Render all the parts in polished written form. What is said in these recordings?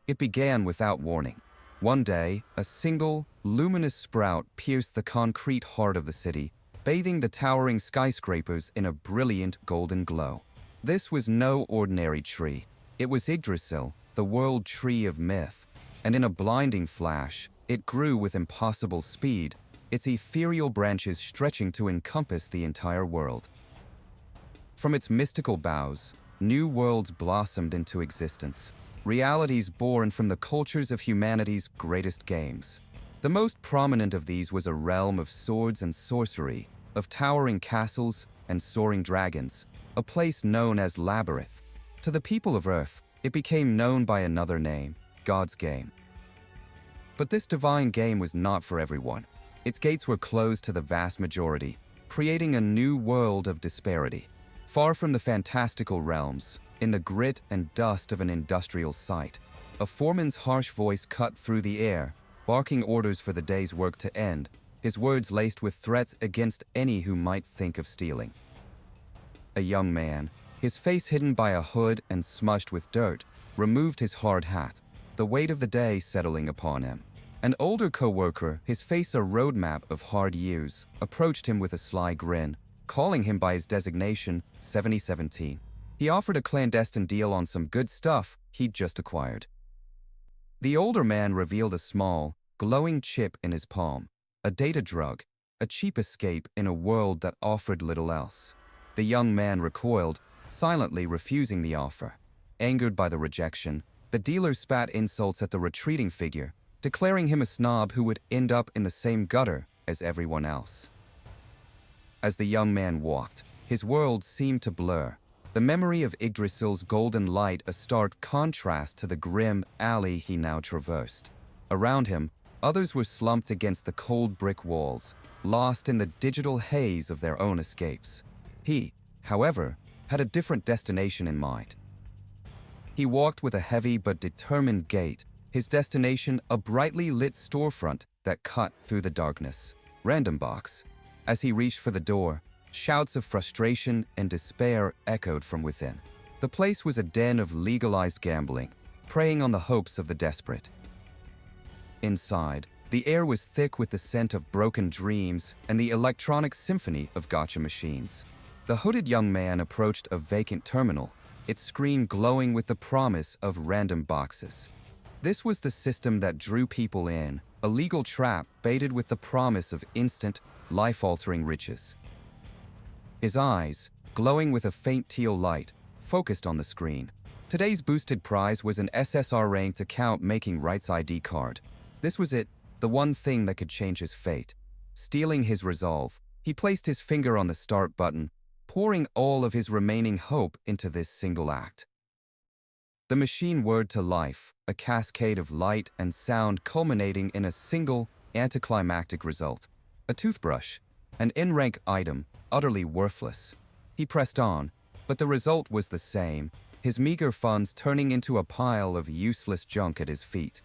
It began without warning. One day, a single, luminous sprout pierced the concrete heart of the city, bathing the towering skyscrapers in a brilliant golden glow. This was no ordinary tree. It was Yggdrasil, the world tree of myth, and in a blinding flash, it grew with impossible speed, its ethereal branches stretching to encompass the entire world. From its mystical boughs, new worlds blossomed into existence, realities born from the cultures of humanity's greatest games. The most prominent of these was a realm of swords and sorcery, of towering castles and soaring dragons, a place known as Labyrinth. To the people of Earth, it became known by another name, God's Game. But this divine game was not for everyone. Its gates were closed to the vast majority, creating a new world of disparity. Far from the fantastical realms, in the grit and dust of an industrial site, a foreman's harsh voice cut through the air, barking orders for the day's work to end, his words laced with threats against any who might think of stealing. A young man, his face hidden by a hood and smudged with dirt, removed his hard hat, the weight of the day settling upon him. An older co-worker, his face a roadmap of hard years, approached him with a sly grin, calling him by his designation, 7017. He offered a clandestine deal on some good stuff he'd just acquired. The older man revealed a small, glowing chip in his palm, a data drug, a cheap escape in a world that offered little else. The young man recoiled, silently refusing the offer. Angered by the rejection, the dealer spat insults at the retreating figure, declaring him a snob who would end up in the same gutter as everyone else. As the young man walked, his world seemed to blur, the memory of Yggdrasil's golden light a stark contrast to the grim alley he now traversed. Around him, others were slumped against the cold brick walls, lost in the digital haze of their own escapes. He, however, had a different destination in mind. He walked with a heavy but determined gait, his destination a brightly lit storefront that cut through the darkness. Random box. As he reached for the door, shouts of frustration and despair echoed from within. The place was a den of legalized gambling, preying on the hopes of the desperate. Inside, the air was thick with the scent of broken dreams and the electronic symphony of gacha machines. The hooded young man approached a vacant terminal, its screen glowing with the promise of random boxes. This was the system that drew people in, a legal trap baited with the promise of instant, life-altering riches. His eyes, glowing with a faint teal light, focused on the screen. Today's boosted prize was an SSR-ranked account-making rights ID card. This was it, the one thing that could change his fate. Steeling his resolve, he placed his finger on the start button, pouring all of his remaining hope into this single act. The machine whirred to life, a cascade of light and sound culminating in a single, anticlimactic result. A toothbrush, an in-rank item, utterly worthless. He pressed on, but the result was the same, his meager funds turning into a pile of useless junk at his feet.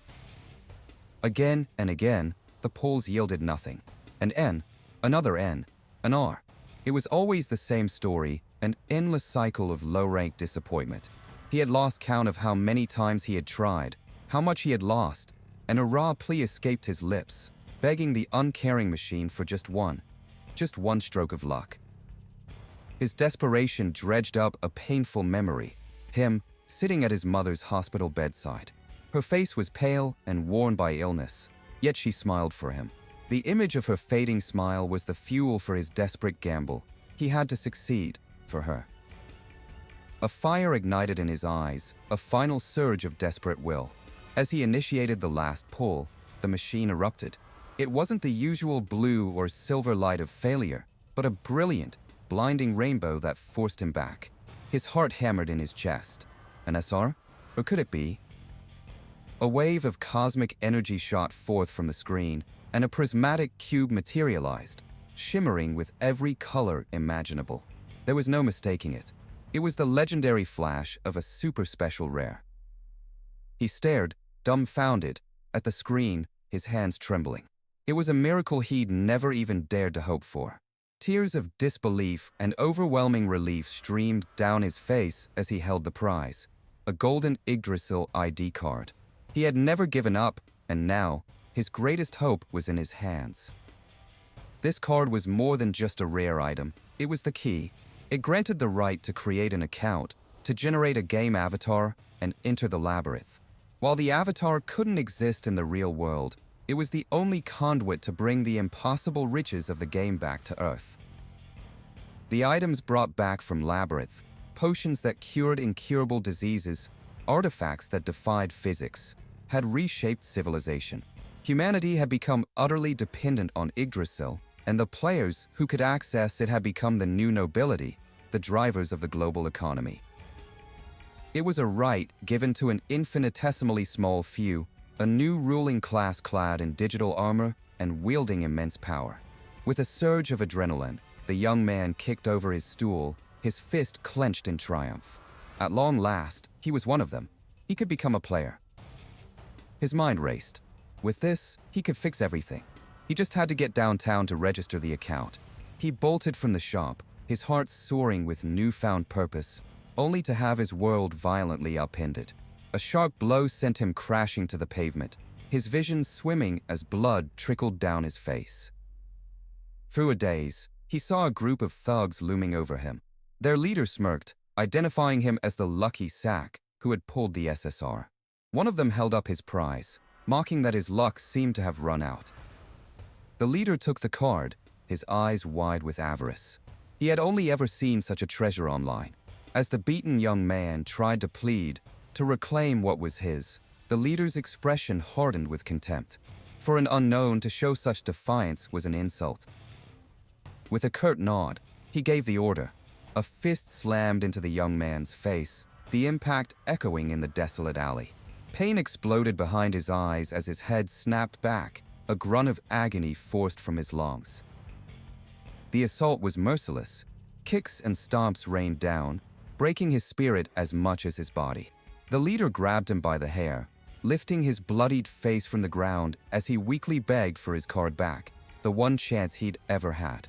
Again and again, the polls yielded nothing. An N, another N, an R. It was always the same story, an endless cycle of low-rank disappointment. He had lost count of how many times he had tried, how much he had lost, and a raw plea escaped his lips, begging the uncaring machine for just one stroke of luck. His desperation dredged up a painful memory, him sitting at his mother's hospital bedside. Her face was pale and worn by illness, yet she smiled for him. The image of her fading smile was the fuel for his desperate gamble. He had to succeed for her. A fire ignited in his eyes, a final surge of desperate will. As he initiated the last pull, the machine erupted. It wasn't the usual blue or silver light of failure, but a brilliant, blinding rainbow that forced him back. His heart hammered in his chest. An SR? Or could it be? A wave of cosmic energy shot forth from the screen, and a prismatic cube materialized, shimmering with every color imaginable. There was no mistaking it. It was the legendary flash of a super special rare. He stared, dumbfounded, at the screen, his hands trembling. It was a miracle he'd never even dared to hope for. Tears of disbelief and overwhelming relief streamed down his face as he held the prize, a golden Yggdrasil ID card. He had never given up, and now, his greatest hope was in his hands. This card was more than just a rare item, it was the key. It granted the right to create an account, to generate a game avatar, and enter the labyrinth. While the avatar couldn't exist in the real world, it was the only conduit to bring the impossible riches of the game back to Earth. The items brought back from Labyrinth, potions that cured incurable diseases, artifacts that defied physics, had reshaped civilization. Humanity had become utterly dependent on Yggdrasil, and the players who could access it had become the new nobility, the drivers of the global economy. It was a right given to an infinitesimally small few, a new ruling class clad in digital armor and wielding immense power. With a surge of adrenaline, the young man kicked over his stool, his fist clenched in triumph. At long last, he was one of them. He could become a player. His mind raced. With this, he could fix everything. He just had to get downtown to register the account. He bolted from the shop, his heart soaring with newfound purpose, only to have his world violently upended. A sharp blow sent him crashing to the pavement, his vision swimming as blood trickled down his face. Through a daze, he saw a group of thugs looming over him. Their leader smirked, identifying him as the lucky sack who had pulled the SSR. One of them held up his prize, mocking that his luck seemed to have run out. The leader took the card, his eyes wide with avarice. He had only ever seen such a treasure online. As the beaten young man tried to plead, to reclaim what was his, the leader's expression hardened with contempt. For an unknown to show such defiance was an insult. With a curt nod, he gave the order. A fist slammed into the young man's face, the impact echoing in the desolate alley. Pain exploded behind his eyes as his head snapped back, a grunt of agony forced from his lungs. The assault was merciless. Kicks and stomps rained down, breaking his spirit as much as his body. The leader grabbed him by the hair, lifting his bloodied face from the ground as he weakly begged for his card back, the one chance he'd ever had.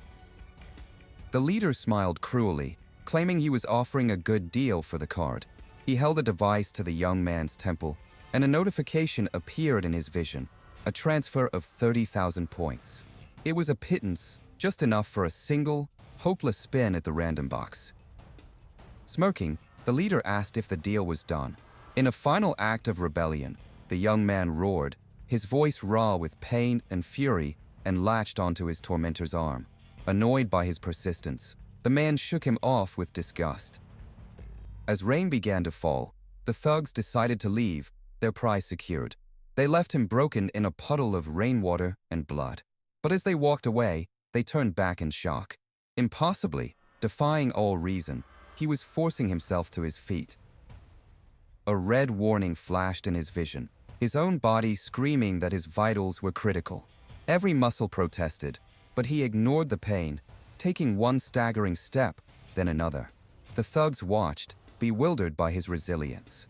The leader smiled cruelly, claiming he was offering a good deal for the card. He held a device to the young man's temple, and a notification appeared in his vision, a transfer of 30,000 points. It was a pittance, just enough for a single, hopeless spin at the random box. Smirking, the leader asked if the deal was done. In a final act of rebellion, the young man roared, his voice raw with pain and fury, and latched onto his tormentor's arm. Annoyed by his persistence, the man shook him off with disgust. As rain began to fall, the thugs decided to leave, their prize secured. They left him broken in a puddle of rainwater and blood. But as they walked away, they turned back in shock. Impossibly, defying all reason, he was forcing himself to his feet. A red warning flashed in his vision, his own body screaming that his vitals were critical. Every muscle protested, but he ignored the pain, taking one staggering step, then another. The thugs watched, bewildered by his resilience.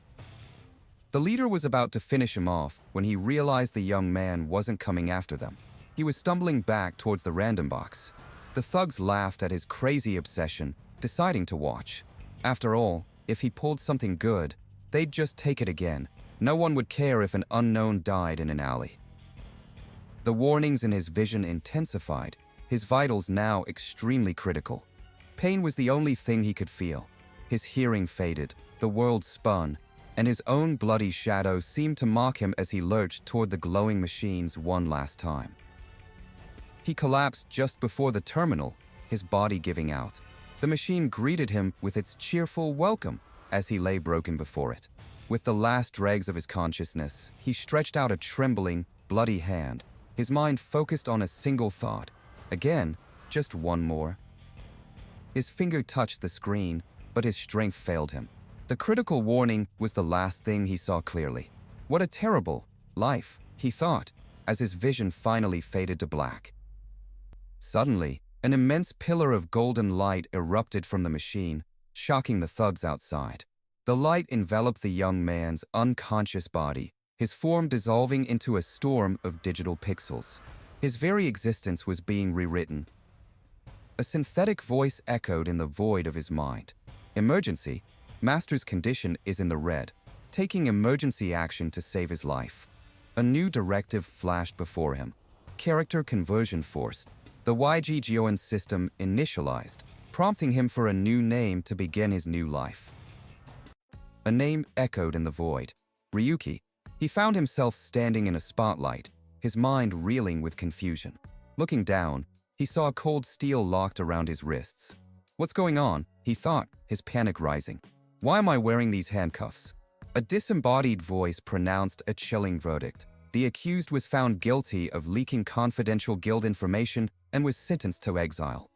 The leader was about to finish him off when he realized the young man wasn't coming after them. He was stumbling back towards the random box. The thugs laughed at his crazy obsession, deciding to watch. After all, if he pulled something good, they'd just take it again. No one would care if an unknown died in an alley. The warnings in his vision intensified, his vitals now extremely critical. Pain was the only thing he could feel. His hearing faded, the world spun, and his own bloody shadow seemed to mock him as he lurched toward the glowing machines one last time. He collapsed just before the terminal, his body giving out. The machine greeted him with its cheerful welcome as he lay broken before it. With the last dregs of his consciousness, he stretched out a trembling, bloody hand, his mind focused on a single thought. Again, just one more. His finger touched the screen, but his strength failed him. The critical warning was the last thing he saw clearly. What a terrible life, he thought, as his vision finally faded to black. Suddenly, an immense pillar of golden light erupted from the machine, shocking the thugs outside. The light enveloped the young man's unconscious body, his form dissolving into a storm of digital pixels. His very existence was being rewritten. A synthetic voice echoed in the void of his mind. Emergency. Master's condition is in the red. taking emergency action to save his life. A new directive flashed before him. Character conversion forced. The YGGON system initialized, prompting him for a new name to begin his new life. A name echoed in the void. Ryuki. He found himself standing in a spotlight, his mind reeling with confusion. Looking down, he saw a cold steel locked around his wrists. What's going on? He thought, his panic rising. Why am I wearing these handcuffs? A disembodied voice pronounced a chilling verdict. The accused was found guilty of leaking confidential guild information and was sentenced to exile.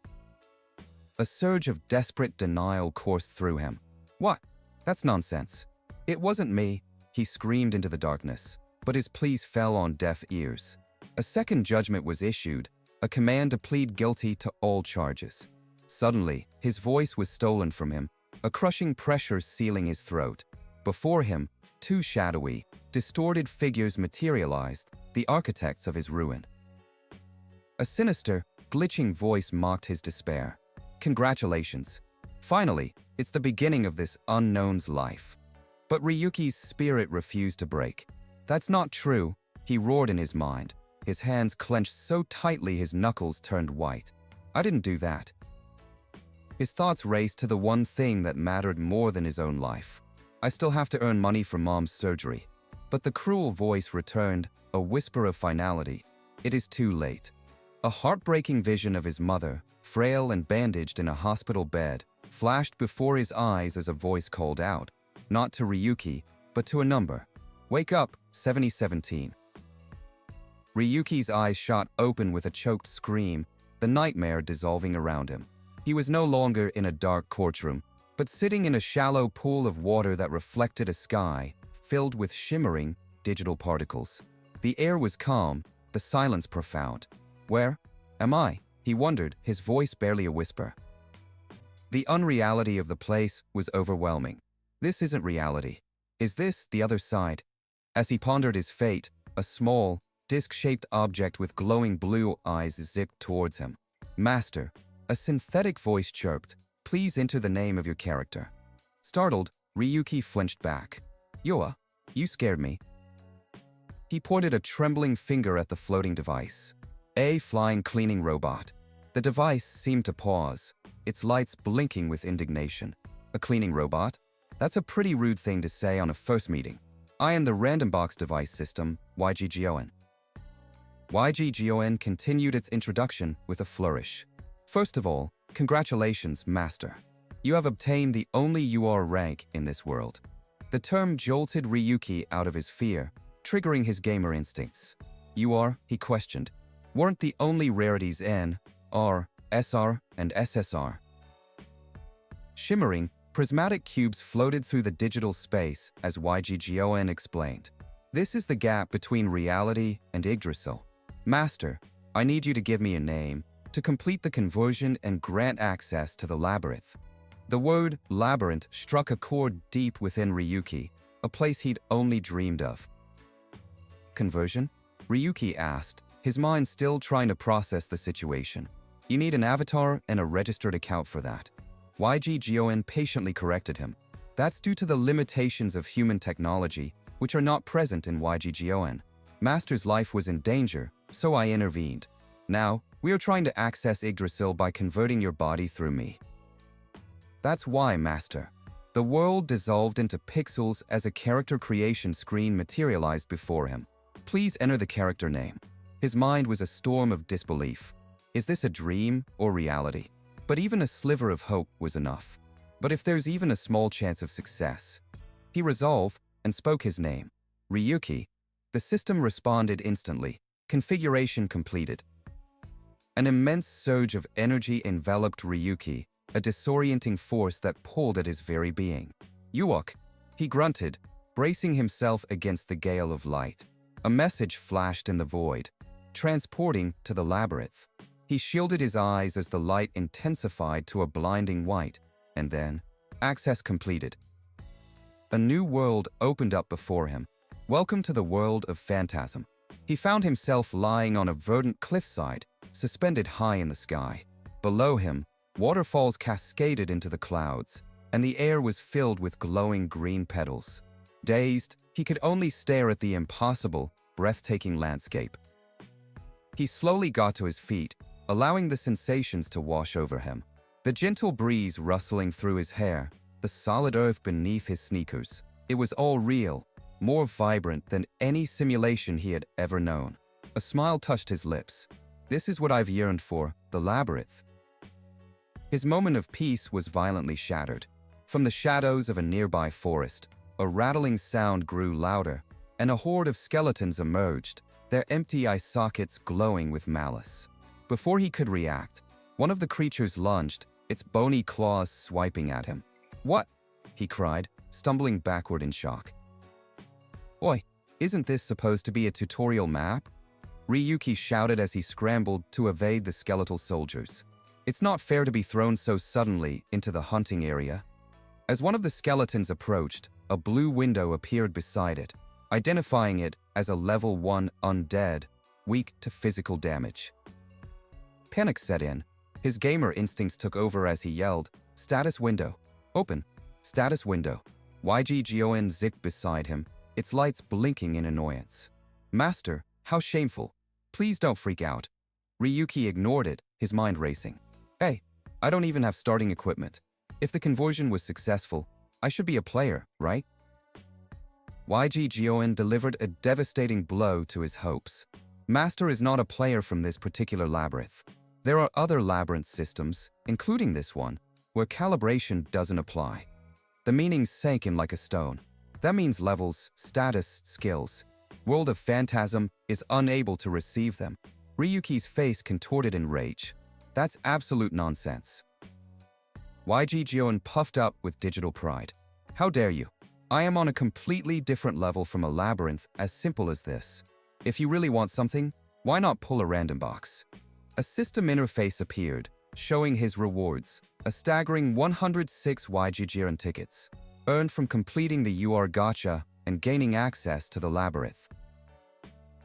A surge of desperate denial coursed through him. What? That's nonsense. It wasn't me, he screamed into the darkness, but his pleas fell on deaf ears. A second judgment was issued, a command to plead guilty to all charges. Suddenly, his voice was stolen from him, a crushing pressure sealing his throat. Before him, two shadowy, distorted figures materialized, the architects of his ruin. A sinister, glitching voice mocked his despair. Congratulations. Finally, it's the beginning of this unknown's life. But Ryuki's spirit refused to break. That's not true, he roared in his mind, his hands clenched so tightly his knuckles turned white. I didn't do that. His thoughts raced to the one thing that mattered more than his own life. I still have to earn money for Mom's surgery. But the cruel voice returned, a whisper of finality. It is too late. A heartbreaking vision of his mother, frail and bandaged in a hospital bed, flashed before his eyes as a voice called out, not to Ryuki, but to a number. Wake up, 7017. Ryuki's eyes shot open with a choked scream, the nightmare dissolving around him. He was no longer in a dark courtroom, but sitting in a shallow pool of water that reflected a sky filled with shimmering, digital particles. The air was calm, the silence profound. Where am I? He wondered, his voice barely a whisper. The unreality of the place was overwhelming. This isn't reality. Is this the other side? As he pondered his fate, a small, disc-shaped object with glowing blue eyes zipped towards him. Master, a synthetic voice chirped, please enter the name of your character. Startled, Ryuki flinched back. Yoa, you scared me. He pointed a trembling finger at the floating device. A flying cleaning robot. The device seemed to pause, its lights blinking with indignation. A cleaning robot? That's a pretty rude thing to say on a first meeting. I am the random box device system, YGGON. YGGON continued its introduction with a flourish. First of all, congratulations, Master. You have obtained the only UR rank in this world. The term jolted Ryuki out of his fear, triggering his gamer instincts. UR, he questioned, weren't the only rarities N, R, SR, and SSR. Shimmering, prismatic cubes floated through the digital space as YGGON explained. This is the gap between reality and Yggdrasil. Master, I need you to give me a name to complete the conversion and grant access to the labyrinth. The word labyrinth struck a chord deep within Ryuki, a place he'd only dreamed of. Conversion? Ryuki asked, his mind still trying to process the situation. You need an avatar and a registered account for that. YGGON patiently corrected him. That's due to the limitations of human technology, which are not present in YGGON. Master's life was in danger, so I intervened. Now, we are trying to access Yggdrasil by converting your body through me. That's why, Master. The world dissolved into pixels as a character creation screen materialized before him. Please enter the character name. His mind was a storm of disbelief. Is this a dream or reality? But even a sliver of hope was enough. But if there's even a small chance of success? He resolved and spoke his name. Ryuki. The system responded instantly. Configuration completed. An immense surge of energy enveloped Ryuki, a disorienting force that pulled at his very being. Yuok, he grunted, bracing himself against the gale of light. A message flashed in the void, transporting to the labyrinth. He shielded his eyes as the light intensified to a blinding white, and then, access completed. A new world opened up before him. Welcome to the world of phantasm. He found himself lying on a verdant cliffside, suspended high in the sky. Below him, waterfalls cascaded into the clouds, and the air was filled with glowing green petals. Dazed, he could only stare at the impossible, breathtaking landscape. He slowly got to his feet, allowing the sensations to wash over him. The gentle breeze rustling through his hair, the solid earth beneath his sneakers. It was all real, more vibrant than any simulation he had ever known. A smile touched his lips. This is what I've yearned for, the labyrinth. His moment of peace was violently shattered. From the shadows of a nearby forest, a rattling sound grew louder, and a horde of skeletons emerged, their empty eye sockets glowing with malice. Before he could react, one of the creatures lunged, its bony claws swiping at him. "What?" he cried, stumbling backward in shock. "Oi, isn't this supposed to be a tutorial map?" Ryuki shouted as he scrambled to evade the skeletal soldiers. "It's not fair to be thrown so suddenly into the hunting area." As one of the skeletons approached, a blue window appeared beside it, identifying it as a level 1 undead, weak to physical damage. Panic set in. His gamer instincts took over as he yelled, "Status window. Open. Status window." YGGON zipped beside him, its lights blinking in annoyance. "Master, how shameful. Please don't freak out." Ryuki ignored it, his mind racing. "Hey, I don't even have starting equipment. If the conversion was successful, I should be a player, right?" YGGON delivered a devastating blow to his hopes. Master is not a player from this particular labyrinth. There are other labyrinth systems, including this one, where calibration doesn't apply. The meanings sank in like a stone. That means levels, status, skills. World of Phantasm is unable to receive them. Ryuki's face contorted in rage. That's absolute nonsense. YGGON puffed up with digital pride. "How dare you? I am on a completely different level from a labyrinth as simple as this. If you really want something, why not pull a random box?" A system interface appeared, showing his rewards, a staggering 106 YGGON tickets, earned from completing the UR Gacha and gaining access to the labyrinth.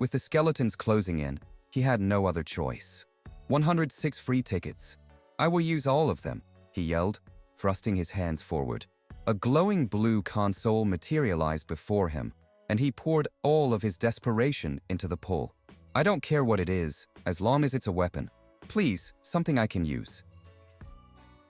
With the skeletons closing in, he had no other choice. 106 free tickets. "I will use all of them," he yelled, thrusting his hands forward. A glowing blue console materialized before him, and he poured all of his desperation into the pull. "I don't care what it is, as long as it's a weapon. Please, something I can use."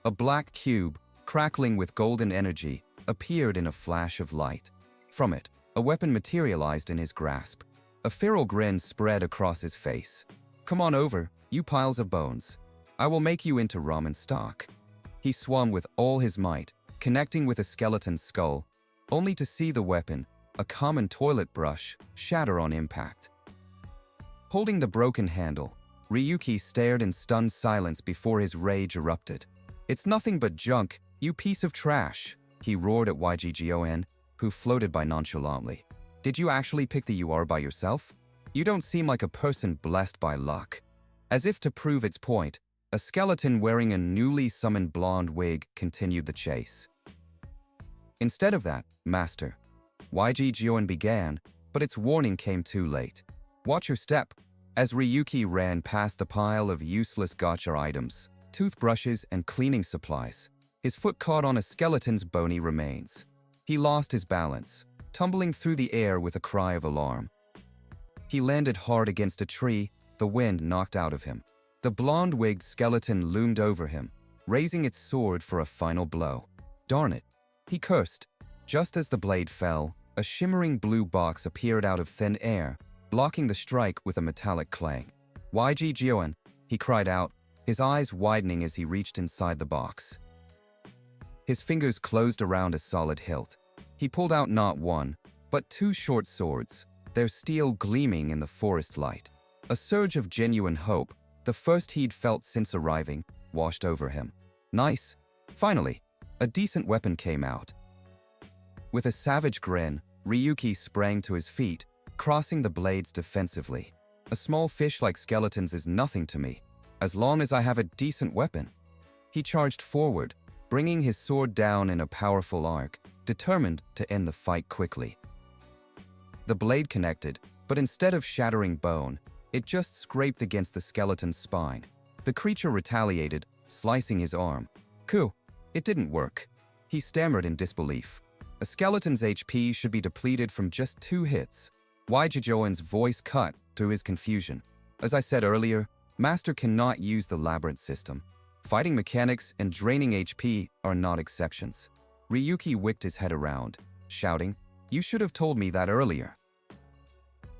A black cube, crackling with golden energy, appeared in a flash of light. From it, a weapon materialized in his grasp. A feral grin spread across his face. "Come on over, you piles of bones. I will make you into ramen stock." He swung with all his might, connecting with a skeleton's skull, only to see the weapon, a common toilet brush, shatter on impact. Holding the broken handle, Ryuki stared in stunned silence before his rage erupted. "It's nothing but junk, you piece of trash," he roared at YGGON, who floated by nonchalantly. "Did you actually pick the UR by yourself? You don't seem like a person blessed by luck." As if to prove its point, a skeleton wearing a newly summoned blonde wig continued the chase. "Instead of that, Master," YGGON began, but its warning came too late. "Watch your step." As Ryuki ran past the pile of useless gacha items, toothbrushes and cleaning supplies, his foot caught on a skeleton's bony remains. He lost his balance, tumbling through the air with a cry of alarm. He landed hard against a tree, the wind knocked out of him. The blonde-wigged skeleton loomed over him, raising its sword for a final blow. "Darn it," he cursed. Just as the blade fell, a shimmering blue box appeared out of thin air, blocking the strike with a metallic clang. "YGGON," he cried out, his eyes widening as he reached inside the box. His fingers closed around a solid hilt. He pulled out not one, but two short swords, their steel gleaming in the forest light. A surge of genuine hope, the first he'd felt since arriving, washed over him. Nice. Finally, a decent weapon came out. With a savage grin, Ryuki sprang to his feet, crossing the blades defensively. "A small fish like skeletons is nothing to me, as long as I have a decent weapon." He charged forward, bringing his sword down in a powerful arc, determined to end the fight quickly. The blade connected, but instead of shattering bone, it just scraped against the skeleton's spine. The creature retaliated, slicing his arm. "It didn't work," he stammered in disbelief. A skeleton's HP should be depleted from just 2 hits. Jijoen's voice cut through his confusion. As I said earlier, Master cannot use the labyrinth system. Fighting mechanics and draining HP are not exceptions. Ryuki whipped his head around, shouting, "You should have told me that earlier."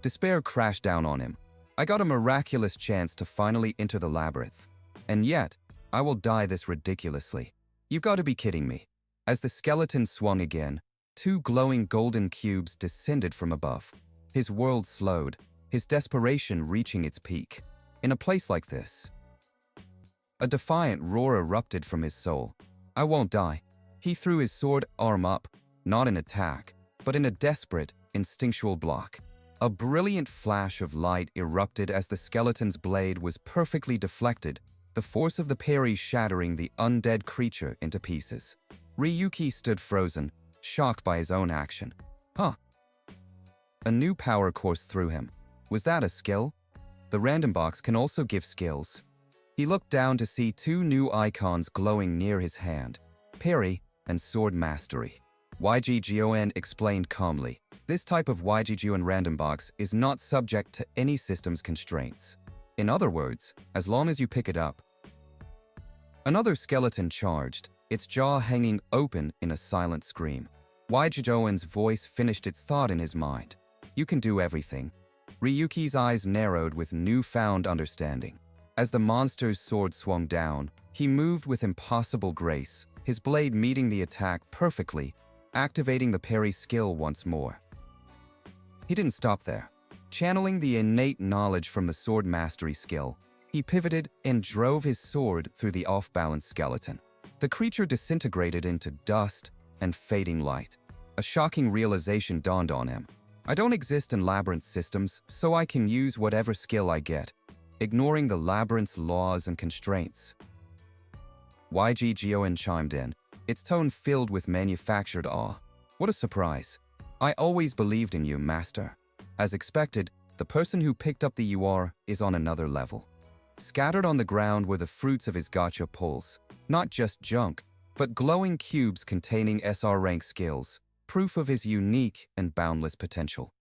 Despair crashed down on him. I got a miraculous chance to finally enter the labyrinth. And yet, I will die this ridiculously. You've got to be kidding me. As the skeleton swung again, 2 glowing golden cubes descended from above. His world slowed, his desperation reaching its peak. In a place like this, a defiant roar erupted from his soul. I won't die. He threw his sword arm up, not in attack, but in a desperate, instinctual block. A brilliant flash of light erupted as the skeleton's blade was perfectly deflected, the force of the parry shattering the undead creature into pieces. Ryuki stood frozen, shocked by his own action. Huh. A new power coursed through him. Was that a skill? The random box can also give skills. He looked down to see 2 new icons glowing near his hand, parry and sword mastery. YGGON explained calmly, this type of YGGON random box is not subject to any system's constraints. In other words, as long as you pick it up. Another skeleton charged, its jaw hanging open in a silent scream. YGGON's voice finished its thought in his mind. You can do everything. Ryuki's eyes narrowed with newfound understanding. As the monster's sword swung down, he moved with impossible grace, his blade meeting the attack perfectly, activating the parry skill once more. He didn't stop there. Channeling the innate knowledge from the sword mastery skill, he pivoted and drove his sword through the off-balance skeleton. The creature disintegrated into dust and fading light. A shocking realization dawned on him. I don't exist in labyrinth systems, so I can use whatever skill I get, ignoring the labyrinth's laws and constraints. YGGON chimed in, its tone filled with manufactured awe. What a surprise. I always believed in you, Master. As expected, the person who picked up the UR is on another level. Scattered on the ground were the fruits of his gacha pulls. Not just junk, but glowing cubes containing SR rank skills, proof of his unique and boundless potential.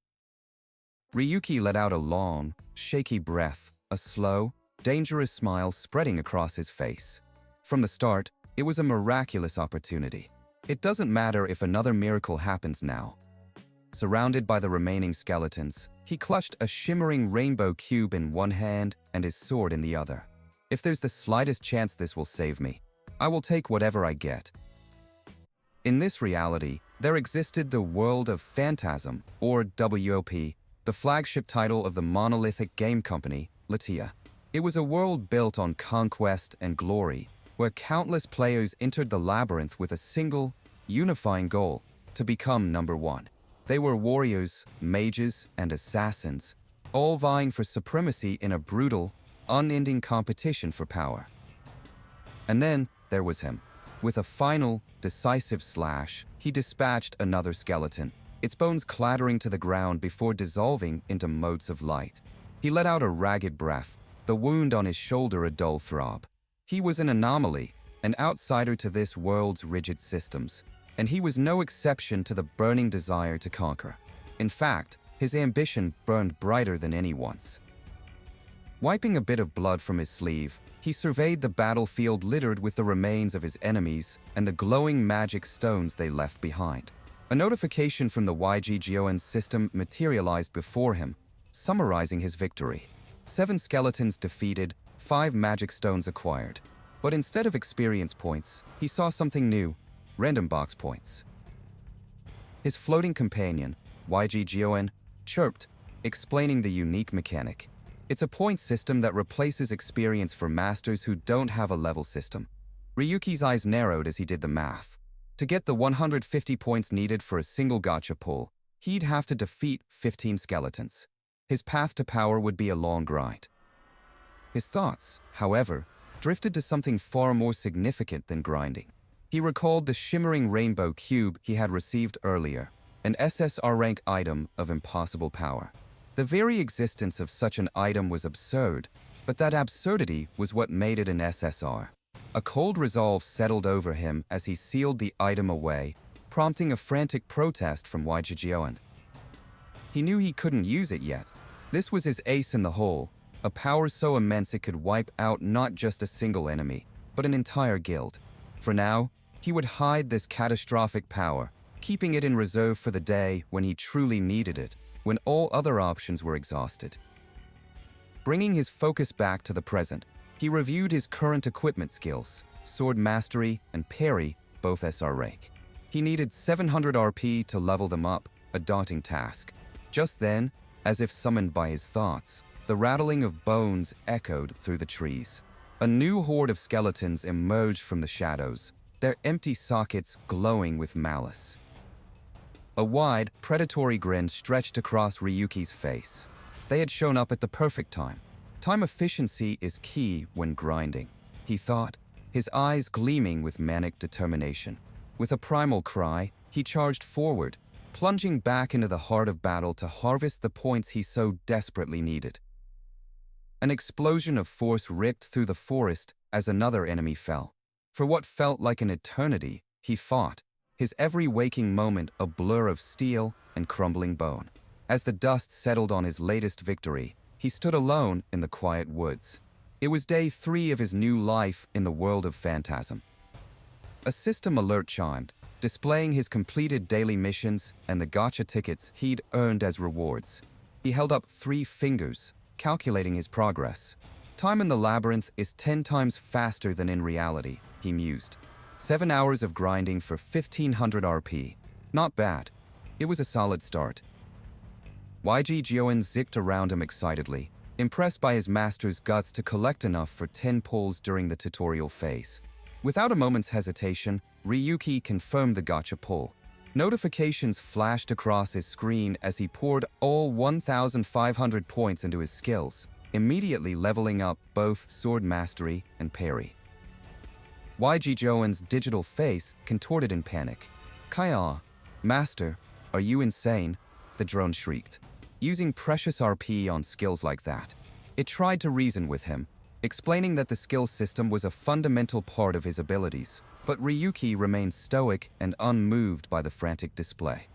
Ryuki let out a long, shaky breath, a slow, dangerous smile spreading across his face. From the start, it was a miraculous opportunity. It doesn't matter if another miracle happens now. Surrounded by the remaining skeletons, he clutched a shimmering rainbow cube in one hand and his sword in the other. If there's the slightest chance this will save me, I will take whatever I get. In this reality, there existed the world of Phantasm, or WOP, the flagship title of the monolithic game company, Latia. It was a world built on conquest and glory, where countless players entered the labyrinth with a single, unifying goal, to become number 1. They were warriors, mages, and assassins, all vying for supremacy in a brutal, unending competition for power. And then there was him. With a final, decisive slash, he dispatched another skeleton, its bones clattering to the ground before dissolving into motes of light. He let out a ragged breath, the wound on his shoulder a dull throb. He was an anomaly, an outsider to this world's rigid systems, and he was no exception to the burning desire to conquer. In fact, his ambition burned brighter than anyone's. Wiping a bit of blood from his sleeve, he surveyed the battlefield littered with the remains of his enemies and the glowing magic stones they left behind. A notification from the YGGON system materialized before him, summarizing his victory. 7 skeletons defeated, 5 magic stones acquired. But instead of experience points, he saw something new, random box points. His floating companion, YGGON, chirped, explaining the unique mechanic. It's a point system that replaces experience for masters who don't have a level system. Ryuki's eyes narrowed as he did the math. To get the 150 points needed for a single gacha pull, he'd have to defeat 15 skeletons. His path to power would be a long grind. His thoughts, however, drifted to something far more significant than grinding. He recalled the shimmering rainbow cube he had received earlier, an SSR rank item of impossible power. The very existence of such an item was absurd, but that absurdity was what made it an SSR. A cold resolve settled over him as he sealed the item away, prompting a frantic protest from Waijijian. He knew he couldn't use it yet. This was his ace in the hole, a power so immense it could wipe out not just a single enemy, but an entire guild. For now, he would hide this catastrophic power, keeping it in reserve for the day when he truly needed it, when all other options were exhausted. Bringing his focus back to the present, he reviewed his current equipment skills, sword mastery and parry, both SR rank. He needed 700 RP to level them up, a daunting task. Just then, as if summoned by his thoughts, the rattling of bones echoed through the trees. A new horde of skeletons emerged from the shadows, their empty sockets glowing with malice. A wide, predatory grin stretched across Ryuki's face. They had shown up at the perfect time. Time efficiency is key when grinding, he thought, his eyes gleaming with manic determination. With a primal cry, he charged forward, plunging back into the heart of battle to harvest the points he so desperately needed. An explosion of force ripped through the forest as another enemy fell. For what felt like an eternity, he fought, his every waking moment a blur of steel and crumbling bone. As the dust settled on his latest victory, he stood alone in the quiet woods. It was day 3 of his new life in the world of phantasm. A system alert chimed, displaying his completed daily missions and the gacha tickets he'd earned as rewards. He held up 3 fingers, calculating his progress. Time in the labyrinth is 10 times faster than in reality, he mused. 7 hours of grinding for 1500 RP. Not bad. It was a solid start. Waijijian zicked around him excitedly, impressed by his master's guts to collect enough for 10 pulls during the tutorial phase. Without a moment's hesitation, Ryuki confirmed the gacha pull. Notifications flashed across his screen as he poured all 1,500 points into his skills, immediately leveling up both sword mastery and parry. Waijijian's digital face contorted in panic. "Kaya, Master, are you insane?" the drone shrieked. Using precious RP on skills like that. It tried to reason with him, explaining that the skill system was a fundamental part of his abilities, but Ryuki remained stoic and unmoved by the frantic display.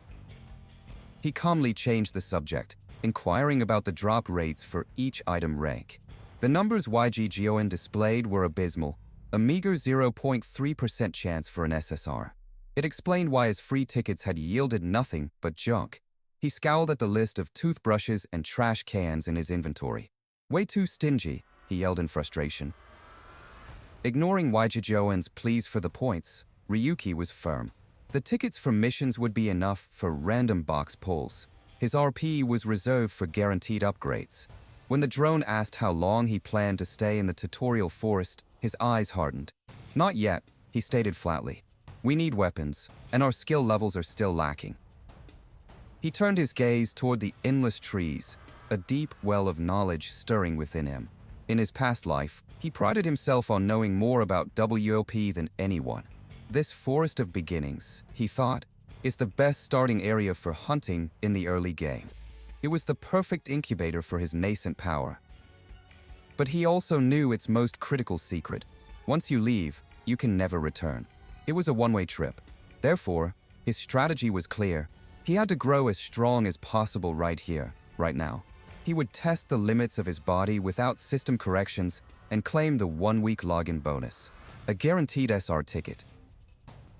He calmly changed the subject, inquiring about the drop rates for each item rank. The numbers Waijijian displayed were abysmal, a meager 0.3% chance for an SSR. It explained why his free tickets had yielded nothing but junk. He scowled at the list of toothbrushes and trash cans in his inventory. "Way too stingy," he yelled in frustration. Ignoring Waijijian's pleas for the points, Ryuki was firm. The tickets for missions would be enough for random box pulls. His RP was reserved for guaranteed upgrades. When the drone asked how long he planned to stay in the tutorial forest, his eyes hardened. "Not yet," he stated flatly. "We need weapons, and our skill levels are still lacking." He turned his gaze toward the endless trees, a deep well of knowledge stirring within him. In his past life, he prided himself on knowing more about WOP than anyone. This forest of beginnings, he thought, is the best starting area for hunting in the early game. It was the perfect incubator for his nascent power. But he also knew its most critical secret. Once you leave, you can never return. It was a one-way trip. Therefore, his strategy was clear. He had to grow as strong as possible right here, right now. He would test the limits of his body without system corrections and claim the 1-week login bonus, a guaranteed SR ticket.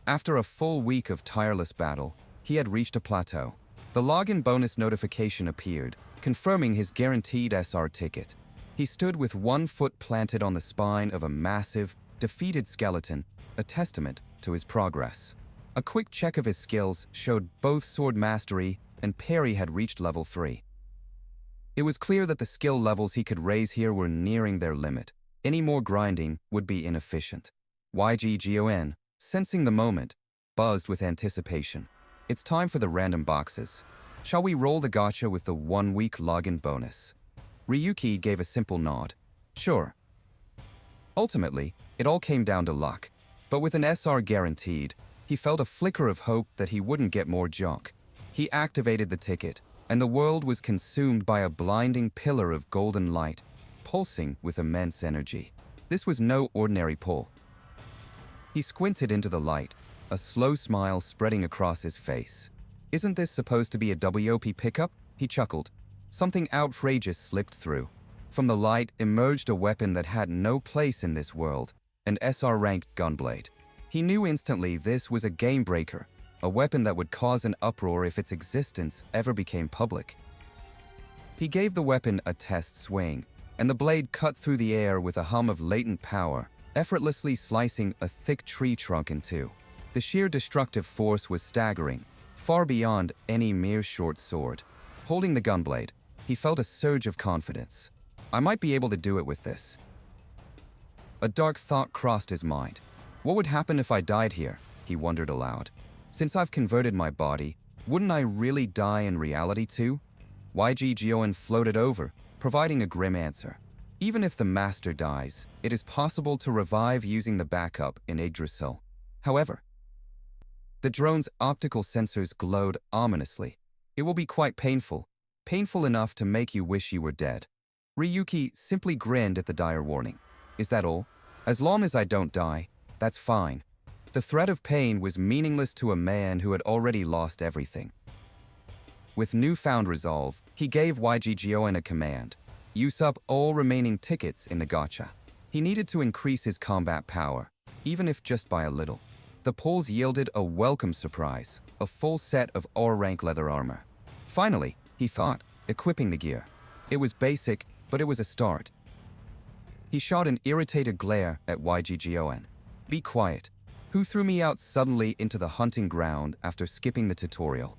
After a full week of tireless battle, he had reached a plateau. The login bonus notification appeared, confirming his guaranteed SR ticket. He stood with one foot planted on the spine of a massive, defeated skeleton, a testament to his progress. A quick check of his skills showed both sword mastery and parry had reached level 3. It was clear that the skill levels he could raise here were nearing their limit. Any more grinding would be inefficient. Waijijian, sensing the moment, buzzed with anticipation. "It's time for the random boxes. Shall we roll the gacha with the 1-week login bonus?" Ryuki gave a simple nod. "Sure." Ultimately, it all came down to luck. But with an SR guaranteed, he felt a flicker of hope that he wouldn't get more junk. He activated the ticket, and the world was consumed by a blinding pillar of golden light, pulsing with immense energy. This was no ordinary pull. He squinted into the light, a slow smile spreading across his face. "Isn't this supposed to be a WOP pickup?" He chuckled. Something outrageous slipped through. From the light emerged a weapon that had no place in this world, an SR-ranked gunblade. He knew instantly this was a game breaker, a weapon that would cause an uproar if its existence ever became public. He gave the weapon a test swing, and the blade cut through the air with a hum of latent power, effortlessly slicing a thick tree trunk in two. The sheer destructive force was staggering, far beyond any mere short sword. Holding the gunblade, he felt a surge of confidence. I might be able to do it with this. A dark thought crossed his mind. What would happen if I died here? He wondered aloud. Since I've converted my body, wouldn't I really die in reality too? YG Jioen floated over, providing a grim answer. Even if the master dies, it is possible to revive using the backup in Yggdrasil. However, the drone's optical sensors glowed ominously. It will be quite painful enough to make you wish you were dead. Ryuki simply grinned at the dire warning. Is that all? As long as I don't die, that's fine. The threat of pain was meaningless to a man who had already lost everything. With newfound resolve, he gave YG Jioen a command. Use up all remaining tickets in the gacha. He needed to increase his combat power, even if just by a little. The pulls yielded a welcome surprise, a full set of R-rank leather armor. Finally, he thought, equipping the gear. It was basic, but it was a start. He shot an irritated glare at YG Jioen. Be quiet. Who threw me out suddenly into the hunting ground after skipping the tutorial?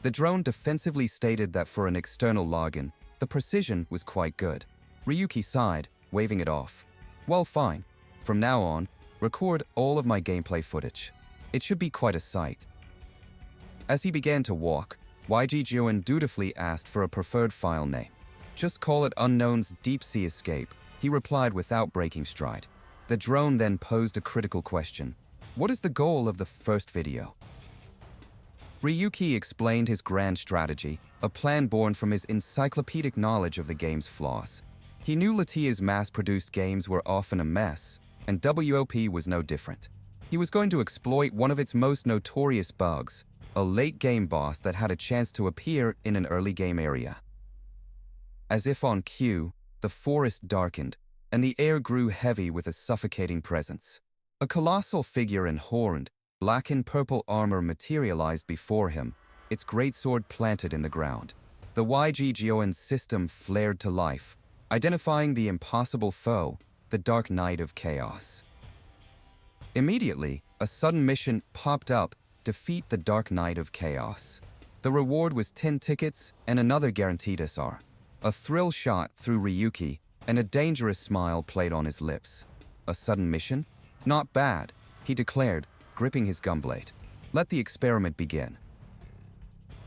The drone defensively stated that for an external login, the precision was quite good. Ryuki sighed, waving it off. Well, fine. From now on, record all of my gameplay footage. It should be quite a sight. As he began to walk, YG Jioen dutifully asked for a preferred file name. Just call it Unknown's Deep Sea Escape, he replied without breaking stride. The drone then posed a critical question. What is the goal of the first video? Ryuki explained his grand strategy, a plan born from his encyclopedic knowledge of the game's flaws. He knew Latia's mass-produced games were often a mess, and WOP was no different. He was going to exploit one of its most notorious bugs, a late-game boss that had a chance to appear in an early-game area. As if on cue, the forest darkened, and the air grew heavy with a suffocating presence. A colossal figure in horned, black and purple armor materialized before him, its greatsword planted in the ground. The YG Jioen system flared to life, identifying the impossible foe, the Dark Knight of Chaos. Immediately, a sudden mission popped up: defeat the Dark Knight of Chaos. The reward was 10 tickets and another guaranteed SR. A thrill shot through Ryuki, and a dangerous smile played on his lips. A sudden mission? Not bad, he declared, gripping his gunblade. Let the experiment begin.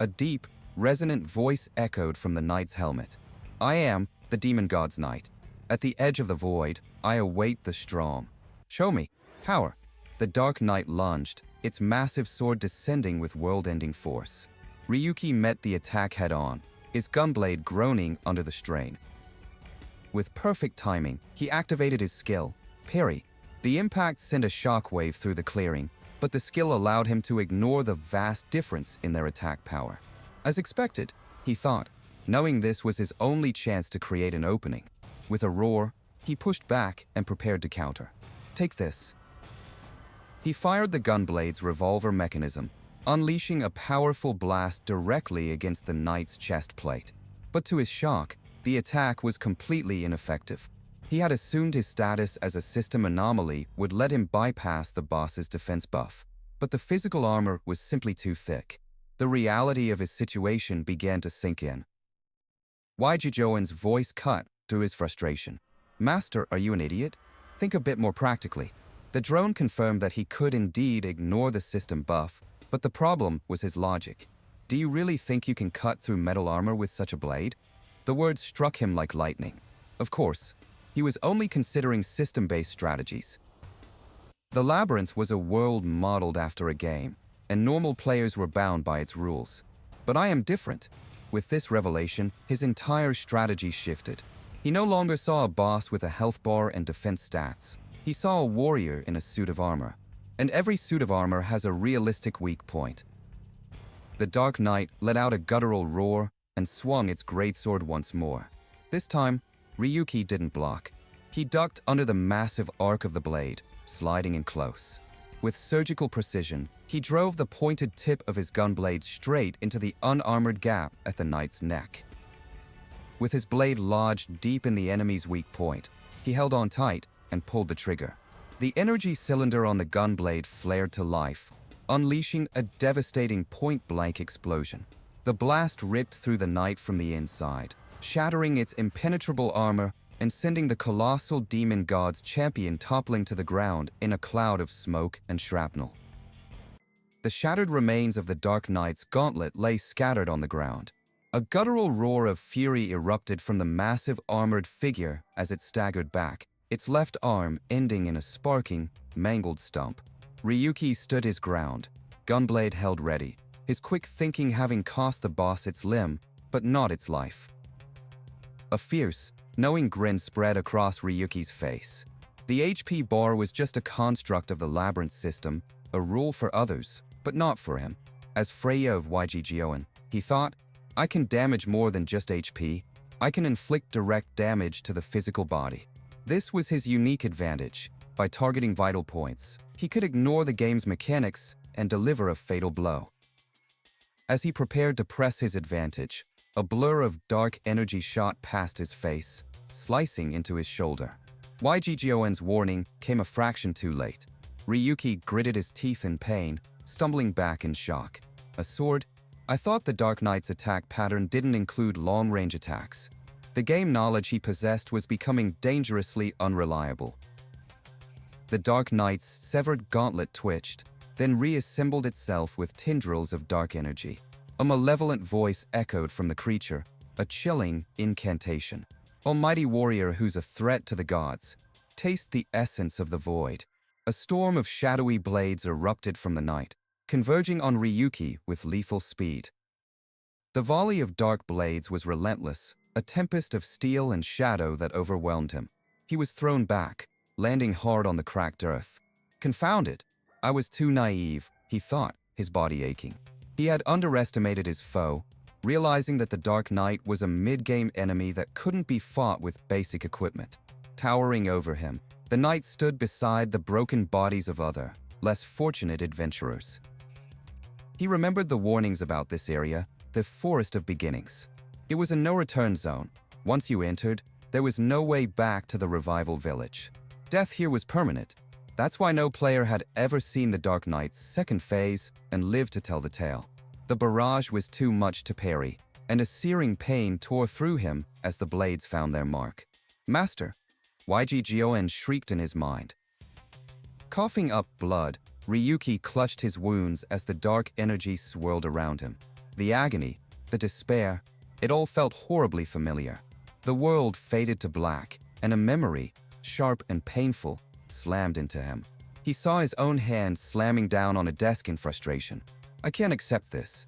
A deep, resonant voice echoed from the knight's helmet. I am the demon god's knight. At the edge of the void, I await the storm. Show me. Power. The Dark Knight lunged, its massive sword descending with world-ending force. Ryuki met the attack head-on, his gunblade groaning under the strain. With perfect timing, he activated his skill, Parry. The impact sent a shockwave through the clearing, but the skill allowed him to ignore the vast difference in their attack power. As expected, he thought, knowing this was his only chance to create an opening. With a roar, he pushed back and prepared to counter. Take this. He fired the gunblade's revolver mechanism, unleashing a powerful blast directly against the knight's chest plate. But to his shock, the attack was completely ineffective. He had assumed his status as a system anomaly would let him bypass the boss's defense buff, but the physical armor was simply too thick. The reality of his situation began to sink in. YG Jioen's voice cut through his frustration. Master, are you an idiot? Think a bit more practically. The drone confirmed that he could indeed ignore the system buff, but the problem was his logic. Do you really think you can cut through metal armor with such a blade? The words struck him like lightning. Of course, he was only considering system-based strategies. The Labyrinth was a world modeled after a game, and normal players were bound by its rules. But I am different. With this revelation, his entire strategy shifted. He no longer saw a boss with a health bar and defense stats. He saw a warrior in a suit of armor. and every suit of armor has a realistic weak point. The Dark Knight let out a guttural roar and swung its greatsword once more. This time, Ryuki didn't block. He ducked under the massive arc of the blade, sliding in close. With surgical precision, he drove the pointed tip of his gunblade straight into the unarmored gap at the knight's neck. With his blade lodged deep in the enemy's weak point, he held on tight and pulled the trigger. The energy cylinder on the gunblade flared to life, unleashing a devastating point-blank explosion. The blast ripped through the knight from the inside, shattering its impenetrable armor and sending the colossal demon god's champion toppling to the ground in a cloud of smoke and shrapnel. The shattered remains of the Dark Knight's gauntlet lay scattered on the ground. A guttural roar of fury erupted from the massive armored figure as it staggered back, its left arm ending in a sparking, mangled stump. Ryuki stood his ground, gunblade held ready, his quick thinking having cost the boss its limb, but not its life. A fierce, knowing grin spread across Ryuki's face. The HP bar was just a construct of the labyrinth system, a rule for others, but not for him. As Freya of YGGON, he thought, I can damage more than just HP, I can inflict direct damage to the physical body. This was his unique advantage. By targeting vital points, he could ignore the game's mechanics and deliver a fatal blow. As he prepared to press his advantage, a blur of dark energy shot past his face, slicing into his shoulder. YGGON's warning came a fraction too late. Ryuki gritted his teeth in pain, stumbling back in shock. A sword? I thought the Dark Knight's attack pattern didn't include long-range attacks. The game knowledge he possessed was becoming dangerously unreliable. The Dark Knight's severed gauntlet twitched, then reassembled itself with tendrils of dark energy. A malevolent voice echoed from the creature, a chilling incantation. Almighty warrior who's a threat to the gods, taste the essence of the void. A storm of shadowy blades erupted from the night, converging on Ryuki with lethal speed. The volley of dark blades was relentless, a tempest of steel and shadow that overwhelmed him. He was thrown back, landing hard on the cracked earth. Confounded! I was too naive, he thought, his body aching. He had underestimated his foe, realizing that the Dark Knight was a mid-game enemy that couldn't be fought with basic equipment. Towering over him, the knight stood beside the broken bodies of other, less fortunate adventurers. He remembered the warnings about this area, the Forest of Beginnings. It was a no-return zone. Once you entered, there was no way back to the Revival Village. Death here was permanent. That's why no player had ever seen the Dark Knight's second phase and lived to tell the tale. The barrage was too much to parry, and a searing pain tore through him as the blades found their mark. Master! YGGON shrieked in his mind. Coughing up blood, Ryuki clutched his wounds as the dark energy swirled around him. The agony, the despair, it all felt horribly familiar. The world faded to black, and a memory, sharp and painful, slammed into him. He saw his own hand slamming down on a desk in frustration. I can't accept this.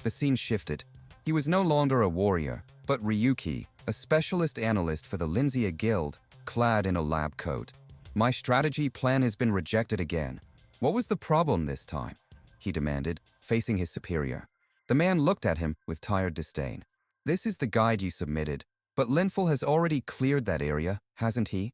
The scene shifted. He was no longer a warrior, but Ryuki, a specialist analyst for the Linzia Guild, clad in a lab coat. My strategy plan has been rejected again. What was the problem this time? He demanded, facing his superior. The man looked at him with tired disdain. This is the guide you submitted, but Linful has already cleared that area, hasn't he?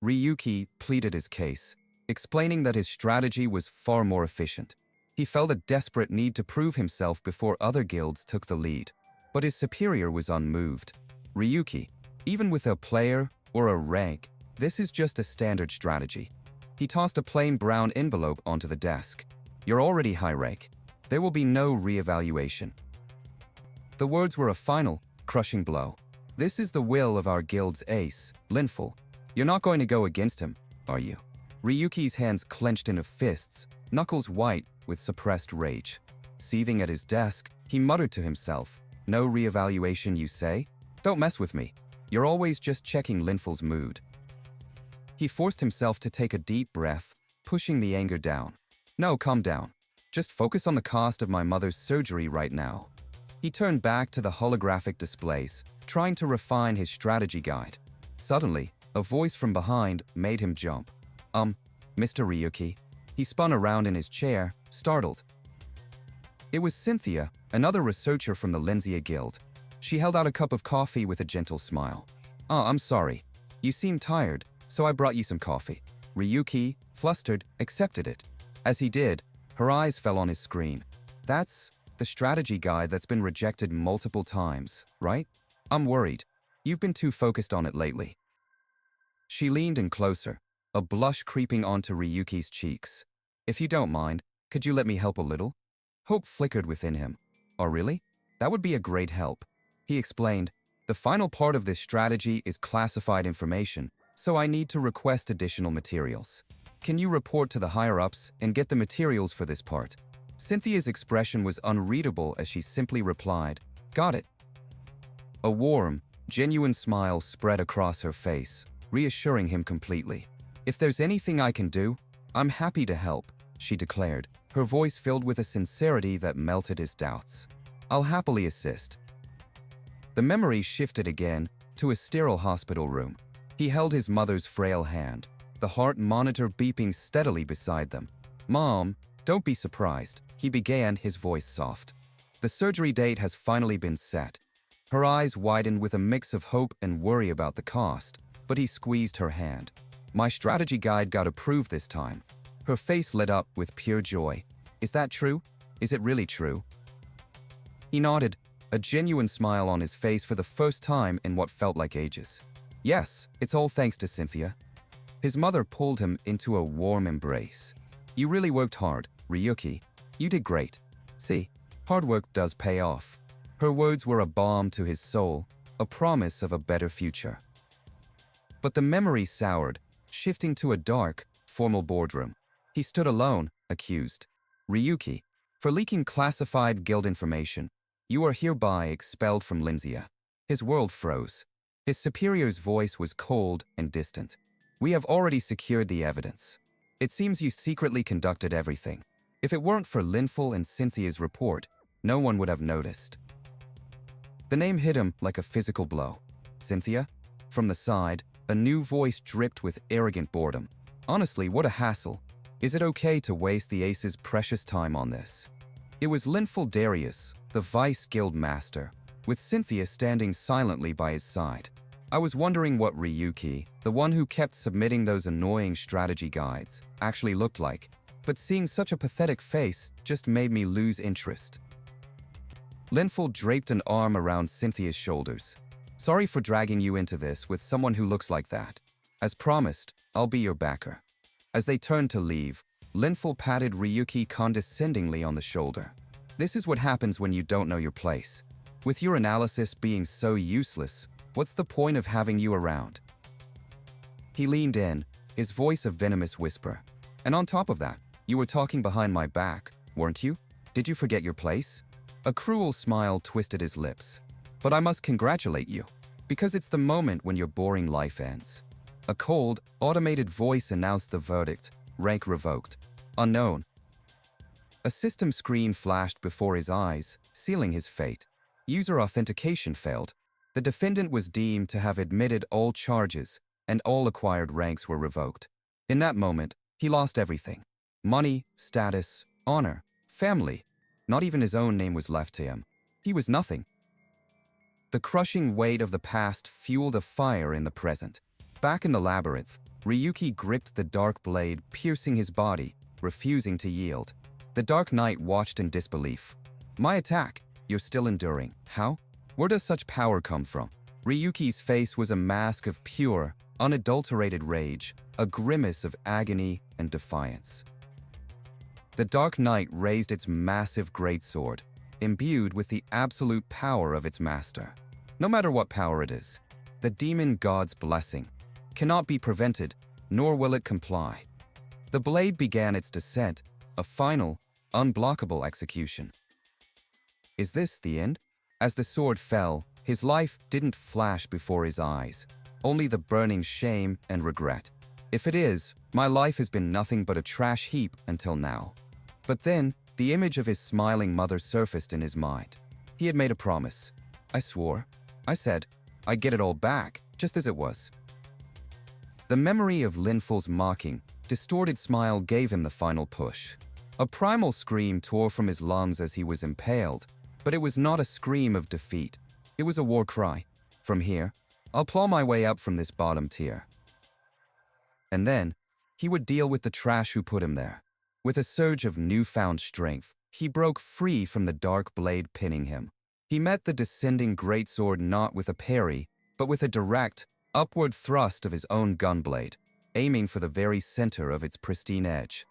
Ryuki pleaded his case, explaining that his strategy was far more efficient. He felt a desperate need to prove himself before other guilds took the lead, but his superior was unmoved. Ryuki, even with a player or a rank, this is just a standard strategy. He tossed a plain brown envelope onto the desk. You're already high rank. There will be no re-evaluation. The words were a final, crushing blow. This is the will of our guild's ace, Linful. You're not going to go against him, are you? Ryuki's hands clenched into fists, knuckles white with suppressed rage. Seething at his desk, he muttered to himself, No re-evaluation, you say? Don't mess with me. You're always just checking Linful's mood. He forced himself to take a deep breath, pushing the anger down. No, calm down. Just focus on the cost of my mother's surgery right now. He turned back to the holographic displays, trying to refine his strategy guide. Suddenly, a voice from behind made him jump. Mr. Ryuki. He spun around in his chair, startled. It was Cynthia, another researcher from the Linzia Guild. She held out a cup of coffee with a gentle smile. I'm sorry. You seem tired, so I brought you some coffee. Ryuki, flustered, accepted it. As he did, her eyes fell on his screen. That's the strategy guide that's been rejected multiple times, right? I'm worried. You've been too focused on it lately. She leaned in closer, a blush creeping onto Ryuki's cheeks. If you don't mind, could you let me help a little? Hope flickered within him. Oh, really? That would be a great help. He explained, the final part of this strategy is classified information, so I need to request additional materials. Can you report to the higher-ups and get the materials for this part? Cynthia's expression was unreadable as she simply replied, got it. A warm, genuine smile spread across her face, reassuring him completely. If there's anything I can do, I'm happy to help, she declared, her voice filled with a sincerity that melted his doubts. I'll happily assist. The memory shifted again to a sterile hospital room. He held his mother's frail hand, the heart monitor beeping steadily beside them. Mom, don't be surprised, he began, his voice soft. The surgery date has finally been set. Her eyes widened with a mix of hope and worry about the cost, but he squeezed her hand. My strategy guide got approved this time. Her face lit up with pure joy. Is that true? Is it really true? He nodded, a genuine smile on his face for the first time in what felt like ages. Yes, it's all thanks to Cynthia. His mother pulled him into a warm embrace. You really worked hard, Ryuki. You did great. See, hard work does pay off. Her words were a balm to his soul, a promise of a better future. But the memory soured, shifting to a dark, formal boardroom. He stood alone, accused. Ryuki, for leaking classified guild information, you are hereby expelled from Linzia. His world froze. His superior's voice was cold and distant. We have already secured the evidence. It seems you secretly conducted everything. If it weren't for Linful and Cynthia's report, no one would have noticed. The name hit him like a physical blow. Cynthia? From the side, a new voice dripped with arrogant boredom. Honestly, what a hassle. Is it okay to waste the Ace's precious time on this? It was Linful Darius, the Vice Guild Master, with Cynthia standing silently by his side. I was wondering what Ryuki, the one who kept submitting those annoying strategy guides, actually looked like, but seeing such a pathetic face just made me lose interest. Linful draped an arm around Cynthia's shoulders. Sorry for dragging you into this with someone who looks like that. As promised, I'll be your backer. As they turned to leave, Linful patted Ryuki condescendingly on the shoulder. This is what happens when you don't know your place. With your analysis being so useless, what's the point of having you around? He leaned in, his voice a venomous whisper. And on top of that, you were talking behind my back, weren't you? Did you forget your place? A cruel smile twisted his lips. But I must congratulate you, because it's the moment when your boring life ends. A cold, automated voice announced the verdict, rank revoked. Unknown. A system screen flashed before his eyes, sealing his fate. User authentication failed. The defendant was deemed to have admitted all charges, and all acquired ranks were revoked. In that moment, he lost everything. Money, status, honor, family. Not even his own name was left to him. He was nothing. The crushing weight of the past fueled a fire in the present. Back in the labyrinth, Ryuki gripped the dark blade, piercing his body, refusing to yield. The Dark Knight watched in disbelief. My attack, you're still enduring. How? Where does such power come from? Ryuki's face was a mask of pure, unadulterated rage, a grimace of agony and defiance. The Dark Knight raised its massive greatsword, imbued with the absolute power of its master. No matter what power it is, the demon god's blessing cannot be prevented, nor will it comply. The blade began its descent, a final, unblockable execution. Is this the end? As the sword fell, his life didn't flash before his eyes, only the burning shame and regret. If it is, my life has been nothing but a trash heap until now. But then, the image of his smiling mother surfaced in his mind. He had made a promise. I swore. I said, I'd get it all back, just as it was. The memory of Linful's mocking distorted smile gave him the final push. A primal scream tore from his lungs as he was impaled, but it was not a scream of defeat. It was a war cry. From here, I'll claw my way up from this bottom tier. And then, he would deal with the trash who put him there. With a surge of newfound strength, he broke free from the dark blade pinning him. He met the descending greatsword not with a parry, but with a direct, upward thrust of his own gunblade, aiming for the very center of its pristine edge.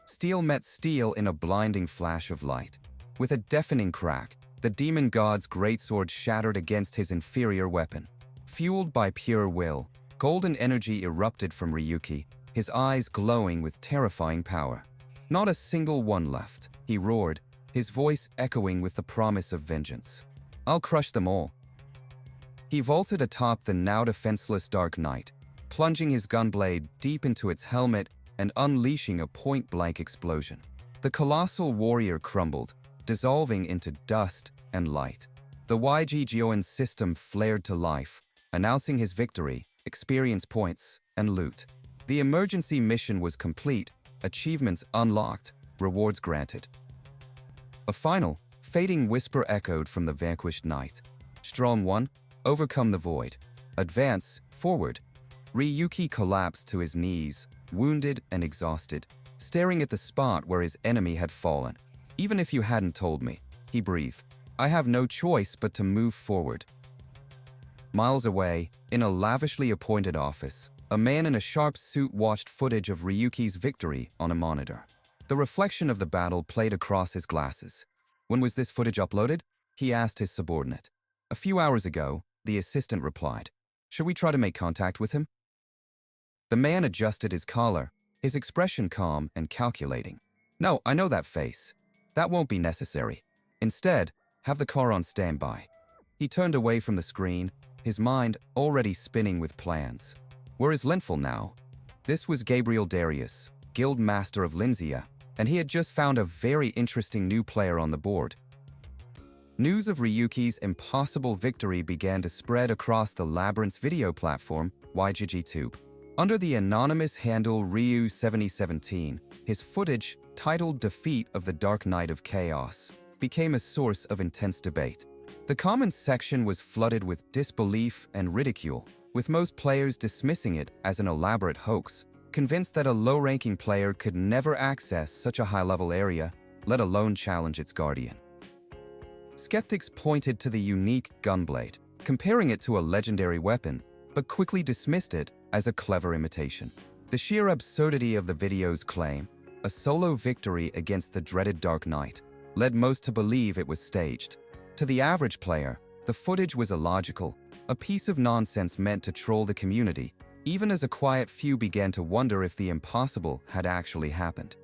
Steel met steel in a blinding flash of light. With a deafening crack, the demon god's greatsword shattered against his inferior weapon. Fueled by pure will, golden energy erupted from Ryuki, his eyes glowing with terrifying power. Not a single one left, he roared, his voice echoing with the promise of vengeance. I'll crush them all. He vaulted atop the now defenseless Dark Knight, plunging his gunblade deep into its helmet and unleashing a point-blank explosion. The colossal warrior crumbled, dissolving into dust and light. The YG Gyoen system flared to life, announcing his victory, experience points, and loot. The emergency mission was complete, achievements unlocked, rewards granted. A final, fading whisper echoed from the vanquished knight. Strong one, overcome the void. Advance, forward. Ryuki collapsed to his knees, wounded and exhausted, staring at the spot where his enemy had fallen. Even if you hadn't told me, he breathed, I have no choice but to move forward. Miles away, in a lavishly appointed office, a man in a sharp suit watched footage of Ryuki's victory on a monitor. The reflection of the battle played across his glasses. When was this footage uploaded? He asked his subordinate. A few hours ago, the assistant replied. Should we try to make contact with him? The man adjusted his collar, his expression calm and calculating. No, I know that face. That won't be necessary. Instead, have the car on standby. He turned away from the screen, his mind already spinning with plans. Where is Linful now? This was Gabriel Darius, guild master of Linzia, and he had just found a very interesting new player on the board. News of Ryuki's impossible victory began to spread across the Labyrinth's video platform, YGGTube. Under the anonymous handle Ryu7017, his footage, titled Defeat of the Dark Knight of Chaos, became a source of intense debate. The comments section was flooded with disbelief and ridicule, with most players dismissing it as an elaborate hoax, convinced that a low-ranking player could never access such a high-level area, let alone challenge its guardian. Skeptics pointed to the unique gunblade, comparing it to a legendary weapon, but quickly dismissed it as a clever imitation. The sheer absurdity of the video's claim, a solo victory against the dreaded Dark Knight, led most to believe it was staged. To the average player, the footage was illogical, a piece of nonsense meant to troll the community, even as a quiet few began to wonder if the impossible had actually happened.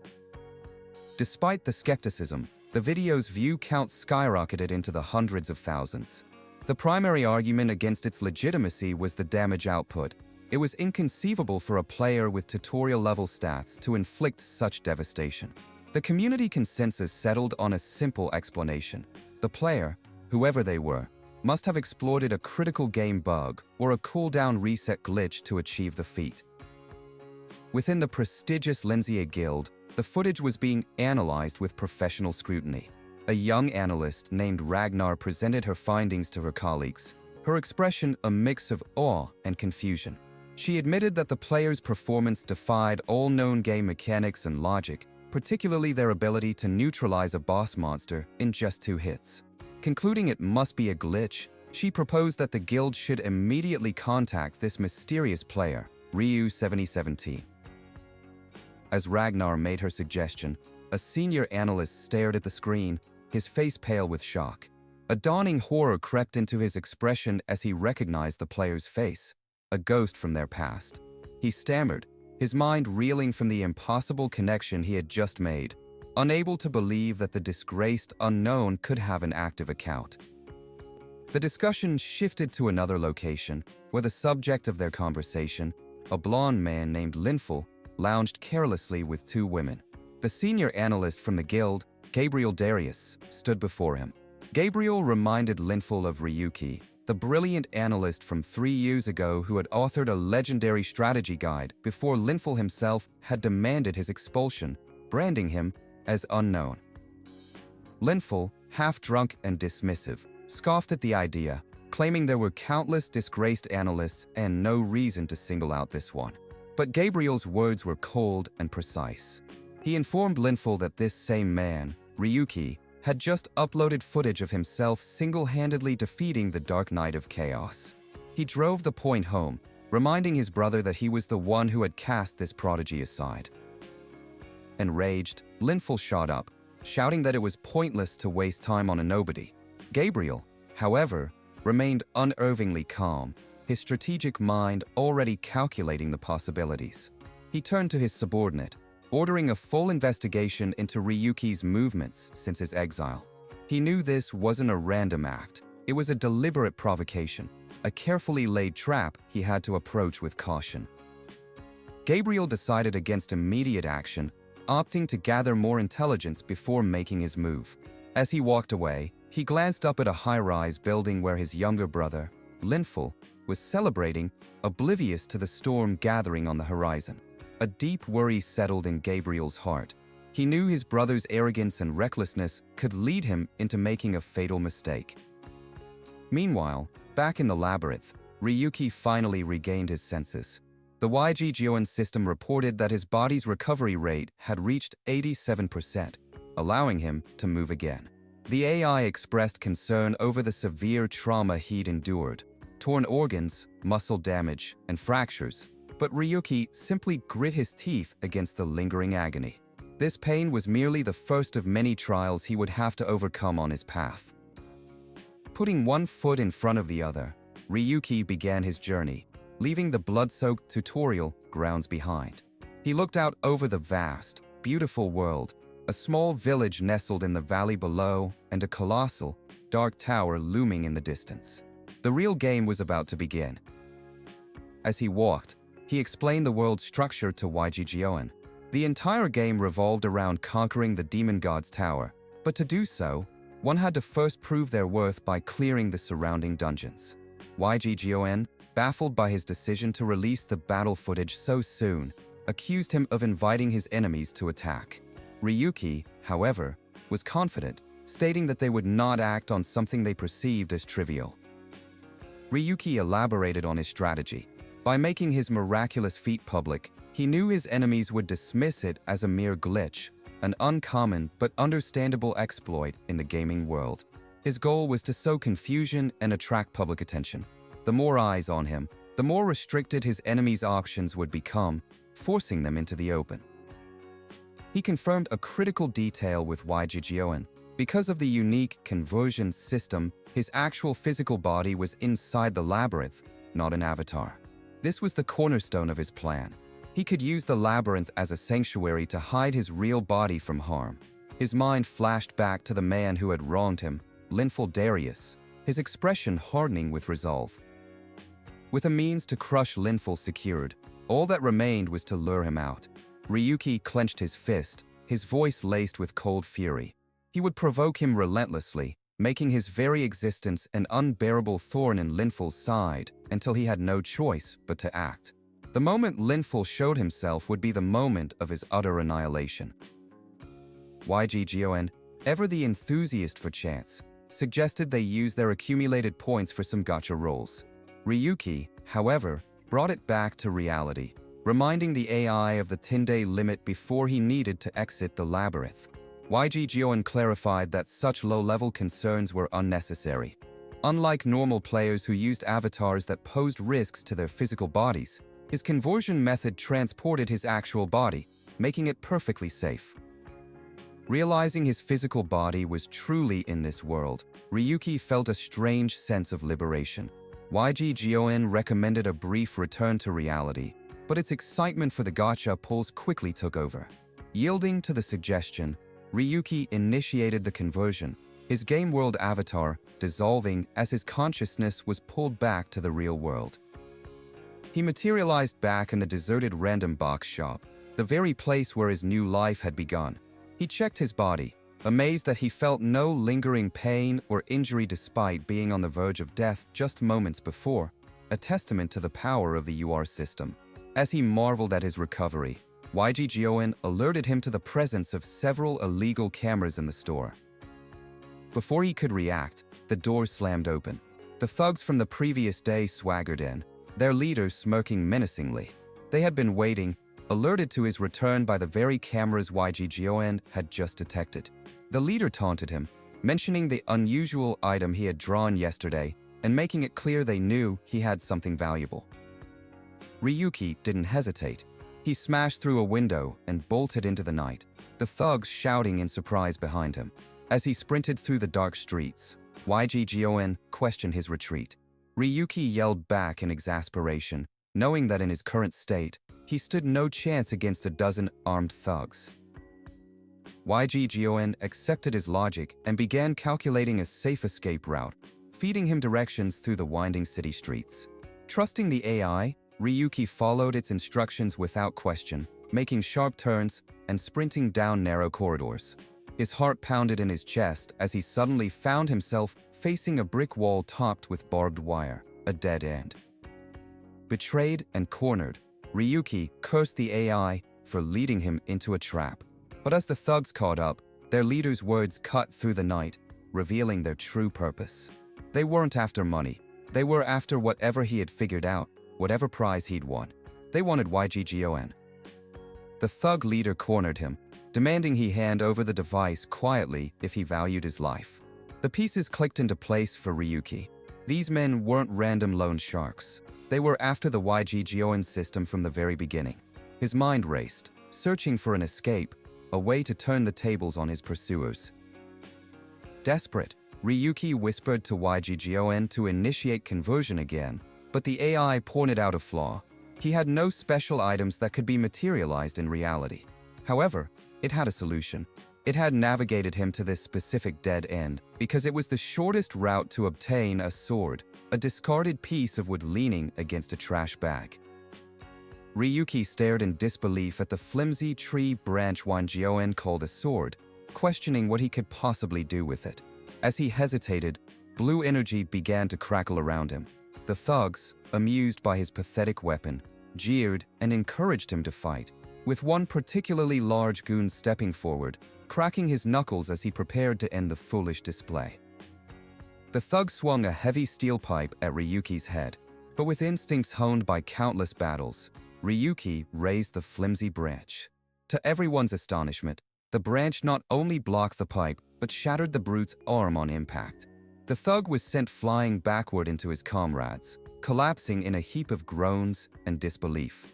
Despite the skepticism, the video's view count skyrocketed into the hundreds of thousands. The primary argument against its legitimacy was the damage output. It was inconceivable for a player with tutorial-level stats to inflict such devastation. The community consensus settled on a simple explanation. The player, whoever they were, must have exploited a critical game bug or a cooldown reset glitch to achieve the feat. Within the prestigious Linzia Guild, the footage was being analyzed with professional scrutiny. A young analyst named Ragnar presented her findings to her colleagues, her expression a mix of awe and confusion. She admitted that the player's performance defied all known game mechanics and logic, particularly their ability to neutralize a boss monster in just 2 hits. Concluding it must be a glitch, she proposed that the guild should immediately contact this mysterious player, Ryu7017. As Ragnar made her suggestion, a senior analyst stared at the screen, his face pale with shock. A dawning horror crept into his expression as he recognized the player's face, a ghost from their past. He stammered, his mind reeling from the impossible connection he had just made, unable to believe that the disgraced unknown could have an active account. The discussion shifted to another location, where the subject of their conversation, a blonde man named Linful, lounged carelessly with 2 women. The senior analyst from the guild, Gabriel Darius, stood before him. Gabriel reminded Linful of Ryuki, the brilliant analyst from 3 years ago who had authored a legendary strategy guide before Linful himself had demanded his expulsion, branding him as unknown. Linful, half-drunk and dismissive, scoffed at the idea, claiming there were countless disgraced analysts and no reason to single out this one. But Gabriel's words were cold and precise. He informed Linful that this same man, Ryuki, had just uploaded footage of himself single-handedly defeating the Dark Knight of Chaos. He drove the point home, reminding his brother that he was the one who had cast this prodigy aside. Enraged, Linful shot up, shouting that it was pointless to waste time on a nobody. Gabriel, however, remained unervingly calm, his strategic mind already calculating the possibilities. He turned to his subordinate, ordering a full investigation into Ryuki's movements since his exile. He knew this wasn't a random act. It was a deliberate provocation, a carefully laid trap he had to approach with caution. Gabriel decided against immediate action, opting to gather more intelligence before making his move. As he walked away, he glanced up at a high-rise building where his younger brother, Linful, was celebrating, oblivious to the storm gathering on the horizon. A deep worry settled in Gabriel's heart. He knew his brother's arrogance and recklessness could lead him into making a fatal mistake. Meanwhile, back in the labyrinth, Ryuki finally regained his senses. The YG system reported that his body's recovery rate had reached 87%, allowing him to move again. The AI expressed concern over the severe trauma he'd endured, torn organs, muscle damage, and fractures, but Ryuki simply grit his teeth against the lingering agony. This pain was merely the first of many trials he would have to overcome on his path. Putting one foot in front of the other, Ryuki began his journey, leaving the blood-soaked tutorial grounds behind. He looked out over the vast, beautiful world, a small village nestled in the valley below, and a colossal, dark tower looming in the distance. The real game was about to begin. As he walked, he explained the world's structure to YG. The entire game revolved around conquering the demon god's tower, but to do so, one had to first prove their worth by clearing the surrounding dungeons. YG, baffled by his decision to release the battle footage so soon, accused him of inviting his enemies to attack. Ryuki, however, was confident, stating that they would not act on something they perceived as trivial. Ryuki elaborated on his strategy. By making his miraculous feat public, he knew his enemies would dismiss it as a mere glitch, an uncommon but understandable exploit in the gaming world. His goal was to sow confusion and attract public attention. The more eyes on him, the more restricted his enemies' options would become, forcing them into the open. He confirmed a critical detail with YG. Because of the unique conversion system, his actual physical body was inside the labyrinth, not an avatar. This was the cornerstone of his plan. He could use the labyrinth as a sanctuary to hide his real body from harm. His mind flashed back to the man who had wronged him, Linful Darius, his expression hardening with resolve. With a means to crush Linful secured, all that remained was to lure him out. Ryuki clenched his fist, his voice laced with cold fury. He would provoke him relentlessly, making his very existence an unbearable thorn in Linful's side until he had no choice but to act. The moment Linful showed himself would be the moment of his utter annihilation. YG, ever the enthusiast for chance, suggested they use their accumulated points for some gacha rolls. Ryuki, however, brought it back to reality, reminding the AI of the 10-day limit before he needed to exit the labyrinth. YG clarified that such low-level concerns were unnecessary. Unlike normal players who used avatars that posed risks to their physical bodies, his conversion method transported his actual body, making it perfectly safe. Realizing his physical body was truly in this world, Ryuki felt a strange sense of liberation. YG recommended a brief return to reality, but its excitement for the gacha pulls quickly took over. Yielding to the suggestion, Ryuki initiated the conversion, his game world avatar dissolving as his consciousness was pulled back to the real world. He materialized back in the deserted random box shop, the very place where his new life had begun. He checked his body, amazed that he felt no lingering pain or injury despite being on the verge of death just moments before, a testament to the power of the UR system. As he marveled at his recovery, YGGON alerted him to the presence of several illegal cameras in the store. Before he could react, the door slammed open. The thugs from the previous day swaggered in, their leader smirking menacingly. They had been waiting, alerted to his return by the very cameras YGGON had just detected. The leader taunted him, mentioning the unusual item he had drawn yesterday and making it clear they knew he had something valuable. Ryuki didn't hesitate. He smashed through a window and bolted into the night, the thugs shouting in surprise behind him. As he sprinted through the dark streets, YGGON questioned his retreat. Ryuki yelled back in exasperation, knowing that in his current state, he stood no chance against a dozen armed thugs. YGGON accepted his logic and began calculating a safe escape route, feeding him directions through the winding city streets. Trusting the AI, Ryuki followed its instructions without question, making sharp turns and sprinting down narrow corridors. His heart pounded in his chest as he suddenly found himself facing a brick wall topped with barbed wire, a dead end. Betrayed and cornered, Ryuki cursed the AI for leading him into a trap. But as the thugs caught up, their leader's words cut through the night, revealing their true purpose. They weren't after money. They were after whatever he had figured out, whatever prize he'd won. They wanted YGGON. The thug leader cornered him, demanding he hand over the device quietly if he valued his life. The pieces clicked into place for Ryuki. These men weren't random loan sharks. They were after the YGGON system from the very beginning. His mind raced, searching for an escape, a way to turn the tables on his pursuers. Desperate, Ryuki whispered to YGGON to initiate conversion again, but the AI pointed out a flaw. He had no special items that could be materialized in reality. However, it had a solution. It had navigated him to this specific dead end because it was the shortest route to obtain a sword, a discarded piece of wood leaning against a trash bag. Ryuki stared in disbelief at the flimsy tree branch YGGON called a sword, questioning what he could possibly do with it. As he hesitated, blue energy began to crackle around him. The thugs, amused by his pathetic weapon, jeered and encouraged him to fight, with one particularly large goon stepping forward, cracking his knuckles as he prepared to end the foolish display. The thug swung a heavy steel pipe at Ryuki's head, but with instincts honed by countless battles, Ryuki raised the flimsy branch. To everyone's astonishment, the branch not only blocked the pipe, but shattered the brute's arm on impact. The thug was sent flying backward into his comrades, collapsing in a heap of groans and disbelief.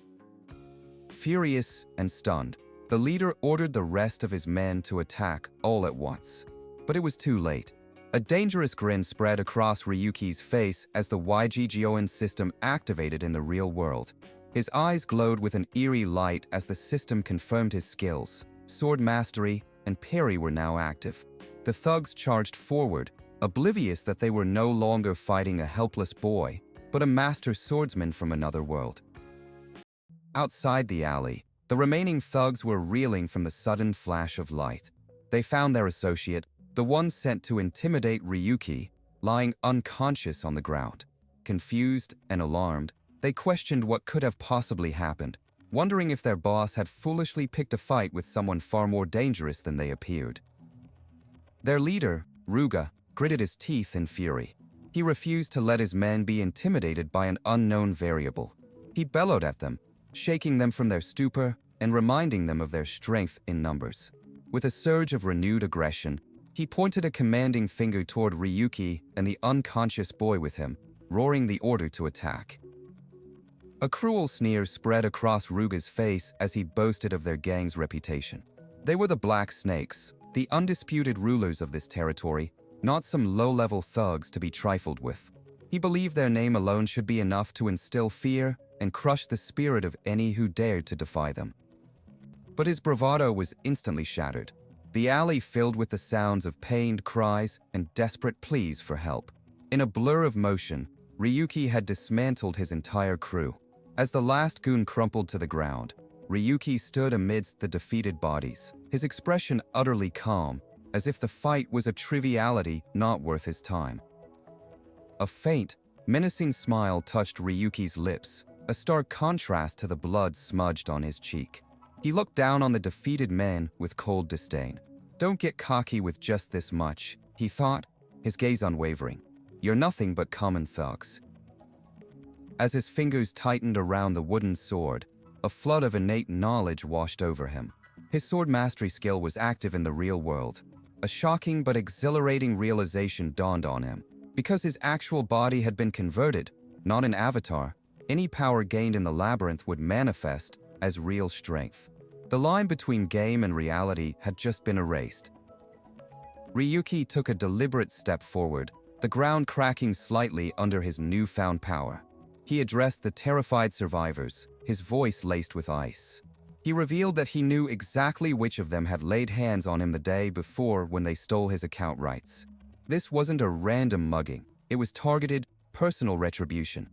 Furious and stunned, the leader ordered the rest of his men to attack all at once. But it was too late. A dangerous grin spread across Ryuki's face as the YGGON system activated in the real world. His eyes glowed with an eerie light as the system confirmed his skills. Sword mastery and parry were now active. The thugs charged forward, oblivious that they were no longer fighting a helpless boy, but a master swordsman from another world. Outside the alley, the remaining thugs were reeling from the sudden flash of light. They found their associate, the one sent to intimidate Ryuki, lying unconscious on the ground. Confused and alarmed, they questioned what could have possibly happened, wondering if their boss had foolishly picked a fight with someone far more dangerous than they appeared. Their leader, Ruga, gritted his teeth in fury. He refused to let his men be intimidated by an unknown variable. He bellowed at them, shaking them from their stupor and reminding them of their strength in numbers. With a surge of renewed aggression, he pointed a commanding finger toward Ryuki and the unconscious boy with him, roaring the order to attack. A cruel sneer spread across Ruga's face as he boasted of their gang's reputation. They were the Black Snakes, the undisputed rulers of this territory, not some low-level thugs to be trifled with. He believed their name alone should be enough to instill fear and crush the spirit of any who dared to defy them. But his bravado was instantly shattered. The alley filled with the sounds of pained cries and desperate pleas for help. In a blur of motion, Ryuki had dismantled his entire crew. As the last goon crumpled to the ground, Ryuki stood amidst the defeated bodies, his expression utterly calm, as if the fight was a triviality not worth his time. A faint, menacing smile touched Ryuki's lips, a stark contrast to the blood smudged on his cheek. He looked down on the defeated man with cold disdain. "Don't get cocky with just this much," he thought, his gaze unwavering. "You're nothing but common thugs." As his fingers tightened around the wooden sword, a flood of innate knowledge washed over him. His sword mastery skill was active in the real world. A shocking but exhilarating realization dawned on him. Because his actual body had been converted, not an avatar, any power gained in the labyrinth would manifest as real strength. The line between game and reality had just been erased. Ryuki took a deliberate step forward, the ground cracking slightly under his newfound power. He addressed the terrified survivors, his voice laced with ice. He revealed that he knew exactly which of them had laid hands on him the day before when they stole his account rights. This wasn't a random mugging, it was targeted, personal retribution.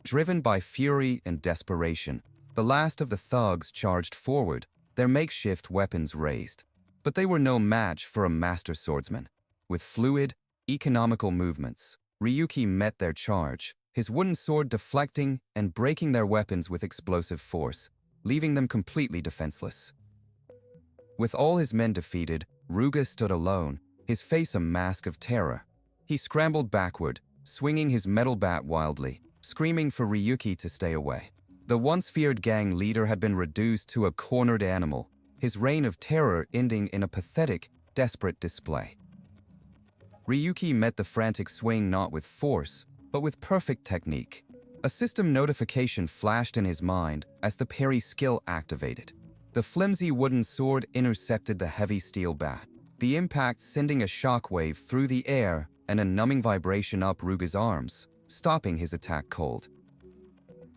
Driven by fury and desperation, the last of the thugs charged forward, their makeshift weapons raised. But they were no match for a master swordsman. With fluid, economical movements, Ryuki met their charge, his wooden sword deflecting and breaking their weapons with explosive force, leaving them completely defenseless. With all his men defeated, Ruga stood alone, his face a mask of terror. He scrambled backward, swinging his metal bat wildly, screaming for Ryuki to stay away. The once feared gang leader had been reduced to a cornered animal, his reign of terror ending in a pathetic, desperate display. Ryuki met the frantic swing not with force, but with perfect technique. A system notification flashed in his mind as the parry skill activated. The flimsy wooden sword intercepted the heavy steel bat, the impact sending a shockwave through the air and a numbing vibration up Ruga's arms, stopping his attack cold.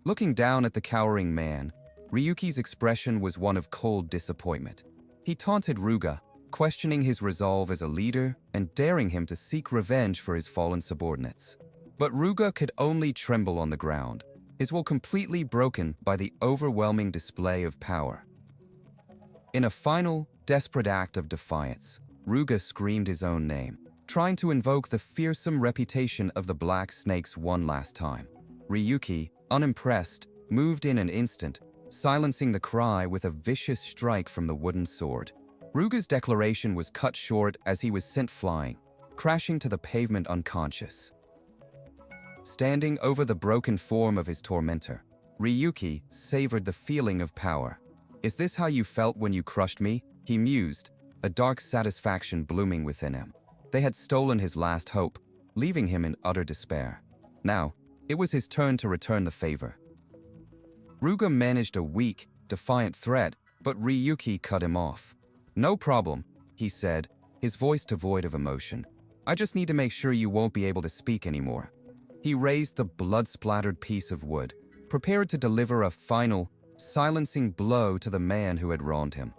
Looking down at the cowering man, Ryuki's expression was one of cold disappointment. He taunted Ruga, questioning his resolve as a leader and daring him to seek revenge for his fallen subordinates. But Ruga could only tremble on the ground, his will completely broken by the overwhelming display of power. In a final, desperate act of defiance, Ruga screamed his own name, trying to invoke the fearsome reputation of the Black Snakes one last time. Ryuki, unimpressed, moved in an instant, silencing the cry with a vicious strike from the wooden sword. Ruga's declaration was cut short as he was sent flying, crashing to the pavement unconscious. Standing over the broken form of his tormentor, Ryuki savored the feeling of power. "Is this how you felt when you crushed me?" he mused, a dark satisfaction blooming within him. They had stolen his last hope, leaving him in utter despair. Now, it was his turn to return the favor. Ruga managed a weak, defiant threat, but Ryuki cut him off. "No problem," he said, his voice devoid of emotion. "I just need to make sure you won't be able to speak anymore." He raised the blood-splattered piece of wood, prepared to deliver a final, silencing blow to the man who had wronged him.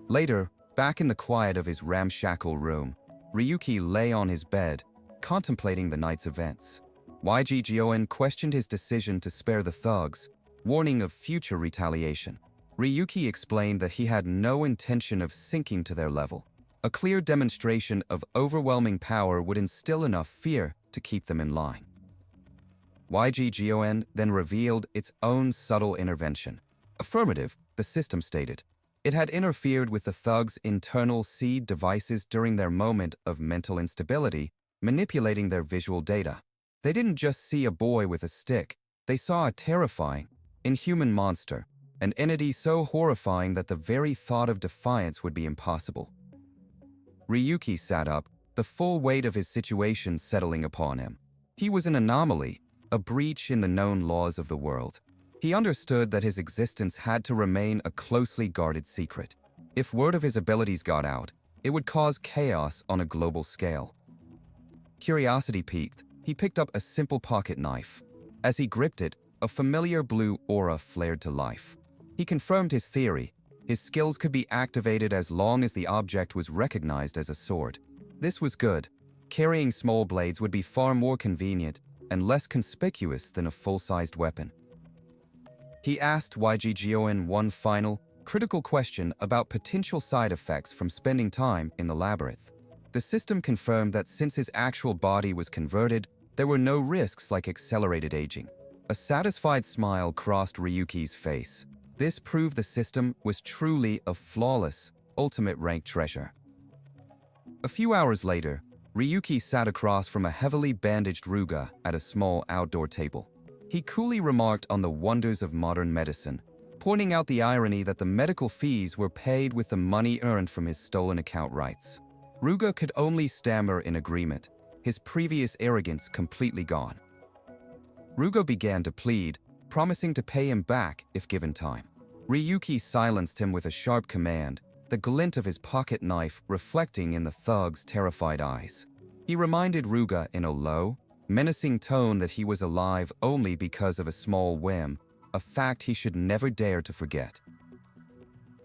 Later, back in the quiet of his ramshackle room, Ryuki lay on his bed, contemplating the night's events. YG questioned his decision to spare the thugs, warning of future retaliation. Ryuki explained that he had no intention of sinking to their level. A clear demonstration of overwhelming power would instill enough fear to keep them in line. YG then revealed its own subtle intervention. Affirmative, the system stated. It had interfered with the thugs' internal seed devices during their moment of mental instability, manipulating their visual data. They didn't just see a boy with a stick, they saw a terrifying, inhuman monster, an entity so horrifying that the very thought of defiance would be impossible. Ryuki sat up, the full weight of his situation settling upon him. He was an anomaly, a breach in the known laws of the world. He understood that his existence had to remain a closely guarded secret. If word of his abilities got out, it would cause chaos on a global scale. Curiosity piqued, he picked up a simple pocket knife. As he gripped it, a familiar blue aura flared to life. He confirmed his theory. His skills could be activated as long as the object was recognized as a sword. This was good. Carrying small blades would be far more convenient and less conspicuous than a full-sized weapon. He asked YG one final, critical question about potential side effects from spending time in the labyrinth. The system confirmed that since his actual body was converted, there were no risks like accelerated aging. A satisfied smile crossed Ryuki's face. This proved the system was truly a flawless, ultimate rank treasure. A few hours later, Ryuki sat across from a heavily bandaged Ruga at a small outdoor table. He coolly remarked on the wonders of modern medicine, pointing out the irony that the medical fees were paid with the money earned from his stolen account rights. Ruga could only stammer in agreement, his previous arrogance completely gone. Ruga began to plead, promising to pay him back if given time. Ryuki silenced him with a sharp command, the glint of his pocket knife reflecting in the thug's terrified eyes. He reminded Ruga in a low, menacing tone that he was alive only because of a small whim, a fact he should never dare to forget.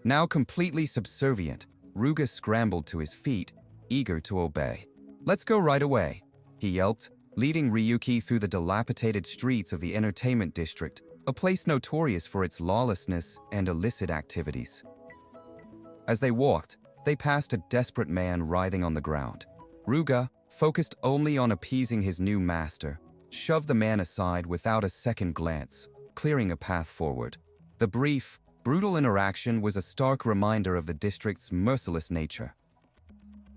Now completely subservient, Ruga scrambled to his feet, eager to obey. "Let's go right away," he yelped, leading Ryuki through the dilapidated streets of the entertainment district, a place notorious for its lawlessness and illicit activities. As they walked, they passed a desperate man writhing on the ground. Ruga, focused only on appeasing his new master, shoved the man aside without a second glance, clearing a path forward. The brief, brutal interaction was a stark reminder of the district's merciless nature.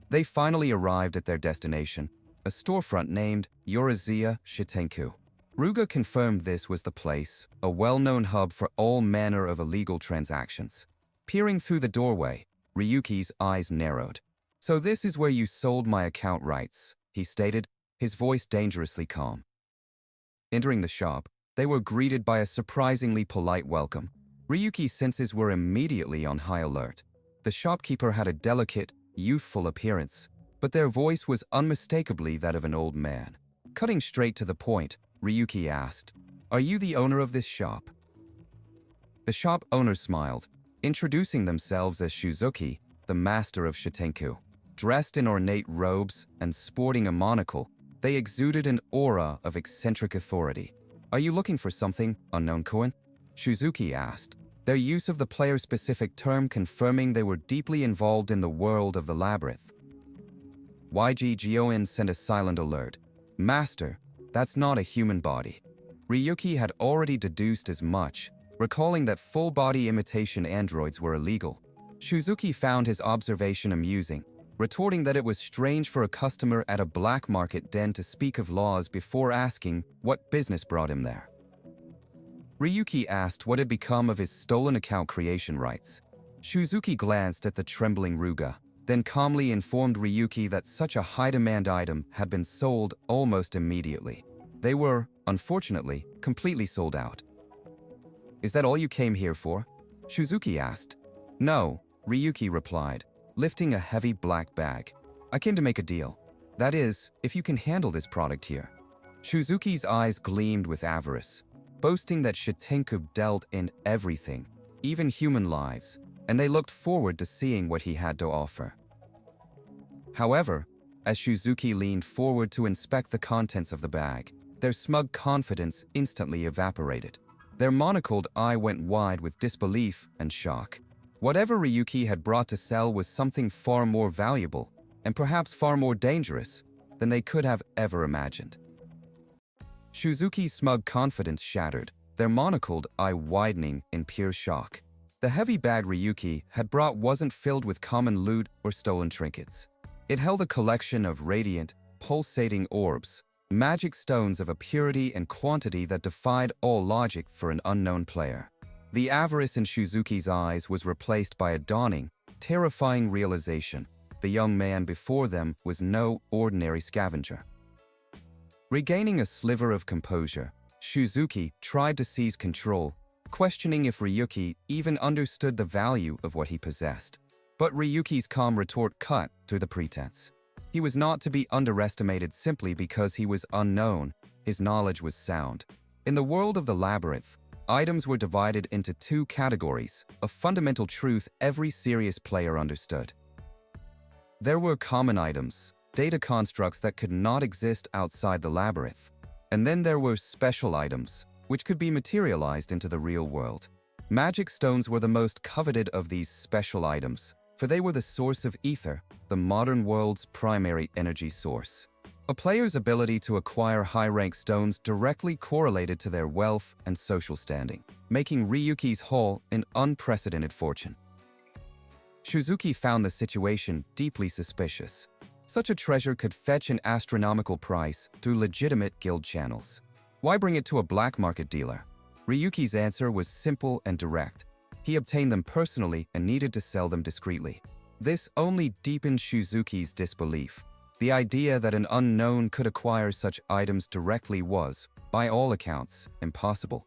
They finally arrived at their destination, a storefront named Yorizuya Shitenku. Ruga confirmed this was the place, a well-known hub for all manner of illegal transactions. Peering through the doorway, Ryuki's eyes narrowed. "So this is where you sold my account rights," he stated, his voice dangerously calm. Entering the shop, they were greeted by a surprisingly polite welcome. Ryuki's senses were immediately on high alert. The shopkeeper had a delicate, youthful appearance, but their voice was unmistakably that of an old man. Cutting straight to the point, Ryuki asked, "Are you the owner of this shop?" The shop owner smiled, introducing themselves as Shuzuki, the master of Shitenku. Dressed in ornate robes and sporting a monocle, they exuded an aura of eccentric authority. "Are you looking for something, unknown Koen?" Shuzuki asked, their use of the player-specific term confirming they were deeply involved in the world of the labyrinth. YG Gioin sent a silent alert. "Master, that's not a human body." Ryuki had already deduced as much, recalling that full-body imitation androids were illegal. Shuzuki found his observation amusing, retorting that it was strange for a customer at a black market den to speak of laws before asking what business brought him there. Ryuki asked what had become of his stolen account creation rights. Shuzuki glanced at the trembling Ruga, then calmly informed Ryuki that such a high-demand item had been sold almost immediately. They were, unfortunately, completely sold out. "Is that all you came here for?" Shuzuki asked. "No," Ryuki replied, lifting a heavy black bag. "I came to make a deal. That is, if you can handle this product here." Shuzuki's eyes gleamed with avarice, boasting that Shitenku dealt in everything, even human lives, and they looked forward to seeing what he had to offer. However, as Shuzuki leaned forward to inspect the contents of the bag, their smug confidence instantly evaporated. Their monocled eye went wide with disbelief and shock. Whatever Ryuki had brought to sell was something far more valuable, and perhaps far more dangerous, than they could have ever imagined. Shuzuki's smug confidence shattered, their monocled eye widening in pure shock. The heavy bag Ryuki had brought wasn't filled with common loot or stolen trinkets. It held a collection of radiant, pulsating orbs, magic stones of a purity and quantity that defied all logic for an unknown player. The avarice in Shuzuki's eyes was replaced by a dawning, terrifying realization. The young man before them was no ordinary scavenger. Regaining a sliver of composure, Shuzuki tried to seize control, questioning if Ryuki even understood the value of what he possessed. But Ryuki's calm retort cut through the pretense. He was not to be underestimated simply because he was unknown. His knowledge was sound. In the world of the labyrinth, items were divided into two categories, a fundamental truth every serious player understood. There were common items, data constructs that could not exist outside the labyrinth. And then there were special items, which could be materialized into the real world. Magic stones were the most coveted of these special items, for they were the source of ether, the modern world's primary energy source. A player's ability to acquire high-rank stones directly correlated to their wealth and social standing, making Ryuki's haul an unprecedented fortune. Shuzuki found the situation deeply suspicious. Such a treasure could fetch an astronomical price through legitimate guild channels. Why bring it to a black market dealer? Ryuki's answer was simple and direct. He obtained them personally and needed to sell them discreetly. This only deepened Shuzuki's disbelief. The idea that an unknown could acquire such items directly was, by all accounts, impossible.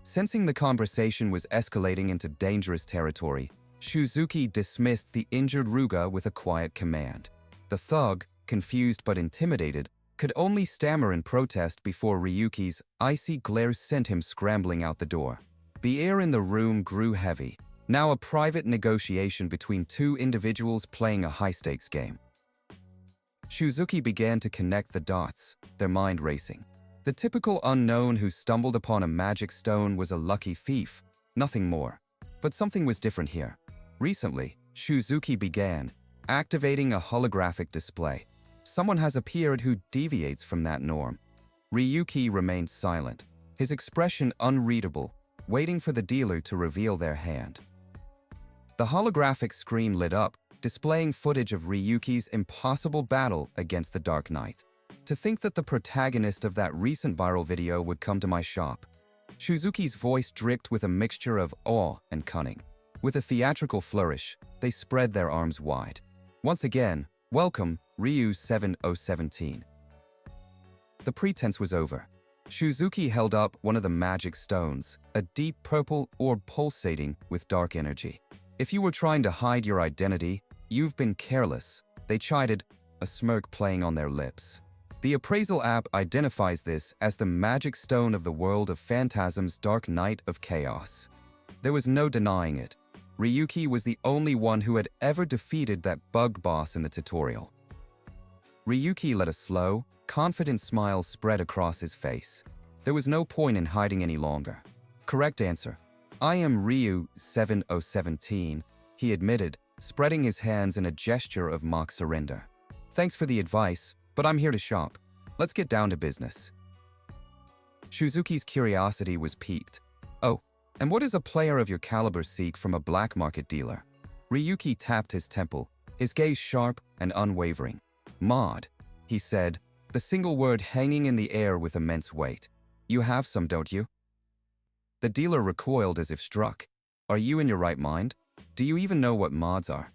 Sensing the conversation was escalating into dangerous territory, Shuzuki dismissed the injured Ruga with a quiet command. The thug, confused but intimidated, could only stammer in protest before Ryuki's icy glare sent him scrambling out the door. The air in the room grew heavy, now a private negotiation between two individuals playing a high-stakes game. Shuzuki began to connect the dots, their mind racing. The typical unknown who stumbled upon a magic stone was a lucky thief, nothing more. But something was different here. Recently, Shuzuki began activating a holographic display. Someone has appeared who deviates from that norm. Ryuki remained silent, his expression unreadable, waiting for the dealer to reveal their hand. The holographic screen lit up, displaying footage of Ryuki's impossible battle against the Dark Knight. To think that the protagonist of that recent viral video would come to my shop. Shuzuki's voice dripped with a mixture of awe and cunning. With a theatrical flourish, they spread their arms wide. Once again, welcome, Ryu 7017. The pretense was over. Shuzuki held up one of the magic stones, a deep purple orb pulsating with dark energy. If you were trying to hide your identity, you've been careless, they chided, a smirk playing on their lips. The appraisal app identifies this as the magic stone of the world of phantasms, Dark Knight of Chaos. There was no denying it. Ryuki was the only one who had ever defeated that bug boss in the tutorial. Ryuki let a slow, confident smile spread across his face. There was no point in hiding any longer. Correct answer. I am Ryu 7017, he admitted, spreading his hands in a gesture of mock surrender. Thanks for the advice, but I'm here to shop. Let's get down to business. Shuzuki's curiosity was piqued. Oh, and what does a player of your caliber seek from a black market dealer? Ryuki tapped his temple, his gaze sharp and unwavering. Mod, he said, the single word hanging in the air with immense weight. You have some, don't you? The dealer recoiled as if struck. Are you in your right mind? Do you even know what mods are?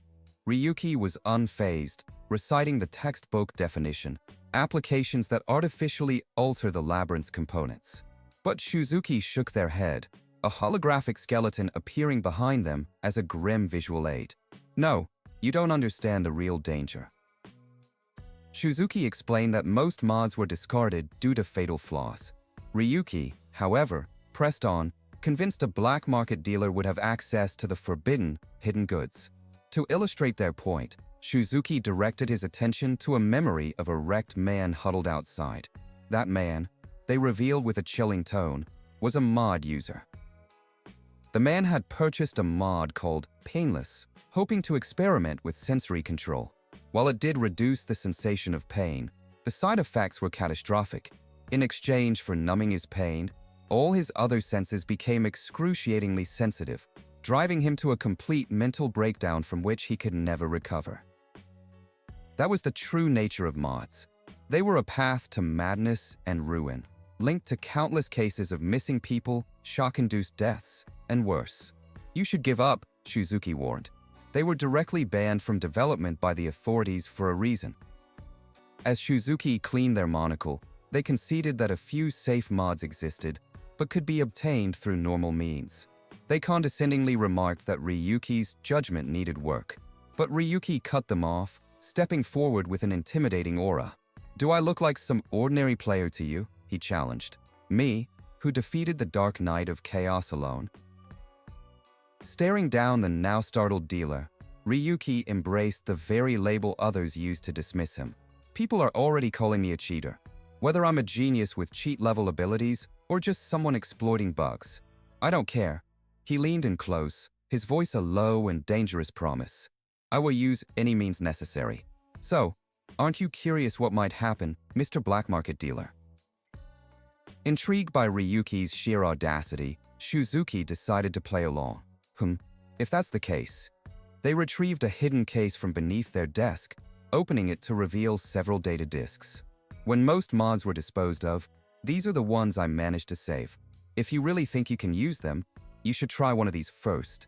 Ryuki was unfazed, reciting the textbook definition, applications that artificially alter the labyrinth's components. But Shuzuki shook their head, a holographic skeleton appearing behind them as a grim visual aid. No, you don't understand the real danger. Shuzuki explained that most mods were discarded due to fatal flaws. Ryuki, however, pressed on, convinced a black market dealer would have access to the forbidden, hidden goods. To illustrate their point, Shuzuki directed his attention to a memory of a wrecked man huddled outside. That man, they revealed with a chilling tone, was a mod user. The man had purchased a mod called Painless, hoping to experiment with sensory control. While it did reduce the sensation of pain, the side effects were catastrophic. In exchange for numbing his pain, all his other senses became excruciatingly sensitive, driving him to a complete mental breakdown from which he could never recover. That was the true nature of mods. They were a path to madness and ruin, linked to countless cases of missing people, shock-induced deaths, and worse. You should give up, Shuzuki warned. They were directly banned from development by the authorities for a reason. As Shuzuki cleaned their monocle, they conceded that a few safe mods existed, but could be obtained through normal means. They condescendingly remarked that Ryuki's judgment needed work. But Ryuki cut them off, stepping forward with an intimidating aura. Do I look like some ordinary player to you? He challenged. Me, who defeated the Dark Knight of Chaos alone? Staring down the now startled dealer, Ryuki embraced the very label others used to dismiss him. People are already calling me a cheater. Whether I'm a genius with cheat-level abilities or just someone exploiting bugs. I don't care. He leaned in close, his voice a low and dangerous promise. I will use any means necessary. So, aren't you curious what might happen, Mr. Black Market Dealer? Intrigued by Ryuki's sheer audacity, Shuzuki decided to play along. If that's the case. They retrieved a hidden case from beneath their desk, opening it to reveal several data disks. When most mods were disposed of, these are the ones I managed to save. If you really think you can use them, you should try one of these first.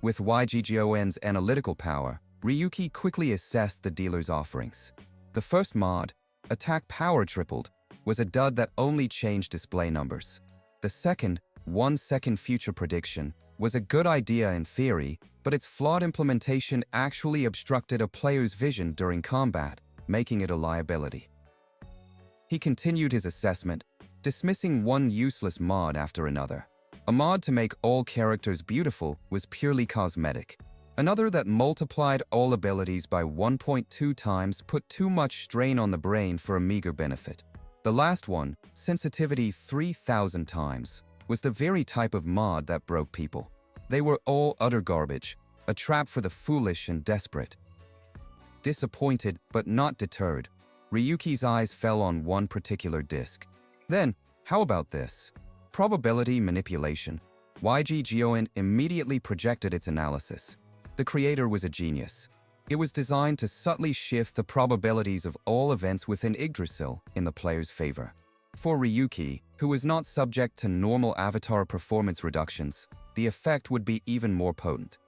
With YGGON's analytical power, Ryuki quickly assessed the dealer's offerings. The first mod, Attack Power Tripled, was a dud that only changed display numbers. The second, 1 second future prediction, was a good idea in theory, but its flawed implementation actually obstructed a player's vision during combat, making it a liability. He continued his assessment, dismissing one useless mod after another. A mod to make all characters beautiful was purely cosmetic. Another that multiplied all abilities by 1.2 times put too much strain on the brain for a meager benefit. The last one, sensitivity 3,000 times, was the very type of mod that broke people. They were all utter garbage, a trap for the foolish and desperate. Disappointed but not deterred, Ryuki's eyes fell on one particular disc. Then, how about this? Probability manipulation. YGGON immediately projected its analysis. The creator was a genius. It was designed to subtly shift the probabilities of all events within Yggdrasil in the player's favor. For Ryuki, who was not subject to normal avatar performance reductions, the effect would be even more potent.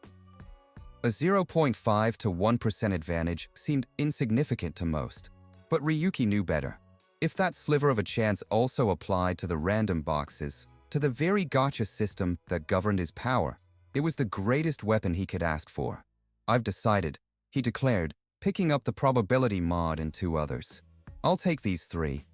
A 0.5 to 1% advantage seemed insignificant to most, but Ryuki knew better. If that sliver of a chance also applied to the random boxes, to the very gacha system that governed his power, it was the greatest weapon he could ask for. I've decided, he declared, picking up the probability mod and 2 others. I'll take these 3.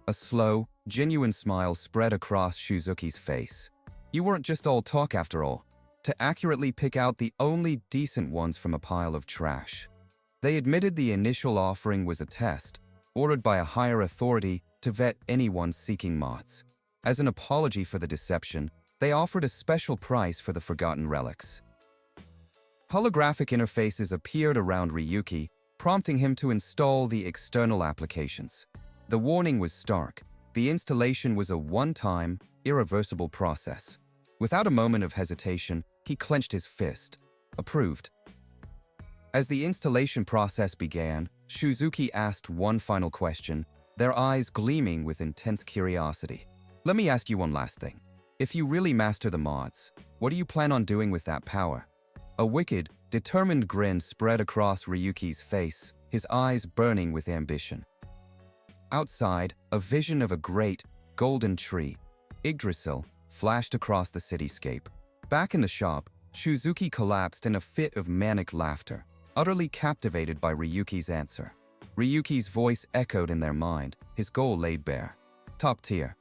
A slow, genuine smile spread across Shuzuki's face. You weren't just all talk after all, to accurately pick out the only decent ones from a pile of trash. They admitted the initial offering was a test, ordered by a higher authority to vet anyone seeking mods. As an apology for the deception, they offered a special price for the forgotten relics. Holographic interfaces appeared around Ryuki, prompting him to install the external applications. The warning was stark. The installation was a one-time, irreversible process. Without a moment of hesitation, he clenched his fist. Approved. As the installation process began, Shuzuki asked one final question, their eyes gleaming with intense curiosity. Let me ask you one last thing. If you really master the mods, what do you plan on doing with that power? A wicked, determined grin spread across Ryuki's face, his eyes burning with ambition. Outside, a vision of a great, golden tree, Yggdrasil, flashed across the cityscape. Back in the shop, Shuzuki collapsed in a fit of manic laughter, utterly captivated by Ryuki's answer. Ryuki's voice echoed in their mind, his goal laid bare. Top tier.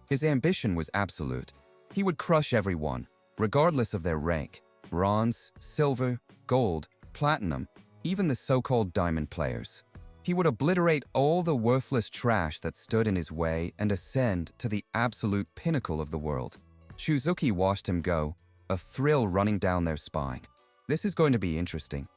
His ambition was absolute. He would crush everyone, regardless of their rank. Bronze, silver, gold, platinum, even the so-called diamond players. He would obliterate all the worthless trash that stood in his way and ascend to the absolute pinnacle of the world. Shuzuki watched him go, a thrill running down their spine. This is going to be interesting.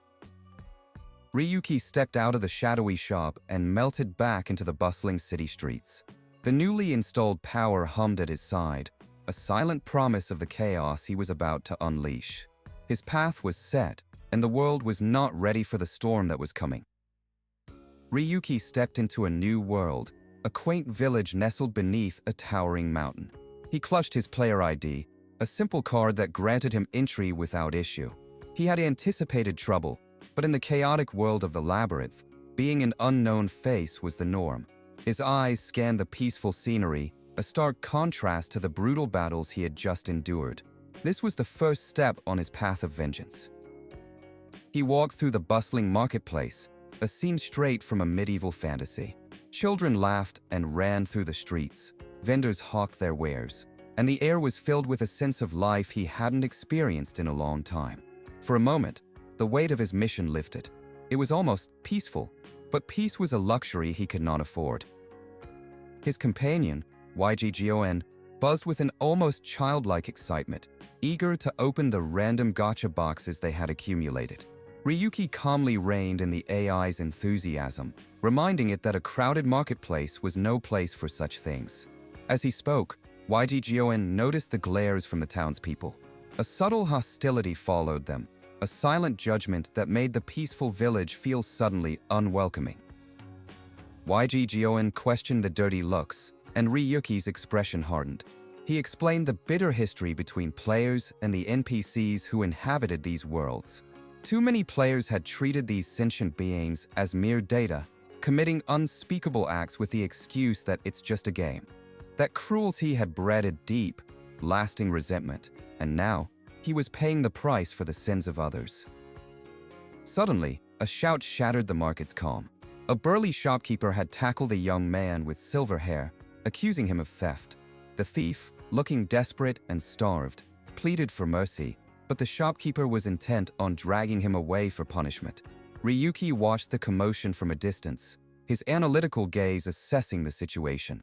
Ryuki stepped out of the shadowy shop and melted back into the bustling city streets. The newly installed power hummed at his side, a silent promise of the chaos he was about to unleash. His path was set, and the world was not ready for the storm that was coming. Ryuki stepped into a new world, a quaint village nestled beneath a towering mountain. He clutched his player ID, a simple card that granted him entry without issue. He had anticipated trouble, but in the chaotic world of the labyrinth, being an unknown face was the norm. His eyes scanned the peaceful scenery, a stark contrast to the brutal battles he had just endured. This was the first step on his path of vengeance. He walked through the bustling marketplace, a scene straight from a medieval fantasy. Children laughed and ran through the streets, vendors hawked their wares, and the air was filled with a sense of life he hadn't experienced in a long time. For a moment, the weight of his mission lifted. It was almost peaceful, but peace was a luxury he could not afford. His companion, YGGON, buzzed with an almost childlike excitement, eager to open the random gacha boxes they had accumulated. Ryuki calmly reined in the AI's enthusiasm, reminding it that a crowded marketplace was no place for such things. As he spoke, YGGON noticed the glares from the townspeople. A subtle hostility followed them, a silent judgment that made the peaceful village feel suddenly unwelcoming. YGGON questioned the dirty looks, and Ryuki's expression hardened. He explained the bitter history between players and the NPCs who inhabited these worlds. Too many players had treated these sentient beings as mere data, committing unspeakable acts with the excuse that it's just a game. That cruelty had bred a deep, lasting resentment, and now he was paying the price for the sins of others. Suddenly, a shout shattered the market's calm. A burly shopkeeper had tackled a young man with silver hair, accusing him of theft. The thief, looking desperate and starved, pleaded for mercy, but the shopkeeper was intent on dragging him away for punishment. Ryuki watched the commotion from a distance, his analytical gaze assessing the situation.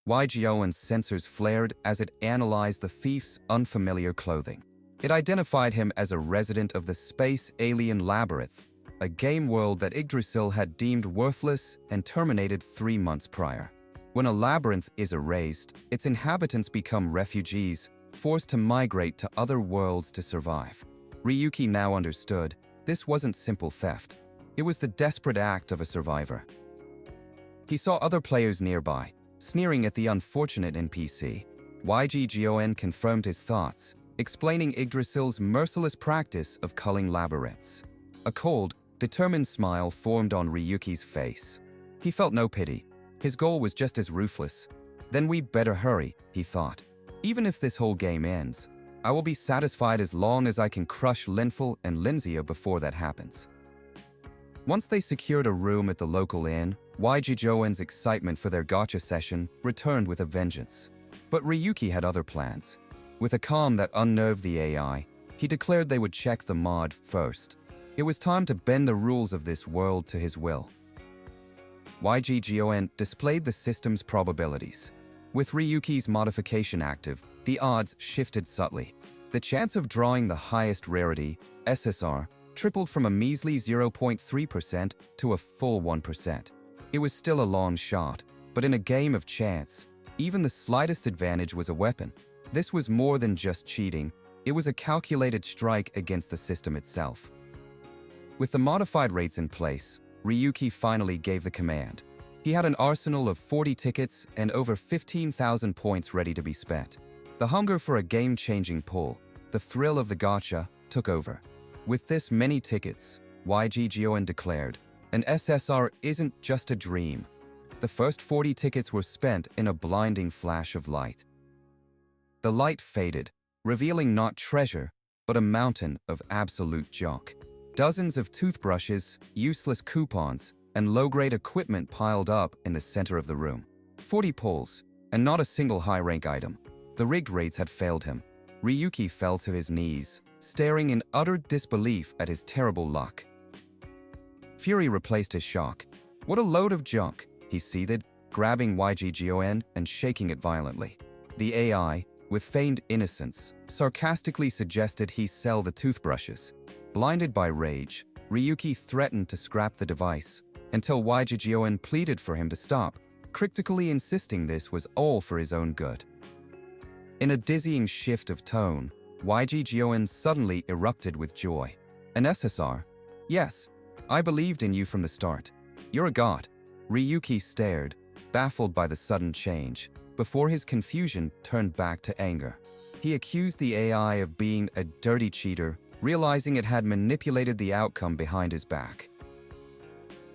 YGON's sensors flared as it analyzed the thief's unfamiliar clothing. It identified him as a resident of the Space Alien Labyrinth, a game world that Yggdrasil had deemed worthless and terminated 3 months prior. When a labyrinth is erased, its inhabitants become refugees, forced to migrate to other worlds to survive. Ryuki now understood this wasn't simple theft. It was the desperate act of a survivor. He saw other players nearby, sneering at the unfortunate NPC. YGGON confirmed his thoughts, explaining Yggdrasil's merciless practice of culling labyrinths. A cold, determined smile formed on Ryuki's face. He felt no pity. His goal was just as ruthless. Then we'd better hurry, he thought. Even if this whole game ends, I will be satisfied as long as I can crush Linful and Linzia before that happens. Once they secured a room at the local inn, YGGON's excitement for their gacha session returned with a vengeance. But Ryuki had other plans. With a calm that unnerved the AI, he declared they would check the mod first. It was time to bend the rules of this world to his will. YGGON displayed the system's probabilities. With Ryuki's modification active, the odds shifted subtly. The chance of drawing the highest rarity, SSR, tripled from a measly 0.3% to a full 1%. It was still a long shot, but in a game of chance, even the slightest advantage was a weapon. This was more than just cheating, it was a calculated strike against the system itself. With the modified rates in place, Ryuki finally gave the command. He had an arsenal of 40 tickets and over 15,000 points ready to be spent. The hunger for a game-changing pull, the thrill of the gacha, took over. With this many tickets, YGGON declared, an SSR isn't just a dream. The first 40 tickets were spent in a blinding flash of light. The light faded, revealing not treasure, but a mountain of absolute junk. Dozens of toothbrushes, useless coupons, and low-grade equipment piled up in the center of the room. 40 pulls, and not a single high-rank item. The rigged rates had failed him. Ryuki fell to his knees, staring in utter disbelief at his terrible luck. Fury replaced his shock. What a load of junk, he seethed, grabbing YGGON and shaking it violently. The AI, with feigned innocence, sarcastically suggested he sell the toothbrushes. Blinded by rage, Ryuki threatened to scrap the device, until YGGON pleaded for him to stop, cryptically insisting this was all for his own good. In a dizzying shift of tone, YGGON suddenly erupted with joy. An SSR? Yes, I believed in you from the start. You're a god. Ryuki stared, baffled by the sudden change, before his confusion turned back to anger. He accused the AI of being a dirty cheater, realizing it had manipulated the outcome behind his back.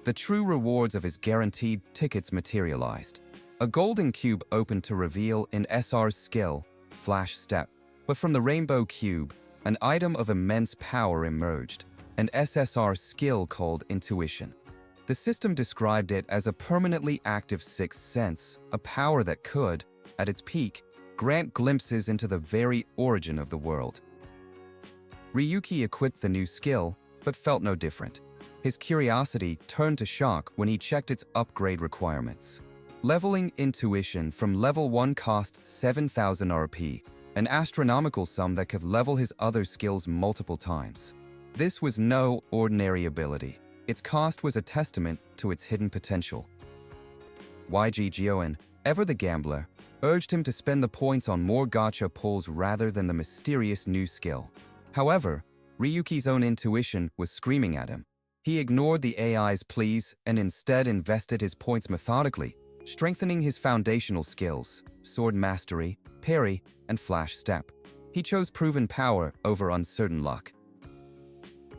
The true rewards of his guaranteed tickets materialized. A golden cube opened to reveal an SR's skill, Flash Step, but from the rainbow cube, an item of immense power emerged, an SSR skill called Intuition. The system described it as a permanently active sixth sense, a power that could, at its peak, grant glimpses into the very origin of the world. Ryuki equipped the new skill, but felt no different. His curiosity turned to shock when he checked its upgrade requirements. Leveling intuition from level 1 cost 7,000 RP, an astronomical sum that could level his other skills multiple times. This was no ordinary ability. Its cost was a testament to its hidden potential. YG Gioen, ever the gambler, urged him to spend the points on more gacha pulls rather than the mysterious new skill. However, Ryuki's own intuition was screaming at him. He ignored the AI's pleas and instead invested his points methodically, strengthening his foundational skills, sword mastery, parry, and flash step. He chose proven power over uncertain luck.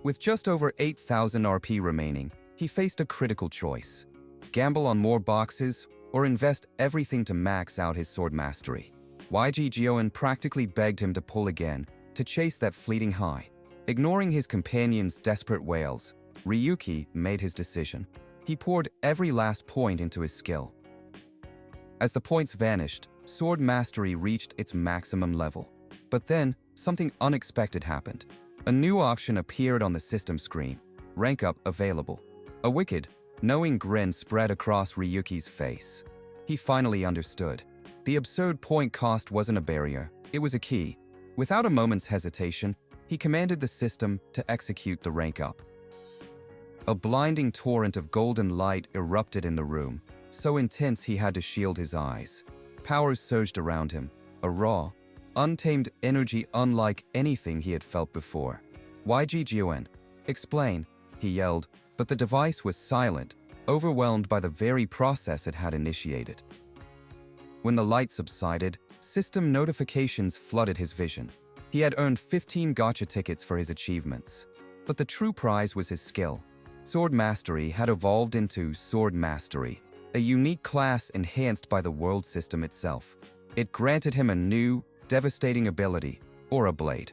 With just over 8,000 RP remaining, he faced a critical choice: gamble on more boxes or invest everything to max out his sword mastery. YG Gioen practically begged him to pull again, to chase that fleeting high. Ignoring his companion's desperate wails, Ryuki made his decision. He poured every last point into his skill. As the points vanished, sword mastery reached its maximum level. But then, something unexpected happened. A new option appeared on the system screen: rank up available. A wicked, knowing grin spread across Ryuki's face. He finally understood. The absurd point cost wasn't a barrier, it was a key. Without a moment's hesitation, he commanded the system to execute the rank up. A blinding torrent of golden light erupted in the room, so intense he had to shield his eyes. Powers surged around him, a raw, untamed energy unlike anything he had felt before. YG Gioen, explain, he yelled, but the device was silent, overwhelmed by the very process it had initiated. When the light subsided, system notifications flooded his vision. He had earned 15 gacha tickets for his achievements. But the true prize was his skill. Sword Mastery had evolved into Sword Mastery, a unique class enhanced by the world system itself. It granted him a new, devastating ability, Aura Blade.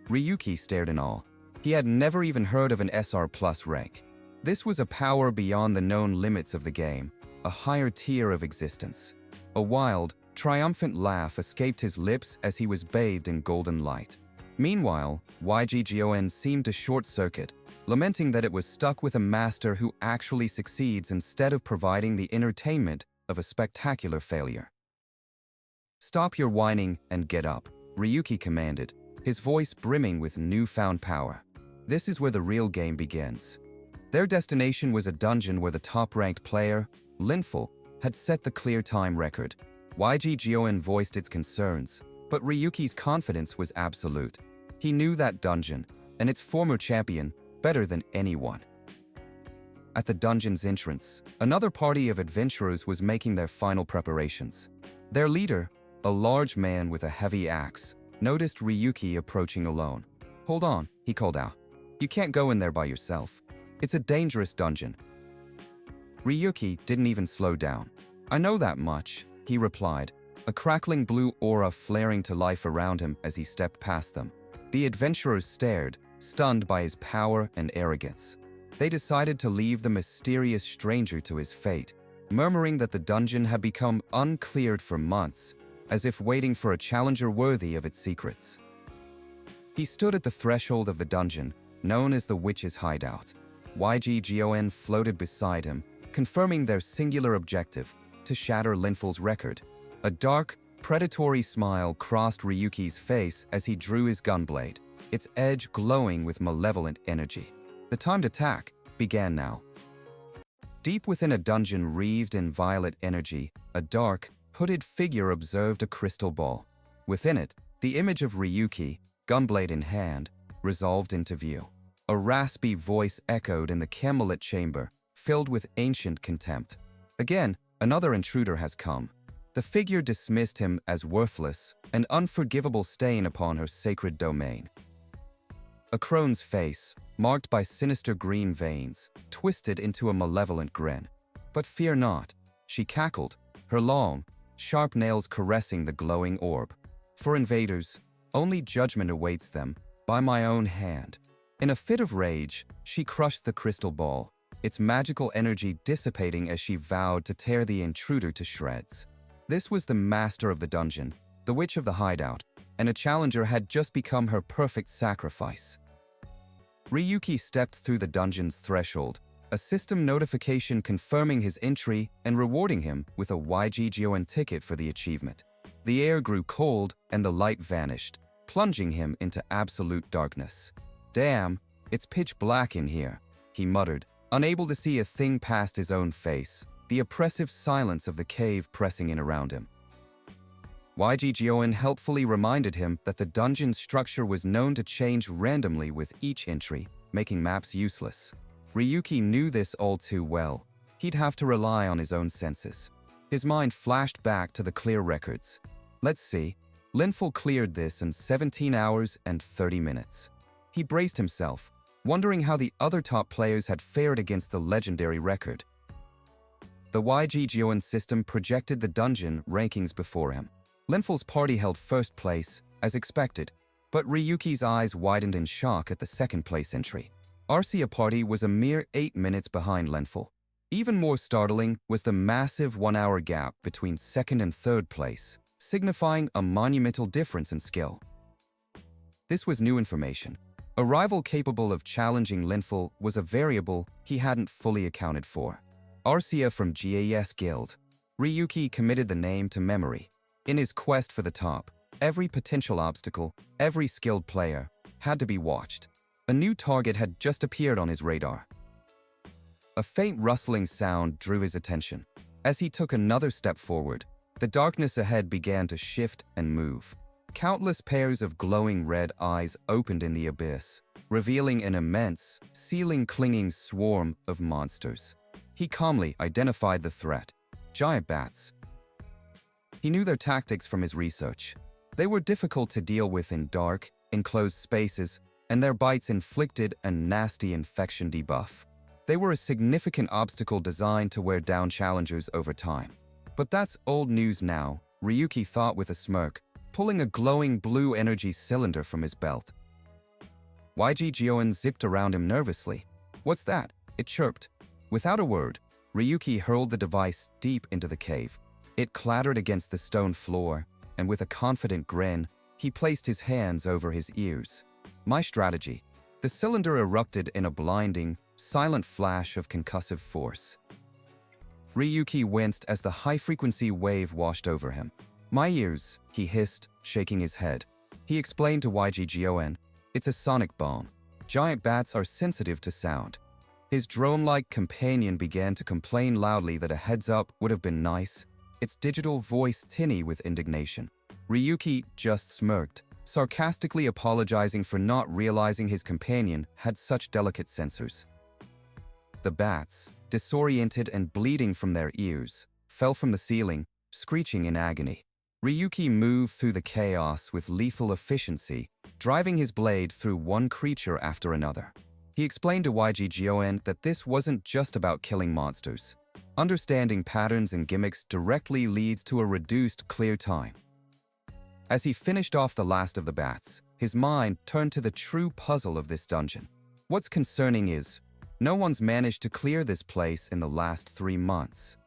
Ryuki stared in awe. He had never even heard of an SR Plus rank. This was a power beyond the known limits of the game, a higher tier of existence. A wild, triumphant laugh escaped his lips as he was bathed in golden light. Meanwhile, YG Gioen seemed to short-circuit, lamenting that it was stuck with a master who actually succeeds instead of providing the entertainment of a spectacular failure. "Stop your whining and get up," Ryuki commanded, his voice brimming with newfound power. This is where the real game begins. Their destination was a dungeon where the top-ranked player, Linful, had set the clear time record. YG Gioen voiced its concerns, but Ryuki's confidence was absolute. He knew that dungeon, and its former champion, better than anyone. At the dungeon's entrance, another party of adventurers was making their final preparations. Their leader, a large man with a heavy axe, noticed Ryuki approaching alone. "Hold on," he called out. "You can't go in there by yourself. It's a dangerous dungeon." Ryuki didn't even slow down. "I know that much," he replied, a crackling blue aura flaring to life around him as he stepped past them. The adventurers stared, stunned by his power and arrogance. They decided to leave the mysterious stranger to his fate, murmuring that the dungeon had become uncleared for months, as if waiting for a challenger worthy of its secrets. He stood at the threshold of the dungeon, known as the Witch's Hideout. YG Gioen floated beside him, confirming their singular objective, to shatter Linful's record. A dark, predatory smile crossed Ryuki's face as he drew his gunblade, its edge glowing with malevolent energy. The time to attack began now. Deep within a dungeon wreathed in violet energy, a dark, hooded figure observed a crystal ball. Within it, the image of Ryuki, gunblade in hand, resolved into view. A raspy voice echoed in the camelot chamber, filled with ancient contempt. "Again, another intruder has come." The figure dismissed him as worthless, an unforgivable stain upon her sacred domain. A crone's face, marked by sinister green veins, twisted into a malevolent grin. "But fear not," she cackled, her long, sharp nails caressing the glowing orb. "For invaders, only judgment awaits them, by my own hand." In a fit of rage, she crushed the crystal ball, its magical energy dissipating as she vowed to tear the intruder to shreds. This was the master of the dungeon, the witch of the hideout, and a challenger had just become her perfect sacrifice. Ryuki stepped through the dungeon's threshold, a system notification confirming his entry and rewarding him with a YGGON ticket for the achievement. The air grew cold and the light vanished, plunging him into absolute darkness. "Damn, it's pitch black in here," he muttered, unable to see a thing past his own face, the oppressive silence of the cave pressing in around him. YGGON helpfully reminded him that the dungeon's structure was known to change randomly with each entry, making maps useless. Ryuki knew this all too well. He'd have to rely on his own senses. His mind flashed back to the clear records. Let's see. Linful cleared this in 17 hours and 30 minutes. He braced himself, wondering how the other top players had fared against the legendary record. The YGGON system projected the dungeon rankings before him. Linful's party held first place, as expected, but Ryuki's eyes widened in shock at the second-place entry. Arcia party was a mere 8 minutes behind Linful. Even more startling was the massive 1-hour gap between second and third place, signifying a monumental difference in skill. This was new information. A rival capable of challenging Linful was a variable he hadn't fully accounted for. Arcia from GAS Guild. Ryuki committed the name to memory. In his quest for the top, every potential obstacle, every skilled player, had to be watched. A new target had just appeared on his radar. A faint rustling sound drew his attention. As he took another step forward, the darkness ahead began to shift and move. Countless pairs of glowing red eyes opened in the abyss, revealing an immense, ceiling-clinging swarm of monsters. He calmly identified the threat: giant bats. He knew their tactics from his research. They were difficult to deal with in dark, enclosed spaces, and their bites inflicted a nasty infection debuff. They were a significant obstacle designed to wear down challengers over time. But that's old news now, Ryuki thought with a smirk, pulling a glowing blue energy cylinder from his belt. YGGON zipped around him nervously. "What's that?" it chirped. Without a word, Ryuki hurled the device deep into the cave. It clattered against the stone floor, and with a confident grin, he placed his hands over his ears. "My strategy." The cylinder erupted in a blinding, silent flash of concussive force. Ryuki winced as the high-frequency wave washed over him. "My ears," he hissed, shaking his head. He explained to YGGON, "It's a sonic bomb. Giant bats are sensitive to sound." His drone-like companion began to complain loudly that a heads-up would have been nice, its digital voice tinny with indignation. Ryuki just smirked, sarcastically apologizing for not realizing his companion had such delicate sensors. The bats, disoriented and bleeding from their ears, fell from the ceiling, screeching in agony. Ryuki moved through the chaos with lethal efficiency, driving his blade through one creature after another. He explained to YGGON that this wasn't just about killing monsters. Understanding patterns and gimmicks directly leads to a reduced clear time. As he finished off the last of the bats, his mind turned to the true puzzle of this dungeon. What's concerning is, no one's managed to clear this place in the last 3 months.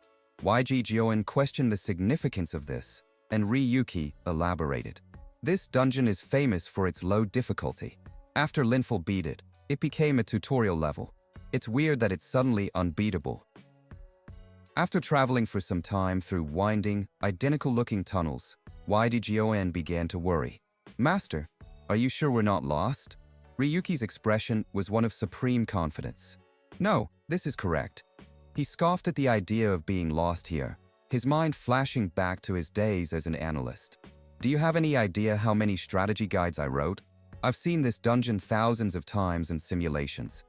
YGGON questioned the significance of this, and Ryuki elaborated. This dungeon is famous for its low difficulty. After Linful beat it, it became a tutorial level. It's weird that it's suddenly unbeatable. After traveling for some time through winding, identical-looking tunnels, YGGON began to worry. "Master, are you sure we're not lost?" Ryuki's expression was one of supreme confidence. "No, this is correct." He scoffed at the idea of being lost here, his mind flashing back to his days as an analyst. "Do you have any idea how many strategy guides I wrote? I've seen this dungeon thousands of times in simulations."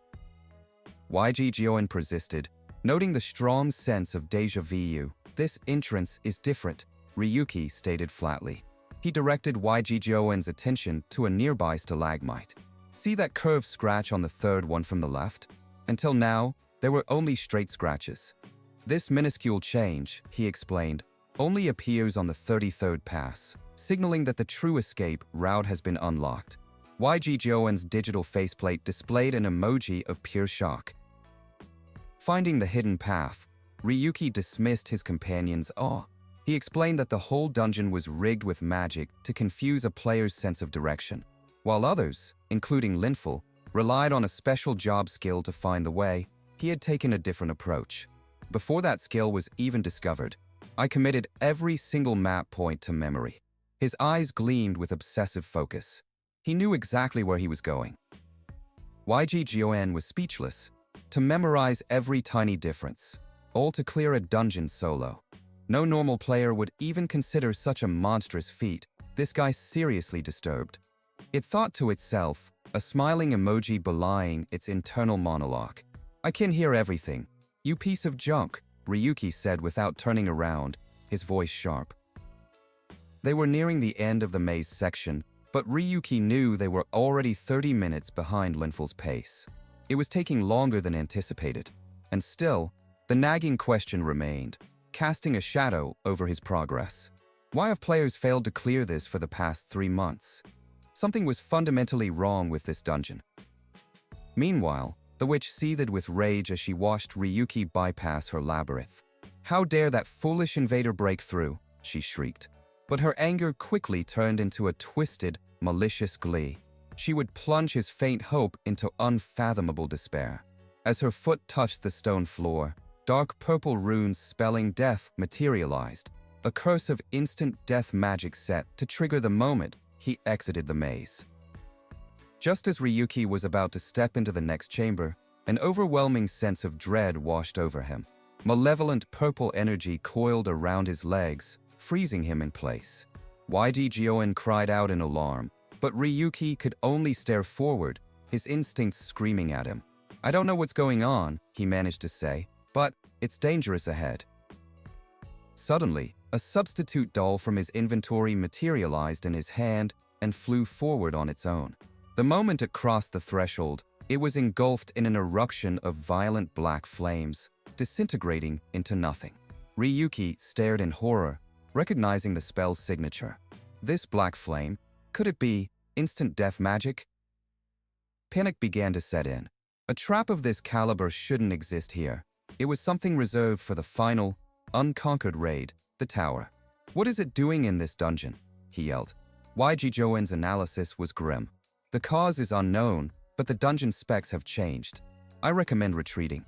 YGGON persisted, noting the strong sense of déjà vu. "This entrance is different," Ryuki stated flatly. He directed YGGON's attention to a nearby stalagmite. "See that curved scratch on the third one from the left? Until now, there were only straight scratches. This minuscule change," he explained, "only appears on the 33rd pass, signaling that the true escape route has been unlocked." YGGON's digital faceplate displayed an emoji of pure shock. Finding the hidden path, Ryuki dismissed his companion's awe. He explained that the whole dungeon was rigged with magic to confuse a player's sense of direction, while others, including Linful, relied on a special job skill to find the way. he had taken a different approach. Before that skill was even discovered, I committed every single map point to memory. His eyes gleamed with obsessive focus. He knew exactly where he was going. YG was speechless. To memorize every tiny difference, all to clear a dungeon solo. No normal player would even consider such a monstrous feat. This guy seriously disturbed. It thought to itself, a smiling emoji belying its internal monologue. "I can hear everything. You piece of junk," Ryuki said without turning around, his voice sharp. They were nearing the end of the maze section, but Ryuki knew they were already 30 minutes behind Linful's pace. It was taking longer than anticipated, and still, the nagging question remained, casting a shadow over his progress. Why have players failed to clear this for the past 3 months? Something was fundamentally wrong with this dungeon. Meanwhile, the witch seethed with rage as she watched Ryuki bypass her labyrinth. "How dare that foolish invader break through?" she shrieked. But her anger quickly turned into a twisted, malicious glee. She would plunge his faint hope into unfathomable despair. As her foot touched the stone floor, dark purple runes spelling death materialized, a curse of instant death magic set to trigger the moment he exited the maze. Just as Ryuki was about to step into the next chamber, an overwhelming sense of dread washed over him. Malevolent purple energy coiled around his legs, freezing him in place. YG cried out in alarm, but Ryuki could only stare forward, his instincts screaming at him. "I don't know what's going on," he managed to say, "but it's dangerous ahead." Suddenly, a substitute doll from his inventory materialized in his hand and flew forward on its own. The moment it crossed the threshold, it was engulfed in an eruption of violent black flames, disintegrating into nothing. Ryuki stared in horror, recognizing the spell's signature. This black flame, could it be instant death magic? Panic began to set in. A trap of this caliber shouldn't exist here. It was something reserved for the final, unconquered raid, the tower. "What is it doing in this dungeon?" he yelled. YG analysis was grim. "The cause is unknown, but the dungeon specs have changed. I recommend retreating."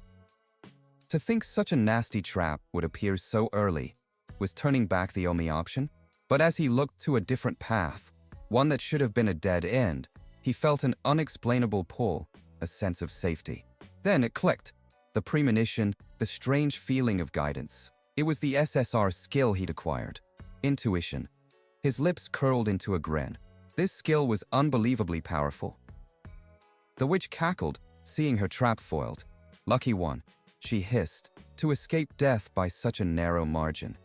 To think such a nasty trap would appear so early, was turning back the only option? But as he looked to a different path, one that should have been a dead end, he felt an unexplainable pull, a sense of safety. Then it clicked. The premonition, the strange feeling of guidance. It was the SSR skill he'd acquired. Intuition. His lips curled into a grin. This skill was unbelievably powerful. The witch cackled, seeing her trap foiled. "Lucky one," she hissed, to escape death by such a narrow margin.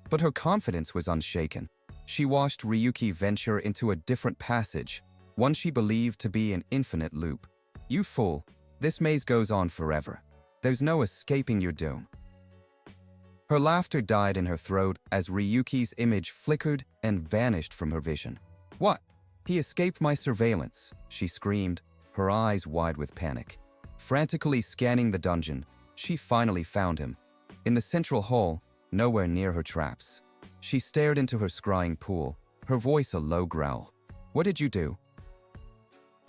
But her confidence was unshaken. She watched Ryuki venture into a different passage, one she believed to be an infinite loop. "You fool, this maze goes on forever. There's no escaping your doom." Her laughter died in her throat as Ryuki's image flickered and vanished from her vision. "What? He escaped my surveillance," she screamed, her eyes wide with panic. Frantically scanning the dungeon, she finally found him. In the central hall, nowhere near her traps. She stared into her scrying pool, her voice a low growl. "What did you do?"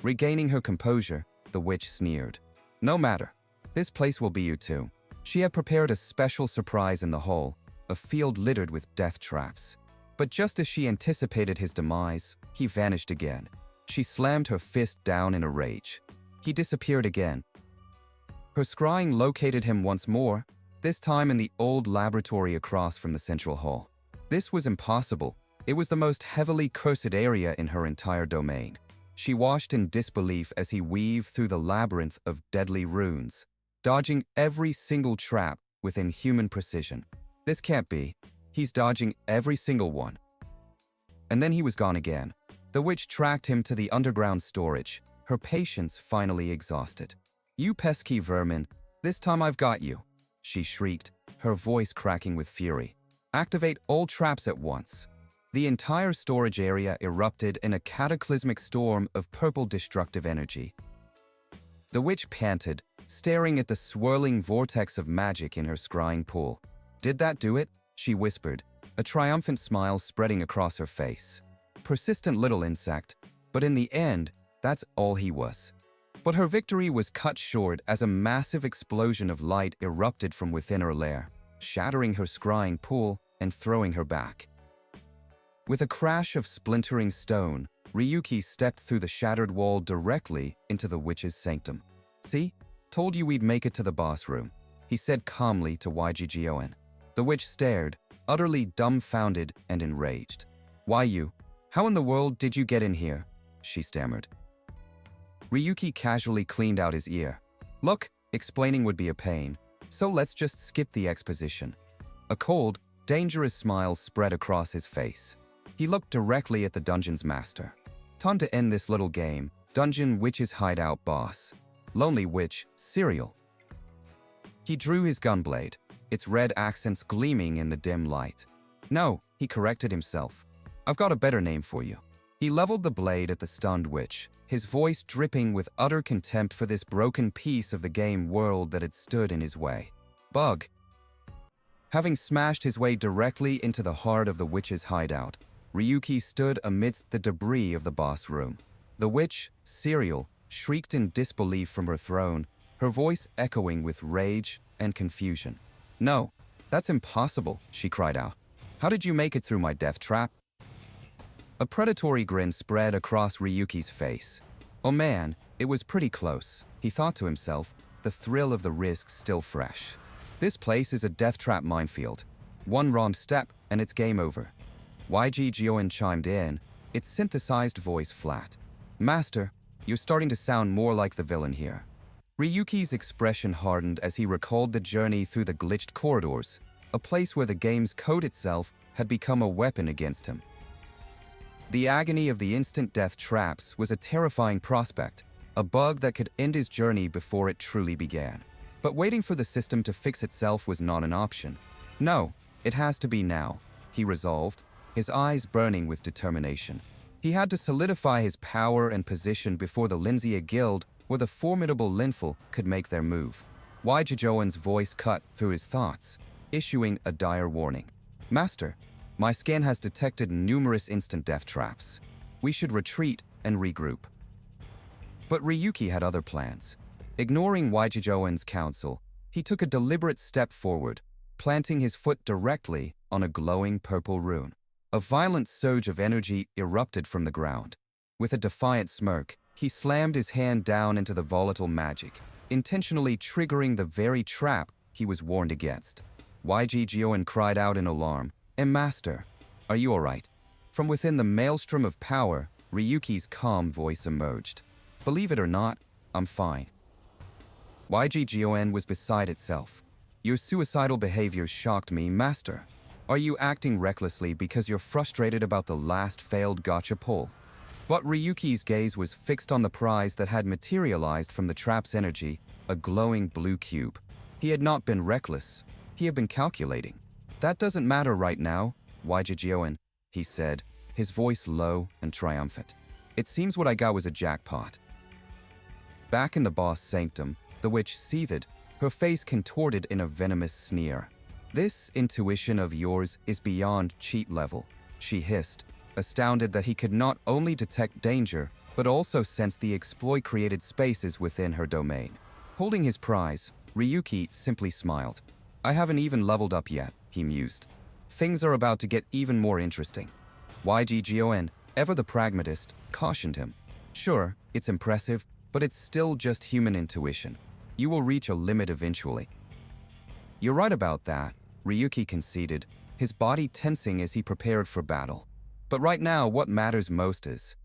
Regaining her composure, the witch sneered. "No matter. This place will be you too." She had prepared a special surprise in the hall, a field littered with death traps. But just as she anticipated his demise, he vanished again. She slammed her fist down in a rage. He disappeared again. Her scrying located him once more, this time in the old laboratory across from the central hall. This was impossible. It was the most heavily cursed area in her entire domain. She watched in disbelief as he weaved through the labyrinth of deadly runes, dodging every single trap with inhuman precision. This can't be. He's dodging every single one. And then he was gone again. The witch tracked him to the underground storage, her patience finally exhausted. "You pesky vermin, this time I've got you," she shrieked, her voice cracking with fury. "Activate all traps at once." The entire storage area erupted in a cataclysmic storm of purple destructive energy. The witch panted, staring at the swirling vortex of magic in her scrying pool. "Did that do it?" she whispered, a triumphant smile spreading across her face. Persistent little insect, but in the end, that's all he was. But her victory was cut short as a massive explosion of light erupted from within her lair, shattering her scrying pool and throwing her back. With a crash of splintering stone, Ryuki stepped through the shattered wall directly into the witch's sanctum. "See? Told you we'd make it to the boss room," he said calmly to YGGON. The witch stared, utterly dumbfounded and enraged. "Why you? How in the world did you get in here?" she stammered. Ryuki casually cleaned out his ear. "Look, explaining would be a pain, so let's just skip the exposition." A cold, dangerous smile spread across his face. He looked directly at the dungeon's master. "Time to end this little game, Dungeon Witch's Hideout boss. Lonely Witch, Serial." He drew his gunblade, its red accents gleaming in the dim light. "No," he corrected himself. "I've got a better name for you." He leveled the blade at the stunned witch, his voice dripping with utter contempt for this broken piece of the game world that had stood in his way. "Bug." Having smashed his way directly into the heart of the witch's hideout, Ryuki stood amidst the debris of the boss room. The witch, Serial, shrieked in disbelief from her throne, her voice echoing with rage and confusion. "No, that's impossible," she cried out. "How did you make it through my death trap?" A predatory grin spread across Ryuki's face. "Oh man, it was pretty close," he thought to himself, the thrill of the risk still fresh. "This place is a death trap minefield. One wrong step and it's game over." YGGON chimed in, its synthesized voice flat. "Master, you're starting to sound more like the villain here." Ryuki's expression hardened as he recalled the journey through the glitched corridors, a place where the game's code itself had become a weapon against him. The agony of the instant death traps was a terrifying prospect, a bug that could end his journey before it truly began. But waiting for the system to fix itself was not an option. "No, it has to be now," he resolved, his eyes burning with determination. He had to solidify his power and position before the Linzia Guild or the formidable Linful could make their move. YGGON's voice cut through his thoughts, issuing a dire warning. "Master, my scan has detected numerous instant death traps. We should retreat and regroup." But Ryuki had other plans. Ignoring YGGON's counsel, he took a deliberate step forward, planting his foot directly on a glowing purple rune. A violent surge of energy erupted from the ground. With a defiant smirk, he slammed his hand down into the volatile magic, intentionally triggering the very trap he was warned against. YGGON cried out in alarm, "Master, are you alright?" From within the maelstrom of power, Ryuki's calm voice emerged. "Believe it or not, I'm fine." YGGON was beside itself. "Your suicidal behavior shocked me, Master. Are you acting recklessly because you're frustrated about the last failed gacha pull?" But Ryuki's gaze was fixed on the prize that had materialized from the trap's energy, a glowing blue cube. He had not been reckless. He had been calculating. "That doesn't matter right now, YGGON," he said, his voice low and triumphant. "It seems what I got was a jackpot." Back in the boss sanctum, the witch seethed, her face contorted in a venomous sneer. "This intuition of yours is beyond cheat level," she hissed, astounded that he could not only detect danger, but also sense the exploit-created spaces within her domain. Holding his prize, Ryuki simply smiled. "I haven't even leveled up yet," he mused. "Things are about to get even more interesting." YGGON, ever the pragmatist, cautioned him. "Sure, it's impressive, but it's still just human intuition. You will reach a limit eventually." "You're right about that," Ryuki conceded, his body tensing as he prepared for battle. But right now, what matters most is...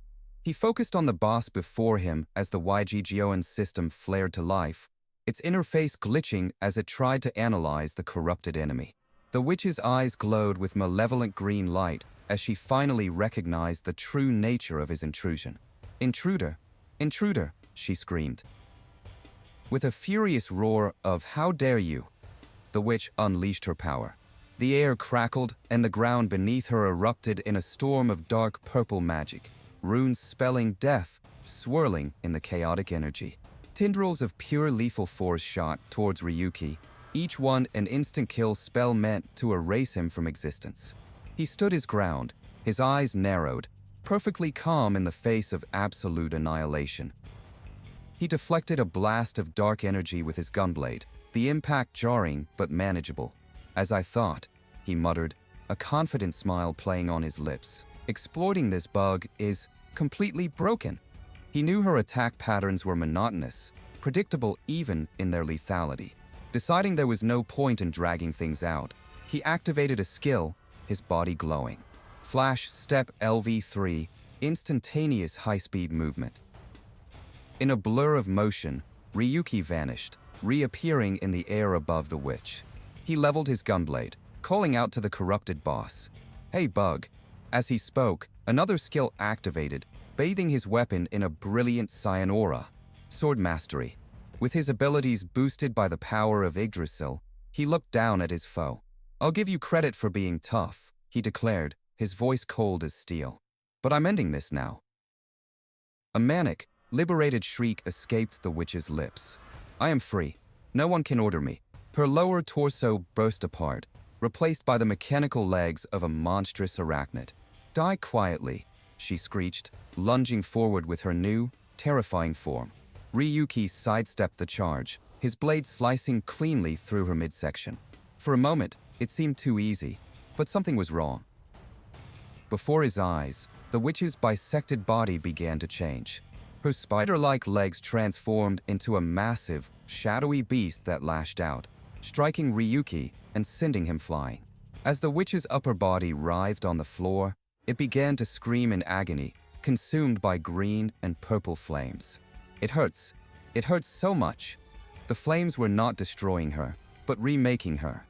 He focused on the boss before him as the YGGON system flared to life, its interface glitching as it tried to analyze the corrupted enemy. The witch's eyes glowed with malevolent green light as she finally recognized the true nature of his intrusion. "Intruder! Intruder!" she screamed. With a furious roar of "How dare you!" the witch unleashed her power. The air crackled and the ground beneath her erupted in a storm of dark purple magic, runes spelling death, swirling in the chaotic energy. Tendrils of pure lethal force shot towards Ryuki, each one an instant kill spell meant to erase him from existence. He stood his ground, his eyes narrowed, perfectly calm in the face of absolute annihilation. He deflected a blast of dark energy with his gunblade, the impact jarring but manageable. As I thought, he muttered, a confident smile playing on his lips. Exploiting this bug is completely broken. He knew her attack patterns were monotonous, predictable even in their lethality. Deciding there was no point in dragging things out, he activated a skill, his body glowing. Flash Step LV3, instantaneous high-speed movement. In a blur of motion, Ryuki vanished, reappearing in the air above the witch. He leveled his gunblade, calling out to the corrupted boss. Hey, bug. As he spoke, another skill activated, bathing his weapon in a brilliant cyan aura. Sword Mastery. With his abilities boosted by the power of Yggdrasil, he looked down at his foe. I'll give you credit for being tough, he declared, his voice cold as steel. But I'm ending this now. A manic, liberated shriek escaped the witch's lips. I am free. No one can order me. Her lower torso burst apart, replaced by the mechanical legs of a monstrous arachnid. Die quietly, she screeched, lunging forward with her new, terrifying form. Ryuki sidestepped the charge, his blade slicing cleanly through her midsection. For a moment, it seemed too easy, but something was wrong. Before his eyes, the witch's bisected body began to change. Her spider-like legs transformed into a massive, shadowy beast that lashed out, striking Ryuki and sending him flying. As the witch's upper body writhed on the floor, it began to scream in agony, consumed by green and purple flames. It hurts. It hurts so much. The flames were not destroying her, but remaking her.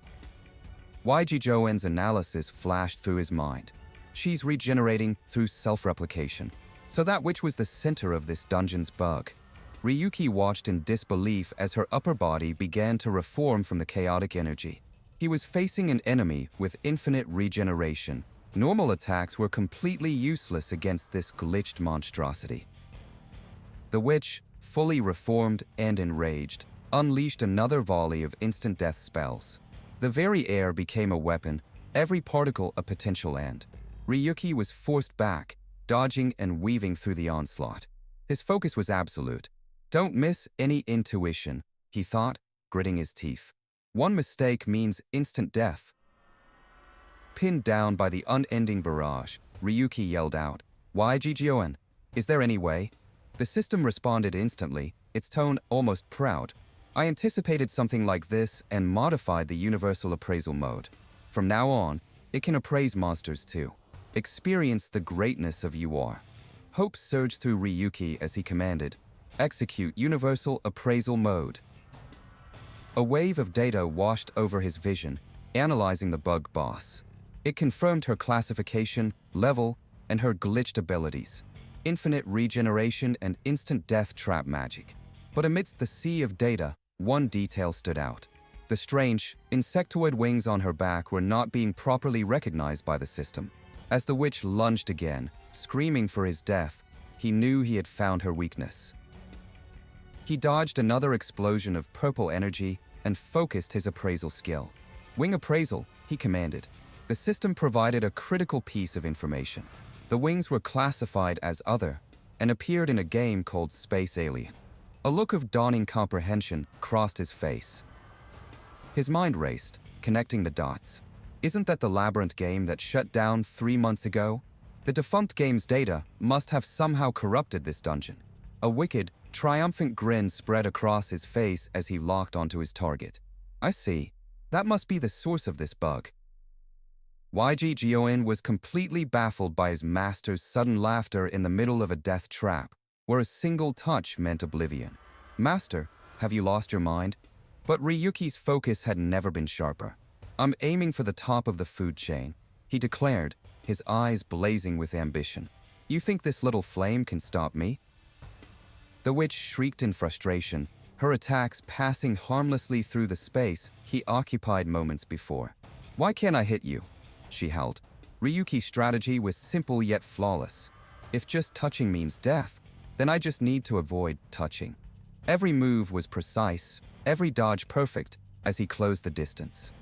Joen's analysis flashed through his mind. She's regenerating through self-replication. So that which was the center of this dungeon's bug. Ryuki watched in disbelief as her upper body began to reform from the chaotic energy. He was facing an enemy with infinite regeneration. Normal attacks were completely useless against this glitched monstrosity. The witch, fully reformed and enraged, unleashed another volley of instant death spells. The very air became a weapon, every particle a potential end. Ryuki was forced back, dodging and weaving through the onslaught. His focus was absolute. Don't miss any intuition, he thought, gritting his teeth. One mistake means instant death. Pinned down by the unending barrage, Ryuki yelled out, Joen, is there any way? The system responded instantly, its tone almost proud. I anticipated something like this and modified the universal appraisal mode. From now on, it can appraise monsters too. Experience the greatness of you are. Hope surged through Ryuki as he commanded, execute universal appraisal mode. A wave of data washed over his vision, analyzing the bug boss. It confirmed her classification, level, and her glitched abilities. Infinite regeneration and instant death trap magic. But amidst the sea of data, one detail stood out. The strange, insectoid wings on her back were not being properly recognized by the system. As the witch lunged again, screaming for his death, he knew he had found her weakness. He dodged another explosion of purple energy and focused his appraisal skill. Wing appraisal, he commanded. The system provided a critical piece of information. The wings were classified as other and appeared in a game called Space Alien. A look of dawning comprehension crossed his face. His mind raced, connecting the dots. Isn't that the Labyrinth game that shut down 3 months ago? The defunct game's data must have somehow corrupted this dungeon. A wicked, triumphant grin spread across his face as he locked onto his target. I see. That must be the source of this bug. Joen was completely baffled by his master's sudden laughter in the middle of a death trap, where a single touch meant oblivion. Master, have you lost your mind? But Ryuki's focus had never been sharper. I'm aiming for the top of the food chain, he declared, his eyes blazing with ambition. You think this little flame can stop me? The witch shrieked in frustration, her attacks passing harmlessly through the space he occupied moments before. Why can't I hit you? She howled. Ryuki's strategy was simple yet flawless. If just touching means death, then I just need to avoid touching. Every move was precise, every dodge perfect, as he closed the distance.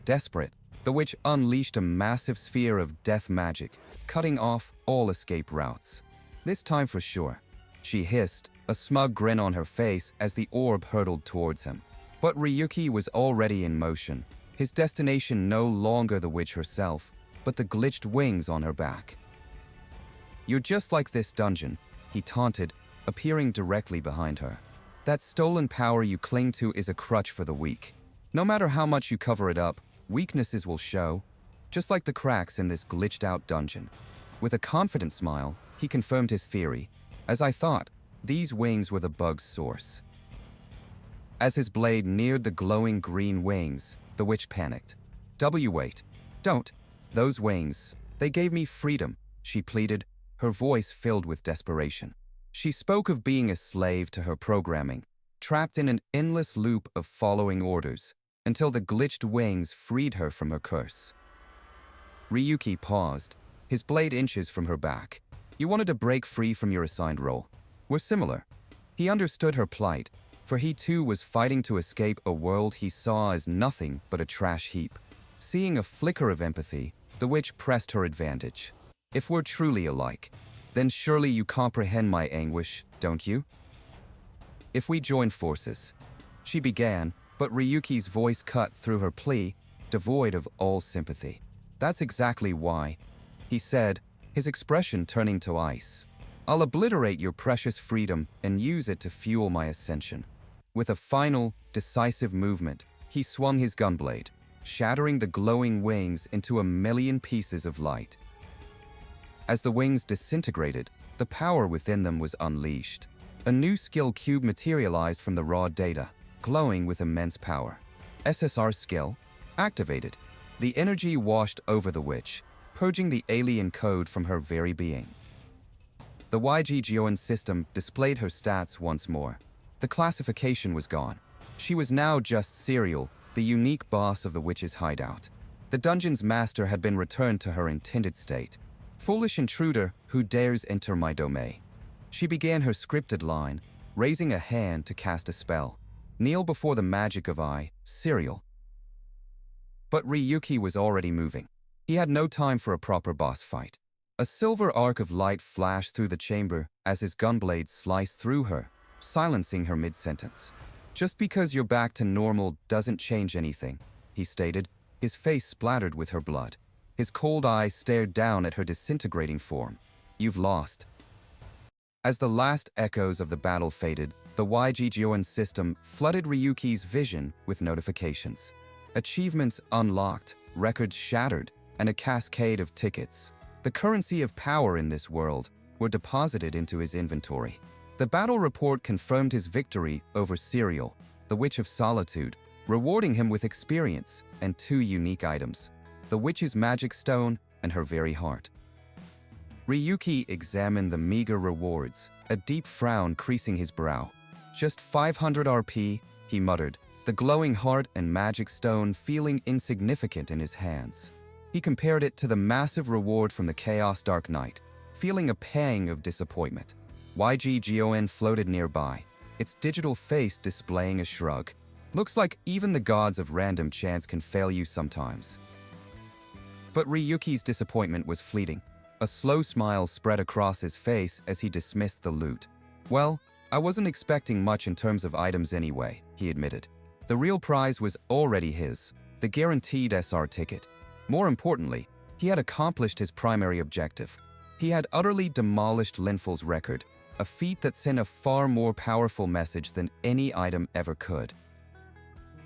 Desperate, the witch unleashed a massive sphere of death magic, cutting off all escape routes. This time for sure, she hissed, a smug grin on her face as the orb hurtled towards him. But Ryuki was already in motion, his destination no longer the witch herself, but the glitched wings on her back. "You're just like this dungeon," he taunted, appearing directly behind her. "That stolen power you cling to is a crutch for the weak. No matter how much you cover it up, weaknesses will show, just like the cracks in this glitched-out dungeon." With a confident smile, he confirmed his theory. "As I thought, these wings were the bug's source." As his blade neared the glowing green wings, the witch panicked. Wait. Don't. Those wings, they gave me freedom," she pleaded, her voice filled with desperation. She spoke of being a slave to her programming, trapped in an endless loop of following orders, until the glitched wings freed her from her curse. Ryuki paused, his blade inches from her back. "You wanted to break free from your assigned role. We're similar." He understood her plight, for he too was fighting to escape a world he saw as nothing but a trash heap. Seeing a flicker of empathy, the witch pressed her advantage. "If we're truly alike, then surely you comprehend my anguish, don't you? If we join forces," she began, but Ryuki's voice cut through her plea, devoid of all sympathy. "That's exactly why," he said, his expression turning to ice. "I'll obliterate your precious freedom and use it to fuel my ascension." With a final, decisive movement, he swung his gunblade, shattering the glowing wings into a million pieces of light. As the wings disintegrated, the power within them was unleashed. A new skill cube materialized from the raw data, glowing with immense power. SSR skill activated. The energy washed over the witch, purging the alien code from her very being. The YG system displayed her stats once more. The classification was gone. She was now just Serial, the unique boss of the witch's hideout. The dungeon's master had been returned to her intended state. "Foolish intruder who dares enter my domain." She began her scripted line, raising a hand to cast a spell. "Kneel before the magic of Serial." But Ryuki was already moving. He had no time for a proper boss fight. A silver arc of light flashed through the chamber as his gunblade sliced through her, silencing her mid-sentence. "Just because you're back to normal doesn't change anything," he stated, his face splattered with her blood. His cold eyes stared down at her disintegrating form. "You've lost." As the last echoes of the battle faded, the YG system flooded Ryuki's vision with notifications. Achievements unlocked, records shattered, and a cascade of tickets. The currency of power in this world were deposited into his inventory. The battle report confirmed his victory over Serial, the Witch of Solitude, rewarding him with experience and 2 unique items, the witch's magic stone and her very heart. Ryuki examined the meager rewards, a deep frown creasing his brow. "Just 500 RP, he muttered, the glowing heart and magic stone feeling insignificant in his hands. He compared it to the massive reward from the Chaos Dark Knight, feeling a pang of disappointment. YG floated nearby, its digital face displaying a shrug. "Looks like even the gods of random chance can fail you sometimes." But Ryuki's disappointment was fleeting. A slow smile spread across his face as he dismissed the loot. "Well, I wasn't expecting much in terms of items anyway," he admitted. The real prize was already his, the guaranteed SR ticket. More importantly, he had accomplished his primary objective. He had utterly demolished Linful's record, a feat that sent a far more powerful message than any item ever could.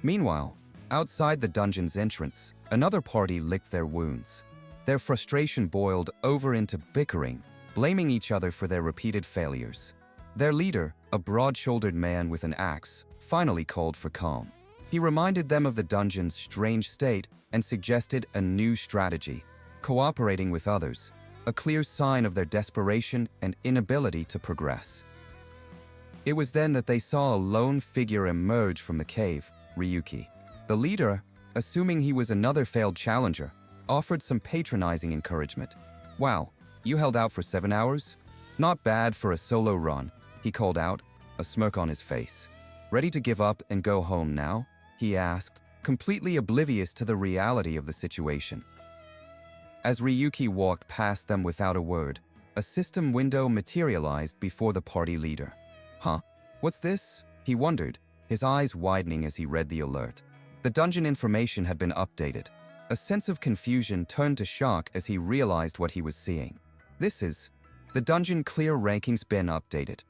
Meanwhile, outside the dungeon's entrance, another party licked their wounds. Their frustration boiled over into bickering, blaming each other for their repeated failures. Their leader, a broad-shouldered man with an axe, finally called for calm. He reminded them of the dungeon's strange state and suggested a new strategy, cooperating with others, a clear sign of their desperation and inability to progress. It was then that they saw a lone figure emerge from the cave, Ryuki. The leader, assuming he was another failed challenger, offered some patronizing encouragement. "Wow, you held out for 7 hours? Not bad for a solo run," he called out, a smirk on his face. "Ready to give up and go home now?" he asked, completely oblivious to the reality of the situation. As Ryuki walked past them without a word, a system window materialized before the party leader. Huh? What's this? He wondered, his eyes widening as he read the alert. The dungeon information had been updated. A sense of confusion turned to shock as he realized what he was seeing. The dungeon clear rankings been updated.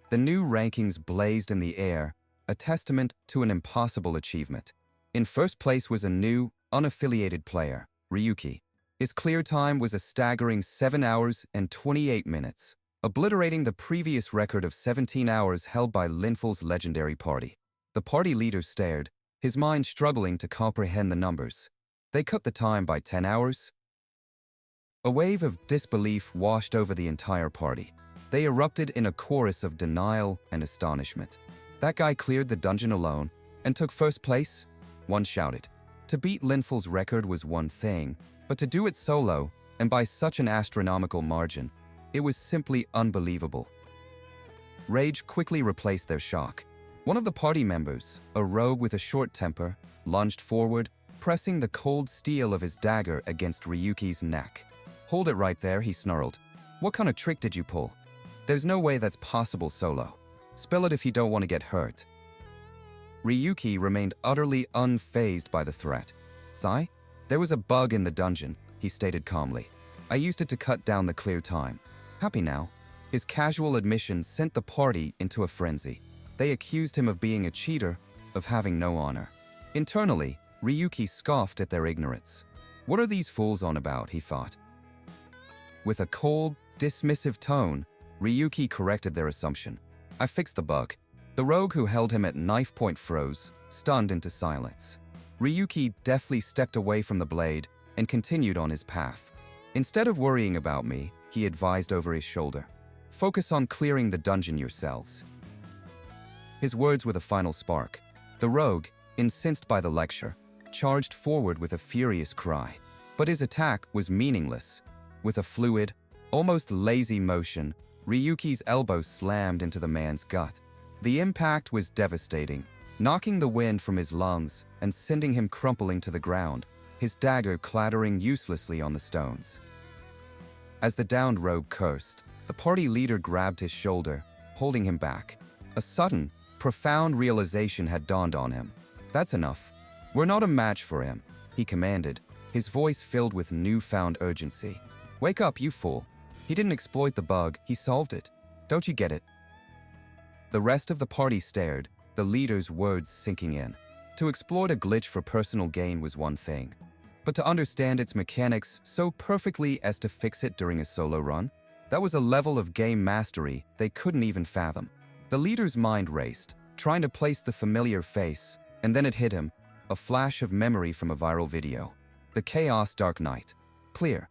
The new rankings blazed in the air, a testament to an impossible achievement. In first place was a new, unaffiliated player, Ryuki. His clear time was a staggering 7 hours and 28 minutes, obliterating the previous record of 17 hours held by Linful's legendary party. The party leader stared, his mind struggling to comprehend the numbers. They cut the time by 10 hours? A wave of disbelief washed over the entire party. They erupted in a chorus of denial and astonishment. That guy cleared the dungeon alone and took first place? One shouted. To beat Linful's record was one thing, but to do it solo, and by such an astronomical margin, it was simply unbelievable. Rage quickly replaced their shock. One of the party members, a rogue with a short temper, lunged forward, pressing the cold steel of his dagger against Ryuki's neck. Hold it right there, he snarled. What kind of trick did you pull? There's no way that's possible solo. Spell it if you don't want to get hurt. Ryuki remained utterly unfazed by the threat. Sai? There was a bug in the dungeon, he stated calmly. I used it to cut down the clear time. Happy now. His casual admission sent the party into a frenzy. They accused him of being a cheater, of having no honor. Internally, Ryuki scoffed at their ignorance. What are these fools on about, he thought. With a cold, dismissive tone, Ryuki corrected their assumption. I fixed the bug. The rogue who held him at knife point froze, stunned into silence. Ryuki deftly stepped away from the blade and continued on his path. Instead of worrying about me, he advised over his shoulder. Focus on clearing the dungeon yourselves. His words were the final spark. The rogue, incensed by the lecture, charged forward with a furious cry. But his attack was meaningless. With a fluid, almost lazy motion, Ryuki's elbow slammed into the man's gut. The impact was devastating, knocking the wind from his lungs and sending him crumpling to the ground, his dagger clattering uselessly on the stones. As the downed rogue cursed, the party leader grabbed his shoulder, holding him back. A sudden, profound realization had dawned on him. That's enough. We're not a match for him, he commanded, his voice filled with newfound urgency. Wake up, you fool. He didn't exploit the bug, he solved it. Don't you get it? The rest of the party stared, the leader's words sinking in. To exploit a glitch for personal gain was one thing, but to understand its mechanics so perfectly as to fix it during a solo run, that was a level of game mastery they couldn't even fathom. The leader's mind raced, trying to place the familiar face, and then it hit him, a flash of memory from a viral video. The Chaos Dark Knight. Clear.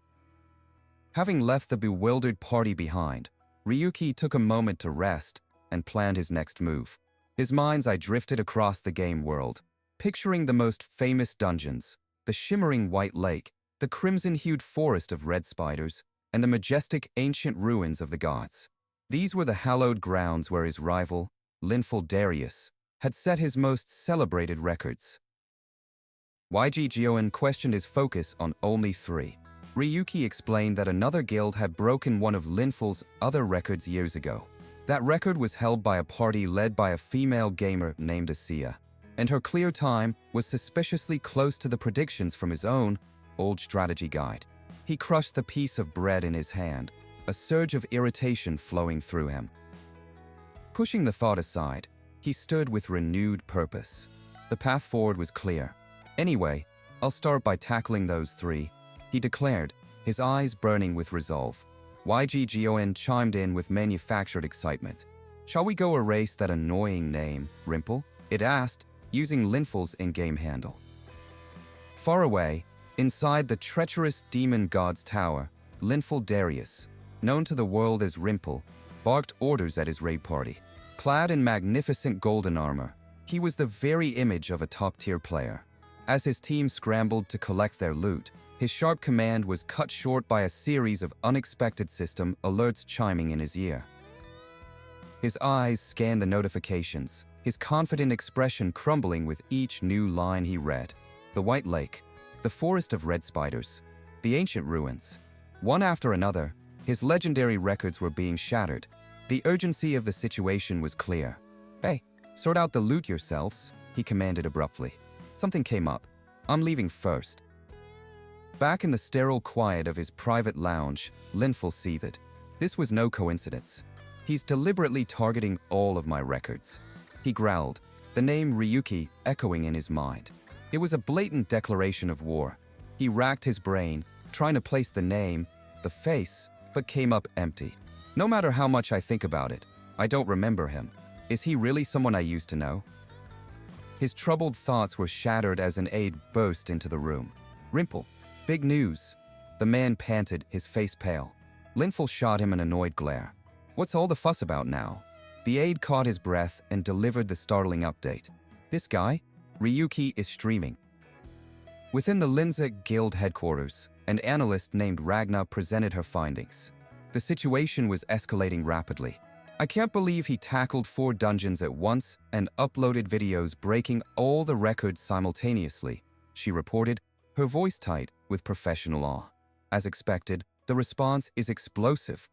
Having left the bewildered party behind, Ryuki took a moment to rest and planned his next move. His mind's eye drifted across the game world, picturing the most famous dungeons, the shimmering white lake, the crimson-hued forest of red spiders, and the majestic ancient ruins of the gods. These were the hallowed grounds where his rival, Linful Darius, had set his most celebrated records. YG Gioen questioned his focus on only 3. Ryuki explained that another guild had broken one of Linful's other records years ago. That record was held by a party led by a female gamer named Asiya, and her clear time was suspiciously close to the predictions from his own old strategy guide. He crushed the piece of bread in his hand, a surge of irritation flowing through him. Pushing the thought aside, he stood with renewed purpose. The path forward was clear. Anyway, I'll start by tackling those 3, he declared, his eyes burning with resolve. YG Gioen chimed in with manufactured excitement. Shall we go erase that annoying name, Rimple? It asked, using Linful's in-game handle. Far away, inside the treacherous demon god's tower, Linful Darius, known to the world as Rimple, barked orders at his raid party. Clad in magnificent golden armor, he was the very image of a top-tier player. As his team scrambled to collect their loot, his sharp command was cut short by a series of unexpected system alerts chiming in his ear. His eyes scanned the notifications, his confident expression crumbling with each new line he read. The White Lake, the forest of red spiders, the ancient ruins. One after another, his legendary records were being shattered. The urgency of the situation was clear. "Hey, sort out the loot yourselves," he commanded abruptly. Something came up. "I'm leaving first." Back in the sterile quiet of his private lounge, Linful seethed. This was no coincidence. He's deliberately targeting all of my records. He growled, the name Ryuki echoing in his mind. It was a blatant declaration of war. He racked his brain, trying to place the name, the face, but came up empty. No matter how much I think about it, I don't remember him. Is he really someone I used to know? His troubled thoughts were shattered as an aide burst into the room. "Rimple, big news." The man panted, his face pale. Linful shot him an annoyed glare. "What's all the fuss about now?" The aide caught his breath and delivered the startling update. "This guy, Ryuki, is streaming." Within the Linza Guild headquarters, an analyst named Ragna presented her findings. The situation was escalating rapidly. "I can't believe he tackled 4 dungeons at once and uploaded videos breaking all the records simultaneously," she reported, her voice tight with professional awe. As expected, the response is explosive.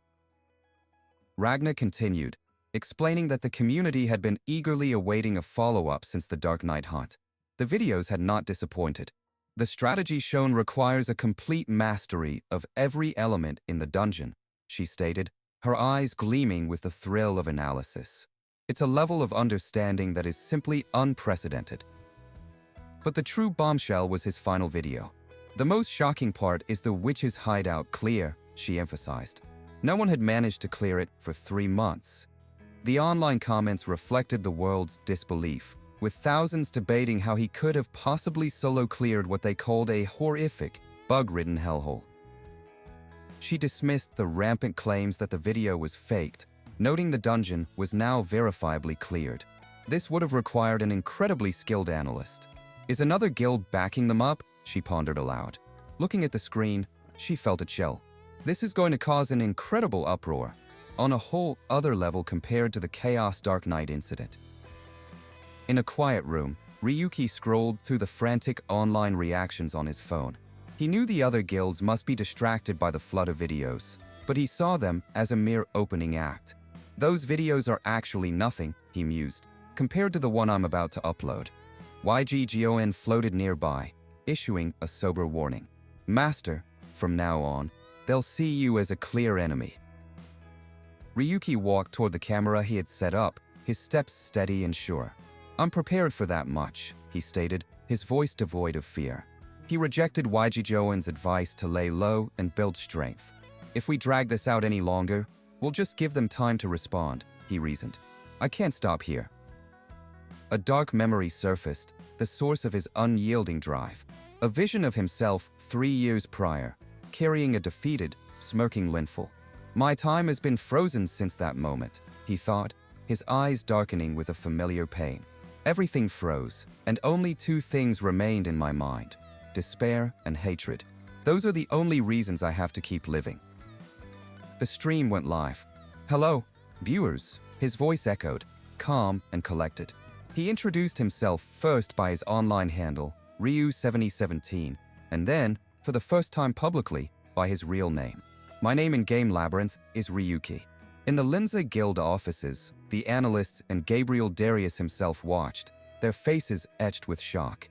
Ragna continued, explaining that the community had been eagerly awaiting a follow-up since the Dark Knight hunt. The videos had not disappointed. "The strategy shown requires a complete mastery of every element in the dungeon," she stated, her eyes gleaming with the thrill of analysis. "It's a level of understanding that is simply unprecedented." But the true bombshell was his final video. "The most shocking part is the witch's hideout clear," she emphasized. No one had managed to clear it for 3 months. The online comments reflected the world's disbelief, with thousands debating how he could have possibly solo cleared what they called a horrific, bug-ridden hellhole. She dismissed the rampant claims that the video was faked, noting the dungeon was now verifiably cleared. This would have required an incredibly skilled analyst. "Is another guild backing them up?" she pondered aloud. Looking at the screen, she felt a chill. This is going to cause an incredible uproar, on a whole other level compared to the Chaos Dark Knight incident. In a quiet room, Ryuki scrolled through the frantic online reactions on his phone. He knew the other guilds must be distracted by the flood of videos, but he saw them as a mere opening act. "Those videos are actually nothing," he mused, "compared to the one I'm about to upload." YGGON floated nearby, issuing a sober warning. "Master, from now on, they'll see you as a clear enemy." Ryuki walked toward the camera he had set up, his steps steady and sure. "I'm prepared for that much," he stated, his voice devoid of fear. He rejected YGGON's advice to lay low and build strength. "If we drag this out any longer, we'll just give them time to respond," he reasoned. "I can't stop here." A dark memory surfaced, the source of his unyielding drive. A vision of himself 3 years prior, carrying a defeated, smirking Linful. "My time has been frozen since that moment," he thought, his eyes darkening with a familiar pain. "Everything froze, and only 2 things remained in my mind: despair and hatred. Those are the only reasons I have to keep living." The stream went live. "Hello, viewers," his voice echoed, calm and collected. He introduced himself first by his online handle, Ryu7017, and then, for the first time publicly, by his real name. "My name in Game Labyrinth is Ryuki." In the Linza Guild offices, the analysts and Gabriel Darius himself watched, their faces etched with shock.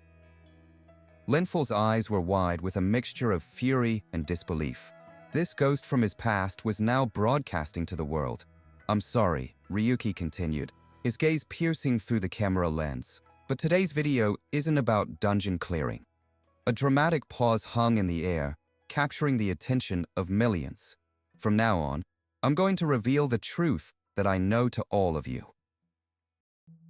Linful's eyes were wide with a mixture of fury and disbelief. This ghost from his past was now broadcasting to the world. "I'm sorry," Ryuki continued, his gaze piercing through the camera lens, "but today's video isn't about dungeon clearing." A dramatic pause hung in the air, capturing the attention of millions. "From now on, I'm going to reveal the truth that I know to all of you."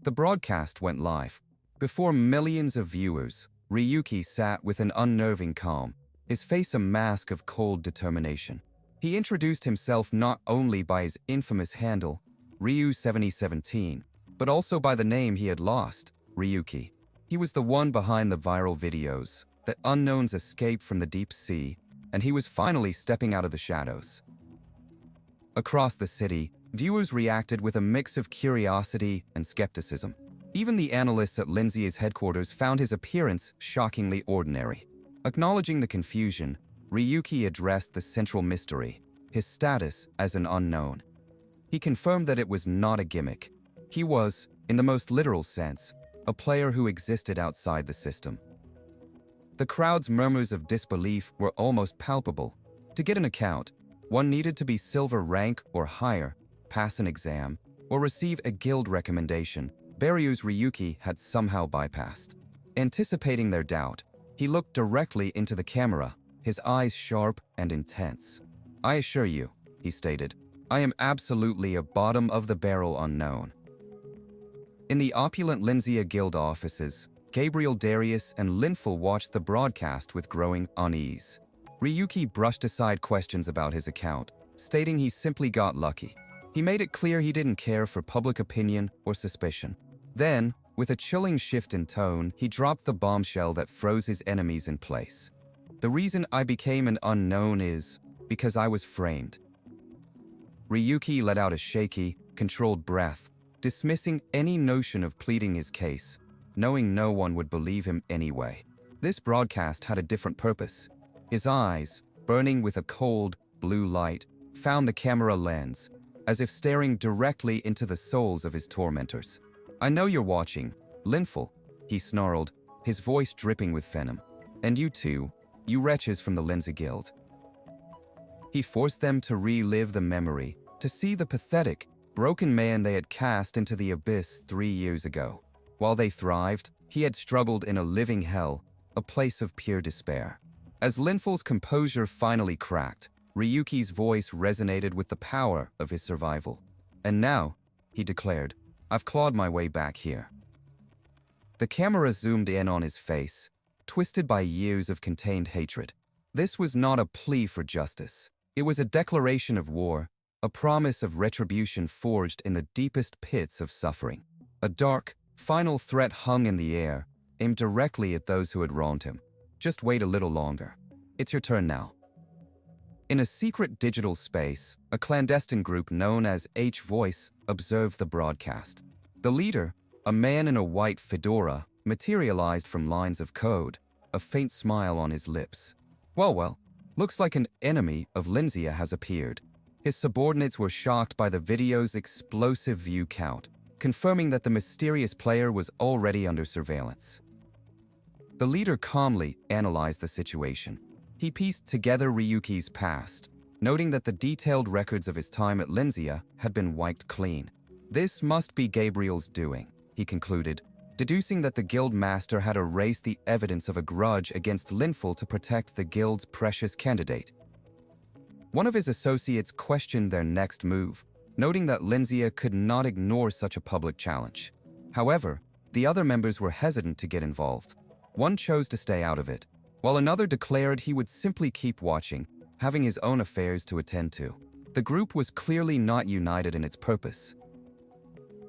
The broadcast went live. Before millions of viewers, Ryuki sat with an unnerving calm, his face a mask of cold determination. He introduced himself not only by his infamous handle, Ryu7017, but also by the name he had lost, Ryuki. He was the one behind the viral videos, the unknown's escape from the deep sea, and he was finally stepping out of the shadows. Across the city, viewers reacted with a mix of curiosity and skepticism. Even the analysts at Lindsay's headquarters found his appearance shockingly ordinary. Acknowledging the confusion, Ryuki addressed the central mystery, his status as an unknown. He confirmed that it was not a gimmick. He was, in the most literal sense, a player who existed outside the system. The crowd's murmurs of disbelief were almost palpable. To get an account, one needed to be silver rank or higher, pass an exam, or receive a guild recommendation Baryu's Ryuki had somehow bypassed. Anticipating their doubt, he looked directly into the camera, his eyes sharp and intense. "I assure you," he stated, "I am absolutely a bottom-of-the-barrel unknown." In the opulent Linzia Guild offices, Gabriel Darius and Linful watched the broadcast with growing unease. Ryuki brushed aside questions about his account, stating he simply got lucky. He made it clear he didn't care for public opinion or suspicion. Then, with a chilling shift in tone, he dropped the bombshell that froze his enemies in place. "The reason I became an unknown is because I was framed." Ryuki let out a shaky, controlled breath, dismissing any notion of pleading his case, knowing no one would believe him anyway. This broadcast had a different purpose. His eyes, burning with a cold, blue light, found the camera lens, as if staring directly into the souls of his tormentors. "I know you're watching, Linful," he snarled, his voice dripping with venom. "And you too, you wretches from the Linza Guild." He forced them to relive the memory, to see the pathetic, broken man they had cast into the abyss 3 years ago. While they thrived, he had struggled in a living hell, a place of pure despair. As Linful's composure finally cracked, Ryuki's voice resonated with the power of his survival. "And now," he declared, "I've clawed my way back here." The camera zoomed in on his face, twisted by years of contained hatred. This was not a plea for justice. It was a declaration of war, a promise of retribution forged in the deepest pits of suffering. A dark, final threat hung in the air, aimed directly at those who had wronged him. "Just wait a little longer. It's your turn now." In a secret digital space, a clandestine group known as H-Voice observed the broadcast. The leader, a man in a white fedora, materialized from lines of code, a faint smile on his lips. Well, looks like an enemy of Linzia has appeared." His subordinates were shocked by the video's explosive view count, confirming that the mysterious player was already under surveillance. The leader calmly analyzed the situation. He pieced together Ryuki's past, noting that the detailed records of his time at Linzia had been wiped clean. "This must be Gabriel's doing," he concluded, deducing that the guild master had erased the evidence of a grudge against Linful to protect the guild's precious candidate. One of his associates questioned their next move, noting that Linzia could not ignore such a public challenge. However, the other members were hesitant to get involved. One chose to stay out of it, while another declared he would simply keep watching, having his own affairs to attend to. The group was clearly not united in its purpose.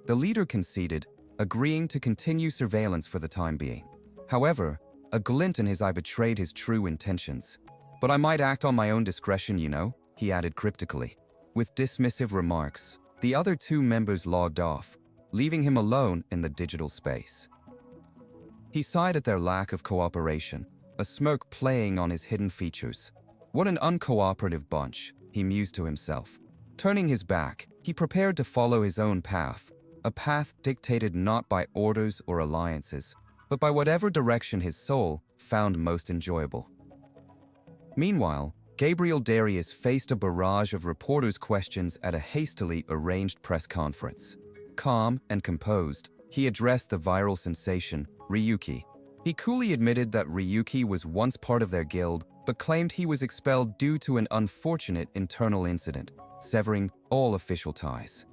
The leader conceded, agreeing to continue surveillance for the time being. However, a glint in his eye betrayed his true intentions. "But I might act on my own discretion, you know," he added cryptically. With dismissive remarks, the other 2 members logged off, leaving him alone in the digital space. He sighed at their lack of cooperation, a smirk playing on his hidden features. "What an uncooperative bunch," he mused to himself. Turning his back, he prepared to follow his own path, a path dictated not by orders or alliances, but by whatever direction his soul found most enjoyable. Meanwhile, Gabriel Darius faced a barrage of reporters' questions at a hastily arranged press conference. Calm and composed, he addressed the viral sensation, Ryuki. He coolly admitted that Ryuki was once part of their guild, but claimed he was expelled due to an unfortunate internal incident, severing all official ties.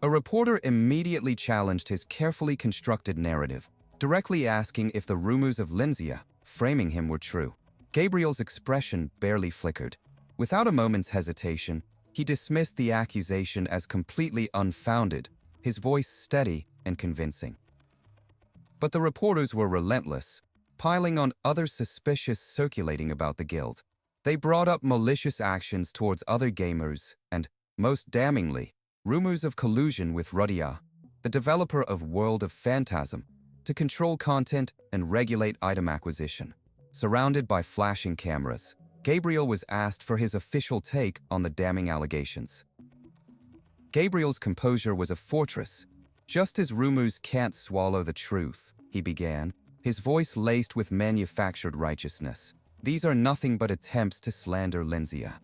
A reporter immediately challenged his carefully constructed narrative, directly asking if the rumors of Linzia framing him were true. Gabriel's expression barely flickered. Without a moment's hesitation, he dismissed the accusation as completely unfounded, his voice steady and convincing. But the reporters were relentless, piling on other suspicious circulating about the guild. They brought up malicious actions towards other gamers and, most damningly, rumors of collusion with Rudia, the developer of World of Phantasm, to control content and regulate item acquisition. Surrounded by flashing cameras, Gabriel was asked for his official take on the damning allegations. Gabriel's composure was a fortress. Just as rumors can't swallow the truth, he began, his voice laced with manufactured righteousness. These are nothing but attempts to slander Linzia.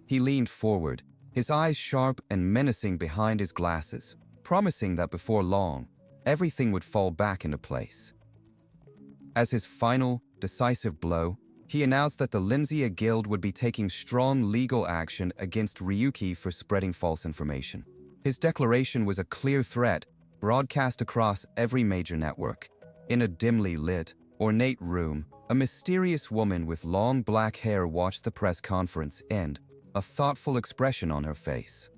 He leaned forward, his eyes sharp and menacing behind his glasses, promising that before long, everything would fall back into place. As his final, decisive blow, he announced that the Linzia Guild would be taking strong legal action against Ryuki for spreading false information. His declaration was a clear threat, broadcast across every major network. In a dimly lit, ornate room, a mysterious woman with long black hair watched the press conference end, a thoughtful expression on her face.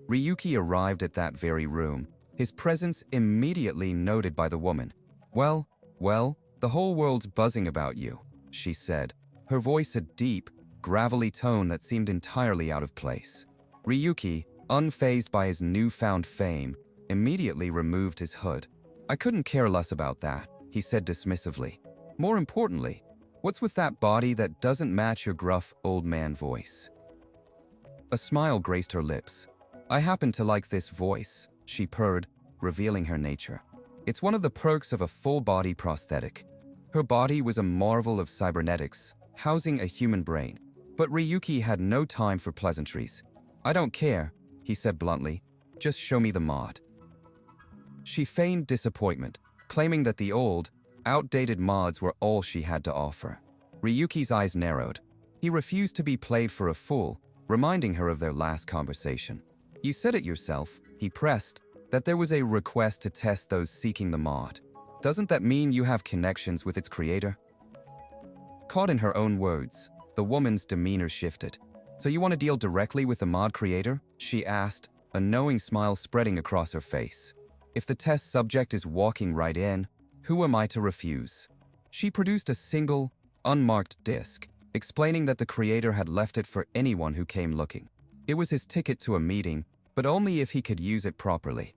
Ryuki arrived at that very room, his presence immediately noted by the woman. Well, the whole world's buzzing about you, she said, her voice a deep, gravelly tone that seemed entirely out of place. Ryuki, unfazed by his newfound fame, immediately removed his hood. I couldn't care less about that, he said dismissively. More importantly, what's with that body that doesn't match your gruff, old man voice? A smile graced her lips. I happen to like this voice, she purred, revealing her nature. It's one of the perks of a full-body prosthetic. Her body was a marvel of cybernetics, housing a human brain. But Ryuki had no time for pleasantries. I don't care, he said bluntly. Just show me the mod. She feigned disappointment, claiming that the old, outdated mods were all she had to offer. Ryuki's eyes narrowed. He refused to be played for a fool, reminding her of their last conversation. You said it yourself, he pressed, that there was a request to test those seeking the mod. Doesn't that mean you have connections with its creator? Caught in her own words, the woman's demeanor shifted. So you want to deal directly with the mod creator? She asked, a knowing smile spreading across her face. If the test subject is walking right in, who am I to refuse? She produced a single, unmarked disc, explaining that the creator had left it for anyone who came looking. It was his ticket to a meeting, but only if he could use it properly.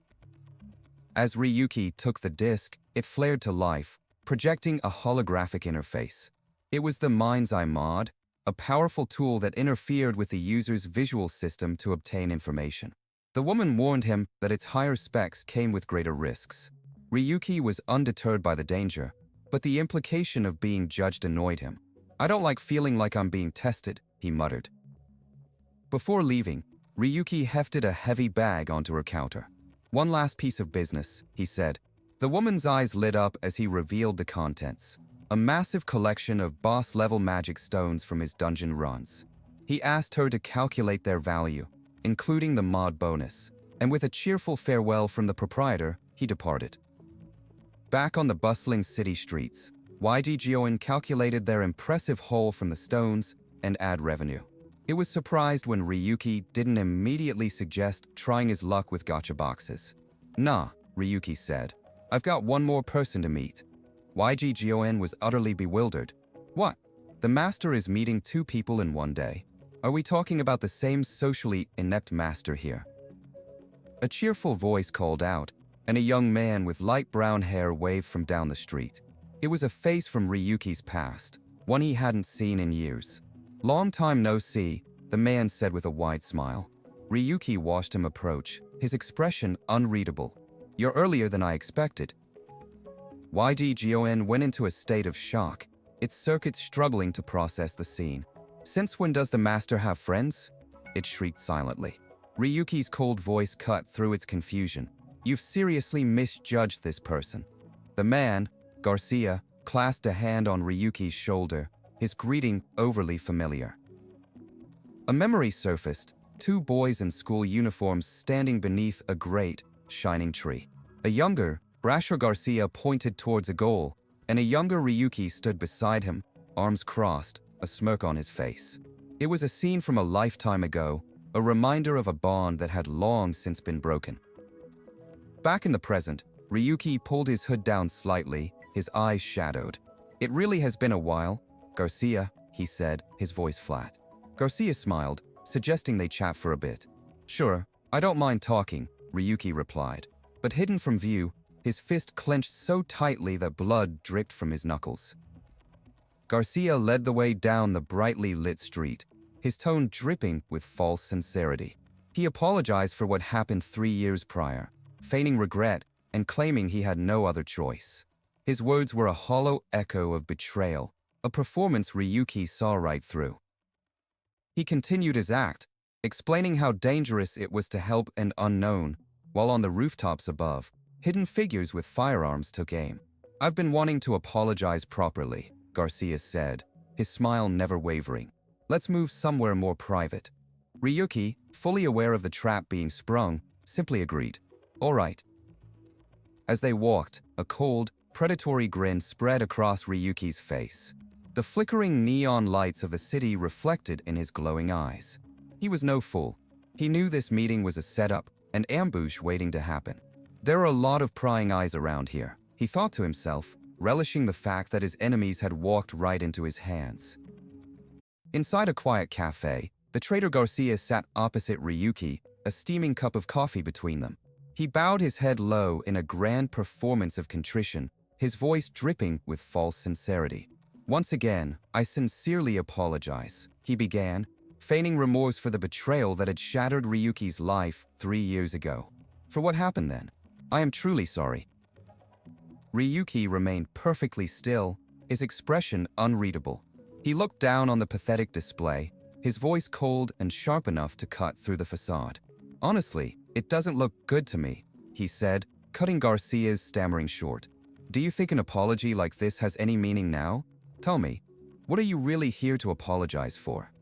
As Ryuki took the disc, it flared to life, projecting a holographic interface. It was the Mind's Eye mod, a powerful tool that interfered with the user's visual system to obtain information. The woman warned him that its higher specs came with greater risks. Ryuki was undeterred by the danger, but the implication of being judged annoyed him. I don't like feeling like I'm being tested, he muttered. Before leaving, Ryuki hefted a heavy bag onto her counter. One last piece of business, he said. The woman's eyes lit up as he revealed the contents. A massive collection of boss-level magic stones from his dungeon runs. He asked her to calculate their value, including the mod bonus, and with a cheerful farewell from the proprietor, he departed. Back on the bustling city streets, YG calculated their impressive haul from the stones and ad revenue. It was surprised when Ryuki didn't immediately suggest trying his luck with gacha boxes. Nah, Ryuki said. I've got one more person to meet. YG was utterly bewildered. What? The master is meeting two people in one day. Are we talking about the same socially inept master here? A cheerful voice called out, and a young man with light brown hair waved from down the street. It was a face from Ryuki's past, one he hadn't seen in years. Long time no see, the man said with a wide smile. Ryuki watched him approach, his expression unreadable. You're earlier than I expected. YG went into a state of shock, its circuits struggling to process the scene. Since when does the master have friends? It shrieked silently. Ryuki's cold voice cut through its confusion. You've seriously misjudged this person. The man, Garcia, clasped a hand on Ryuki's shoulder, his greeting overly familiar. A memory surfaced, two boys in school uniforms standing beneath a great, shining tree. A younger, brasher Garcia pointed towards a goal, and a younger Ryuki stood beside him, arms crossed, a smirk on his face. It was a scene from a lifetime ago, a reminder of a bond that had long since been broken. Back in the present, Ryuki pulled his hood down slightly, his eyes shadowed. It really has been a while, Garcia, he said, his voice flat. Garcia smiled, suggesting they chat for a bit. Sure, I don't mind talking, Ryuki replied. But hidden from view, his fist clenched so tightly that blood dripped from his knuckles. Garcia led the way down the brightly lit street, his tone dripping with false sincerity. He apologized for what happened 3 years prior, feigning regret and claiming he had no other choice. His words were a hollow echo of betrayal, a performance Ryuki saw right through. He continued his act, explaining how dangerous it was to help an unknown, while on the rooftops above, hidden figures with firearms took aim. "I've been wanting to apologize properly," Garcia said, his smile never wavering. "Let's move somewhere more private." Ryuki, fully aware of the trap being sprung, simply agreed. "All right." As they walked, a cold, predatory grin spread across Ryuki's face. The flickering neon lights of the city reflected in his glowing eyes. He was no fool. He knew this meeting was a setup, an ambush waiting to happen. There are a lot of prying eyes around here, he thought to himself, relishing the fact that his enemies had walked right into his hands. Inside a quiet cafe, the traitor Garcia sat opposite Ryuki, a steaming cup of coffee between them. He bowed his head low in a grand performance of contrition, his voice dripping with false sincerity. "Once again, I sincerely apologize," he began, feigning remorse for the betrayal that had shattered Ryuki's life 3 years ago. "For what happened then? I am truly sorry." Ryuki remained perfectly still, his expression unreadable. He looked down on the pathetic display, his voice cold and sharp enough to cut through the facade. "Honestly, it doesn't look good to me," he said, cutting Garcia's stammering short. "Do you think an apology like this has any meaning now? Tell me, what are you really here to apologize for?"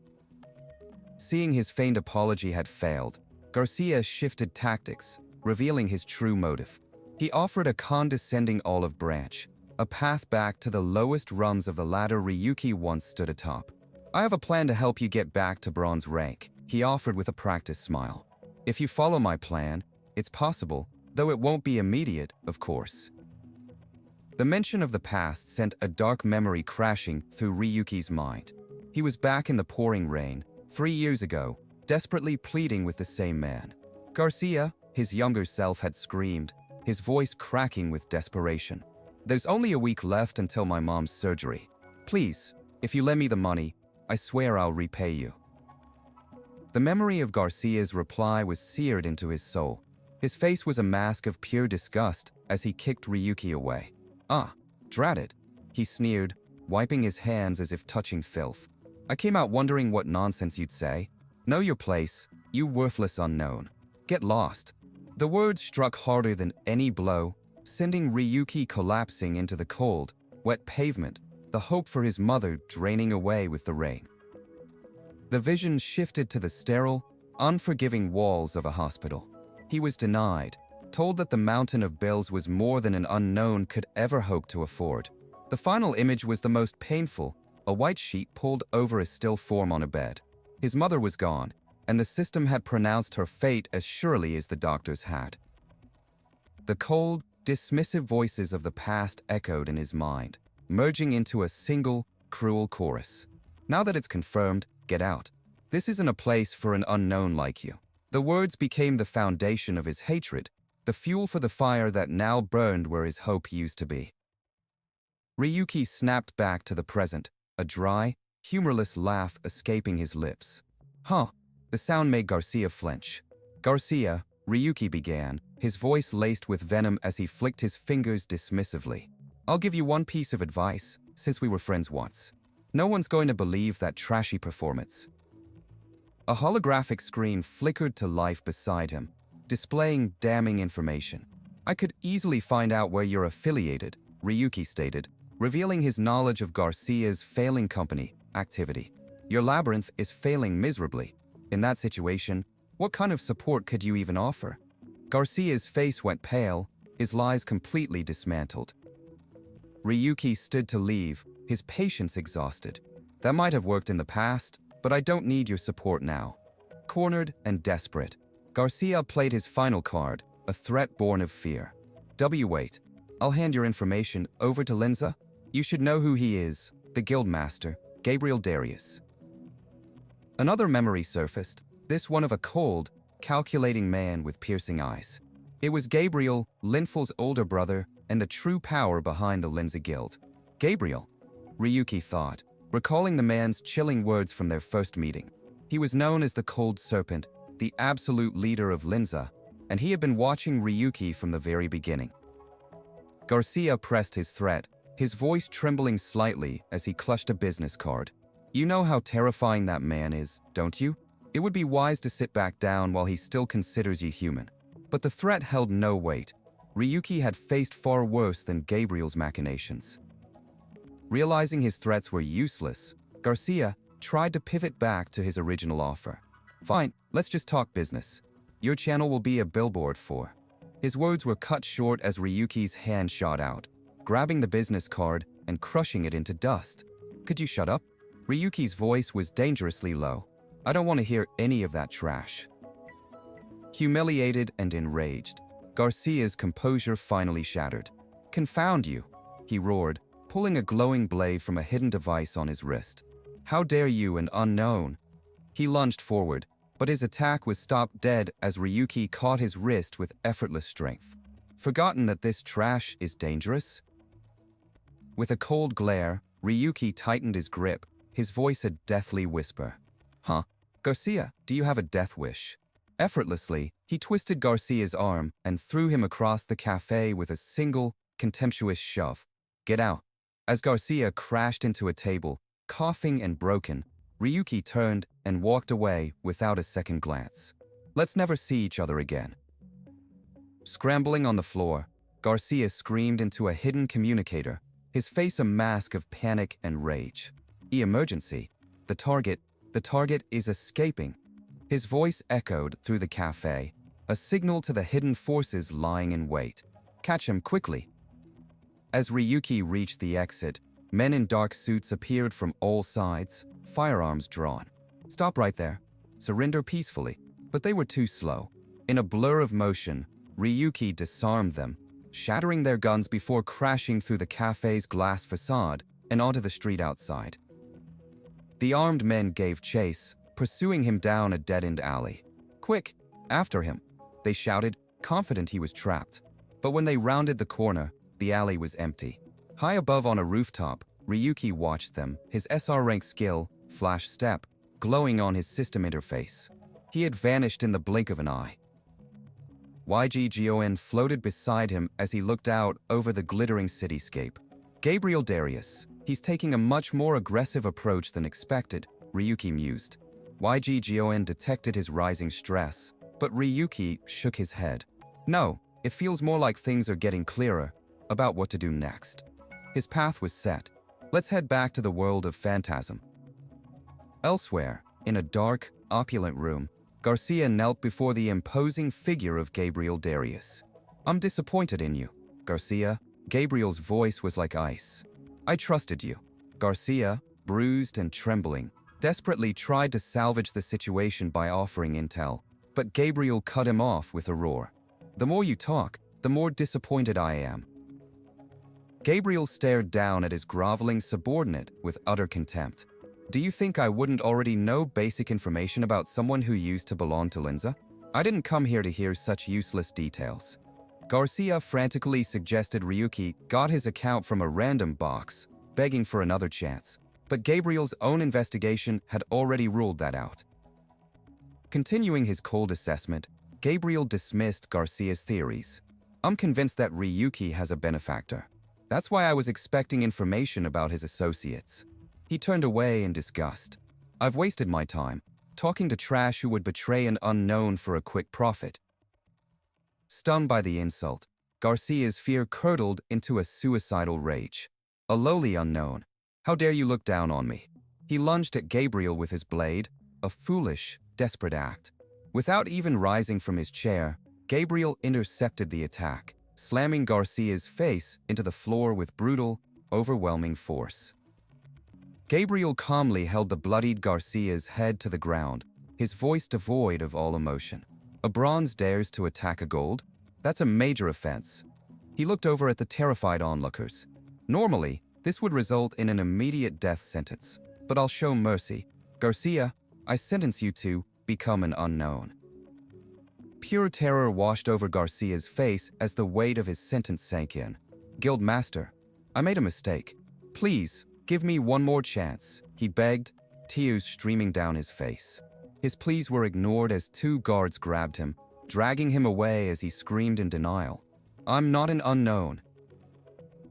Seeing his feigned apology had failed, Garcia shifted tactics, revealing his true motive. He offered a condescending olive branch, a path back to the lowest rungs of the ladder Ryuki once stood atop. "I have a plan to help you get back to bronze rank," he offered with a practiced smile. "If you follow my plan, it's possible, though it won't be immediate, of course." The mention of the past sent a dark memory crashing through Ryuki's mind. He was back in the pouring rain, 3 years ago, desperately pleading with the same man. Garcia, his younger self, had screamed, his voice cracking with desperation. "There's only a week left until my mom's surgery. Please, if you lend me the money, I swear I'll repay you." The memory of Garcia's reply was seared into his soul. His face was a mask of pure disgust as he kicked Ryuki away. "Ah, drat it," he sneered, wiping his hands as if touching filth. "I came out wondering what nonsense you'd say. Know your place, you worthless unknown. Get lost." The words struck harder than any blow, sending Ryuki collapsing into the cold, wet pavement, the hope for his mother draining away with the rain. The vision shifted to the sterile, unforgiving walls of a hospital. He was denied, told that the mountain of bills was more than an unknown could ever hope to afford. The final image was the most painful, a white sheet pulled over a still form on a bed. His mother was gone, and the system had pronounced her fate as surely as the doctors had. The cold, dismissive voices of the past echoed in his mind, merging into a single, cruel chorus. "Now that it's confirmed, get out. This isn't a place for an unknown like you." The words became the foundation of his hatred, the fuel for the fire that now burned where his hope used to be. Ryuki snapped back to the present, a dry, humorless laugh escaping his lips. "Huh." The sound made Garcia flinch. "Garcia," Ryuki began, his voice laced with venom as he flicked his fingers dismissively. "I'll give you one piece of advice, since we were friends once. No one's going to believe that trashy performance." A holographic screen flickered to life beside him, displaying damning information. "I could easily find out where you're affiliated," Ryuki stated, revealing his knowledge of Garcia's failing company activity. "Your labyrinth is failing miserably. In that situation, what kind of support could you even offer?" Garcia's face went pale, his lies completely dismantled. Ryuki stood to leave, his patience exhausted. "That might have worked in the past, but I don't need your support now." Cornered and desperate, Garcia played his final card, a threat born of fear. "Wait. I'll hand your information over to Linza. You should know who he is, the Guildmaster, Gabriel Darius." Another memory surfaced, this one of a cold, calculating man with piercing eyes. It was Gabriel, Linful's older brother, and the true power behind the Linza Guild. Gabriel, Ryuki thought, recalling the man's chilling words from their first meeting. He was known as the Cold Serpent, the absolute leader of Linza, and he had been watching Ryuki from the very beginning. Garcia pressed his threat, his voice trembling slightly as he clutched a business card. You know how terrifying that man is, don't you? It would be wise to sit back down while he still considers you human. But the threat held no weight. Ryuki had faced far worse than Gabriel's machinations. Realizing his threats were useless, Garcia tried to pivot back to his original offer. Fine, let's just talk business. Your channel will be a billboard for. His words were cut short as Ryuki's hand shot out, grabbing the business card and crushing it into dust. Could you shut up? Ryuki's voice was dangerously low. I don't want to hear any of that trash. Humiliated and enraged, Garcia's composure finally shattered. Confound you, he roared, pulling a glowing blade from a hidden device on his wrist. How dare you, an unknown? He lunged forward, but his attack was stopped dead as Ryuki caught his wrist with effortless strength. Forgotten that this trash is dangerous? With a cold glare, Ryuki tightened his grip, his voice a deathly whisper. Huh? Garcia, do you have a death wish? Effortlessly, he twisted Garcia's arm and threw him across the cafe with a single, contemptuous shove. Get out. As Garcia crashed into a table, coughing and broken, Ryuki turned and walked away without a second glance. Let's never see each other again. Scrambling on the floor, Garcia screamed into a hidden communicator, his face a mask of panic and rage. Emergency. The target is escaping. His voice echoed through the cafe, a signal to the hidden forces lying in wait. Catch him quickly. As Ryuki reached the exit, men in dark suits appeared from all sides, firearms drawn. Stop right there. Surrender peacefully. But they were too slow. In a blur of motion, Ryuki disarmed them, shattering their guns before crashing through the cafe's glass facade and onto the street outside. The armed men gave chase, pursuing him down a dead-end alley. Quick, after him, they shouted, confident he was trapped. But when they rounded the corner, the alley was empty. High above on a rooftop, Ryuki watched them, his SR rank skill, flash step, glowing on his system interface. He had vanished in the blink of an eye. YGGON floated beside him as he looked out over the glittering cityscape. Gabriel Darius, he's taking a much more aggressive approach than expected, Ryuki mused. YGGON detected his rising stress, but Ryuki shook his head. No, it feels more like things are getting clearer about what to do next. His path was set. Let's head back to the world of phantasm. Elsewhere, in a dark, opulent room, Garcia knelt before the imposing figure of Gabriel Darius. I'm disappointed in you, Garcia. Gabriel's voice was like ice. I trusted you. Garcia, bruised and trembling, desperately tried to salvage the situation by offering intel, but Gabriel cut him off with a roar. The more you talk, the more disappointed I am. Gabriel stared down at his groveling subordinate with utter contempt. Do you think I wouldn't already know basic information about someone who used to belong to Linza? I didn't come here to hear such useless details. Garcia frantically suggested Ryuki got his account from a random box, begging for another chance. But Gabriel's own investigation had already ruled that out. Continuing his cold assessment, Gabriel dismissed Garcia's theories. I'm convinced that Ryuki has a benefactor. That's why I was expecting information about his associates. He turned away in disgust. I've wasted my time, talking to trash who would betray an unknown for a quick profit. Stunned by the insult, Garcia's fear curdled into a suicidal rage. A lowly unknown. How dare you look down on me? He lunged at Gabriel with his blade, a foolish, desperate act. Without even rising from his chair, Gabriel intercepted the attack, slamming Garcia's face into the floor with brutal, overwhelming force. Gabriel calmly held the bloodied Garcia's head to the ground, his voice devoid of all emotion. A bronze dares to attack a gold? That's a major offense. He looked over at the terrified onlookers. Normally, this would result in an immediate death sentence, but I'll show mercy. Garcia, I sentence you to become an unknown. Pure terror washed over Garcia's face as the weight of his sentence sank in. Guildmaster, I made a mistake. Please, give me one more chance, he begged, tears streaming down his face. His pleas were ignored as two guards grabbed him, dragging him away as he screamed in denial. "I'm not an unknown."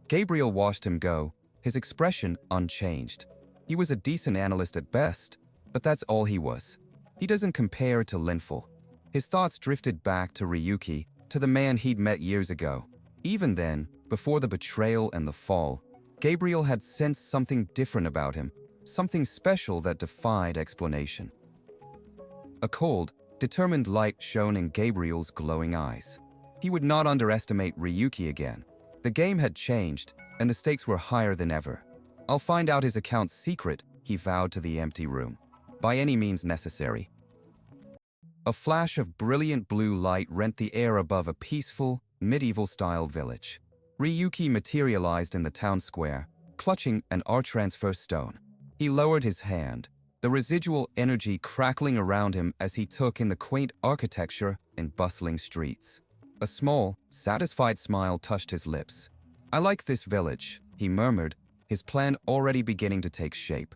Gabriel watched him go, his expression unchanged. He was a decent analyst at best, but that's all he was. He doesn't compare to Linful. His thoughts drifted back to Ryuki, to the man he'd met years ago. Even then, before the betrayal and the fall, Gabriel had sensed something different about him, something special that defied explanation. A cold, determined light shone in Gabriel's glowing eyes. He would not underestimate Ryuki again. The game had changed, and the stakes were higher than ever. "I'll find out his account's secret," he vowed to the empty room. "By any means necessary." A flash of brilliant blue light rent the air above a peaceful, medieval-style village. Ryuki materialized in the town square, clutching an R-transfer stone. He lowered his hand, the residual energy crackling around him as he took in the quaint architecture and bustling streets. A small, satisfied smile touched his lips. "I like this village," he murmured, his plan already beginning to take shape.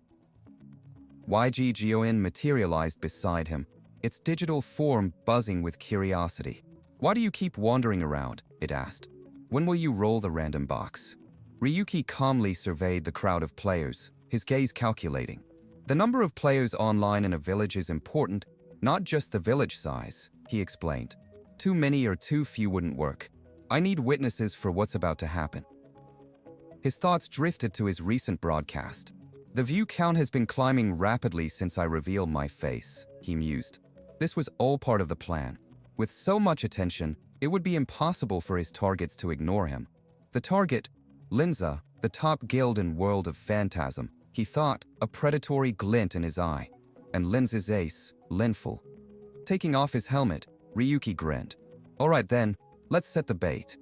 YGGON materialized beside him, its digital form buzzing with curiosity. "Why do you keep wandering around?" it asked. "When will you roll the random box?" Ryuki calmly surveyed the crowd of players, his gaze calculating. "The number of players online in a village is important, not just the village size," he explained. "Too many or too few wouldn't work. I need witnesses for what's about to happen." His thoughts drifted to his recent broadcast. "The view count has been climbing rapidly since I revealed my face," he mused. This was all part of the plan. With so much attention, it would be impossible for his targets to ignore him. The target, Linza, the top guild in World of Phantasm, he thought, a predatory glint in his eye. And Linza's ace, Linful. Taking off his helmet, Ryuki grinned. "All right then, let's set the bait."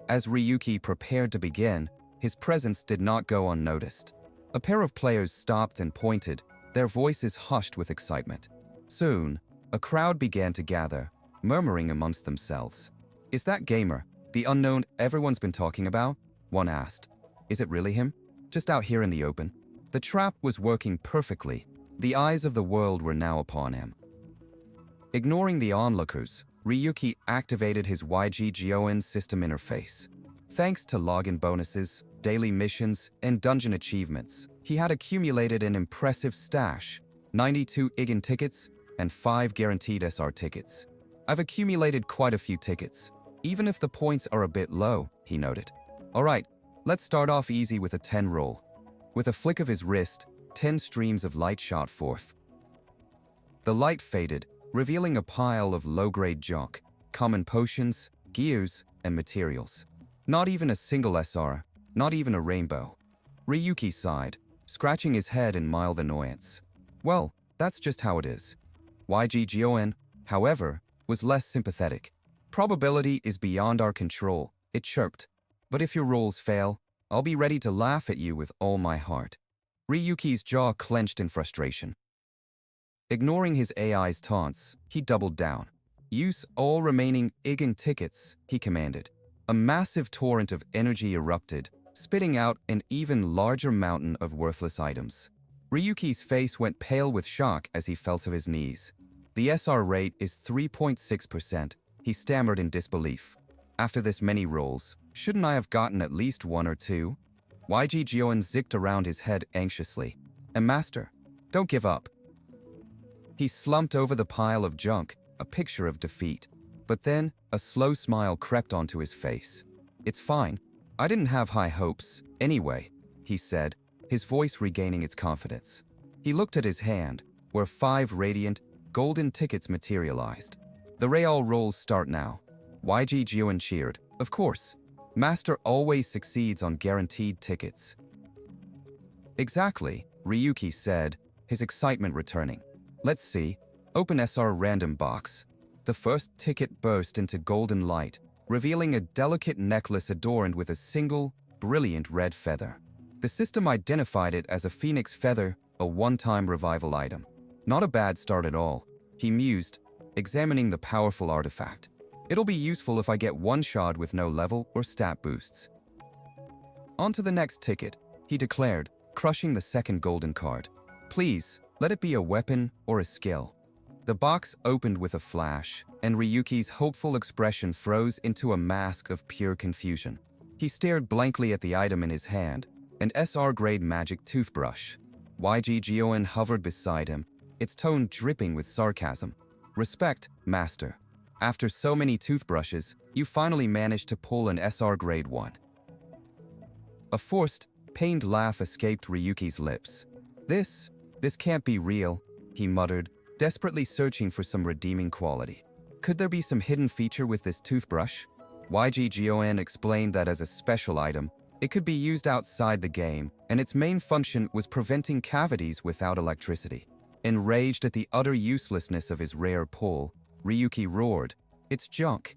As Ryuki prepared to begin, his presence did not go unnoticed. A pair of players stopped and pointed, their voices hushed with excitement. Soon, a crowd began to gather, murmuring amongst themselves. "Is that gamer, the unknown everyone's been talking about?" one asked. "Is it really him? Just out here in the open?" The trap was working perfectly. The eyes of the world were now upon him. Ignoring the onlookers, Ryuki activated his YGGON system interface. Thanks to login bonuses, daily missions, and dungeon achievements, he had accumulated an impressive stash, 92 IGN tickets and 5 guaranteed SR tickets. "I've accumulated quite a few tickets, even if the points are a bit low," he noted. "All right, let's start off easy with a 10 roll." With a flick of his wrist, 10 streams of light shot forth. The light faded, revealing a pile of low-grade junk, common potions, gears, and materials. Not even a single SR, not even a rainbow. Ryuki sighed, scratching his head in mild annoyance. Well, that's just how it is. YGGON, however, was less sympathetic. "Probability is beyond our control," it chirped. "But if your rolls fail, I'll be ready to laugh at you with all my heart." Ryuki's jaw clenched in frustration. Ignoring his AI's taunts, he doubled down. "Use all remaining IGN tickets," he commanded. A massive torrent of energy erupted, spitting out an even larger mountain of worthless items. Ryuki's face went pale with shock as he fell to his knees. "The SR rate is 3.6%, he stammered in disbelief. "After this many rolls, shouldn't I have gotten at least 1 or 2? YGGON zicked around his head anxiously. "And Master, don't give up." He slumped over the pile of junk, a picture of defeat. But then, a slow smile crept onto his face. "It's fine. I didn't have high hopes, anyway," he said, his voice regaining its confidence. He looked at his hand, where 5 radiant, golden tickets materialized. "The real rolls start now." YGGON cheered. "Of course. Master always succeeds on guaranteed tickets." "Exactly," Ryuki said, his excitement returning. "Let's see. Open SR random box." The first ticket burst into golden light, revealing a delicate necklace adorned with a single, brilliant red feather. The system identified it as a phoenix feather, a one-time revival item. Not a bad start at all, he mused, examining the powerful artifact. "It'll be useful if I get one shot with no level or stat boosts." On to the next ticket, he declared, crushing the second golden card. "Please, Let it be a weapon or a skill. The box opened with a flash, and Ryuki's hopeful expression froze into a mask of pure confusion. He stared blankly at the item in his hand, an SR-grade magic toothbrush. YG hovered beside him, its tone dripping with sarcasm. "Respect, master. After so many toothbrushes, you finally managed to pull an SR-grade one." A forced, pained laugh escaped Ryuki's lips. This can't be real," he muttered, desperately searching for some redeeming quality. Could there be some hidden feature with this toothbrush? YG explained that as a special item, it could be used outside the game, and its main function was preventing cavities without electricity. Enraged at the utter uselessness of his rare pull, Ryuki roared, "It's junk."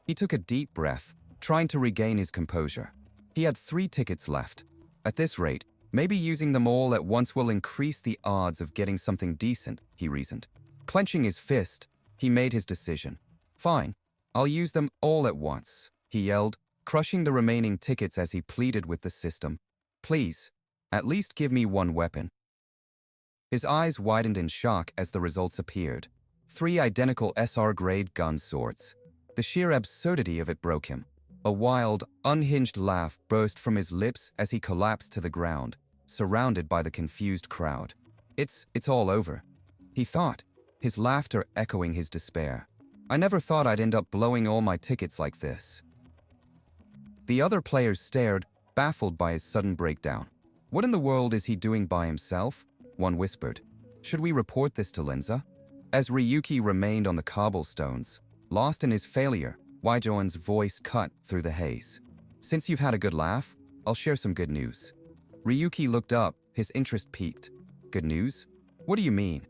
He took a deep breath, trying to regain his composure. He had 3 tickets left. At this rate, maybe using them all at once will increase the odds of getting something decent, he reasoned. Clenching his fist, he made his decision. "Fine, I'll use them all at once," he yelled, crushing the remaining tickets as he pleaded with the system. "Please, at least give me one weapon." His eyes widened in shock as the results appeared. 3 identical SR-grade gun swords. The sheer absurdity of it broke him. A wild, unhinged laugh burst from his lips as he collapsed to the ground, surrounded by the confused crowd. It's all over," he thought, his laughter echoing his despair. "I never thought I'd end up blowing all my tickets like this." The other players stared, baffled by his sudden breakdown. "What in the world is he doing by himself?" one whispered. "Should we report this to Linza?" As Ryuki remained on the cobblestones, lost in his failure, Waijoan's voice cut through the haze. "Since you've had a good laugh, I'll share some good news." Ryuki looked up, his interest piqued. "Good news? What do you mean?"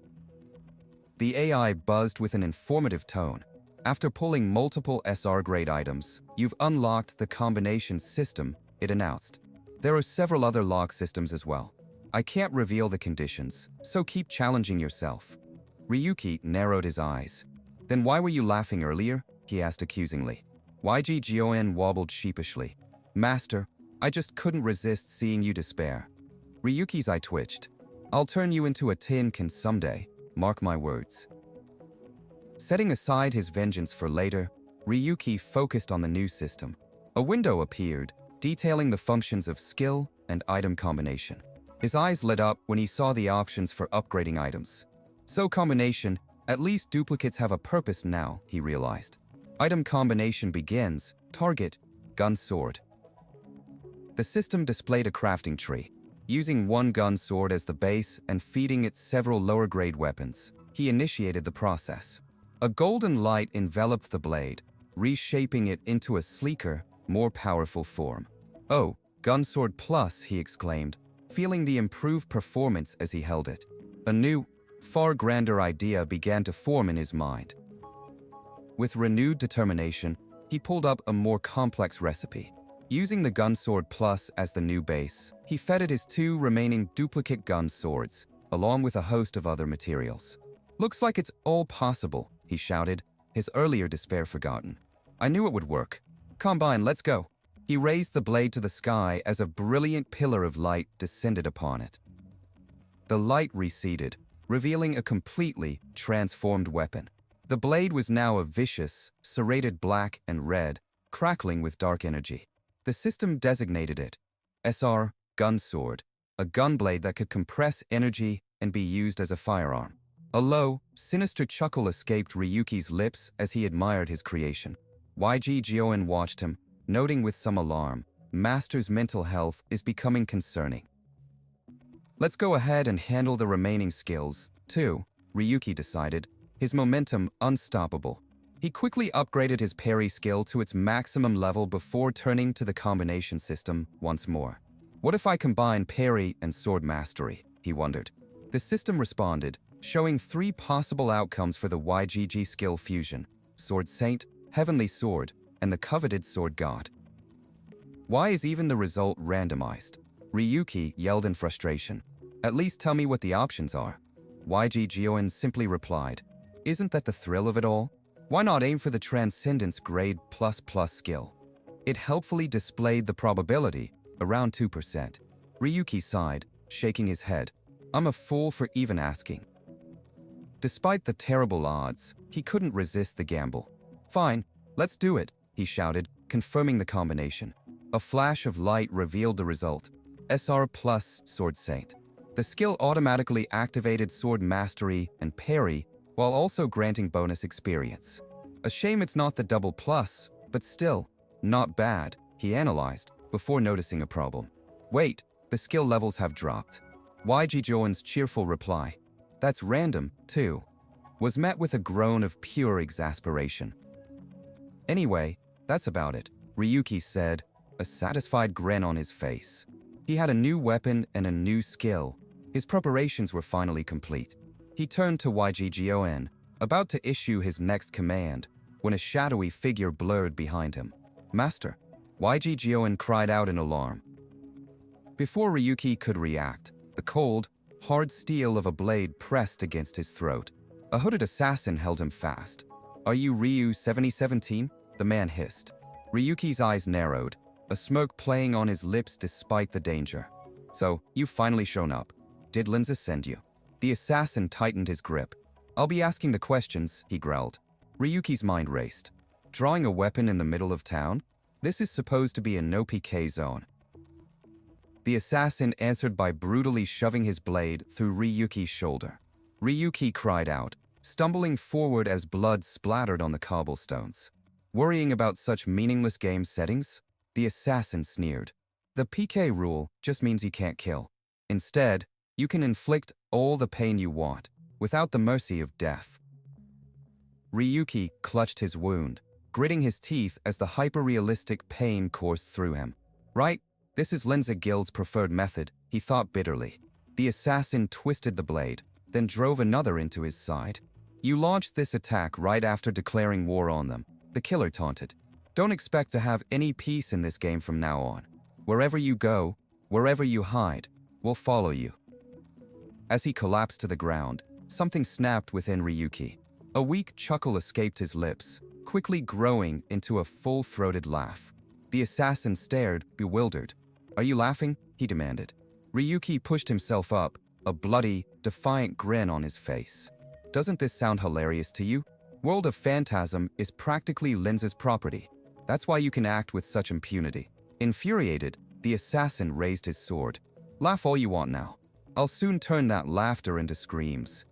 The AI buzzed with an informative tone. "After pulling multiple SR-grade items, you've unlocked the combination system," it announced. "There are several other lock systems as well. I can't reveal the conditions, so keep challenging yourself." Ryuki narrowed his eyes. "Then why were you laughing earlier?" he asked accusingly. YG wobbled sheepishly. "Master, I just couldn't resist seeing you despair." Ryuki's eye twitched. "I'll turn you into a tin can someday, mark my words." Setting aside his vengeance for later, Ryuki focused on the new system. A window appeared, detailing the functions of skill and item combination. His eyes lit up when he saw the options for upgrading items. So combination, at least duplicates have a purpose now, he realized. Item combination begins, target, gun sword. The system displayed a crafting tree. Using one gun sword as the base and feeding it several lower-grade weapons, he initiated the process. A golden light enveloped the blade, reshaping it into a sleeker, more powerful form. "Oh, gun sword plus," he exclaimed, feeling the improved performance as he held it. A new, far grander idea began to form in his mind. With renewed determination, he pulled up a more complex recipe. Using the gun sword plus as the new base, he fed it his 2 remaining duplicate gun swords, along with a host of other materials. "Looks like it's all possible," he shouted, his earlier despair forgotten. "I knew it would work. Combine, let's go." He raised the blade to the sky as a brilliant pillar of light descended upon it. The light receded, revealing a completely transformed weapon. The blade was now a vicious, serrated black and red, crackling with dark energy. The system designated it SR Gun Sword, a gunblade that could compress energy and be used as a firearm. A low, sinister chuckle escaped Ryuki's lips as he admired his creation. YG watched him, noting with some alarm, Master's mental health is becoming concerning. "Let's go ahead and handle the remaining skills, too," Ryuki decided, his momentum unstoppable. He quickly upgraded his parry skill to its maximum level before turning to the combination system once more. "What if I combine parry and sword mastery?" he wondered. The system responded, showing 3 possible outcomes for the YGG skill fusion: Sword Saint, Heavenly Sword, and the coveted Sword God. "Why is even the result randomized?" Ryuki yelled in frustration. "At least tell me what the options are." YG simply replied, "Isn't that the thrill of it all? Why not aim for the Transcendence grade ++ skill?" It helpfully displayed the probability, around 2%. Ryuki sighed, shaking his head. I'm a fool for even asking. Despite the terrible odds, he couldn't resist the gamble. Fine, let's do it, he shouted, confirming the combination. A flash of light revealed the result. SR plus Sword Saint. The skill automatically activated sword mastery and parry, while also granting bonus experience. A shame it's not the double plus, but still, not bad, he analyzed, before noticing a problem. Wait, the skill levels have dropped. YG Joan's cheerful reply, that's random, too, was met with a groan of pure exasperation. Anyway, that's about it, Ryuki said, a satisfied grin on his face. He had a new weapon and a new skill. His preparations were finally complete. He turned to YG about to issue his next command, when a shadowy figure blurred behind him. Master, YG cried out in alarm. Before Ryuki could react, the cold, hard steel of a blade pressed against his throat. A hooded assassin held him fast. Are you Ryu 7017? The man hissed. Ryuki's eyes narrowed, a smirk playing on his lips despite the danger. So, you've finally shown up. Did Linza send you? The assassin tightened his grip. I'll be asking the questions, he growled. Ryuki's mind raced. Drawing a weapon in the middle of town? This is supposed to be a no-PK zone. The assassin answered by brutally shoving his blade through Ryuki's shoulder. Ryuki cried out, stumbling forward as blood splattered on the cobblestones. Worrying about such meaningless game settings? The assassin sneered. The PK rule just means you can't kill. Instead, you can inflict all the pain you want, without the mercy of death. Ryuki clutched his wound, gritting his teeth as the hyper-realistic pain coursed through him. Right, this is Linza Guild's preferred method, he thought bitterly. The assassin twisted the blade, then drove another into his side. You launched this attack right after declaring war on them, the killer taunted. Don't expect to have any peace in this game from now on. Wherever you go, wherever you hide, we'll follow you. As he collapsed to the ground, something snapped within Ryuki. A weak chuckle escaped his lips, quickly growing into a full-throated laugh. The assassin stared, bewildered. Are you laughing? He demanded. Ryuki pushed himself up, a bloody, defiant grin on his face. Doesn't this sound hilarious to you? World of Phantasm is practically Linza's property. That's why you can act with such impunity. Infuriated, the assassin raised his sword. Laugh all you want now. I'll soon turn that laughter into screams.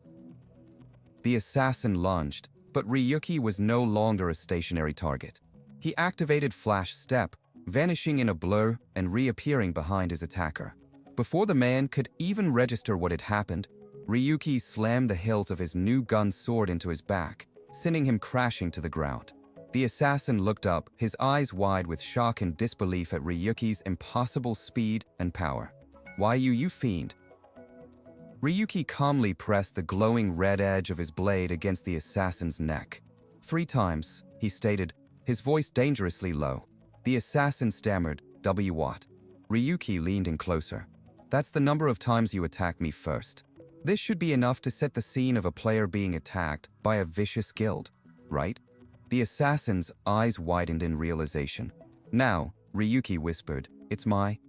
The assassin lunged, but Ryuki was no longer a stationary target. He activated Flash Step, vanishing in a blur and reappearing behind his attacker. Before the man could even register what had happened, Ryuki slammed the hilt of his new gun sword into his back, sending him crashing to the ground. The assassin looked up, his eyes wide with shock and disbelief at Ryuki's impossible speed and power. Why you fiend? Ryuki calmly pressed the glowing red edge of his blade against the assassin's neck. 3 times, he stated, his voice dangerously low. The assassin stammered, W what? Ryuki leaned in closer. That's the number of times you attack me first. This should be enough to set the scene of a player being attacked by a vicious guild, right? The assassin's eyes widened in realization. Now, Ryuki whispered, it's my...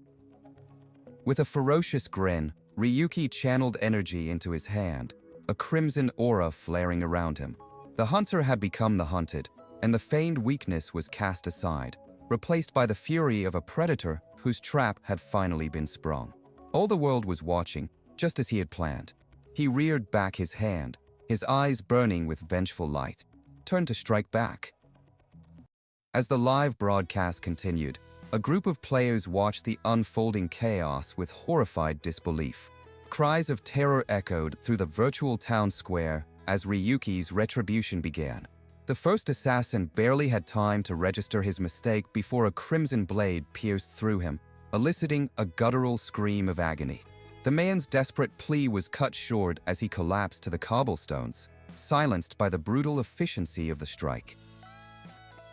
With a ferocious grin, Ryuki channeled energy into his hand, a crimson aura flaring around him. The hunter had become the hunted, and the feigned weakness was cast aside, replaced by the fury of a predator whose trap had finally been sprung. All the world was watching, just as he had planned. He reared back his hand, his eyes burning with vengeful light, turned to strike back. As the live broadcast continued, a group of players watched the unfolding chaos with horrified disbelief. Cries of terror echoed through the virtual town square as Ryuki's retribution began. The first assassin barely had time to register his mistake before a crimson blade pierced through him, eliciting a guttural scream of agony. The man's desperate plea was cut short as he collapsed to the cobblestones, silenced by the brutal efficiency of the strike.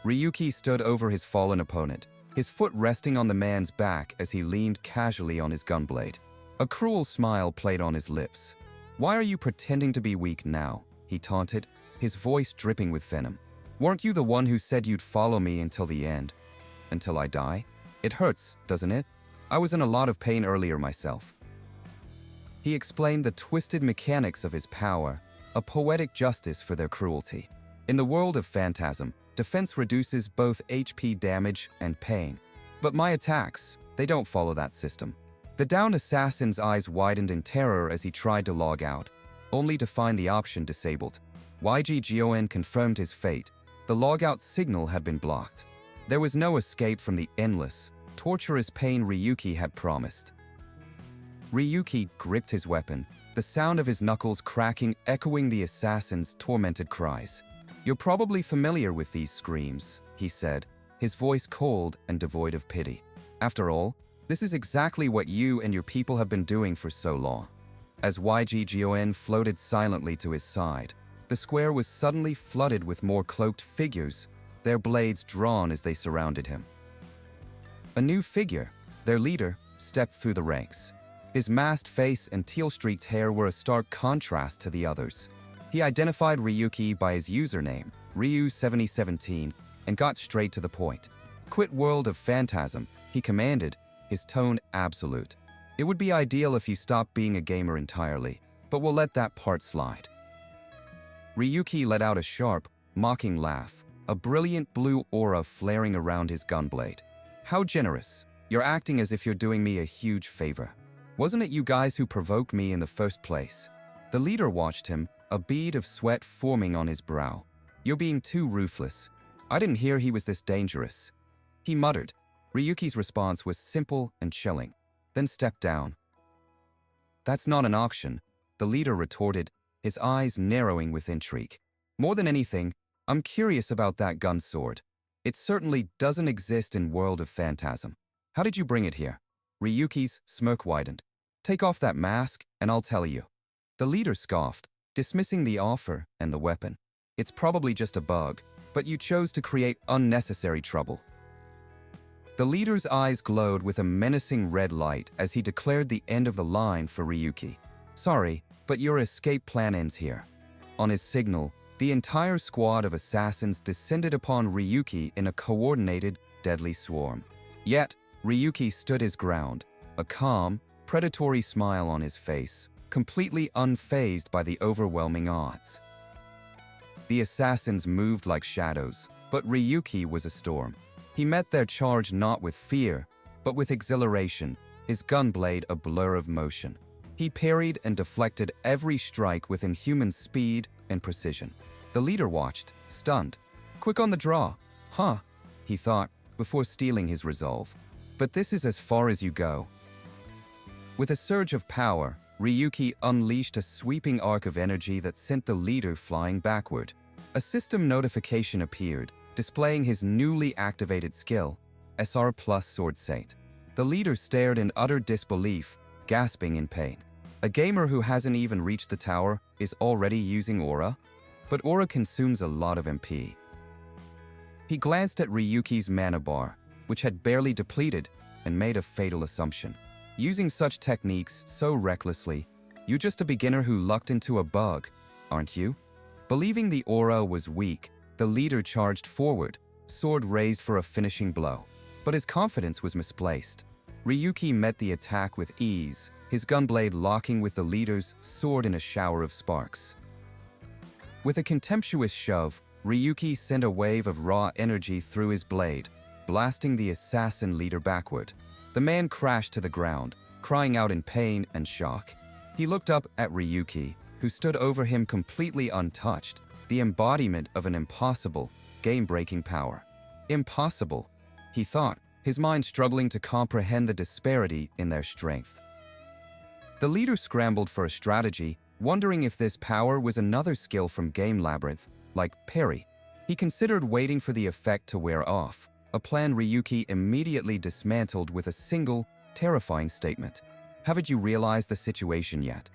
Ryuki stood over his fallen opponent, his foot resting on the man's back as he leaned casually on his gunblade. A cruel smile played on his lips. Why are you pretending to be weak now? He taunted, his voice dripping with venom. Weren't you the one who said you'd follow me until the end? Until I die? It hurts, doesn't it? I was in a lot of pain earlier myself. He explained the twisted mechanics of his power, a poetic justice for their cruelty. In the world of Phantasm, defense reduces both HP damage and pain. But my attacks, they don't follow that system. The downed assassin's eyes widened in terror as he tried to log out, only to find the option disabled. YGGON confirmed his fate. The logout signal had been blocked. There was no escape from the endless, torturous pain Ryuki had promised. Ryuki gripped his weapon, the sound of his knuckles cracking echoing the assassin's tormented cries. "You're probably familiar with these screams," he said, his voice cold and devoid of pity. "After all, this is exactly what you and your people have been doing for so long." As YGGON floated silently to his side, the square was suddenly flooded with more cloaked figures, their blades drawn as they surrounded him. A new figure, their leader, stepped through the ranks. His masked face and teal-streaked hair were a stark contrast to the others. He identified Ryuki by his username, Ryu7017, and got straight to the point. "Quit World of Phantasm," he commanded, his tone absolute. "It would be ideal if you stopped being a gamer entirely, but we'll let that part slide." Ryuki let out a sharp, mocking laugh, a brilliant blue aura flaring around his gunblade. "How generous. You're acting as if you're doing me a huge favor. Wasn't it you guys who provoked me in the first place?" The leader watched him, a bead of sweat forming on his brow. "You're being too ruthless. I didn't hear he was this dangerous," he muttered. Ryuki's response was simple and chilling. "Then step down." "That's not an auction," the leader retorted, his eyes narrowing with intrigue. "More than anything, I'm curious about that gun sword. It certainly doesn't exist in World of Phantasm. How did you bring it here?" Ryuki's smirk widened. "Take off that mask, and I'll tell you." The leader scoffed, dismissing the offer and the weapon. "It's probably just a bug, but you chose to create unnecessary trouble." The leader's eyes glowed with a menacing red light as he declared the end of the line for Ryuki. "Sorry, but your escape plan ends here." On his signal, the entire squad of assassins descended upon Ryuki in a coordinated, deadly swarm. Yet, Ryuki stood his ground, a calm, predatory smile on his face, completely unfazed by the overwhelming odds. The assassins moved like shadows, but Ryuki was a storm. He met their charge not with fear, but with exhilaration, his gunblade a blur of motion. He parried and deflected every strike with inhuman speed and precision. The leader watched, stunned. "Quick on the draw, huh?" he thought, before steeling his resolve. "But this is as far as you go." With a surge of power, Ryuki unleashed a sweeping arc of energy that sent the leader flying backward. A system notification appeared, displaying his newly activated skill, SR plus Sword Saint. The leader stared in utter disbelief, gasping in pain. A gamer who hasn't even reached the tower is already using aura? But aura consumes a lot of MP. He glanced at Ryuki's mana bar, which had barely depleted, and made a fatal assumption. Using such techniques so recklessly, you're just a beginner who lucked into a bug, aren't you? Believing the aura was weak, the leader charged forward, sword raised for a finishing blow. But his confidence was misplaced. Ryuki met the attack with ease, his gunblade locking with the leader's sword in a shower of sparks. With a contemptuous shove, Ryuki sent a wave of raw energy through his blade, blasting the assassin leader backward. The man crashed to the ground, crying out in pain and shock. He looked up at Ryuki, who stood over him completely untouched, the embodiment of an impossible, game-breaking power. Impossible, he thought, his mind struggling to comprehend the disparity in their strength. The leader scrambled for a strategy, wondering if this power was another skill from Game Labyrinth, like parry. He considered waiting for the effect to wear off, a plan Ryuki immediately dismantled with a single, terrifying statement. "Haven't you realized the situation yet?"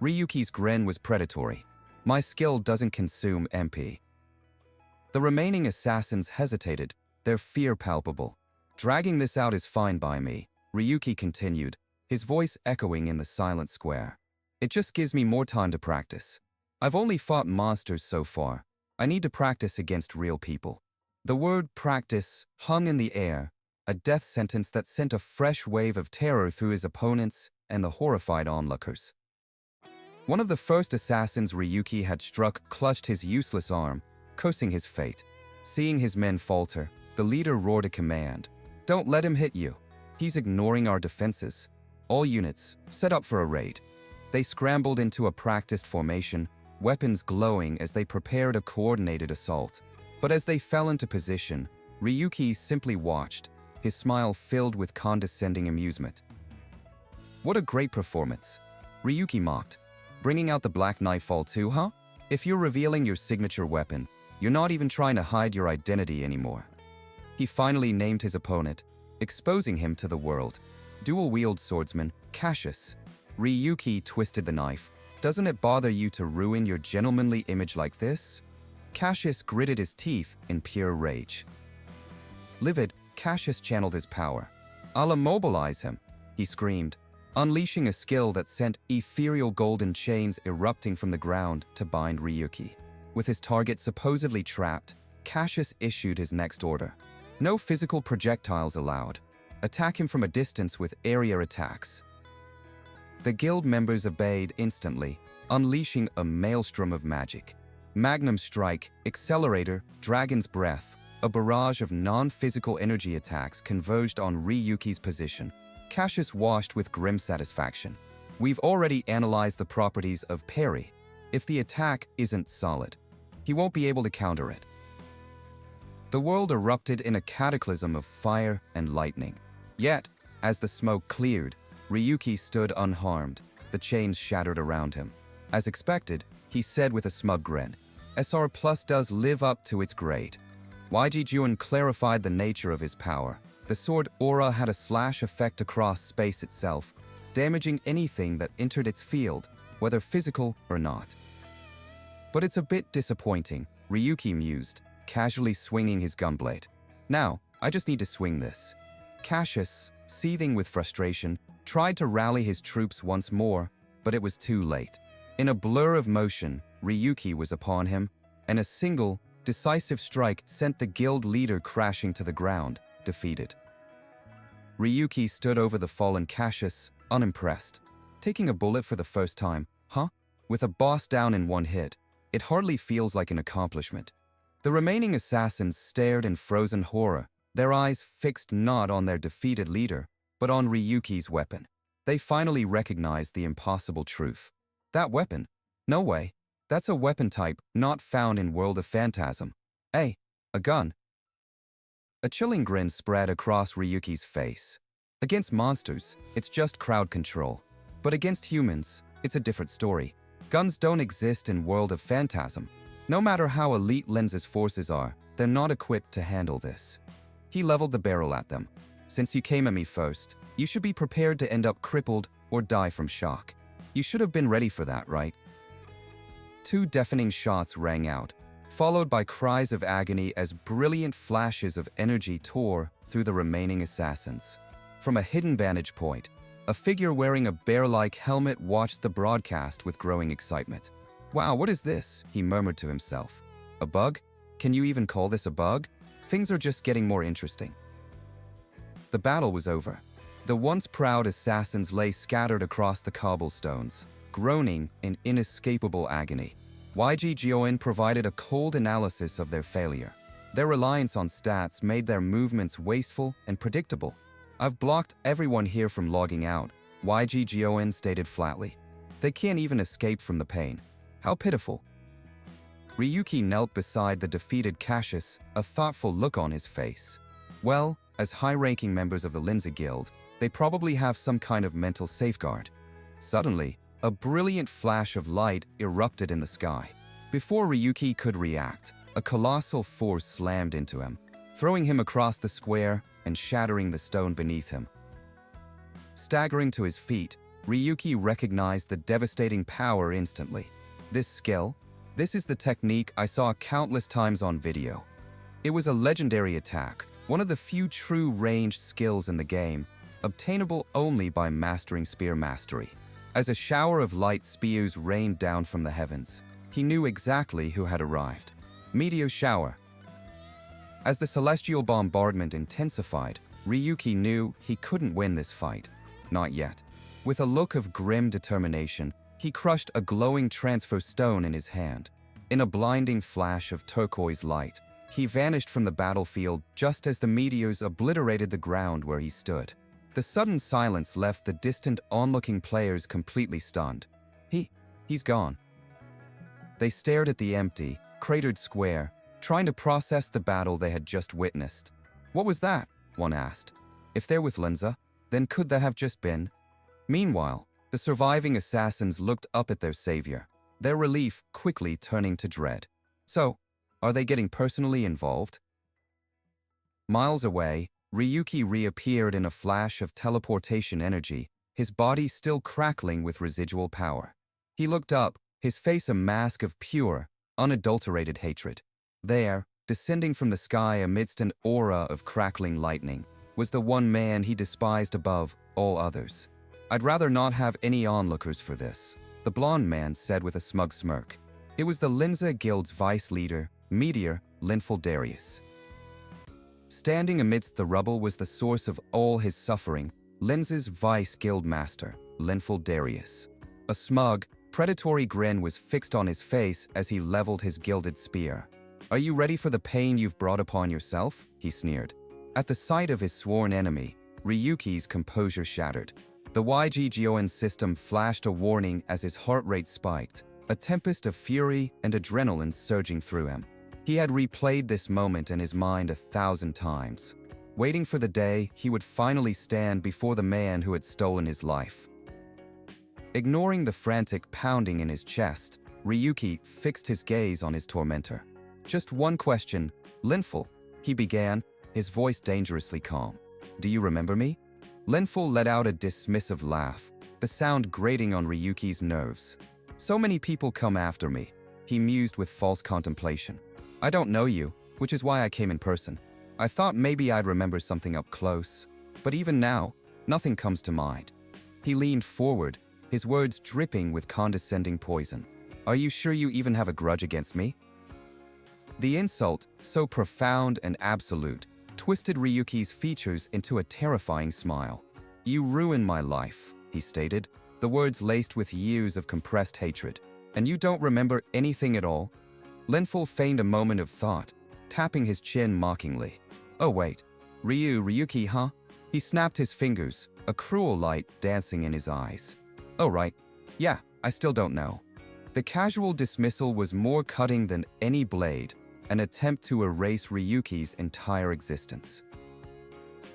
Ryuki's grin was predatory. "My skill doesn't consume MP." The remaining assassins hesitated, their fear palpable. "Dragging this out is fine by me," Ryuki continued, his voice echoing in the silent square. "It just gives me more time to practice. I've only fought monsters so far. I need to practice against real people." The word practice hung in the air, a death sentence that sent a fresh wave of terror through his opponents and the horrified onlookers. One of the first assassins Ryuki had struck clutched his useless arm, cursing his fate. Seeing his men falter, the leader roared a command. "Don't let him hit you. He's ignoring our defenses. All units, set up for a raid." They scrambled into a practiced formation, weapons glowing as they prepared a coordinated assault. But as they fell into position, Ryuki simply watched, his smile filled with condescending amusement. "What a great performance," Ryuki mocked. "Bringing out the black knife all too, huh? If you're revealing your signature weapon, you're not even trying to hide your identity anymore." He finally named his opponent, exposing him to the world. Dual-wield swordsman, Cassius. Ryuki twisted the knife. "Doesn't it bother you to ruin your gentlemanly image like this?" Cassius gritted his teeth in pure rage. Livid, Cassius channeled his power. "I'll immobilize him," he screamed, unleashing a skill that sent ethereal golden chains erupting from the ground to bind Ryuki. With his target supposedly trapped, Cassius issued his next order. No physical projectiles allowed. Attack him from a distance with area attacks. The guild members obeyed instantly, unleashing a maelstrom of magic. Magnum Strike, Accelerator, Dragon's Breath, a barrage of non-physical energy attacks converged on Ryuki's position. Cassius washed with grim satisfaction. "We've already analyzed the properties of parry. If the attack isn't solid, he won't be able to counter it." The world erupted in a cataclysm of fire and lightning. Yet, as the smoke cleared, Ryuki stood unharmed, the chains shattered around him. As expected, he said with a smug grin, "SR Plus does live up to its grade." YG Juan clarified the nature of his power. The sword aura had a slash effect across space itself, damaging anything that entered its field, whether physical or not. "But it's a bit disappointing," Ryuki mused, casually swinging his gunblade. "Now, I just need to swing this." Cassius, seething with frustration, tried to rally his troops once more, but it was too late. In a blur of motion, Ryuki was upon him, and a single, decisive strike sent the guild leader crashing to the ground, defeated. Ryuki stood over the fallen Cassius, unimpressed. Taking a bullet for the first time, huh? With a boss down in one hit, it hardly feels like an accomplishment. The remaining assassins stared in frozen horror, their eyes fixed not on their defeated leader, but on Ryuki's weapon. They finally recognized the impossible truth. That weapon? No way. That's a weapon type not found in World of Phantasm. Hey, a gun. A chilling grin spread across Ryuki's face. Against monsters, it's just crowd control. But against humans, it's a different story. Guns don't exist in World of Phantasm. No matter how elite Lens's forces are, they're not equipped to handle this. He leveled the barrel at them. "Since you came at me first, you should be prepared to end up crippled or die from shock. You should have been ready for that, right?" Two deafening shots rang out, followed by cries of agony as brilliant flashes of energy tore through the remaining assassins. From a hidden vantage point, a figure wearing a bear-like helmet watched the broadcast with growing excitement. "Wow, what is this?" he murmured to himself. "A bug? Can you even call this a bug? Things are just getting more interesting." The battle was over. The once proud assassins lay scattered across the cobblestones, groaning in inescapable agony. YG Juan provided a cold analysis of their failure. Their reliance on stats made their movements wasteful and predictable. "I've blocked everyone here from logging out," YG Juan stated flatly. "They can't even escape from the pain. How pitiful." Ryuki knelt beside the defeated Cassius, a thoughtful look on his face. Well, as high-ranking members of the Linza Guild, they probably have some kind of mental safeguard. Suddenly, a brilliant flash of light erupted in the sky. Before Ryuki could react, a colossal force slammed into him, throwing him across the square and shattering the stone beneath him. Staggering to his feet, Ryuki recognized the devastating power instantly. This skill, this is the technique I saw countless times on video. It was a legendary attack, one of the few true ranged skills in the game, obtainable only by mastering spear mastery. As a shower of light spears rained down from the heavens, he knew exactly who had arrived. Meteor shower. As the celestial bombardment intensified, Ryuki knew he couldn't win this fight. Not yet. With a look of grim determination, He crushed a glowing transfer stone in his hand. In a blinding flash of turquoise light, he vanished from the battlefield just as the meteors obliterated the ground where he stood. The sudden silence left the distant, onlooking players completely stunned. He's gone. They stared at the empty, cratered square, trying to process the battle they had just witnessed. What was that? One asked. If they're with Linza, then could that have just been? Meanwhile, the surviving assassins looked up at their savior, their relief quickly turning to dread. So, are they getting personally involved? Miles away, Ryuki reappeared in a flash of teleportation energy, his body still crackling with residual power. He looked up, his face a mask of pure, unadulterated hatred. There, descending from the sky amidst an aura of crackling lightning, was the one man he despised above all others. I'd rather not have any onlookers for this, the blonde man said with a smug smirk. It was the Linza Guild's vice leader, Meteor Linful Darius. Standing amidst the rubble was the source of all his suffering, Linza's vice guild master, Linful Darius. A smug, predatory grin was fixed on his face as he leveled his gilded spear. Are you ready for the pain you've brought upon yourself? He sneered. At the sight of his sworn enemy, Ryuki's composure shattered. The YGGON system flashed a warning as his heart rate spiked, a tempest of fury and adrenaline surging through him. He had replayed this moment in his mind 1,000 times, waiting for the day he would finally stand before the man who had stolen his life. Ignoring the frantic pounding in his chest, Ryuki fixed his gaze on his tormentor. Just one question, Linful, he began, his voice dangerously calm. Do you remember me? Linful let out a dismissive laugh, the sound grating on Ryuki's nerves. So many people come after me, he mused with false contemplation. I don't know you, which is why I came in person. I thought maybe I'd remember something up close, but even now, nothing comes to mind. He leaned forward, his words dripping with condescending poison. Are you sure you even have a grudge against me? The insult, so profound and absolute, twisted Ryuki's features into a terrifying smile. You ruined my life, he stated, the words laced with years of compressed hatred. And you don't remember anything at all? Linful feigned a moment of thought, tapping his chin mockingly. Oh wait, Ryuki, huh? He snapped his fingers, a cruel light dancing in his eyes. Oh right, yeah, I still don't know. The casual dismissal was more cutting than any blade, an attempt to erase Ryuki's entire existence.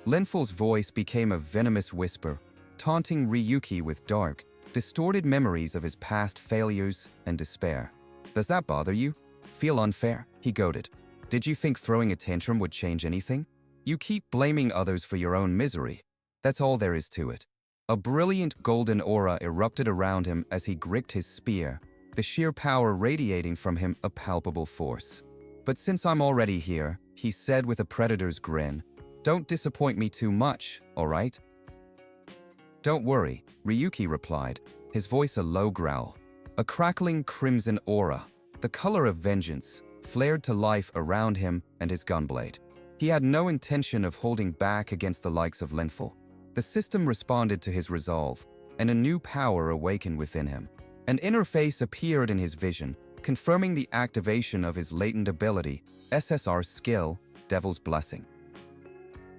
Linful's voice became a venomous whisper, taunting Ryuki with dark, distorted memories of his past failures and despair. Does that bother you? Feel unfair? He goaded. Did you think throwing a tantrum would change anything? You keep blaming others for your own misery. That's all there is to it. A brilliant golden aura erupted around him as he gripped his spear, the sheer power radiating from him a palpable force. But since I'm already here, he said with a predator's grin, don't disappoint me too much, all right? Don't worry, Ryuki replied, his voice a low growl. A crackling crimson aura, the color of vengeance, flared to life around him and his gunblade. He had no intention of holding back against the likes of Linful. The system responded to his resolve, and a new power awakened within him. An interface appeared in his vision, confirming the activation of his latent ability, SSR skill, Devil's Blessing.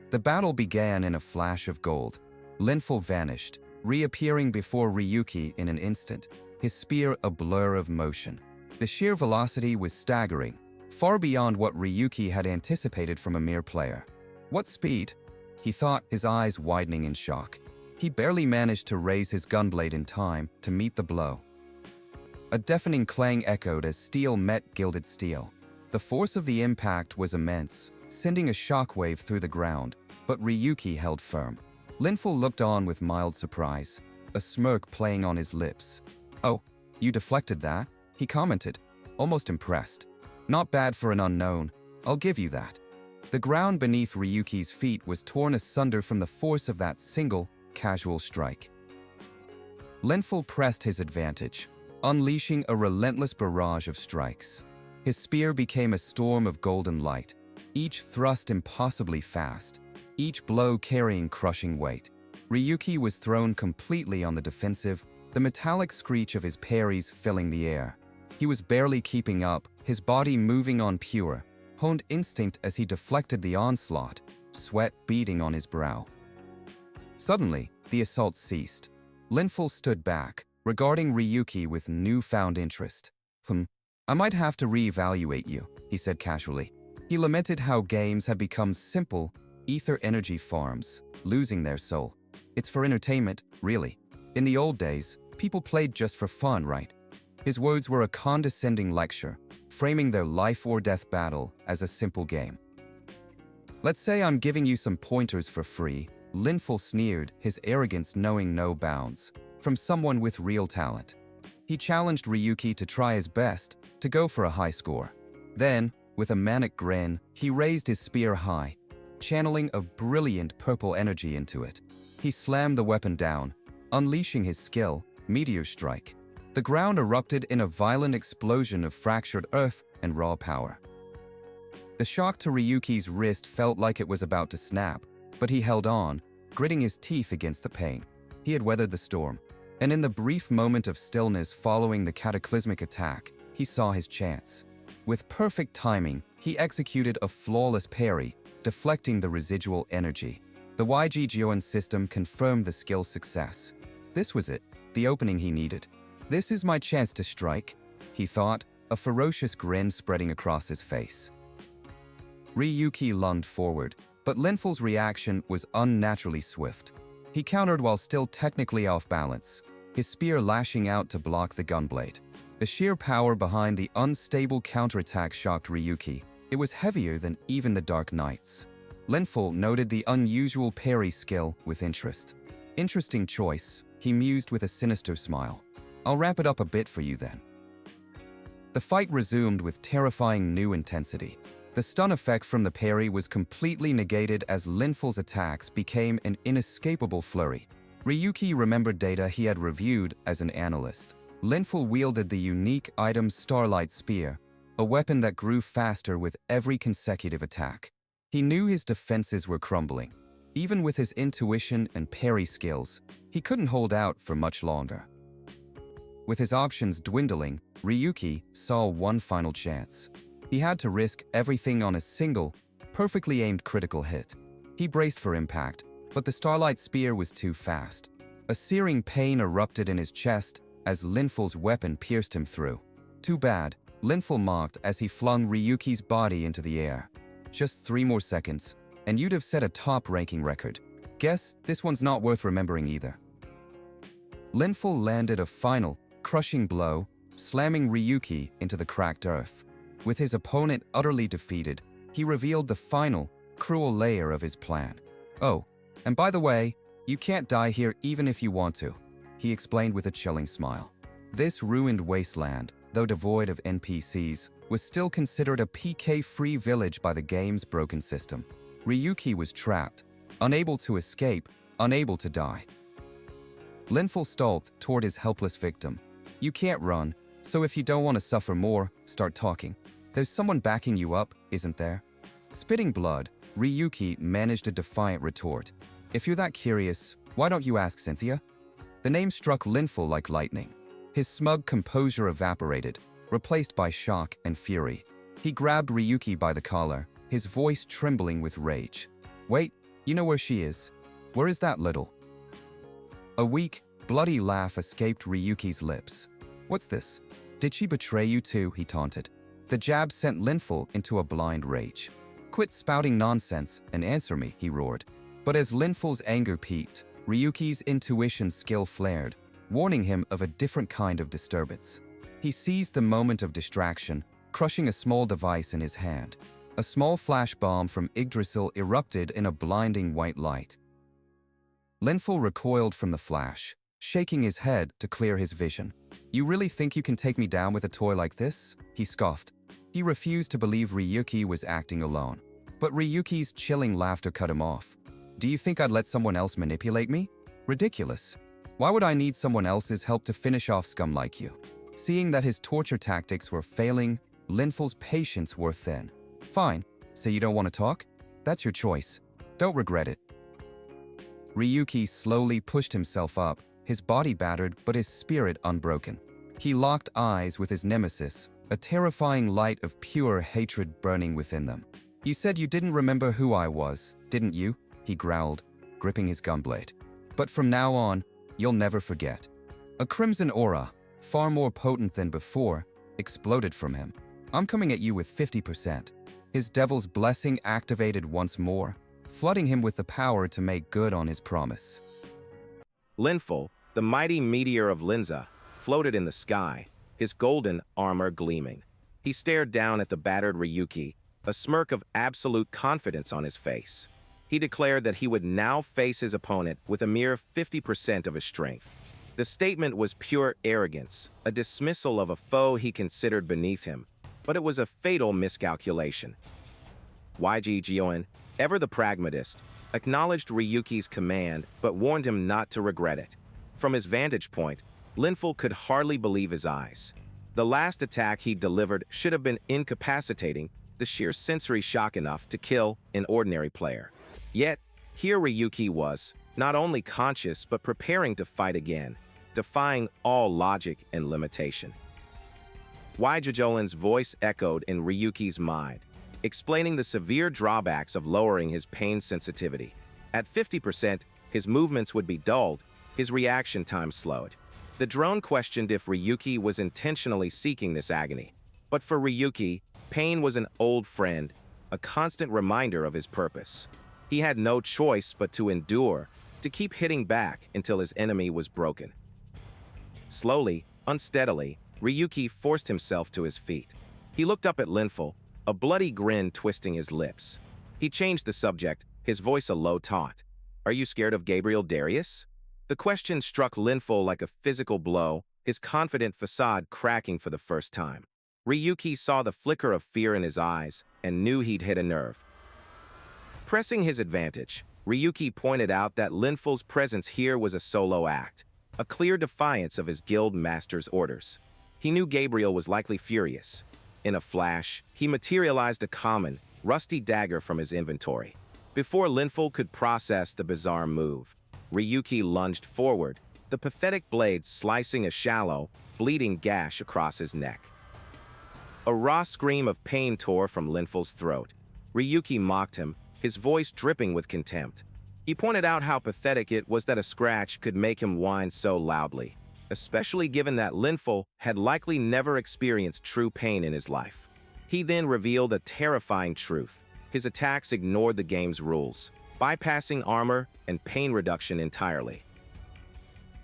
The battle began in a flash of gold. Linful vanished, reappearing before Ryuki in an instant, his spear a blur of motion. The sheer velocity was staggering, far beyond what Ryuki had anticipated from a mere player. What speed? He thought, his eyes widening in shock. He barely managed to raise his gunblade in time to meet the blow. A deafening clang echoed as steel met gilded steel. The force of the impact was immense, sending a shockwave through the ground, but Ryuki held firm. Linful looked on with mild surprise, a smirk playing on his lips. Oh, you deflected that? He commented, almost impressed. Not bad for an unknown, I'll give you that. The ground beneath Ryuki's feet was torn asunder from the force of that single, casual strike. Linful pressed his advantage, unleashing a relentless barrage of strikes. His spear became a storm of golden light, each thrust impossibly fast, each blow carrying crushing weight. Ryuki was thrown completely on the defensive, the metallic screech of his parries filling the air. He was barely keeping up, his body moving on pure, honed instinct as he deflected the onslaught, sweat beading on his brow. Suddenly, the assault ceased. Linful stood back, regarding Ryuki with newfound interest. I might have to reevaluate you, he said casually. He lamented how games had become simple, ether energy farms, losing their soul. It's for entertainment, really. In the old days, people played just for fun, right? His words were a condescending lecture, framing their life-or-death battle as a simple game. Let's say I'm giving you some pointers for free, Linful sneered, his arrogance knowing no bounds, from someone with real talent. He challenged Ryuki to try his best, to go for a high score. Then, with a manic grin, he raised his spear high, channeling a brilliant purple energy into it. He slammed the weapon down, unleashing his skill, Meteor Strike. The ground erupted in a violent explosion of fractured earth and raw power. The shock to Ryuki's wrist felt like it was about to snap, but he held on, gritting his teeth against the pain. He had weathered the storm, and in the brief moment of stillness following the cataclysmic attack, he saw his chance. With perfect timing, he executed a flawless parry, deflecting the residual energy. The YG Gyoen system confirmed the skill's success. This was it, the opening he needed. This is my chance to strike, he thought, a ferocious grin spreading across his face. Ryuki lunged forward, but Linful's reaction was unnaturally swift. He countered while still technically off balance, his spear lashing out to block the gunblade. The sheer power behind the unstable counterattack shocked Ryuki. It was heavier than even the Dark Knights. Linful noted the unusual parry skill with interest. Interesting choice, he mused with a sinister smile. I'll wrap it up a bit for you then. The fight resumed with terrifying new intensity. The stun effect from the parry was completely negated as Linful's attacks became an inescapable flurry. Ryuki remembered data he had reviewed as an analyst. Linful wielded the unique item Starlight Spear, a weapon that grew faster with every consecutive attack. He knew his defenses were crumbling. Even with his intuition and parry skills, he couldn't hold out for much longer. With his options dwindling, Ryuki saw one final chance. He had to risk everything on a single, perfectly aimed critical hit. He braced for impact, but the Starlight Spear was too fast. A searing pain erupted in his chest as Linful's weapon pierced him through. Too bad, Linful mocked as he flung Ryuki's body into the air. Just 3 more seconds, and you'd have set a top-ranking record. Guess this one's not worth remembering either. Linful landed a final, crushing blow, slamming Ryuki into the cracked earth. With his opponent utterly defeated, he revealed the final, cruel layer of his plan. Oh, and by the way, you can't die here even if you want to, he explained with a chilling smile. This ruined wasteland, though devoid of NPCs, was still considered a PK-free village by the game's broken system. Ryuki was trapped, unable to escape, unable to die. Linful stalked toward his helpless victim. You can't run, so if you don't want to suffer more, start talking. There's someone backing you up, isn't there? Spitting blood, Ryuki managed a defiant retort. If you're that curious, why don't you ask Cynthia? The name struck Linful like lightning. His smug composure evaporated, replaced by shock and fury. He grabbed Ryuki by the collar, his voice trembling with rage. Wait, you know where she is? Where is that little? A weak, bloody laugh escaped Ryuki's lips. What's this? Did she betray you too? He taunted. The jab sent Linful into a blind rage. Quit spouting nonsense and answer me, he roared. But as Linful's anger peaked, Ryuki's intuition skill flared, warning him of a different kind of disturbance. He seized the moment of distraction, crushing a small device in his hand. A small flash bomb from Yggdrasil erupted in a blinding white light. Linful recoiled from the flash, shaking his head to clear his vision. You really think you can take me down with a toy like this? He scoffed. He refused to believe Ryuki was acting alone. But Ryuki's chilling laughter cut him off. Do you think I'd let someone else manipulate me? Ridiculous. Why would I need someone else's help to finish off scum like you? Seeing that his torture tactics were failing, Linful's patience wore thin. Fine, so you don't want to talk? That's your choice. Don't regret it. Ryuki slowly pushed himself up, his body battered but his spirit unbroken. He locked eyes with his nemesis, a terrifying light of pure hatred burning within them. "You said you didn't remember who I was, didn't you?" he growled, gripping his gunblade. "But from now on, you'll never forget." A crimson aura, far more potent than before, exploded from him. "I'm coming at you with 50%. His devil's blessing activated once more, flooding him with the power to make good on his promise. Linful, the mighty meteor of Linza, floated in the sky, his golden armor gleaming. He stared down at the battered Ryuki, a smirk of absolute confidence on his face. He declared that he would now face his opponent with a mere 50% of his strength. The statement was pure arrogance, a dismissal of a foe he considered beneath him, but it was a fatal miscalculation. YG Jioen, ever the pragmatist, acknowledged Ryuki's command but warned him not to regret it. From his vantage point, Linful could hardly believe his eyes. The last attack he delivered should have been incapacitating, the sheer sensory shock enough to kill an ordinary player. Yet, here Ryuki was, not only conscious but preparing to fight again, defying all logic and limitation. Jioen's voice echoed in Ryuki's mind, explaining the severe drawbacks of lowering his pain sensitivity. At 50%, his movements would be dulled, his reaction time slowed. The drone questioned if Ryuki was intentionally seeking this agony. But for Ryuki, pain was an old friend, a constant reminder of his purpose. He had no choice but to endure, to keep hitting back until his enemy was broken. Slowly, unsteadily, Ryuki forced himself to his feet. He looked up at Linful, a bloody grin twisting his lips. He changed the subject, his voice a low taunt. "Are you scared of Gabriel Darius?" The question struck Linful like a physical blow, his confident facade cracking for the first time. Ryuki saw the flicker of fear in his eyes and knew he'd hit a nerve. Pressing his advantage, Ryuki pointed out that Linful's presence here was a solo act, a clear defiance of his guild master's orders. He knew Gabriel was likely furious. In a flash, he materialized a common, rusty dagger from his inventory. Before Linful could process the bizarre move, Ryuki lunged forward, the pathetic blade slicing a shallow, bleeding gash across his neck. A raw scream of pain tore from Linful's throat. Ryuki mocked him, his voice dripping with contempt. He pointed out how pathetic it was that a scratch could make him whine so loudly, especially given that Linful had likely never experienced true pain in his life. He then revealed a terrifying truth. His attacks ignored the game's rules, bypassing armor and pain reduction entirely.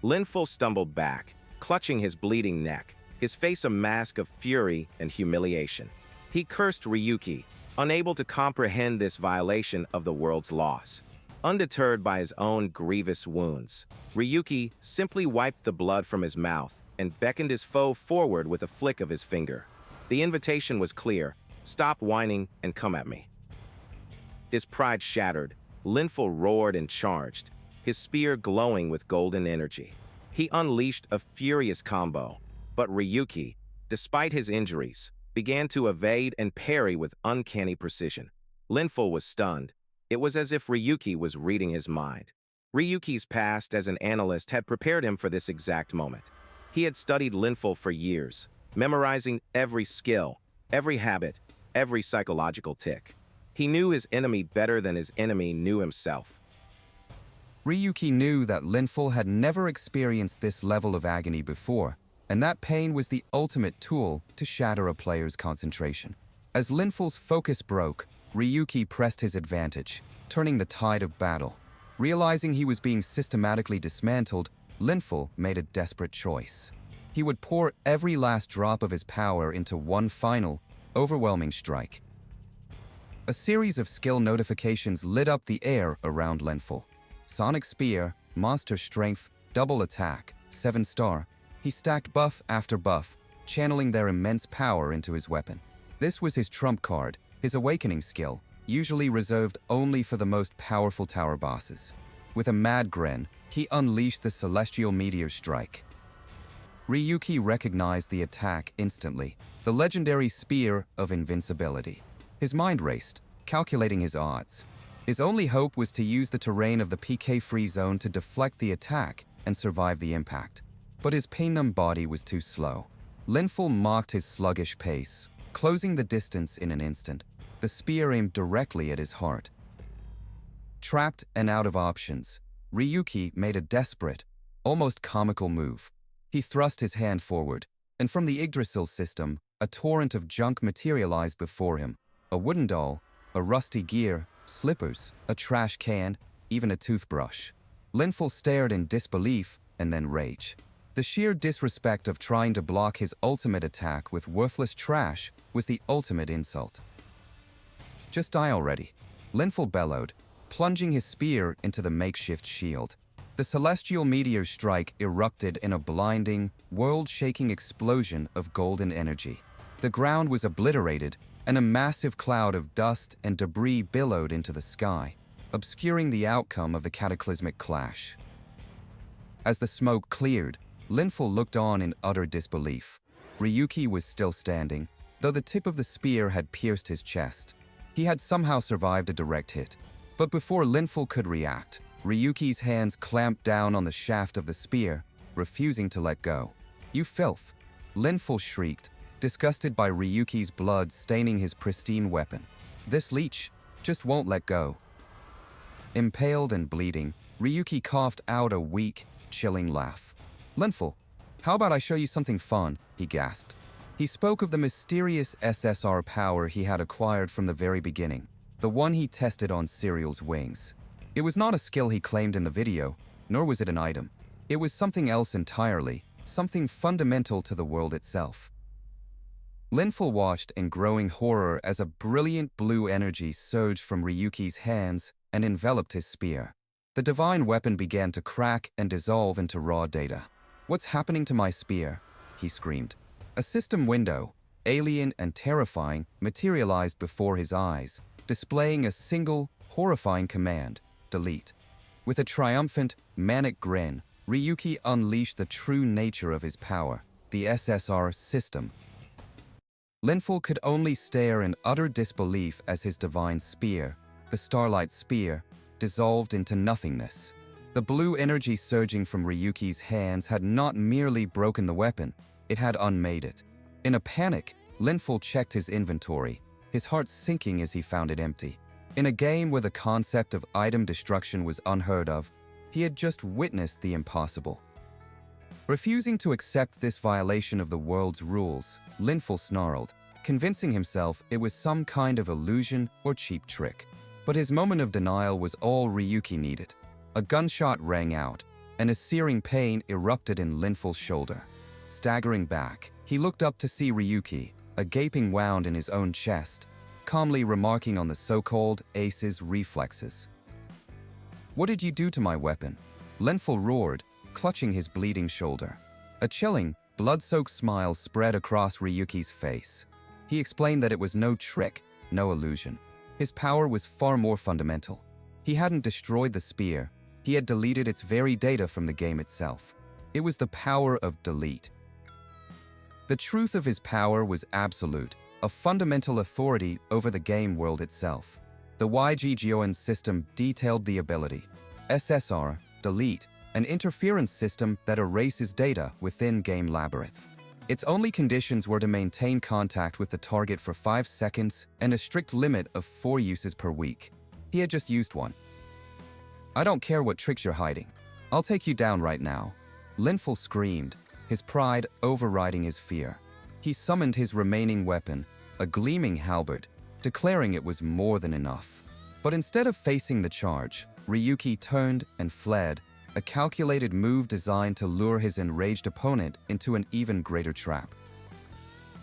Linful stumbled back, clutching his bleeding neck, his face a mask of fury and humiliation. He cursed Ryuki, unable to comprehend this violation of the world's laws. Undeterred by his own grievous wounds, Ryuki simply wiped the blood from his mouth and beckoned his foe forward with a flick of his finger. The invitation was clear: stop whining and come at me. His pride shattered, Linful roared and charged, his spear glowing with golden energy. He unleashed a furious combo, but Ryuki, despite his injuries, began to evade and parry with uncanny precision. Linful was stunned. It was as if Ryuki was reading his mind. Ryuki's past as an analyst had prepared him for this exact moment. He had studied Linful for years, memorizing every skill, every habit, every psychological tick. He knew his enemy better than his enemy knew himself. Ryuki knew that Linful had never experienced this level of agony before, and that pain was the ultimate tool to shatter a player's concentration. As Linful's focus broke, Ryuki pressed his advantage, turning the tide of battle. Realizing he was being systematically dismantled, Linful made a desperate choice. He would pour every last drop of his power into one final, overwhelming strike. A series of skill notifications lit up the air around Linful. Sonic Spear, Monster Strength, Double Attack, 7-star. He stacked buff after buff, channeling their immense power into his weapon. This was his trump card, his awakening skill, usually reserved only for the most powerful tower bosses. With a mad grin, he unleashed the Celestial Meteor Strike. Ryuki recognized the attack instantly, the legendary Spear of Invincibility. His mind raced, calculating his odds. His only hope was to use the terrain of the PK-free zone to deflect the attack, and survive the impact. But his pain-numbed body was too slow. Linful mocked his sluggish pace, closing the distance in an instant, the spear aimed directly at his heart. Trapped and out of options, Ryuki made a desperate, almost comical move. He thrust his hand forward, and from the Yggdrasil system, a torrent of junk materialized before him. A wooden doll, a rusty gear, slippers, a trash can, even a toothbrush. Linful stared in disbelief and then rage. The sheer disrespect of trying to block his ultimate attack with worthless trash was the ultimate insult. "Just die already," Linful bellowed, plunging his spear into the makeshift shield. The celestial meteor's strike erupted in a blinding, world-shaking explosion of golden energy. The ground was obliterated, and a massive cloud of dust and debris billowed into the sky, obscuring the outcome of the cataclysmic clash. As the smoke cleared, Linful looked on in utter disbelief. Ryuki was still standing, though the tip of the spear had pierced his chest. He had somehow survived a direct hit. But before Linful could react, Ryuki's hands clamped down on the shaft of the spear, refusing to let go. "You filth!" Linful shrieked, disgusted by Ryuki's blood staining his pristine weapon. "This leech just won't let go." Impaled and bleeding, Ryuki coughed out a weak, chilling laugh. "Linful, how about I show you something fun?" he gasped. He spoke of the mysterious SSR power he had acquired from the very beginning, the one he tested on Serial's wings. It was not a skill he claimed in the video, nor was it an item. It was something else entirely, something fundamental to the world itself. Linful watched in growing horror as a brilliant blue energy surged from Ryuki's hands and enveloped his spear. The divine weapon began to crack and dissolve into raw data. "What's happening to my spear?" he screamed. A system window, alien and terrifying, materialized before his eyes, displaying a single, horrifying command: delete. With a triumphant, manic grin, Ryuki unleashed the true nature of his power, the SSR system. Linful could only stare in utter disbelief as his divine spear, the Starlight Spear, dissolved into nothingness. The blue energy surging from Ryuki's hands had not merely broken the weapon, it had unmade it. In a panic, Linful checked his inventory, his heart sinking as he found it empty. In a game where the concept of item destruction was unheard of, he had just witnessed the impossible. Refusing to accept this violation of the world's rules, Linful snarled, convincing himself it was some kind of illusion or cheap trick. But his moment of denial was all Ryuki needed. A gunshot rang out, and a searing pain erupted in Linful's shoulder. Staggering back, he looked up to see Ryuki, a gaping wound in his own chest, calmly remarking on the so-called ace's reflexes. "What did you do to my weapon?" Linful roared, clutching his bleeding shoulder. A chilling, blood-soaked smile spread across Ryuki's face. He explained that it was no trick, no illusion. His power was far more fundamental. He hadn't destroyed the spear, he had deleted its very data from the game itself. It was the power of delete. The truth of his power was absolute, a fundamental authority over the game world itself. The YGGON system detailed the ability. SSR, delete, an interference system that erases data within game labyrinth. Its only conditions were to maintain contact with the target for 5 seconds and a strict limit of 4 uses per week. He had just used one. "I don't care what tricks you're hiding. I'll take you down right now." Linful screamed, his pride overriding his fear. He summoned his remaining weapon, a gleaming halberd, declaring it was more than enough. But instead of facing the charge, Ryuki turned and fled, a calculated move designed to lure his enraged opponent into an even greater trap.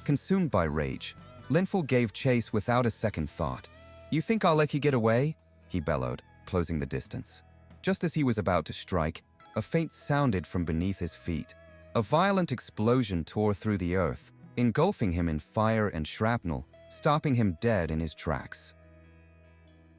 Consumed by rage, Linful gave chase without a second thought. "You think I'll let you get away?" he bellowed, closing the distance. Just as he was about to strike, a feint sounded from beneath his feet. A violent explosion tore through the earth, engulfing him in fire and shrapnel, stopping him dead in his tracks.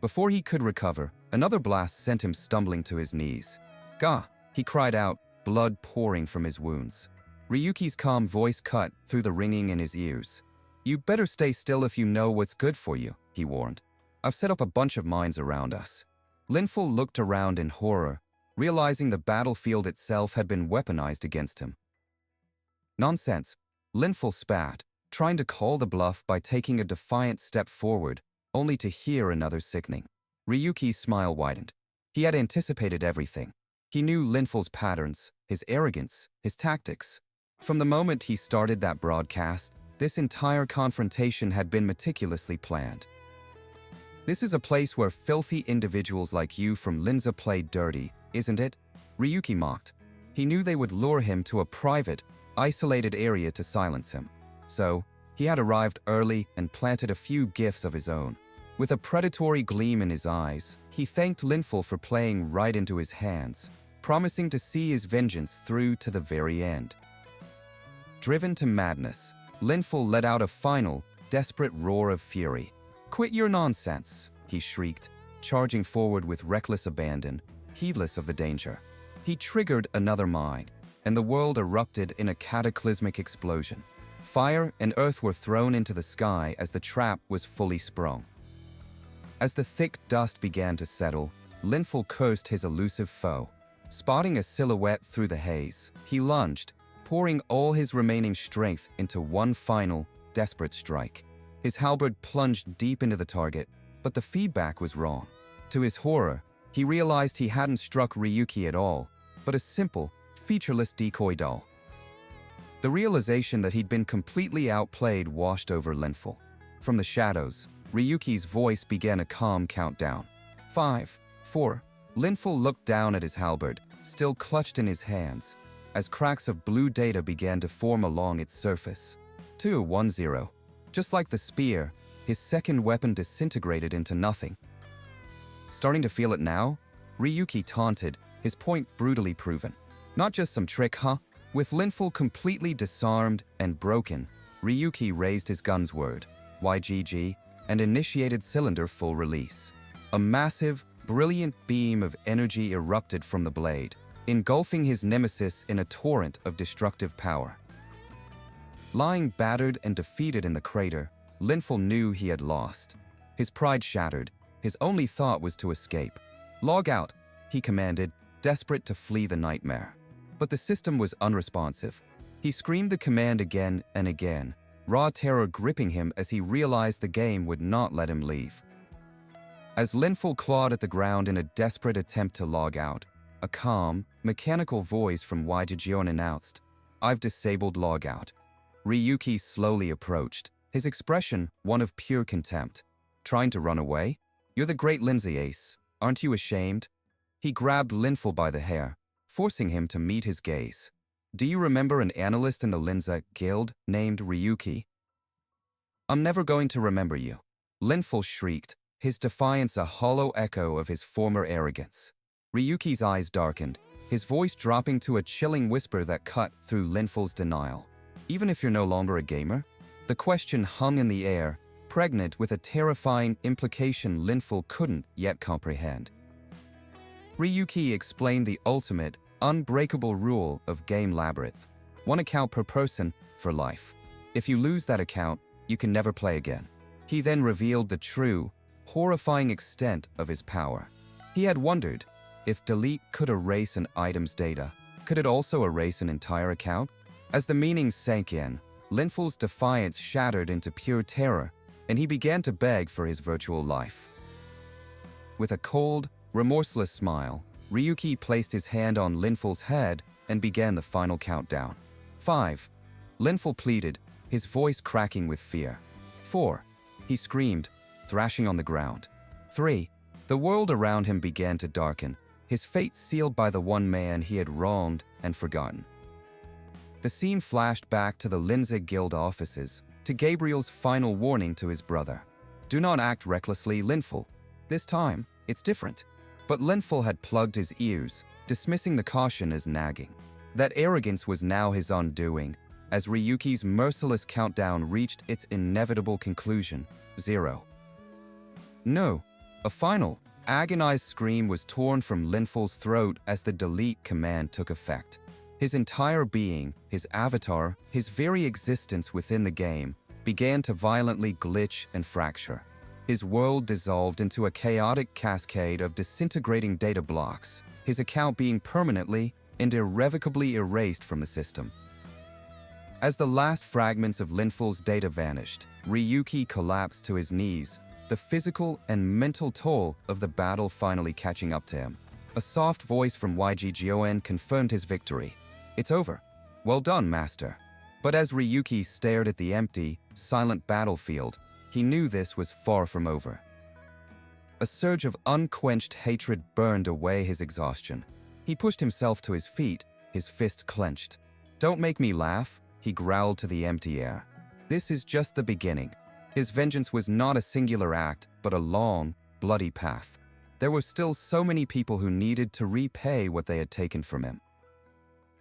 Before he could recover, another blast sent him stumbling to his knees. "Gah!" he cried out, blood pouring from his wounds. Ryuki's calm voice cut through the ringing in his ears. "You better stay still if you know what's good for you," he warned. "I've set up a bunch of mines around us." Linful looked around in horror, realizing the battlefield itself had been weaponized against him. Nonsense, Linful spat, trying to call the bluff by taking a defiant step forward, only to hear another sickening. Ryuki's smile widened. He had anticipated everything. He knew Linful's patterns, his arrogance, his tactics. From the moment he started that broadcast, this entire confrontation had been meticulously planned. This is a place where filthy individuals like you from Linza play dirty, isn't it? Ryuki mocked. He knew they would lure him to a private, isolated area to silence him. So, he had arrived early and planted a few gifts of his own. With a predatory gleam in his eyes, he thanked Linful for playing right into his hands, promising to see his vengeance through to the very end. Driven to madness, Linful let out a final, desperate roar of fury. "Quit your nonsense," he shrieked, charging forward with reckless abandon, heedless of the danger. He triggered another mine, and the world erupted in a cataclysmic explosion. Fire and earth were thrown into the sky as the trap was fully sprung. As the thick dust began to settle, Linful cursed his elusive foe. Spotting a silhouette through the haze, he lunged, pouring all his remaining strength into one final, desperate strike. His halberd plunged deep into the target, but the feedback was wrong. To his horror, he realized he hadn't struck Ryuki at all, but a simple, featureless decoy doll. The realization that he'd been completely outplayed washed over Linful. From the shadows, Ryuki's voice began a calm countdown. 5, 4. Linful looked down at his halberd, still clutched in his hands, as cracks of blue data began to form along its surface. 2, 1, 0. Just like the spear, his second weapon disintegrated into nothing. Starting to feel it now? Ryuki taunted, his point brutally proven. Not just some trick, huh? With Linful completely disarmed and broken, Ryuki raised his gun's word, YGG, and initiated cylinder full release. A massive, brilliant beam of energy erupted from the blade, engulfing his nemesis in a torrent of destructive power. Lying battered and defeated in the crater, Linful knew he had lost. His pride shattered, his only thought was to escape. "Log out," he commanded, desperate to flee the nightmare. But the system was unresponsive. He screamed the command again and again, raw terror gripping him as he realized the game would not let him leave. As Linful clawed at the ground in a desperate attempt to log out, a calm, mechanical voice from YGG announced, "I've disabled logout." Ryuki slowly approached, his expression one of pure contempt. "Trying to run away? You're the great Lindsay Ace. Aren't you ashamed?" He grabbed Linful by the hair, forcing him to meet his gaze. "Do you remember an analyst in the Linza Guild named Ryuki?" "I'm never going to remember you," Linful shrieked, his defiance a hollow echo of his former arrogance. Ryuki's eyes darkened, his voice dropping to a chilling whisper that cut through Linful's denial. "Even if you're no longer a gamer?" The question hung in the air, pregnant with a terrifying implication Linful couldn't yet comprehend. Ryuki explained the ultimate, unbreakable rule of Game Labyrinth. One account per person, for life. If you lose that account, you can never play again. He then revealed the true, horrifying extent of his power. He had wondered, if delete could erase an item's data, could it also erase an entire account? As the meaning sank in, Linful's defiance shattered into pure terror, and he began to beg for his virtual life. With a cold, remorseless smile, Ryuki placed his hand on Linful's head and began the final countdown. 5. Linful pleaded, his voice cracking with fear. 4. He screamed, thrashing on the ground. 3. The world around him began to darken, his fate sealed by the one man he had wronged and forgotten. The scene flashed back to the Linza Guild offices, to Gabriel's final warning to his brother. "Do not act recklessly, Linful. This time, it's different." But Linful had plugged his ears, dismissing the caution as nagging. That arrogance was now his undoing, as Ryuki's merciless countdown reached its inevitable conclusion, 0. No. A final, agonized scream was torn from Linful's throat as the delete command took effect. His entire being, his avatar, his very existence within the game, began to violently glitch and fracture. His world dissolved into a chaotic cascade of disintegrating data blocks, his account being permanently and irrevocably erased from the system. As the last fragments of Linful's data vanished, Ryuki collapsed to his knees, the physical and mental toll of the battle finally catching up to him. A soft voice from YGGON confirmed his victory. "It's over. Well done, Master." But as Ryuki stared at the empty, silent battlefield, he knew this was far from over. A surge of unquenched hatred burned away his exhaustion. He pushed himself to his feet, his fist clenched. "Don't make me laugh," he growled to the empty air. "This is just the beginning." His vengeance was not a singular act, but a long, bloody path. There were still so many people who needed to repay what they had taken from him.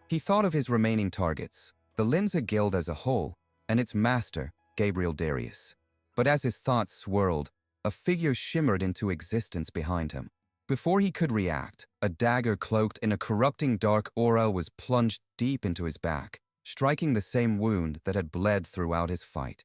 He thought of his remaining targets, the Linza Guild as a whole, and its master, Gabriel Darius. But as his thoughts swirled, a figure shimmered into existence behind him. Before he could react, a dagger cloaked in a corrupting dark aura was plunged deep into his back, striking the same wound that had bled throughout his fight.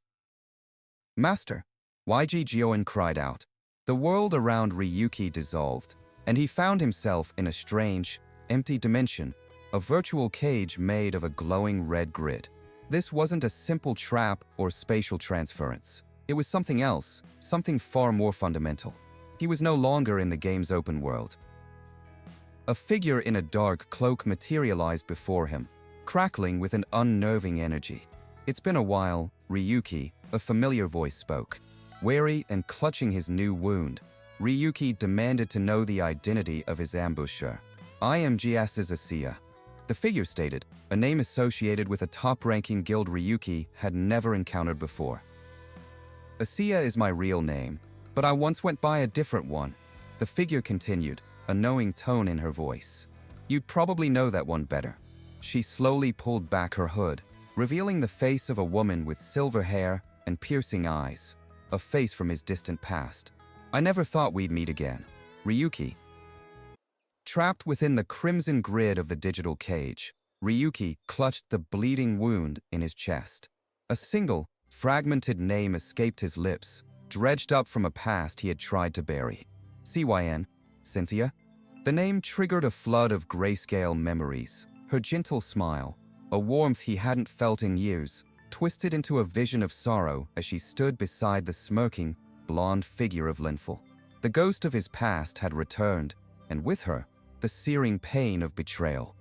"Master!" YGGON cried out. The world around Ryuki dissolved, and he found himself in a strange, empty dimension, a virtual cage made of a glowing red grid. This wasn't a simple trap or spatial transference. It was something else, something far more fundamental. He was no longer in the game's open world. A figure in a dark cloak materialized before him, crackling with an unnerving energy. "It's been a while, Ryuki," a familiar voice spoke. Wary and clutching his new wound, Ryuki demanded to know the identity of his ambusher. "I am GS's Asiya," the figure stated, a name associated with a top-ranking guild Ryuki had never encountered before. "Asiya is my real name, but I once went by a different one," the figure continued, a knowing tone in her voice. "You'd probably know that one better." She slowly pulled back her hood, revealing the face of a woman with silver hair and piercing eyes, a face from his distant past. "I never thought we'd meet again, Ryuki." Trapped within the crimson grid of the digital cage, Ryuki clutched the bleeding wound in his chest. A single, fragmented name escaped his lips, dredged up from a past he had tried to bury. "CYN, Cynthia?" The name triggered a flood of grayscale memories. Her gentle smile, a warmth he hadn't felt in years, twisted into a vision of sorrow as she stood beside the smirking, blonde figure of Linful. The ghost of his past had returned, and with her, the searing pain of betrayal.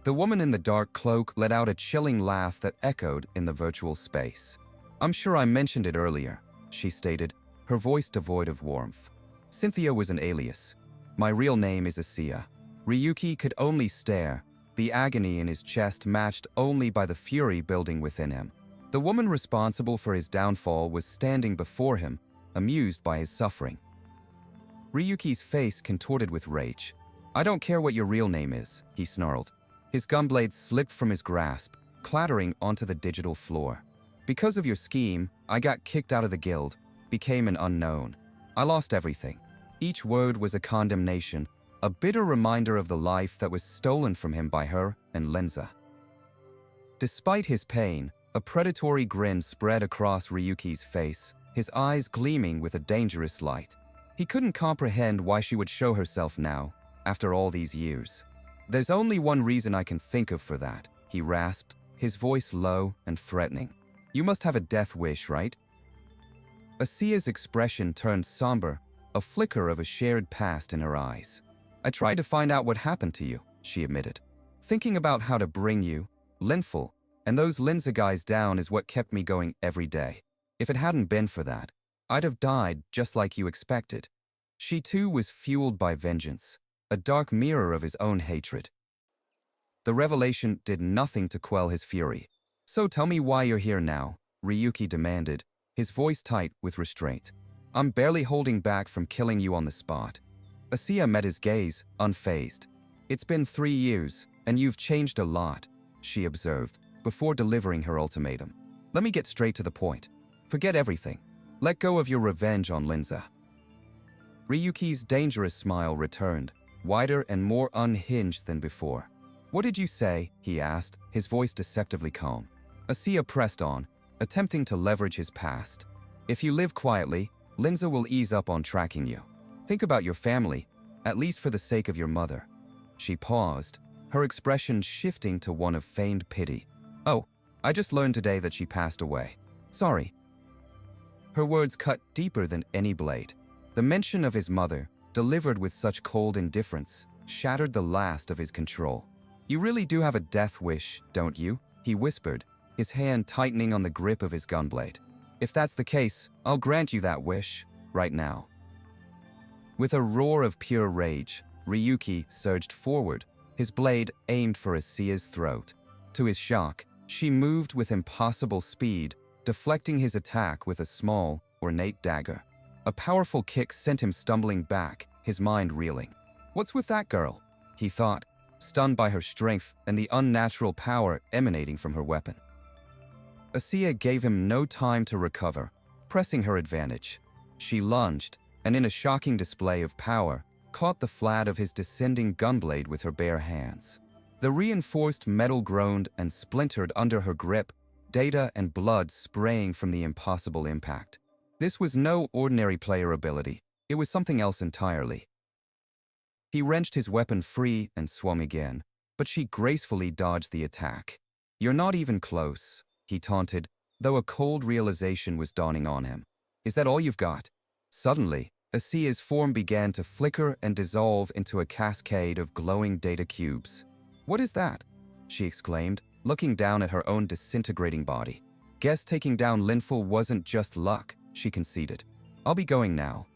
The woman in the dark cloak let out a chilling laugh that echoed in the virtual space. "I'm sure I mentioned it earlier," she stated, her voice devoid of warmth. "Cynthia was an alias. My real name is Asiya." Ryuki could only stare, the agony in his chest matched only by the fury building within him. The woman responsible for his downfall was standing before him, amused by his suffering. Ryuki's face contorted with rage. "I don't care what your real name is," he snarled. His gunblade slipped from his grasp, clattering onto the digital floor. "Because of your scheme, I got kicked out of the guild, became an unknown. I lost everything." Each word was a condemnation, a bitter reminder of the life that was stolen from him by her and Linza. Despite his pain, a predatory grin spread across Ryuki's face, his eyes gleaming with a dangerous light. He couldn't comprehend why she would show herself now, after all these years. "There's only one reason I can think of for that," he rasped, his voice low and threatening. "You must have a death wish, right?" Asiya's expression turned somber, a flicker of a shared past in her eyes. "I tried to find out what happened to you," she admitted. "Thinking about how to bring you, Linful, and those Linza guys down is what kept me going every day. If it hadn't been for that, I'd have died just like you expected." She too was fueled by vengeance, a dark mirror of his own hatred. The revelation did nothing to quell his fury. "So tell me why you're here now," Ryuki demanded, his voice tight with restraint. "I'm barely holding back from killing you on the spot." Asiya met his gaze, unfazed. "It's been 3 years, and you've changed a lot," she observed, before delivering her ultimatum. "Let me get straight to the point. Forget everything. Let go of your revenge on Linza." Ryuki's dangerous smile returned, wider and more unhinged than before. "What did you say?" he asked, his voice deceptively calm. Asiya pressed on, attempting to leverage his past. "If you live quietly, Linza will ease up on tracking you. Think about your family, at least for the sake of your mother." She paused, her expression shifting to one of feigned pity. "Oh, I just learned today that she passed away. Sorry." Her words cut deeper than any blade. The mention of his mother, delivered with such cold indifference, shattered the last of his control. "You really do have a death wish, don't you?" he whispered, his hand tightening on the grip of his gunblade. "If that's the case, I'll grant you that wish, right now." With a roar of pure rage, Ryuki surged forward, his blade aimed for Asia's throat. To his shock, she moved with impossible speed, deflecting his attack with a small, ornate dagger. A powerful kick sent him stumbling back, his mind reeling. "What's with that girl?" he thought, stunned by her strength and the unnatural power emanating from her weapon. Asia gave him no time to recover, pressing her advantage. She lunged, and in a shocking display of power, caught the flat of his descending gunblade with her bare hands. The reinforced metal groaned and splintered under her grip, data and blood spraying from the impossible impact. This was no ordinary player ability, it was something else entirely. He wrenched his weapon free and swung again, but she gracefully dodged the attack. "You're not even close," he taunted, though a cold realization was dawning on him. "Is that all you've got?" Suddenly, Asia's form began to flicker and dissolve into a cascade of glowing data cubes. "What is that?" she exclaimed, looking down at her own disintegrating body. "Guess taking down Linful wasn't just luck," she conceded. "I'll be going now."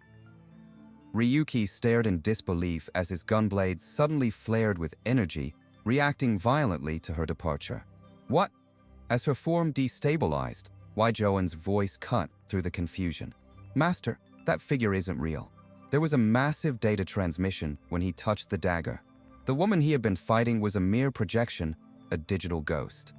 Ryuki stared in disbelief as his gunblade suddenly flared with energy, reacting violently to her departure. "What?" As her form destabilized, Waijoan's voice cut through the confusion. "Master, that figure isn't real." There was a massive data transmission when he touched the dagger. The woman he had been fighting was a mere projection, a digital ghost.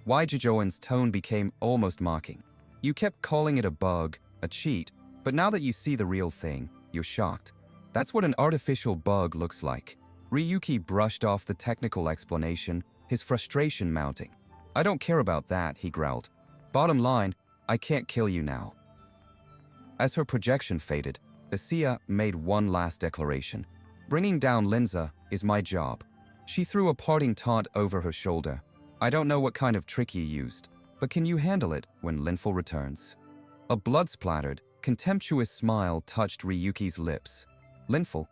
Waijoan's tone became almost mocking. "You kept calling it a bug, a cheat, but now that you see the real thing, you're shocked. That's what an artificial bug looks like." Ryuki brushed off the technical explanation, his frustration mounting. "I don't care about that," he growled. "Bottom line, I can't kill you now." As her projection faded, Asia made one last declaration. "Bringing down Linza is my job." She threw a parting taunt over her shoulder. "I don't know what kind of trick you used, but can you handle it when Linful returns?" A blood-splattered, contemptuous smile touched Ryuki's lips. "Linful?"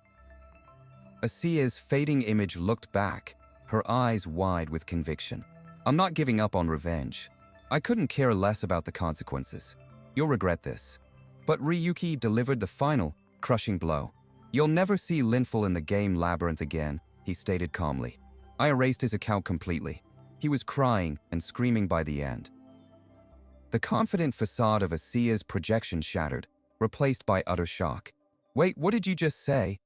Asia's fading image looked back, her eyes wide with conviction. "I'm not giving up on revenge. I couldn't care less about the consequences. You'll regret this." But Ryuki delivered the final, crushing blow. "You'll never see Linful in the game Labyrinth again," he stated calmly. I erased his account completely. He was crying and screaming by the end. The confident facade of Asia's projection shattered, replaced by utter shock. "Wait, what did you just say?"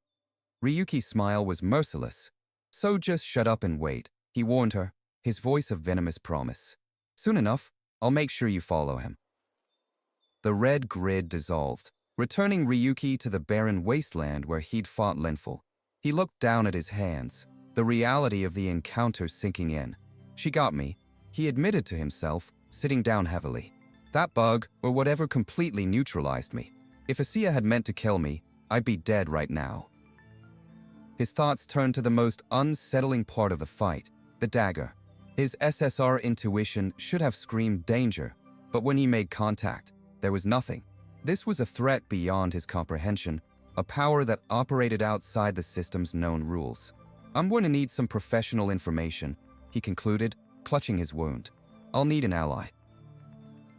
Ryuki's smile was merciless. "So just shut up and wait," he warned her, his voice a venomous promise. "Soon enough, I'll make sure you follow him." The red grid dissolved, returning Ryuki to the barren wasteland where he'd fought Linful. He looked down at his hands, the reality of the encounter sinking in. "She got me," he admitted to himself, sitting down heavily. "That bug, or whatever, completely neutralized me. If Asia had meant to kill me, I'd be dead right now." His thoughts turned to the most unsettling part of the fight, the dagger. His SSR intuition should have screamed danger, but when he made contact, there was nothing. This was a threat beyond his comprehension, a power that operated outside the system's known rules. "I'm going to need some professional information," he concluded, clutching his wound. "I'll need an ally."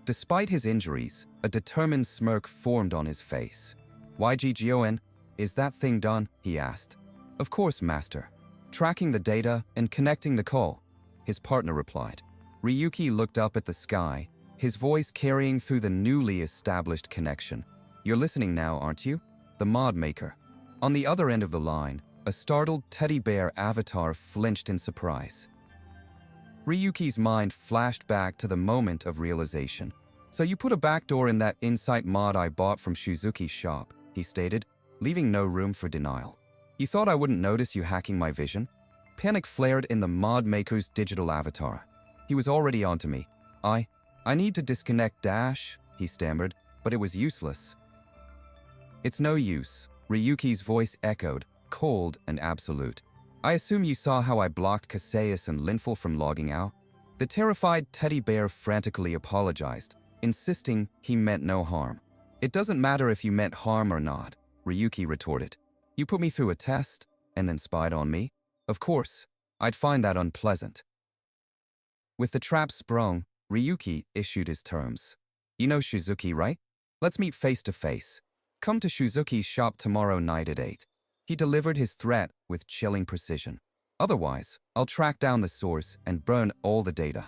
Despite his injuries, a determined smirk formed on his face. "YG, is that thing done?" he asked. "Of course, Master. Tracking the data and connecting the call," his partner replied. Ryuki looked up at the sky, his voice carrying through the newly established connection. "You're listening now, aren't you? The mod maker." On the other end of the line, a startled teddy bear avatar flinched in surprise. Ryuki's mind flashed back to the moment of realization. "So you put a backdoor in that Insight mod I bought from Shuzuki's shop," he stated, leaving no room for denial. "You thought I wouldn't notice you hacking my vision?" Panic flared in the mod maker's digital avatar. He was already onto me. I need to disconnect Dash," he stammered, but it was useless. It's no use, Ryuki's voice echoed, cold and absolute. I assume you saw how I blocked Kaseus and Linful from logging out? The terrified teddy bear frantically apologized, insisting he meant no harm. It doesn't matter if you meant harm or not, Ryuki retorted. You put me through a test and then spied on me? Of course, I'd find that unpleasant. With the trap sprung, Ryuki issued his terms. You know Shizuki, right? Let's meet face to face. Come to Shizuki's shop tomorrow night at 8. He delivered his threat with chilling precision. Otherwise, I'll track down the source and burn all the data.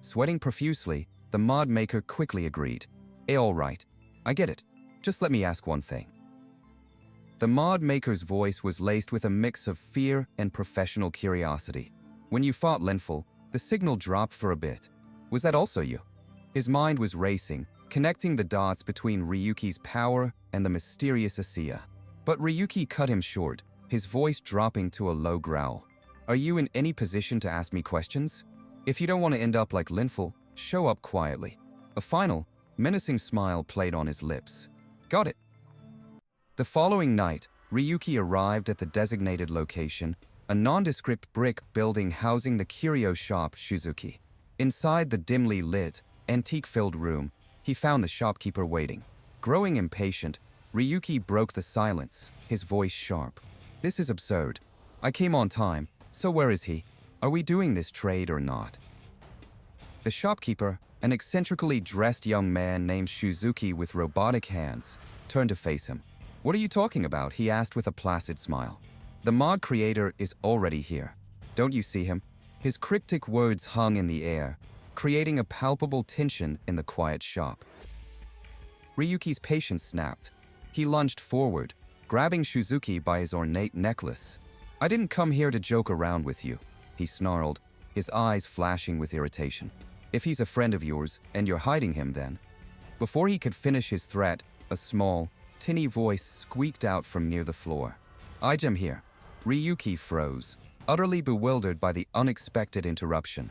Sweating profusely, the mod maker quickly agreed. All right, I get it. Just let me ask one thing. The mod maker's voice was laced with a mix of fear and professional curiosity. When you fought Linful, the signal dropped for a bit. Was that also you? His mind was racing, connecting the dots between Ryuki's power and the mysterious Asiya. But Ryuki cut him short, his voice dropping to a low growl. Are you in any position to ask me questions? If you don't want to end up like Linful, show up quietly. A final, menacing smile played on his lips. Got it. The following night, Ryuki arrived at the designated location, a nondescript brick building housing the curio shop Shizuki. Inside the dimly lit, antique-filled room, he found the shopkeeper waiting. Growing impatient, Ryuki broke the silence, his voice sharp. This is absurd. I came on time, so where is he? Are we doing this trade or not? The shopkeeper, an eccentrically dressed young man named Shizuki with robotic hands, turned to face him. What are you talking about? He asked with a placid smile. The mod creator is already here. Don't you see him? His cryptic words hung in the air, creating a palpable tension in the quiet shop. Ryuki's patience snapped. He lunged forward, grabbing Shizuki by his ornate necklace. I didn't come here to joke around with you, he snarled, his eyes flashing with irritation. If he's a friend of yours, and you're hiding him then. Before he could finish his threat, a small, tinny voice squeaked out from near the floor. I'm here. Ryuki froze, utterly bewildered by the unexpected interruption.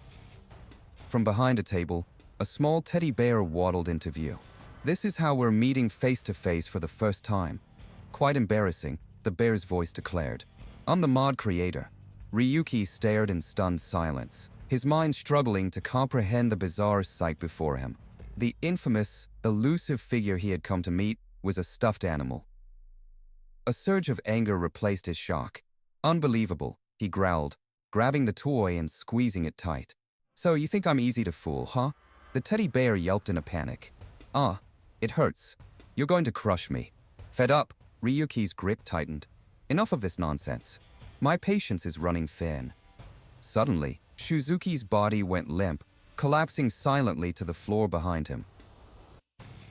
From behind a table, a small teddy bear waddled into view. This is how we're meeting face to face for the first time. Quite embarrassing, the bear's voice declared. I'm the mod creator. Ryuki stared in stunned silence, his mind struggling to comprehend the bizarre sight before him. The infamous, elusive figure he had come to meet was a stuffed animal. A surge of anger replaced his shock. Unbelievable, he growled, grabbing the toy and squeezing it tight. So you think I'm easy to fool, huh? The teddy bear yelped in a panic. It hurts. You're going to crush me. Fed up, Ryuki's grip tightened. Enough of this nonsense. My patience is running thin. Suddenly, Shizuki's body went limp, collapsing silently to the floor behind him.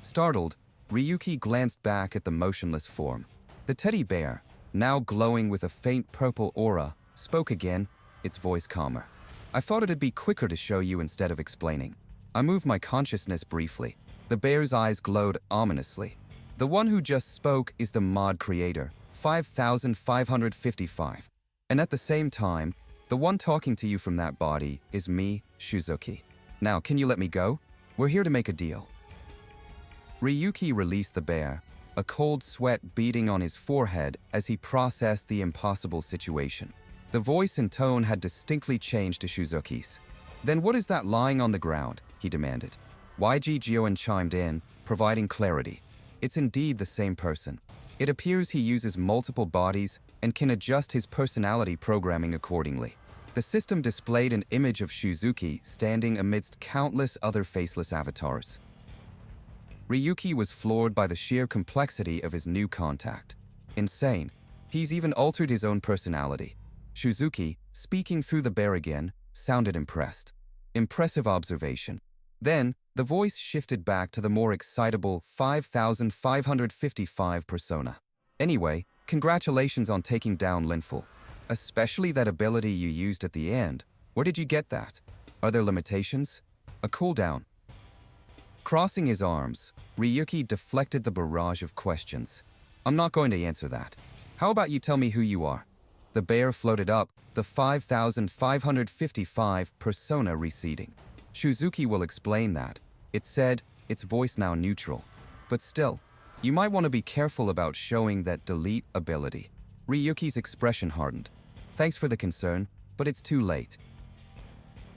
Startled, Ryuki glanced back at the motionless form. The teddy bear, now glowing with a faint purple aura, spoke again, its voice calmer. I thought it'd be quicker to show you instead of explaining. I moved my consciousness briefly. The bear's eyes glowed ominously. The one who just spoke is the mod creator, 5555. And at the same time, the one talking to you from that body is me, Shizuki. Now, can you let me go? We're here to make a deal. Ryuki released the bear, a cold sweat beading on his forehead as he processed the impossible situation. The voice and tone had distinctly changed to Shizuki's. Then what is that lying on the ground? He demanded. YG Jioen chimed in, providing clarity. It's indeed the same person. It appears he uses multiple bodies and can adjust his personality programming accordingly. The system displayed an image of Shizuki standing amidst countless other faceless avatars. Ryuki was floored by the sheer complexity of his new contact. Insane. He's even altered his own personality. Shizuki, speaking through the bear again, sounded impressed. Impressive observation. Then, the voice shifted back to the more excitable 5555 persona. Anyway, congratulations on taking down Linful. Especially that ability you used at the end. Where did you get that? Are there limitations? A cooldown. Crossing his arms, Ryuki deflected the barrage of questions. I'm not going to answer that. How about you tell me who you are? The bear floated up, the 5555 persona receding. Shizuki will explain that. It said, its voice now neutral. But still, you might want to be careful about showing that delete ability. Ryuki's expression hardened. Thanks for the concern, but it's too late.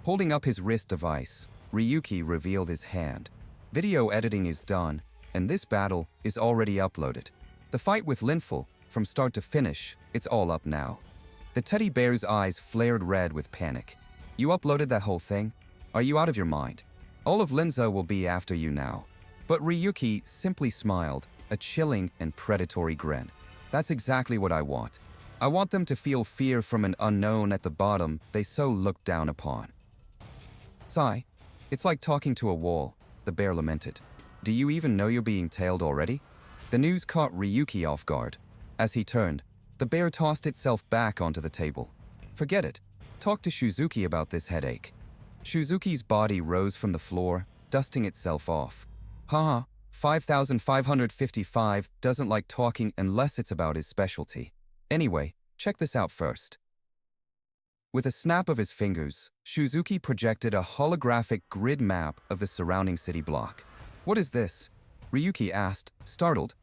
Holding up his wrist device, Ryuki revealed his hand. Video editing is done, and this battle is already uploaded. The fight with Linful, from start to finish, it's all up now. The teddy bear's eyes flared red with panic. You uploaded that whole thing? Are you out of your mind? All of Linza will be after you now. But Ryuki simply smiled, a chilling and predatory grin. That's exactly what I want. I want them to feel fear from an unknown at the bottom they so look down upon. Sigh. It's like talking to a wall, the bear lamented. Do you even know you're being tailed already? The news caught Ryuki off guard. As he turned, the bear tossed itself back onto the table. Forget it. Talk to Shuzuki about this headache. Shuzuki's body rose from the floor, dusting itself off. Haha, 5555 doesn't like talking unless it's about his specialty. Anyway, check this out first. With a snap of his fingers, Shuzuki projected a holographic grid map of the surrounding city block. What is this? Ryuki asked, startled.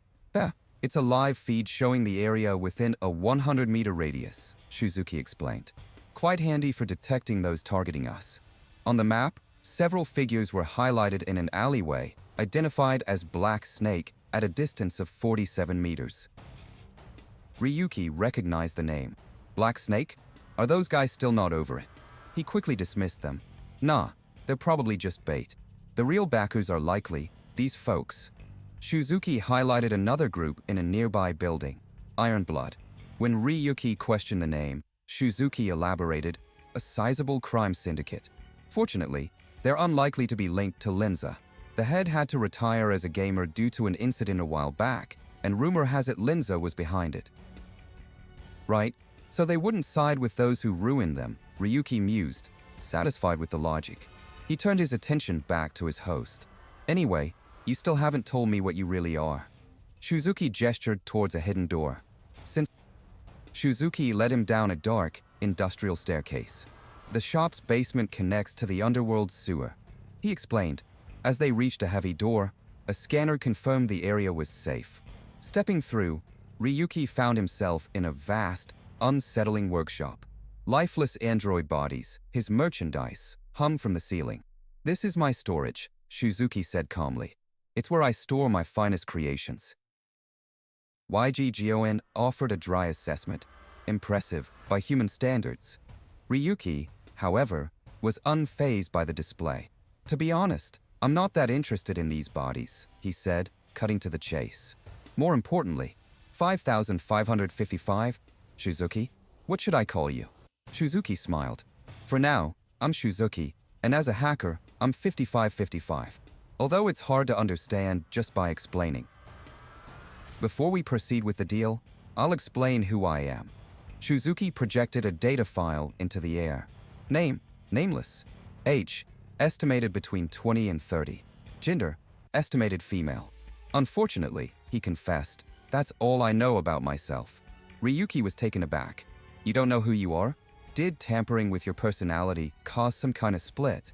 It's a live feed showing the area within a 100-meter radius, Shuzuki explained. Quite handy for detecting those targeting us. On the map, several figures were highlighted in an alleyway, identified as Black Snake at a distance of 47 meters. Ryuki recognized the name. Black Snake? Are those guys still not over it? He quickly dismissed them. Nah, they're probably just bait. The real backers are likely these folks. Shuzuki highlighted another group in a nearby building, Ironblood. When Ryuki questioned the name, Shuzuki elaborated, a sizable crime syndicate. Fortunately, they're unlikely to be linked to Linza. The head had to retire as a gamer due to an incident a while back, and rumor has it Linza was behind it. Right, so they wouldn't side with those who ruined them, Ryuki mused, satisfied with the logic. He turned his attention back to his host. Anyway, you still haven't told me what you really are. Shuzuki gestured towards a hidden door. Since Shuzuki led him down a dark, industrial staircase. The shop's basement connects to the underworld sewer. He explained. As they reached a heavy door, a scanner confirmed the area was safe. Stepping through, Ryuki found himself in a vast, unsettling workshop. Lifeless android bodies, his merchandise, hung from the ceiling. This is my storage, Shuzuki said calmly. It's where I store my finest creations. YG offered a dry assessment, impressive by human standards. Ryuki, however, was unfazed by the display. To be honest, I'm not that interested in these bodies, he said, cutting to the chase. More importantly, 5555, Shuzuki, what should I call you? Shuzuki smiled. For now, I'm Shuzuki, and as a hacker, I'm 5555. Although it's hard to understand just by explaining. Before we proceed with the deal, I'll explain who I am. Shuzuki projected a data file into the air. Name, nameless. Age, estimated between 20 and 30. Gender, estimated female. Unfortunately, he confessed, that's all I know about myself. Ryuki was taken aback. You don't know who you are? Did tampering with your personality cause some kind of split?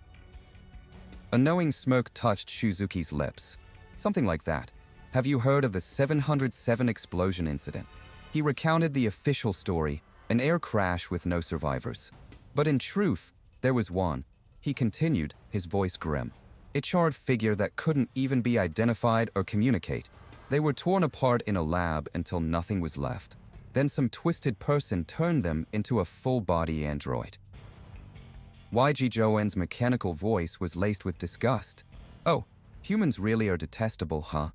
A knowing smirk touched Shuzuki's lips. Something like that. Have you heard of the 707 explosion incident? He recounted the official story, an air crash with no survivors. But in truth, there was one. He continued, his voice grim. A charred figure that couldn't even be identified or communicate. They were torn apart in a lab until nothing was left. Then some twisted person turned them into a full-body android. YG mechanical voice was laced with disgust. Oh, humans really are detestable, huh?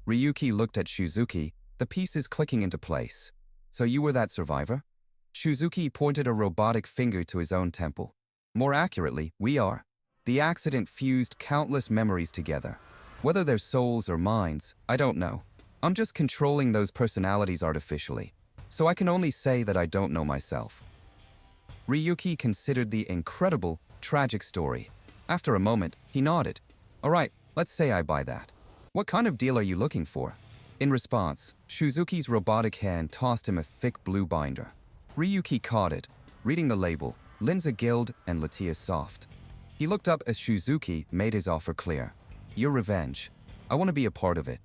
Ryuki looked at Shuzuki, the pieces clicking into place. So you were that survivor? Shuzuki pointed a robotic finger to his own temple. More accurately, we are. The accident fused countless memories together. Whether they're souls or minds, I don't know. I'm just controlling those personalities artificially. So I can only say that I don't know myself. Ryuki considered the incredible, tragic story. After a moment, he nodded. All right, let's say I buy that. What kind of deal are you looking for? In response, Shuzuki's robotic hand tossed him a thick blue binder. Ryuki caught it, reading the label, Linza Guild and Latia Soft. He looked up as Shuzuki made his offer clear. Your revenge. I want to be a part of it.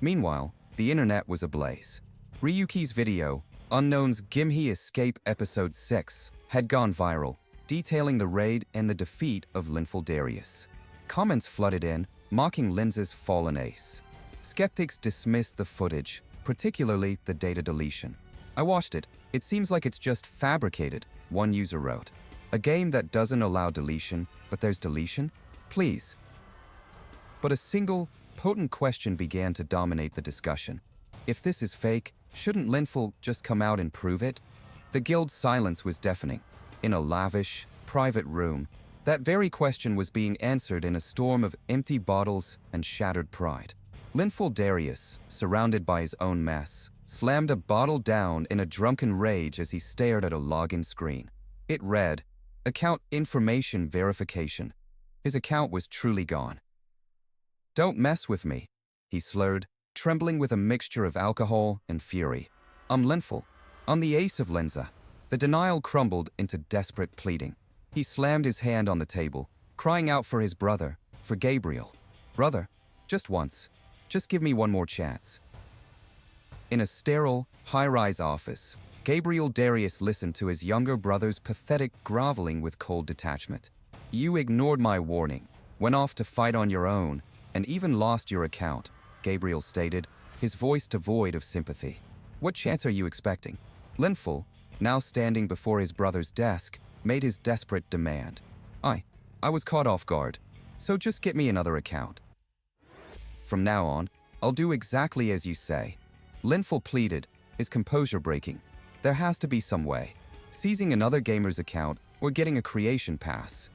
Meanwhile, the internet was ablaze. Ryuki's video, Unknown's Gimhi Escape Episode 6, had gone viral, detailing the raid and the defeat of Linful Darius. Comments flooded in, mocking Linza's fallen ace. Skeptics dismissed the footage, particularly the data deletion. I watched it. It seems like it's just fabricated, one user wrote. A game that doesn't allow deletion, but there's deletion? Please. But a single, potent question began to dominate the discussion. If this is fake, shouldn't Linful just come out and prove it? The guild's silence was deafening. In a lavish, private room, that very question was being answered in a storm of empty bottles and shattered pride. Linful Darius, surrounded by his own mess, slammed a bottle down in a drunken rage as he stared at a login screen. It read, "Account information verification." His account was truly gone. "Don't mess with me," he slurred, trembling with a mixture of alcohol and fury. "I'm Linful. I'm the ace of Linza." The denial crumbled into desperate pleading. He slammed his hand on the table, crying out for his brother, for Gabriel. "Brother, just once. Just give me one more chance." In a sterile, high-rise office, Gabriel Darius listened to his younger brother's pathetic groveling with cold detachment. "You ignored my warning, went off to fight on your own, and even lost your account," Gabriel stated, his voice devoid of sympathy. "What chance are you expecting?" Linful, now standing before his brother's desk, made his desperate demand. I was caught off guard, so just get me another account." "From now on, I'll do exactly as you say," Linful pleaded, his composure breaking. "There has to be some way. Seizing another gamer's account or getting a creation pass."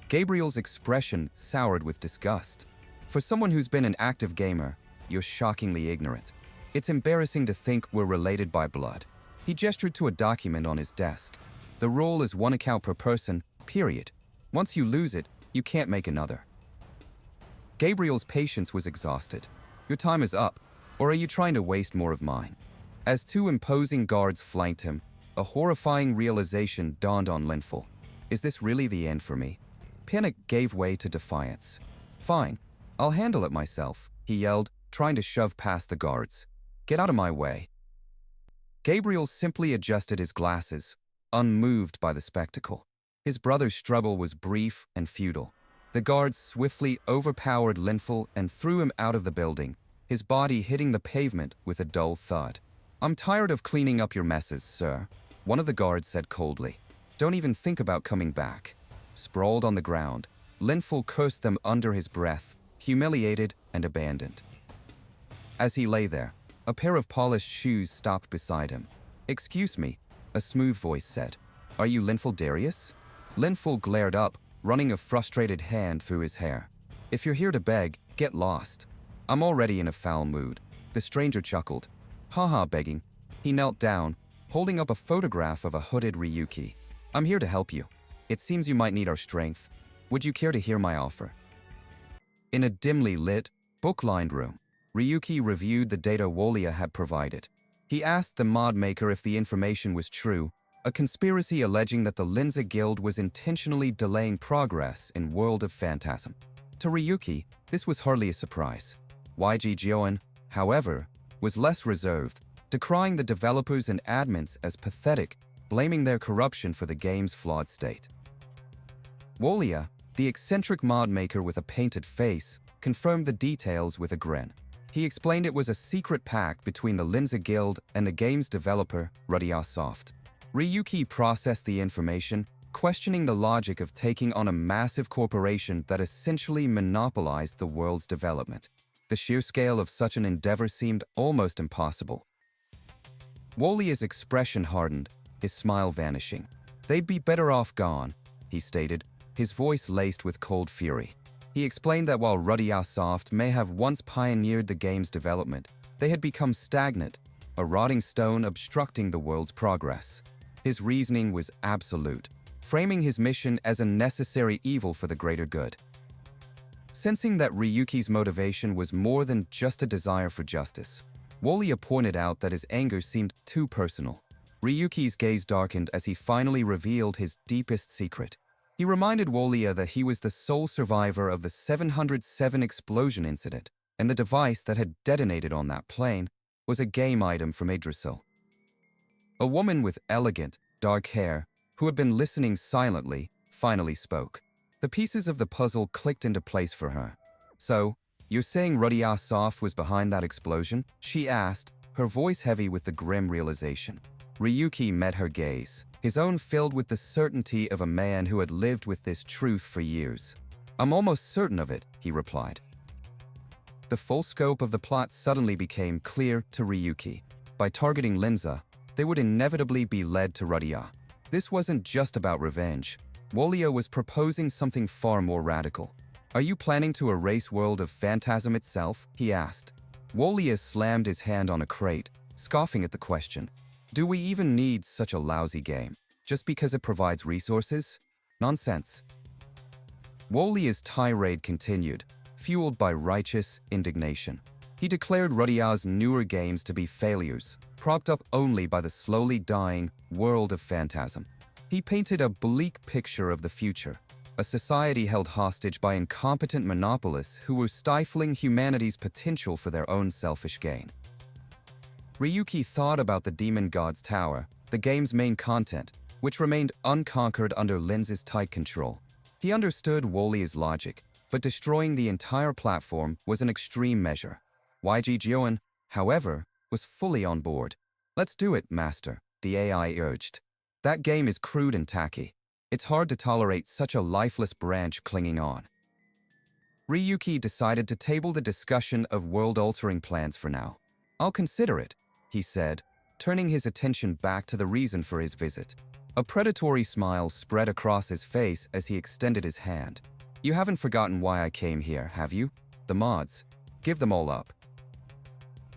Gabriel's expression soured with disgust. "For someone who's been an active gamer, you're shockingly ignorant. It's embarrassing to think we're related by blood." He gestured to a document on his desk. "The rule is one account per person, period. Once you lose it, you can't make another." Gabriel's patience was exhausted. "Your time is up, or are you trying to waste more of mine?" As two imposing guards flanked him, a horrifying realization dawned on Linful. Is this really the end for me? Panic gave way to defiance. "Fine, I'll handle it myself," he yelled, trying to shove past the guards. "Get out of my way." Gabriel simply adjusted his glasses, unmoved by the spectacle. His brother's struggle was brief and futile. The guards swiftly overpowered Linful and threw him out of the building, his body hitting the pavement with a dull thud. "I'm tired of cleaning up your messes, sir," one of the guards said coldly. "Don't even think about coming back." Sprawled on the ground, Linful cursed them under his breath, humiliated and abandoned. As he lay there, a pair of polished shoes stopped beside him. "Excuse me," a smooth voice said. "Are you Linful Darius?" Linful glared up, running a frustrated hand through his hair. "If you're here to beg, get lost. I'm already in a foul mood." The stranger chuckled. "Haha, begging." He knelt down, holding up a photograph of a hooded Ryuki. "I'm here to help you. It seems you might need our strength. Would you care to hear my offer?" In a dimly lit, book-lined room, Ryuki reviewed the data Wolia had provided. He asked the mod maker if the information was true, a conspiracy alleging that the Linza Guild was intentionally delaying progress in World of Phantasm. To Ryuki, this was hardly a surprise. YG Jioen, however, was less reserved, decrying the developers and admins as pathetic, blaming their corruption for the game's flawed state. Wolia, the eccentric mod maker with a painted face, confirmed the details with a grin. He explained it was a secret pact between the Linza Guild and the game's developer, Soft. Ryuki processed the information, questioning the logic of taking on a massive corporation that essentially monopolized the world's development. The sheer scale of such an endeavor seemed almost impossible. Wolia's expression hardened, his smile vanishing. "They'd be better off gone," he stated, his voice laced with cold fury. He explained that while Soft may have once pioneered the game's development, they had become stagnant, a rotting stone obstructing the world's progress. His reasoning was absolute, framing his mission as a necessary evil for the greater good. Sensing that Ryuki's motivation was more than just a desire for justice, Wolia pointed out that his anger seemed too personal. Ryuki's gaze darkened as he finally revealed his deepest secret. He reminded Wolia that he was the sole survivor of the 707 explosion incident, and the device that had detonated on that plane was a game item from Yggdrasil. A woman with elegant, dark hair, who had been listening silently, finally spoke. The pieces of the puzzle clicked into place for her. "So, you're saying Rudyard Soft was behind that explosion?" she asked, her voice heavy with the grim realization. Ryuki met her gaze, his own filled with the certainty of a man who had lived with this truth for years. "I'm almost certain of it," he replied. The full scope of the plot suddenly became clear to Ryuki. By targeting Linza, they would inevitably be led to Rudyard. This wasn't just about revenge. Wolio was proposing something far more radical. "Are you planning to erase World of Phantasm itself?" he asked. Wolio slammed his hand on a crate, scoffing at the question. "Do we even need such a lousy game? Just because it provides resources? Nonsense." Wolio's tirade continued, fueled by righteous indignation. He declared Rudyard's newer games to be failures, propped up only by the slowly dying World of Phantasm. He painted a bleak picture of the future, a society held hostage by incompetent monopolists who were stifling humanity's potential for their own selfish gain. Ryuki thought about the Demon God's Tower, the game's main content, which remained unconquered under Linza's tight control. He understood Wolio's logic, but destroying the entire platform was an extreme measure. YG Jioen, however, was fully on board. "Let's do it, Master," the AI urged. "That game is crude and tacky. It's hard to tolerate such a lifeless branch clinging on." Ryuki decided to table the discussion of world-altering plans for now. "I'll consider it," he said, turning his attention back to the reason for his visit. A predatory smile spread across his face as he extended his hand. "You haven't forgotten why I came here, have you? The mods. Give them all up."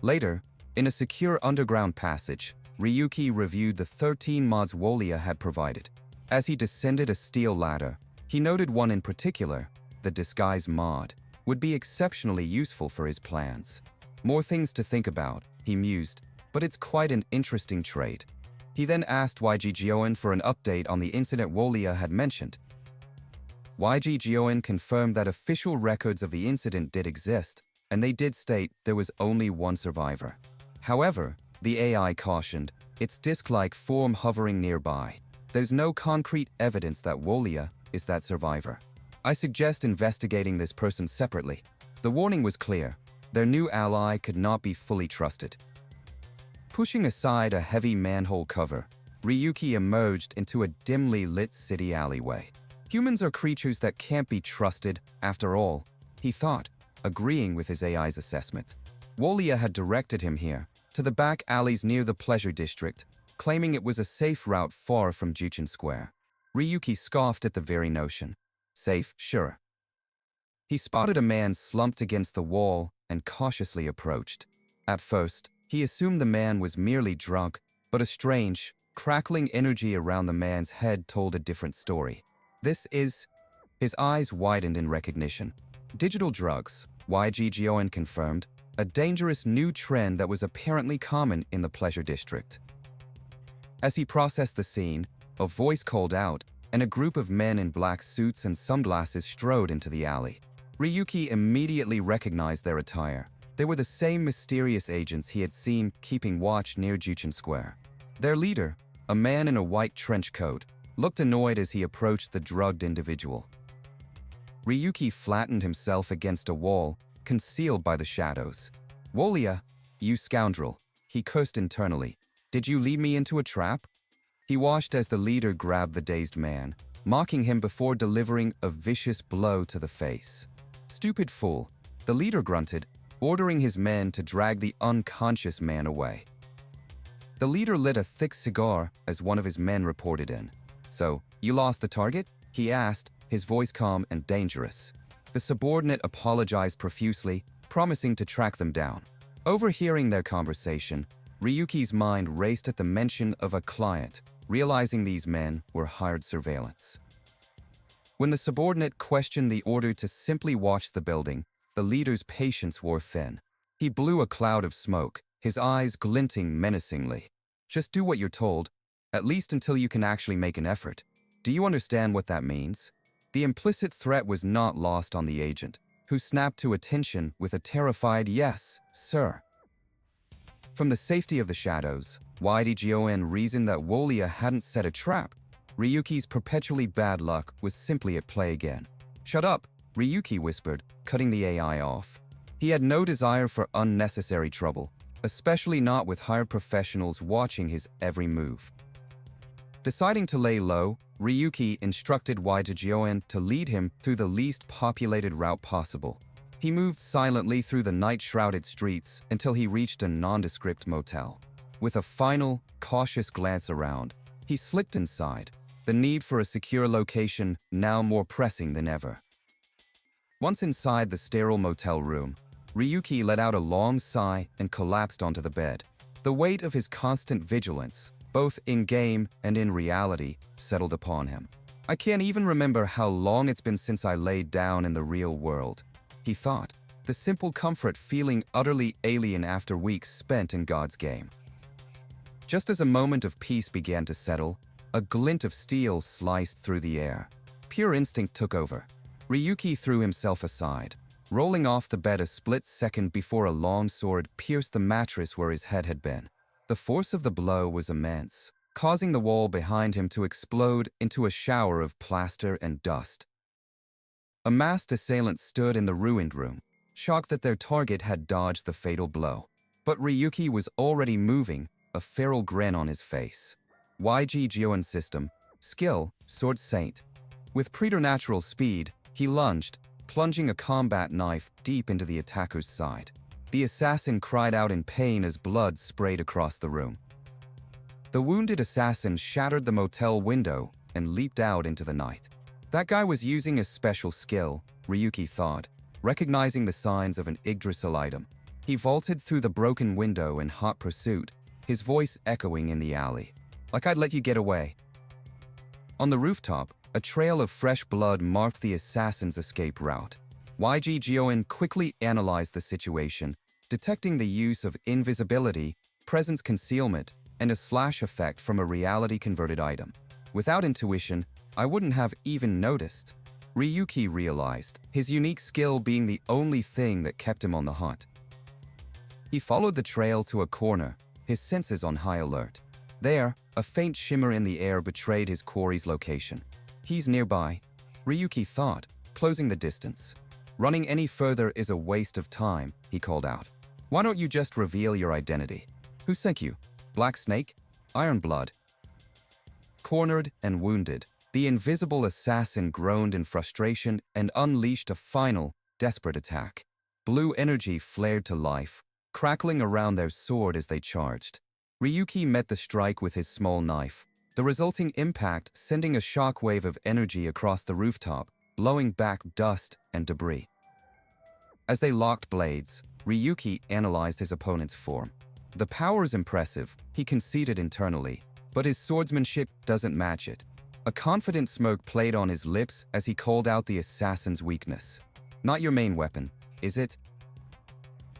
Later, in a secure underground passage, Ryuki reviewed the 13 mods Wolio had provided. As he descended a steel ladder, he noted one in particular, the Disguise mod, would be exceptionally useful for his plans. "More things to think about," he mused, "but it's quite an interesting trait." He then asked YG Jioen for an update on the incident Wolio had mentioned. YG Jioen confirmed that official records of the incident did exist, and they did state there was only one survivor. However, the AI cautioned, its disc-like form hovering nearby. "There's no concrete evidence that Wolio is that survivor. I suggest investigating this person separately." The warning was clear. Their new ally could not be fully trusted. Pushing aside a heavy manhole cover, Ryuki emerged into a dimly lit city alleyway. "Humans are creatures that can't be trusted, after all," he thought, agreeing with his AI's assessment. Wolio had directed him here, to the back alleys near the Pleasure District, claiming it was a safe route far from Juchin Square. Ryuki scoffed at the very notion. Safe, sure. He spotted a man slumped against the wall and cautiously approached. At first, he assumed the man was merely drunk, but a strange, crackling energy around the man's head told a different story. "This is..." His eyes widened in recognition. "Digital drugs," YG Jioen confirmed, a dangerous new trend that was apparently common in the Pleasure District. As he processed the scene, a voice called out, and a group of men in black suits and sunglasses strode into the alley. Ryuki immediately recognized their attire. They were the same mysterious agents he had seen keeping watch near Juchin Square. Their leader, a man in a white trench coat, looked annoyed as he approached the drugged individual. Ryuki flattened himself against a wall, concealed by the shadows. "Wolio, you scoundrel," he cursed internally. "Did you lead me into a trap?" He watched as the leader grabbed the dazed man, mocking him before delivering a vicious blow to the face. "Stupid fool," the leader grunted, ordering his men to drag the unconscious man away. The leader lit a thick cigar as one of his men reported in. "So, you lost the target?" he asked, his voice calm and dangerous. The subordinate apologized profusely, promising to track them down. Overhearing their conversation, Ryuki's mind raced at the mention of a client, realizing these men were hired surveillance. When the subordinate questioned the order to simply watch the building, the leader's patience wore thin. He blew a cloud of smoke, his eyes glinting menacingly. "Just do what you're told, at least until you can actually make an effort. Do you understand what that means?" The implicit threat was not lost on the agent. who snapped to attention with a terrified "Yes, sir." From the safety of the shadows, YDGON reasoned that Wolia hadn't set a trap. Ryuki's perpetually bad luck was simply at play again. "Shut up," Ryuki whispered, cutting the AI off. He had no desire for unnecessary trouble, especially not with hired professionals watching his every move. Deciding to lay low, Ryuki instructed YDGON to lead him through the least populated route possible. He moved silently through the night-shrouded streets until he reached a nondescript motel. With a final, cautious glance around, he slipped inside, the need for a secure location now more pressing than ever. Once inside the sterile motel room, Ryuki let out a long sigh and collapsed onto the bed. The weight of his constant vigilance, both in-game and in reality, settled upon him. "I can't even remember how long it's been since I laid down in the real world," he thought, the simple comfort feeling utterly alien after weeks spent in God's game. Just as a moment of peace began to settle, a glint of steel sliced through the air. Pure instinct took over. Ryuki threw himself aside, rolling off the bed a split second before a long sword pierced the mattress where his head had been. The force of the blow was immense, causing the wall behind him to explode into a shower of plaster and dust. A masked assailant stood in the ruined room, shocked that their target had dodged the fatal blow. But Ryuki was already moving, a feral grin on his face. YG Gioan system, skill, Sword Saint. With preternatural speed, he lunged, plunging a combat knife deep into the attacker's side. The assassin cried out in pain as blood sprayed across the room. The wounded assassin shattered the motel window and leaped out into the night. That guy was using a special skill, Ryuki thought, recognizing the signs of an Yggdrasil item. He vaulted through the broken window in hot pursuit, his voice echoing in the alley. "Like I'd let you get away." On the rooftop, a trail of fresh blood marked the assassin's escape route. YG Gioan quickly analyzed the situation, detecting the use of invisibility, presence concealment, and a slash effect from a reality-converted item. Without intuition, I wouldn't have even noticed. Ryuki realized, his unique skill being the only thing that kept him on the hunt. He followed the trail to a corner, his senses on high alert. There, a faint shimmer in the air betrayed his quarry's location. "He's nearby," Ryuki thought, closing the distance. "Running any further is a waste of time," he called out. "Why don't you just reveal your identity? Who sent you? Black Snake? Iron Blood?" Cornered and wounded, the invisible assassin groaned in frustration and unleashed a final, desperate attack. Blue energy flared to life, crackling around their sword as they charged. Ryuki met the strike with his small knife, the resulting impact sending a shockwave of energy across the rooftop, blowing back dust and debris. As they locked blades, Ryuki analyzed his opponent's form. The power's impressive, he conceded internally, but his swordsmanship doesn't match it. A confident smirk played on his lips as he called out the assassin's weakness. "Not your main weapon, is it?"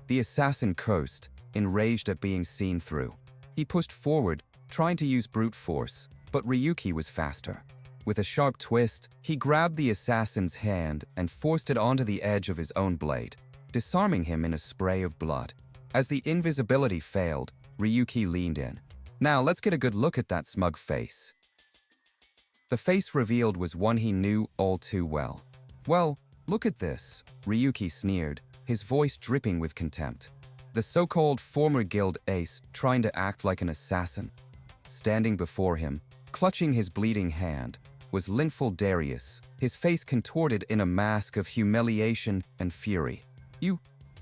The assassin cursed, enraged at being seen through. He pushed forward, trying to use brute force, but Ryuki was faster. With a sharp twist, he grabbed the assassin's hand and forced it onto the edge of his own blade, disarming him in a spray of blood. As the invisibility failed, Ryuki leaned in. "Now let's get a good look at that smug face." The face revealed was one he knew all too well. "Well, look at this," Ryuki sneered, his voice dripping with contempt. The so-called former guild ace trying to act like an assassin. Standing before him, clutching his bleeding hand, was Linful Darius, his face contorted in a mask of humiliation and fury.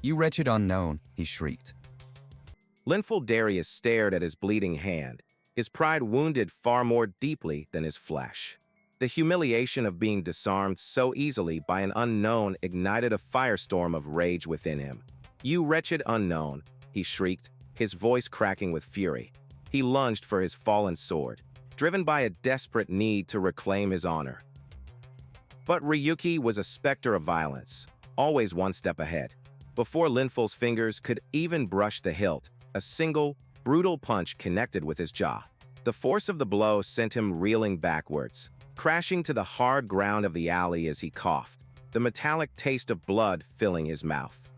You wretched unknown," he shrieked. Linful Darius stared at his bleeding hand, his pride wounded far more deeply than his flesh. The humiliation of being disarmed so easily by an unknown ignited a firestorm of rage within him. "You wretched unknown," he shrieked, his voice cracking with fury. He lunged for his fallen sword, driven by a desperate need to reclaim his honor. But Ryuki was a specter of violence, always one step ahead. Before Linful's fingers could even brush the hilt, a single, brutal punch connected with his jaw. The force of the blow sent him reeling backwards, crashing to the hard ground of the alley as he coughed. the metallic taste of blood filling his mouth.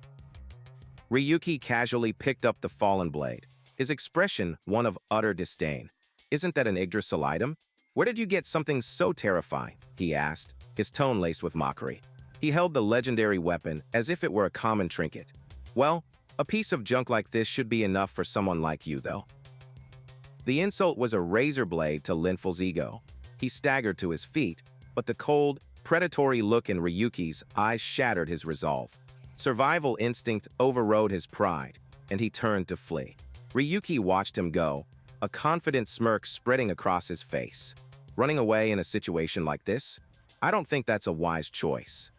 Ryuki casually picked up the fallen blade, his expression one of utter disdain. "Isn't that an Yggdrasil item? Where did you get something so terrifying?" he asked, his tone laced with mockery. He held the legendary weapon as if it were a common trinket. "Well, a piece of junk like this should be enough for someone like you, though." The insult was a razor blade to Linful's ego. He staggered to his feet, but the cold, predatory look in Ryuki's eyes shattered his resolve. Survival instinct overrode his pride, and he turned to flee. Ryuki watched him go, a confident smirk spreading across his face. Running away in a situation like this? I don't think that's a wise choice.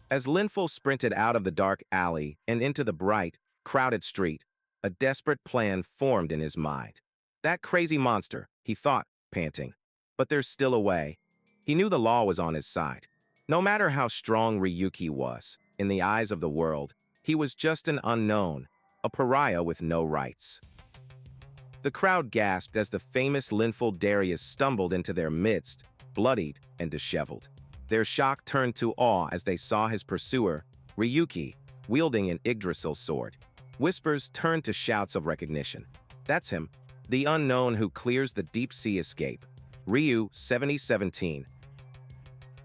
As Linful sprinted out of the dark alley and into the bright, crowded street, a desperate plan formed in his mind. "That crazy monster," he thought, panting. "But there's still a way." He knew the law was on his side. No matter how strong Ryuki was, in the eyes of the world, he was just an unknown, a pariah with no rights. The crowd gasped as the famous Linful Darius stumbled into their midst, bloodied and disheveled. Their shock turned to awe as they saw his pursuer, Ryuki, wielding an Yggdrasil sword. Whispers turned to shouts of recognition. "That's him, the unknown who clears the deep-sea escape. Ryu 7017.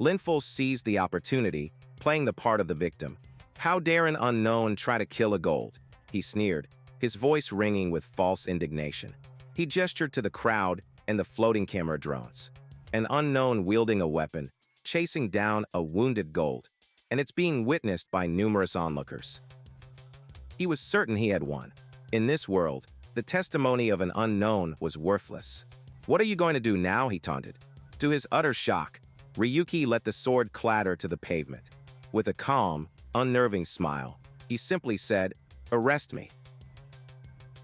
Linful seized the opportunity, playing the part of the victim. "How dare an unknown try to kill a gold?" he sneered, his voice ringing with false indignation. He gestured to the crowd and the floating camera drones. An unknown wielding a weapon, chasing down a wounded gold, and it's being witnessed by numerous onlookers. He was certain he had won. In this world, the testimony of an unknown was worthless. "What are you going to do now?" he taunted. To his utter shock, Ryuki let the sword clatter to the pavement. With a calm, unnerving smile, he simply said, "Arrest me."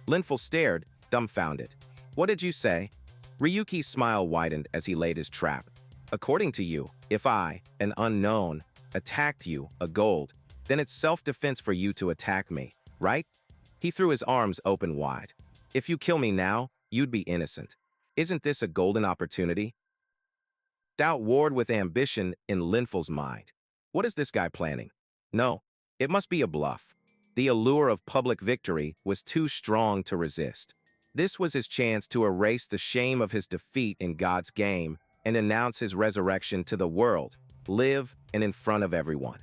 Linful stared, dumbfounded. "What did you say?" Ryuki's smile widened as he laid his trap. "According to you, if I, an unknown, attacked you, a gold, then it's self-defense for you to attack me, right?" He threw his arms open wide. "If you kill me now, you'd be innocent. Isn't this a golden opportunity?" Doubt warred with ambition in Linful's mind. What is this guy planning? No, it must be a bluff. The allure of public victory was too strong to resist. This was his chance to erase the shame of his defeat in God's game and announce his resurrection to the world, live and in front of everyone.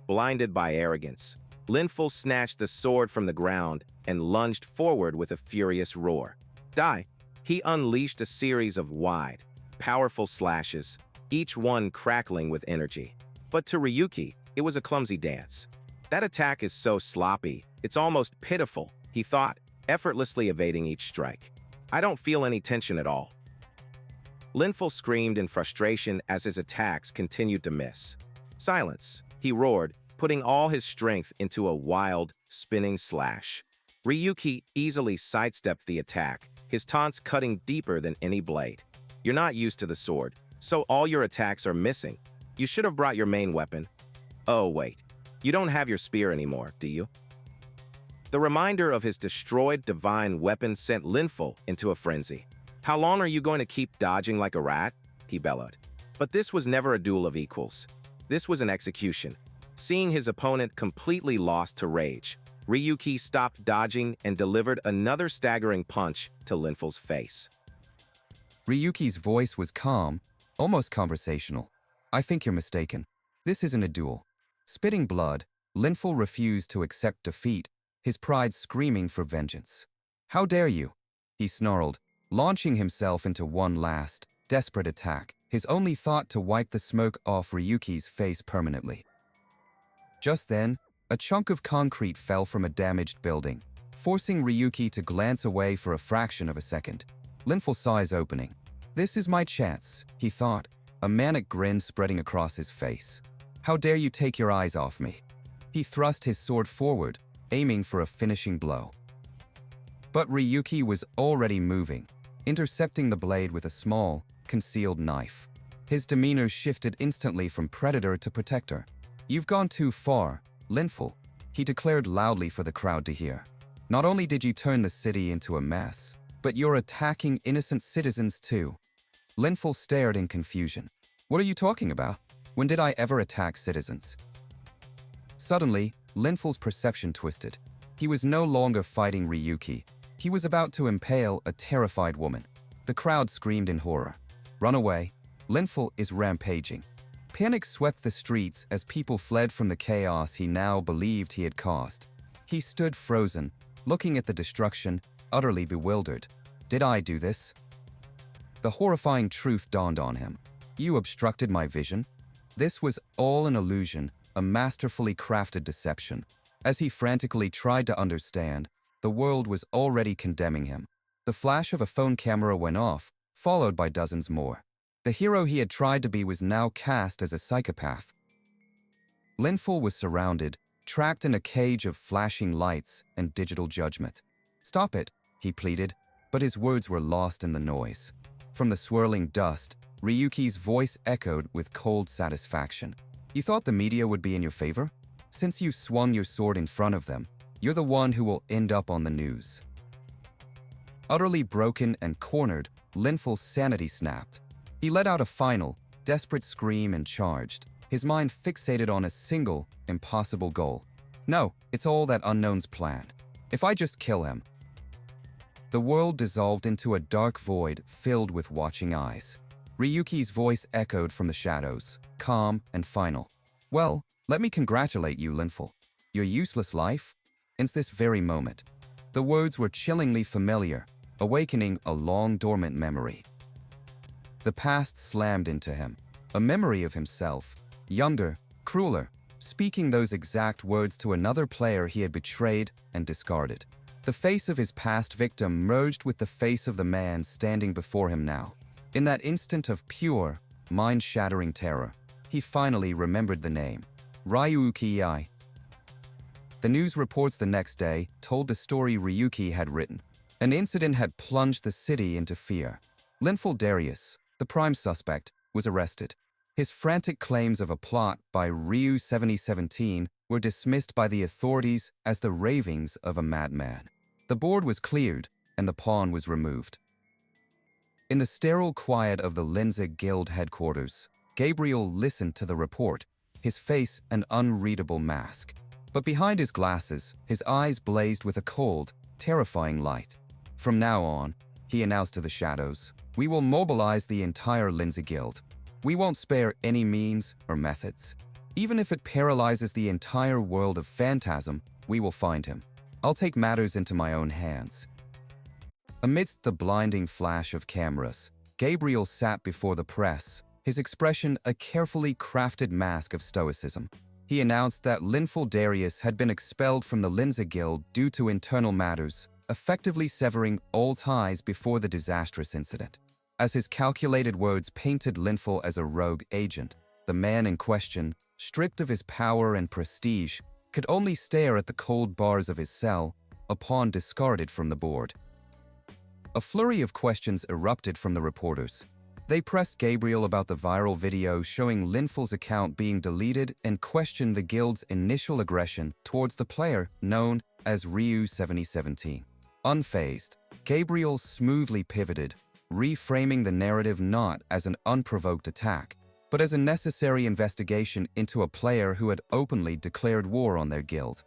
Blinded by arrogance, Linful snatched the sword from the ground and lunged forward with a furious roar. Die! He unleashed a series of wide, powerful slashes, each one crackling with energy. But to Ryuki, it was a clumsy dance. "That attack is so sloppy, it's almost pitiful," he thought, effortlessly evading each strike. "I don't feel any tension at all." Linful screamed in frustration as his attacks continued to miss. "Silence," he roared, putting all his strength into a wild, spinning slash. Ryuki easily sidestepped the attack, his taunts cutting deeper than any blade. "You're not used to the sword, so all your attacks are missing. You should have brought your main weapon." "Oh, wait. You don't have your spear anymore, do you?" The reminder of his destroyed divine weapon sent Linful into a frenzy. "How long are you going to keep dodging like a rat?" he bellowed. But this was never a duel of equals. This was an execution. Seeing his opponent completely lost to rage, Ryuki stopped dodging and delivered another staggering punch to Linful's face. Ryuki's voice was calm, almost conversational. "I think you're mistaken. This isn't a duel." Spitting blood, Linful refused to accept defeat, his pride screaming for vengeance. "How dare you?" he snarled, launching himself into one last, desperate attack, his only thought to wipe the smoke off Ryuki's face permanently. Just then, a chunk of concrete fell from a damaged building, forcing Ryuki to glance away for a fraction of a second. Linful saw his opening. "This is my chance," he thought, a manic grin spreading across his face. "How dare you take your eyes off me?" He thrust his sword forward, aiming for a finishing blow. But Ryuki was already moving, intercepting the blade with a small, concealed knife. His demeanor shifted instantly from predator to protector. "You've gone too far, Linful," he declared loudly for the crowd to hear. "Not only did you turn the city into a mess, but you're attacking innocent citizens too." Linful stared in confusion. "What are you talking about?" When did I ever attack citizens? Suddenly, Linful's perception twisted. He was no longer fighting Ryuki. He was about to impale a terrified woman. The crowd screamed in horror. Run away. Linful is rampaging. Panic swept the streets as people fled from the chaos he now believed he had caused. He stood frozen, looking at the destruction, utterly bewildered. Did I do this? The horrifying truth dawned on him. You obstructed my vision? This was all an illusion, a masterfully crafted deception. As he frantically tried to understand, the world was already condemning him. The flash of a phone camera went off, followed by dozens more. The hero he had tried to be was now cast as a psychopath. Linful was surrounded, trapped in a cage of flashing lights and digital judgment. Stop it, he pleaded, but his words were lost in the noise. From the swirling dust, Ryuki's voice echoed with cold satisfaction. You thought the media would be in your favor? Since you swung your sword in front of them, you're the one who will end up on the news. Utterly broken and cornered, Linful's sanity snapped. He let out a final, desperate scream and charged, his mind fixated on a single, impossible goal. No, it's all that unknown's plan. If I just kill him. The world dissolved into a dark void filled with watching eyes. Ryuki's voice echoed from the shadows, calm and final. Well, let me congratulate you, Linful. Your useless life ends this very moment. The words were chillingly familiar, awakening a long-dormant memory. The past slammed into him, a memory of himself, younger, crueler, speaking those exact words to another player he had betrayed and discarded. The face of his past victim merged with the face of the man standing before him now. In that instant of pure, mind-shattering terror, he finally remembered the name, Ryuki. The news reports the next day told the story Ryuki had written. An incident had plunged the city into fear. Linful Darius, the prime suspect, was arrested. His frantic claims of a plot by Ryu 7017 were dismissed by the authorities as the ravings of a madman. The board was cleared, and the pawn was removed. In the sterile quiet of the Linza Guild headquarters, Gabriel listened to the report, his face an unreadable mask. But behind his glasses, his eyes blazed with a cold, terrifying light. From now on, he announced to the shadows, we will mobilize the entire Linza Guild. We won't spare any means or methods. Even if it paralyzes the entire world of Phantasm, we will find him. I'll take matters into my own hands. Amidst the blinding flash of cameras, Gabriel sat before the press, his expression a carefully crafted mask of stoicism. He announced that Linful Darius had been expelled from the Linza Guild due to internal matters, effectively severing all ties before the disastrous incident. As his calculated words painted Linful as a rogue agent, the man in question, stripped of his power and prestige, could only stare at the cold bars of his cell, a pawn discarded from the board. A flurry of questions erupted from the reporters. They pressed Gabriel about the viral video showing Linful's account being deleted and questioned the guild's initial aggression towards the player known as Ryu 7017. Unfazed, Gabriel smoothly pivoted, reframing the narrative not as an unprovoked attack, but as a necessary investigation into a player who had openly declared war on their guild.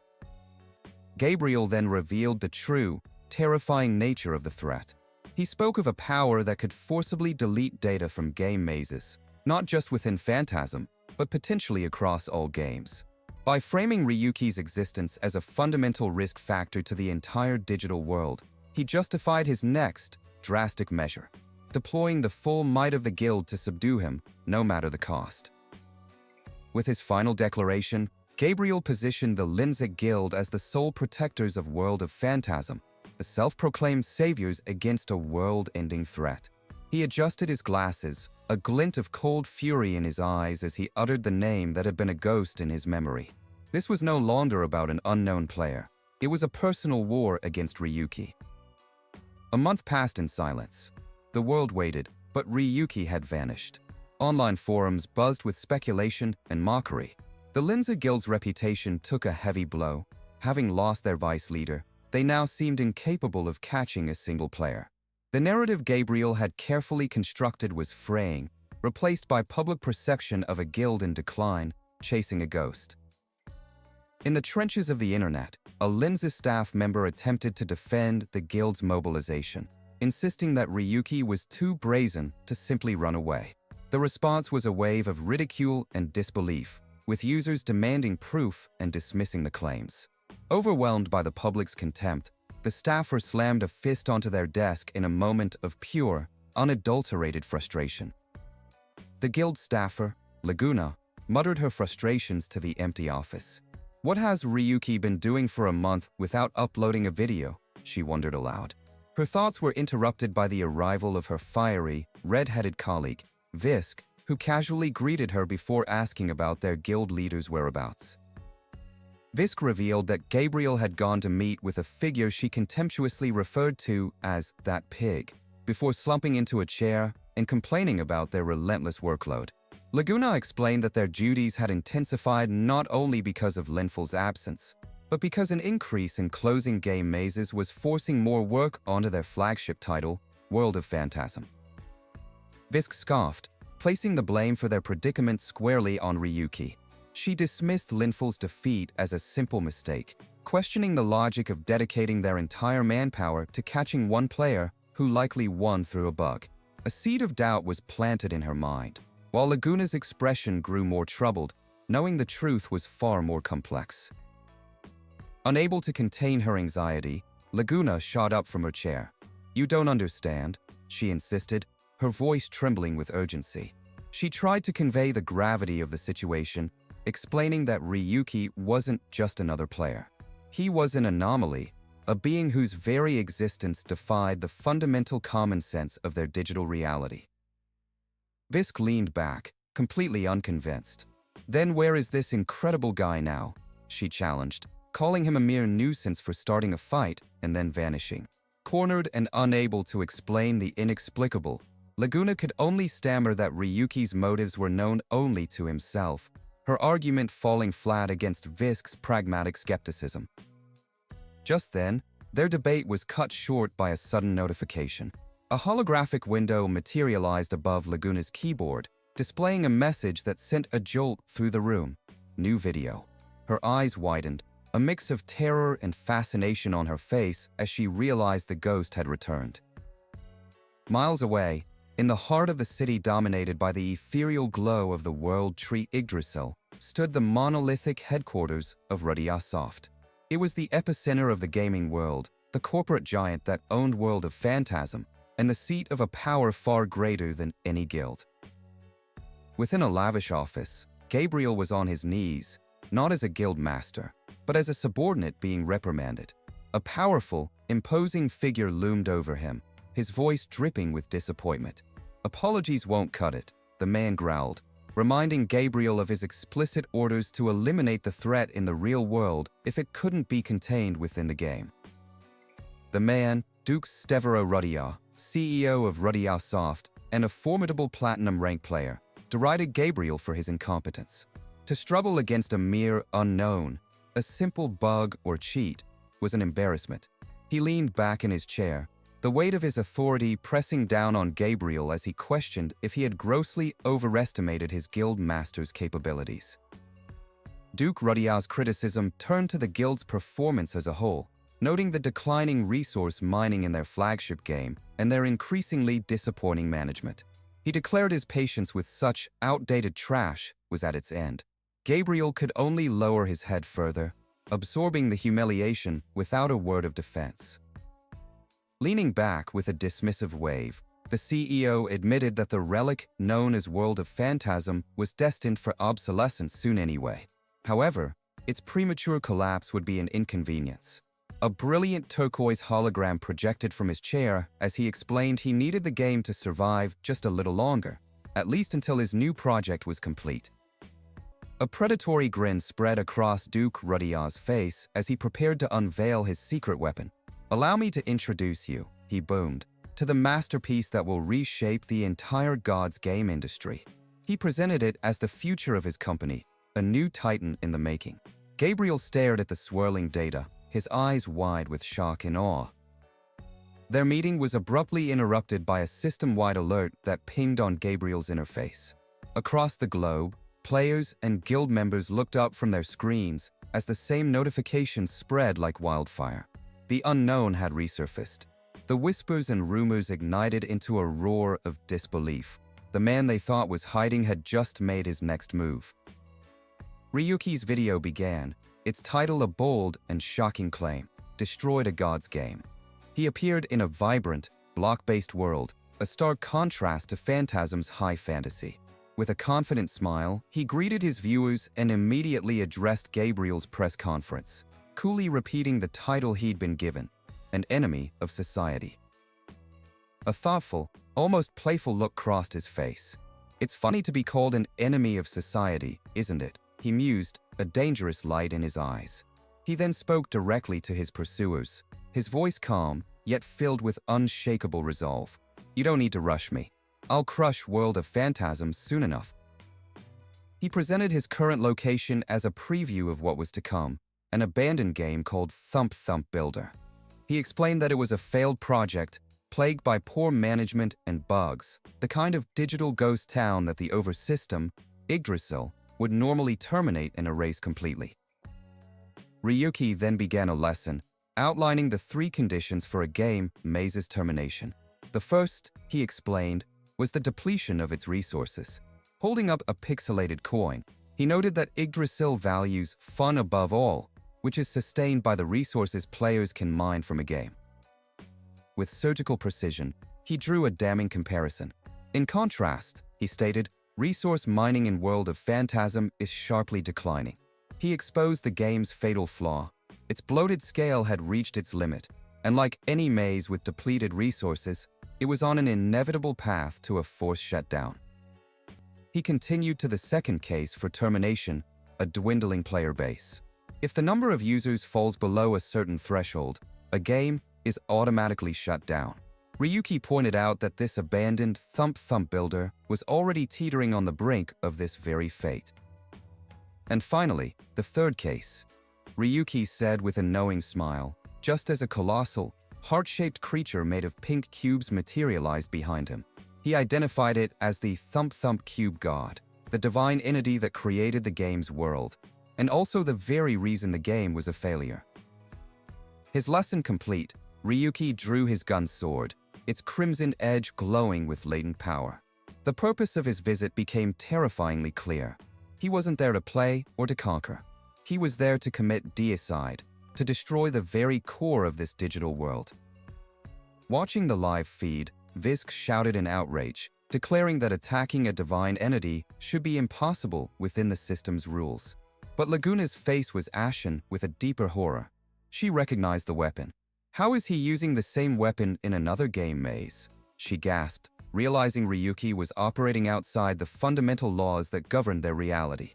Gabriel then revealed the true, terrifying nature of the threat. He spoke of a power that could forcibly delete data from game mazes, not just within Phantasm, but potentially across all games. By framing Ryuki's existence as a fundamental risk factor to the entire digital world, he justified his next, drastic measure, deploying the full might of the guild to subdue him, no matter the cost. With his final declaration, Gabriel positioned the Linza Guild as the sole protectors of World of Phantasm, the self-proclaimed saviors against a world-ending threat. He adjusted his glasses, a glint of cold fury in his eyes as he uttered the name that had been a ghost in his memory. This was no longer about an unknown player. It was a personal war against Ryuki. A month passed in silence. The world waited, but Ryuki had vanished. Online forums buzzed with speculation and mockery. The Linza Guild's reputation took a heavy blow. Having lost their vice leader, they now seemed incapable of catching a single player. The narrative Gabriel had carefully constructed was fraying, replaced by public perception of a guild in decline, chasing a ghost. In the trenches of the internet, a Linza staff member attempted to defend the guild's mobilization, insisting that Ryuki was too brazen to simply run away. The response was a wave of ridicule and disbelief, with users demanding proof and dismissing the claims. Overwhelmed by the public's contempt, the staffer slammed a fist onto their desk in a moment of pure, unadulterated frustration. The guild staffer, Laguna, muttered her frustrations to the empty office. What has Ryuki been doing for a month without uploading a video? She wondered aloud. Her thoughts were interrupted by the arrival of her fiery, red-headed colleague, Visk, who casually greeted her before asking about their guild leader's whereabouts. Visk revealed that Gabriel had gone to meet with a figure she contemptuously referred to as that pig, before slumping into a chair and complaining about their relentless workload. Laguna explained that their duties had intensified not only because of Linful's absence, but because an increase in closing game mazes was forcing more work onto their flagship title, World of Phantasm. Visk scoffed, placing the blame for their predicament squarely on Ryuki. She dismissed Linful's defeat as a simple mistake, questioning the logic of dedicating their entire manpower to catching one player who likely won through a bug. A seed of doubt was planted in her mind, while Laguna's expression grew more troubled, knowing the truth was far more complex. Unable to contain her anxiety, Laguna shot up from her chair. "You don't understand," she insisted, her voice trembling with urgency. She tried to convey the gravity of the situation, explaining that Ryuki wasn't just another player. He was an anomaly, a being whose very existence defied the fundamental common sense of their digital reality. Visk leaned back, completely unconvinced. "Then where is this incredible guy now?" she challenged, calling him a mere nuisance for starting a fight and then vanishing. Cornered and unable to explain the inexplicable, Laguna could only stammer that Ryuki's motives were known only to himself, her argument falling flat against Visk's pragmatic skepticism. Just then, their debate was cut short by a sudden notification. A holographic window materialized above Laguna's keyboard, displaying a message that sent a jolt through the room. New video. Her eyes widened, a mix of terror and fascination on her face as she realized the ghost had returned. Miles away, in the heart of the city dominated by the ethereal glow of the world tree Yggdrasil, stood the monolithic headquarters of Rudiasoft. It was the epicenter of the gaming world, the corporate giant that owned World of Phantasm, and the seat of a power far greater than any guild. Within a lavish office, Gabriel was on his knees, not as a guild master, but as a subordinate being reprimanded. A powerful, imposing figure loomed over him, his voice dripping with disappointment. "Apologies won't cut it," the man growled, reminding Gabriel of his explicit orders to eliminate the threat in the real world if it couldn't be contained within the game. The man, Duke Stevero Rudia, CEO of Rudiasoft and a formidable platinum rank player, derided Gabriel for his incompetence. To struggle against a mere unknown, a simple bug or cheat, was an embarrassment. He leaned back in his chair, the weight of his authority pressing down on Gabriel as he questioned if he had grossly overestimated his guild master's capabilities. Duke Rudia's criticism turned to the guild's performance as a whole, noting the declining resource mining in their flagship game and their increasingly disappointing management. He declared his patience with such outdated trash was at its end. Gabriel could only lower his head further, absorbing the humiliation without a word of defense. Leaning back with a dismissive wave, the CEO admitted that the relic known as World of Phantasm was destined for obsolescence soon anyway. However, its premature collapse would be an inconvenience. A brilliant turquoise hologram projected from his chair as he explained he needed the game to survive just a little longer, at least until his new project was complete. A predatory grin spread across Duke Rudia's face as he prepared to unveil his secret weapon. "Allow me to introduce you," he boomed, "to the masterpiece that will reshape the entire God's game industry." He presented it as the future of his company, a new titan in the making. Gabriel stared at the swirling data, his eyes wide with shock and awe. Their meeting was abruptly interrupted by a system-wide alert that pinged on Gabriel's interface. Across the globe, players and guild members looked up from their screens as the same notifications spread like wildfire. The unknown had resurfaced. The whispers and rumors ignited into a roar of disbelief. The man they thought was hiding had just made his next move. Ryuki's video began, its title a bold and shocking claim: destroyed a god's game. He appeared in a vibrant, block-based world, a stark contrast to Phantasm's high fantasy. With a confident smile, he greeted his viewers and immediately addressed Gabriel's press conference, coolly repeating the title he'd been given: an enemy of society. A thoughtful, almost playful look crossed his face. It's funny to be called an enemy of society, isn't it? He mused, a dangerous light in his eyes. He then spoke directly to his pursuers, his voice calm, yet filled with unshakable resolve. You don't need to rush me. I'll crush World of Phantasms soon enough. He presented his current location as a preview of what was to come, an abandoned game called Thump Builder. He explained that it was a failed project, plagued by poor management and bugs, the kind of digital ghost town that the oversystem, Yggdrasil, would normally terminate and erase completely. Ryuki then began a lesson, outlining the 3 conditions for a game Maze's termination. The first, he explained, was the depletion of its resources. Holding up a pixelated coin, he noted that Yggdrasil values fun above all, which is sustained by the resources players can mine from a game. With surgical precision, he drew a damning comparison. In contrast, he stated, resource mining in World of Phantasm is sharply declining. He exposed the game's fatal flaw. Its bloated scale had reached its limit, and like any maze with depleted resources, it was on an inevitable path to a forced shutdown. He continued to the second case for termination, a dwindling player base. If the number of users falls below a certain threshold, a game is automatically shut down. Ryuki pointed out that this abandoned Thump Builder was already teetering on the brink of this very fate. And finally, the third case. Ryuki said with a knowing smile, just as a colossal, heart-shaped creature made of pink cubes materialized behind him. He identified it as the Thump Cube God, the divine entity that created the game's world, and also the very reason the game was a failure. His lesson complete, Ryuki drew his gun sword, its crimson edge glowing with latent power. The purpose of his visit became terrifyingly clear. He wasn't there to play or to conquer. He was there to commit deicide, to destroy the very core of this digital world. Watching the live feed, Visk shouted in outrage, declaring that attacking a divine entity should be impossible within the system's rules. But Laguna's face was ashen with a deeper horror. She recognized the weapon. How is he using the same weapon in another game maze? She gasped, realizing Ryuki was operating outside the fundamental laws that governed their reality.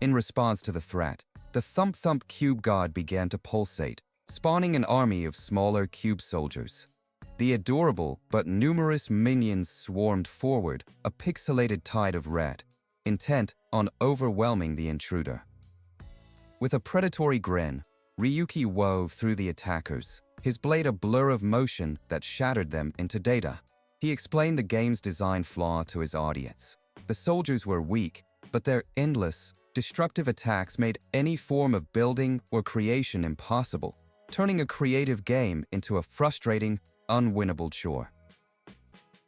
In response to the threat, the Thump Cube God began to pulsate, spawning an army of smaller cube soldiers. The adorable but numerous minions swarmed forward, a pixelated tide of red, intent on overwhelming the intruder. With a predatory grin, Ryuki wove through the attackers, his blade a blur of motion that shattered them into data. He explained the game's design flaw to his audience. The soldiers were weak, but their endless, destructive attacks made any form of building or creation impossible, turning a creative game into a frustrating, unwinnable chore.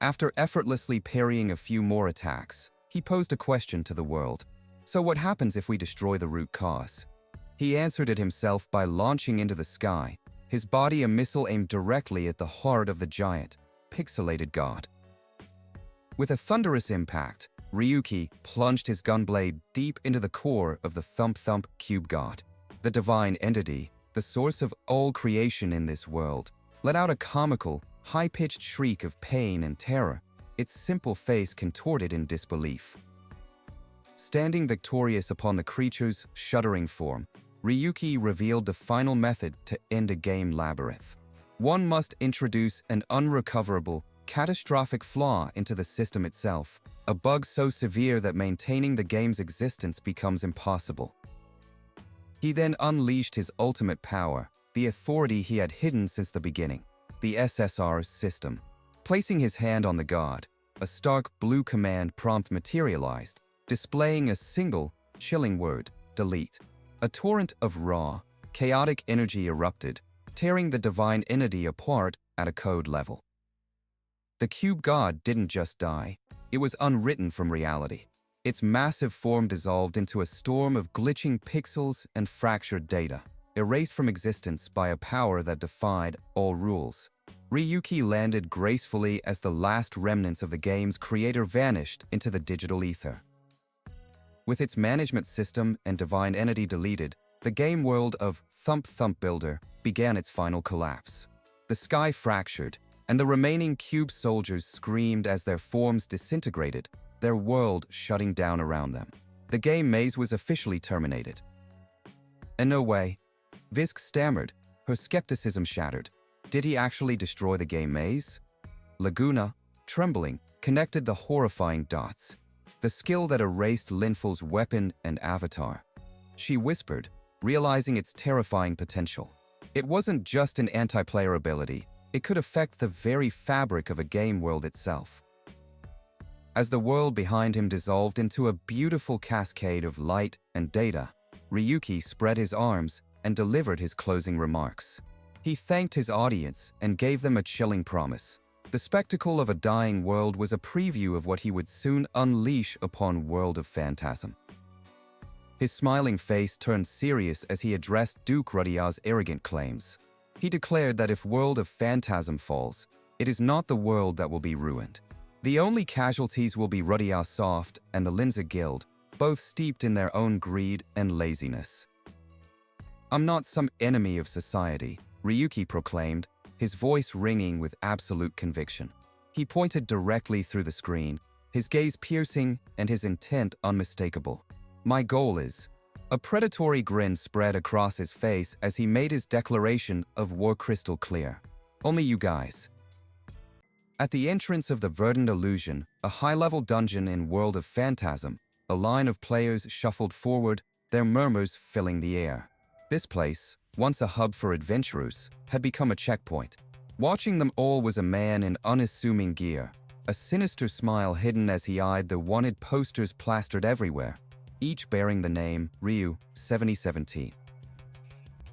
After effortlessly parrying a few more attacks, he posed a question to the world. So what happens if we destroy the root cause? He answered it himself by launching into the sky, his body a missile aimed directly at the heart of the giant, pixelated god. With a thunderous impact, Ryuki plunged his gunblade deep into the core of the Thump Cube God. The divine entity, the source of all creation in this world, let out a comical, high-pitched shriek of pain and terror, its simple face contorted in disbelief. Standing victorious upon the creature's shuddering form, Ryuki revealed the final method to end a game labyrinth. One must introduce an unrecoverable, catastrophic flaw into the system itself, a bug so severe that maintaining the game's existence becomes impossible. He then unleashed his ultimate power, the authority he had hidden since the beginning. the SSR's system. Placing his hand on the god, a stark blue command prompt materialized, displaying a single, chilling word, delete. A torrent of raw, chaotic energy erupted, tearing the divine entity apart at a code level. The cube god didn't just die, it was unwritten from reality. Its massive form dissolved into a storm of glitching pixels and fractured data, erased from existence by a power that defied all rules. Ryuki landed gracefully as the last remnants of the game's creator vanished into the digital ether. With its management system and divine entity deleted, the game world of Thump Thump Builder began its final collapse. The sky fractured, and the remaining cube soldiers screamed as their forms disintegrated, their world shutting down around them. The game maze was officially terminated. And no way. Visk stammered, her skepticism shattered. Did he actually destroy the game maze? Laguna, trembling, connected the horrifying dots. The skill that erased Linful's weapon and avatar. She whispered, realizing its terrifying potential. It wasn't just an anti-player ability, it could affect the very fabric of a game world itself. As the world behind him dissolved into a beautiful cascade of light and data, Ryuki spread his arms and delivered his closing remarks. He thanked his audience and gave them a chilling promise. The spectacle of a dying world was a preview of what he would soon unleash upon World of Phantasm. His smiling face turned serious as he addressed Duke Rudyard's arrogant claims. He declared that if World of Phantasm falls, it is not the world that will be ruined. The only casualties will be Rudyard Soft and the Linza Guild, both steeped in their own greed and laziness. "I'm not some enemy of society," Ryuki proclaimed, his voice ringing with absolute conviction. He pointed directly through the screen, his gaze piercing and his intent unmistakable. "My goal is..." A predatory grin spread across his face as he made his declaration of war crystal clear. "Only you guys." At the entrance of the Verdant Illusion, a high-level dungeon in World of Phantasm, a line of players shuffled forward, their murmurs filling the air. This place, once a hub for adventurers, had become a checkpoint. Watching them all was a man in unassuming gear, a sinister smile hidden as he eyed the wanted posters plastered everywhere, each bearing the name Ryu 7017.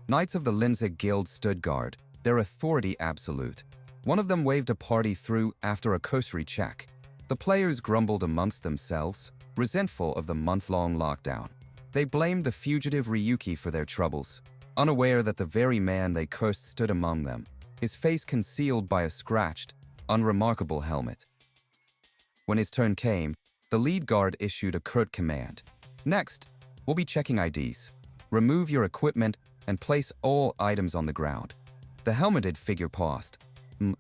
Knights of the Linza Guild stood guard, their authority absolute. One of them waved a party through after a cursory check. The players grumbled amongst themselves, resentful of the month-long lockdown. They blamed the fugitive Ryuki for their troubles, unaware that the very man they cursed stood among them, his face concealed by a scratched, unremarkable helmet. When his turn came, the lead guard issued a curt command. "Next, we'll be checking IDs. Remove your equipment and place all items on the ground." The helmeted figure paused.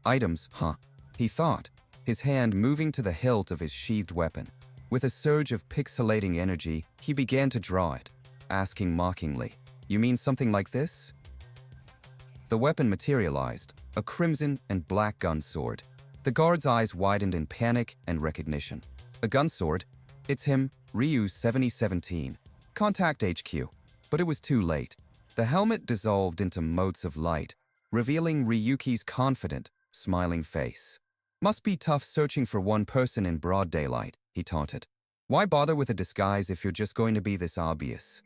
Items, huh?" he thought, his hand moving to the hilt of his sheathed weapon. With a surge of pixelating energy, he began to draw it, asking mockingly, "You mean something like this?" The weapon materialized, a crimson and black gun sword. The guard's eyes widened in panic and recognition. "A gun sword? It's him, Ryu 7017. Contact HQ." But it was too late. The helmet dissolved into motes of light, revealing Ryuki's confident, smiling face. "Must be tough searching for one person in broad daylight," he taunted. "Why bother with a disguise if you're just going to be this obvious?"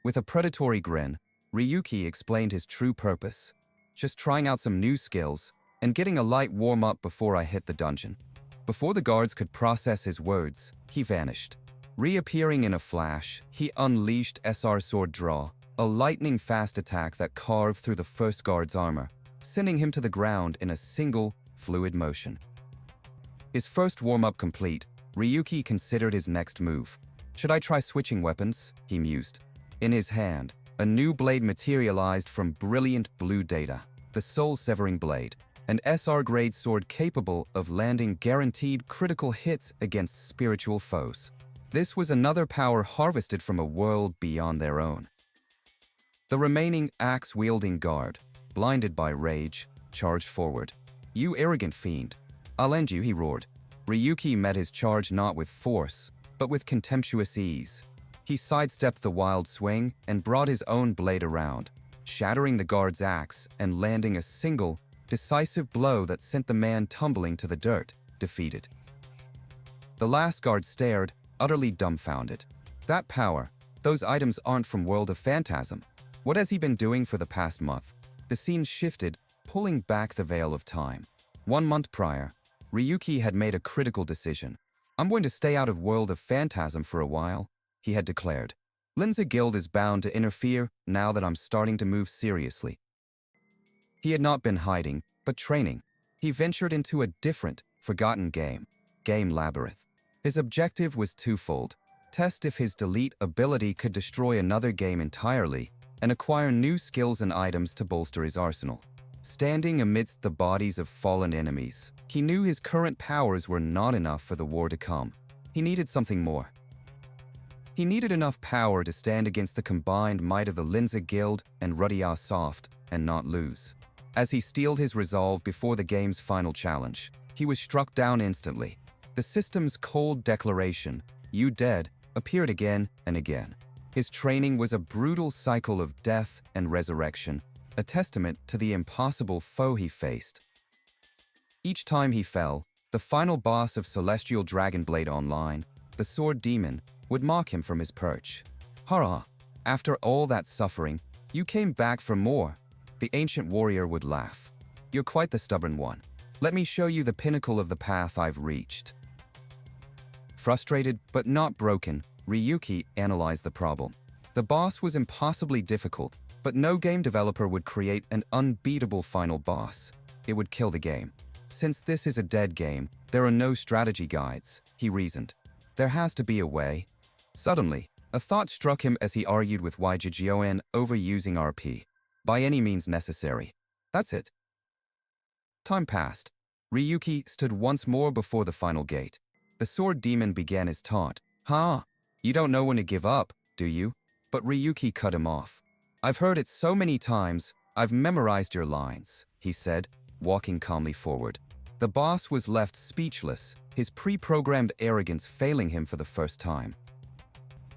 With a predatory grin, Ryuki explained his true purpose. "Just trying out some new skills and getting a light warm-up before I hit the dungeon." Before the guards could process his words, he vanished. Reappearing in a flash, he unleashed SR Sword Draw, a lightning-fast attack that carved through the first guard's armor, sending him to the ground in a single, fluid motion. His first warm-up complete, Ryuki considered his next move. "Should I try switching weapons?" he mused. In his hand, a new blade materialized from brilliant blue data, the soul-severing blade, an SR-grade sword capable of landing guaranteed critical hits against spiritual foes. This was another power harvested from a world beyond their own. The remaining axe-wielding guard, blinded by rage, charged forward. "You arrogant fiend. I'll end you," he roared. Ryuki met his charge not with force, but with contemptuous ease. He sidestepped the wild swing and brought his own blade around, shattering the guard's axe and landing a single, decisive blow that sent the man tumbling to the dirt, defeated. The last guard stared, utterly dumbfounded. That power, those items aren't from World of Phantasm. What has he been doing for the past month? The scene shifted, pulling back the veil of time. 1 month prior, Ryuki had made a critical decision. I'm going to stay out of World of Phantasm for a while, he had declared. Linza Guild is bound to interfere now that I'm starting to move seriously. He had not been hiding, but training. He ventured into a different, forgotten game Labyrinth. His objective was twofold: test if his delete ability could destroy another game entirely, and acquire new skills and items to bolster his arsenal. Standing amidst the bodies of fallen enemies, he knew his current powers were not enough for the war to come. He needed something more. He needed enough power to stand against the combined might of the Linza Guild and Rudyard Soft and not lose. As he steeled his resolve before the game's final challenge, he was struck down instantly. The system's cold declaration, "You dead," appeared again and again. His training was a brutal cycle of death and resurrection, a testament to the impossible foe he faced. Each time he fell, the final boss of Celestial Dragonblade Online, the Sword Demon, would mock him from his perch. "Hurrah! After all that suffering, you came back for more," the ancient warrior would laugh. "You're quite the stubborn one. Let me show you the pinnacle of the path I've reached." Frustrated but not broken, Ryuki analyzed the problem. The boss was impossibly difficult, but no game developer would create an unbeatable final boss. It would kill the game. Since this is a dead game, there are no strategy guides, he reasoned. There has to be a way. Suddenly, a thought struck him as he argued with YGGON over using RP. By any means necessary. That's it. Time passed. Ryuki stood once more before the final gate. The Sword Demon began his taunt. "Ha! You don't know when to give up, do you?" But Ryuki cut him off. "I've heard it so many times, I've memorized your lines," he said, walking calmly forward. The boss was left speechless, his pre-programmed arrogance failing him for the first time.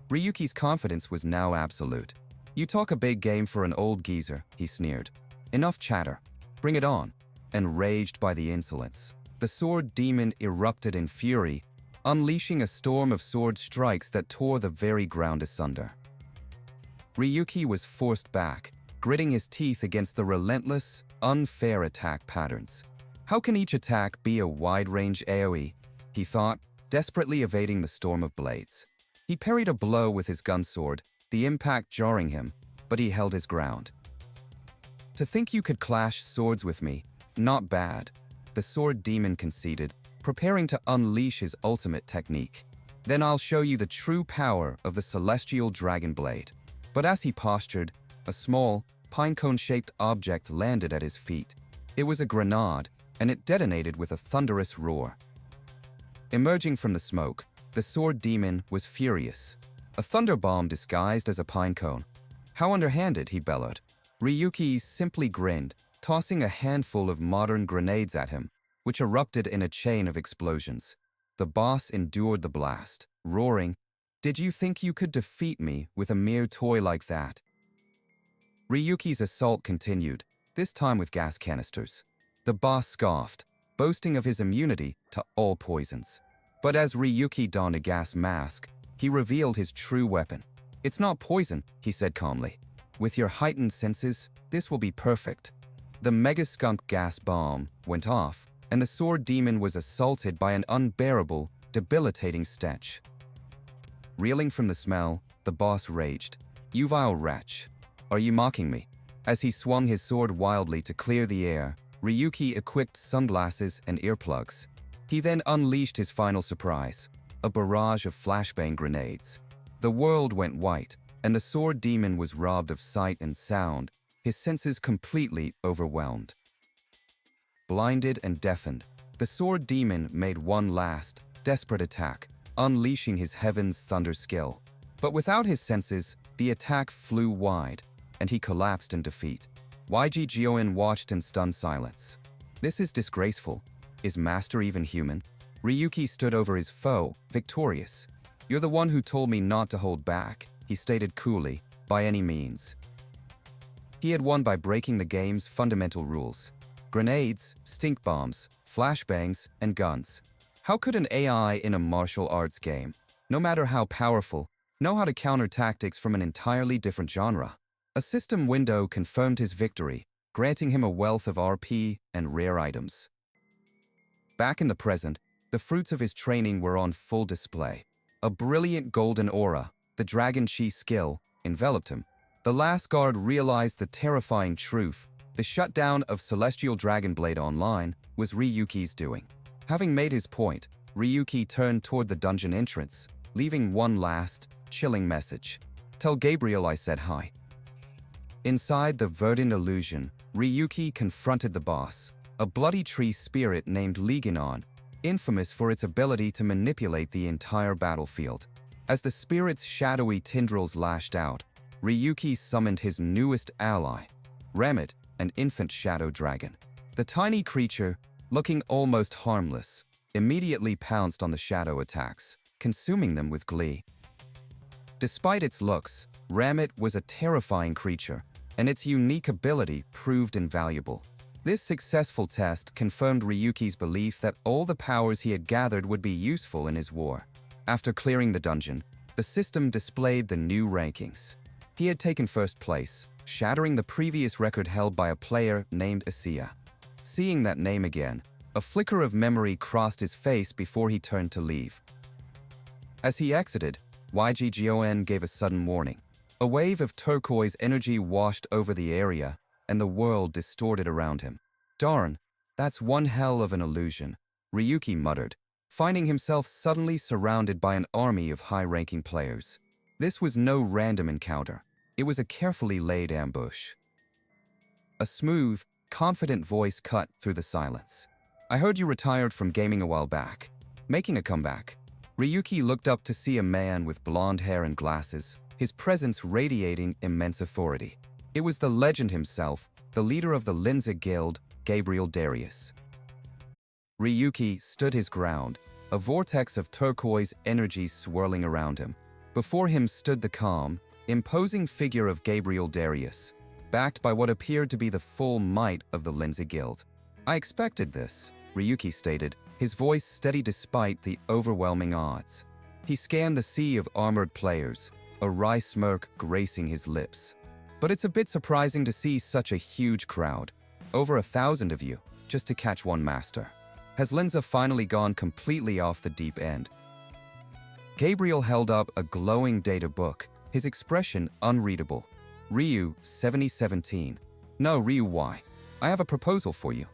Ryuki's confidence was now absolute. "You talk a big game for an old geezer," he sneered. "Enough chatter. Bring it on." Enraged by the insolence, the Sword Demon erupted in fury, unleashing a storm of sword strikes that tore the very ground asunder. Ryuki was forced back, gritting his teeth against the relentless, unfair attack patterns. How can each attack be a wide-range AoE? He thought, desperately evading the storm of blades. He parried a blow with his gun sword, the impact jarring him, but he held his ground. "To think you could clash swords with me, not bad," the Sword Demon conceded, preparing to unleash his ultimate technique. "Then I'll show you the true power of the Celestial Dragon Blade." But as he postured, a small, pinecone-shaped object landed at his feet. It was a grenade, and it detonated with a thunderous roar. Emerging from the smoke, the Sword Demon was furious. A thunder bomb disguised as a pinecone. "How underhanded," he bellowed. Ryuki simply grinned, tossing a handful of modern grenades at him, which erupted in a chain of explosions. The boss endured the blast, roaring, "Did you think you could defeat me with a mere toy like that?" Ryuki's assault continued, this time with gas canisters. The boss scoffed, boasting of his immunity to all poisons. But as Ryuki donned a gas mask, he revealed his true weapon. "It's not poison," he said calmly. "With your heightened senses, this will be perfect." The Mega Skunk gas bomb went off, and the Sword Demon was assaulted by an unbearable, debilitating stench. Reeling from the smell, the boss raged. "You vile wretch! Are you mocking me?" As he swung his sword wildly to clear the air, Ryuki equipped sunglasses and earplugs. He then unleashed his final surprise, a barrage of flashbang grenades. The world went white, and the Sword Demon was robbed of sight and sound, his senses completely overwhelmed. Blinded and deafened, the Sword Demon made one last, desperate attack, unleashing his Heaven's Thunder skill. But without his senses, the attack flew wide, and he collapsed in defeat. YGGON watched in stunned silence. "This is disgraceful. Is Master even human?" Ryuki stood over his foe, victorious. "You're the one who told me not to hold back," he stated coolly, "by any means." He had won by breaking the game's fundamental rules. Grenades, stink bombs, flashbangs, and guns. How could an AI in a martial arts game, no matter how powerful, know how to counter tactics from an entirely different genre? A system window confirmed his victory, granting him a wealth of RP and rare items. Back in the present, the fruits of his training were on full display. A brilliant golden aura, the Dragon Chi skill, enveloped him. The last guard realized the terrifying truth. The shutdown of Celestial Dragonblade Online was Ryuki's doing. Having made his point, Ryuki turned toward the dungeon entrance, leaving one last, chilling message. "Tell Gabriel I said hi." Inside the verdant illusion, Ryuki confronted the boss, a bloody tree spirit named Liganon, infamous for its ability to manipulate the entire battlefield. As the spirit's shadowy tendrils lashed out, Ryuki summoned his newest ally, Ramit, an infant shadow dragon. The tiny creature, looking almost harmless, immediately pounced on the shadow attacks, consuming them with glee. Despite its looks, Ramit was a terrifying creature, and its unique ability proved invaluable. This successful test confirmed Ryuki's belief that all the powers he had gathered would be useful in his war. After clearing the dungeon, the system displayed the new rankings. He had taken first place, shattering the previous record held by a player named Asiya. Seeing that name again, a flicker of memory crossed his face before he turned to leave. As he exited, YGGON gave a sudden warning. A wave of turquoise energy washed over the area, and the world distorted around him. "Darn, that's one hell of an illusion," Ryuki muttered, finding himself suddenly surrounded by an army of high-ranking players. This was no random encounter. It was a carefully laid ambush. A smooth, confident voice cut through the silence. "I heard you retired from gaming a while back. Making a comeback." Ryuki looked up to see a man with blonde hair and glasses, his presence radiating immense authority. It was the legend himself, the leader of the Linza Guild, Gabriel Darius. Ryuki stood his ground, a vortex of turquoise energy swirling around him. Before him stood the calm, imposing figure of Gabriel Darius, backed by what appeared to be the full might of the Linza Guild. "I expected this," Ryuki stated, his voice steady despite the overwhelming odds. He scanned the sea of armored players, a wry smirk gracing his lips. "But it's a bit surprising to see such a huge crowd. Over 1,000 of you, just to catch one master. Has Linza finally gone completely off the deep end?" Gabriel held up a glowing data book, his expression unreadable. "Ryu, 7017. No, Ryu, why? I have a proposal for you."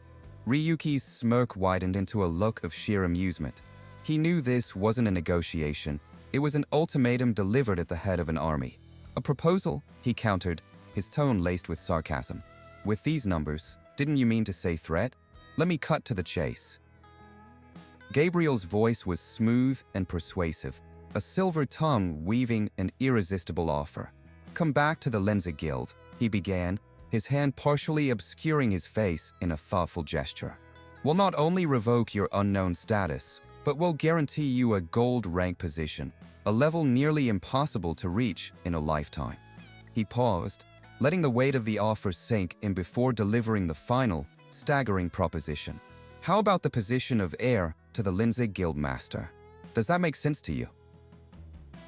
Ryuki's smirk widened into a look of sheer amusement. He knew this wasn't a negotiation. It was an ultimatum delivered at the head of an army. "A proposal?" he countered, his tone laced with sarcasm. "With these numbers, didn't you mean to say threat? Let me cut to the chase." Gabriel's voice was smooth and persuasive, a silver tongue weaving an irresistible offer. "Come back to the Linza Guild," he began, his hand partially obscuring his face in a thoughtful gesture. "We'll not only revoke your unknown status, but we'll guarantee you a gold rank position, a level nearly impossible to reach in a lifetime." He paused, letting the weight of the offer sink in before delivering the final, staggering proposition. "How about the position of heir to the Linza Guild Master? Does that make sense to you?"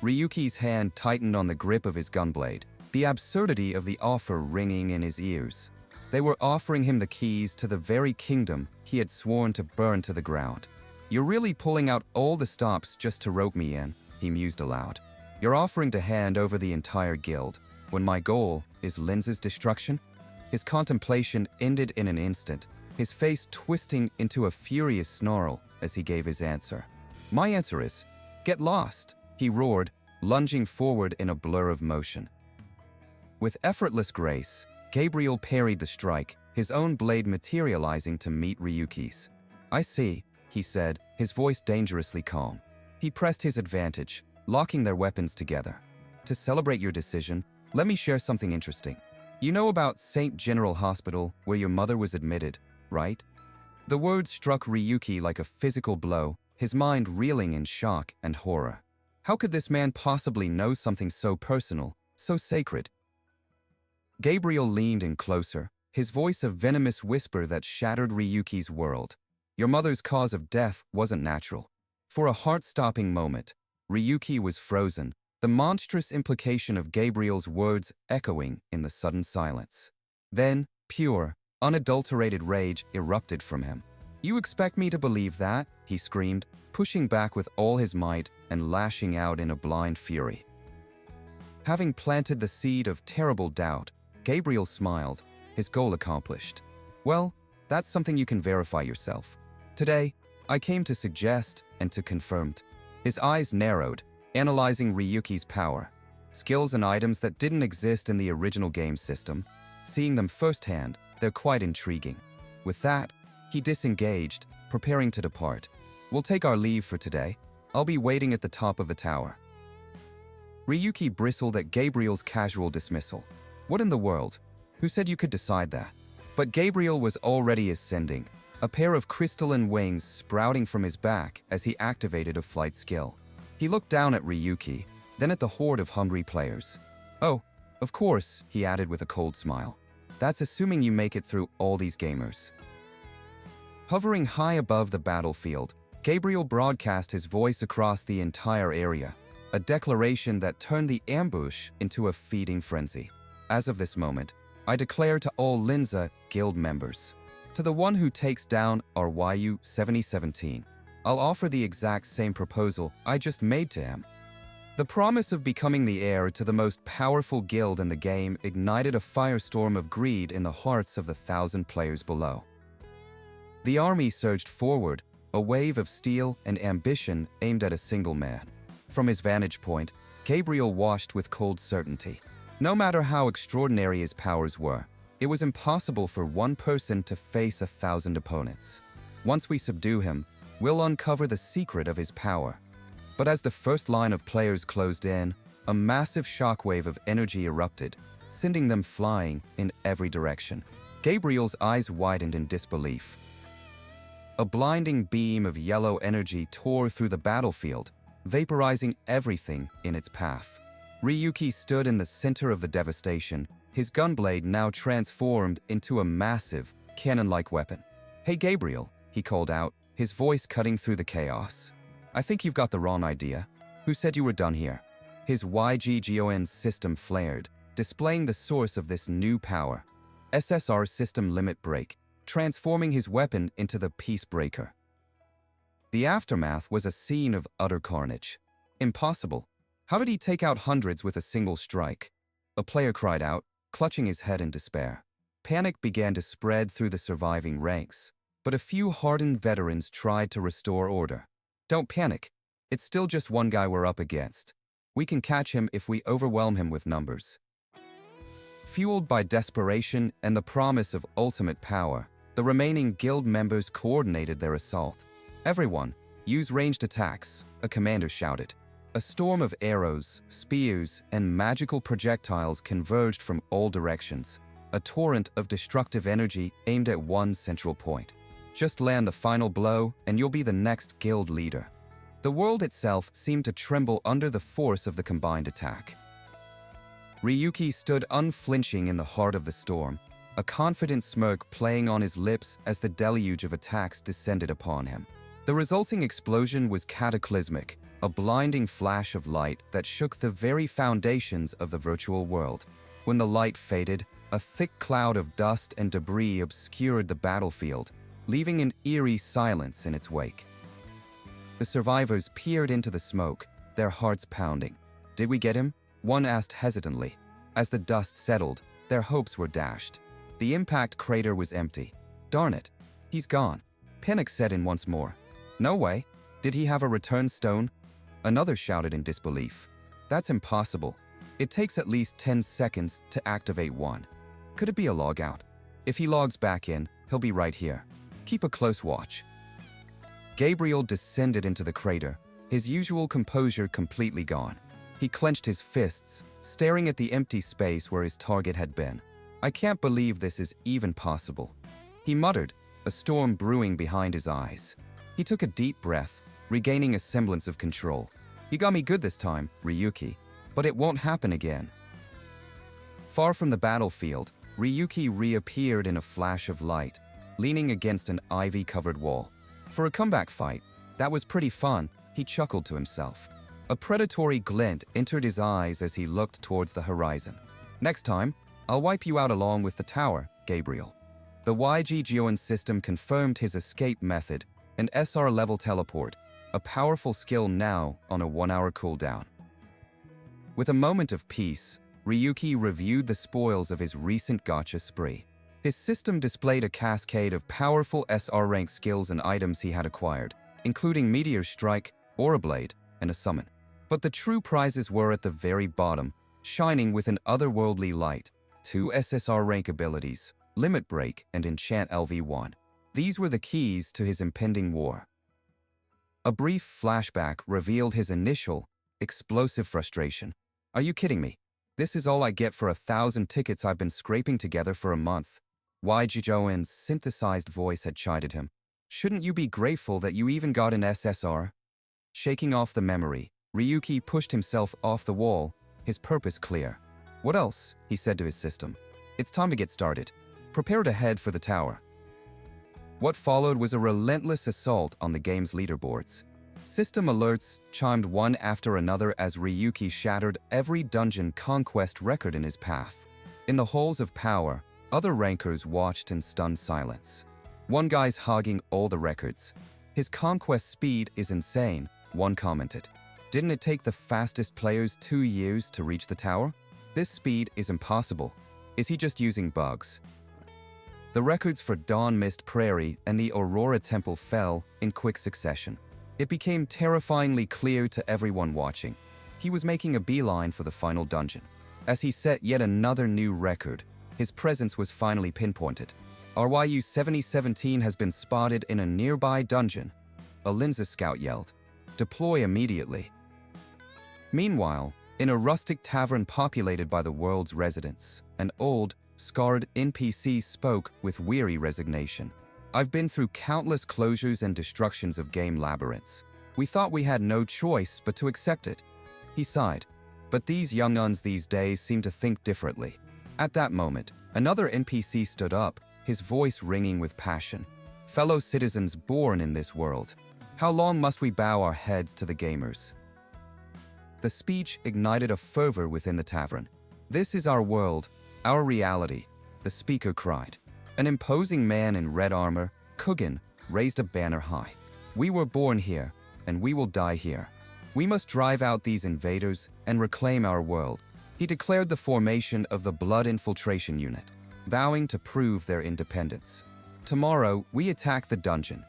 Ryuki's hand tightened on the grip of his gunblade, the absurdity of the offer ringing in his ears. They were offering him the keys to the very kingdom he had sworn to burn to the ground. "You're really pulling out all the stops just to rope me in," he mused aloud. "You're offering to hand over the entire guild, when my goal is Linza's destruction?" His contemplation ended in an instant, his face twisting into a furious snarl as he gave his answer. "My answer is, get lost," he roared, lunging forward in a blur of motion. With effortless grace, Gabriel parried the strike, his own blade materializing to meet Ryuki's. "I see," he said, his voice dangerously calm. He pressed his advantage, locking their weapons together. "To celebrate your decision, let me share something interesting. You know about St. General Hospital, where your mother was admitted, right?" The words struck Ryuki like a physical blow, his mind reeling in shock and horror. How could this man possibly know something so personal, so sacred? Gabriel leaned in closer, his voice a venomous whisper that shattered Ryuki's world. Your mother's cause of death wasn't natural. For a heart-stopping moment, Ryuki was frozen, the monstrous implication of Gabriel's words echoing in the sudden silence. Then, pure, unadulterated rage erupted from him. You expect me to believe that? He screamed, pushing back with all his might and lashing out in a blind fury. Having planted the seed of terrible doubt, Gabriel smiled, his goal accomplished. Well, that's something you can verify yourself. Today, I came to suggest and to confirm. His eyes narrowed, analyzing Ryuki's power, skills and items that didn't exist in the original game system. Seeing them firsthand, they're quite intriguing. With that, he disengaged, preparing to depart. We'll take our leave for today. I'll be waiting at the top of the tower. Ryuki bristled at Gabriel's casual dismissal. What in the world? Who said you could decide that? But Gabriel was already ascending, a pair of crystalline wings sprouting from his back as he activated a flight skill. He looked down at Ryuki, then at the horde of hungry players. Oh, of course, he added with a cold smile. That's assuming you make it through all these gamers. Hovering high above the battlefield, Gabriel broadcast his voice across the entire area, a declaration that turned the ambush into a feeding frenzy. As of this moment, I declare to all Linza Guild members, to the one who takes down RYU 7017, I'll offer the exact same proposal I just made to him. The promise of becoming the heir to the most powerful guild in the game ignited a firestorm of greed in the hearts of the 1,000 players below. The army surged forward, a wave of steel and ambition aimed at a single man. From his vantage point, Gabriel watched with cold certainty. No matter how extraordinary his powers were, it was impossible for one person to face 1,000 opponents. Once we subdue him, we'll uncover the secret of his power. But as the first line of players closed in, a massive shockwave of energy erupted, sending them flying in every direction. Gabriel's eyes widened in disbelief. A blinding beam of yellow energy tore through the battlefield, vaporizing everything in its path. Ryuki stood in the center of the devastation, his gunblade now transformed into a massive, cannon-like weapon. Hey Gabriel, he called out, his voice cutting through the chaos. I think you've got the wrong idea. Who said you were done here? His YGGON system flared, displaying the source of this new power. SSR system limit break, transforming his weapon into the Peacebreaker. The aftermath was a scene of utter carnage. Impossible. How did he take out hundreds with a single strike? A player cried out, clutching his head in despair. Panic began to spread through the surviving ranks, but a few hardened veterans tried to restore order. Don't panic. It's still just one guy we're up against. We can catch him if we overwhelm him with numbers. Fueled by desperation and the promise of ultimate power, the remaining guild members coordinated their assault. Everyone, use ranged attacks, a commander shouted. A storm of arrows, spears, and magical projectiles converged from all directions, a torrent of destructive energy aimed at one central point. Just land the final blow, and you'll be the next guild leader. The world itself seemed to tremble under the force of the combined attack. Ryuki stood unflinching in the heart of the storm, a confident smirk playing on his lips as the deluge of attacks descended upon him. The resulting explosion was cataclysmic, a blinding flash of light that shook the very foundations of the virtual world. When the light faded, a thick cloud of dust and debris obscured the battlefield, leaving an eerie silence in its wake. The survivors peered into the smoke, their hearts pounding. Did we get him? One asked hesitantly. As the dust settled, their hopes were dashed. The impact crater was empty. Darn it, he's gone. Panic set in once more. No way. Did he have a return stone? Another shouted in disbelief. That's impossible. It takes at least 10 seconds to activate one. Could it be a logout? If he logs back in, he'll be right here. Keep a close watch. Gabriel descended into the crater, his usual composure completely gone. He clenched his fists, staring at the empty space where his target had been. I can't believe this is even possible. He muttered, a storm brewing behind his eyes. He took a deep breath, regaining a semblance of control. You got me good this time, Ryuki, but it won't happen again. Far from the battlefield, Ryuki reappeared in a flash of light, leaning against an ivy-covered wall. For a comeback fight, that was pretty fun, he chuckled to himself. A predatory glint entered his eyes as he looked towards the horizon. Next time, I'll wipe you out along with the tower, Gabriel. The YG Gyoen system confirmed his escape method, an SR-level teleport, a powerful skill now on a 1-hour cooldown. With a moment of peace, Ryuki reviewed the spoils of his recent gacha spree. His system displayed a cascade of powerful SR-rank skills and items he had acquired, including Meteor Strike, Aura Blade, and a summon. But the true prizes were at the very bottom, shining with an otherworldly light: 2 SSR rank abilities, Limit Break and Enchant LV1. These were the keys to his impending war. A brief flashback revealed his initial, explosive frustration. Are you kidding me? This is all I get for 1,000 tickets I've been scraping together for a month. YG Gyoen's synthesized voice had chided him. Shouldn't you be grateful that you even got an SSR? Shaking off the memory, Ryuki pushed himself off the wall, his purpose clear. What else? He said to his system. It's time to get started. Prepare to head for the tower. What followed was a relentless assault on the game's leaderboards. System alerts chimed one after another as Ryuki shattered every dungeon conquest record in his path. In the halls of power, other rankers watched in stunned silence. One guy's hogging all the records. His conquest speed is insane, one commented. Didn't it take the fastest players 2 years to reach the tower? This speed is impossible. Is he just using bugs? The records for Dawn Mist Prairie and the Aurora Temple fell in quick succession. It became terrifyingly clear to everyone watching. He was making a beeline for the final dungeon. As he set yet another new record, his presence was finally pinpointed. RYU 7017 has been spotted in a nearby dungeon. A Linza scout yelled, "Deploy immediately." Meanwhile, in a rustic tavern populated by the world's residents, an old, scarred NPC spoke with weary resignation. I've been through countless closures and destructions of game labyrinths. We thought we had no choice but to accept it. He sighed. But these young uns these days seem to think differently. At that moment, another NPC stood up, his voice ringing with passion. Fellow citizens born in this world, how long must we bow our heads to the gamers? The speech ignited a fervor within the tavern. This is our world, our reality, the speaker cried. An imposing man in red armor, Kugin, raised a banner high. We were born here, and we will die here. We must drive out these invaders and reclaim our world. He declared the formation of the Blood Infiltration Unit, vowing to prove their independence. Tomorrow, we attack the dungeon.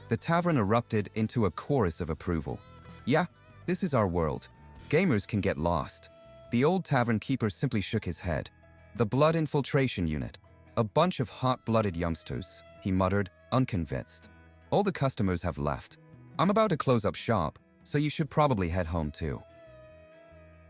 The tavern erupted into a chorus of approval. Yeah, this is our world. Gamers can get lost. The old tavern keeper simply shook his head. The Blood Infiltration Unit. A bunch of hot-blooded youngsters, he muttered, unconvinced. All the customers have left. I'm about to close up shop, so you should probably head home too.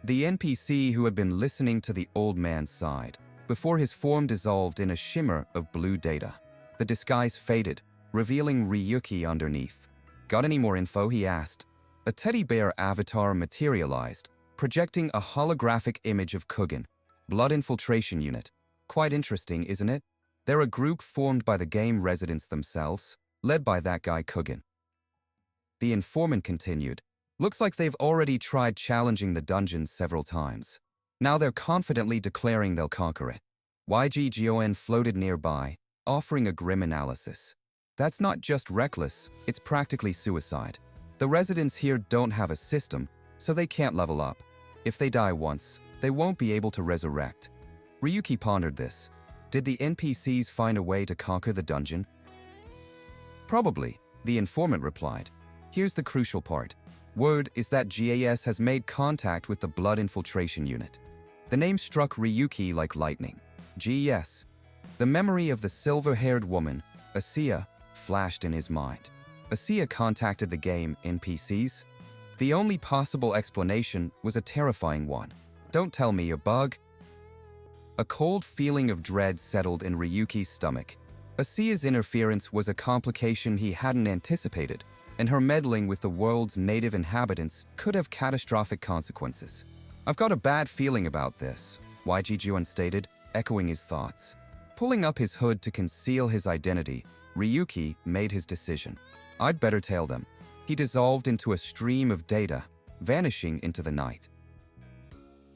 The NPC who had been listening to the old man sighed, before his form dissolved in a shimmer of blue data. The disguise faded, revealing Ryuki underneath. Got any more info? He asked. A teddy bear avatar materialized, projecting a holographic image of Kugin. Blood Infiltration Unit. Quite interesting, isn't it? They're a group formed by the game residents themselves, led by that guy Kugin. The informant continued. Looks like they've already tried challenging the dungeon several times. Now they're confidently declaring they'll conquer it. YG Gyoen floated nearby, offering a grim analysis. That's not just reckless, it's practically suicide. The residents here don't have a system, so they can't level up. If they die once, they won't be able to resurrect. Ryuki pondered this. Did the NPCs find a way to conquer the dungeon? Probably, the informant replied. Here's the crucial part. Word is that GAS has made contact with the Blood Infiltration Unit. The name struck Ryuki like lightning. GAS. The memory of the silver-haired woman, Asiya, flashed in his mind. Asiya contacted the game NPCs? The only possible explanation was a terrifying one. Don't tell me a bug. A cold feeling of dread settled in Ryuki's stomach. Asiya's interference was a complication he hadn't anticipated, and her meddling with the world's native inhabitants could have catastrophic consequences. I've got a bad feeling about this, YG Gyoen stated, echoing his thoughts. Pulling up his hood to conceal his identity, Ryuki made his decision. I'd better tell them. He dissolved into a stream of data, vanishing into the night.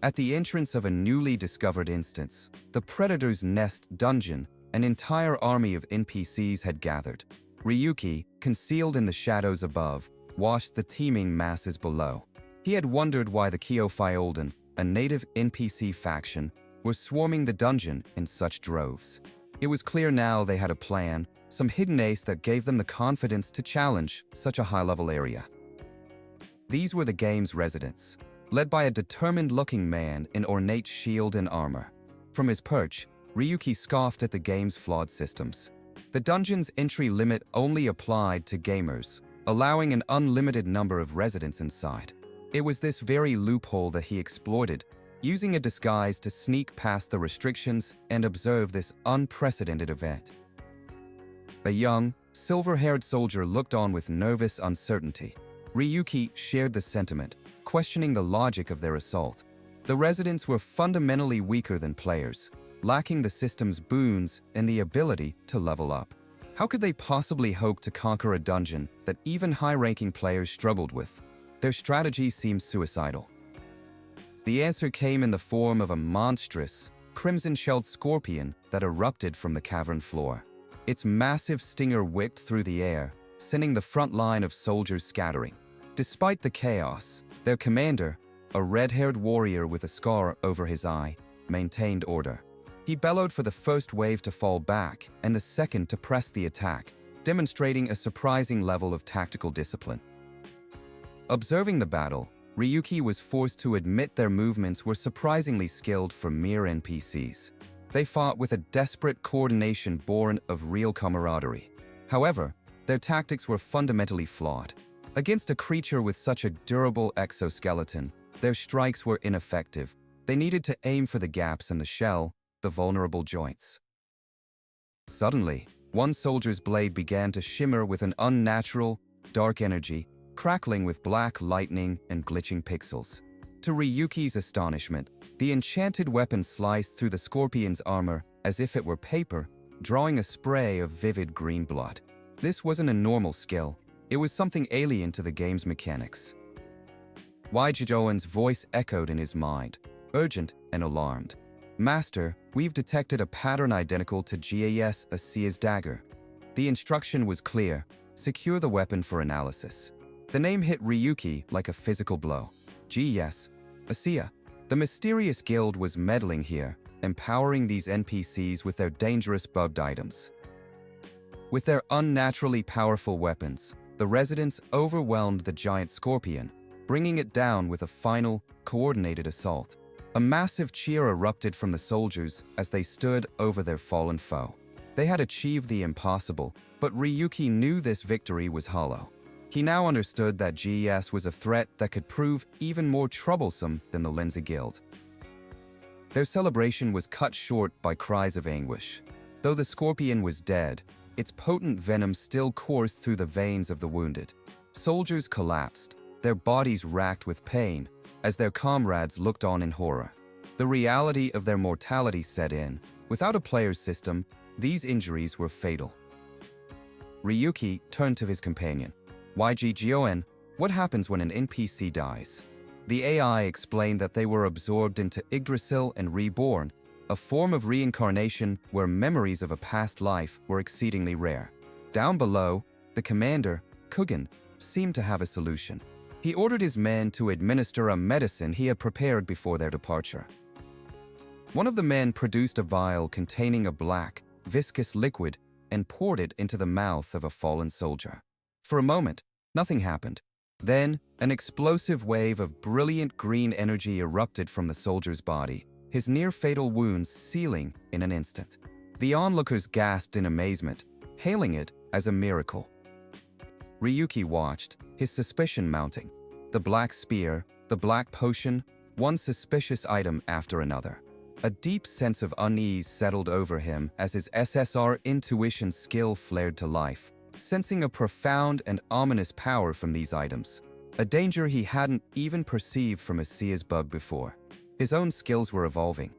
At the entrance of a newly discovered instance, the Predator's Nest dungeon, an entire army of NPCs had gathered. Ryuki, concealed in the shadows above, watched the teeming masses below. He had wondered why the Kyofiolden, a native NPC faction, were swarming the dungeon in such droves. It was clear now they had a plan, some hidden ace that gave them the confidence to challenge such a high-level area. These were the game's residents, led by a determined-looking man in ornate shield and armor. From his perch, Ryuki scoffed at the game's flawed systems. The dungeon's entry limit only applied to gamers, allowing an unlimited number of residents inside. It was this very loophole that he exploited, using a disguise to sneak past the restrictions and observe this unprecedented event. A young, silver-haired soldier looked on with nervous uncertainty. Ryuki shared the sentiment, questioning the logic of their assault. The residents were fundamentally weaker than players, lacking the system's boons and the ability to level up. How could they possibly hope to conquer a dungeon that even high-ranking players struggled with? Their strategy seemed suicidal. The answer came in the form of a monstrous, crimson-shelled scorpion that erupted from the cavern floor. Its massive stinger whipped through the air, sending the front line of soldiers scattering. Despite the chaos, their commander, a red-haired warrior with a scar over his eye, maintained order. He bellowed for the first wave to fall back and the second to press the attack, demonstrating a surprising level of tactical discipline. Observing the battle, Ryuki was forced to admit their movements were surprisingly skilled for mere NPCs. They fought with a desperate coordination born of real camaraderie. However, their tactics were fundamentally flawed. Against a creature with such a durable exoskeleton, their strikes were ineffective. They needed to aim for the gaps in the shell, the vulnerable joints. Suddenly, one soldier's blade began to shimmer with an unnatural, dark energy, crackling with black lightning and glitching pixels. To Ryuki's astonishment, the enchanted weapon sliced through the scorpion's armor as if it were paper, drawing a spray of vivid green blood. This wasn't a normal skill. It was something alien to the game's mechanics. Waijijoen's voice echoed in his mind, urgent and alarmed. Master, we've detected a pattern identical to GAS Asia's dagger. The instruction was clear: secure the weapon for analysis. The name hit Ryuki like a physical blow. GAS Asia. The mysterious guild was meddling here, empowering these NPCs with their dangerous bugged items. With their unnaturally powerful weapons, the residents overwhelmed the giant scorpion, bringing it down with a final, coordinated assault. A massive cheer erupted from the soldiers as they stood over their fallen foe. They had achieved the impossible, but Ryuki knew this victory was hollow. He now understood that GES was a threat that could prove even more troublesome than the Linza Guild. Their celebration was cut short by cries of anguish. Though the scorpion was dead, its potent venom still coursed through the veins of the wounded. Soldiers collapsed, their bodies racked with pain, as their comrades looked on in horror. The reality of their mortality set in. Without a player's system, these injuries were fatal. Ryuki turned to his companion. Waijijoen, what happens when an NPC dies? The AI explained that they were absorbed into Yggdrasil and reborn, a form of reincarnation where memories of a past life were exceedingly rare. Down below, the commander, Kugan, seemed to have a solution. He ordered his men to administer a medicine he had prepared before their departure. One of the men produced a vial containing a black, viscous liquid and poured it into the mouth of a fallen soldier. For a moment, nothing happened. Then, an explosive wave of brilliant green energy erupted from the soldier's body, his near-fatal wounds sealing in an instant. The onlookers gasped in amazement, hailing it as a miracle. Ryuki watched, his suspicion mounting. The black spear, the black potion, one suspicious item after another. A deep sense of unease settled over him as his SSR intuition skill flared to life, sensing a profound and ominous power from these items, a danger he hadn't even perceived from Asia's bug before. His own skills were evolving.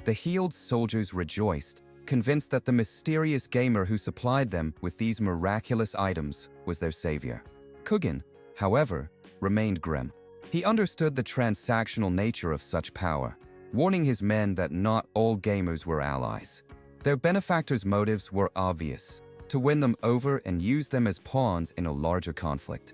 The healed soldiers rejoiced, convinced that the mysterious gamer who supplied them with these miraculous items was their savior. Kugin, however, remained grim. He understood the transactional nature of such power, warning his men that not all gamers were allies. Their benefactors' motives were obvious: to win them over and use them as pawns in a larger conflict.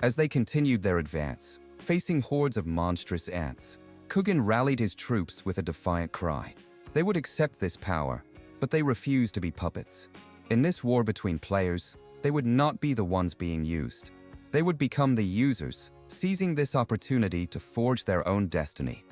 As they continued their advance, facing hordes of monstrous ants, Kugin rallied his troops with a defiant cry. They would accept this power, but they refused to be puppets. In this war between players, they would not be the ones being used. They would become the users, seizing this opportunity to forge their own destiny.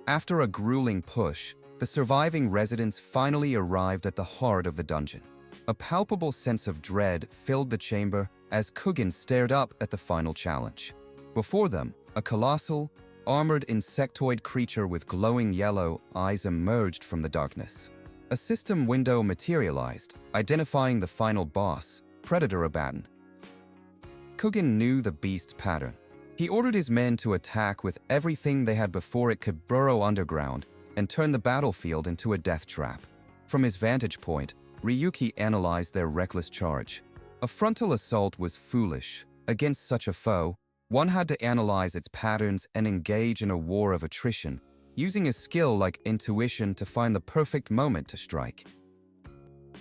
After a grueling push, the surviving residents finally arrived at the heart of the dungeon. A palpable sense of dread filled the chamber as Kugin stared up at the final challenge. Before them, a colossal, armored insectoid creature with glowing yellow eyes emerged from the darkness. A system window materialized, identifying the final boss, Predator Abaddon. Kugin knew the beast's pattern. He ordered his men to attack with everything they had before it could burrow underground and turn the battlefield into a death trap. From his vantage point, Ryuki analyzed their reckless charge. A frontal assault was foolish. Against such a foe, one had to analyze its patterns and engage in a war of attrition, using a skill like intuition to find the perfect moment to strike.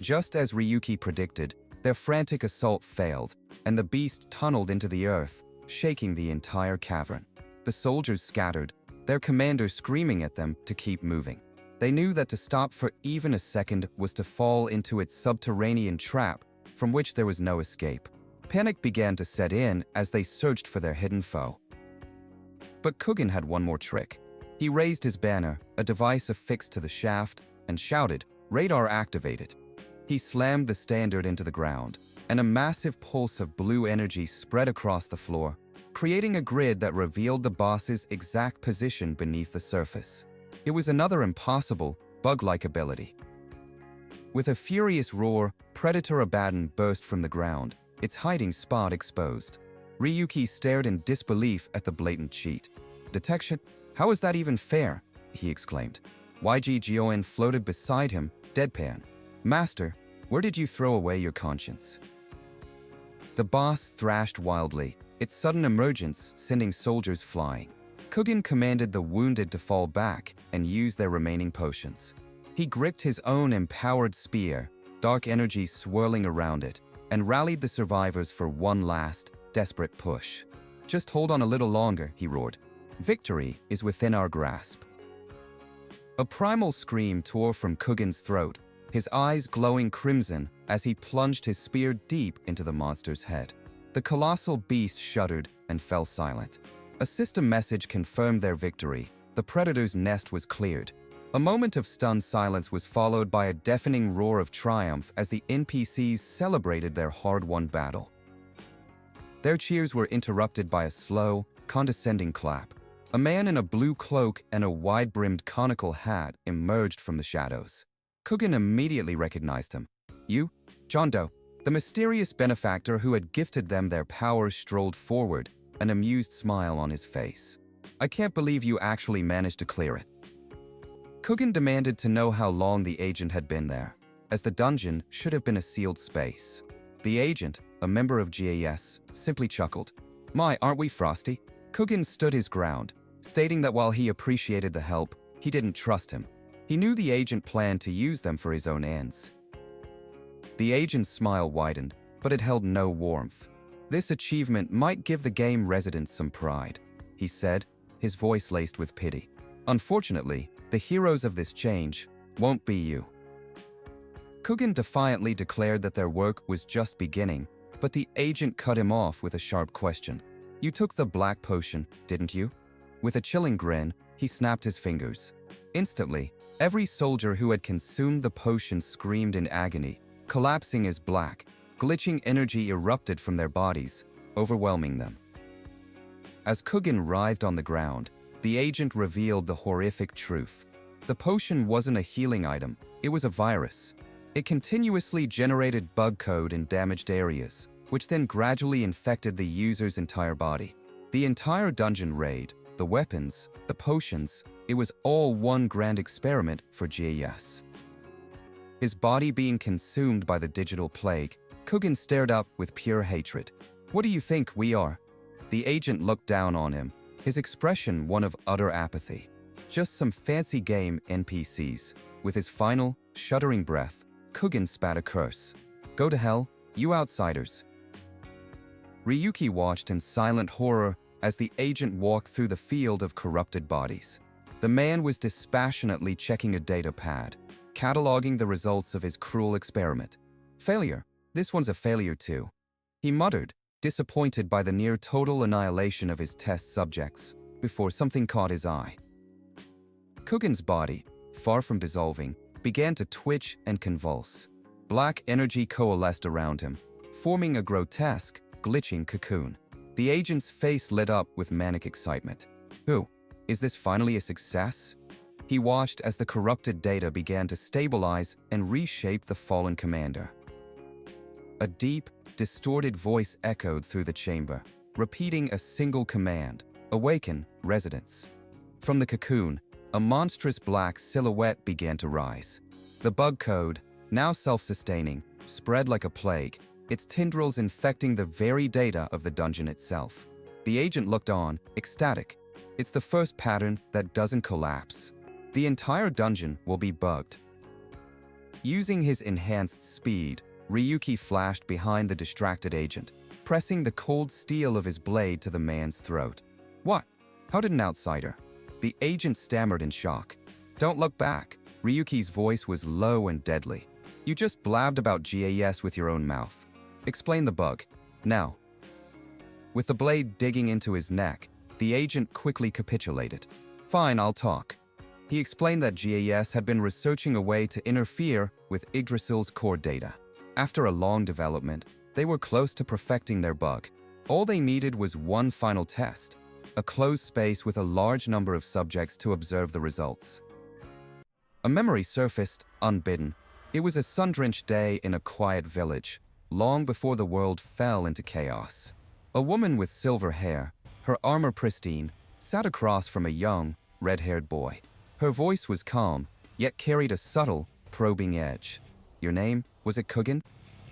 Just as Ryuki predicted, their frantic assault failed, and the beast tunneled into the earth, shaking the entire cavern. The soldiers scattered, their commander screaming at them to keep moving. They knew that to stop for even a second was to fall into its subterranean trap, from which there was no escape. Panic began to set in as they searched for their hidden foe. But Kugin had one more trick. He raised his banner, a device affixed to the shaft, and shouted, "Radar activated." He slammed the standard into the ground, and a massive pulse of blue energy spread across the floor, creating a grid that revealed the boss's exact position beneath the surface. It was another impossible, bug-like ability. With a furious roar, Predator Abaddon burst from the ground, its hiding spot exposed. Ryuki stared in disbelief at the blatant cheat. "Detection? How is that even fair?" he exclaimed. YG Gioen floated beside him, deadpan. "Master, where did you throw away your conscience?" The boss thrashed wildly, its sudden emergence sending soldiers flying. Kugin commanded the wounded to fall back and use their remaining potions. He gripped his own empowered spear, dark energy swirling around it, and rallied the survivors for one last, desperate push. "Just hold on a little longer," he roared. "Victory is within our grasp." A primal scream tore from Kugin's throat, his eyes glowing crimson as he plunged his spear deep into the monster's head. The colossal beast shuddered and fell silent. A system message confirmed their victory. The predator's nest was cleared. A moment of stunned silence was followed by a deafening roar of triumph as the NPCs celebrated their hard-won battle. Their cheers were interrupted by a slow, condescending clap. A man in a blue cloak and a wide-brimmed conical hat emerged from the shadows. Kugin immediately recognized him. "You, John Doe." The mysterious benefactor who had gifted them their powers strolled forward, an amused smile on his face. "I can't believe you actually managed to clear it." Kugin demanded to know how long the agent had been there, as the dungeon should have been a sealed space. The agent, a member of GAS, simply chuckled. "My, aren't we frosty?" Kugin stood his ground, stating that while he appreciated the help, he didn't trust him. He knew the agent planned to use them for his own ends. The agent's smile widened, but it held no warmth. "This achievement might give the game residents some pride," he said, his voice laced with pity. "Unfortunately, the heroes of this change won't be you." Kugin defiantly declared that their work was just beginning, but the agent cut him off with a sharp question. "You took the black potion, didn't you?" With a chilling grin, he snapped his fingers. Instantly, every soldier who had consumed the potion screamed in agony, collapsing as black, glitching energy erupted from their bodies, overwhelming them. As Kugin writhed on the ground, the agent revealed the horrific truth. The potion wasn't a healing item, it was a virus. It continuously generated bug code in damaged areas, which then gradually infected the user's entire body. The entire dungeon raid, the weapons, the potions, It was all one grand experiment for GAS. His body being consumed by the digital plague, Kugan stared up with pure hatred. "What do you think we are?" The agent looked down on him, his expression one of utter apathy. "Just some fancy game NPCs." With his final, shuddering breath, Kugan spat a curse. "Go to hell, you outsiders." Ryuki watched in silent horror as the agent walked through the field of corrupted bodies. The man was dispassionately checking a data pad, cataloging the results of his cruel experiment. "Failure. This one's a failure too," he muttered, disappointed by the near-total annihilation of his test subjects, before something caught his eye. Kugan's body, far from dissolving, began to twitch and convulse. Black energy coalesced around him, forming a grotesque, glitching cocoon. The agent's face lit up with manic excitement. Is this finally a success? He watched as the corrupted data began to stabilize and reshape the fallen commander. A deep, distorted voice echoed through the chamber, repeating a single command: "Awaken, residents." From the cocoon, a monstrous black silhouette began to rise. The bug code, now self-sustaining, spread like a plague, its tendrils infecting the very data of the dungeon itself. The agent looked on, ecstatic. It's the first pattern that doesn't collapse. The entire dungeon will be bugged. Using his enhanced speed, Ryuki flashed behind the distracted agent, pressing the cold steel of his blade to the man's throat. "What? How did an outsider?" The agent stammered in shock. "Don't look back." Ryuki's voice was low and deadly. "You just blabbed about GAS with your own mouth. Explain the bug, now." With the blade digging into his neck, the agent quickly capitulated. "Fine, I'll talk." He explained that GAS had been researching a way to interfere with Yggdrasil's core data. After a long development, they were close to perfecting their bug. All they needed was one final test, a closed space with a large number of subjects to observe the results. A memory surfaced, unbidden. It was a sun-drenched day in a quiet village, long before the world fell into chaos. A woman with silver hair, her armor pristine, sat across from a young, red-haired boy. Her voice was calm, yet carried a subtle, probing edge. "Your name, was it Kugan?"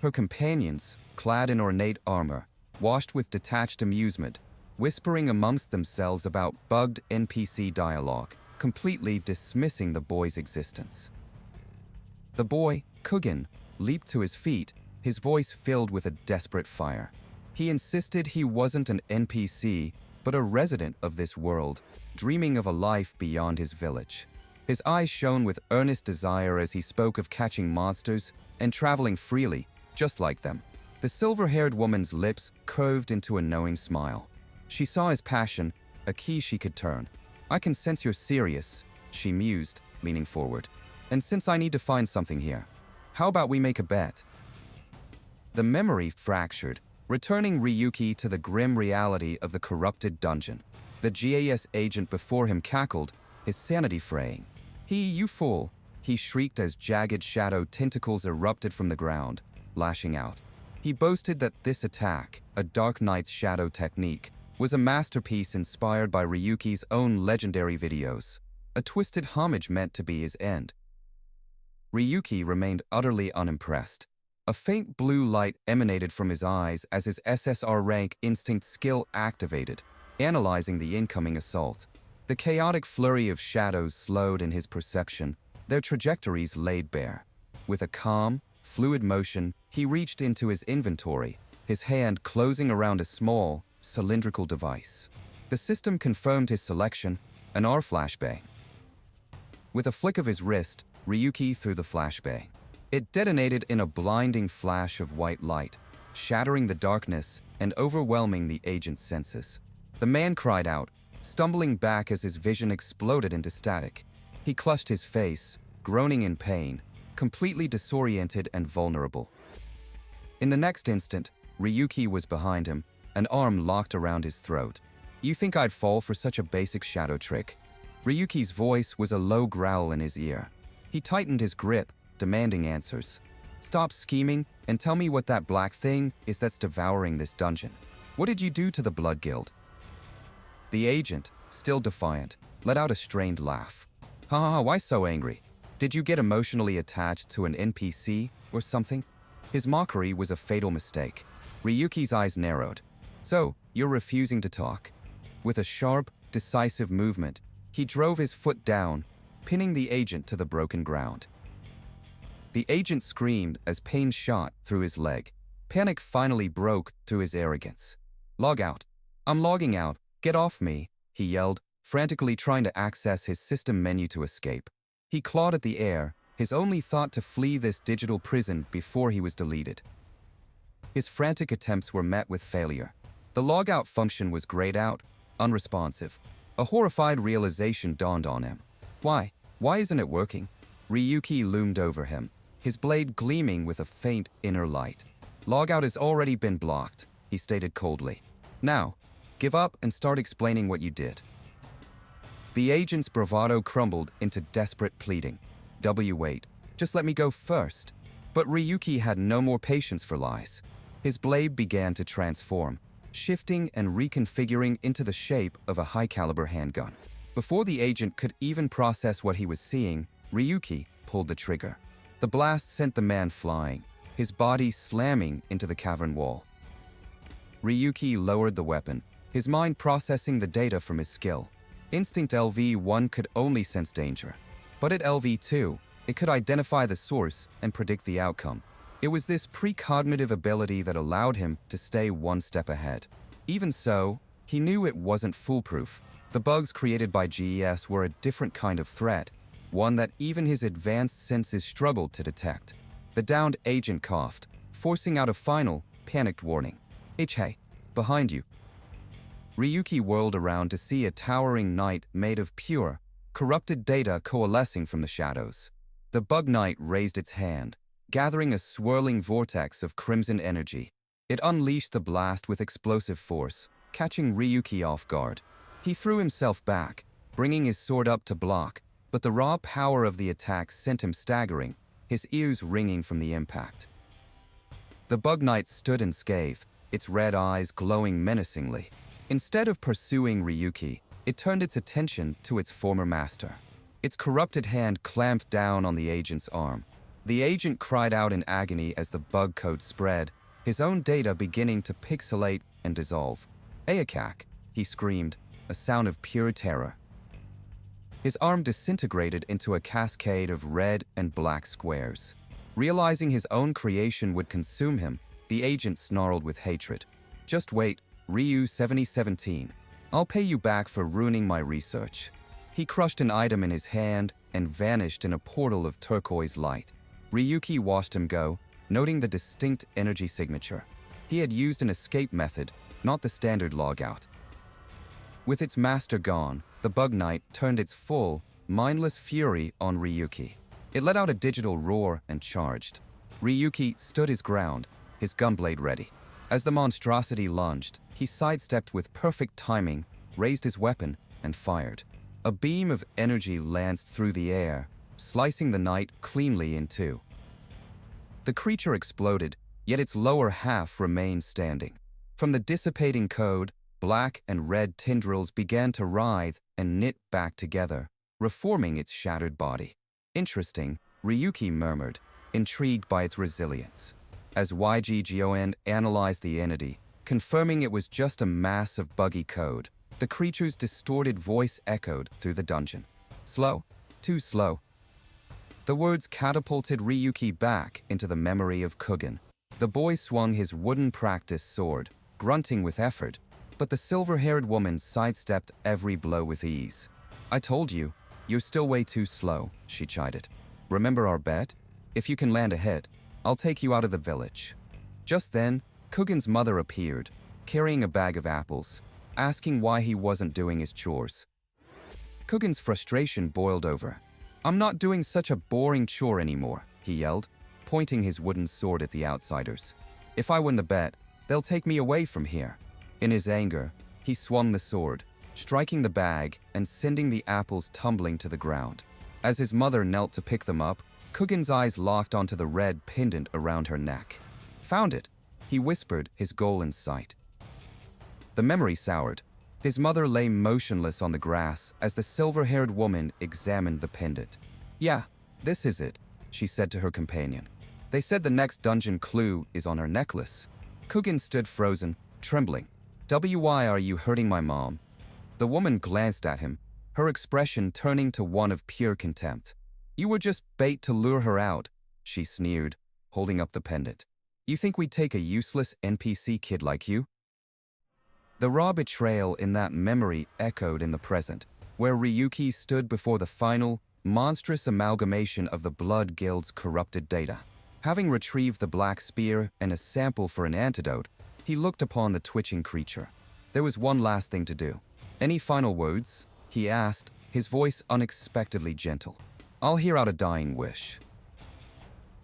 Her companions, clad in ornate armor, watched with detached amusement, whispering amongst themselves about bugged NPC dialogue, completely dismissing the boy's existence. The boy, Kugan, leaped to his feet, his voice filled with a desperate fire. He insisted he wasn't an NPC, but a resident of this world, dreaming of a life beyond his village. His eyes shone with earnest desire as he spoke of catching monsters and traveling freely, just like them. The silver-haired woman's lips curved into a knowing smile. She saw his passion, a key she could turn. "I can sense you're serious," she mused, leaning forward. "And since I need to find something here, how about we make a bet?" The memory fractured, returning Ryuki to the grim reality of the corrupted dungeon. The GAS agent before him cackled, his sanity fraying. You fool," he shrieked as jagged shadow tentacles erupted from the ground, lashing out. He boasted that this attack, a Dark Knight's shadow technique, was a masterpiece inspired by Ryuki's own legendary videos, a twisted homage meant to be his end. Ryuki remained utterly unimpressed. A faint blue light emanated from his eyes as his SSR rank instinct skill activated, analyzing the incoming assault. The chaotic flurry of shadows slowed in his perception, their trajectories laid bare. With a calm, fluid motion, he reached into his inventory, his hand closing around a small, cylindrical device. The system confirmed his selection, an R flashbang. With a flick of his wrist, Ryuki threw the flashbang. It detonated in a blinding flash of white light, shattering the darkness and overwhelming the agent's senses. The man cried out, stumbling back as his vision exploded into static. He clutched his face, groaning in pain, completely disoriented and vulnerable. In the next instant, Ryuki was behind him, an arm locked around his throat. "You think I'd fall for such a basic shadow trick?" Ryuki's voice was a low growl in his ear. He tightened his grip, demanding answers. "Stop scheming and tell me what that black thing is that's devouring this dungeon. What did you do to the Blood Guild?" The agent, still defiant, let out a strained laugh. Ha ha ha, why so angry? Did you get emotionally attached to an NPC or something? His mockery was a fatal mistake. Ryuki's eyes narrowed. So, you're refusing to talk? With a sharp, decisive movement, he drove his foot down, pinning the agent to the broken ground. The agent screamed as pain shot through his leg. Panic finally broke through his arrogance. Log out. I'm logging out. Get off me, he yelled, frantically trying to access his system menu to escape. He clawed at the air, his only thought to flee this digital prison before he was deleted. His frantic attempts were met with failure. The logout function was grayed out, unresponsive. A horrified realization dawned on him. Why? Why isn't it working? Ryuki loomed over him, his blade gleaming with a faint inner light. Logout has already been blocked, he stated coldly. Now, give up and start explaining what you did. The agent's bravado crumbled into desperate pleading. Wait, just let me go first. But Ryuki had no more patience for lies. His blade began to transform, shifting and reconfiguring into the shape of a high-caliber handgun. Before the agent could even process what he was seeing, Ryuki pulled the trigger. The blast sent the man flying, his body slamming into the cavern wall. Ryuki lowered the weapon, his mind processing the data from his skill. Instinct LV-1 could only sense danger. But at LV-2, it could identify the source and predict the outcome. It was this precognitive ability that allowed him to stay one step ahead. Even so, he knew it wasn't foolproof. The bugs created by GES were a different kind of threat, one that even his advanced senses struggled to detect. The downed agent coughed, forcing out a final, panicked warning. Hey, behind you. Ryuki whirled around to see a towering knight made of pure, corrupted data coalescing from the shadows. The bug knight raised its hand, gathering a swirling vortex of crimson energy. It unleashed the blast with explosive force, catching Ryuki off guard. He threw himself back, bringing his sword up to block, but the raw power of the attack sent him staggering, his ears ringing from the impact. The bug knight stood and scathed, its red eyes glowing menacingly. Instead of pursuing Ryuki, it turned its attention to its former master. Its corrupted hand clamped down on the agent's arm. The agent cried out in agony as the bug code spread, his own data beginning to pixelate and dissolve. Ayakak, he screamed, a sound of pure terror. His arm disintegrated into a cascade of red and black squares. Realizing his own creation would consume him, the agent snarled with hatred. Just wait, Ryu 7017. I'll pay you back for ruining my research. He crushed an item in his hand and vanished in a portal of turquoise light. Ryuki watched him go, noting the distinct energy signature. He had used an escape method, not the standard logout. With its master gone, the bug knight turned its full, mindless fury on Ryuki. It let out a digital roar and charged. Ryuki stood his ground, his gunblade ready. As the monstrosity lunged, he sidestepped with perfect timing, raised his weapon, and fired. A beam of energy lanced through the air, slicing the knight cleanly in two. The creature exploded, yet its lower half remained standing. From the dissipating code, black and red tendrils began to writhe and knit back together, reforming its shattered body. Interesting, Ryuki murmured, intrigued by its resilience. As YGGON analyzed the entity, confirming it was just a mass of buggy code, the creature's distorted voice echoed through the dungeon. Slow, too slow. The words catapulted Ryuki back into the memory of Kugan. The boy swung his wooden practice sword, grunting with effort, but the silver-haired woman sidestepped every blow with ease. I told you, you're still way too slow, she chided. Remember our bet? If you can land a hit, I'll take you out of the village. Just then, Kugan's mother appeared, carrying a bag of apples, asking why he wasn't doing his chores. Kugan's frustration boiled over. I'm not doing such a boring chore anymore, he yelled, pointing his wooden sword at the outsiders. If I win the bet, they'll take me away from here. In his anger, he swung the sword, striking the bag and sending the apples tumbling to the ground. As his mother knelt to pick them up, Kugan's eyes locked onto the red pendant around her neck. Found it, he whispered, his goal in sight. The memory soured. His mother lay motionless on the grass as the silver-haired woman examined the pendant. "Yeah, this is it," she said to her companion. "They said the next dungeon clue is on her necklace." Kugin stood frozen, trembling. "Why are you hurting my mom?" The woman glanced at him, her expression turning to one of pure contempt. "You were just bait to lure her out," she sneered, holding up the pendant. "You think we'd take a useless NPC kid like you?" The raw betrayal in that memory echoed in the present, where Ryuki stood before the final, monstrous amalgamation of the Blood Guild's corrupted data. Having retrieved the black spear and a sample for an antidote, he looked upon the twitching creature. There was one last thing to do. "Any final words?" he asked, his voice unexpectedly gentle. "I'll hear out a dying wish."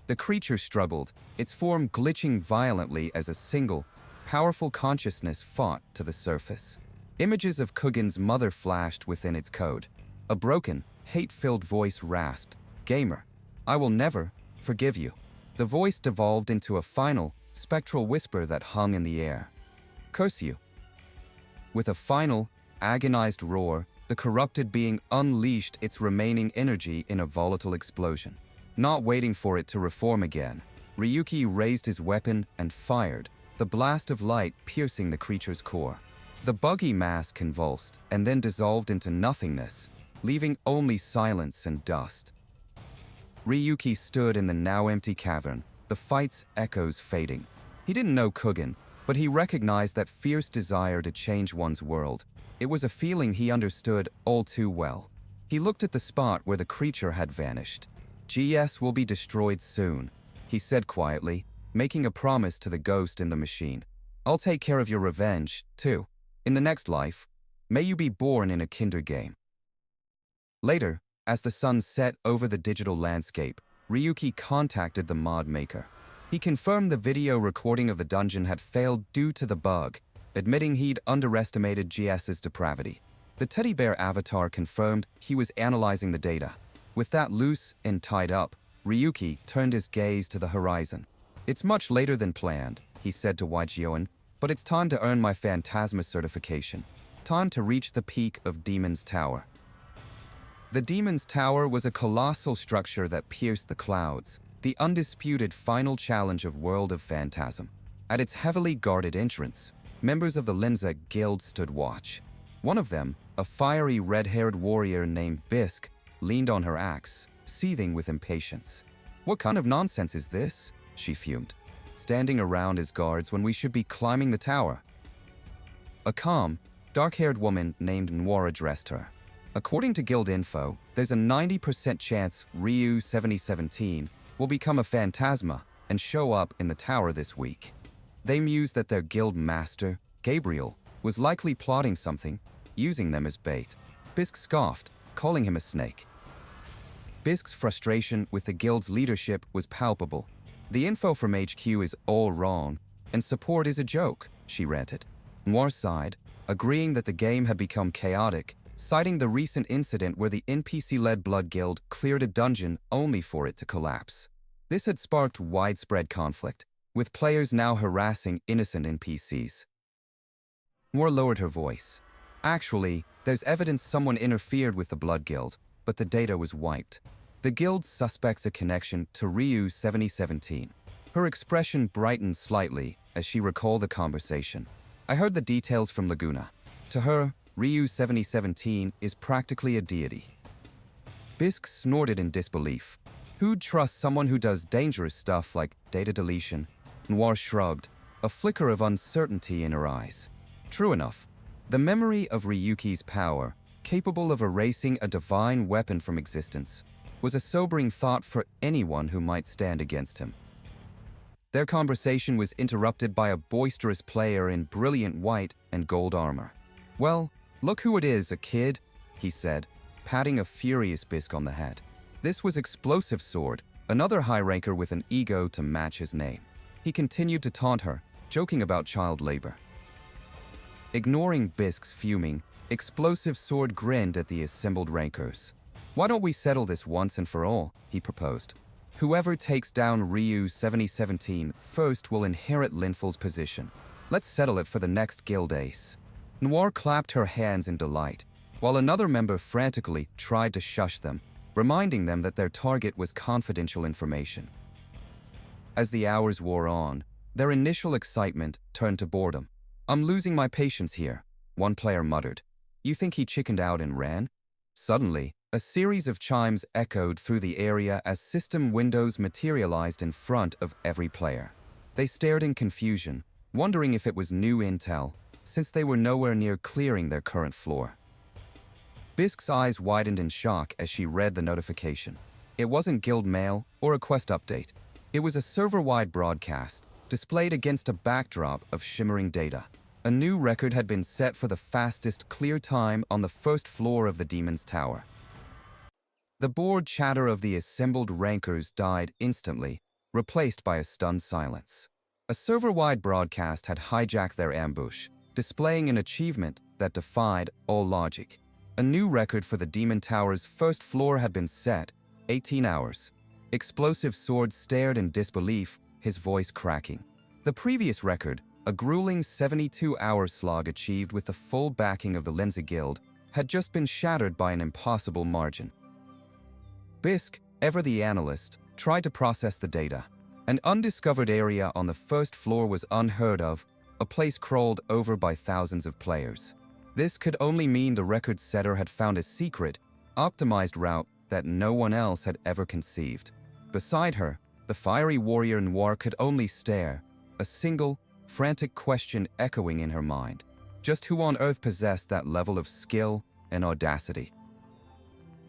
The creature struggled, its form glitching violently as a single, powerful consciousness fought to the surface. Images of Kugin's mother flashed within its code. A broken, hate-filled voice rasped, "Gamer, I will never forgive you." The voice devolved into a final, spectral whisper that hung in the air. "Curse you." With a final, agonized roar, the corrupted being unleashed its remaining energy in a volatile explosion. Not waiting for it to reform again, Ryuki raised his weapon and fired, the blast of light piercing the creature's core. The buggy mass convulsed and then dissolved into nothingness, leaving only silence and dust. Ryuki stood in the now empty cavern, the fight's echoes fading. He didn't know Kugin, but he recognized that fierce desire to change one's world. It was a feeling he understood all too well. He looked at the spot where the creature had vanished. "GS will be destroyed soon," he said quietly, making a promise to the ghost in the machine. "I'll take care of your revenge, too. In the next life, may you be born in a kinder game." Later, as the sun set over the digital landscape, Ryuki contacted the mod maker. He confirmed the video recording of the dungeon had failed due to the bug, admitting he'd underestimated GS's depravity. The teddy bear avatar confirmed he was analyzing the data. With that loose and tied up, Ryuki turned his gaze to the horizon. "It's much later than planned," he said to Waijioan, "but it's time to earn my Phantasma certification. Time to reach the peak of Demon's Tower." The Demon's Tower was a colossal structure that pierced the clouds, the undisputed final challenge of World of Phantasm. At its heavily guarded entrance, members of the Linza Guild stood watch. One of them, a fiery red-haired warrior named Bisk, leaned on her axe, seething with impatience. "What kind of nonsense is this?" she fumed. "Standing around as guards when we should be climbing the tower." A calm, dark-haired woman named Noir addressed her. "According to guild info, there's a 90% chance Ryu 7017 will become a phantasma and show up in the tower this week. They mused that their guild master, Gabriel, was likely plotting something, using them as bait." Bisk scoffed, calling him a snake. Bisk's frustration with the guild's leadership was palpable. "The info from HQ is all wrong, and support is a joke," she ranted. Noir sighed, agreeing that the game had become chaotic, citing the recent incident where the NPC-led Blood Guild cleared a dungeon only for it to collapse. This had sparked widespread conflict, with players now harassing innocent NPCs. Noir lowered her voice. "Actually, there's evidence someone interfered with the Blood Guild, but the data was wiped. The guild suspects a connection to Ryu 7017. Her expression brightened slightly as she recalled the conversation. "I heard the details from Laguna. To her, Ryu 7017 is practically a deity." Bisk snorted in disbelief. "Who'd trust someone who does dangerous stuff like data deletion?" Noir shrugged, a flicker of uncertainty in her eyes. True enough, the memory of Ryuki's power, capable of erasing a divine weapon from existence, was a sobering thought for anyone who might stand against him. Their conversation was interrupted by a boisterous player in brilliant white and gold armor. "Well, look who it is, a kid," he said, patting a furious Bisk on the head. This was Explosive Sword, another high ranker with an ego to match his name. He continued to taunt her, joking about child labor. Ignoring Bisk's fuming, Explosive Sword grinned at the assembled rankers. "Why don't we settle this once and for all?" he proposed. "Whoever takes down Ryu 7017 first will inherit Linful's position. Let's settle it for the next guild ace." Noir clapped her hands in delight, while another member frantically tried to shush them, reminding them that their target was confidential information. As the hours wore on, their initial excitement turned to boredom. "I'm losing my patience here," one player muttered. "You think he chickened out and ran?" Suddenly, a series of chimes echoed through the area as system windows materialized in front of every player. They stared in confusion, wondering if it was new intel, since they were nowhere near clearing their current floor. Bisk's eyes widened in shock as she read the notification. It wasn't guild mail or a quest update. It was a server-wide broadcast, displayed against a backdrop of shimmering data. A new record had been set for the fastest clear time on the first floor of the Demon's Tower. The bored chatter of the assembled rankers died instantly, replaced by a stunned silence. A server-wide broadcast had hijacked their ambush, displaying an achievement that defied all logic. A new record for the Demon Tower's first floor had been set, 18 hours. Explosive Sword stared in disbelief, his voice cracking. The previous record, a grueling 72-hour slog achieved with the full backing of the Linza Guild, had just been shattered by an impossible margin. Bisk, ever the analyst, tried to process the data. An undiscovered area on the first floor was unheard of, a place crawled over by thousands of players. This could only mean the record setter had found a secret, optimized route that no one else had ever conceived. Beside her, the fiery warrior Noir could only stare, a single, frantic question echoing in her mind. Just who on earth possessed that level of skill and audacity?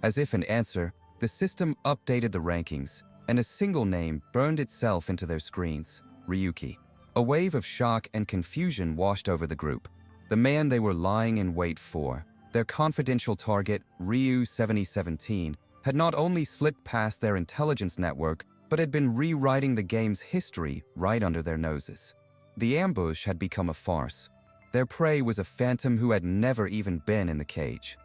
As if in answer, the system updated the rankings, and a single name burned itself into their screens: Ryuki. A wave of shock and confusion washed over the group. The man they were lying in wait for, their confidential target, Ryu 7017, had not only slipped past their intelligence network, but had been rewriting the game's history right under their noses. The ambush had become a farce. Their prey was a phantom who had never even been in the cage.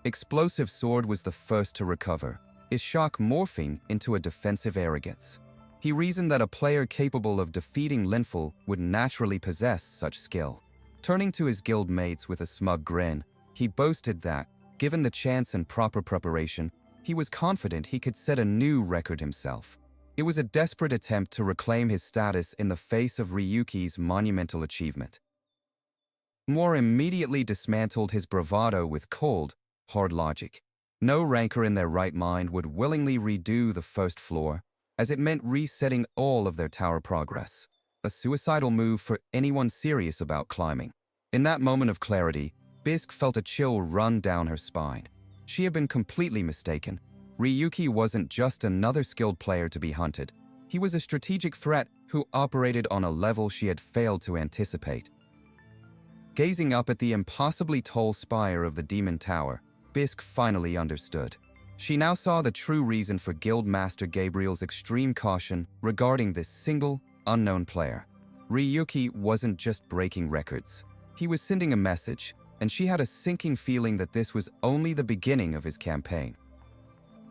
Explosive Sword was the first to recover, his shock morphing into a defensive arrogance. He reasoned that a player capable of defeating Linful would naturally possess such skill. Turning to his guild mates with a smug grin, he boasted that, given the chance and proper preparation, he was confident he could set a new record himself. It was a desperate attempt to reclaim his status in the face of Ryuki's monumental achievement. Noir immediately dismantled his bravado with cold, hard logic. No ranker in their right mind would willingly redo the first floor, as it meant resetting all of their tower progress. A suicidal move for anyone serious about climbing. In that moment of clarity, Bisk felt a chill run down her spine. She had been completely mistaken. Ryuki wasn't just another skilled player to be hunted. He was a strategic threat who operated on a level she had failed to anticipate. Gazing up at the impossibly tall spire of the Demon Tower, Bisk finally understood. She now saw the true reason for Guildmaster Gabriel's extreme caution regarding this single, unknown player. Ryuki wasn't just breaking records. He was sending a message, and she had a sinking feeling that this was only the beginning of his campaign.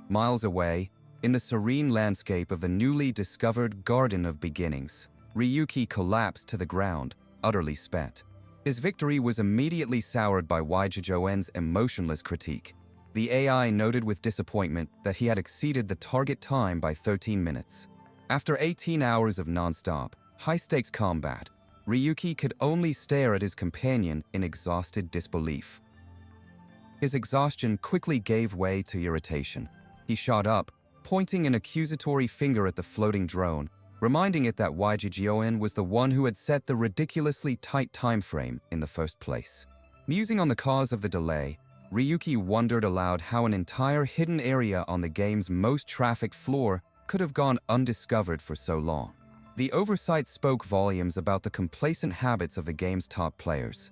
Miles away, in the serene landscape of the newly discovered Garden of Beginnings, Ryuki collapsed to the ground, utterly spent. His victory was immediately soured by Waijijoen's emotionless critique. The AI noted with disappointment that he had exceeded the target time by 13 minutes. After 18 hours of non-stop, high-stakes combat, Ryuki could only stare at his companion in exhausted disbelief. His exhaustion quickly gave way to irritation. He shot up, pointing an accusatory finger at the floating drone, reminding it that Waijijioen was the one who had set the ridiculously tight time frame in the first place. Musing on the cause of the delay, Ryuki wondered aloud how an entire hidden area on the game's most trafficked floor could have gone undiscovered for so long. The oversight spoke volumes about the complacent habits of the game's top players.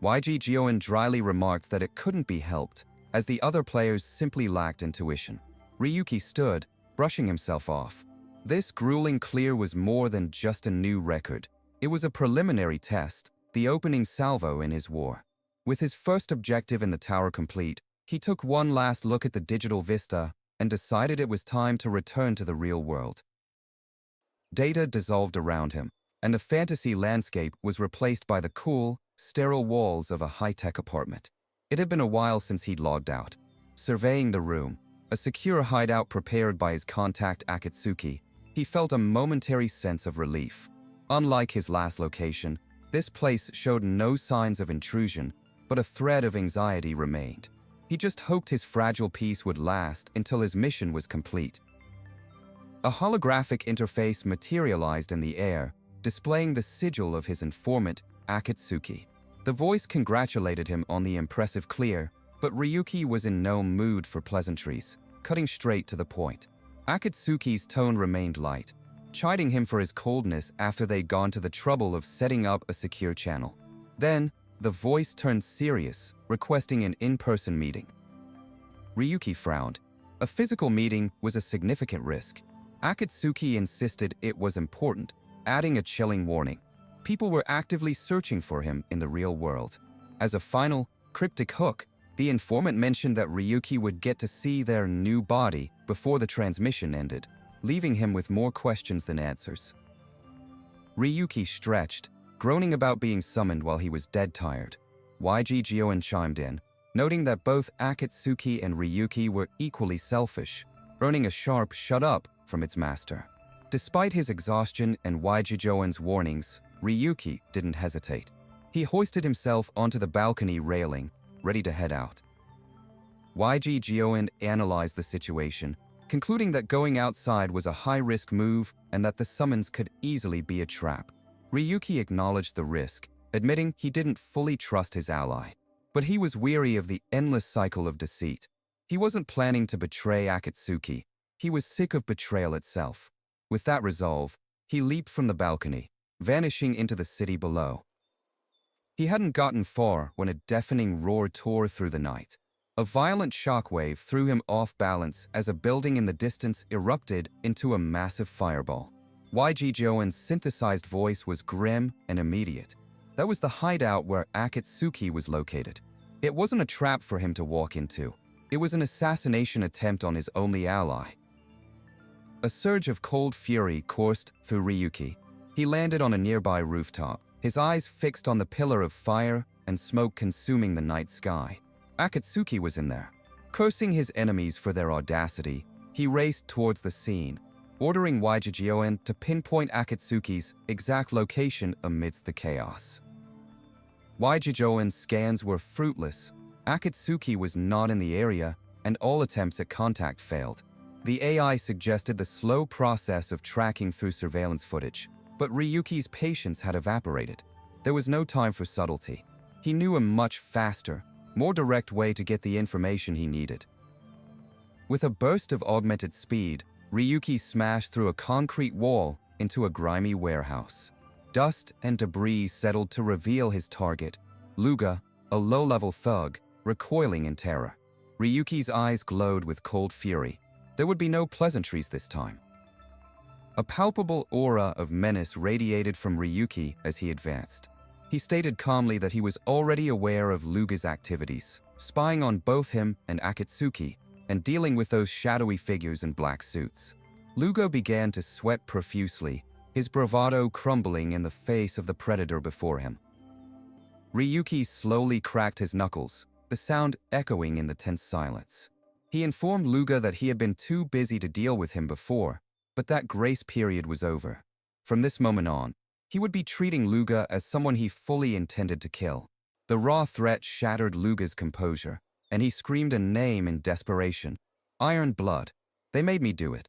Waijijioen dryly remarked that it couldn't be helped, as the other players simply lacked intuition. Ryuki stood, brushing himself off. This grueling clear was more than just a new record. It was a preliminary test, the opening salvo in his war. With his first objective in the tower complete, he took one last look at the digital vista and decided it was time to return to the real world. Data dissolved around him, and the fantasy landscape was replaced by the cool, sterile walls of a high-tech apartment. It had been a while since he'd logged out. Surveying the room, a secure hideout prepared by his contact Akatsuki, he felt a momentary sense of relief. Unlike his last location, this place showed no signs of intrusion, but a thread of anxiety remained. He just hoped his fragile peace would last until his mission was complete. A holographic interface materialized in the air, displaying the sigil of his informant, Akatsuki. The voice congratulated him on the impressive clear, but Ryuki was in no mood for pleasantries, cutting straight to the point. Akatsuki's tone remained light, chiding him for his coldness after they'd gone to the trouble of setting up a secure channel. Then, the voice turned serious, requesting an in-person meeting. Ryuki frowned. A physical meeting was a significant risk. Akatsuki insisted it was important, adding a chilling warning. People were actively searching for him in the real world. As a final, cryptic hook, the informant mentioned that Ryuki would get to see their new body before the transmission ended, leaving him with more questions than answers. Ryuki stretched, groaning about being summoned while he was dead tired. YG Gioen chimed in, noting that both Akatsuki and Ryuki were equally selfish, earning a sharp shut up from its master. Despite his exhaustion and YG Gioen's warnings, Ryuki didn't hesitate. He hoisted himself onto the balcony railing, ready to head out. YG Gioen analyzed the situation, concluding that going outside was a high-risk move and that the summons could easily be a trap. Ryuki acknowledged the risk, admitting he didn't fully trust his ally. But he was weary of the endless cycle of deceit. He wasn't planning to betray Akatsuki. He was sick of betrayal itself. With that resolve, he leaped from the balcony, vanishing into the city below. He hadn't gotten far when a deafening roar tore through the night. A violent shockwave threw him off balance as a building in the distance erupted into a massive fireball. YG Gioen's synthesized voice was grim and immediate. That was the hideout where Akatsuki was located. It wasn't a trap for him to walk into. It was an assassination attempt on his only ally. A surge of cold fury coursed through Ryuki. He landed on a nearby rooftop, his eyes fixed on the pillar of fire and smoke consuming the night sky. Akatsuki was in there. Cursing his enemies for their audacity, he raced towards the scene, ordering YG Gioen to pinpoint Akatsuki's exact location amidst the chaos. YG Gioen's scans were fruitless. Akatsuki was not in the area, and all attempts at contact failed. The AI suggested the slow process of tracking through surveillance footage, but Ryuki's patience had evaporated. There was no time for subtlety. He knew a much faster, more direct way to get the information he needed. With a burst of augmented speed, Ryuki smashed through a concrete wall into a grimy warehouse. Dust and debris settled to reveal his target, Luga, a low-level thug, recoiling in terror. Ryuki's eyes glowed with cold fury. There would be no pleasantries this time. A palpable aura of menace radiated from Ryuki as he advanced. He stated calmly that he was already aware of Luga's activities, spying on both him and Akatsuki, and dealing with those shadowy figures in black suits. Luga began to sweat profusely, his bravado crumbling in the face of the predator before him. Ryuki slowly cracked his knuckles, the sound echoing in the tense silence. He informed Luga that he had been too busy to deal with him before, but that grace period was over. From this moment on, he would be treating Luga as someone he fully intended to kill. The raw threat shattered Luga's composure, and he screamed a name in desperation. Iron Blood. They made me do it.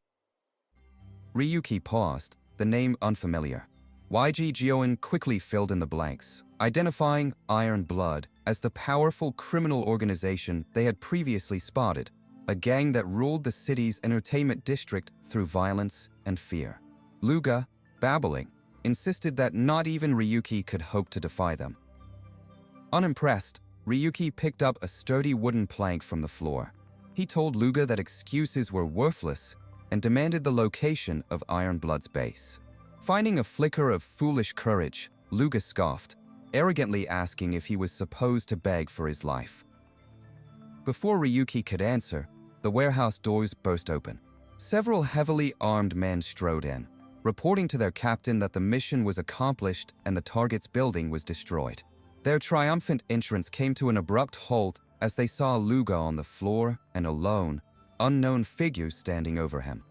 Ryuki paused, the name unfamiliar. YG Gioen quickly filled in the blanks, identifying Iron Blood as the powerful criminal organization they had previously spotted, a gang that ruled the city's entertainment district through violence and fear. Luga, babbling, insisted that not even Ryuki could hope to defy them. Unimpressed, Ryuki picked up a sturdy wooden plank from the floor. He told Luga that excuses were worthless and demanded the location of Iron Blood's base. Finding a flicker of foolish courage, Luga scoffed, arrogantly asking if he was supposed to beg for his life. Before Ryuki could answer, the warehouse doors burst open. Several heavily armed men strode in, reporting to their captain that the mission was accomplished and the target's building was destroyed. Their triumphant entrance came to an abrupt halt as they saw Luga on the floor and a lone, unknown figure standing over him.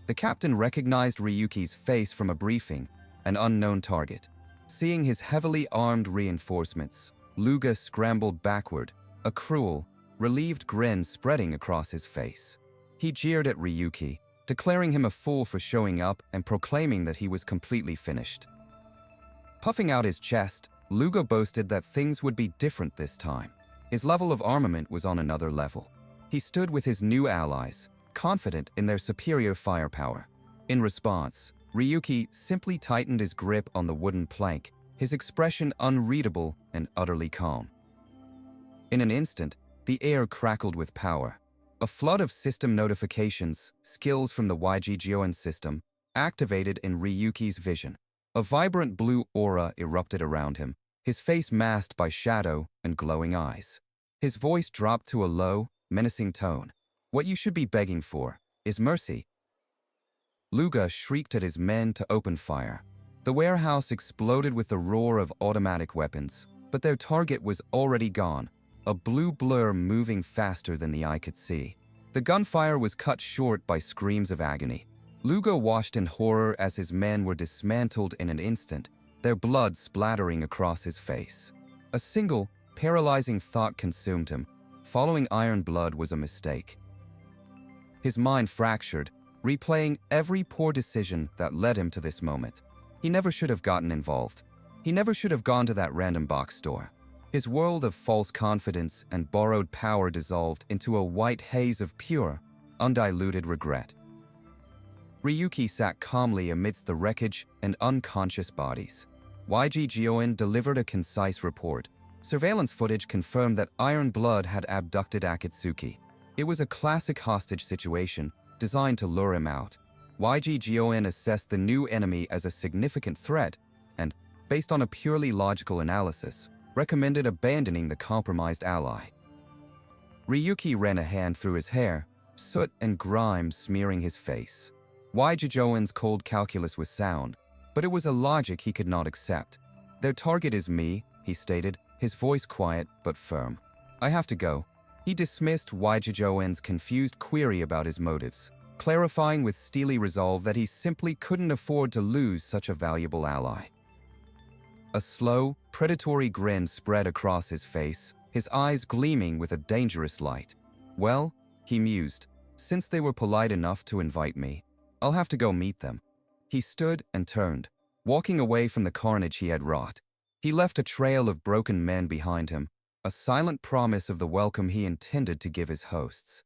The captain recognized Ryuki's face from a briefing, an unknown target. Seeing his heavily armed reinforcements, Luga scrambled backward, a cruel, relieved grin spreading across his face. He jeered at Ryuki, declaring him a fool for showing up and proclaiming that he was completely finished. Puffing out his chest, Luga boasted that things would be different this time. His level of armament was on another level. He stood with his new allies, confident in their superior firepower. In response, Ryuki simply tightened his grip on the wooden plank, his expression unreadable and utterly calm. In an instant, the air crackled with power. A flood of system notifications, skills from the YG system, activated in Ryuki's vision. A vibrant blue aura erupted around him, his face masked by shadow and glowing eyes. His voice dropped to a low, menacing tone. "What you should be begging for is mercy." Luga shrieked at his men to open fire. The warehouse exploded with the roar of automatic weapons, but their target was already gone, a blue blur moving faster than the eye could see. The gunfire was cut short by screams of agony. Luga watched in horror as his men were dismantled in an instant, their blood splattering across his face. A single, paralyzing thought consumed him. Following Iron Blood was a mistake. His mind fractured, replaying every poor decision that led him to this moment. He never should have gotten involved. He never should have gone to that random box store. His world of false confidence and borrowed power dissolved into a white haze of pure, undiluted regret. Ryuki sat calmly amidst the wreckage and unconscious bodies. YG delivered a concise report. Surveillance footage confirmed that Iron Blood had abducted Akatsuki. It was a classic hostage situation designed to lure him out. YG assessed the new enemy as a significant threat and, based on a purely logical analysis, recommended abandoning the compromised ally. Ryuki ran a hand through his hair, soot and grime smearing his face. YG cold calculus was sound, but it was a logic he could not accept. "Their target is me," he stated, his voice quiet but firm. "I have to go." He dismissed YG confused query about his motives, clarifying with steely resolve that he simply couldn't afford to lose such a valuable ally. A slow, predatory grin spread across his face, his eyes gleaming with a dangerous light. "Well," he mused, "since they were polite enough to invite me, I'll have to go meet them." He stood and turned, walking away from the carnage he had wrought. He left a trail of broken men behind him, a silent promise of the welcome he intended to give his hosts.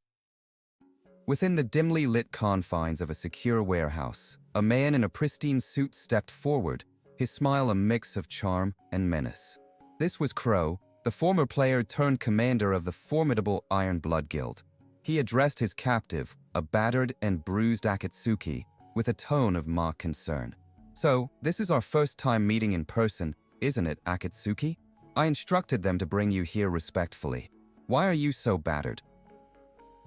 Within the dimly lit confines of a secure warehouse, a man in a pristine suit stepped forward, his smile a mix of charm and menace. This was Crow, the former player turned commander of the formidable Iron Blood Guild. He addressed his captive, a battered and bruised Akatsuki, with a tone of mock concern. "So, this is our first time meeting in person, isn't it, Akatsuki? I instructed them to bring you here respectfully. Why are you so battered?"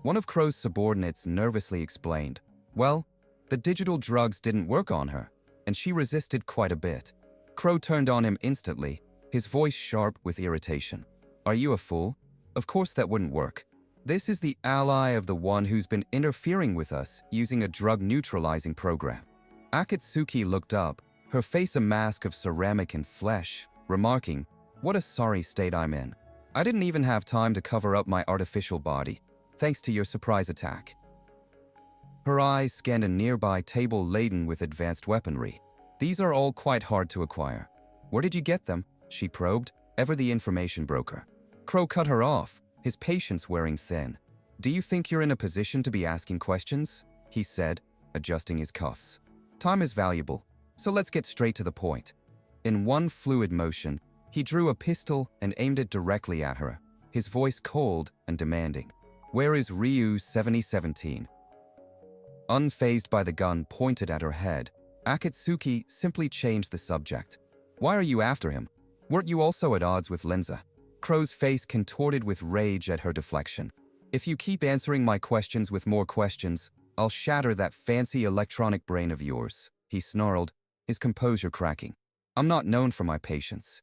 One of Crow's subordinates nervously explained, "Well, the digital drugs didn't work on her, and she resisted quite a bit." Crow turned on him instantly, his voice sharp with irritation. "Are you a fool? Of course that wouldn't work. This is the ally of the one who's been interfering with us using a drug-neutralizing program." Akatsuki looked up, her face a mask of ceramic and flesh, remarking, "What a sorry state I'm in. I didn't even have time to cover up my artificial body, thanks to your surprise attack." Her eyes scanned a nearby table laden with advanced weaponry. "These are all quite hard to acquire. Where did you get them?" she probed, ever the information broker. Crow cut her off, his patience wearing thin. "Do you think you're in a position to be asking questions?" he said, adjusting his cuffs. "Time is valuable, so let's get straight to the point." In one fluid motion, he drew a pistol and aimed it directly at her, his voice cold and demanding. "Where is Ryu 7017? Unfazed by the gun pointed at her head, Akatsuki simply changed the subject. "Why are you after him? Weren't you also at odds with Linza?" Crow's face contorted with rage at her deflection. "If you keep answering my questions with more questions, I'll shatter that fancy electronic brain of yours," he snarled, his composure cracking. "I'm not known for my patience."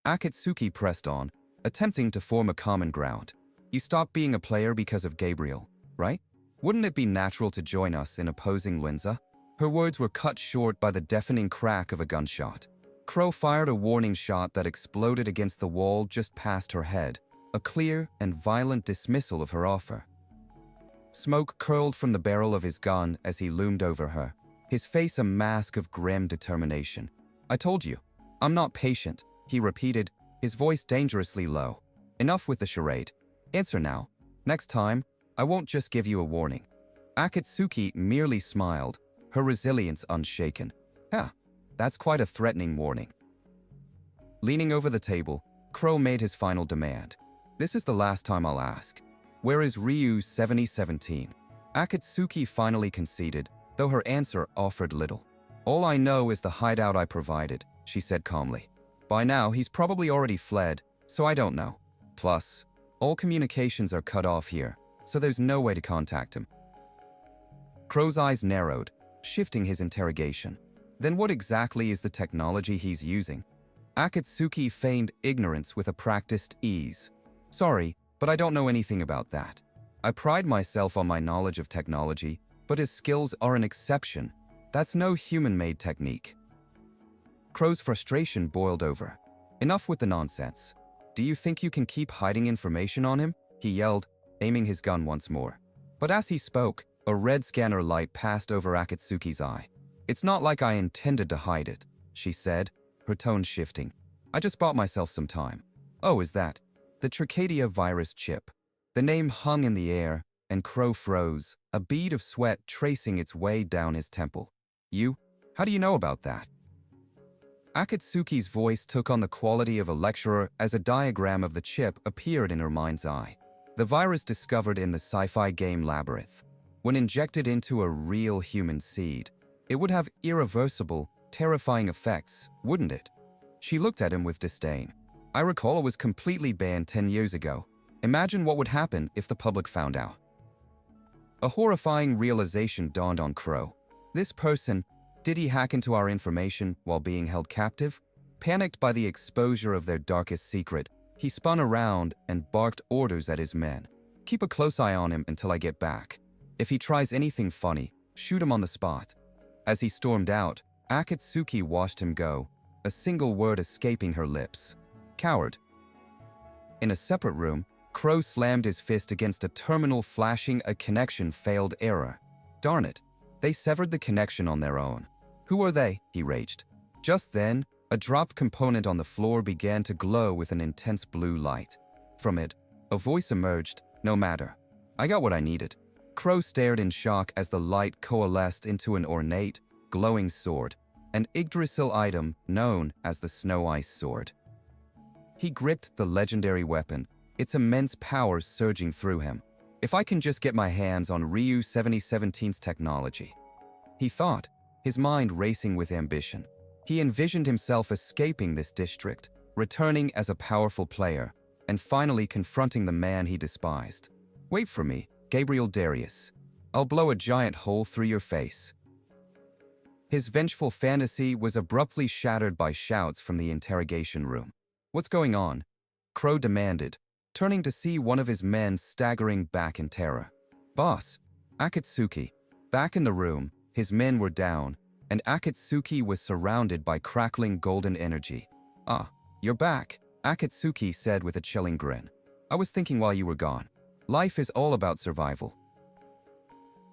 Akatsuki pressed on, attempting to form a common ground. You stopped being a player because of Gabriel, right? Wouldn't it be natural to join us in opposing Linza? Her words were cut short by the deafening crack of a gunshot. Crow fired a warning shot that exploded against the wall just past her head, a clear and violent dismissal of her offer. Smoke curled from the barrel of his gun as he loomed over her, his face a mask of grim determination. I told you, I'm not patient, he repeated, his voice dangerously low. Enough with the charade. Answer now. Next time, I won't just give you a warning. Akatsuki merely smiled, her resilience unshaken. That's quite a threatening warning. Leaning over the table, Crow made his final demand. This is the last time I'll ask. Where is Ryu 7017? Akatsuki finally conceded, though her answer offered little. All I know is the hideout I provided, she said calmly. By now, he's probably already fled, so I don't know. Plus, all communications are cut off here, so there's no way to contact him. Crow's eyes narrowed, shifting his interrogation. Then what exactly is the technology he's using? Akatsuki feigned ignorance with a practiced ease. Sorry, but I don't know anything about that. I pride myself on my knowledge of technology, but his skills are an exception. That's no human-made technique. Crow's frustration boiled over. Enough with the nonsense. Do you think you can keep hiding information on him? He yelled, aiming his gun once more. But as he spoke, a red scanner light passed over Akatsuki's eye. It's not like I intended to hide it, she said, her tone shifting. I just bought myself some time. Oh, is that? The Trichadia virus chip. The name hung in the air, and Crow froze, a bead of sweat tracing its way down his temple. You? How do you know about that? Akatsuki's voice took on the quality of a lecturer as a diagram of the chip appeared in her mind's eye. The virus discovered in the sci-fi game Labyrinth. When injected into a real human seed, it would have irreversible, terrifying effects, wouldn't it? She looked at him with disdain. I recall it was completely banned 10 years ago. Imagine what would happen if the public found out. A horrifying realization dawned on Crow. This person, did he hack into our information while being held captive? Panicked by the exposure of their darkest secret, he spun around and barked orders at his men. Keep a close eye on him until I get back. If he tries anything funny, shoot him on the spot. As he stormed out, Akatsuki watched him go, a single word escaping her lips. Coward. In a separate room, Crow slammed his fist against a terminal flashing a connection failed error. Darn it, they severed the connection on their own. Who are they? He raged. Just then, a dropped component on the floor began to glow with an intense blue light. From it, a voice emerged, no matter. I got what I needed. Crow stared in shock as the light coalesced into an ornate, glowing sword, an Yggdrasil item known as the Snow Ice Sword. He gripped the legendary weapon, its immense power surging through him. If I can just get my hands on Ryu 7017's technology. He thought, his mind racing with ambition. He envisioned himself escaping this district, returning as a powerful player, and finally confronting the man he despised. Wait for me, Gabriel Darius. I'll blow a giant hole through your face. His vengeful fantasy was abruptly shattered by shouts from the interrogation room. What's going on? Crow demanded, turning to see one of his men staggering back in terror. Boss, Akatsuki. Back in the room, his men were down, and Akatsuki was surrounded by crackling golden energy. Ah, you're back, Akatsuki said with a chilling grin. I was thinking while you were gone. Life is all about survival.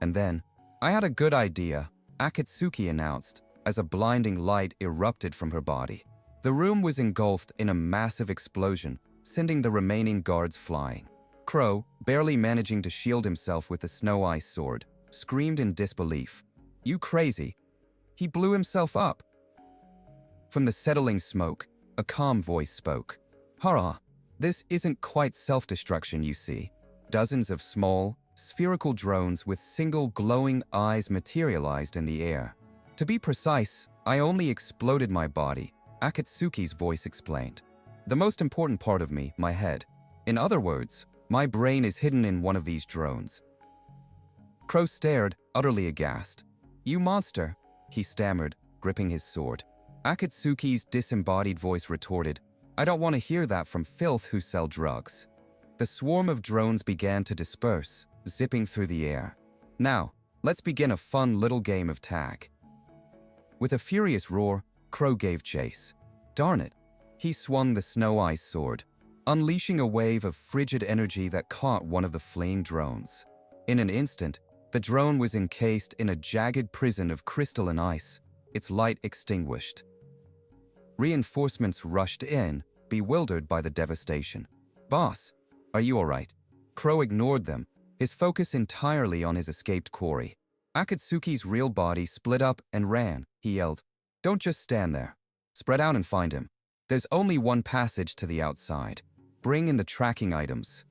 And then, I had a good idea, Akatsuki announced, as a blinding light erupted from her body. The room was engulfed in a massive explosion, sending the remaining guards flying. Crow, barely managing to shield himself with the Snow Ice Sword, screamed in disbelief. You crazy? He blew himself up. From the settling smoke, a calm voice spoke. Hurrah! This isn't quite self-destruction, you see. Dozens of small, spherical drones with single glowing eyes materialized in the air. To be precise, I only exploded my body, Akatsuki's voice explained. The most important part of me, my head. In other words, my brain is hidden in one of these drones. Crow stared, utterly aghast. You monster, he stammered, gripping his sword. Akatsuki's disembodied voice retorted, I don't want to hear that from filth who sell drugs. The swarm of drones began to disperse, zipping through the air. Now, let's begin a fun little game of tag. With a furious roar, Crow gave chase. Darn it! He swung the snow ice sword, unleashing a wave of frigid energy that caught one of the fleeing drones. In an instant, the drone was encased in a jagged prison of crystalline ice, its light extinguished. Reinforcements rushed in, bewildered by the devastation. "Boss, are you alright?" Crow ignored them, his focus entirely on his escaped quarry. Akatsuki's real body split up and ran. He yelled, "Don't just stand there. Spread out and find him. There's only one passage to the outside. Bring in the tracking items."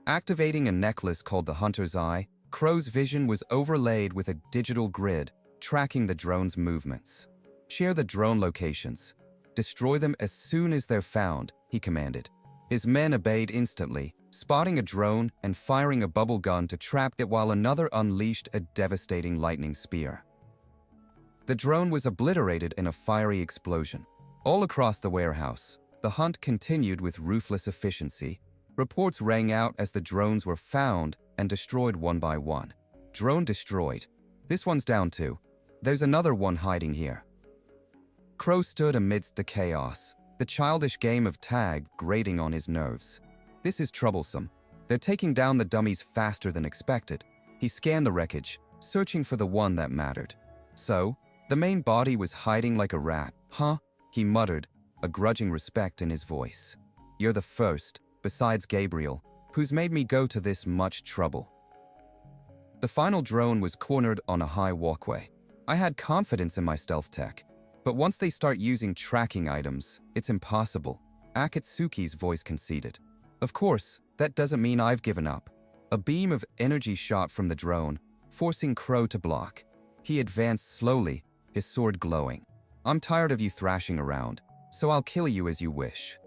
Activating a necklace called the Hunter's Eye, Crow's vision was overlaid with a digital grid, tracking the drone's movements. "Share the drone locations. Destroy them as soon as they're found," he commanded. His men obeyed instantly, spotting a drone and firing a bubble gun to trap it while another unleashed a devastating lightning spear. The drone was obliterated in a fiery explosion. All across the warehouse, the hunt continued with ruthless efficiency. Reports rang out as the drones were found and destroyed one by one. "Drone destroyed. This one's down too. There's another one hiding here." Crow stood amidst the chaos, the childish game of tag grating on his nerves. "This is troublesome. They're taking down the dummies faster than expected." He scanned the wreckage, searching for the one that mattered. "So, the main body was hiding like a rat, huh?" he muttered, a grudging respect in his voice. "You're the first, besides Gabriel, who's made me go to this much trouble." The final drone was cornered on a high walkway. I had confidence in my stealth tech, but once they start using tracking items, it's impossible, Akatsuki's voice conceded. "Of course, that doesn't mean I've given up." A beam of energy shot from the drone, forcing Crow to block. He advanced slowly, his sword glowing. "I'm tired of you thrashing around, so I'll kill you as you wish."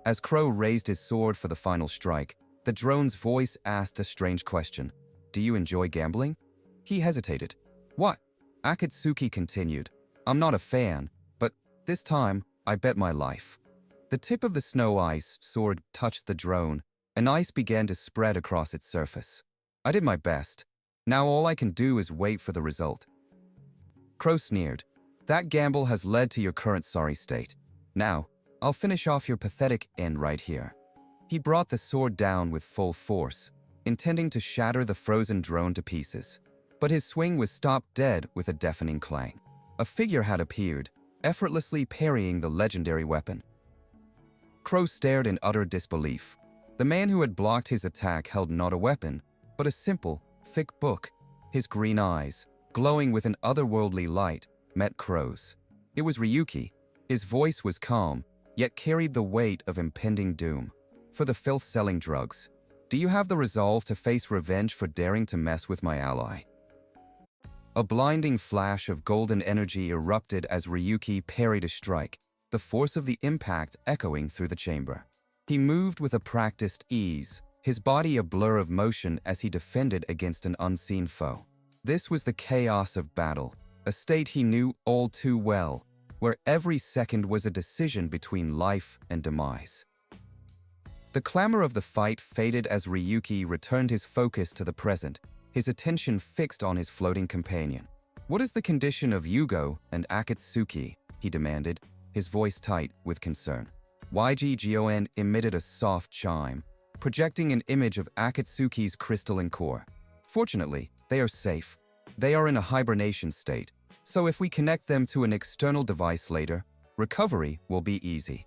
As Crow raised his sword for the final strike, the drone's voice asked a strange question. "Do you enjoy gambling?" He hesitated. "What?" Akatsuki continued. "I'm not a fan, but this time, I bet my life." The tip of the snow ice sword touched the drone, and ice began to spread across its surface. "I did my best. Now all I can do is wait for the result." Crow sneered. "That gamble has led to your current sorry state. Now, I'll finish off your pathetic end right here." He brought the sword down with full force, intending to shatter the frozen drone to pieces. But his swing was stopped dead with a deafening clang. A figure had appeared, effortlessly parrying the legendary weapon. Crow stared in utter disbelief. The man who had blocked his attack held not a weapon, but a simple, thick book. His green eyes, glowing with an otherworldly light, met Crow's. It was Ryuki. His voice was calm, yet carried the weight of impending doom. "For the filth selling drugs, do you have the resolve to face revenge for daring to mess with my ally?" A blinding flash of golden energy erupted as Ryuki parried a strike, the force of the impact echoing through the chamber. He moved with a practiced ease, his body a blur of motion as he defended against an unseen foe. This was the chaos of battle, a state he knew all too well, where every second was a decision between life and demise. The clamor of the fight faded as Ryuki returned his focus to the present, his attention fixed on his floating companion. "What is the condition of Yugo and Akatsuki?" he demanded, his voice tight with concern. YGGON emitted a soft chime, projecting an image of Akatsuki's crystalline core. "Fortunately, they are safe. They are in a hibernation state, so if we connect them to an external device later, recovery will be easy."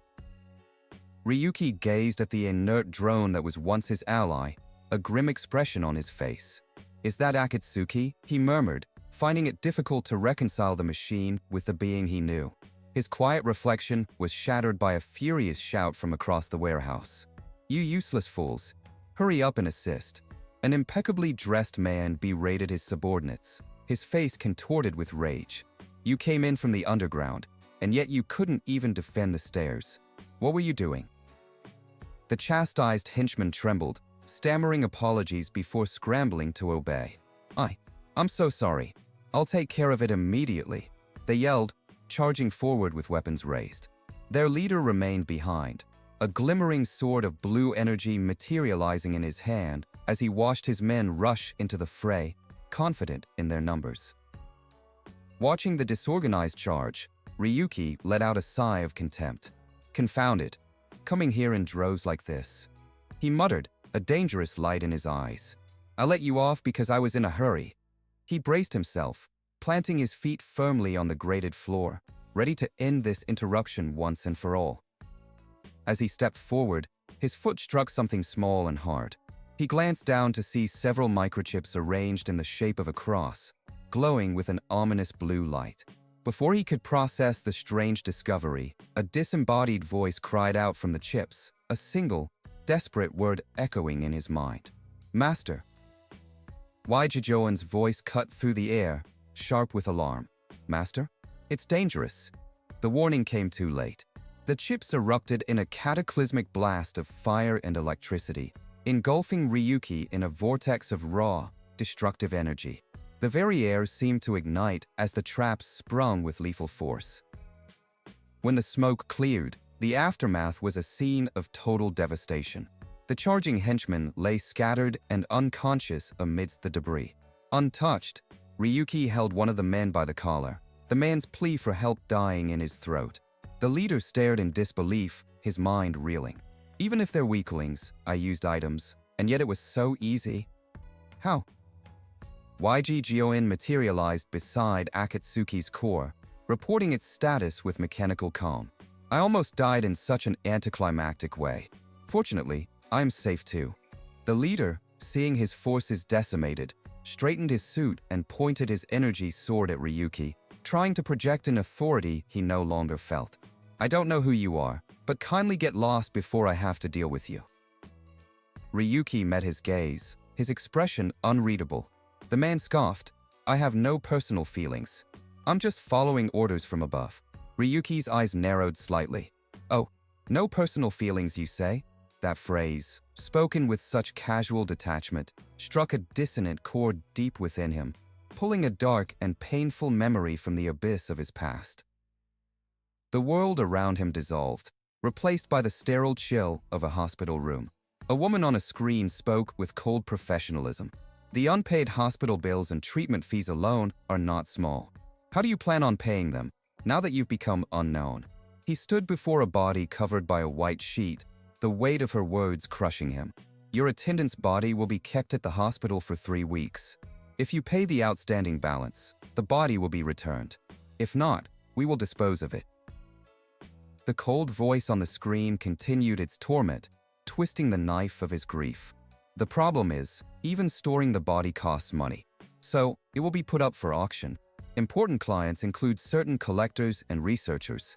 Ryuki gazed at the inert drone that was once his ally, a grim expression on his face. "Is that Akatsuki?" he murmured, finding it difficult to reconcile the machine with the being he knew. His quiet reflection was shattered by a furious shout from across the warehouse. "You useless fools! Hurry up and assist!" An impeccably dressed man berated his subordinates, his face contorted with rage. "You came in from the underground, and yet you couldn't even defend the stairs. What were you doing?" The chastised henchman trembled, stammering apologies before scrambling to obey. I'm so sorry. I'll take care of it immediately," they yelled, charging forward with weapons raised. Their leader remained behind, a glimmering sword of blue energy materializing in his hand as he watched his men rush into the fray, confident in their numbers. Watching the disorganized charge, Ryuki let out a sigh of contempt. Confounded, coming here in droves like this. He muttered, a dangerous light in his eyes. I let you off because I was in a hurry. He braced himself, planting his feet firmly on the grated floor, ready to end this interruption once and for all. As he stepped forward, his foot struck something small and hard. He glanced down to see several microchips arranged in the shape of a cross, glowing with an ominous blue light. Before he could process the strange discovery, a disembodied voice cried out from the chips, a single, desperate word echoing in his mind. Master. Wai Jijoan's voice cut through the air, sharp with alarm. Master? It's dangerous. The warning came too late. The chips erupted in a cataclysmic blast of fire and electricity, engulfing Ryuki in a vortex of raw, destructive energy. The very air seemed to ignite as the traps sprung with lethal force. When the smoke cleared, the aftermath was a scene of total devastation. The charging henchmen lay scattered and unconscious amidst the debris. Untouched, Ryuki held one of the men by the collar, the man's plea for help dying in his throat. The leader stared in disbelief, his mind reeling. Even if they're weaklings, I used items, and yet it was so easy. How? YG Gioin materialized beside Akatsuki's core, reporting its status with mechanical calm. I almost died in such an anticlimactic way. Fortunately, I'm safe too. The leader, seeing his forces decimated, straightened his suit and pointed his energy sword at Ryuki, trying to project an authority he no longer felt. I don't know who you are, but kindly get lost before I have to deal with you. Ryuki met his gaze, his expression unreadable. The man scoffed, I have no personal feelings. I'm just following orders from above. Ryuki's eyes narrowed slightly. Oh, no personal feelings, you say? That phrase, spoken with such casual detachment, struck a dissonant chord deep within him, pulling a dark and painful memory from the abyss of his past. The world around him dissolved, replaced by the sterile chill of a hospital room. A woman on a screen spoke with cold professionalism. The unpaid hospital bills and treatment fees alone are not small. How do you plan on paying them, now that you've become unknown? He stood before a body covered by a white sheet, the weight of her words crushing him. Your attendant's body will be kept at the hospital for 3 weeks. If you pay the outstanding balance, the body will be returned. If not, we will dispose of it. The cold voice on the screen continued its torment, twisting the knife of his grief. The problem is, even storing the body costs money. So, it will be put up for auction. Important clients include certain collectors and researchers.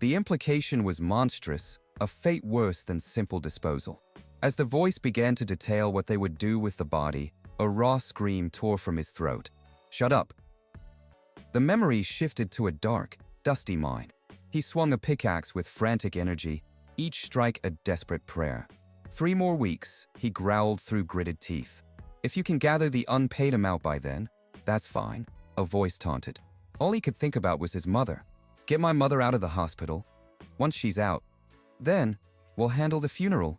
The implication was monstrous, a fate worse than simple disposal. As the voice began to detail what they would do with the body, a raw scream tore from his throat. Shut up. The memory shifted to a dark, dusty mind. He swung a pickaxe with frantic energy, each strike a desperate prayer. 3 more weeks, he growled through gritted teeth. If you can gather the unpaid amount by then, that's fine, a voice taunted. All he could think about was his mother. Get my mother out of the hospital. Once she's out, then we'll handle the funeral.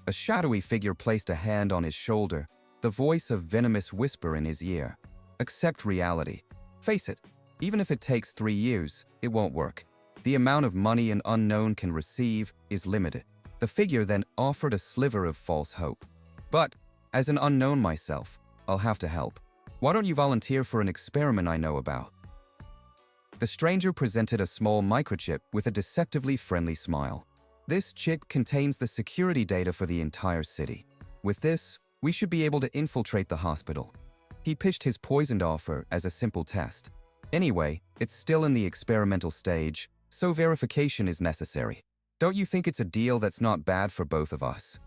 A shadowy figure placed a hand on his shoulder, the voice of venomous whisper in his ear. Accept reality. Face it, even if it takes 3 years, it won't work. The amount of money an unknown can receive is limited. The figure then offered a sliver of false hope. But, as an unknown myself, I'll have to help. Why don't you volunteer for an experiment I know about? The stranger presented a small microchip with a deceptively friendly smile. This chip contains the security data for the entire city. With this, we should be able to infiltrate the hospital. He pitched his poisoned offer as a simple test. Anyway, it's still in the experimental stage, so verification is necessary. Don't you think it's a deal that's not bad for both of us?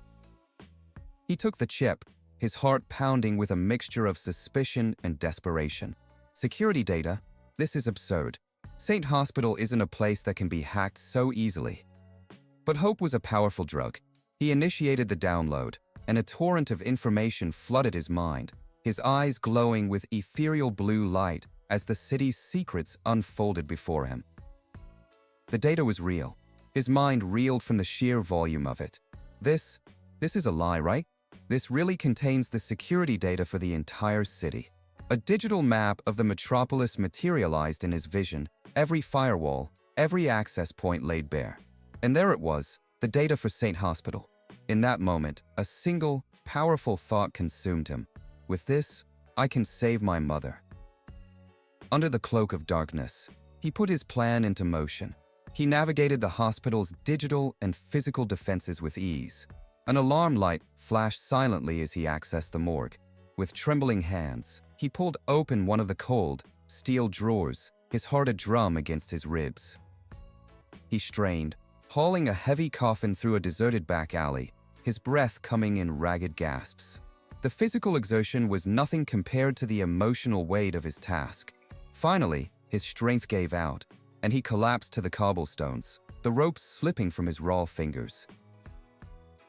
He took the chip, his heart pounding with a mixture of suspicion and desperation. Security data? This is absurd. Saint Hospital isn't a place that can be hacked so easily. But hope was a powerful drug. He initiated the download, and a torrent of information flooded his mind, his eyes glowing with ethereal blue light as the city's secrets unfolded before him. The data was real. His mind reeled from the sheer volume of it. This is a lie, right? This really contains the security data for the entire city. A digital map of the metropolis materialized in his vision, every firewall, every access point laid bare. And there it was, the data for St. Hospital. In that moment, a single, powerful thought consumed him. With this, I can save my mother. Under the cloak of darkness, he put his plan into motion. He navigated the hospital's digital and physical defenses with ease. An alarm light flashed silently as he accessed the morgue. With trembling hands, he pulled open one of the cold, steel drawers, his heart a drum against his ribs. He strained, hauling a heavy coffin through a deserted back alley, his breath coming in ragged gasps. The physical exertion was nothing compared to the emotional weight of his task. Finally, his strength gave out, and he collapsed to the cobblestones, the ropes slipping from his raw fingers.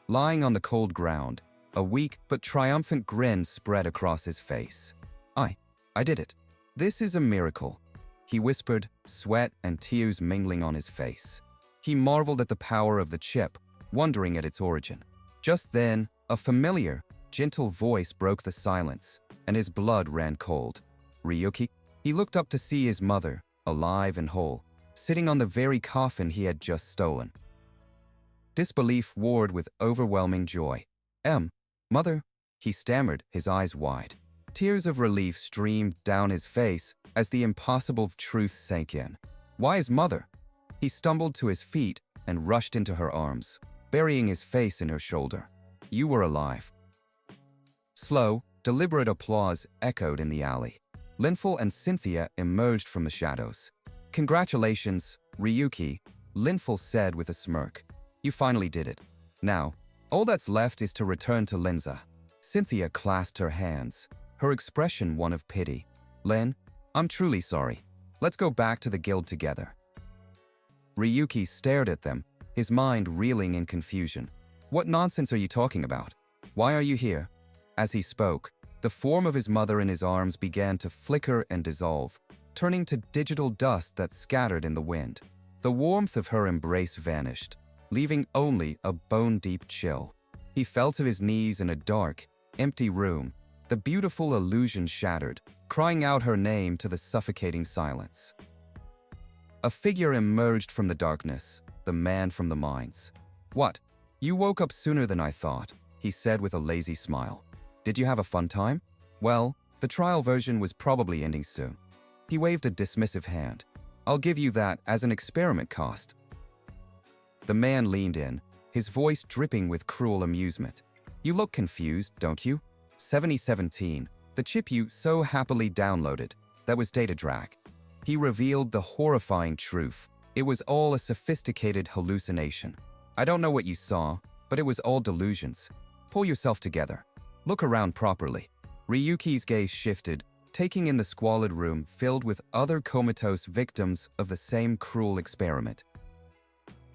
Lying on the cold ground, a weak but triumphant grin spread across his face. I did it. This is a miracle, he whispered, sweat and tears mingling on his face. He marveled at the power of the chip, wondering at its origin. Just then, a familiar, gentle voice broke the silence, and his blood ran cold. Ryuki? He looked up to see his mother, alive and whole, sitting on the very coffin he had just stolen. Disbelief warred with overwhelming joy. Mother? He stammered, his eyes wide. Tears of relief streamed down his face as the impossible truth sank in. Why his mother? He stumbled to his feet and rushed into her arms, burying his face in her shoulder. You were alive. Slow, deliberate applause echoed in the alley. Linful and Cynthia emerged from the shadows. Congratulations, Ryuki, Linful said with a smirk. You finally did it. Now, all that's left is to return to Linza. Cynthia clasped her hands, her expression one of pity. Lin, I'm truly sorry. Let's go back to the guild together. Ryuki stared at them, his mind reeling in confusion. What nonsense are you talking about? Why are you here? As he spoke, the form of his mother in his arms began to flicker and dissolve, turning to digital dust that scattered in the wind. The warmth of her embrace vanished, leaving only a bone-deep chill. He fell to his knees in a dark, empty room, the beautiful illusion shattered, crying out her name to the suffocating silence. A figure emerged from the darkness, the man from the mines. What? You woke up sooner than I thought, he said with a lazy smile. Did you have a fun time? Well, the trial version was probably ending soon. He waved a dismissive hand. I'll give you that as an experiment cost. The man leaned in, his voice dripping with cruel amusement. You look confused, don't you? 7017, the chip you so happily downloaded, that was data drag. He revealed the horrifying truth. It was all a sophisticated hallucination. I don't know what you saw, but it was all delusions. Pull yourself together. Look around properly. Ryuki's gaze shifted, taking in the squalid room filled with other comatose victims of the same cruel experiment.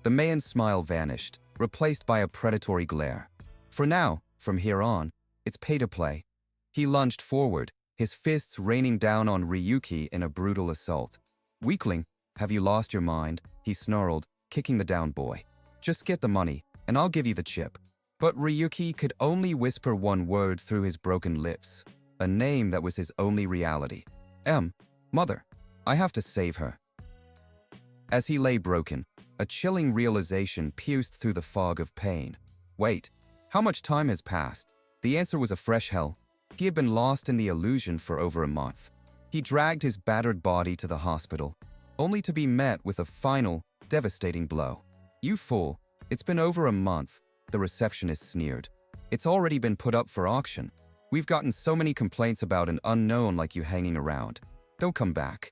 The man's smile vanished, replaced by a predatory glare. For now, from here on, it's pay to play. He lunged forward, his fists raining down on Ryuki in a brutal assault. Weakling, have you lost your mind? He snarled, kicking the downed boy. Just get the money, and I'll give you the chip. But Ryuki could only whisper one word through his broken lips, a name that was his only reality. Mother. I have to save her. As he lay broken, a chilling realization pierced through the fog of pain. Wait, how much time has passed? The answer was a fresh hell. He had been lost in the illusion for over a month. He dragged his battered body to the hospital, only to be met with a final, devastating blow. You fool, it's been over a month, the receptionist sneered. It's already been put up for auction. We've gotten so many complaints about an unknown like you hanging around. Don't come back.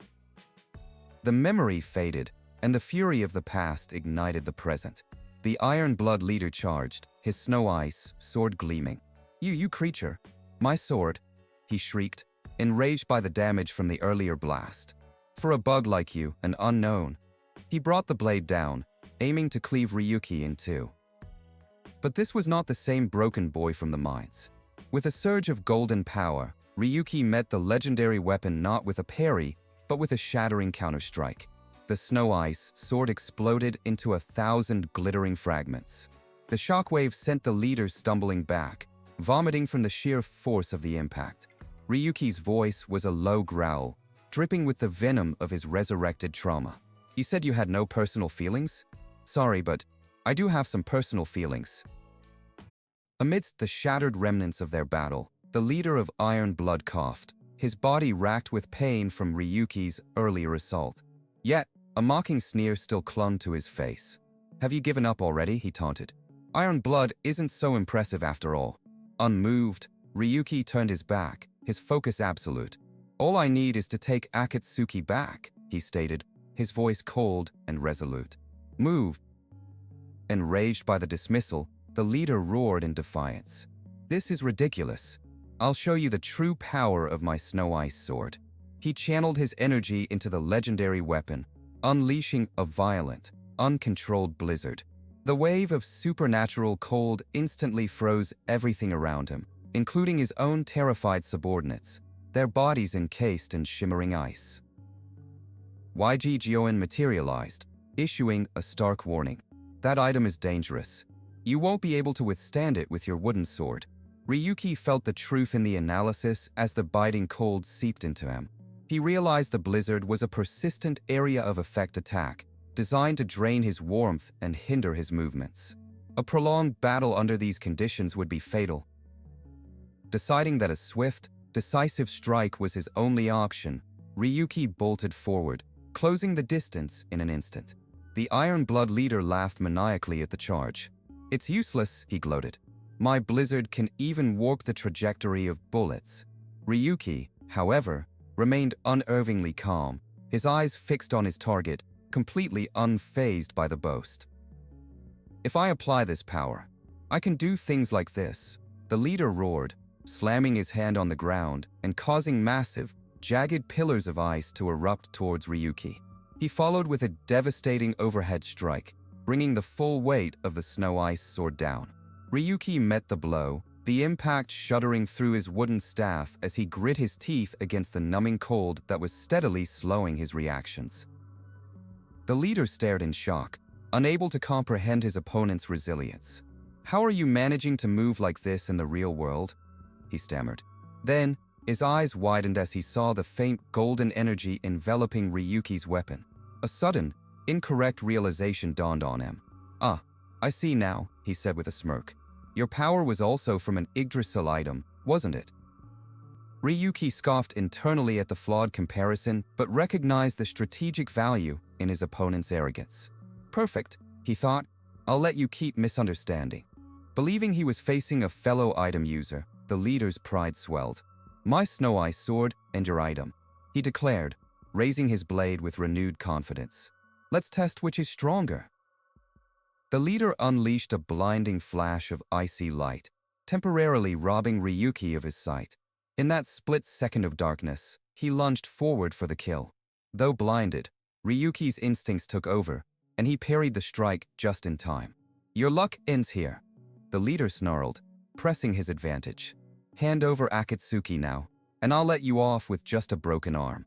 The memory faded, and the fury of the past ignited the present. The Iron Blood leader charged, his snow ice sword gleaming. You creature. My sword, he shrieked, enraged by the damage from the earlier blast. For a bug like you, an unknown. He brought the blade down, aiming to cleave Ryuki in two. But this was not the same broken boy from the mines. With a surge of golden power, Ryuki met the legendary weapon not with a parry, but with a shattering counterstrike. The snow ice sword exploded into 1,000 glittering fragments. The shockwave sent the leader stumbling back, vomiting from the sheer force of the impact. Ryuki's voice was a low growl, dripping with the venom of his resurrected trauma. "You said you had no personal feelings? Sorry, but I do have some personal feelings." Amidst the shattered remnants of their battle, the leader of Iron Blood coughed, his body racked with pain from Ryuki's earlier assault. Yet, a mocking sneer still clung to his face. "Have you given up already?" he taunted. "Iron Blood isn't so impressive after all." Unmoved, Ryuki turned his back, his focus absolute. "All I need is to take Akatsuki back," he stated, his voice cold and resolute. "Move." Enraged by the dismissal, the leader roared in defiance. "This is ridiculous. I'll show you the true power of my snow ice sword." He channeled his energy into the legendary weapon, unleashing a violent, uncontrolled blizzard. The wave of supernatural cold instantly froze everything around him, including his own terrified subordinates, their bodies encased in shimmering ice. YG Gyoen materialized, issuing a stark warning. "That item is dangerous. You won't be able to withstand it with your wooden sword." Ryuki felt the truth in the analysis as the biting cold seeped into him. He realized the blizzard was a persistent area of effect attack, designed to drain his warmth and hinder his movements. A prolonged battle under these conditions would be fatal. Deciding that a swift, decisive strike was his only option, Ryuki bolted forward, closing the distance in an instant. The Iron Blood leader laughed maniacally at the charge. "It's useless," he gloated. "My blizzard can even warp the trajectory of bullets." Ryuki, however, remained unerringly calm, his eyes fixed on his target, completely unfazed by the boast. "If I apply this power, I can do things like this," the leader roared, slamming his hand on the ground and causing massive, jagged pillars of ice to erupt towards Ryuki. He followed with a devastating overhead strike, bringing the full weight of the snow ice sword down. Ryuki met the blow, the impact shuddering through his wooden staff as he grit his teeth against the numbing cold that was steadily slowing his reactions. The leader stared in shock, unable to comprehend his opponent's resilience. "How are you managing to move like this in the real world?" he stammered. Then, his eyes widened as he saw the faint golden energy enveloping Ryuki's weapon. A sudden, incorrect realization dawned on him. "Ah, I see now," he said with a smirk. "Your power was also from an Yggdrasil item, wasn't it?" Ryuki scoffed internally at the flawed comparison, but recognized the strategic value in his opponent's arrogance. "Perfect," he thought. "I'll let you keep misunderstanding." Believing he was facing a fellow item user, the leader's pride swelled. "My snow ice sword and your item," he declared, raising his blade with renewed confidence. "Let's test which is stronger." The leader unleashed a blinding flash of icy light, temporarily robbing Ryuki of his sight. In that split second of darkness, he lunged forward for the kill. Though blinded, Ryuki's instincts took over, and he parried the strike just in time. "Your luck ends here," the leader snarled, pressing his advantage. "Hand over Akatsuki now, and I'll let you off with just a broken arm."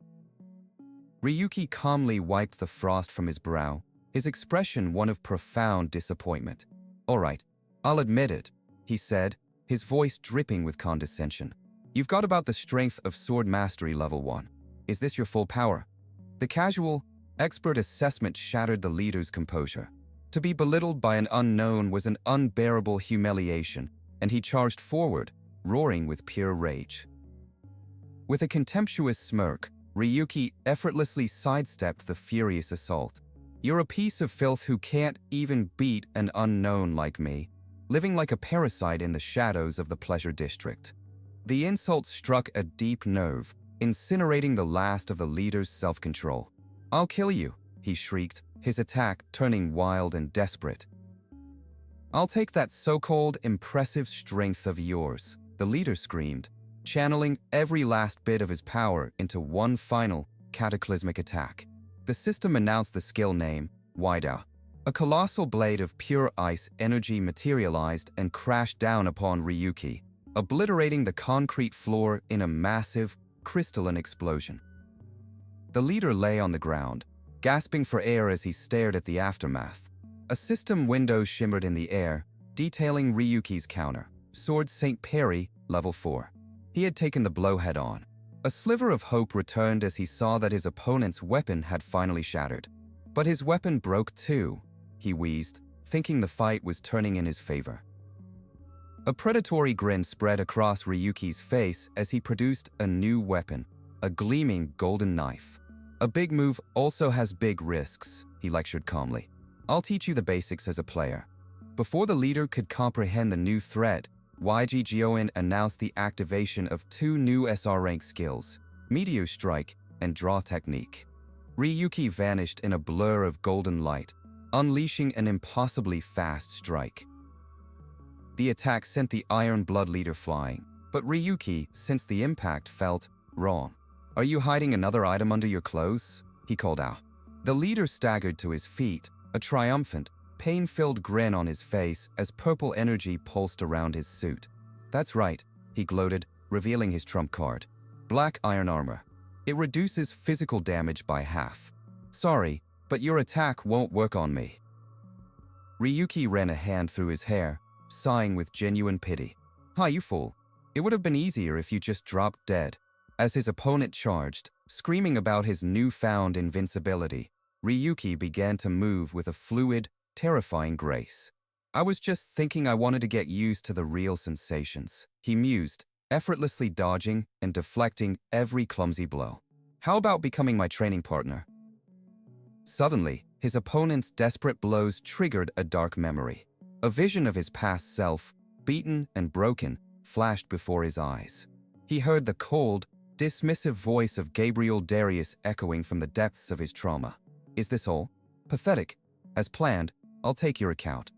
Ryuki calmly wiped the frost from his brow, his expression one of profound disappointment. "All right, I'll admit it," he said, his voice dripping with condescension. "You've got about the strength of sword mastery level 1. Is this your full power?" The casual, expert assessment shattered the leader's composure. To be belittled by an unknown was an unbearable humiliation, and he charged forward, roaring with pure rage. With a contemptuous smirk, Ryuki effortlessly sidestepped the furious assault. "You're a piece of filth who can't even beat an unknown like me, living like a parasite in the shadows of the Pleasure District." The insult struck a deep nerve, incinerating the last of the leader's self-control. "I'll kill you," he shrieked, his attack turning wild and desperate. "I'll take that so-called impressive strength of yours," the leader screamed, channeling every last bit of his power into one final, cataclysmic attack. The system announced the skill name, Wida. A colossal blade of pure ice energy materialized and crashed down upon Ryuki, obliterating the concrete floor in a massive, crystalline explosion. The leader lay on the ground, gasping for air as he stared at the aftermath. A system window shimmered in the air, detailing Ryuki's counter, Sword St. Perry, level 4. He had taken the blow head-on. A sliver of hope returned as he saw that his opponent's weapon had finally shattered. But his weapon broke too, he wheezed, thinking the fight was turning in his favor. A predatory grin spread across Ryuki's face as he produced a new weapon, a gleaming golden knife. A big move also has big risks, he lectured calmly. I'll teach you the basics as a player. Before the leader could comprehend the new threat, YG announced the activation of 2 new SR rank skills, Meteor Strike and Draw Technique. Ryuki vanished in a blur of golden light, unleashing an impossibly fast strike. The attack sent the Iron Blood leader flying, but Ryuki, since the impact, felt wrong. Are you hiding another item under your clothes? He called out. The leader staggered to his feet, a triumphant, pain-filled grin on his face as purple energy pulsed around his suit. That's right, he gloated, revealing his trump card. Black iron armor. It reduces physical damage by half. Sorry, but your attack won't work on me. Ryuki ran a hand through his hair, sighing with genuine pity. Hi, you fool. It would have been easier if you just dropped dead. As his opponent charged, screaming about his newfound invincibility, Ryuki began to move with a fluid, terrifying grace. I was just thinking I wanted to get used to the real sensations, he mused, effortlessly dodging and deflecting every clumsy blow. How about becoming my training partner? Suddenly, his opponent's desperate blows triggered a dark memory. A vision of his past self, beaten and broken, flashed before his eyes. He heard the cold, dismissive voice of Gabriel Darius echoing from the depths of his trauma. Is this all? Pathetic. As planned, I'll take your account.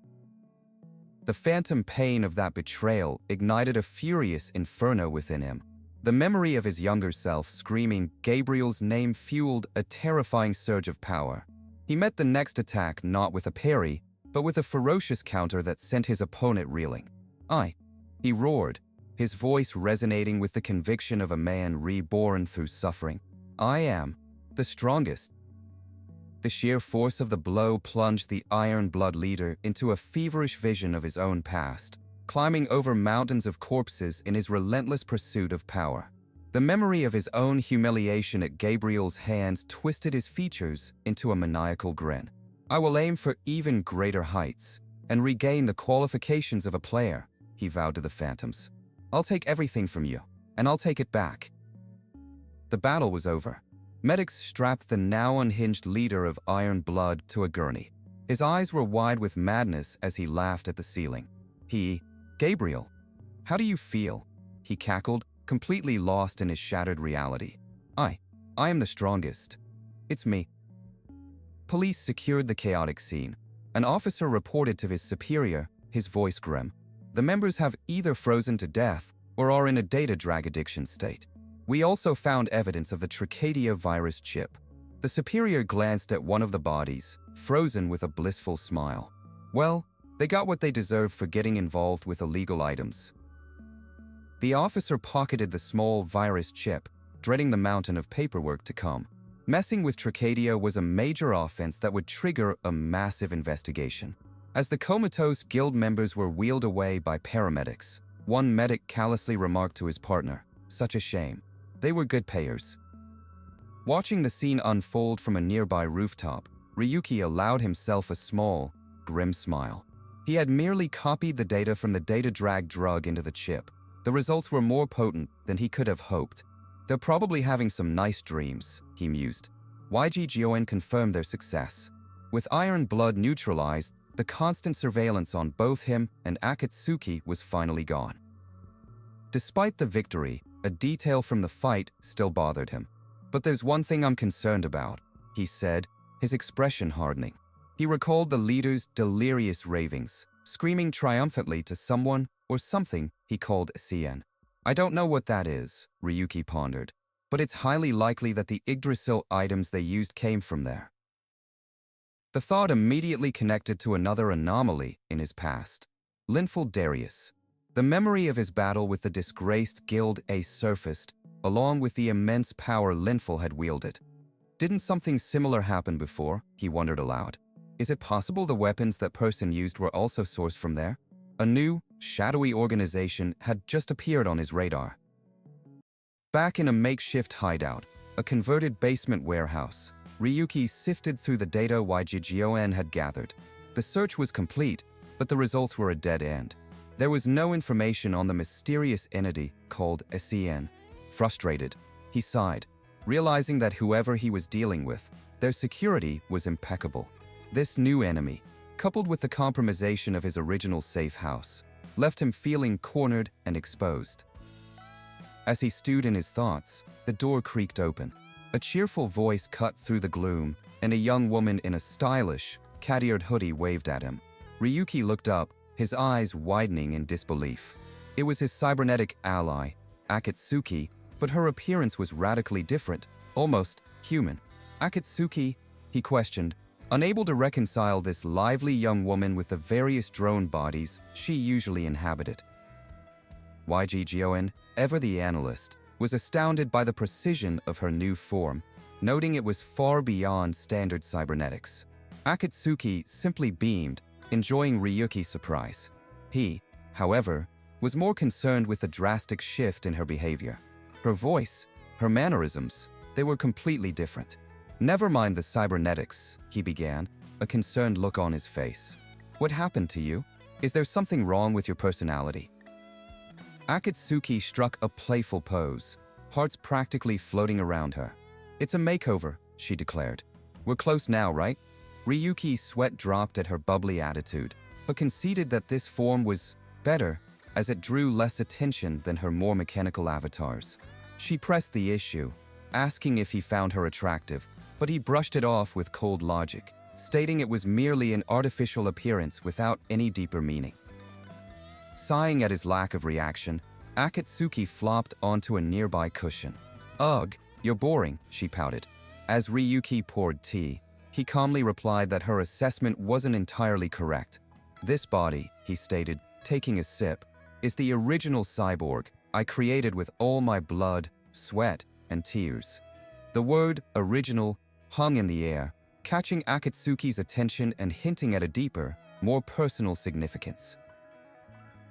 The phantom pain of that betrayal ignited a furious inferno within him. The memory of his younger self screaming Gabriel's name fueled a terrifying surge of power. He met the next attack not with a parry, but with a ferocious counter that sent his opponent reeling. He roared, his voice resonating with the conviction of a man reborn through suffering. I am the strongest. The sheer force of the blow plunged the Iron Blood leader into a feverish vision of his own past, climbing over mountains of corpses in his relentless pursuit of power. The memory of his own humiliation at Gabriel's hands twisted his features into a maniacal grin. I will aim for even greater heights and regain the qualifications of a player, he vowed to the phantoms. I'll take everything from you, and I'll take it back. The battle was over. Medics strapped the now unhinged leader of Iron Blood to a gurney. His eyes were wide with madness as he laughed at the ceiling. Gabriel, how do you feel? He cackled, completely lost in his shattered reality. I am the strongest. It's me. Police secured the chaotic scene. An officer reported to his superior, his voice grim. The members have either frozen to death or are in a data drag addiction state. We also found evidence of the Trichadia virus chip. The superior glanced at one of the bodies, frozen with a blissful smile. Well, they got what they deserved for getting involved with illegal items. The officer pocketed the small virus chip, dreading the mountain of paperwork to come. Messing with Trichadia was a major offense that would trigger a massive investigation. As the comatose guild members were wheeled away by paramedics, one medic callously remarked to his partner, "Such a shame. They were good payers." Watching the scene unfold from a nearby rooftop, Ryuki allowed himself a small, grim smile. He had merely copied the data from the data drag drug into the chip. The results were more potent than he could have hoped. They're probably having some nice dreams, he mused. YG confirmed their success. With Iron Blood neutralized, the constant surveillance on both him and Akatsuki was finally gone. Despite the victory, a detail from the fight still bothered him. But there's one thing I'm concerned about, he said, his expression hardening. He recalled the leader's delirious ravings, screaming triumphantly to someone or something he called Cien. I don't know what that is, Ryuki pondered, but it's highly likely that the Yggdrasil items they used came from there. The thought immediately connected to another anomaly in his past, Linful Darius. The memory of his battle with the disgraced guild ace surfaced, along with the immense power Linful had wielded. Didn't something similar happen before? He wondered aloud. Is it possible the weapons that person used were also sourced from there? A new, shadowy organization had just appeared on his radar. Back in a makeshift hideout, a converted basement warehouse, Ryuki sifted through the data YGGON had gathered. The search was complete, but the results were a dead end. There was no information on the mysterious entity called SEN. Frustrated, he sighed, realizing that whoever he was dealing with, their security was impeccable. This new enemy, coupled with the compromisation of his original safe house, left him feeling cornered and exposed. As he stewed in his thoughts, the door creaked open. A cheerful voice cut through the gloom, and a young woman in a stylish, cat-eared hoodie waved at him. Ryuki looked up, his eyes widening in disbelief. It was his cybernetic ally, Akatsuki, but her appearance was radically different, almost human. Akatsuki, he questioned, unable to reconcile this lively young woman with the various drone bodies she usually inhabited. YGGON, ever the analyst, was astounded by the precision of her new form, noting it was far beyond standard cybernetics. Akatsuki simply beamed, enjoying Ryuki's surprise. He, however, was more concerned with the drastic shift in her behavior. Her voice, her mannerisms, they were completely different. Never mind the cybernetics, he began, a concerned look on his face. What happened to you? Is there something wrong with your personality? Akatsuki struck a playful pose, hearts practically floating around her. It's a makeover, she declared. We're close now, right? Ryuki's sweat dropped at her bubbly attitude, but conceded that this form was better, as it drew less attention than her more mechanical avatars. She pressed the issue, asking if he found her attractive, but he brushed it off with cold logic, stating it was merely an artificial appearance without any deeper meaning. Sighing at his lack of reaction, Akatsuki flopped onto a nearby cushion. Ugh, you're boring, she pouted. As Ryuki poured tea, he calmly replied that her assessment wasn't entirely correct. This body, he stated, taking a sip, is the original cyborg I created with all my blood, sweat, and tears. The word original hung in the air, catching Akatsuki's attention and hinting at a deeper, more personal significance.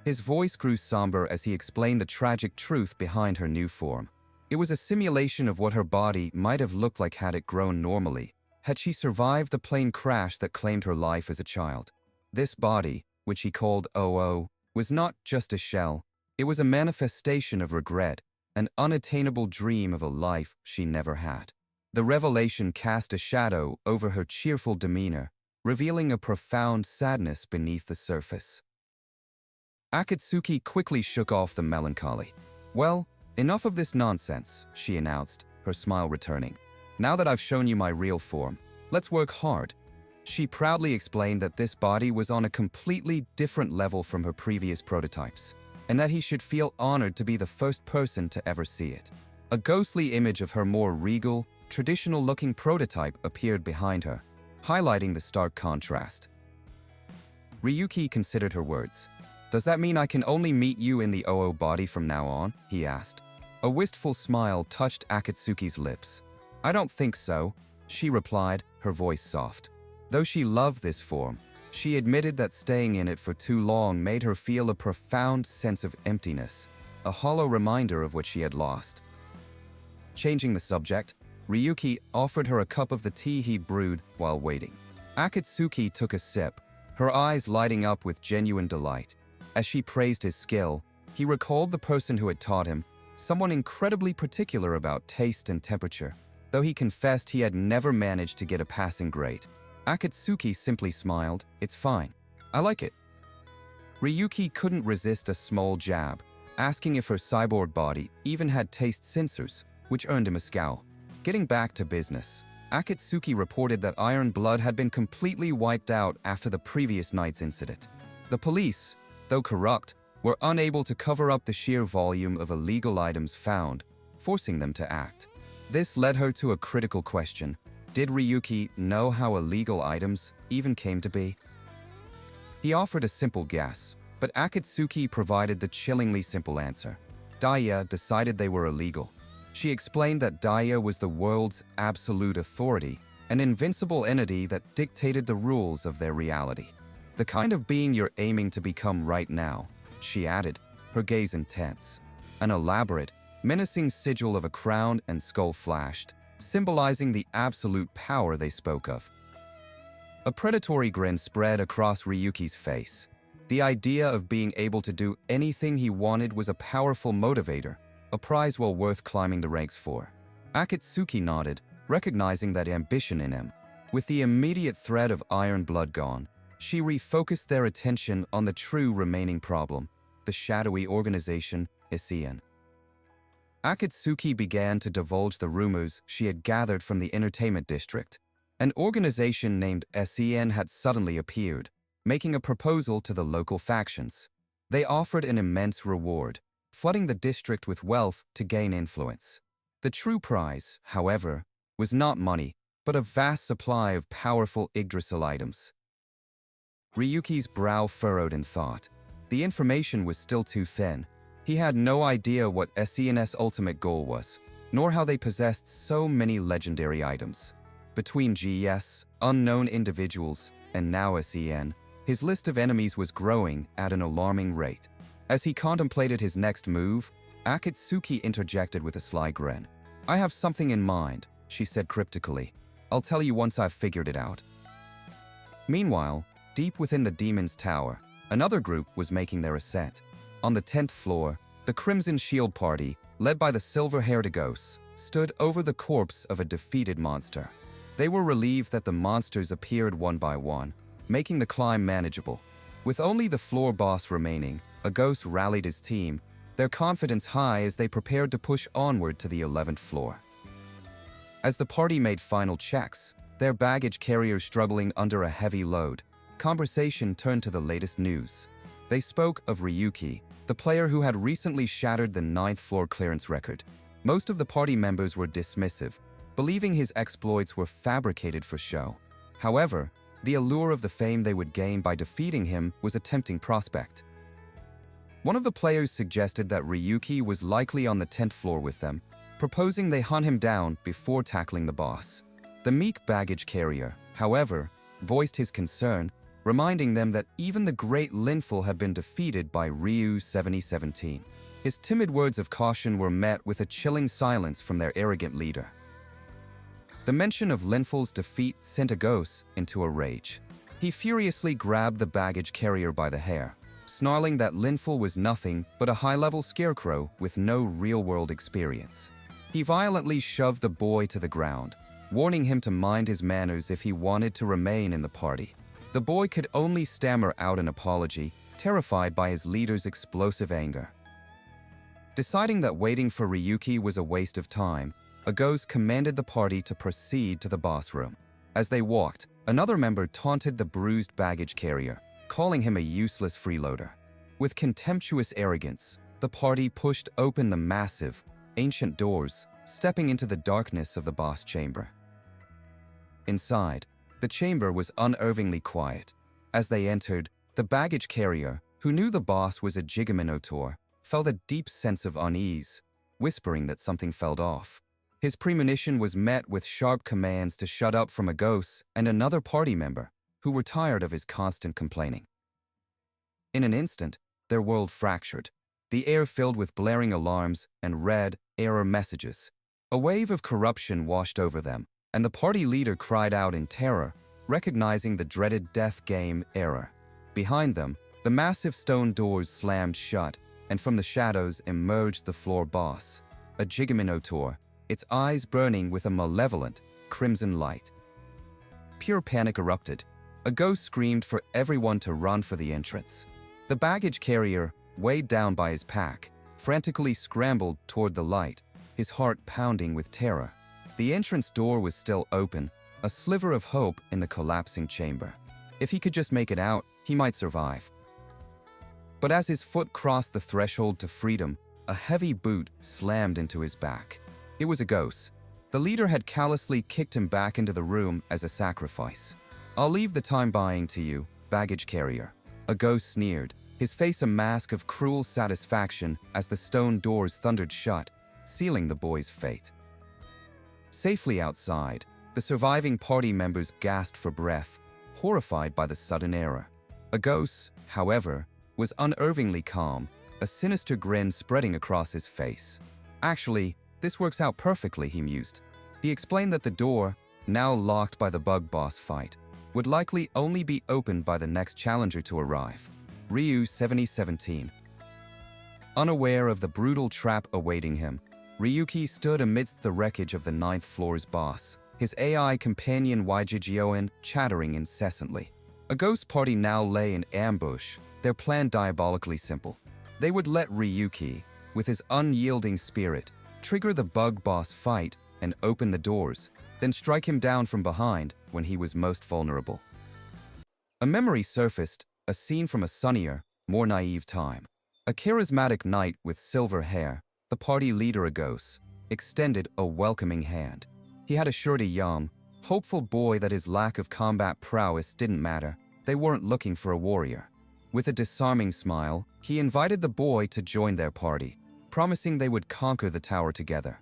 His voice grew somber as he explained the tragic truth behind her new form. It was a simulation of what her body might have looked like had it grown normally, had she survived the plane crash that claimed her life as a child. This body, which he called OO, was not just a shell, it was a manifestation of regret, an unattainable dream of a life she never had. The revelation cast a shadow over her cheerful demeanor, revealing a profound sadness beneath the surface. Akatsuki quickly shook off the melancholy. Well, enough of this nonsense, she announced, her smile returning. Now that I've shown you my real form, let's work hard. She proudly explained that this body was on a completely different level from her previous prototypes, and that he should feel honored to be the first person to ever see it. A ghostly image of her more regal, traditional-looking prototype appeared behind her, highlighting the stark contrast. Ryuki considered her words. Does that mean I can only meet you in the OO body from now on? He asked. A wistful smile touched Akatsuki's lips. I don't think so, she replied, her voice soft. Though she loved this form, she admitted that staying in it for too long made her feel a profound sense of emptiness, a hollow reminder of what she had lost. Changing the subject, Ryuki offered her a cup of the tea he'd brewed while waiting. Akatsuki took a sip, her eyes lighting up with genuine delight. As she praised his skill, he recalled the person who had taught him, someone incredibly particular about taste and temperature, though he confessed he had never managed to get a passing grade. Akatsuki simply smiled. It's fine. I like it. Ryuki couldn't resist a small jab, asking if her cyborg body even had taste sensors, which earned him a scowl. Getting back to business, Akatsuki reported that Iron Blood had been completely wiped out after the previous night's incident. The police, though corrupt, were unable to cover up the sheer volume of illegal items found, forcing them to act. This led her to a critical question. Did Ryuki know how illegal items even came to be? He offered a simple guess, but Akatsuki provided the chillingly simple answer. Daya decided they were illegal. She explained that Daya was the world's absolute authority, an invincible entity that dictated the rules of their reality. The kind of being you're aiming to become right now, she added, her gaze intense. An elaborate, menacing sigil of a crown and skull flashed, symbolizing the absolute power they spoke of. A predatory grin spread across Ryuki's face. The idea of being able to do anything he wanted was a powerful motivator, a prize well worth climbing the ranks for. Akatsuki nodded, recognizing that ambition in him. With the immediate threat of Iron Blood gone, she refocused their attention on the true remaining problem, the shadowy organization, SEN. Akatsuki began to divulge the rumors she had gathered from the entertainment district. An organization named SEN had suddenly appeared, making a proposal to the local factions. They offered an immense reward, flooding the district with wealth to gain influence. The true prize, however, was not money, but a vast supply of powerful Yggdrasil items. Ryuki's brow furrowed in thought. The information was still too thin. He had no idea what SEN's ultimate goal was, nor how they possessed so many legendary items. Between GS, unknown individuals, and now SEN, his list of enemies was growing at an alarming rate. As he contemplated his next move, Akatsuki interjected with a sly grin. "I have something in mind," she said cryptically. "I'll tell you once I've figured it out." Meanwhile, deep within the Demon's Tower, another group was making their ascent. On the 10th floor, the Crimson Shield Party, led by the silver-haired ghosts, stood over the corpse of a defeated monster. They were relieved that the monsters appeared one by one, making the climb manageable. With only the floor boss remaining, a ghost rallied his team, their confidence high as they prepared to push onward to the 11th floor. As the party made final checks, their baggage carriers struggling under a heavy load, conversation turned to the latest news. They spoke of Ryuki, the player who had recently shattered the 9th floor clearance record. Most of the party members were dismissive, believing his exploits were fabricated for show. However, the allure of the fame they would gain by defeating him was a tempting prospect. One of the players suggested that Ryuki was likely on the 10th floor with them, proposing they hunt him down before tackling the boss. The meek baggage carrier, however, voiced his concern, reminding them that even the great Linful had been defeated by Ryu 7017. His timid words of caution were met with a chilling silence from their arrogant leader. The mention of Linful's defeat sent a ghost into a rage. He furiously grabbed the baggage carrier by the hair, snarling that Linful was nothing but a high-level scarecrow with no real-world experience. He violently shoved the boy to the ground, warning him to mind his manners if he wanted to remain in the party. The boy could only stammer out an apology, terrified by his leader's explosive anger. Deciding that waiting for Ryuki was a waste of time, a ghost commanded the party to proceed to the boss room. As they walked, another member taunted the bruised baggage carrier, calling him a useless freeloader. With contemptuous arrogance, the party pushed open the massive, ancient doors, stepping into the darkness of the boss chamber. Inside, the chamber was unervingly quiet. As they entered, the baggage carrier, who knew the boss was a Jigaminotaur, felt a deep sense of unease, whispering that something felt off. His premonition was met with sharp commands to shut up from a ghost and another party member, who were tired of his constant complaining. In an instant, their world fractured, the air filled with blaring alarms and red error messages. A wave of corruption washed over them, and the party leader cried out in terror, recognizing the dreaded death game error. Behind them, the massive stone doors slammed shut, and from the shadows emerged the floor boss, a Jigaminotaur, its eyes burning with a malevolent, crimson light. Pure panic erupted. A ghost screamed for everyone to run for the entrance. The baggage carrier, weighed down by his pack, frantically scrambled toward the light, his heart pounding with terror. The entrance door was still open, a sliver of hope in the collapsing chamber. If he could just make it out, he might survive. But as his foot crossed the threshold to freedom, a heavy boot slammed into his back. It was a ghost. The leader had callously kicked him back into the room as a sacrifice. "I'll leave the time buying to you, baggage carrier." A ghost sneered, his face a mask of cruel satisfaction as the stone doors thundered shut, sealing the boy's fate. Safely outside, the surviving party members gasped for breath, horrified by the sudden error. A ghost, however, was unervingly calm, a sinister grin spreading across his face. Actually, this works out perfectly, he mused. He explained that the door, now locked by the bug boss fight, would likely only be opened by the next challenger to arrive, Ryu 7017. Unaware of the brutal trap awaiting him, Ryuki stood amidst the wreckage of the 9th floor's boss, his AI companion Ygigioen chattering incessantly. A ghost party now lay in ambush, their plan diabolically simple. They would let Ryuki, with his unyielding spirit, trigger the bug boss fight and open the doors, then strike him down from behind when he was most vulnerable. A memory surfaced, a scene from a sunnier, more naive time. A charismatic knight with silver hair, the party leader Agos, extended a welcoming hand. He had assured a young, hopeful boy that his lack of combat prowess didn't matter. They weren't looking for a warrior. With a disarming smile, he invited the boy to join their party, promising they would conquer the tower together.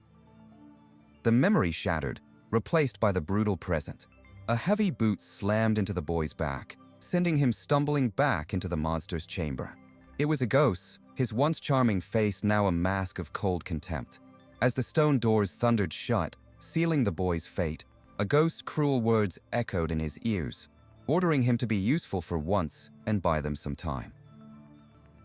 The memory shattered, replaced by the brutal present. A heavy boot slammed into the boy's back, sending him stumbling back into the monster's chamber. It was Agos, his once charming face now a mask of cold contempt. As the stone doors thundered shut, sealing the boy's fate, Agos' cruel words echoed in his ears, ordering him to be useful for once and buy them some time.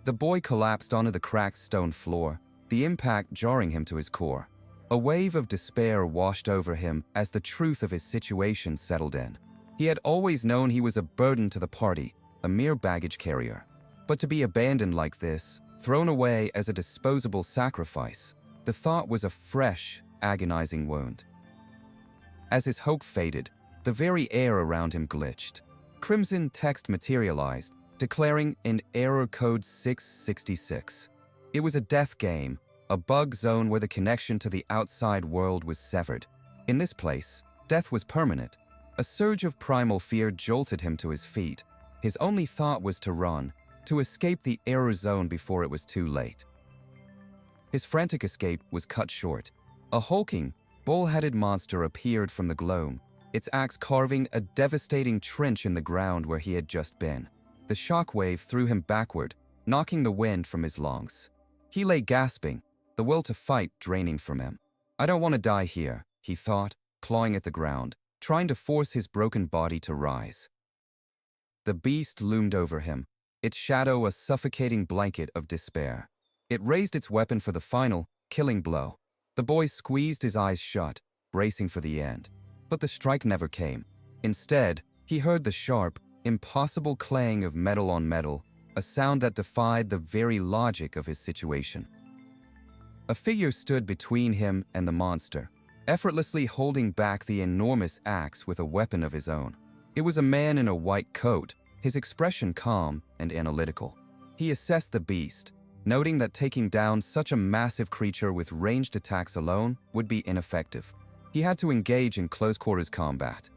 The boy collapsed onto the cracked stone floor, the impact jarring him to his core. A wave of despair washed over him as the truth of his situation settled in. He had always known he was a burden to the party, a mere baggage carrier. But to be abandoned like this, thrown away as a disposable sacrifice, the thought was a fresh, agonizing wound. As his hope faded, the very air around him glitched. Crimson text materialized, declaring in error code 666. It was a death game, a bug zone where the connection to the outside world was severed. In this place, death was permanent. A surge of primal fear jolted him to his feet. His only thought was to run, to escape the error zone before it was too late. His frantic escape was cut short. A hulking, bull-headed monster appeared from the gloam, its axe carving a devastating trench in the ground where he had just been. The shockwave threw him backward, knocking the wind from his lungs. He lay gasping, the will to fight draining from him. I don't want to die here, he thought, clawing at the ground, trying to force his broken body to rise. The beast loomed over him, its shadow a suffocating blanket of despair. It raised its weapon for the final, killing blow. The boy squeezed his eyes shut, bracing for the end. But the strike never came. Instead, he heard the sharp, impossible clang of metal on metal, a sound that defied the very logic of his situation. A figure stood between him and the monster, effortlessly holding back the enormous axe with a weapon of his own. It was a man in a white coat, his expression calm and analytical. He assessed the beast, noting that taking down such a massive creature with ranged attacks alone would be ineffective. He had to engage in close-quarters combat.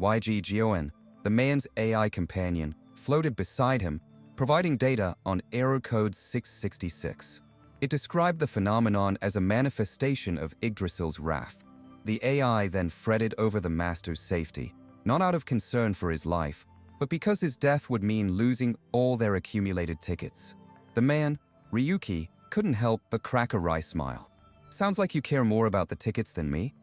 Ygigioen, the man's AI companion, floated beside him, providing data on error code 666. It described the phenomenon as a manifestation of Yggdrasil's wrath. The AI then fretted over the master's safety, not out of concern for his life, but because his death would mean losing all their accumulated tickets. The man, Ryuki, couldn't help but crack a wry smile. Sounds like you care more about the tickets than me?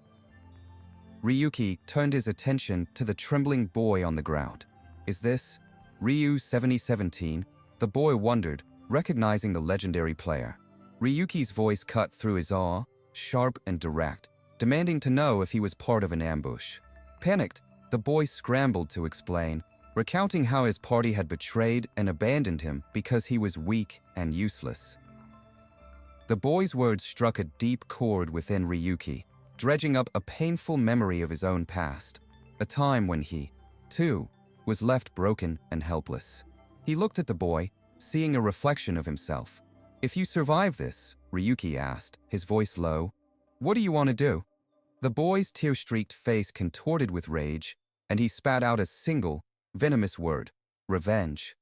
Ryuki turned his attention to the trembling boy on the ground. Is this Ryu 7017? The boy wondered, recognizing the legendary player. Ryuki's voice cut through his awe, sharp and direct, demanding to know if he was part of an ambush. Panicked, the boy scrambled to explain, recounting how his party had betrayed and abandoned him because he was weak and useless. The boy's words struck a deep chord within Ryuki, dredging up a painful memory of his own past, a time when he, too, was left broken and helpless. He looked at the boy, seeing a reflection of himself. If you survive this, Ryuki asked, his voice low, what do you want to do? The boy's tear-streaked face contorted with rage, and he spat out a single, venomous word, revenge.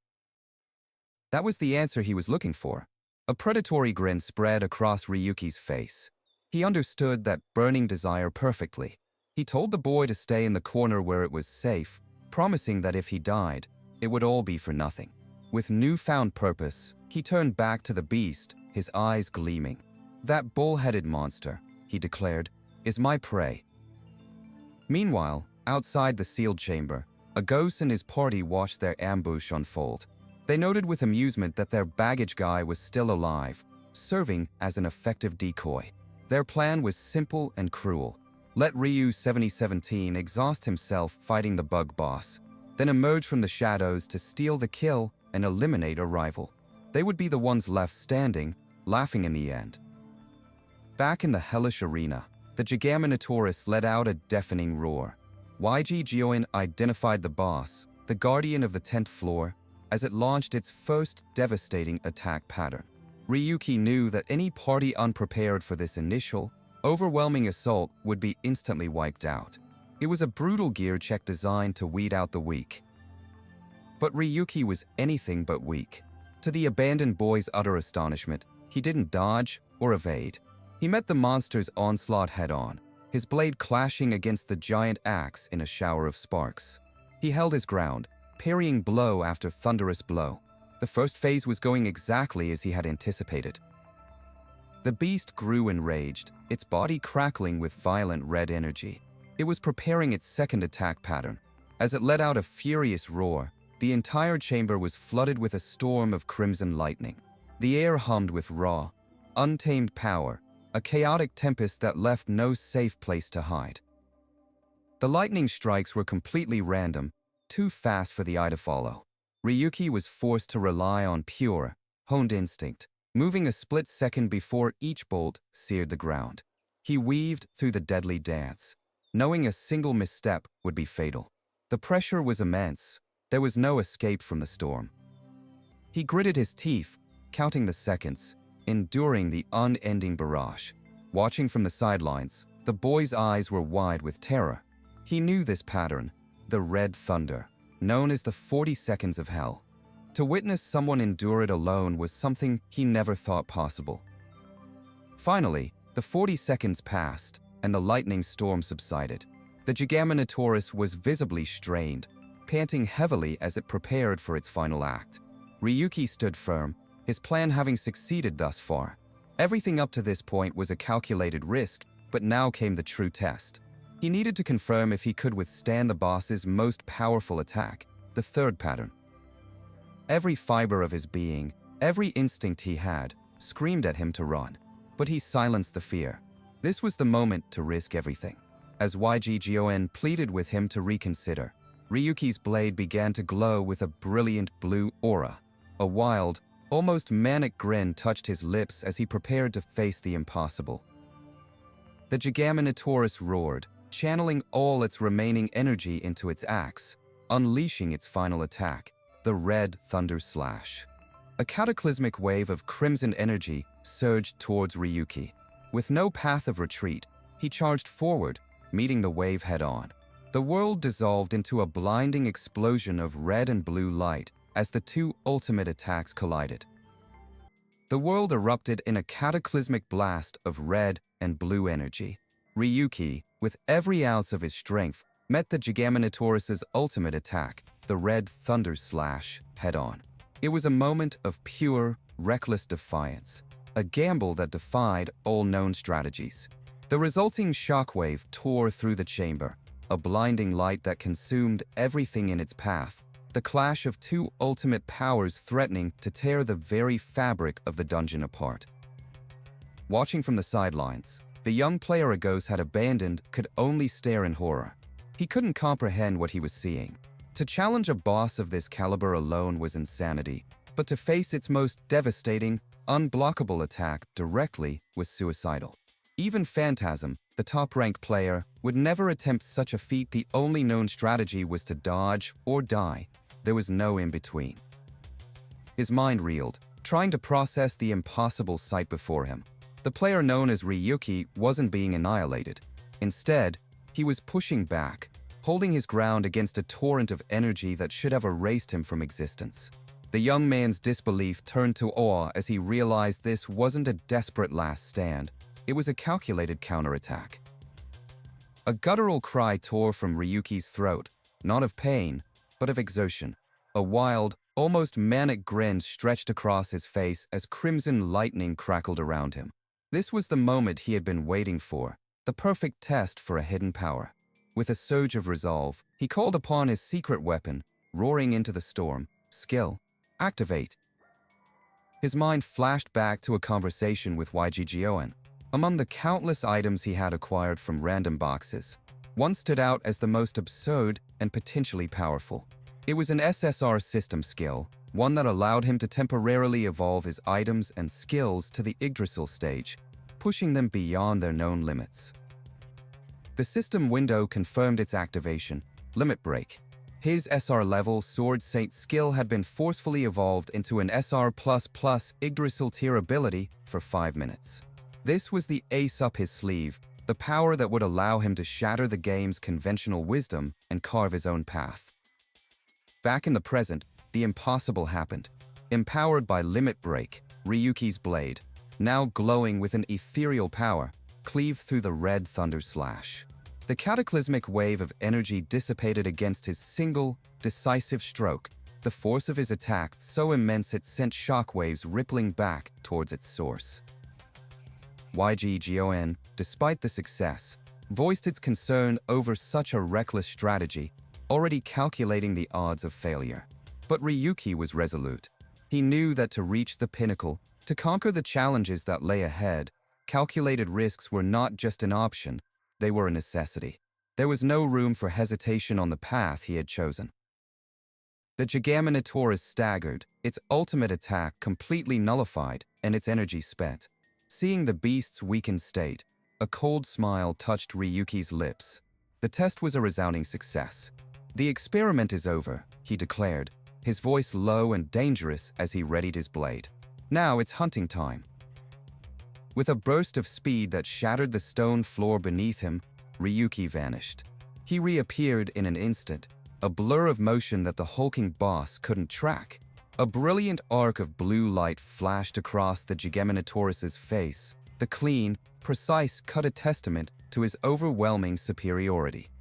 That was the answer he was looking for. A predatory grin spread across Ryuki's face. He understood that burning desire perfectly. He told the boy to stay in the corner where it was safe, promising that if he died, it would all be for nothing. With newfound purpose, he turned back to the beast, his eyes gleaming. "That bull-headed monster," he declared, "is my prey." Meanwhile, outside the sealed chamber, a ghost and his party watched their ambush unfold. They noted with amusement that their baggage guy was still alive, serving as an effective decoy. Their plan was simple and cruel. Let Ryu 7017 exhaust himself fighting the bug boss, then emerge from the shadows to steal the kill and eliminate a rival. They would be the ones left standing, laughing in the end. Back in the hellish arena, the Gigaminotaurus let out a deafening roar. YG Gioin identified the boss, the guardian of the 10th floor, as it launched its first devastating attack pattern. Ryuki knew that any party unprepared for this initial, overwhelming assault would be instantly wiped out. It was a brutal gear check designed to weed out the weak. But Ryuki was anything but weak. To the abandoned boy's utter astonishment, he didn't dodge or evade. He met the monster's onslaught head-on, his blade clashing against the giant axe in a shower of sparks. He held his ground, parrying blow after thunderous blow. The first phase was going exactly as he had anticipated. The beast grew enraged, its body crackling with violent red energy. It was preparing its second attack pattern. As it let out a furious roar, the entire chamber was flooded with a storm of crimson lightning. The air hummed with raw, untamed power, a chaotic tempest that left no safe place to hide. The lightning strikes were completely random, too fast for the eye to follow. Ryuki was forced to rely on pure, honed instinct, moving a split second before each bolt seared the ground. He weaved through the deadly dance, knowing a single misstep would be fatal. The pressure was immense. There was no escape from the storm. He gritted his teeth, counting the seconds, enduring the unending barrage. Watching from the sidelines, the boy's eyes were wide with terror. He knew this pattern, the red thunder, known as the 40 seconds of hell. To witness someone endure it alone was something he never thought possible. Finally, the 40 seconds passed, and the lightning storm subsided. The Gigaminotaurus was visibly strained, panting heavily as it prepared for its final act. Ryuki stood firm, his plan having succeeded thus far. Everything up to this point was a calculated risk, but now came the true test. He needed to confirm if he could withstand the boss's most powerful attack, the third pattern. Every fiber of his being, every instinct he had, screamed at him to run. But he silenced the fear. This was the moment to risk everything. As YG Gioen pleaded with him to reconsider, Ryuki's blade began to glow with a brilliant blue aura. A wild, almost manic grin touched his lips as he prepared to face the impossible. The Gigaminotaurus roared, channeling all its remaining energy into its axe, unleashing its final attack, the Red Thunder Slash. A cataclysmic wave of crimson energy surged towards Ryuki. With no path of retreat, he charged forward, meeting the wave head-on. The world dissolved into a blinding explosion of red and blue light as the two ultimate attacks collided. The world erupted in a cataclysmic blast of red and blue energy. Ryuki, with every ounce of his strength, met the Gigaminotaurus's ultimate attack, the Red Thunder Slash, head-on. It was a moment of pure, reckless defiance, a gamble that defied all known strategies. The resulting shockwave tore through the chamber, a blinding light that consumed everything in its path, the clash of two ultimate powers threatening to tear the very fabric of the dungeon apart. Watching from the sidelines, the young player Agos had abandoned could only stare in horror. He couldn't comprehend what he was seeing. To challenge a boss of this caliber alone was insanity, but to face its most devastating, unblockable attack directly was suicidal. Even Phantasm, the top-ranked player, would never attempt such a feat. The only known strategy was to dodge or die. There was no in-between. His mind reeled, trying to process the impossible sight before him. The player known as Ryuki wasn't being annihilated. Instead, he was pushing back, holding his ground against a torrent of energy that should have erased him from existence. The young man's disbelief turned to awe as he realized this wasn't a desperate last stand, it was a calculated counterattack. A guttural cry tore from Ryuki's throat, not of pain, but of exertion. A wild, almost manic grin stretched across his face as crimson lightning crackled around him. This was the moment he had been waiting for, the perfect test for a hidden power. With a surge of resolve, he called upon his secret weapon, roaring into the storm. Skill. Activate. His mind flashed back to a conversation with YGGON. Among the countless items he had acquired from random boxes, one stood out as the most absurd and potentially powerful. It was an SSR system skill, one that allowed him to temporarily evolve his items and skills to the Yggdrasil stage, pushing them beyond their known limits. The system window confirmed its activation. Limit Break. His SR-level Sword Saint skill had been forcefully evolved into an SR++ Yggdrasil tier ability for 5 minutes. This was the ace up his sleeve, the power that would allow him to shatter the game's conventional wisdom and carve his own path. Back in the present, the impossible happened. Empowered by Limit Break, Ryuki's blade, now glowing with an ethereal power, cleaved through the red thunder slash. The cataclysmic wave of energy dissipated against his single, decisive stroke, the force of his attack so immense it sent shockwaves rippling back towards its source. YGGON, despite the success, voiced its concern over such a reckless strategy, already calculating the odds of failure. But Ryuki was resolute. He knew that to reach the pinnacle, to conquer the challenges that lay ahead, calculated risks were not just an option, they were a necessity. There was no room for hesitation on the path he had chosen. The Gigaminotaurus staggered, its ultimate attack completely nullified and its energy spent. Seeing the beast's weakened state, a cold smile touched Ryuki's lips. The test was a resounding success. "The experiment is over," he declared, his voice low and dangerous as he readied his blade. "Now it's hunting time." With a burst of speed that shattered the stone floor beneath him, Ryuki vanished. He reappeared in an instant, a blur of motion that the hulking boss couldn't track. A brilliant arc of blue light flashed across the Gigaminotaurus's face, the clean, precise cut a testament to his overwhelming superiority.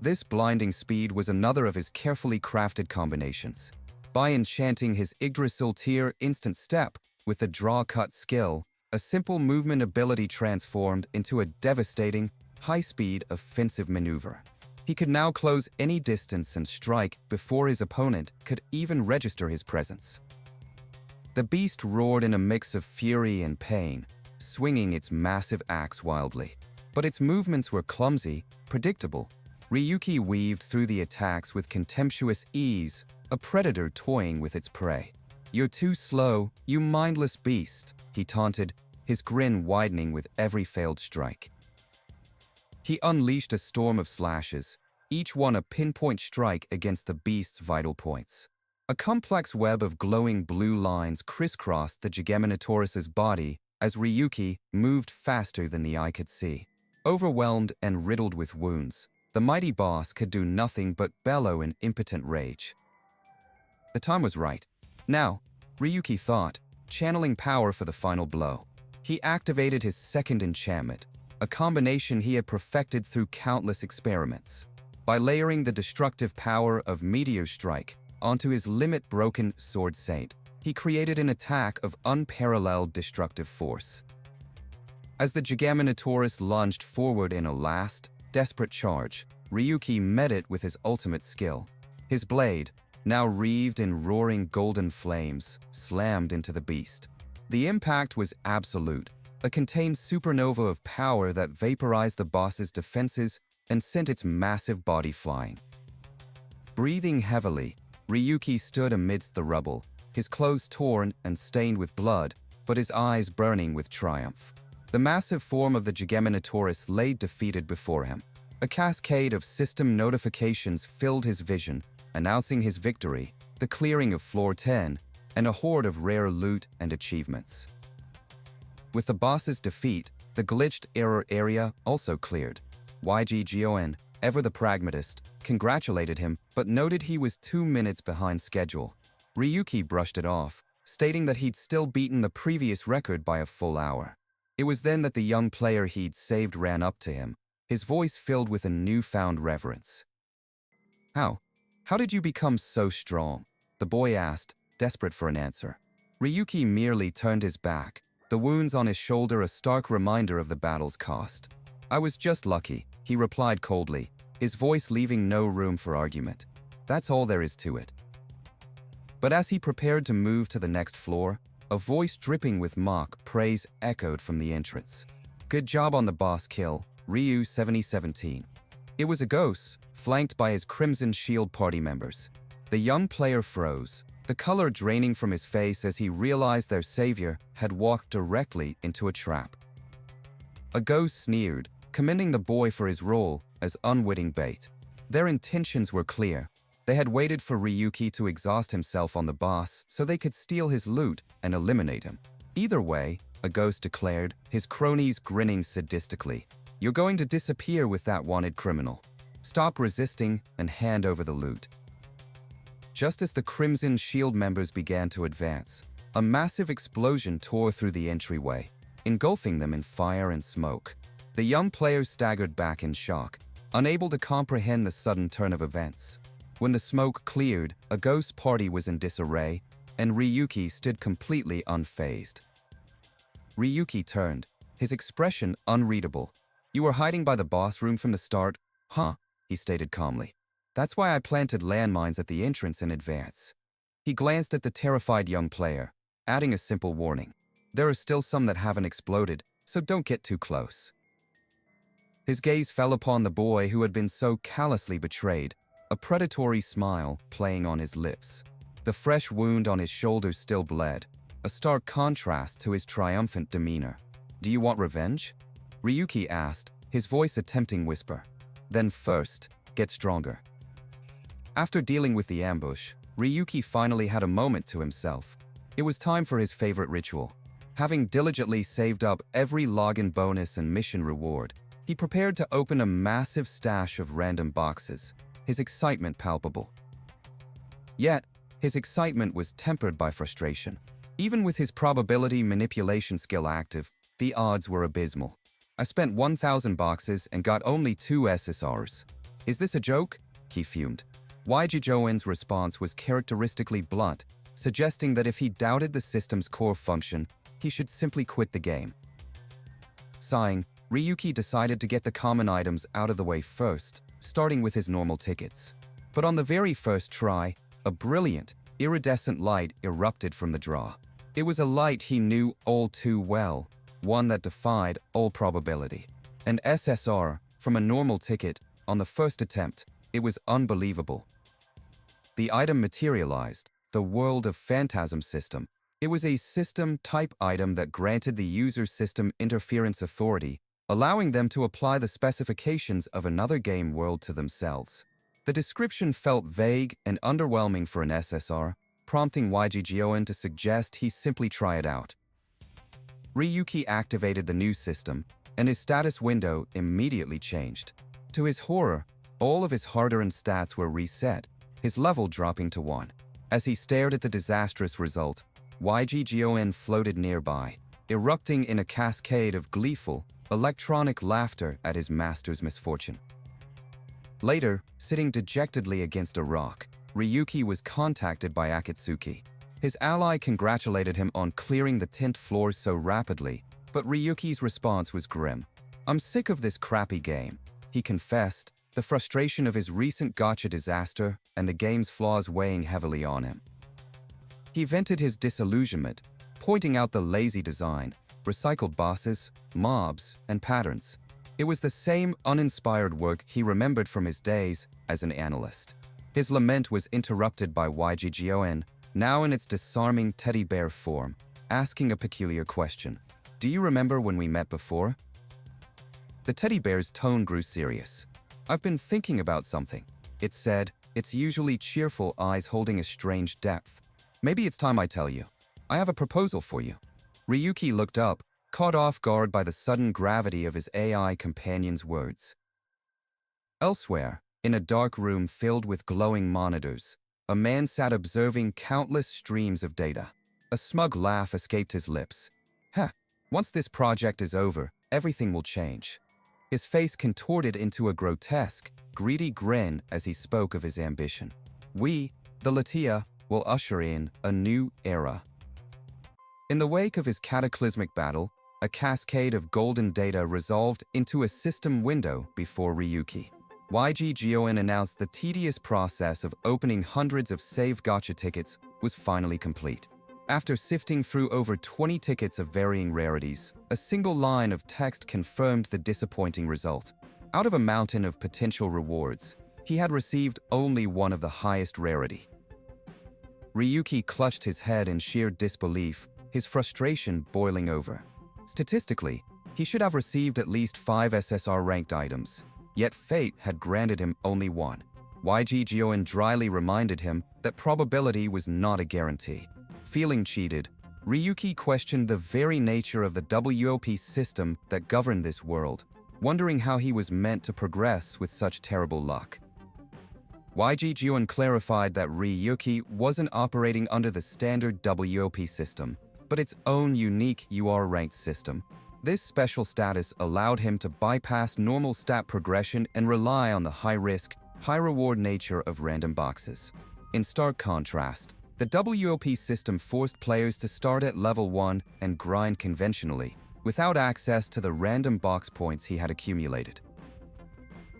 This blinding speed was another of his carefully crafted combinations. By enchanting his Yggdrasil tier instant step with the draw-cut skill, a simple movement ability transformed into a devastating, high-speed offensive maneuver. He could now close any distance and strike before his opponent could even register his presence. The beast roared in a mix of fury and pain, swinging its massive axe wildly. But its movements were clumsy, predictable. Ryuki weaved through the attacks with contemptuous ease, a predator toying with its prey. "You're too slow, you mindless beast," he taunted, his grin widening with every failed strike. He unleashed a storm of slashes, each one a pinpoint strike against the beast's vital points. A complex web of glowing blue lines crisscrossed the Gigaminotaurus's body as Ryuki moved faster than the eye could see. Overwhelmed and riddled with wounds, the mighty boss could do nothing but bellow in impotent rage. The time was right. Now, Ryuki thought, channeling power for the final blow. He activated his second enchantment, a combination he had perfected through countless experiments. By layering the destructive power of Meteor Strike onto his limit-broken Sword Saint, he created an attack of unparalleled destructive force. As the Gigaminotaurus lunged forward in a last, desperate charge, Ryuki met it with his ultimate skill. His blade, now wreathed in roaring golden flames, slammed into the beast. The impact was absolute, a contained supernova of power that vaporized the boss's defenses and sent its massive body flying. Breathing heavily, Ryuki stood amidst the rubble, his clothes torn and stained with blood, but his eyes burning with triumph. The massive form of the Gigaminotaurus lay defeated before him. A cascade of system notifications filled his vision, announcing his victory, the clearing of Floor 10, and a horde of rare loot and achievements. With the boss's defeat, the glitched error area also cleared. YGGON, ever the pragmatist, congratulated him but noted he was 2 minutes behind schedule. Ryuki brushed it off, stating that he'd still beaten the previous record by a full hour. It was then that the young player he'd saved ran up to him, his voice filled with a newfound reverence. How? How did you become so strong? The boy asked, desperate for an answer. Ryuki merely turned his back, the wounds on his shoulder a stark reminder of the battle's cost. I was just lucky, he replied coldly, his voice leaving no room for argument. That's all there is to it. But as he prepared to move to the next floor, a voice dripping with mock praise echoed from the entrance. Good job on the boss kill, Ryu 7017. It was a ghost, flanked by his Crimson Shield party members. The young player froze, the color draining from his face as he realized their savior had walked directly into a trap. A ghost sneered, commending the boy for his role as unwitting bait. Their intentions were clear. They had waited for Ryuki to exhaust himself on the boss so they could steal his loot and eliminate him. Either way, a ghost declared, his cronies grinning sadistically. You're going to disappear with that wanted criminal. Stop resisting and hand over the loot. Just as the Crimson Shield members began to advance, a massive explosion tore through the entryway, engulfing them in fire and smoke. The young players staggered back in shock, unable to comprehend the sudden turn of events. When the smoke cleared, a ghost party was in disarray, and Ryuki stood completely unfazed. Ryuki turned, his expression unreadable. You were hiding by the boss room from the start? Huh, he stated calmly. That's why I planted landmines at the entrance in advance. He glanced at the terrified young player, adding a simple warning. There are still some that haven't exploded, so don't get too close. His gaze fell upon the boy who had been so callously betrayed, a predatory smile playing on his lips. The fresh wound on his shoulder still bled, a stark contrast to his triumphant demeanor. Do you want revenge? Ryuki asked, his voice a tempting whisper. Then first, get stronger. After dealing with the ambush, Ryuki finally had a moment to himself. It was time for his favorite ritual. Having diligently saved up every login bonus and mission reward, he prepared to open a massive stash of random boxes, his excitement palpable. Yet, his excitement was tempered by frustration. Even with his probability manipulation skill active, the odds were abysmal. I spent 1,000 boxes and got only 2 SSRs. Is this a joke? He fumed. Joen's response was characteristically blunt, suggesting that if he doubted the system's core function, he should simply quit the game. Sighing, Ryuki decided to get the common items out of the way first, starting with his normal tickets. But on the very first try, a brilliant, iridescent light erupted from the draw. It was a light he knew all too well, one that defied all probability. An SSR from a normal ticket on the first attempt. It was unbelievable. The item materialized, the World of Phantasm system. It was a system-type item that granted the user system interference authority, allowing them to apply the specifications of another game world to themselves. The description felt vague and underwhelming for an SSR, prompting Joen to suggest he simply try it out. Ryuki activated the new system, and his status window immediately changed. To his horror, all of his hard-earned stats were reset, his level dropping to 1. As he stared at the disastrous result, Joen floated nearby, erupting in a cascade of gleeful, electronic laughter at his master's misfortune. Later, sitting dejectedly against a rock, Ryuki was contacted by Akatsuki. His ally congratulated him on clearing the 10th floor so rapidly, but Ryuki's response was grim. I'm sick of this crappy game, he confessed, the frustration of his recent gacha disaster and the game's flaws weighing heavily on him. He vented his disillusionment, pointing out the lazy design, recycled bosses, mobs, and patterns. It was the same uninspired work he remembered from his days as an analyst. His lament was interrupted by Joen, now in its disarming teddy bear form, asking a peculiar question. Do you remember when we met before? The teddy bear's tone grew serious. I've been thinking about something, it said, its usually cheerful eyes holding a strange depth. Maybe it's time I tell you. I have a proposal for you. Ryuki looked up, caught off guard by the sudden gravity of his AI companion's words. Elsewhere, in a dark room filled with glowing monitors, a man sat observing countless streams of data. A smug laugh escaped his lips. Once this project is over, everything will change. His face contorted into a grotesque, greedy grin as he spoke of his ambition. We, the Latia, will usher in a new era. In the wake of his cataclysmic battle, a cascade of golden data resolved into a system window before Ryuki. YG announced the tedious process of opening hundreds of saved gacha tickets was finally complete. After sifting through over 20 tickets of varying rarities, a single line of text confirmed the disappointing result. Out of a mountain of potential rewards, he had received only one of the highest rarity. Ryuki clutched his head in sheer disbelief, his frustration boiling over. Statistically, he should have received at least 5 SSR-ranked items, yet fate had granted him only one. YG dryly reminded him that probability was not a guarantee. Feeling cheated, Ryuki questioned the very nature of the WOP system that governed this world, wondering how he was meant to progress with such terrible luck. YG clarified that Ryuki wasn't operating under the standard WOP system, but its own unique UR-ranked system. This special status allowed him to bypass normal stat progression and rely on the high-risk, high-reward nature of random boxes. In stark contrast, the WOP system forced players to start at level 1 and grind conventionally, without access to the random box points he had accumulated.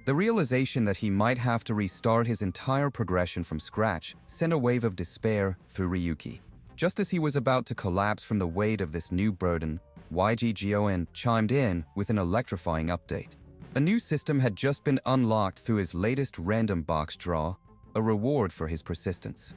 The realization that he might have to restart his entire progression from scratch sent a wave of despair through Ryuki. Just as he was about to collapse from the weight of this new burden, YG chimed in with an electrifying update. A new system had just been unlocked through his latest random box draw, a reward for his persistence.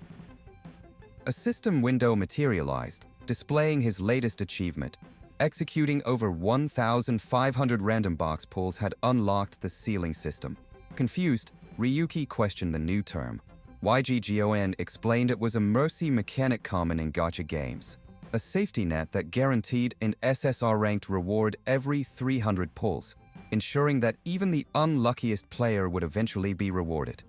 A system window materialized, displaying his latest achievement. Executing over 1,500 random box pulls had unlocked the ceiling system. Confused, Ryuki questioned the new term. YG explained it was a mercy mechanic common in gacha games, a safety net that guaranteed an SSR-ranked reward every 300 pulls, ensuring that even the unluckiest player would eventually be rewarded.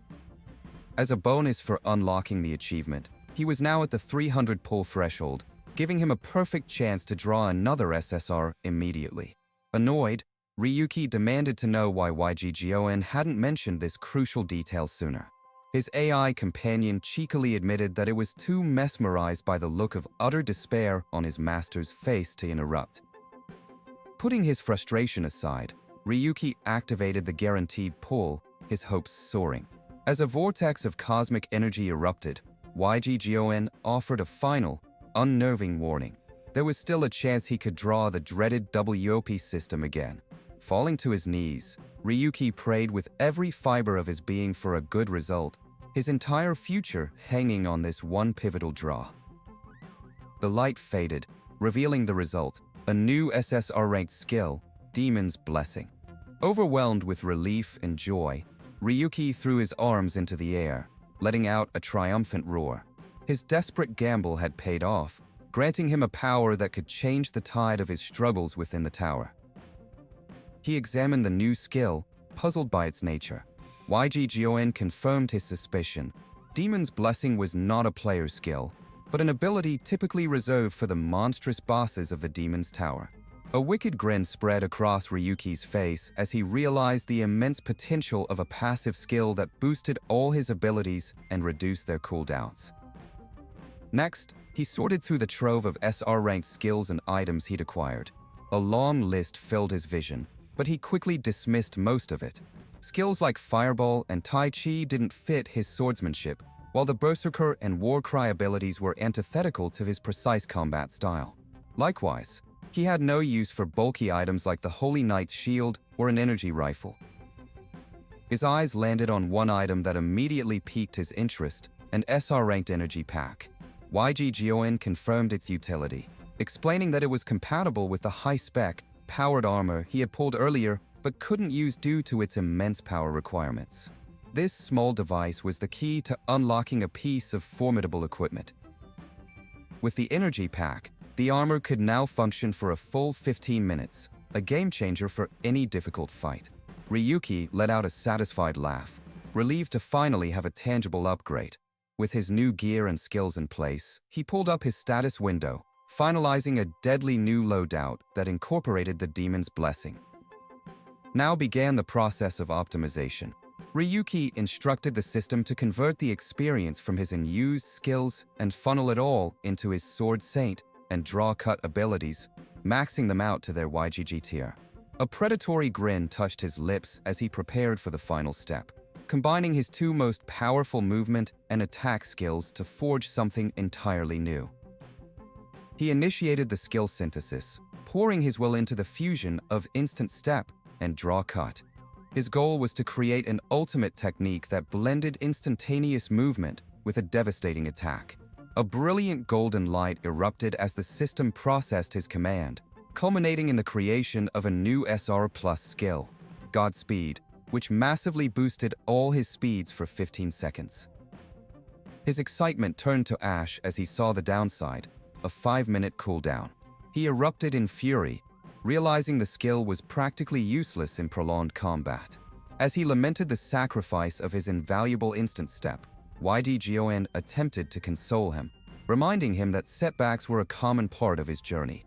As a bonus for unlocking the achievement, he was now at the 300 pull threshold, giving him a perfect chance to draw another SSR immediately. Annoyed, Ryuki demanded to know why YG hadn't mentioned this crucial detail sooner. His AI companion cheekily admitted that it was too mesmerized by the look of utter despair on his master's face to interrupt. Putting his frustration aside, Ryuki activated the guaranteed pull, his hopes soaring. As a vortex of cosmic energy erupted, YG offered a final, unnerving warning. There was still a chance he could draw the dreaded WOP system again. Falling to his knees, Ryuki prayed with every fiber of his being for a good result, his entire future hanging on this one pivotal draw. The light faded, revealing the result, a new SSR-ranked skill, Demon's Blessing. Overwhelmed with relief and joy, Ryuki threw his arms into the air, letting out a triumphant roar. His desperate gamble had paid off, granting him a power that could change the tide of his struggles within the tower. He examined the new skill, puzzled by its nature. YG confirmed his suspicion. Demon's Blessing was not a player's skill, but an ability typically reserved for the monstrous bosses of the Demon's Tower. A wicked grin spread across Ryuki's face as he realized the immense potential of a passive skill that boosted all his abilities and reduced their cooldowns. Next, he sorted through the trove of SR-ranked skills and items he'd acquired. A long list filled his vision, but he quickly dismissed most of it. Skills like Fireball and Tai Chi didn't fit his swordsmanship, while the Berserker and Warcry abilities were antithetical to his precise combat style. Likewise, he had no use for bulky items like the Holy Knight's Shield or an energy rifle. His eyes landed on one item that immediately piqued his interest, an SR-ranked energy pack. YG confirmed its utility, explaining that it was compatible with the high-spec, powered armor he had pulled earlier but couldn't use due to its immense power requirements. This small device was the key to unlocking a piece of formidable equipment. With the energy pack, the armor could now function for a full 15 minutes, a game-changer for any difficult fight. Ryuki let out a satisfied laugh, relieved to finally have a tangible upgrade. With his new gear and skills in place, he pulled up his status window, finalizing a deadly new loadout that incorporated the demon's blessing. Now began the process of optimization. Ryuki instructed the system to convert the experience from his unused skills and funnel it all into his Sword Saint and Draw Cut abilities, maxing them out to their YGG tier. A predatory grin touched his lips as he prepared for the final step, combining his two most powerful movement and attack skills to forge something entirely new. He initiated the skill synthesis, pouring his will into the fusion of Instant Step and Draw Cut. His goal was to create an ultimate technique that blended instantaneous movement with a devastating attack. A brilliant golden light erupted as the system processed his command, culminating in the creation of a new SR Plus skill, Godspeed, which massively boosted all his speeds for 15 seconds. His excitement turned to ash as he saw the downside, a 5-minute cooldown. He erupted in fury, realizing the skill was practically useless in prolonged combat. As he lamented the sacrifice of his invaluable instant step, YDGON attempted to console him, reminding him that setbacks were a common part of his journey.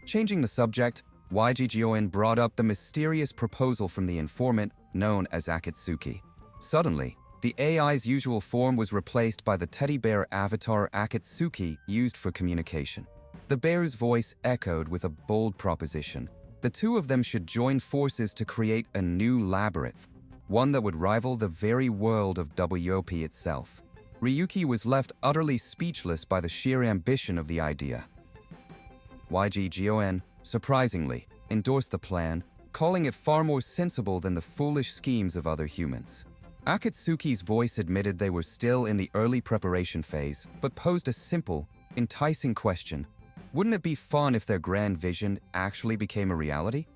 Changing the subject, YGGON brought up the mysterious proposal from the informant known as Akatsuki. Suddenly, the AI's usual form was replaced by the teddy bear avatar Akatsuki used for communication. The bear's voice echoed with a bold proposition. The two of them should join forces to create a new labyrinth, one that would rival the very world of WOP itself. Ryuki was left utterly speechless by the sheer ambition of the idea. YGGON, surprisingly, endorsed the plan, calling it far more sensible than the foolish schemes of other humans. Akatsuki's voice admitted they were still in the early preparation phase, but posed a simple, enticing question. Wouldn't it be fun if their grand vision actually became a reality?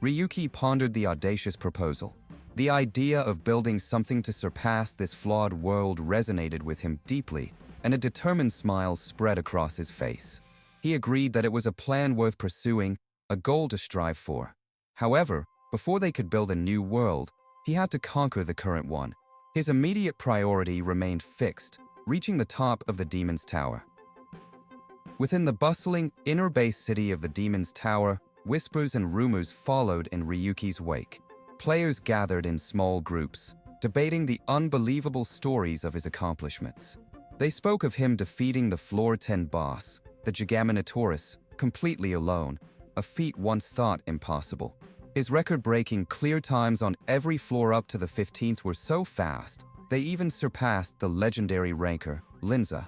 Ryuki pondered the audacious proposal. The idea of building something to surpass this flawed world resonated with him deeply, and a determined smile spread across his face. He agreed that it was a plan worth pursuing, a goal to strive for. However, before they could build a new world, he had to conquer the current one. His immediate priority remained fixed, reaching the top of the Demon's Tower. Within the bustling, inner base city of the Demon's Tower, whispers and rumors followed in Ryuki's wake. Players gathered in small groups, debating the unbelievable stories of his accomplishments. They spoke of him defeating the Floor 10 boss, the Gigaminotaurus, completely alone, a feat once thought impossible. His record-breaking clear times on every floor up to the 15th were so fast, they even surpassed the legendary ranker, Linza.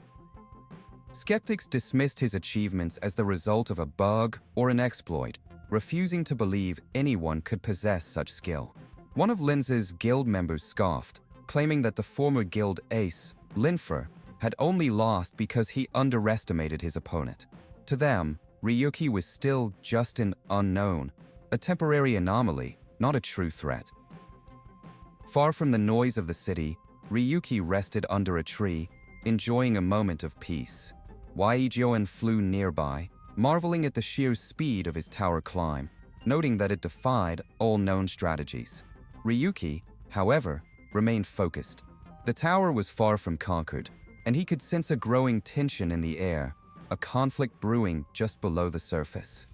Skeptics dismissed his achievements as the result of a bug or an exploit, refusing to believe anyone could possess such skill. One of Linza's guild members scoffed, claiming that the former guild ace, infer, had only lost because he underestimated his opponent. To them, Ryuki was still just an unknown, a temporary anomaly, not a true threat. Far from the noise of the city, Ryuki rested under a tree, enjoying a moment of peace. Yaejoen flew nearby, marveling at the sheer speed of his tower climb, noting that it defied all known strategies. Ryuki, however, remained focused. The tower was far from conquered, and he could sense a growing tension in the air, a conflict brewing just below the surface.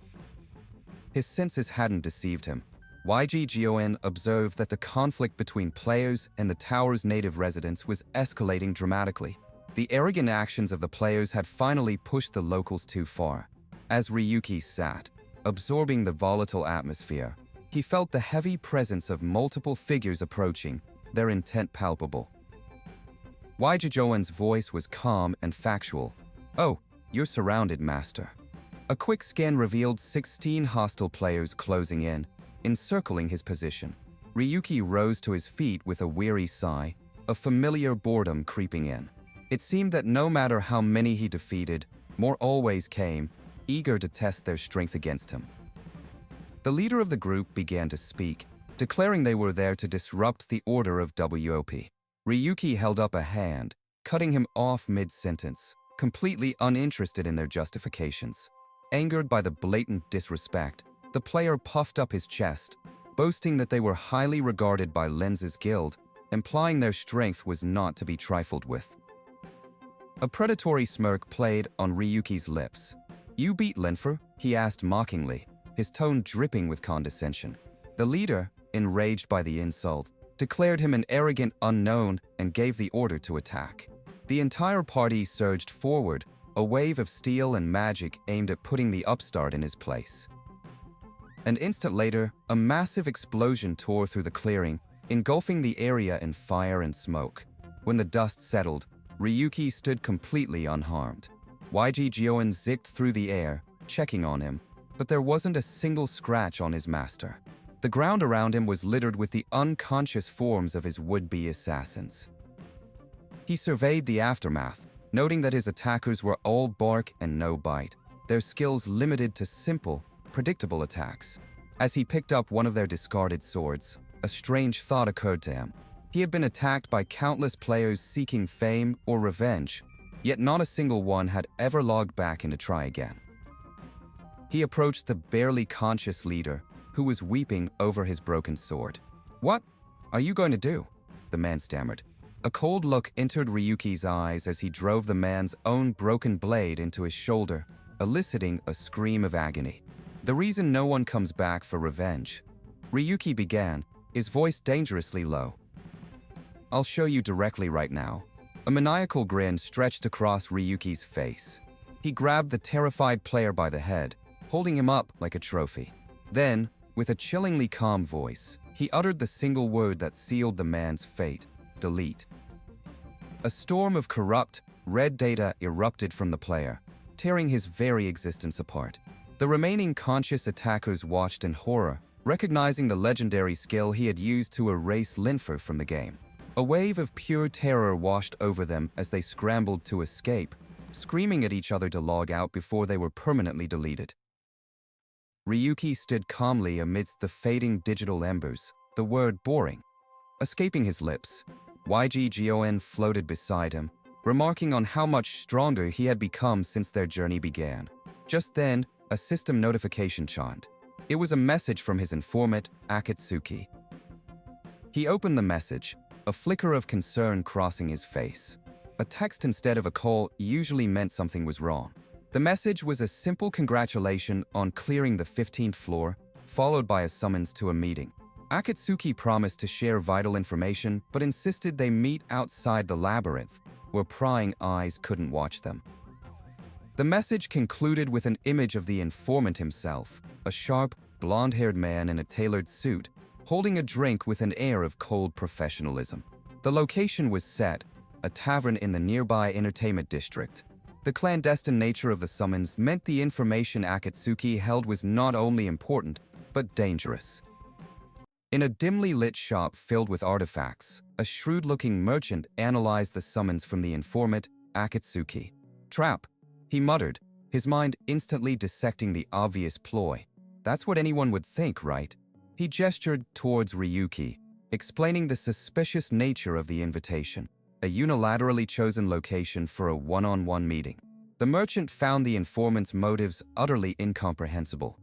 His senses hadn't deceived him. YGGON observed that the conflict between players and the tower's native residents was escalating dramatically. The arrogant actions of the players had finally pushed the locals too far. As Ryuki sat, absorbing the volatile atmosphere, he felt the heavy presence of multiple figures approaching, their intent palpable. YGGON's voice was calm and factual. "Oh, you're surrounded, Master." A quick scan revealed 16 hostile players closing in, encircling his position. Ryuki rose to his feet with a weary sigh, a familiar boredom creeping in. It seemed that no matter how many he defeated, more always came, eager to test their strength against him. The leader of the group began to speak, declaring they were there to disrupt the order of WOP. Ryuki held up a hand, cutting him off mid-sentence, completely uninterested in their justifications. Angered by the blatant disrespect, the player puffed up his chest, boasting that they were highly regarded by Linza's guild, implying their strength was not to be trifled with. A predatory smirk played on Ryuki's lips. "You beat Linfer?" he asked mockingly, his tone dripping with condescension. The leader, enraged by the insult, declared him an arrogant unknown and gave the order to attack. The entire party surged forward, a wave of steel and magic aimed at putting the upstart in his place. An instant later, a massive explosion tore through the clearing, engulfing the area in fire and smoke. When the dust settled, Ryuki stood completely unharmed. YG Jioen zigged through the air, checking on him, but there wasn't a single scratch on his master. The ground around him was littered with the unconscious forms of his would-be assassins. He surveyed the aftermath, noting that his attackers were all bark and no bite, their skills limited to simple, predictable attacks. As he picked up one of their discarded swords, a strange thought occurred to him. He had been attacked by countless players seeking fame or revenge, yet not a single one had ever logged back in to try again. He approached the barely conscious leader, who was weeping over his broken sword. "What are you going to do?" the man stammered. A cold look entered Ryuki's eyes as he drove the man's own broken blade into his shoulder, eliciting a scream of agony. "The reason no one comes back for revenge," Ryuki began, his voice dangerously low. "I'll show you directly right now." A maniacal grin stretched across Ryuki's face. He grabbed the terrified player by the head, holding him up like a trophy. Then, with a chillingly calm voice, he uttered the single word that sealed the man's fate: delete. A storm of corrupt, red data erupted from the player, tearing his very existence apart. The remaining conscious attackers watched in horror, recognizing the legendary skill he had used to erase Linfer from the game. A wave of pure terror washed over them as they scrambled to escape, screaming at each other to log out before they were permanently deleted. Ryuki stood calmly amidst the fading digital embers, the word boring escaping his lips. YG Jioen floated beside him, remarking on how much stronger he had become since their journey began. Just then, a system notification chimed. It was a message from his informant, Akatsuki. He opened the message, a flicker of concern crossing his face. A text instead of a call usually meant something was wrong. The message was a simple congratulation on clearing the 15th floor, followed by a summons to a meeting. Akatsuki promised to share vital information, but insisted they meet outside the labyrinth, where prying eyes couldn't watch them. The message concluded with an image of the informant himself, a sharp, blonde-haired man in a tailored suit, holding a drink with an air of cold professionalism. The location was set, a tavern in the nearby entertainment district. The clandestine nature of the summons meant the information Akatsuki held was not only important, but dangerous. In a dimly lit shop filled with artifacts, a shrewd-looking merchant analyzed the summons from the informant, Akatsuki. "Trap," he muttered, his mind instantly dissecting the obvious ploy. "That's what anyone would think, right?" He gestured towards Ryuki, explaining the suspicious nature of the invitation, a unilaterally chosen location for a one-on-one meeting. The merchant found the informant's motives utterly incomprehensible.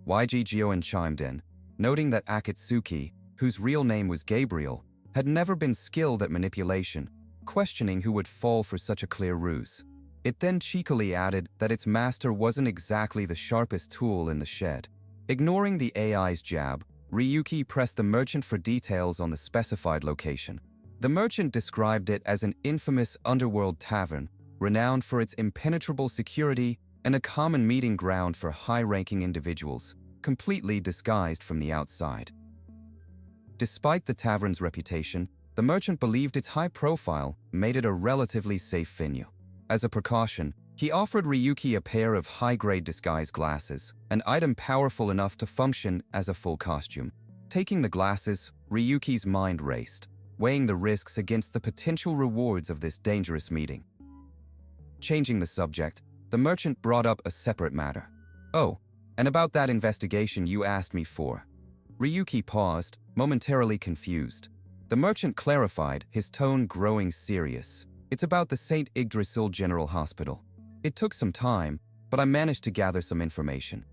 YG Jioen chimed in, noting that Akatsuki, whose real name was Gabriel, had never been skilled at manipulation, questioning who would fall for such a clear ruse. It then cheekily added that its master wasn't exactly the sharpest tool in the shed. Ignoring the AI's jab, Ryuki pressed the merchant for details on the specified location. The merchant described it as an infamous underworld tavern, renowned for its impenetrable security and a common meeting ground for high-ranking individuals, completely disguised from the outside. Despite the tavern's reputation, the merchant believed its high profile made it a relatively safe venue. As a precaution, he offered Ryuki a pair of high-grade disguise glasses, an item powerful enough to function as a full costume. Taking the glasses, Ryuki's mind raced, weighing the risks against the potential rewards of this dangerous meeting. Changing the subject, the merchant brought up a separate matter. "Oh, and about that investigation you asked me for." Ryuki paused, momentarily confused. The merchant clarified, his tone growing serious. "It's about the St. Yggdrasil General Hospital. It took some time, but I managed to gather some information."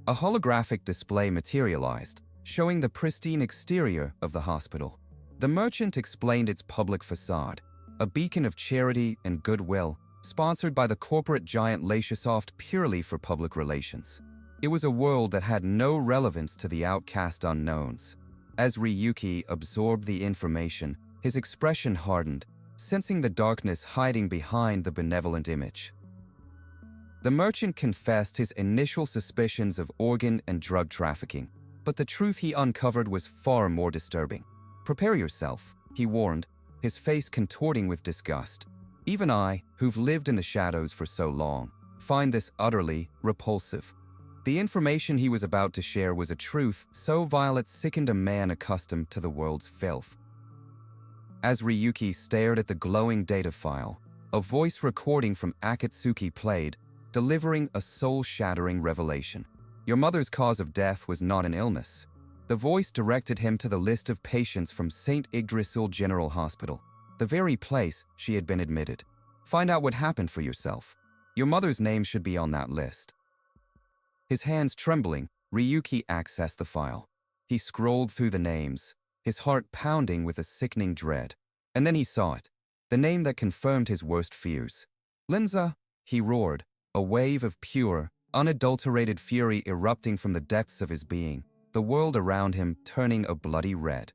A holographic display materialized, showing the pristine exterior of the hospital. The merchant explained its public facade, a beacon of charity and goodwill, sponsored by the corporate giant Leishasoft purely for public relations. It was a world that had no relevance to the outcast unknowns. As Ryuki absorbed the information, his expression hardened, sensing the darkness hiding behind the benevolent image. The merchant confessed his initial suspicions of organ and drug trafficking, but the truth he uncovered was far more disturbing. "Prepare yourself," he warned, his face contorting with disgust. "Even I, who've lived in the shadows for so long, find this utterly repulsive." The information he was about to share was a truth so vile it sickened a man accustomed to the world's filth. As Ryuki stared at the glowing data file, a voice recording from Akatsuki played, delivering a soul-shattering revelation. "Your mother's cause of death was not an illness." The voice directed him to the list of patients from St. Yggdrasil General Hospital, the very place she had been admitted. "Find out what happened for yourself. Your mother's name should be on that list." His hands trembling, Ryuki accessed the file. He scrolled through the names, his heart pounding with a sickening dread. And then he saw it, the name that confirmed his worst fears. "Linza!" he roared, a wave of pure, unadulterated fury erupting from the depths of his being, the world around him turning a bloody red.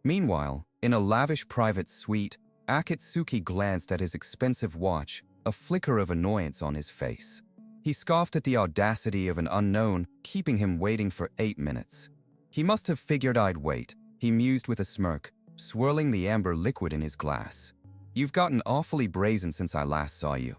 Meanwhile, in a lavish private suite, Akatsuki glanced at his expensive watch, a flicker of annoyance on his face. He scoffed at the audacity of an unknown, keeping him waiting for 8 minutes. "He must have figured I'd wait," he mused with a smirk, swirling the amber liquid in his glass. "You've gotten awfully brazen since I last saw you."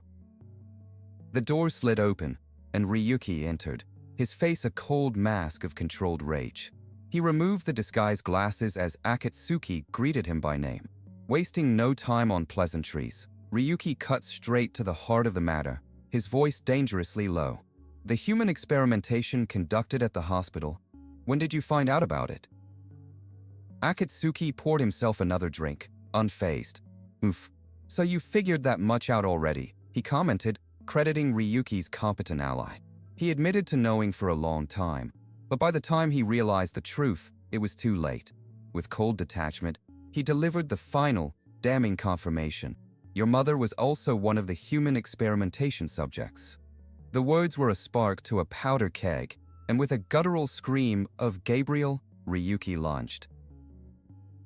The door slid open, and Ryuki entered, his face a cold mask of controlled rage. He removed the disguise glasses as Akatsuki greeted him by name. Wasting no time on pleasantries, Ryuki cut straight to the heart of the matter, his voice dangerously low. "The human experimentation conducted at the hospital. When did you find out about it?" Akatsuki poured himself another drink, unfazed. "Oof. So you figured that much out already," he commented, crediting Ryuki's competent ally. He admitted to knowing for a long time, but by the time he realized the truth, it was too late. With cold detachment, he delivered the final, damning confirmation. "Your mother was also one of the human experimentation subjects." The words were a spark to a powder keg, and with a guttural scream of "Gabriel," Ryuki launched.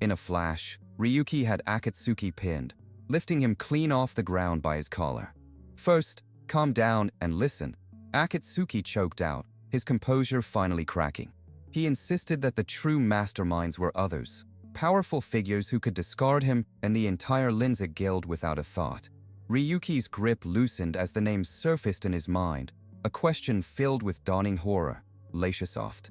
In a flash, Ryuki had Akatsuki pinned, lifting him clean off the ground by his collar. "First, calm down and listen," Akatsuki choked out, his composure finally cracking. He insisted that the true masterminds were others, powerful figures who could discard him and the entire Linza guild without a thought. Ryuki's grip loosened as the name surfaced in his mind, a question filled with dawning horror. Leishasoft.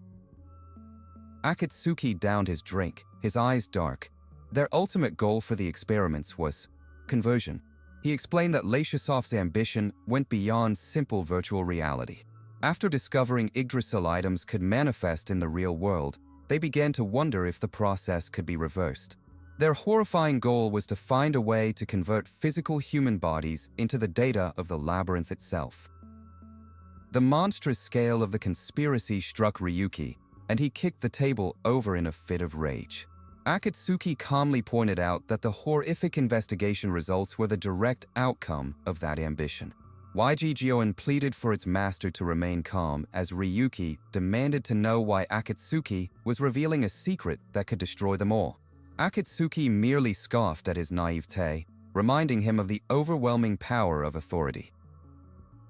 Akatsuki downed his drink, his eyes dark. Their ultimate goal for the experiments was conversion. He explained that Leishasoft's ambition went beyond simple virtual reality. After discovering Yggdrasil items could manifest in the real world, they began to wonder if the process could be reversed. Their horrifying goal was to find a way to convert physical human bodies into the data of the labyrinth itself. The monstrous scale of the conspiracy struck Ryuki, and he kicked the table over in a fit of rage. Akatsuki calmly pointed out that the horrific investigation results were the direct outcome of that ambition. YG pleaded for its master to remain calm as Ryuki demanded to know why Akatsuki was revealing a secret that could destroy them all. Akatsuki merely scoffed at his naivete, reminding him of the overwhelming power of authority.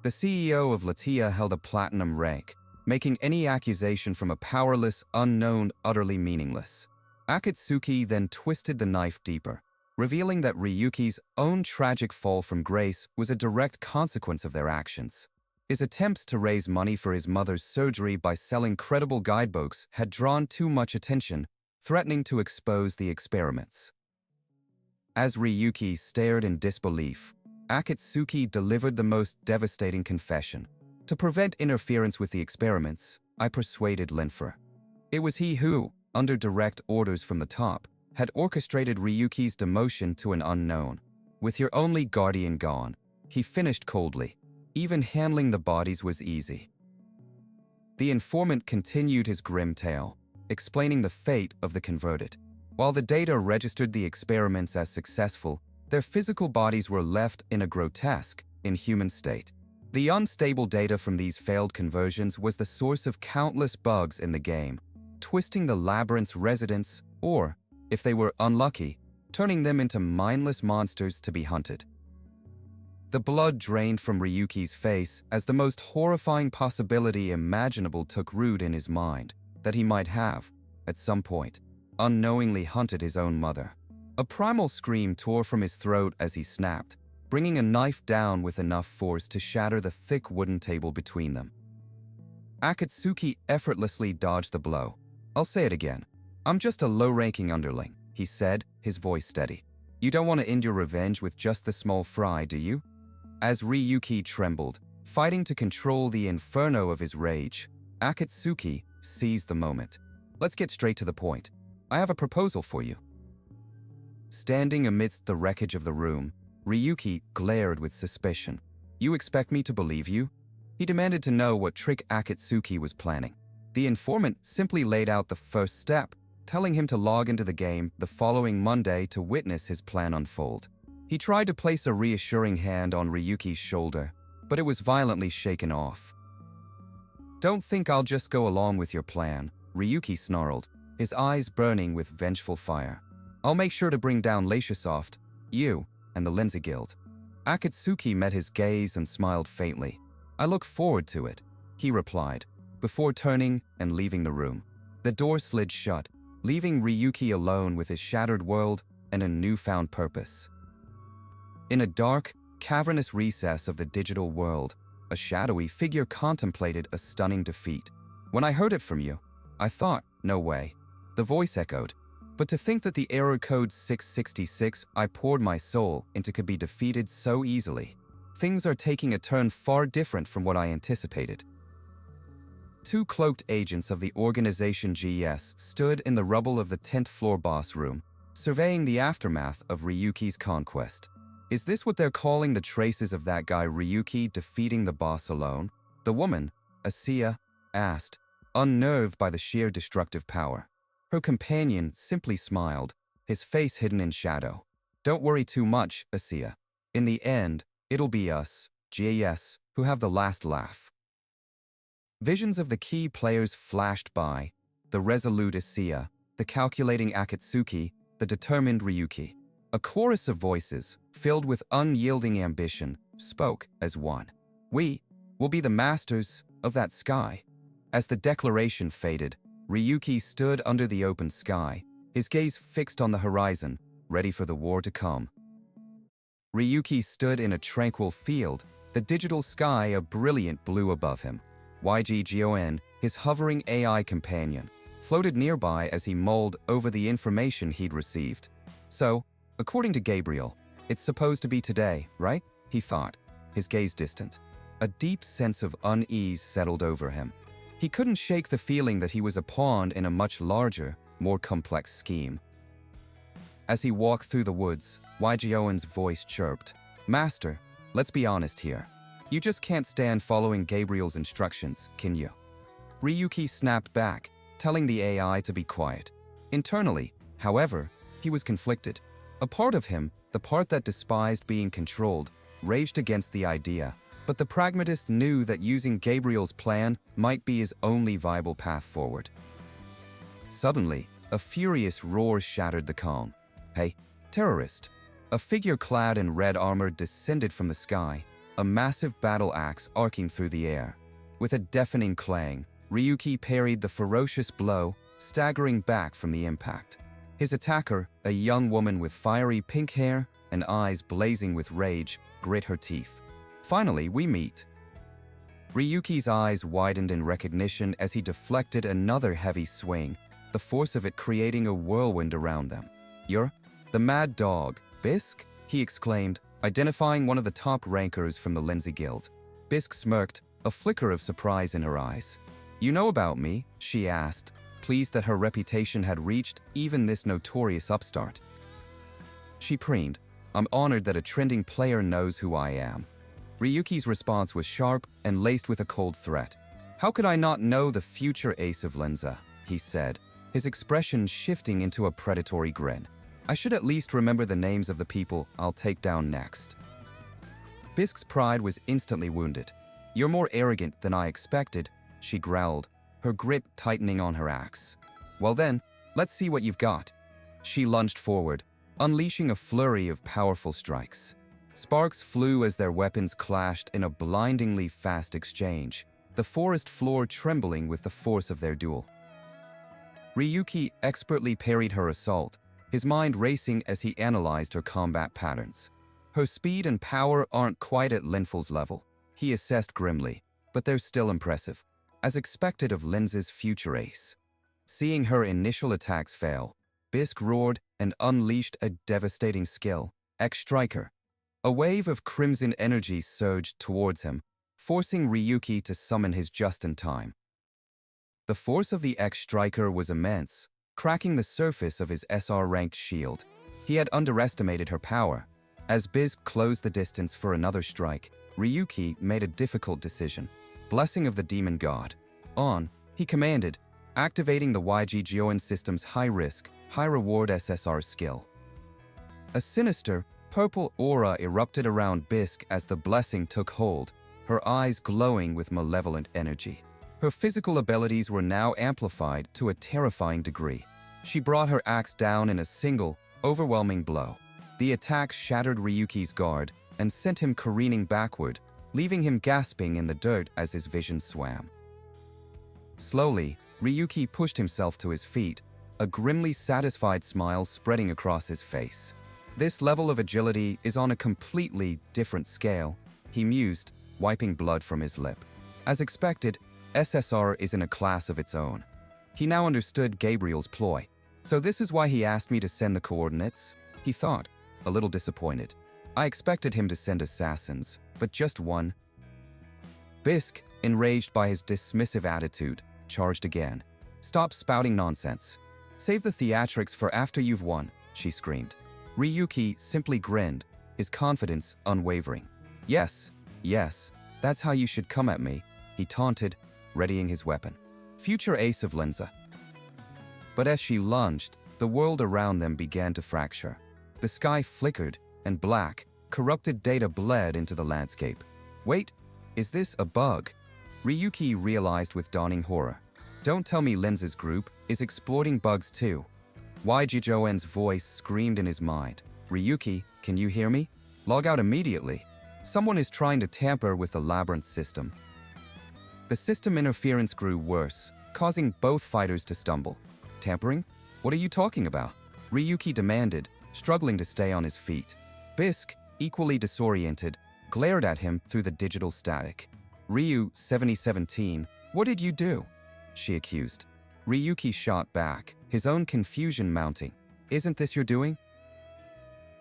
The CEO of Latia held a platinum rank, making any accusation from a powerless, unknown utterly meaningless. Akatsuki then twisted the knife deeper, revealing that Ryuki's own tragic fall from grace was a direct consequence of their actions. His attempts to raise money for his mother's surgery by selling credible guidebooks had drawn too much attention, threatening to expose the experiments. As Ryuki stared in disbelief, Akatsuki delivered the most devastating confession. To prevent interference with the experiments, I persuaded Linfer. It was he who, under direct orders from the top, had orchestrated Ryuki's demotion to an unknown. With your only guardian gone, he finished coldly. Even handling the bodies was easy. The informant continued his grim tale, explaining the fate of the converted. While the data registered the experiments as successful, their physical bodies were left in a grotesque, inhuman state. The unstable data from these failed conversions was the source of countless bugs in the game, twisting the labyrinth's residents, or, if they were unlucky, turning them into mindless monsters to be hunted. The blood drained from Ryuki's face as the most horrifying possibility imaginable took root in his mind, that he might have, at some point, unknowingly hunted his own mother. A primal scream tore from his throat as he snapped, bringing a knife down with enough force to shatter the thick wooden table between them. Akatsuki effortlessly dodged the blow. "I'll say it again. I'm just a low-ranking underling," he said, his voice steady. "You don't want to end your revenge with just the small fry, do you?" As Ryuki trembled, fighting to control the inferno of his rage, Akatsuki seized the moment. "Let's get straight to the point. I have a proposal for you." Standing amidst the wreckage of the room, Ryuki glared with suspicion. "You expect me to believe you?" He demanded to know what trick Akatsuki was planning. The informant simply laid out the first step, telling him to log into the game the following Monday to witness his plan unfold. He tried to place a reassuring hand on Ryuki's shoulder, but it was violently shaken off. "Don't think I'll just go along with your plan," Ryuki snarled, his eyes burning with vengeful fire. "I'll make sure to bring down Laciasoft, you, and the Lindsay Guild." Akatsuki met his gaze and smiled faintly. "I look forward to it," he replied, before turning and leaving the room. The door slid shut, leaving Ryuki alone with his shattered world and a newfound purpose. In a dark, cavernous recess of the digital world, a shadowy figure contemplated a stunning defeat. "When I heard it from you, I thought, no way," the voice echoed. "But to think that the error code 666 I poured my soul into could be defeated so easily. Things are taking a turn far different from what I anticipated." Two cloaked agents of the organization GS stood in the rubble of the 10th floor boss room, surveying the aftermath of Ryuki's conquest. "Is this what they're calling the traces of that guy Ryuki defeating the boss alone?" the woman, Asiya, asked, unnerved by the sheer destructive power. Her companion simply smiled, his face hidden in shadow. "Don't worry too much, Asiya. In the end, it'll be us, GS, who have the last laugh." Visions of the key players flashed by, the resolute Asiya, the calculating Akatsuki, the determined Ryuki. A chorus of voices, filled with unyielding ambition, spoke as one. "We will be the masters of that sky." As the declaration faded, Ryuki stood under the open sky, his gaze fixed on the horizon, ready for the war to come. Ryuki stood in a tranquil field, the digital sky a brilliant blue above him. YGGON, his hovering AI companion, floated nearby as he mulled over the information he'd received. "So, according to Gabriel, it's supposed to be today, right?" he thought, his gaze distant. A deep sense of unease settled over him. He couldn't shake the feeling that he was a pawn in a much larger, more complex scheme. As he walked through the woods, YGON's voice chirped, "Master, let's be honest here. You just can't stand following Gabriel's instructions, can you?" Ryuki snapped back, telling the AI to be quiet. Internally, however, he was conflicted. A part of him, the part that despised being controlled, raged against the idea, but the pragmatist knew that using Gabriel's plan might be his only viable path forward. Suddenly, a furious roar shattered the calm. "Hey, terrorist!" A figure clad in red armor descended from the sky, a massive battle axe arcing through the air. With a deafening clang, Ryuki parried the ferocious blow, staggering back from the impact. His attacker, a young woman with fiery pink hair and eyes blazing with rage, grit her teeth. "Finally, we meet." Ryuki's eyes widened in recognition as he deflected another heavy swing, the force of it creating a whirlwind around them. "You're the mad dog, Bisk?" he exclaimed, identifying one of the top rankers from the Lindsay Guild. Bisk smirked, a flicker of surprise in her eyes. "You know about me?" she asked, pleased that her reputation had reached even this notorious upstart. She preened, "I'm honored that a trending player knows who I am." Ryuki's response was sharp and laced with a cold threat. "How could I not know the future ace of Linza?" he said, his expression shifting into a predatory grin. I should at least remember the names of the people I'll take down next. Bisk's pride was instantly wounded. You're more arrogant than I expected, she growled, her grip tightening on her axe. Well then, let's see what you've got. She lunged forward, unleashing a flurry of powerful strikes. Sparks flew as their weapons clashed in a blindingly fast exchange, the forest floor trembling with the force of their duel. Ryuki expertly parried her assault, his mind racing as he analyzed her combat patterns. Her speed and power aren't quite at Linful's level, he assessed grimly, but they're still impressive, as expected of Linza's future ace. Seeing her initial attacks fail, Bisk roared and unleashed a devastating skill, X-Striker. A wave of crimson energy surged towards him, forcing Ryuki to summon his just in time. The force of the X-Striker was immense, cracking the surface of his SR-ranked shield. He had underestimated her power. As Bisk closed the distance for another strike, Ryuki made a difficult decision. Blessing of the Demon God. On, he commanded, activating the YG Gyoen system's high-risk, high-reward SSR skill. A sinister, purple aura erupted around Bisk as the blessing took hold, her eyes glowing with malevolent energy. Her physical abilities were now amplified to a terrifying degree. She brought her axe down in a single, overwhelming blow. The attack shattered Ryuki's guard and sent him careening backward, leaving him gasping in the dirt as his vision swam. Slowly, Ryuki pushed himself to his feet, a grimly satisfied smile spreading across his face. This level of agility is on a completely different scale, he mused, wiping blood from his lip. As expected, SSR is in a class of its own. He now understood Gabriel's ploy. So this is why he asked me to send the coordinates? He thought, a little disappointed. I expected him to send assassins, but just one. Bisk, enraged by his dismissive attitude, charged again. Stop spouting nonsense. Save the theatrics for after you've won, she screamed. Ryuki simply grinned, his confidence unwavering. Yes, that's how you should come at me, he taunted, readying his weapon. Future ace of Linza. But as she lunged, the world around them began to fracture. The sky flickered, and black, corrupted data bled into the landscape. Wait, is this a bug? Ryuki realized with dawning horror. Don't tell me Linza's group is exploiting bugs too. YG Joen's voice screamed in his mind. Ryuki, can you hear me? Log out immediately. Someone is trying to tamper with the labyrinth system. The system interference grew worse, causing both fighters to stumble. Tampering? What are you talking about? Ryuki demanded, struggling to stay on his feet. Bisk, equally disoriented, glared at him through the digital static. Ryu, 7017, what did you do? She accused. Ryuki shot back, his own confusion mounting. Isn't this your doing?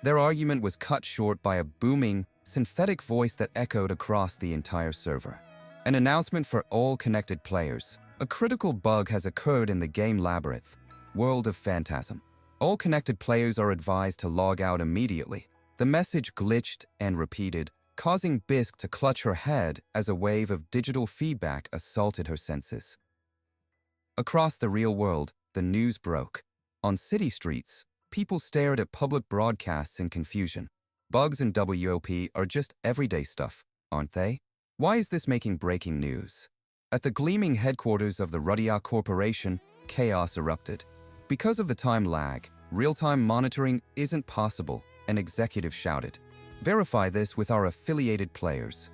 Their argument was cut short by a booming, synthetic voice that echoed across the entire server. An announcement for all connected players. A critical bug has occurred in the game Labyrinth, World of Phantasm. All connected players are advised to log out immediately. The message glitched and repeated, causing Bisk to clutch her head as a wave of digital feedback assaulted her senses. Across the real world, the news broke. On city streets, people stared at public broadcasts in confusion. Bugs and WOP are just everyday stuff, aren't they? Why is this making breaking news? At the gleaming headquarters of the Rudia Corporation, chaos erupted. Because of the time lag, real-time monitoring isn't possible, an executive shouted. Verify this with our affiliated players.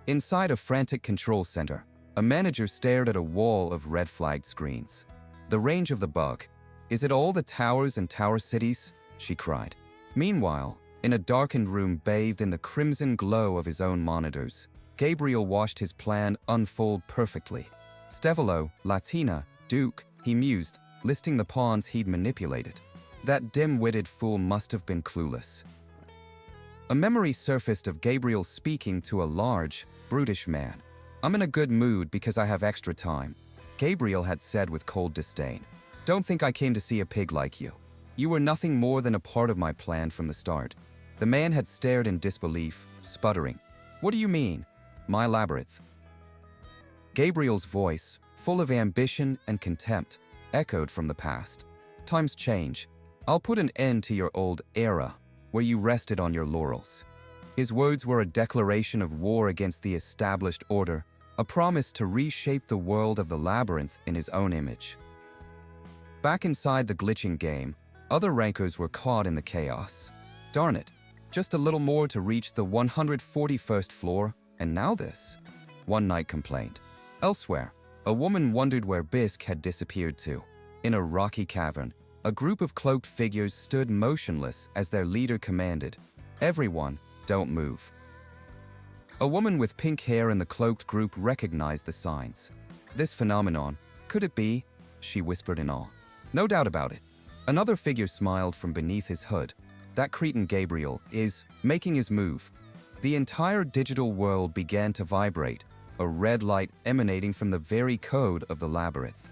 Inside a frantic control center, a manager stared at a wall of red-flagged screens. The range of the bug. Is it all the towers and tower cities? She cried. Meanwhile, in a darkened room bathed in the crimson glow of his own monitors, Gabriel watched his plan unfold perfectly. Stevolo, Latina, Duke, he mused, listing the pawns he'd manipulated. That dim-witted fool must have been clueless. A memory surfaced of Gabriel speaking to a large, brutish man. I'm in a good mood because I have extra time, Gabriel had said with cold disdain. Don't think I came to see a pig like you. You were nothing more than a part of my plan from the start. The man had stared in disbelief, sputtering. What do you mean? My labyrinth. Gabriel's voice, full of ambition and contempt, echoed from the past. Times change. I'll put an end to your old era, where you rested on your laurels. His words were a declaration of war against the established order, a promise to reshape the world of the labyrinth in his own image. Back inside the glitching game, other rankers were caught in the chaos. Darn it, just a little more to reach the 141st floor, and now this. One knight complained. Elsewhere, a woman wondered where Bisk had disappeared to. In a rocky cavern, a group of cloaked figures stood motionless as their leader commanded, "Everyone, don't move." A woman with pink hair in the cloaked group recognized the signs. This phenomenon, could it be? She whispered in awe. No doubt about it. Another figure smiled from beneath his hood. That Cretan Gabriel is making his move. The entire digital world began to vibrate, a red light emanating from the very code of the labyrinth.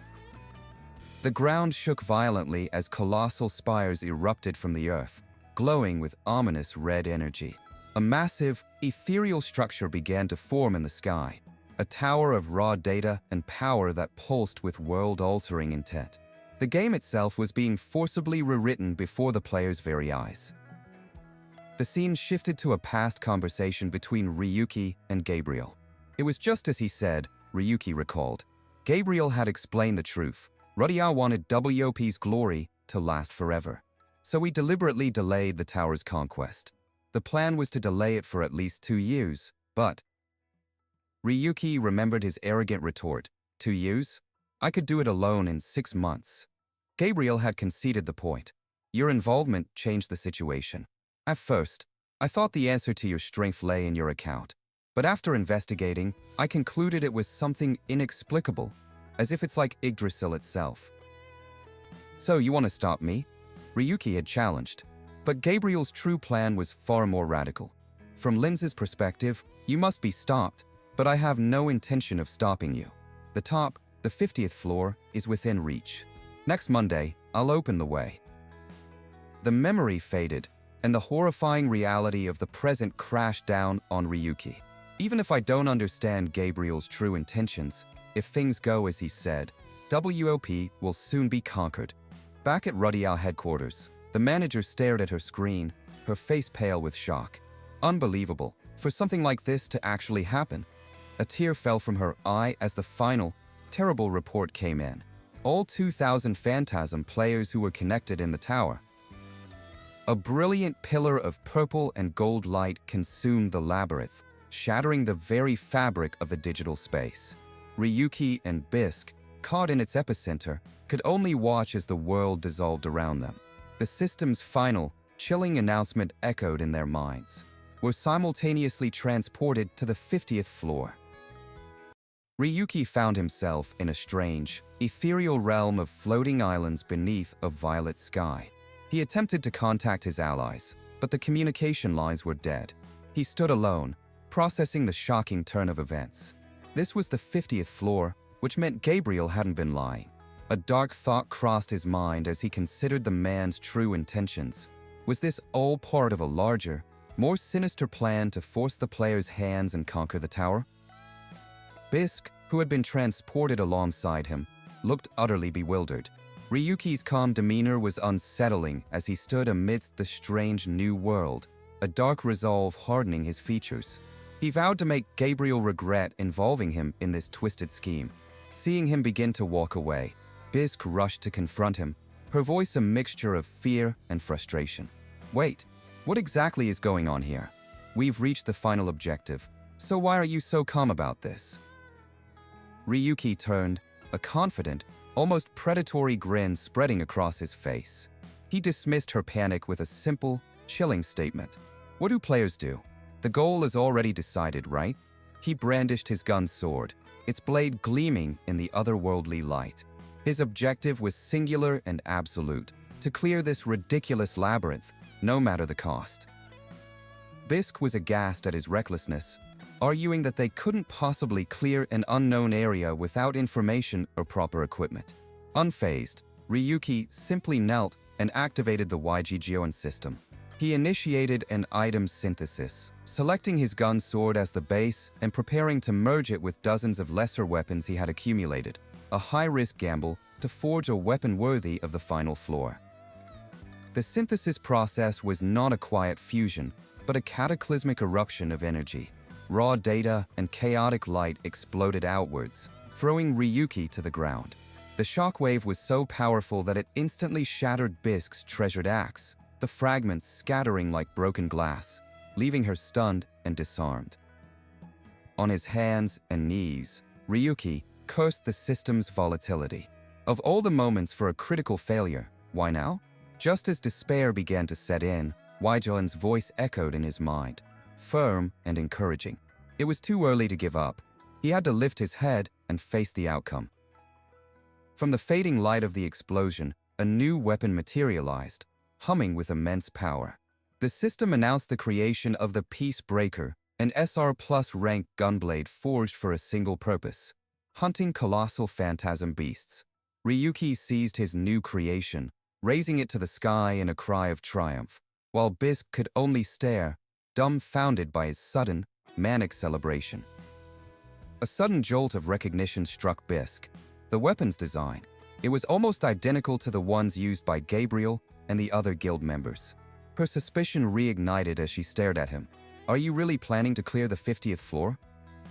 The ground shook violently as colossal spires erupted from the earth, glowing with ominous red energy. A massive, ethereal structure began to form in the sky, a tower of raw data and power that pulsed with world-altering intent. The game itself was being forcibly rewritten before the player's very eyes. The scene shifted to a past conversation between Ryuki and Gabriel. It was just as he said, Ryuki recalled. Gabriel had explained the truth. Rudyard wanted WOP's glory to last forever. So we deliberately delayed the tower's conquest. The plan was to delay it for at least 2 years, but... Ryuki remembered his arrogant retort. 2 years? I could do it alone in 6 months. Gabriel had conceded the point. Your involvement changed the situation. At first, I thought the answer to your strength lay in your account. But after investigating, I concluded it was something inexplicable, as if it's like Yggdrasil itself. So you want to stop me? Ryuki had challenged. But Gabriel's true plan was far more radical. From Linz's perspective, you must be stopped, but I have no intention of stopping you. The top, the 50th floor, is within reach. Next Monday, I'll open the way. The memory faded, and the horrifying reality of the present crashed down on Ryuki. Even if I don't understand Gabriel's true intentions, if things go as he said, WOP will soon be conquered. Back at Rudyard headquarters, the manager stared at her screen, her face pale with shock. Unbelievable, for something like this to actually happen. A tear fell from her eye as the final, terrible report came in. All 2,000 Phantasm players who were connected in the tower. A brilliant pillar of purple and gold light consumed the labyrinth, shattering the very fabric of the digital space. Ryuki and Bisk, caught in its epicenter, could only watch as the world dissolved around them. The system's final, chilling announcement echoed in their minds. Were simultaneously transported to the 50th floor. Ryuki found himself in a strange, ethereal realm of floating islands beneath a violet sky. He attempted to contact his allies, but the communication lines were dead. He stood alone, processing the shocking turn of events. This was the 50th floor, which meant Gabriel hadn't been lying. A dark thought crossed his mind as he considered the man's true intentions. Was this all part of a larger, more sinister plan to force the player's hands and conquer the tower? Bisk, who had been transported alongside him, looked utterly bewildered. Ryuki's calm demeanor was unsettling as he stood amidst the strange new world, a dark resolve hardening his features. He vowed to make Gabriel regret involving him in this twisted scheme. Seeing him begin to walk away, Bisk rushed to confront him, her voice a mixture of fear and frustration. Wait, what exactly is going on here? We've reached the final objective, so why are you so calm about this? Ryuki turned, a confident, almost predatory grin spreading across his face. He dismissed her panic with a simple, chilling statement. What do players do? The goal is already decided, right? He brandished his gun sword, its blade gleaming in the otherworldly light. His objective was singular and absolute, to clear this ridiculous labyrinth, no matter the cost. Bisk was aghast at his recklessness, arguing that they couldn't possibly clear an unknown area without information or proper equipment. Unfazed, Ryuki simply knelt and activated the YGGON system. He initiated an item synthesis, selecting his gun sword as the base and preparing to merge it with dozens of lesser weapons he had accumulated. A high-risk gamble, to forge a weapon worthy of the final floor. The synthesis process was not a quiet fusion, but a cataclysmic eruption of energy. Raw data and chaotic light exploded outwards, throwing Ryuki to the ground. The shockwave was so powerful that it instantly shattered Bisk's treasured axe, the fragments scattering like broken glass, leaving her stunned and disarmed. On his hands and knees, Ryuki cursed the system's volatility. Of all the moments for a critical failure, why now? Just as despair began to set in, Waijoan's voice echoed in his mind, firm and encouraging. It was too early to give up. He had to lift his head and face the outcome. From the fading light of the explosion, a new weapon materialized, humming with immense power. The system announced the creation of the Peace Breaker, an SR Plus rank gunblade forged for a single purpose: hunting colossal phantasm beasts. Ryuki seized his new creation, raising it to the sky in a cry of triumph, while Bisk could only stare, dumbfounded by his sudden, manic celebration. A sudden jolt of recognition struck Bisk. The weapon's design. It was almost identical to the ones used by Gabriel and the other guild members. Her suspicion reignited as she stared at him. Are you really planning to clear the 50th floor?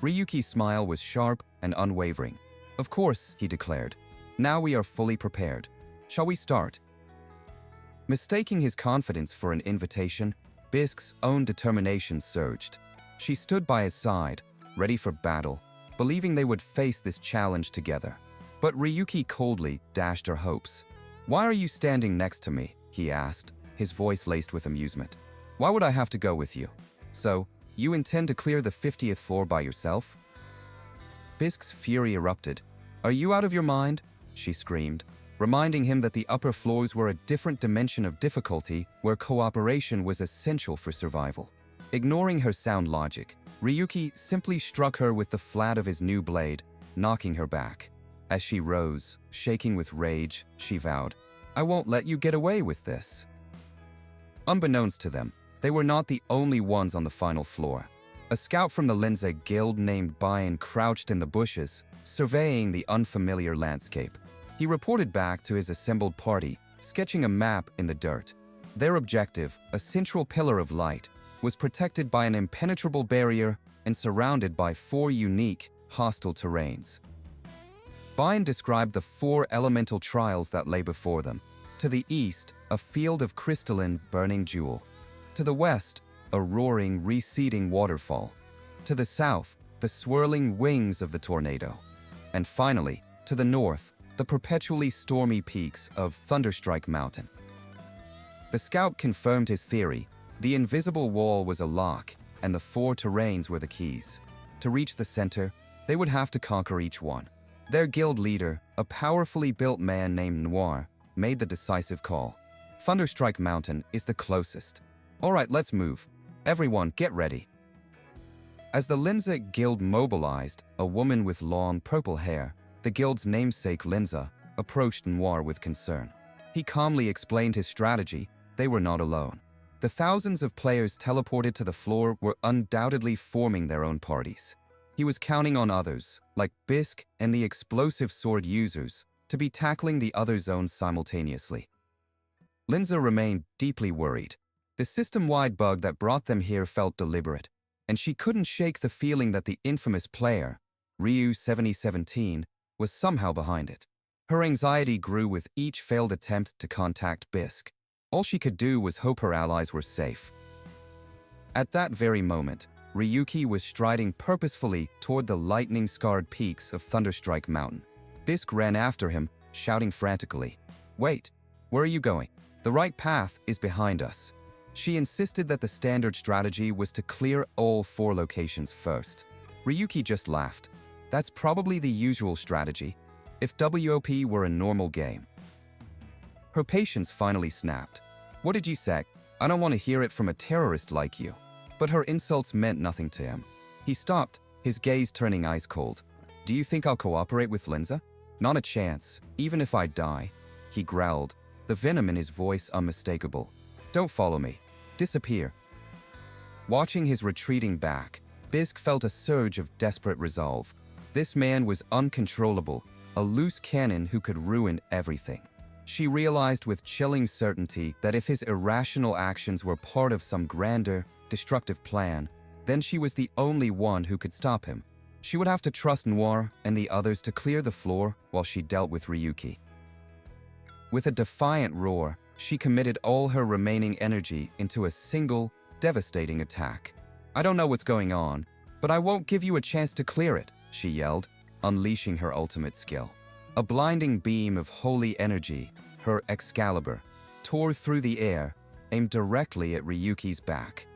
Ryuki's smile was sharp and unwavering. Of course, he declared. Now we are fully prepared. Shall we start? Mistaking his confidence for an invitation, Bisk's own determination surged. She stood by his side, ready for battle, believing they would face this challenge together. But Ryuki coldly dashed her hopes. Why are you standing next to me? He asked, his voice laced with amusement. Why would I have to go with you? So, you intend to clear the 50th floor by yourself? Bisk's fury erupted. Are you out of your mind? She screamed, reminding him that the upper floors were a different dimension of difficulty where cooperation was essential for survival. Ignoring her sound logic, Ryuki simply struck her with the flat of his new blade, knocking her back. As she rose, shaking with rage, she vowed, I won't let you get away with this. Unbeknownst to them, they were not the only ones on the final floor. A scout from the Linza guild named Bayan crouched in the bushes, surveying the unfamiliar landscape. He reported back to his assembled party, sketching a map in the dirt. Their objective, a central pillar of light, was protected by an impenetrable barrier and surrounded by 4 unique, hostile terrains. Bayan described the 4 elemental trials that lay before them. To the east, a field of crystalline, burning jewel. To the west, a roaring, receding waterfall. To the south, the swirling wings of the tornado. And finally, to the north, the perpetually stormy peaks of Thunderstrike Mountain. The scout confirmed his theory. The invisible wall was a lock, and the 4 terrains were the keys. To reach the center, they would have to conquer each one. Their guild leader, a powerfully built man named Noir, made the decisive call. Thunderstrike Mountain is the closest. All right, let's move. Everyone, get ready. As the Linza guild mobilized, a woman with long purple hair, the guild's namesake Linza, approached Noir with concern. He calmly explained his strategy. They were not alone. The thousands of players teleported to the floor were undoubtedly forming their own parties. He was counting on others, like Bisk and the explosive sword users, to be tackling the other zones simultaneously. Linza remained deeply worried. The system-wide bug that brought them here felt deliberate, and she couldn't shake the feeling that the infamous player, Ryu 7017, was somehow behind it. Her anxiety grew with each failed attempt to contact Bisk. All she could do was hope her allies were safe. At that very moment, Ryuki was striding purposefully toward the lightning-scarred peaks of Thunderstrike Mountain. Bisk ran after him, shouting frantically, Wait, where are you going? The right path is behind us. She insisted that the standard strategy was to clear all 4 locations first. Ryuki just laughed. That's probably the usual strategy, if WOP were a normal game. Her patience finally snapped. What did you say? I don't want to hear it from a terrorist like you. But her insults meant nothing to him. He stopped, his gaze turning ice cold. Do you think I'll cooperate with Linza? Not a chance, even if I die, he growled, the venom in his voice unmistakable. Don't follow me. Disappear. Watching his retreating back, Bisk felt a surge of desperate resolve. This man was uncontrollable, a loose cannon who could ruin everything. She realized with chilling certainty that if his irrational actions were part of some grander, destructive plan, then she was the only one who could stop him. She would have to trust Noir and the others to clear the floor while she dealt with Ryuki. With a defiant roar, she committed all her remaining energy into a single, devastating attack. "I don't know what's going on, but I won't give you a chance to clear it," she yelled, unleashing her ultimate skill. A blinding beam of holy energy, her Excalibur, tore through the air, aimed directly at Ryuki's back.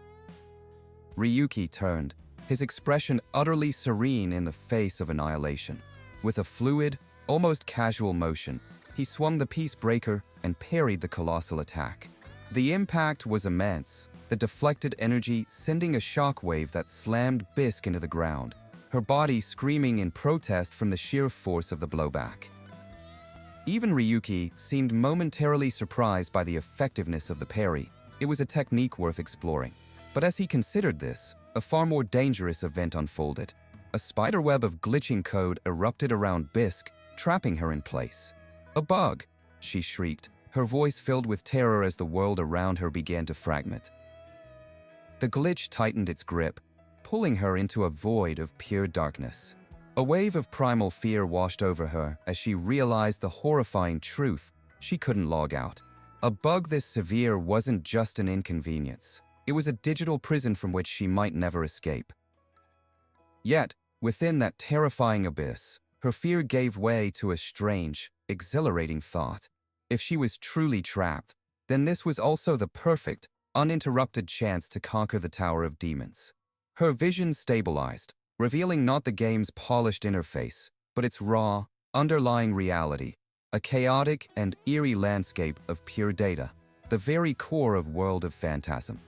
Ryuki turned, his expression utterly serene in the face of annihilation. With a fluid, almost casual motion, he swung the peace breaker and parried the colossal attack. The impact was immense, the deflected energy sending a shockwave that slammed Bisque into the ground, her body screaming in protest from the sheer force of the blowback. Even Ryuki seemed momentarily surprised by the effectiveness of the parry. It was a technique worth exploring. But as he considered this, a far more dangerous event unfolded. A spiderweb of glitching code erupted around Bisque, trapping her in place. "A bug!" she shrieked, her voice filled with terror as the world around her began to fragment. The glitch tightened its grip, pulling her into a void of pure darkness. A wave of primal fear washed over her as she realized the horrifying truth: she couldn't log out. A bug this severe wasn't just an inconvenience. It was a digital prison from which she might never escape. Yet, within that terrifying abyss, her fear gave way to a strange, exhilarating thought. If she was truly trapped, then this was also the perfect, uninterrupted chance to conquer the Tower of Demons. Her vision stabilized, revealing not the game's polished interface, but its raw, underlying reality, a chaotic and eerie landscape of pure data, the very core of World of Phantasm.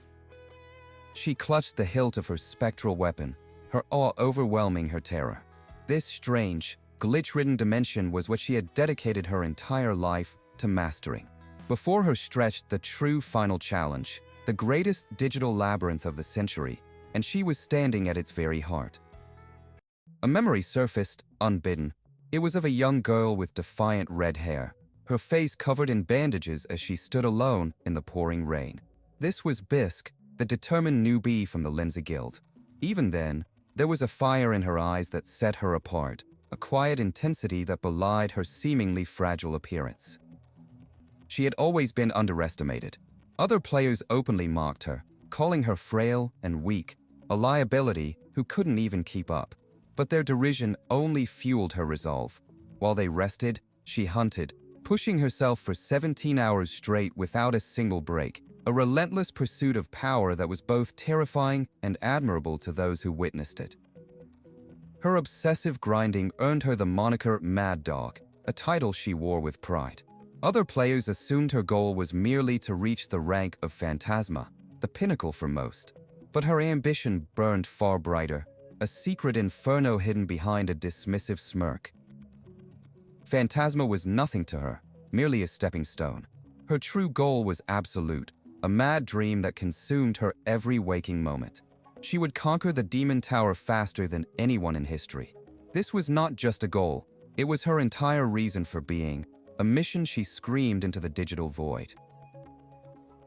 She clutched the hilt of her spectral weapon, her awe overwhelming her terror. This strange, glitch-ridden dimension was what she had dedicated her entire life to mastering. Before her stretched the true final challenge, the greatest digital labyrinth of the century, and she was standing at its very heart. A memory surfaced, unbidden. It was of a young girl with defiant red hair, her face covered in bandages as she stood alone in the pouring rain. This was Bisque, the determined newbie from the Linza Guild. Even then, there was a fire in her eyes that set her apart, a quiet intensity that belied her seemingly fragile appearance. She had always been underestimated. Other players openly mocked her, calling her frail and weak, a liability who couldn't even keep up. But their derision only fueled her resolve. While they rested, she hunted, pushing herself for 17 hours straight without a single break, a relentless pursuit of power that was both terrifying and admirable to those who witnessed it. Her obsessive grinding earned her the moniker Mad Dog, a title she wore with pride. Other players assumed her goal was merely to reach the rank of Phantasma, the pinnacle for most. But her ambition burned far brighter, a secret inferno hidden behind a dismissive smirk. Phantasma was nothing to her, merely a stepping stone. Her true goal was absolute, a mad dream that consumed her every waking moment. She would conquer the Demon Tower faster than anyone in history. This was not just a goal, it was her entire reason for being, a mission she screamed into the digital void.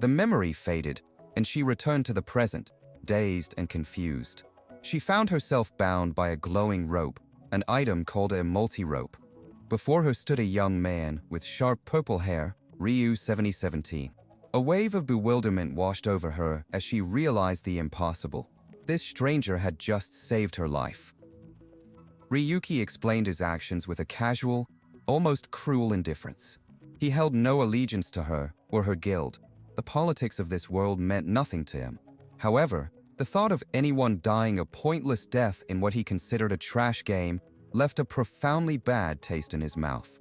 The memory faded, and she returned to the present, dazed and confused. She found herself bound by a glowing rope, an item called a multi-rope. Before her stood a young man with sharp purple hair, Ryu 7017. A wave of bewilderment washed over her as she realized the impossible. This stranger had just saved her life. Ryuki explained his actions with a casual, almost cruel indifference. He held no allegiance to her or her guild. The politics of this world meant nothing to him. However, the thought of anyone dying a pointless death in what he considered a trash game left a profoundly bad taste in his mouth.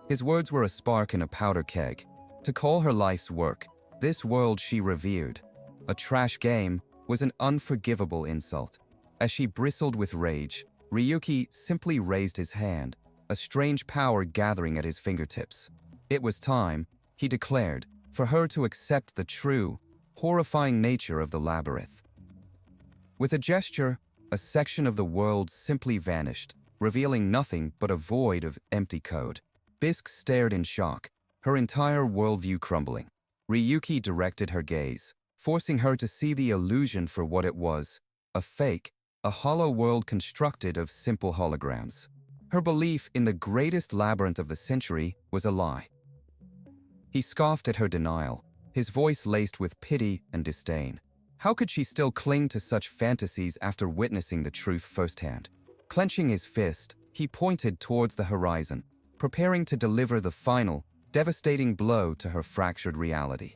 His words were a spark in a powder keg. To call her life's work, this world she revered, a trash game, was an unforgivable insult. As she bristled with rage, Ryuki simply raised his hand, a strange power gathering at his fingertips. It was time, he declared, for her to accept the true, horrifying nature of the labyrinth. With a gesture, a section of the world simply vanished, revealing nothing but a void of empty code. Bisque stared in shock, her entire worldview crumbling. Ryuki directed her gaze, forcing her to see the illusion for what it was, a fake, a hollow world constructed of simple holograms. Her belief in the greatest labyrinth of the century was a lie. He scoffed at her denial, his voice laced with pity and disdain. How could she still cling to such fantasies after witnessing the truth firsthand? Clenching his fist, he pointed towards the horizon, preparing to deliver the final, devastating blow to her fractured reality.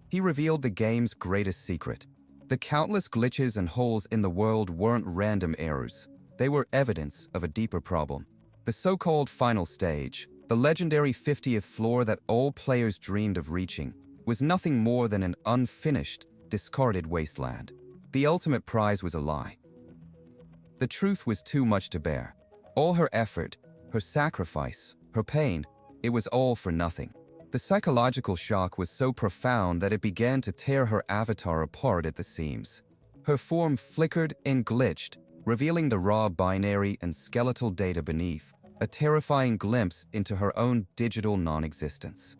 He revealed the game's greatest secret. The countless glitches and holes in the world weren't random errors. They were evidence of a deeper problem. The so-called final stage, the legendary 50th floor that all players dreamed of reaching, was nothing more than an unfinished, discarded wasteland. The ultimate prize was a lie. The truth was too much to bear. All her effort, her sacrifice, her pain, it was all for nothing. The psychological shock was so profound that it began to tear her avatar apart at the seams. Her form flickered and glitched, revealing the raw binary and skeletal data beneath, a terrifying glimpse into her own digital non-existence.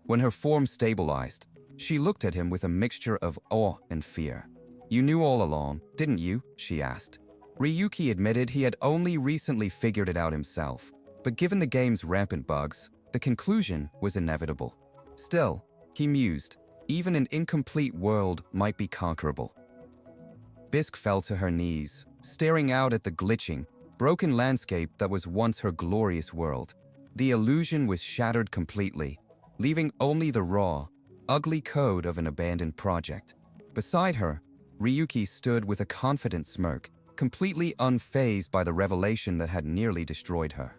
When her form stabilized, she looked at him with a mixture of awe and fear. "You knew all along, didn't you?" she asked. Ryuki admitted he had only recently figured it out himself, but given the game's rampant bugs, the conclusion was inevitable. Still, he mused, even an incomplete world might be conquerable. Bisque fell to her knees, staring out at the glitching, broken landscape that was once her glorious world. The illusion was shattered completely, leaving only the raw, ugly code of an abandoned project. Beside her, Ryuki stood with a confident smirk, completely unfazed by the revelation that had nearly destroyed her.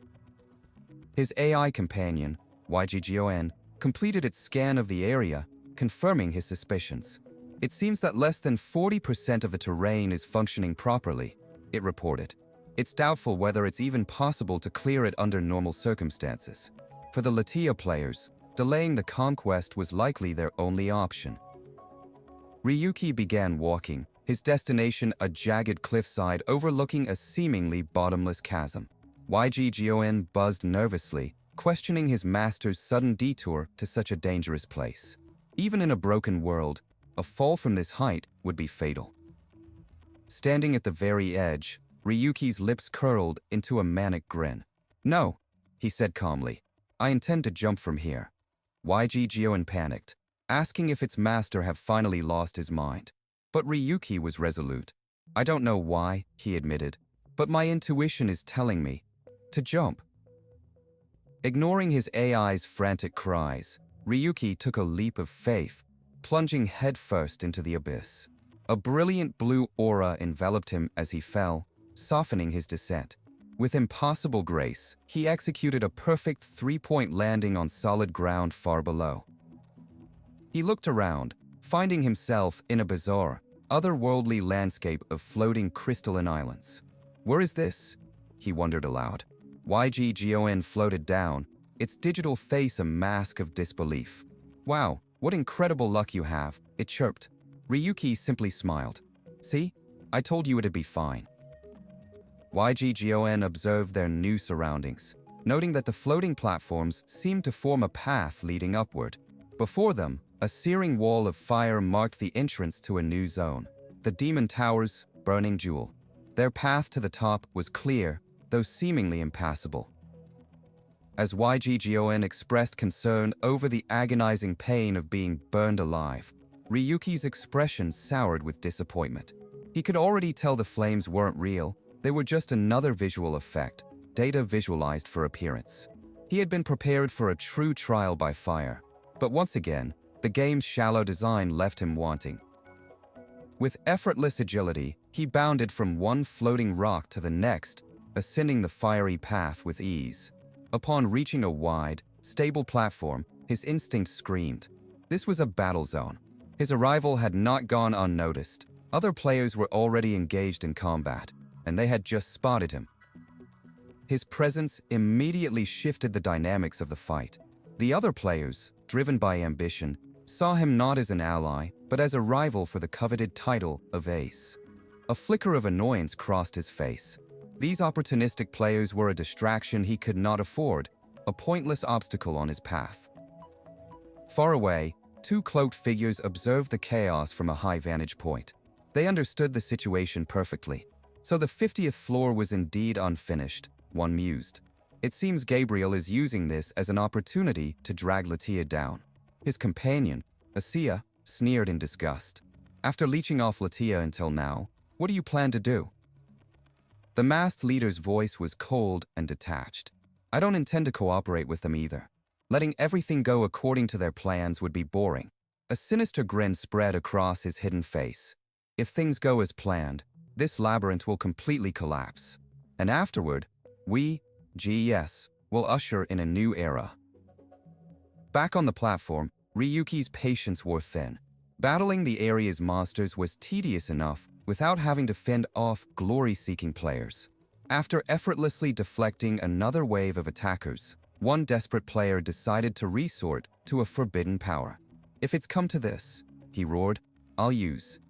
His AI companion, YGGON, completed its scan of the area, confirming his suspicions. "It seems that less than 40% of the terrain is functioning properly," it reported. "It's doubtful whether it's even possible to clear it under normal circumstances. For the Latia players, delaying the conquest was likely their only option." Ryuki began walking, his destination a jagged cliffside overlooking a seemingly bottomless chasm. YGGON buzzed nervously, questioning his master's sudden detour to such a dangerous place. Even in a broken world, a fall from this height would be fatal. Standing at the very edge, Ryuki's lips curled into a manic grin. "No," he said calmly. "I intend to jump from here." YGGON panicked, asking if its master had finally lost his mind. But Ryuki was resolute. "I don't know why," he admitted, "but my intuition is telling me to jump." Ignoring his AI's frantic cries, Ryuki took a leap of faith, plunging headfirst into the abyss. A brilliant blue aura enveloped him as he fell, softening his descent. With impossible grace, he executed a perfect three-point landing on solid ground far below. He looked around, finding himself in a bizarre, otherworldly landscape of floating crystalline islands. "Where is this?" he wondered aloud. YGGON floated down, its digital face a mask of disbelief. "Wow, what incredible luck you have," it chirped. Ryuki simply smiled. "See? I told you it'd be fine." YGGON observed their new surroundings, noting that the floating platforms seemed to form a path leading upward. Before them, a searing wall of fire marked the entrance to a new zone, the Demon Tower's Burning Jewel. Their path to the top was clear, though seemingly impassable. As YGGON expressed concern over the agonizing pain of being burned alive, Ryuki's expression soured with disappointment. He could already tell the flames weren't real, they were just another visual effect, data visualized for appearance. He had been prepared for a true trial by fire, but once again, the game's shallow design left him wanting. With effortless agility, he bounded from one floating rock to the next, ascending the fiery path with ease. Upon reaching a wide, stable platform, his instinct screamed. This was a battle zone. His arrival had not gone unnoticed. Other players were already engaged in combat, and they had just spotted him. His presence immediately shifted the dynamics of the fight. The other players, driven by ambition, saw him not as an ally, but as a rival for the coveted title of Ace. A flicker of annoyance crossed his face. These opportunistic players were a distraction he could not afford, a pointless obstacle on his path. Far away, two cloaked figures observed the chaos from a high vantage point. They understood the situation perfectly. So the 50th floor was indeed unfinished, one mused. It seems Gabriel is using this as an opportunity to drag Latia down. His companion, Asia, sneered in disgust. After leeching off Latia until now, what do you plan to do? The masked leader's voice was cold and detached. I don't intend to cooperate with them either. Letting everything go according to their plans would be boring. A sinister grin spread across his hidden face. If things go as planned, this labyrinth will completely collapse. And afterward, we, GES, will usher in a new era. Back on the platform, Ryuki's patience wore thin. Battling the area's monsters was tedious enough without having to fend off glory-seeking players. After effortlessly deflecting another wave of attackers, one desperate player decided to resort to a forbidden power. If it's come to this, he roared, I'll use.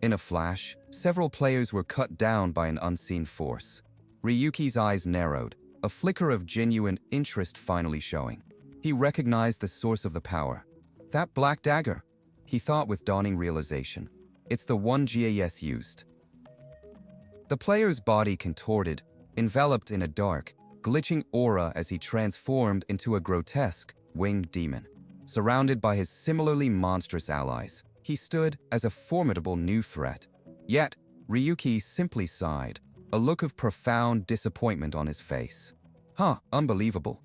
In a flash, several players were cut down by an unseen force. Ryuki's eyes narrowed, a flicker of genuine interest finally showing. He recognized the source of the power. That black dagger, he thought with dawning realization. It's the one GAS used. The player's body contorted, enveloped in a dark, glitching aura as he transformed into a grotesque, winged demon. Surrounded by his similarly monstrous allies, he stood as a formidable new threat. Yet, Ryuki simply sighed, a look of profound disappointment on his face. Unbelievable.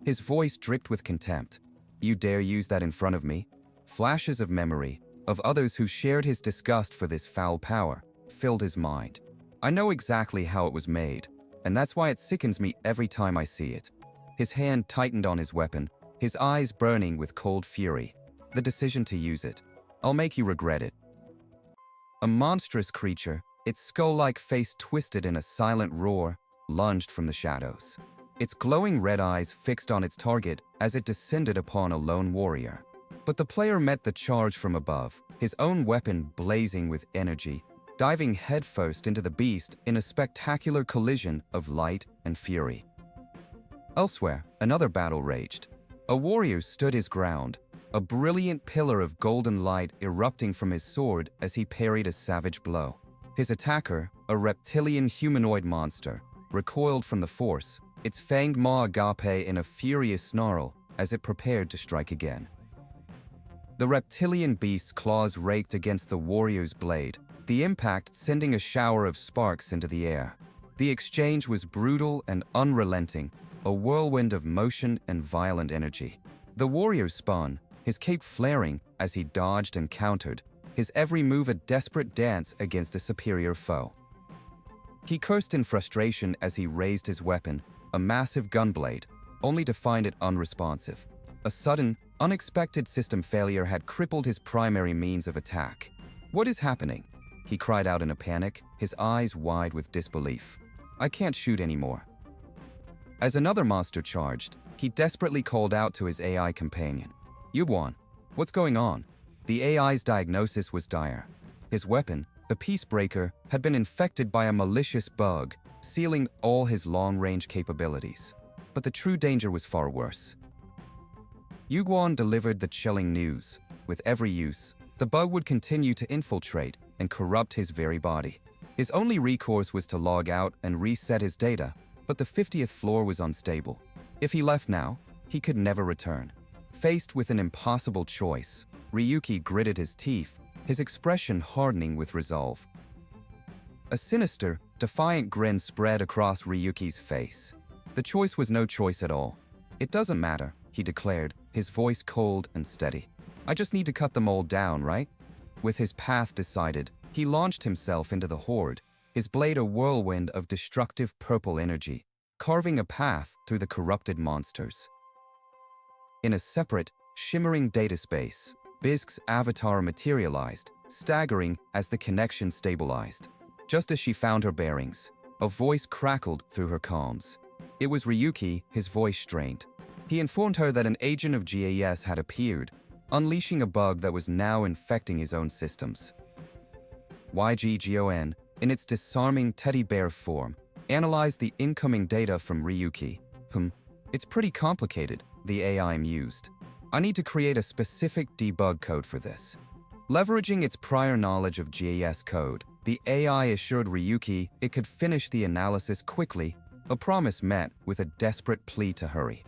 His voice dripped with contempt. You dare use that in front of me? Flashes of memory, of others who shared his disgust for this foul power, filled his mind. I know exactly how it was made, and that's why it sickens me every time I see it. His hand tightened on his weapon, his eyes burning with cold fury. The decision to use it. I'll make you regret it. A monstrous creature, its skull-like face twisted in a silent roar, lunged from the shadows. Its glowing red eyes fixed on its target as it descended upon a lone warrior. But the player met the charge from above, his own weapon blazing with energy, diving headfirst into the beast in a spectacular collision of light and fury. Elsewhere, another battle raged. A warrior stood his ground, a brilliant pillar of golden light erupting from his sword as he parried a savage blow. His attacker, a reptilian humanoid monster, recoiled from the force, its fanged maw agape in a furious snarl as it prepared to strike again. The reptilian beast's claws raked against the warrior's blade, the impact sending a shower of sparks into the air. The exchange was brutal and unrelenting, a whirlwind of motion and violent energy. The warrior spun, his cape flaring as he dodged and countered, his every move a desperate dance against a superior foe. He cursed in frustration as he raised his weapon, a massive gunblade, only to find it unresponsive. A sudden, unexpected system failure had crippled his primary means of attack. What is happening? He cried out in a panic, his eyes wide with disbelief. I can't shoot anymore. As another monster charged, he desperately called out to his AI companion. Yugwon, what's going on? The AI's diagnosis was dire. His weapon, the Peacebreaker, had been infected by a malicious bug, sealing all his long-range capabilities. But the true danger was far worse. Yugwon delivered the chilling news. With every use, the bug would continue to infiltrate and corrupt his very body. His only recourse was to log out and reset his data, but the 50th floor was unstable. If he left now, he could never return. Faced with an impossible choice, Ryuki gritted his teeth, his expression hardening with resolve. A sinister, defiant grin spread across Ryuki's face. The choice was no choice at all. It doesn't matter, he declared, his voice cold and steady. I just need to cut them all down, right? With his path decided, he launched himself into the horde, his blade a whirlwind of destructive purple energy, carving a path through the corrupted monsters. In a separate, shimmering data space, Bizk's avatar materialized, staggering as the connection stabilized. Just as she found her bearings, a voice crackled through her comms. It was Ryuki, his voice strained. He informed her that an agent of GAS had appeared, unleashing a bug that was now infecting his own systems. YGGON, in its disarming teddy bear form, analyzed the incoming data from Ryuki. It's pretty complicated, the AI mused. I need to create a specific debug code for this. Leveraging its prior knowledge of GAS code, the AI assured Ryuki it could finish the analysis quickly, a promise met with a desperate plea to hurry.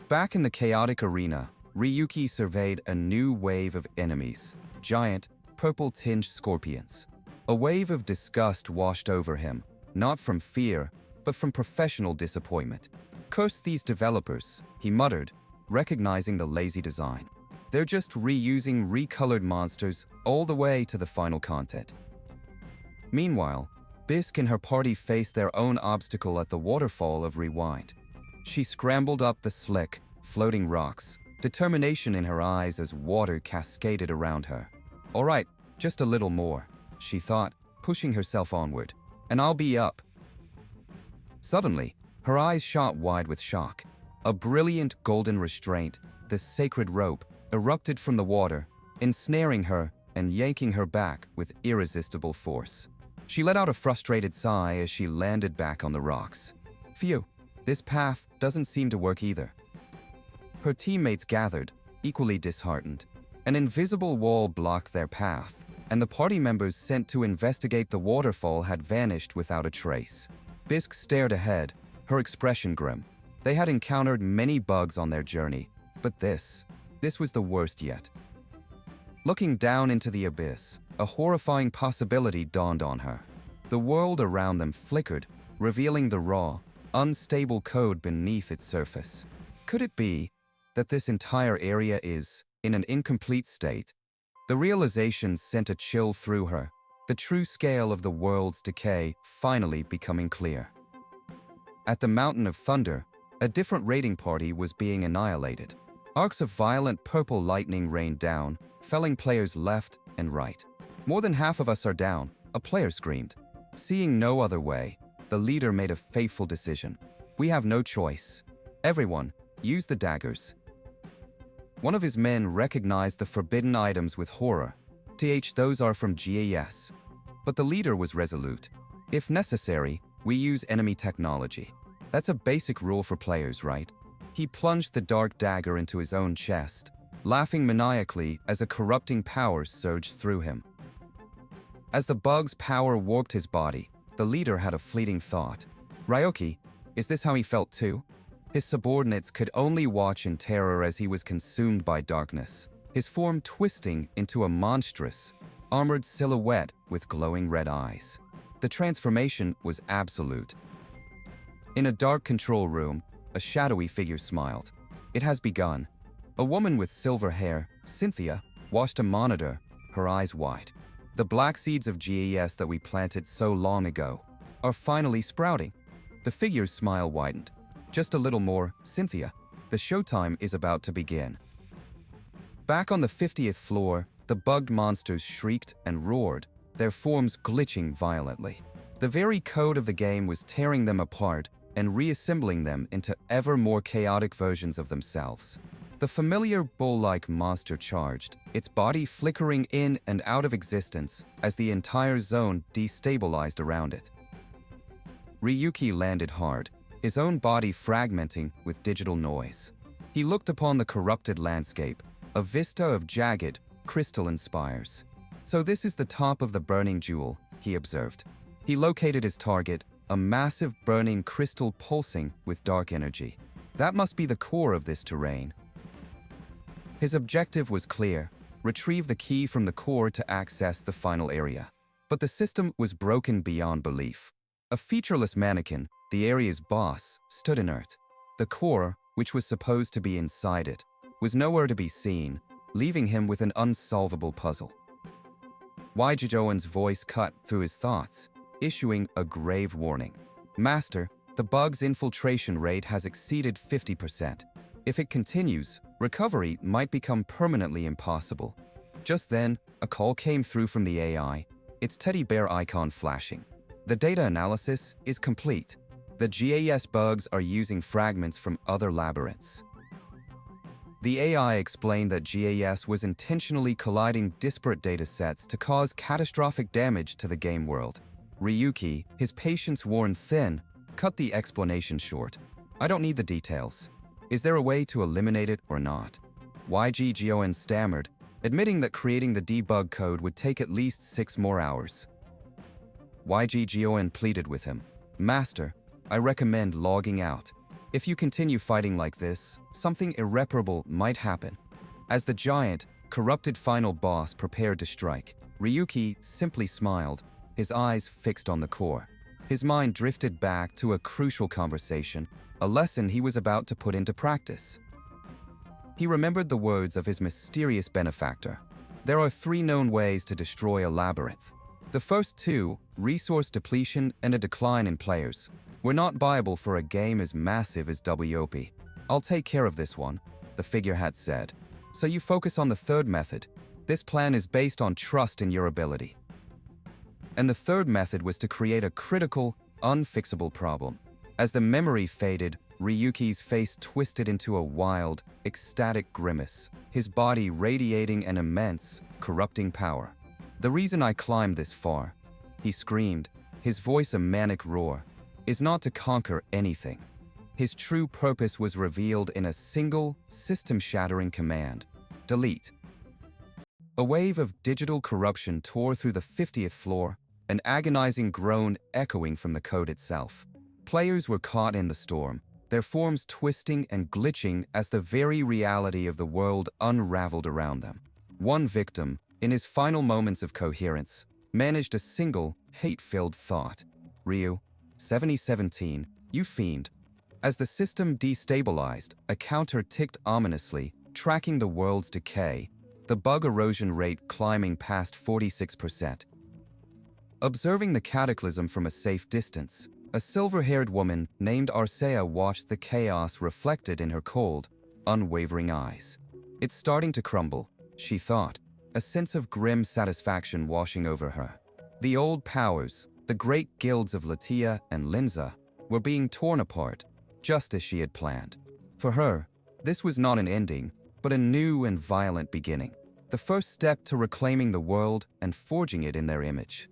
Back in the chaotic arena, Ryuki surveyed a new wave of enemies, giant, purple-tinged scorpions. A wave of disgust washed over him, not from fear, but from professional disappointment. Curse these developers, he muttered, recognizing the lazy design. They're just reusing recolored monsters all the way to the final content. Meanwhile, Bisque and her party faced their own obstacle at the waterfall of Rewind. She scrambled up the slick, floating rocks, determination in her eyes as water cascaded around her. All right, just a little more, she thought, pushing herself onward, and I'll be up. Suddenly, her eyes shot wide with shock. A brilliant golden restraint, the sacred rope, erupted from the water, ensnaring her and yanking her back with irresistible force. She let out a frustrated sigh as she landed back on the rocks. Phew, this path doesn't seem to work either. Her teammates gathered, equally disheartened. An invisible wall blocked their path, and the party members sent to investigate the waterfall had vanished without a trace. Bisque stared ahead, her expression grim. They had encountered many bugs on their journey, but this was the worst yet. Looking down into the abyss, a horrifying possibility dawned on her. The world around them flickered, revealing the raw, unstable code beneath its surface. Could it be that this entire area is in an incomplete state? The realization sent a chill through her, the true scale of the world's decay finally becoming clear. At the Mountain of Thunder, a different raiding party was being annihilated. Arcs of violent purple lightning rained down, felling players left and right. More than half of us are down, a player screamed. Seeing no other way, the leader made a fateful decision. We have no choice. Everyone, use the daggers. One of his men recognized the forbidden items with horror. Those are from GAS. But the leader was resolute. If necessary, we use enemy technology. That's a basic rule for players, right? He plunged the dark dagger into his own chest, laughing maniacally as a corrupting power surged through him. As the bug's power warped his body, the leader had a fleeting thought. Ryoki, is this how he felt too? His subordinates could only watch in terror as he was consumed by darkness, his form twisting into a monstrous, armored silhouette with glowing red eyes. The transformation was absolute. In a dark control room, a shadowy figure smiled. It has begun. A woman with silver hair, Cynthia, watched a monitor, her eyes wide. The black seeds of GAS that we planted so long ago are finally sprouting. The figure's smile widened. Just a little more, Cynthia. The showtime is about to begin. Back on the 50th floor, the bugged monsters shrieked and roared, their forms glitching violently. The very code of the game was tearing them apart and reassembling them into ever more chaotic versions of themselves. The familiar bull-like monster charged, its body flickering in and out of existence as the entire zone destabilized around it. Ryuki landed hard, his own body fragmenting with digital noise. He looked upon the corrupted landscape, a vista of jagged, crystalline spires. So this is the top of the burning jewel, he observed. He located his target, a massive burning crystal pulsing with dark energy. That must be the core of this terrain. His objective was clear: retrieve the key from the core to access the final area. But the system was broken beyond belief. A featureless mannequin, the area's boss, stood inert. The core, which was supposed to be inside it, was nowhere to be seen, leaving him with an unsolvable puzzle. Jijoan's voice cut through his thoughts, issuing a grave warning. Master, the bug's infiltration rate has exceeded 50%. If it continues, recovery might become permanently impossible. Just then, a call came through from the AI, its teddy bear icon flashing. The data analysis is complete. The GAS bugs are using fragments from other labyrinths. The AI explained that GAS was intentionally colliding disparate datasets to cause catastrophic damage to the game world. Ryuki, his patience worn thin, cut the explanation short. I don't need the details. Is there a way to eliminate it or not? YG Gioen stammered, admitting that creating the debug code would take at least 6 more hours. YG Gioen pleaded with him. Master, I recommend logging out. If you continue fighting like this, something irreparable might happen. As the giant, corrupted final boss prepared to strike, Ryuki simply smiled, his eyes fixed on the core. His mind drifted back to a crucial conversation, a lesson he was about to put into practice. He remembered the words of his mysterious benefactor. There are 3 known ways to destroy a labyrinth. The first 2, resource depletion and a decline in players, were not viable for a game as massive as WOP. I'll take care of this one, the figurehead said. So you focus on the third method. This plan is based on trust in your ability. And the third method was to create a critical, unfixable problem. As the memory faded, Ryuki's face twisted into a wild, ecstatic grimace, his body radiating an immense, corrupting power. The reason I climbed this far, he screamed, his voice a manic roar, is not to conquer anything. His true purpose was revealed in a single, system-shattering command: delete. A wave of digital corruption tore through the 50th floor, an agonizing groan echoing from the code itself. Players were caught in the storm, their forms twisting and glitching as the very reality of the world unraveled around them. One victim, in his final moments of coherence, managed a single, hate-filled thought. Ryu, 7017, you fiend. As the system destabilized, a counter ticked ominously, tracking the world's decay, the bug erosion rate climbing past 46%. Observing the cataclysm from a safe distance, a silver-haired woman named Arcea watched the chaos reflected in her cold, unwavering eyes. It's starting to crumble, she thought, a sense of grim satisfaction washing over her. The old powers, the great guilds of Latia and Linza, were being torn apart, just as she had planned. For her, this was not an ending, but a new and violent beginning, the first step to reclaiming the world and forging it in their image.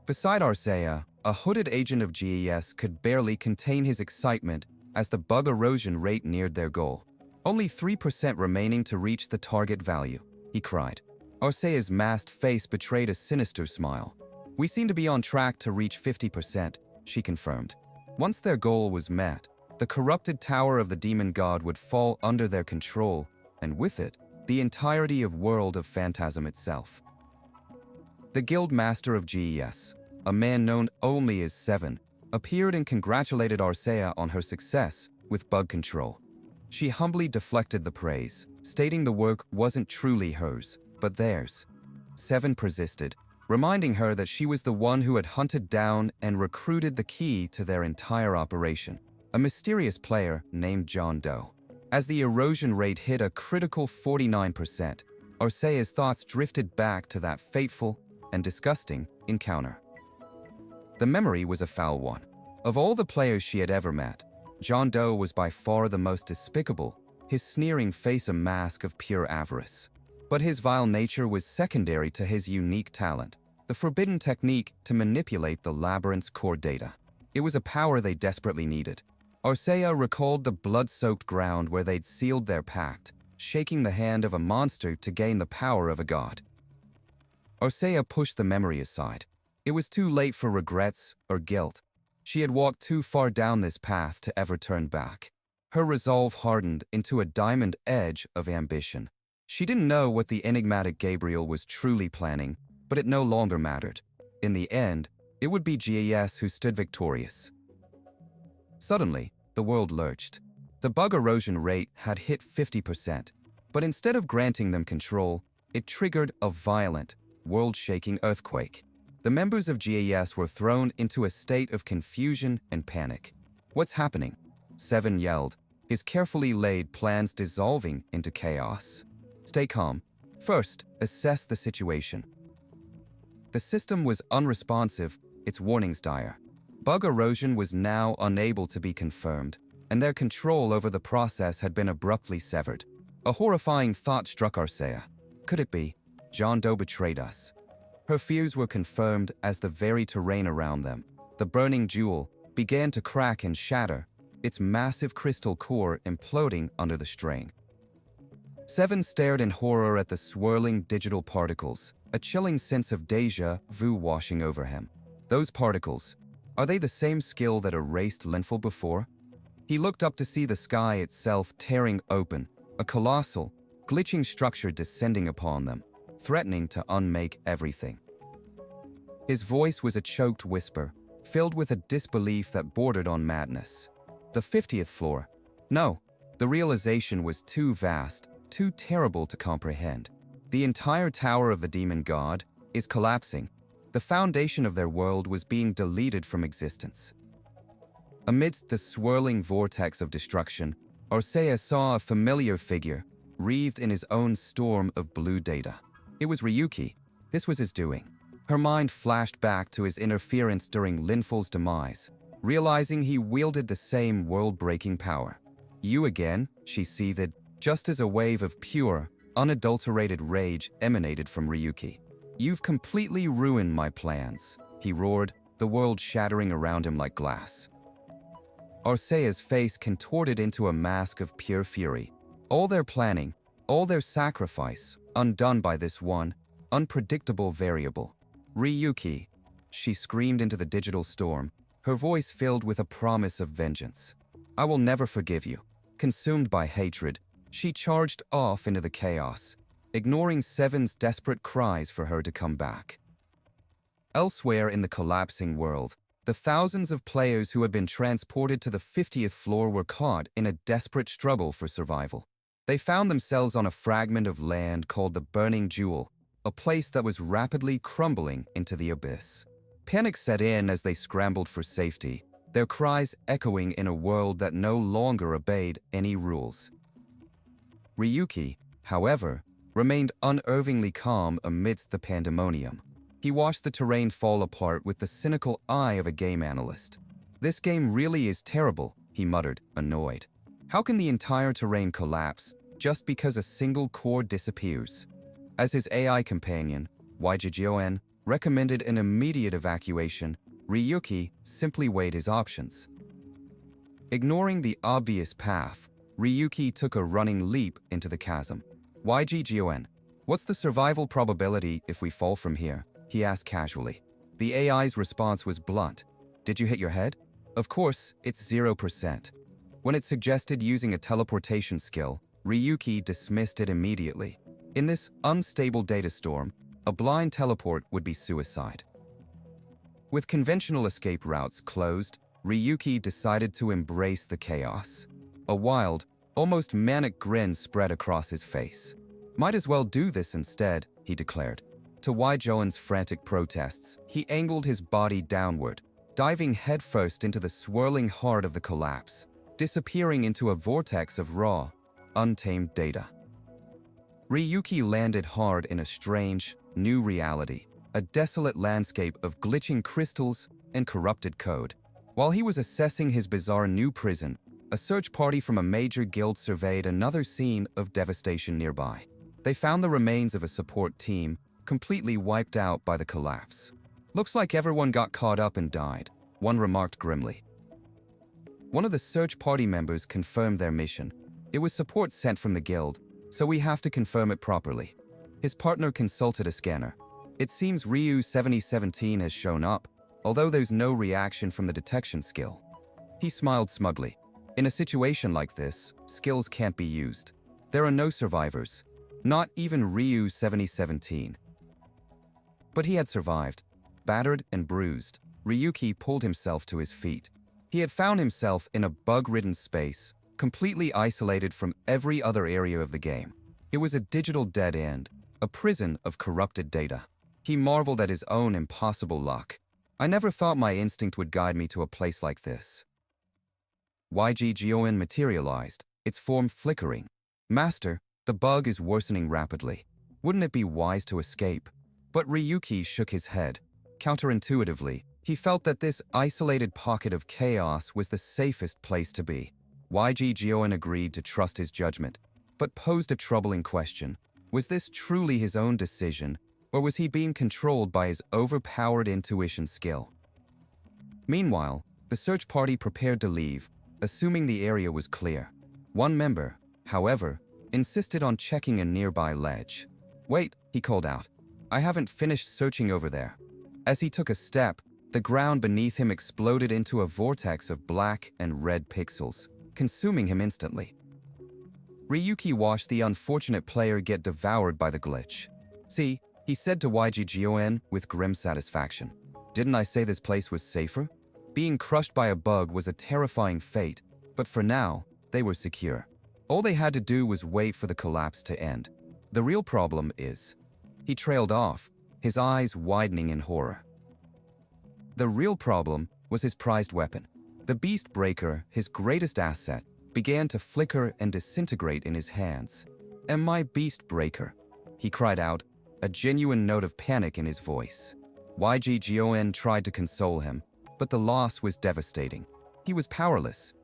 Beside Arcea, a hooded agent of GES could barely contain his excitement as the bug erosion rate neared their goal. Only 3% remaining to reach the target value, he cried. Arcea's masked face betrayed a sinister smile. We seem to be on track to reach 50%, she confirmed. Once their goal was met, the corrupted tower of the demon god would fall under their control, and with it, the entirety of World of Phantasm itself. The guild master of GES, a man known only as Seven, appeared and congratulated Arcea on her success with bug control. She humbly deflected the praise, stating the work wasn't truly hers, but theirs. Seven persisted, reminding her that she was the one who had hunted down and recruited the key to their entire operation, a mysterious player named John Doe. As the erosion rate hit a critical 49%, Arcea's thoughts drifted back to that fateful and disgusting encounter. The memory was a foul one. Of all the players she had ever met, John Doe was by far the most despicable, his sneering face a mask of pure avarice. But his vile nature was secondary to his unique talent, the forbidden technique to manipulate the labyrinth's core data. It was a power they desperately needed. Arcea recalled the blood-soaked ground where they'd sealed their pact, shaking the hand of a monster to gain the power of a god. Arcea pushed the memory aside. It was too late for regrets or guilt. She had walked too far down this path to ever turn back. Her resolve hardened into a diamond edge of ambition. She didn't know what the enigmatic Gabriel was truly planning, but it no longer mattered. In the end, it would be GES who stood victorious. Suddenly, the world lurched. The bug erosion rate had hit 50%, but instead of granting them control, it triggered a violent, world-shaking earthquake. The members of GES were thrown into a state of confusion and panic. What's happening? Seven yelled, his carefully laid plans dissolving into chaos. Stay calm. First, assess the situation. The system was unresponsive, its warnings dire. Bug erosion was now unable to be confirmed. and their control over the process had been abruptly severed. A horrifying thought struck Arcea. Could it be? John Doe betrayed us. Her fears were confirmed as the very terrain around them, the burning jewel, began to crack and shatter, its massive crystal core imploding under the strain. Seven stared in horror at the swirling digital particles, a chilling sense of déjà vu washing over him. Those particles, are they the same skill that erased Linful before? He looked up to see the sky itself tearing open, a colossal, glitching structure descending upon them, threatening to unmake everything. His voice was a choked whisper, filled with a disbelief that bordered on madness. The 50th floor? No, the realization was too vast, too terrible to comprehend. The entire tower of the demon god is collapsing. The foundation of their world was being deleted from existence. Amidst the swirling vortex of destruction, Arcea saw a familiar figure, wreathed in his own storm of blue data. It was Ryuki. This was his doing. Her mind flashed back to his interference during Linful's demise, realizing he wielded the same world-breaking power. You again, she seethed, just as a wave of pure, unadulterated rage emanated from Ryuki. You've completely ruined my plans, he roared, the world shattering around him like glass. Arcea's face contorted into a mask of pure fury. All their planning, all their sacrifice, undone by this one, unpredictable variable. Ryuki, she screamed into the digital storm, her voice filled with a promise of vengeance. I will never forgive you. Consumed by hatred, she charged off into the chaos, ignoring Seven's desperate cries for her to come back. Elsewhere in the collapsing world, the thousands of players who had been transported to the 50th floor were caught in a desperate struggle for survival. They found themselves on a fragment of land called the Burning Jewel, a place that was rapidly crumbling into the abyss. Panic set in as they scrambled for safety, their cries echoing in a world that no longer obeyed any rules. Ryuki, however, remained unervingly calm amidst the pandemonium. He watched the terrain fall apart with the cynical eye of a game analyst. This game really is terrible, he muttered, annoyed. How can the entire terrain collapse just because a single core disappears? As his AI companion, Yjijion, recommended an immediate evacuation, Ryuki simply weighed his options. Ignoring the obvious path, Ryuki took a running leap into the chasm. Yjijion, what's the survival probability if we fall from here? He asked casually. The AI's response was blunt. Did you hit your head? Of course, it's 0%. When it suggested using a teleportation skill, Ryuki dismissed it immediately. In this unstable data storm, a blind teleport would be suicide. With conventional escape routes closed, Ryuki decided to embrace the chaos. A wild, almost manic grin spread across his face. Might as well do this instead, he declared. To Yjoan's frantic protests, he angled his body downward, diving headfirst into the swirling heart of the collapse, disappearing into a vortex of raw, untamed data. Ryuki landed hard in a strange, new reality, a desolate landscape of glitching crystals and corrupted code. While he was assessing his bizarre new prison, a search party from a major guild surveyed another scene of devastation nearby. They found the remains of a support team, completely wiped out by the collapse. Looks like everyone got caught up and died, one remarked grimly. One of the search party members confirmed their mission. It was support sent from the guild, so we have to confirm it properly. His partner consulted a scanner. It seems Ryu 7017 has shown up, although there's no reaction from the detection skill. He smiled smugly. In a situation like this, skills can't be used. There are no survivors, not even Ryu 7017. But he had survived. Battered and bruised, Ryuki pulled himself to his feet. He had found himself in a bug-ridden space, completely isolated from every other area of the game. It was a digital dead end, a prison of corrupted data. He marveled at his own impossible luck. I never thought my instinct would guide me to a place like this. Yjijion materialized, its form flickering. Master, the bug is worsening rapidly. Wouldn't it be wise to escape? But Ryuki shook his head. Counterintuitively, he felt that this isolated pocket of chaos was the safest place to be. YG Jioen agreed to trust his judgment, but posed a troubling question. Was this truly his own decision, or was he being controlled by his overpowered intuition skill? Meanwhile, the search party prepared to leave, assuming the area was clear. One member, however, insisted on checking a nearby ledge. "Wait," he called out. "I haven't finished searching over there." As he took a step, the ground beneath him exploded into a vortex of black and red pixels, consuming him instantly. Ryuki watched the unfortunate player get devoured by the glitch. "See," he said to YG Jioen with grim satisfaction. "Didn't I say this place was safer?" Being crushed by a bug was a terrifying fate, but for now, they were secure. All they had to do was wait for the collapse to end. The real problem is... He trailed off, his eyes widening in horror. The real problem was his prized weapon. The Beast Breaker, his greatest asset, began to flicker and disintegrate in his hands. "Am my Beast Breaker?" he cried out, a genuine note of panic in his voice. YG Jioen tried to console him, but the loss was devastating. He was powerless.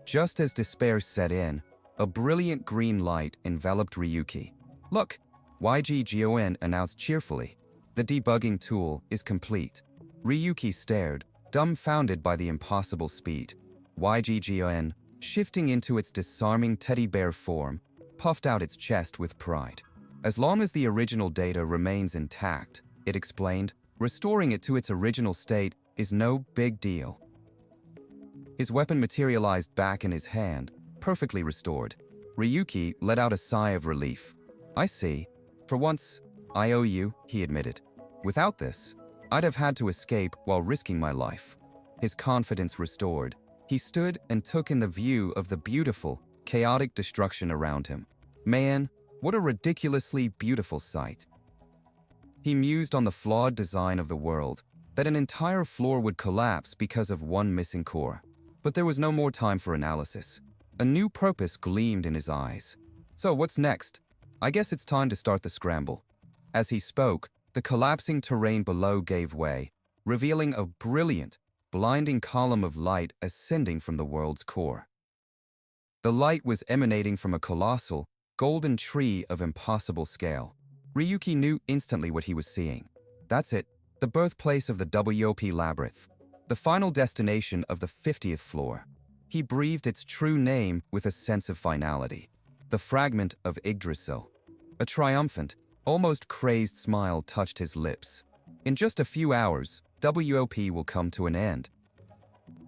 Just as despair set in, a brilliant green light enveloped Ryuki. "Look," YG Jioen announced cheerfully. "The debugging tool is complete." Ryuki stared, dumbfounded by the impossible speed. YG Jioen, shifting into its disarming teddy bear form, puffed out its chest with pride. "As long as the original data remains intact," it explained, "restoring it to its original state is no big deal." His weapon materialized back in his hand, perfectly restored. Ryuki let out a sigh of relief. "I see. For once, I owe you," he admitted. "Without this, I'd have had to escape while risking my life." His confidence restored, he stood and took in the view of the beautiful, chaotic destruction around him. Man, what a ridiculously beautiful sight. He mused on the flawed design of the world, that an entire floor would collapse because of one missing core. But there was no more time for analysis. A new purpose gleamed in his eyes. "So what's next? I guess it's time to start the scramble." As he spoke, the collapsing terrain below gave way, revealing a brilliant, blinding column of light ascending from the world's core. The light was emanating from a colossal, golden tree of impossible scale. Ryuki knew instantly what he was seeing. That's it, the birthplace of the WOP labyrinth, the final destination of the 50th floor. He breathed its true name with a sense of finality. The fragment of Yggdrasil. A triumphant, almost crazed smile touched his lips. In just a few hours, WOP will come to an end.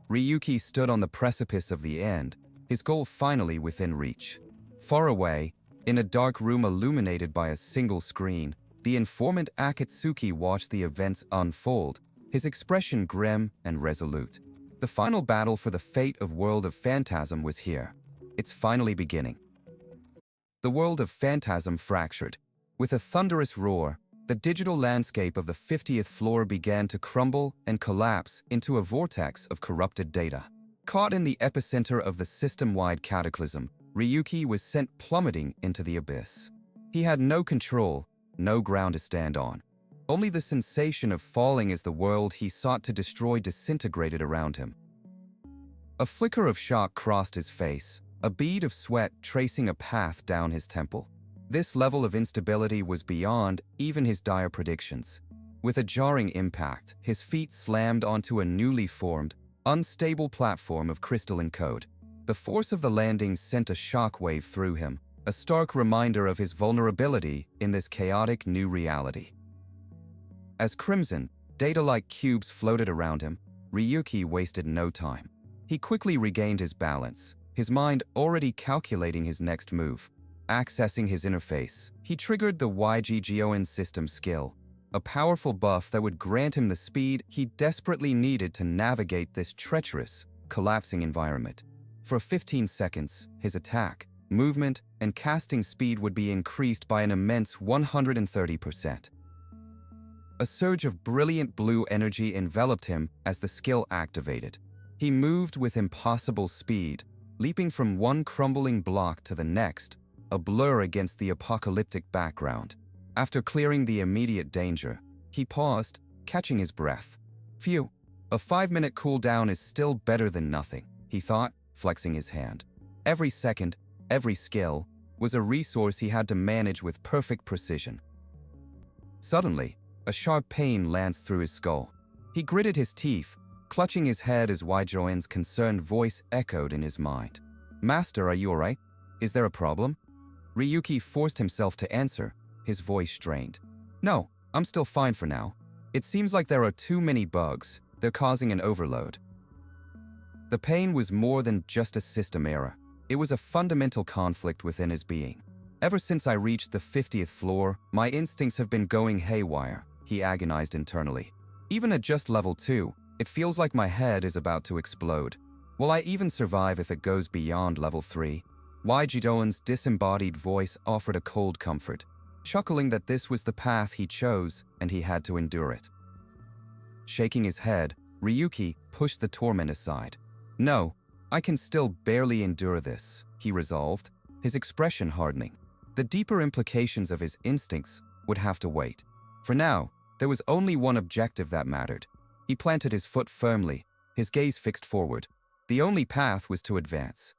Ryuki stood on the precipice of the end, his goal finally within reach. Far away, in a dark room illuminated by a single screen, the informant Akatsuki watched the events unfold, his expression grim and resolute. The final battle for the fate of World of Phantasm was here. It's finally beginning. The world of Phantasm fractured. With a thunderous roar, the digital landscape of the 50th floor began to crumble and collapse into a vortex of corrupted data. Caught in the epicenter of the system-wide cataclysm, Ryuki was sent plummeting into the abyss. He had no control, no ground to stand on. Only the sensation of falling as the world he sought to destroy disintegrated around him. A flicker of shock crossed his face, a bead of sweat tracing a path down his temple. This level of instability was beyond even his dire predictions. With a jarring impact, his feet slammed onto a newly formed, unstable platform of crystalline code. The force of the landing sent a shockwave through him, a stark reminder of his vulnerability in this chaotic new reality. As crimson, data-like cubes floated around him, Ryuki wasted no time. He quickly regained his balance, his mind already calculating his next move. Accessing his interface, he triggered the YG Jioen system skill, a powerful buff that would grant him the speed he desperately needed to navigate this treacherous, collapsing environment. For 15 seconds, his attack, movement, and casting speed would be increased by an immense 130%. A surge of brilliant blue energy enveloped him as the skill activated. He moved with impossible speed, leaping from one crumbling block to the next, a blur against the apocalyptic background. After clearing the immediate danger, he paused, catching his breath. Phew, a 5-minute cooldown is still better than nothing, he thought, flexing his hand. Every second, every skill, was a resource he had to manage with perfect precision. Suddenly, a sharp pain lands through his skull. He gritted his teeth, clutching his head as Waijoen's concerned voice echoed in his mind. "Master, are you alright? Is there a problem?" Ryuki forced himself to answer, his voice strained. "No, I'm still fine for now. It seems like there are too many bugs. They're causing an overload." The pain was more than just a system error. It was a fundamental conflict within his being. "Ever since I reached the 50th floor, my instincts have been going haywire," he agonized internally. "Even at just level 2, it feels like my head is about to explode. Will I even survive if it goes beyond level 3? Waijoen's disembodied voice offered a cold comfort, chuckling that this was the path he chose and he had to endure it. Shaking his head, Ryuki pushed the torment aside. "No, I can still barely endure this," he resolved, his expression hardening. The deeper implications of his instincts would have to wait. For now, there was only one objective that mattered. He planted his foot firmly, his gaze fixed forward. The only path was to advance.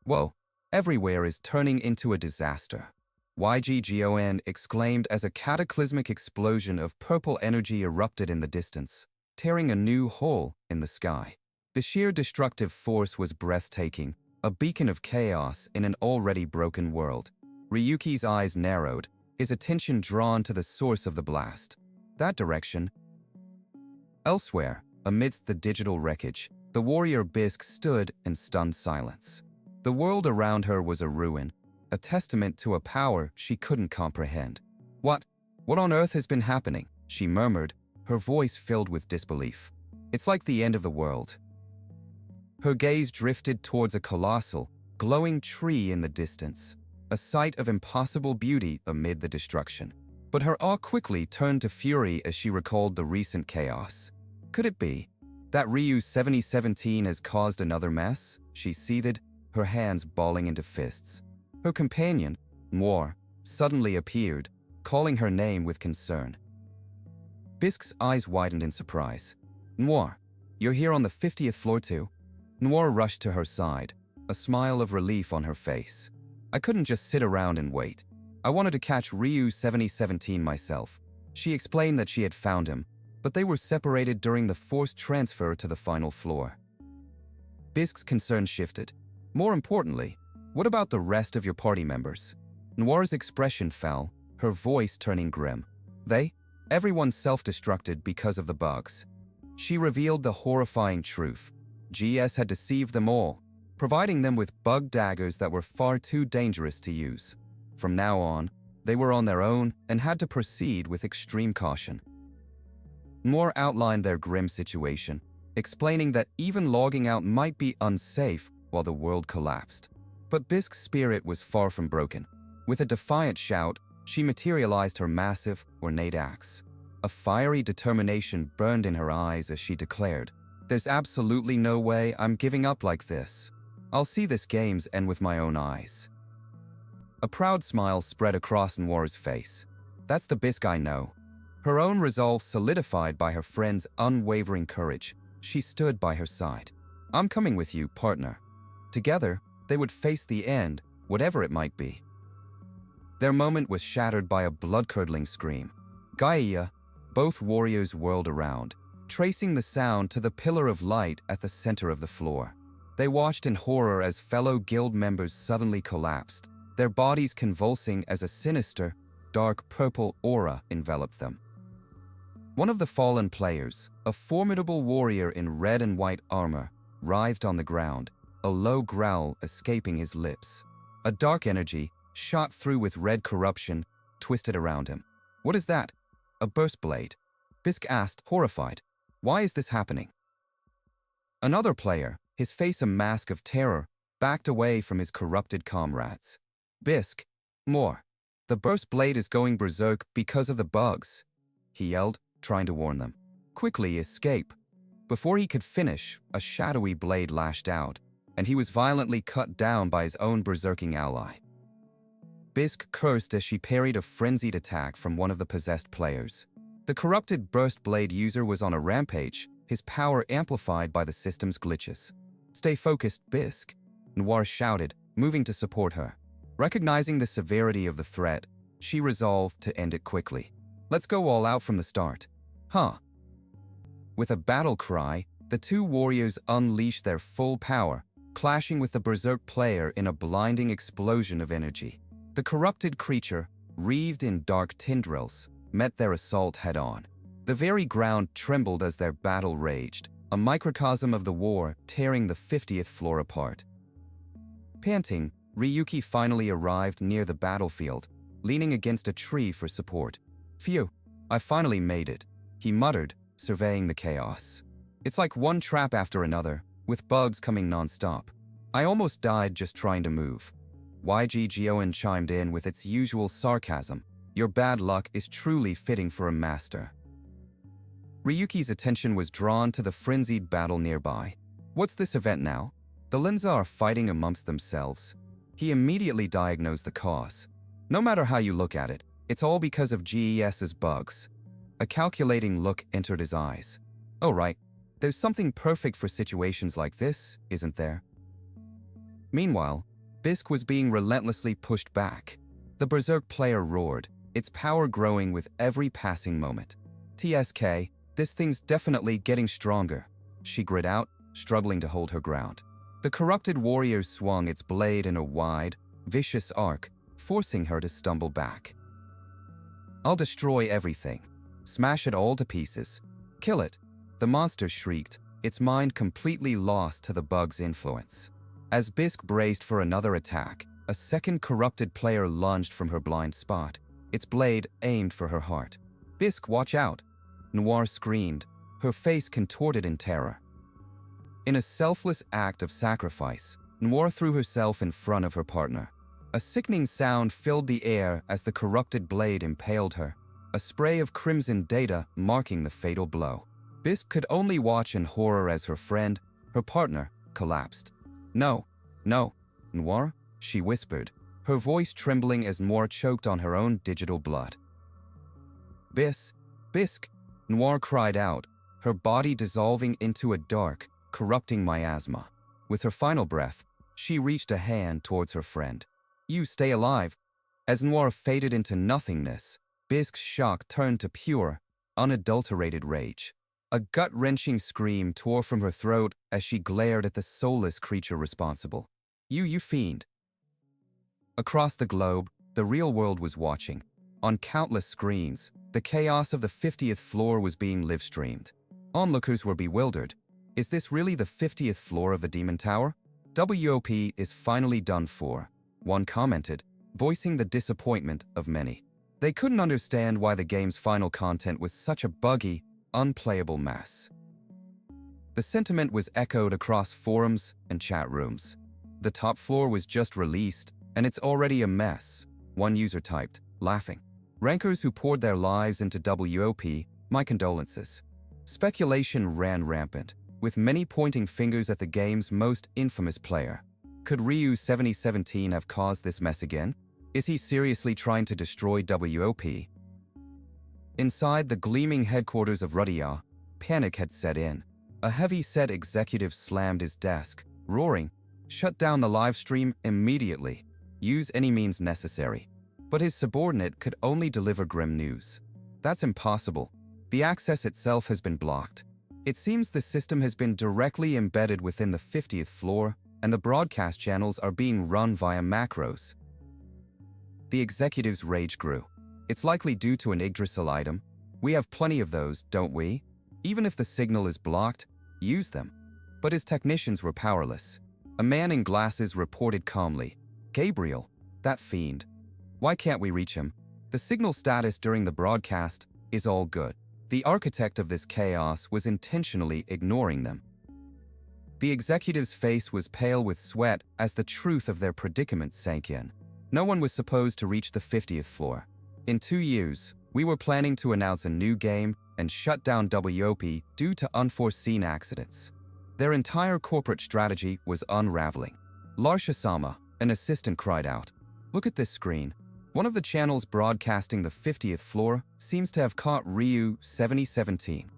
"Whoa, everywhere is turning into a disaster," Ygon exclaimed as a cataclysmic explosion of purple energy erupted in the distance, tearing a new hole in the sky. The sheer destructive force was breathtaking, a beacon of chaos in an already broken world. Ryuki's eyes narrowed, his attention drawn to the source of the blast. That direction. Elsewhere, amidst the digital wreckage, the warrior Bisque stood in stunned silence. The world around her was a ruin, a testament to a power she couldn't comprehend. What on earth has been happening?" she murmured, her voice filled with disbelief. "It's like the end of the world." Her gaze drifted towards a colossal, glowing tree in the distance, a sight of impossible beauty amid the destruction. But her awe quickly turned to fury as she recalled the recent chaos. Could it be that Ryu 7017 has caused another mess? She seethed, her hands balling into fists. Her companion, Moore, suddenly appeared, calling her name with concern. Bisque's eyes widened in surprise. "Noir, you're here on the 50th floor too?" Noir rushed to her side, a smile of relief on her face. "I couldn't just sit around and wait. I wanted to catch Ryu 7017 myself." She explained that she had found him, but they were separated during the forced transfer to the final floor. Bisque's concern shifted. "More importantly, what about the rest of your party members?" Noir's expression fell, her voice turning grim. Everyone self-destructed because of the bugs." She revealed the horrifying truth. GS had deceived them all, providing them with bug daggers that were far too dangerous to use. From now on, they were on their own and had to proceed with extreme caution. Moore outlined their grim situation, explaining that even logging out might be unsafe while the world collapsed. But Bisque's spirit was far from broken. With a defiant shout, she materialized her massive, ornate axe. A fiery determination burned in her eyes as she declared, "There's absolutely no way I'm giving up like this. I'll see this game's end with my own eyes." A proud smile spread across Noir's face. "That's the Bisque I know." Her own resolve solidified by her friend's unwavering courage, she stood by her side. "I'm coming with you, partner." Together, they would face the end, whatever it might be. Their moment was shattered by a blood-curdling scream. Gaia, both warriors whirled around, tracing the sound to the pillar of light at the center of the floor. They watched in horror as fellow guild members suddenly collapsed, their bodies convulsing as a sinister, dark purple aura enveloped them. One of the fallen players, a formidable warrior in red and white armor, writhed on the ground, a low growl escaping his lips. A dark energy, shot through with red corruption, twisted around him. "What is that?" "A burst blade," Bisque asked, horrified. "Why is this happening?" Another player, his face a mask of terror, backed away from his corrupted comrades. "Bisque, more. The burst blade is going berserk because of the bugs," he yelled, trying to warn them. "Quickly escape." Before he could finish, a shadowy blade lashed out, and he was violently cut down by his own berserking ally. Bisque cursed as she parried a frenzied attack from one of the possessed players. The corrupted burst blade user was on a rampage, his power amplified by the system's glitches. Stay focused, Bisque, Noir shouted, moving to support her. Recognizing the severity of the threat, she resolved to end it quickly. Let's go all out from the start. Huh. With a battle cry, the two warriors unleashed their full power, clashing with the berserk player in a blinding explosion of energy. The corrupted creature, wreathed in dark tendrils, met their assault head-on. The very ground trembled as their battle raged, a microcosm of the war tearing the 50th floor apart. Panting, Ryuki finally arrived near the battlefield, leaning against a tree for support. Phew, I finally made it, he muttered, surveying the chaos. It's like one trap after another, with bugs coming non-stop. I almost died just trying to move. YG Gioen chimed in with its usual sarcasm. Your bad luck is truly fitting for a master. Ryuki's attention was drawn to the frenzied battle nearby. What's this event now? The Linza are fighting amongst themselves. He immediately diagnosed the cause. No matter how you look at it, it's all because of GES's bugs. A calculating look entered his eyes. Oh right, there's something perfect for situations like this, isn't there? Meanwhile, Bisque was being relentlessly pushed back. The berserk player roared, its power growing with every passing moment. TSK, this thing's definitely getting stronger, she grit out, struggling to hold her ground. The corrupted warrior swung its blade in a wide, vicious arc, forcing her to stumble back. I'll destroy everything. Smash it all to pieces. Kill it. The monster shrieked, its mind completely lost to the bug's influence. As Bisque braced for another attack, a second corrupted player lunged from her blind spot, its blade aimed for her heart. Bisque, watch out! Noir screamed, her face contorted in terror. In a selfless act of sacrifice, Noir threw herself in front of her partner. A sickening sound filled the air as the corrupted blade impaled her, a spray of crimson data marking the fatal blow. Bisque could only watch in horror as her friend, her partner, collapsed. No, Noir, she whispered, her voice trembling as Noir choked on her own digital blood. Bisque, Noir cried out, her body dissolving into a dark, corrupting miasma. With her final breath, she reached a hand towards her friend. You stay alive. As Noir faded into nothingness, Bisque's shock turned to pure, unadulterated rage. A gut-wrenching scream tore from her throat as she glared at the soulless creature responsible. You fiend. Across the globe, the real world was watching. On countless screens, the chaos of the 50th floor was being live-streamed. Onlookers were bewildered. Is this really the 50th floor of the Demon Tower? WOP is finally done for, one commented, voicing the disappointment of many. They couldn't understand why the game's final content was such a buggy, unplayable mess. The sentiment was echoed across forums and chat rooms. The top floor was just released, and it's already a mess, one user typed, laughing. Rankers who poured their lives into WOP, my condolences. Speculation ran rampant, with many pointing fingers at the game's most infamous player. Could Ryu7017 have caused this mess again? Is he seriously trying to destroy WOP? Inside the gleaming headquarters of Rudia, panic had set in. A heavy-set executive slammed his desk, roaring, "Shut down the live stream immediately. Use any means necessary." But his subordinate could only deliver grim news. That's impossible. The access itself has been blocked. It seems the system has been directly embedded within the 50th floor, and the broadcast channels are being run via macros. The executive's rage grew. It's likely due to an Yggdrasil item. We have plenty of those, don't we? Even if the signal is blocked, use them. But his technicians were powerless. A man in glasses reported calmly, "Gabriel, that fiend. Why can't we reach him? The signal status during the broadcast is all good." The architect of this chaos was intentionally ignoring them. The executive's face was pale with sweat as the truth of their predicament sank in. No one was supposed to reach the 50th floor. In 2 years, we were planning to announce a new game and shut down WOP due to unforeseen accidents. Their entire corporate strategy was unraveling. Larsha-sama, an assistant, cried out, "Look at this screen. One of the channels broadcasting the 50th floor seems to have caught Ryu7017.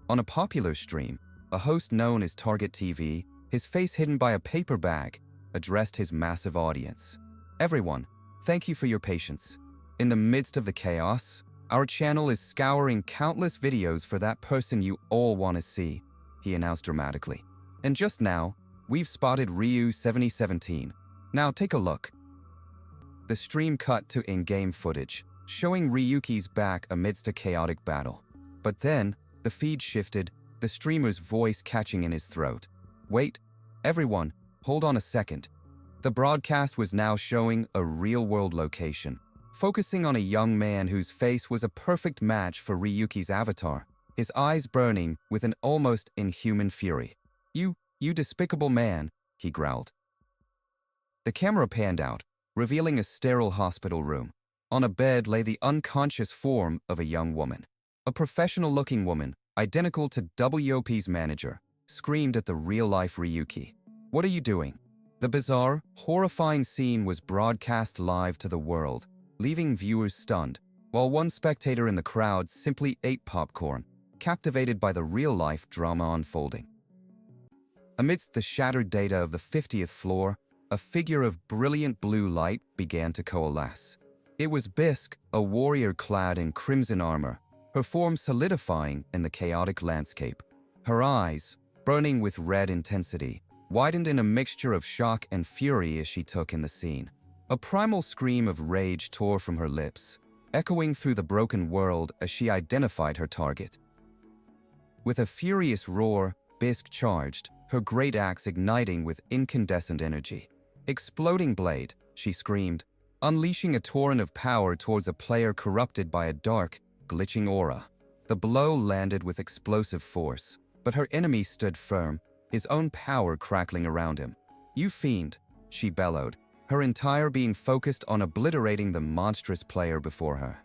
On a popular stream, a host known as Target TV his face hidden by a paper bag, addressed his massive audience. Everyone, thank you for your patience. In the midst of the chaos, our channel is scouring countless videos for that person you all want to see, he announced dramatically. And just now, we've spotted Ryu 7017. Now take a look. The stream cut to in-game footage, showing Ryuki's back amidst a chaotic battle. But then, the feed shifted, the streamer's voice catching in his throat. Wait, everyone, hold on a second. The broadcast was now showing a real-world location, focusing on a young man whose face was a perfect match for Ryuki's avatar, his eyes burning with an almost inhuman fury. You despicable man, he growled. The camera panned out, revealing a sterile hospital room. On a bed lay the unconscious form of a young woman. A professional-looking woman, identical to WOP's manager, screamed at the real-life Ryuki. What are you doing? The bizarre, horrifying scene was broadcast live to the world, leaving viewers stunned, while one spectator in the crowd simply ate popcorn, captivated by the real-life drama unfolding. Amidst the shattered data of the 50th floor, a figure of brilliant blue light began to coalesce. It was Bisque, a warrior clad in crimson armor, her form solidifying in the chaotic landscape. Her eyes, burning with red intensity, widened in a mixture of shock and fury as she took in the scene. A primal scream of rage tore from her lips, echoing through the broken world as she identified her target. With a furious roar, Bisque charged, her great axe igniting with incandescent energy. Exploding blade, she screamed, unleashing a torrent of power towards a player corrupted by a dark, glitching aura. The blow landed with explosive force, but her enemy stood firm, his own power crackling around him. You fiend, she bellowed, her entire being focused on obliterating the monstrous player before her.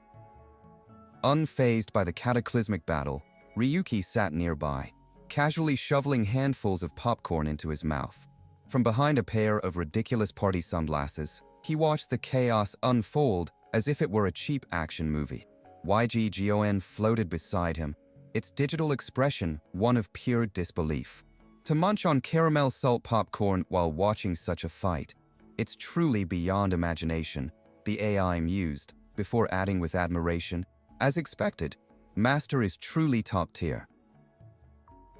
Unfazed by the cataclysmic battle, Ryuki sat nearby, casually shoveling handfuls of popcorn into his mouth. From behind a pair of ridiculous party sunglasses, he watched the chaos unfold as if it were a cheap action movie. YGGON floated beside him, its digital expression one of pure disbelief. To munch on caramel salt popcorn while watching such a fight, it's truly beyond imagination, the AI mused, before adding with admiration, as expected, Master is truly top tier.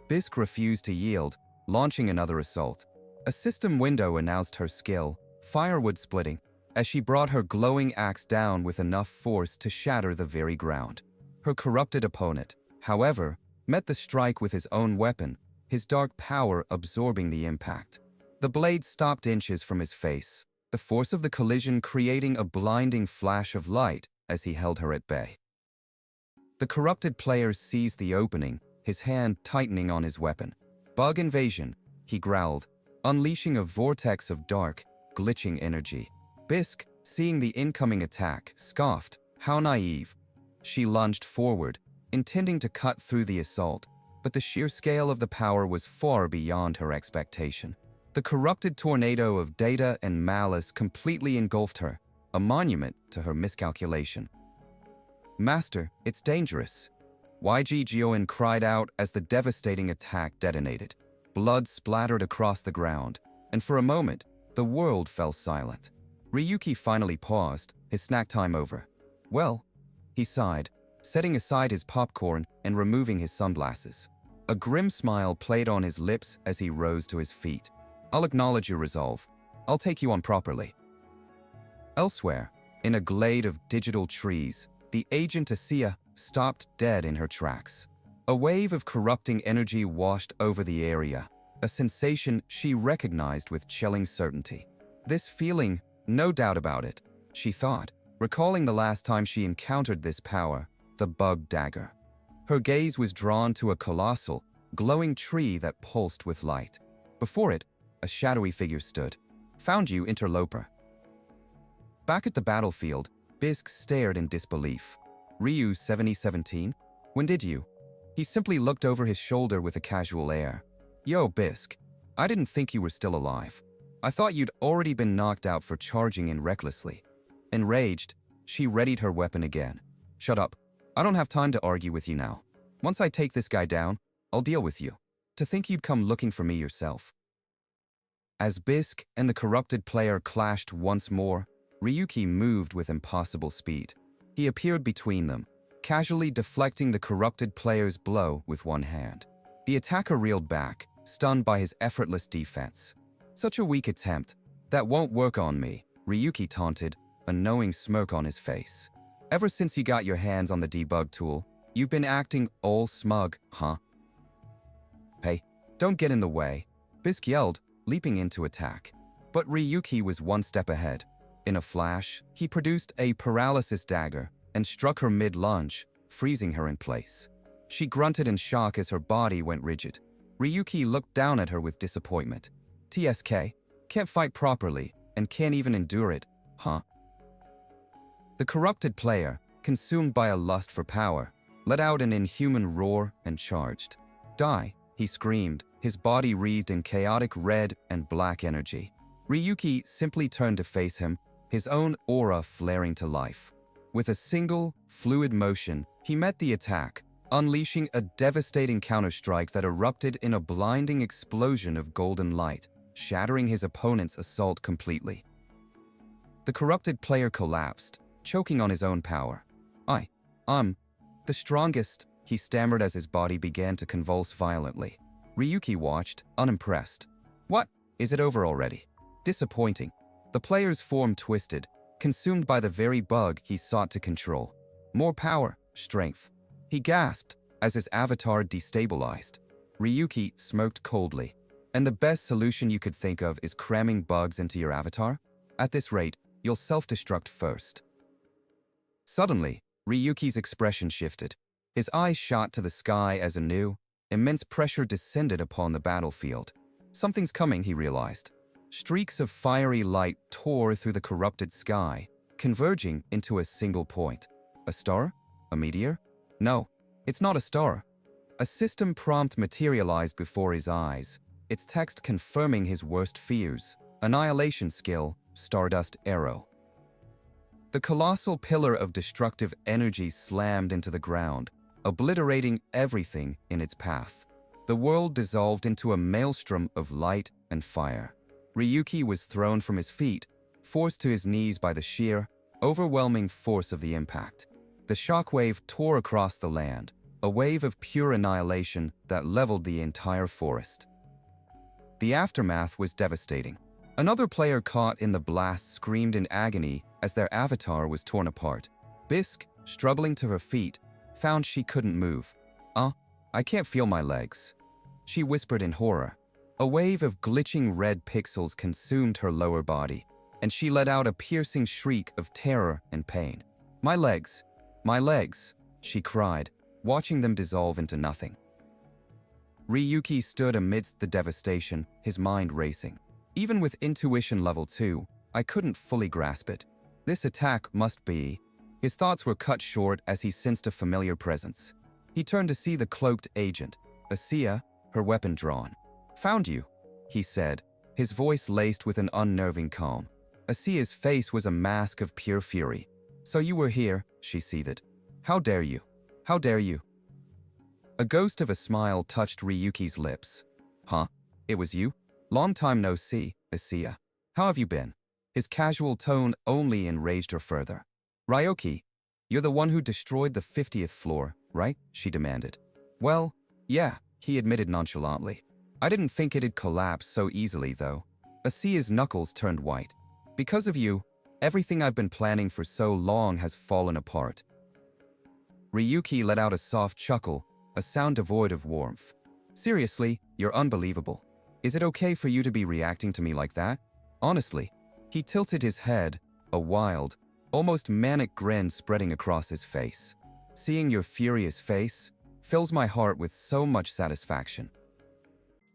Bisque refused to yield, launching another assault. A system window announced her skill, firewood splitting, as she brought her glowing axe down with enough force to shatter the very ground. Her corrupted opponent, however, met the strike with his own weapon, his dark power absorbing the impact. The blade stopped inches from his face, the force of the collision creating a blinding flash of light as he held her at bay. The corrupted player seized the opening, his hand tightening on his weapon. Bug invasion, he growled, unleashing a vortex of dark, glitching energy. Bisque, seeing the incoming attack, scoffed, how naive. She lunged forward, intending to cut through the assault, but the sheer scale of the power was far beyond her expectation. The corrupted tornado of data and malice completely engulfed her, a monument to her miscalculation. Master, it's dangerous. YGGON cried out as the devastating attack detonated. Blood splattered across the ground, and for a moment, the world fell silent. Ryuki finally paused, his snack time over. Well, he sighed, setting aside his popcorn and removing his sunglasses. A grim smile played on his lips as he rose to his feet. I'll acknowledge your resolve. I'll take you on properly. Elsewhere, in a glade of digital trees, the agent Asiya stopped dead in her tracks. A wave of corrupting energy washed over the area, a sensation she recognized with chilling certainty. This feeling, no doubt about it, she thought, recalling the last time she encountered this power, the bug dagger. Her gaze was drawn to a colossal, glowing tree that pulsed with light. Before it, a shadowy figure stood. Found you, interloper. Back at the battlefield, Bisque stared in disbelief. Ryu 7017? When did you? He simply looked over his shoulder with a casual air. Yo, Bisque, I didn't think you were still alive. I thought you'd already been knocked out for charging in recklessly. Enraged, she readied her weapon again. Shut up. I don't have time to argue with you now. Once I take this guy down, I'll deal with you. To think you'd come looking for me yourself. As Bisque and the corrupted player clashed once more, Ryuki moved with impossible speed. He appeared between them, casually deflecting the corrupted player's blow with one hand. The attacker reeled back, stunned by his effortless defense. "Such a weak attempt. That won't work on me," Ryuki taunted, a knowing smirk on his face. "Ever since you got your hands on the debug tool, you've been acting all smug, huh?" "Hey, don't get in the way," Bisque yelled, leaping in to attack. But Ryuki was one step ahead. In a flash, he produced a paralysis dagger and struck her mid-lunge, freezing her in place. She grunted in shock as her body went rigid. Ryuki looked down at her with disappointment. "TSK, can't fight properly and can't even endure it, huh?" The corrupted player, consumed by a lust for power, let out an inhuman roar and charged. "Die," he screamed, his body wreathed in chaotic red and black energy. Ryuki simply turned to face him, his own aura flaring to life. With a single, fluid motion, he met the attack, unleashing a devastating counterstrike that erupted in a blinding explosion of golden light, shattering his opponent's assault completely. The corrupted player collapsed, choking on his own power. I'm the strongest," he stammered as his body began to convulse violently. Ryuki watched, unimpressed. "What? Is it over already?" Disappointing. The player's form twisted, consumed by the very bug he sought to control. More power, strength. He gasped as his avatar destabilized. Ryuki smirked coldly. "And the best solution you could think of is cramming bugs into your avatar? At this rate, you'll self-destruct first." Suddenly, Ryuki's expression shifted. His eyes shot to the sky as a new, immense pressure descended upon the battlefield. Something's coming, he realized. Streaks of fiery light tore through the corrupted sky, converging into a single point. A star? A meteor? No, it's not a star. A system prompt materialized before his eyes, its text confirming his worst fears. Annihilation skill, Stardust Arrow. The colossal pillar of destructive energy slammed into the ground, obliterating everything in its path. The world dissolved into a maelstrom of light and fire. Ryuki was thrown from his feet, forced to his knees by the sheer, overwhelming force of the impact. The shockwave tore across the land, a wave of pure annihilation that leveled the entire forest. The aftermath was devastating. Another player caught in the blast screamed in agony as their avatar was torn apart. Bisque, struggling to her feet, found she couldn't move. I can't feel my legs," she whispered in horror. A wave of glitching red pixels consumed her lower body, and she let out a piercing shriek of terror and pain. My legs, she cried, watching them dissolve into nothing. Ryuki stood amidst the devastation, his mind racing. Even with intuition level 2, I couldn't fully grasp it. This attack must be... His thoughts were cut short as he sensed a familiar presence. He turned to see the cloaked agent, Asiya, her weapon drawn. "Found you," he said, his voice laced with an unnerving calm. Asiya's face was a mask of pure fury. "So you were here," she seethed. How dare you? How dare you?" A ghost of a smile touched Ryuki's lips. "Huh? It was you? Long time no see, Asiya. How have you been?" His casual tone only enraged her further. "Ryoki, you're the one who destroyed the 50th floor, right?" she demanded. "Well, yeah," he admitted nonchalantly. "I didn't think it'd collapse so easily, though." Asiya's knuckles turned white. "Because of you, everything I've been planning for so long has fallen apart." Ryuki let out a soft chuckle, a sound devoid of warmth. "Seriously, you're unbelievable. Is it okay for you to be reacting to me like that? Honestly." He tilted his head, a wild, almost manic grin spreading across his face. "Seeing your furious face fills my heart with so much satisfaction."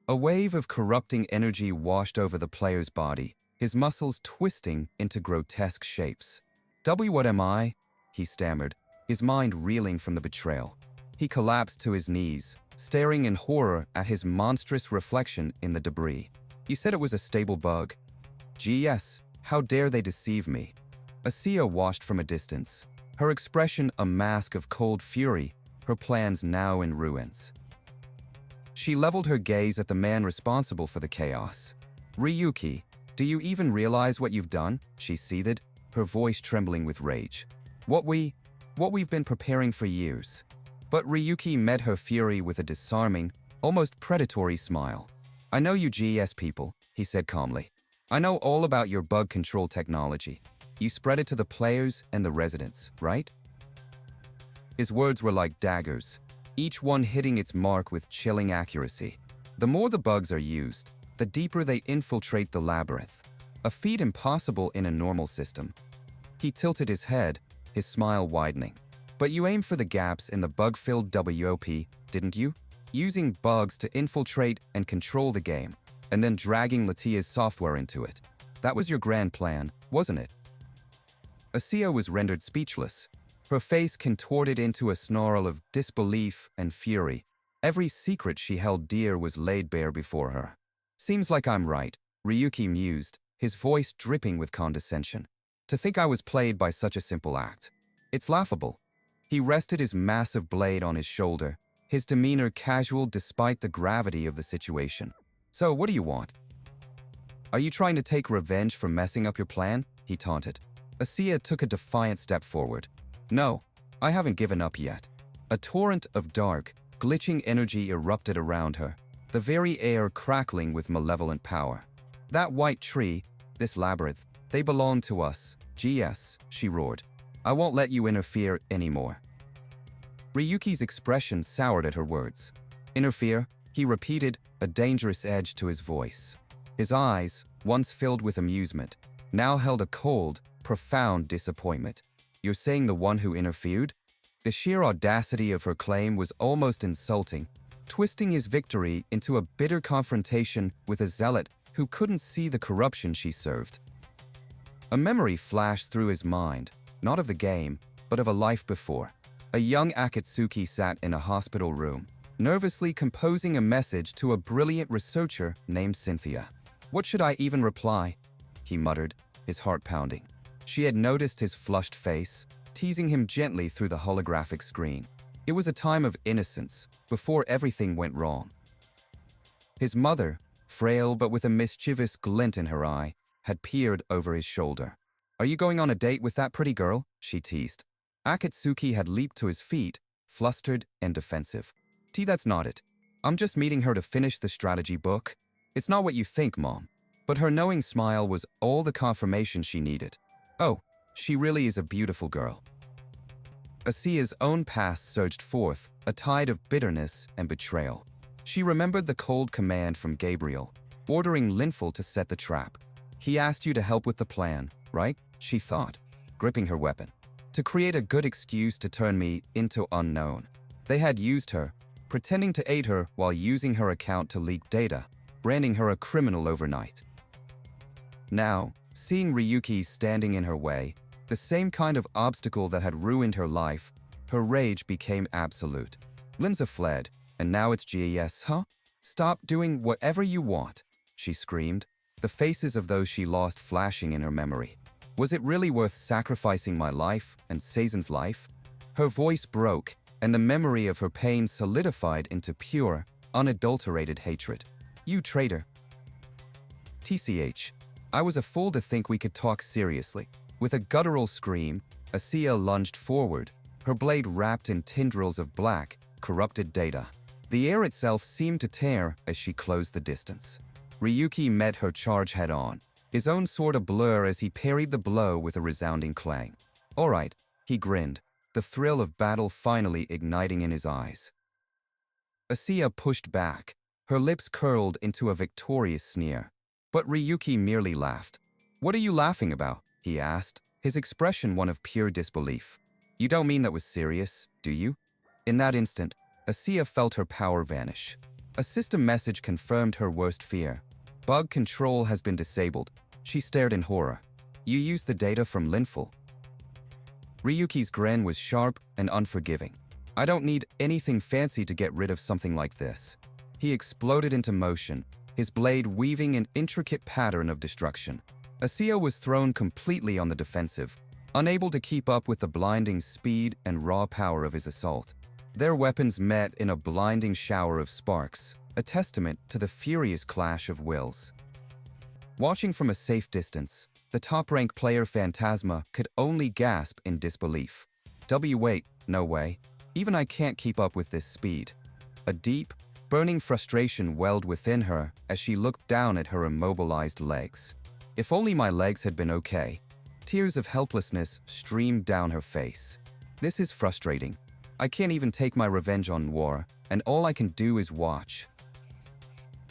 A wave of corrupting energy washed over the player's body, his muscles twisting into grotesque shapes. What am I?" he stammered, his mind reeling from the betrayal. He collapsed to his knees, staring in horror at his monstrous reflection in the debris. "You said it was a stable bug." "Gee, yes. How dare they deceive me?" Asiya watched from a distance, her expression a mask of cold fury, her plans now in ruins. She leveled her gaze at the man responsible for the chaos. Ryuki, do you even realize what you've done? She seethed, her voice trembling with rage. What we've been preparing for years. But Ryuki met her fury with a disarming, almost predatory smile. I know you GS people, he said calmly. I know all about your bug control technology. You spread it to the players and the residents, right? His words were like daggers, each one hitting its mark with chilling accuracy. The more the bugs are used, the deeper they infiltrate the labyrinth, a feat impossible in a normal system. He tilted his head, his smile widening. But you aimed for the gaps in the bug-filled WOP, didn't you? Using bugs to infiltrate and control the game, and then dragging Latia's software into it. That was your grand plan, wasn't it? Asiya was rendered speechless, her face contorted into a snarl of disbelief and fury. Every secret she held dear was laid bare before her. Seems like I'm right, Ryuki mused, his voice dripping with condescension. To think I was played by such a simple act. It's laughable. He rested his massive blade on his shoulder, his demeanor casual despite the gravity of the situation. So, what do you want? Are you trying to take revenge for messing up your plan? He taunted. Asiya took a defiant step forward. No, I haven't given up yet. A torrent of dark, glitching energy erupted around her, the very air crackling with malevolent power. That white tree, this labyrinth, they belong to us, GS, she roared. I won't let you interfere anymore. Ryuki's expression soured at her words. Interfere, he repeated, a dangerous edge to his voice. His eyes, once filled with amusement, now held a cold, profound disappointment. You're saying the one who interfered? The sheer audacity of her claim was almost insulting, twisting his victory into a bitter confrontation with a zealot who couldn't see the corruption she served. A memory flashed through his mind, not of the game, but of a life before. A young Akatsuki sat in a hospital room, nervously composing a message to a brilliant researcher named Cynthia. What should I even reply? He muttered, his heart pounding. She had noticed his flushed face, teasing him gently through the holographic screen. It was a time of innocence, before everything went wrong. His mother, frail but with a mischievous glint in her eye, had peered over his shoulder. Are you going on a date with that pretty girl? She teased. Akatsuki had leaped to his feet, flustered and defensive. That's not it. I'm just meeting her to finish the strategy book. It's not what you think, Mom. But her knowing smile was all the confirmation she needed. Oh, she really is a beautiful girl. Asiya's own past surged forth, a tide of bitterness and betrayal. She remembered the cold command from Gabriel, ordering Linful to set the trap. He asked you to help with the plan, right? She thought, gripping her weapon. To create a good excuse to turn me into unknown. They had used her, pretending to aid her while using her account to leak data, branding her a criminal overnight. Now, seeing Ryuki standing in her way, the same kind of obstacle that had ruined her life, her rage became absolute. Linza fled, and now it's GES, huh? Stop doing whatever you want, she screamed, the faces of those she lost flashing in her memory. Was it really worth sacrificing my life and Seizen's life? Her voice broke, and the memory of her pain solidified into pure, unadulterated hatred. You traitor. TCH. I was a fool to think we could talk seriously. With a guttural scream, Asiya lunged forward, her blade wrapped in tendrils of black, corrupted data. The air itself seemed to tear as she closed the distance. Ryuki met her charge head-on, his own sword a blur as he parried the blow with a resounding clang. All right, he grinned, the thrill of battle finally igniting in his eyes. Asiya pushed back, her lips curled into a victorious sneer. But Ryuki merely laughed. What are you laughing about? He asked, his expression one of pure disbelief. You don't mean that was serious, do you? In that instant, Asiya felt her power vanish. A system message confirmed her worst fear. Bug control has been disabled. She stared in horror. You used the data from Linful. Ryuki's grin was sharp and unforgiving. I don't need anything fancy to get rid of something like this. He exploded into motion, his blade weaving an intricate pattern of destruction. Asiya was thrown completely on the defensive, unable to keep up with the blinding speed and raw power of his assault. Their weapons met in a blinding shower of sparks, a testament to the furious clash of wills. Watching from a safe distance, the top-rank player Phantasma could only gasp in disbelief. Wait, no way. Even I can't keep up with this speed. A deep, burning frustration welled within her as she looked down at her immobilized legs. If only my legs had been okay. Tears of helplessness streamed down her face. This is frustrating. I can't even take my revenge on War, and all I can do is watch.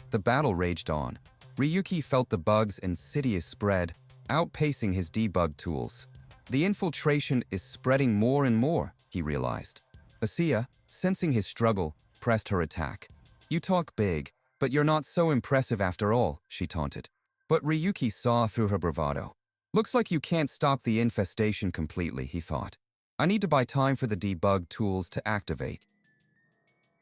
The battle raged on. Ryuki felt the bug's insidious spread, outpacing his debug tools. The infiltration is spreading more and more, he realized. Asiya, sensing his struggle, pressed her attack. You talk big, but you're not so impressive after all, she taunted. But Ryuki saw through her bravado. Looks like you can't stop the infestation completely, he thought. I need to buy time for the debug tools to activate.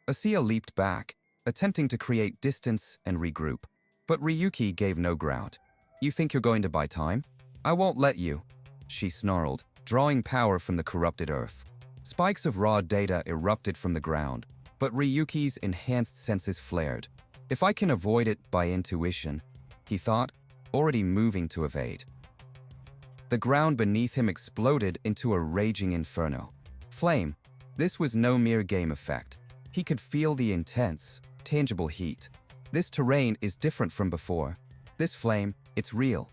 Asiya leaped back, attempting to create distance and regroup. But Ryuki gave no ground. You think you're going to buy time? I won't let you, she snarled, drawing power from the corrupted earth. Spikes of raw data erupted from the ground, but Ryuki's enhanced senses flared. If I can avoid it by intuition, he thought, already moving to evade. The ground beneath him exploded into a raging inferno. Flame. This was no mere game effect. He could feel the intense, tangible heat. This terrain is different from before. This flame, it's real.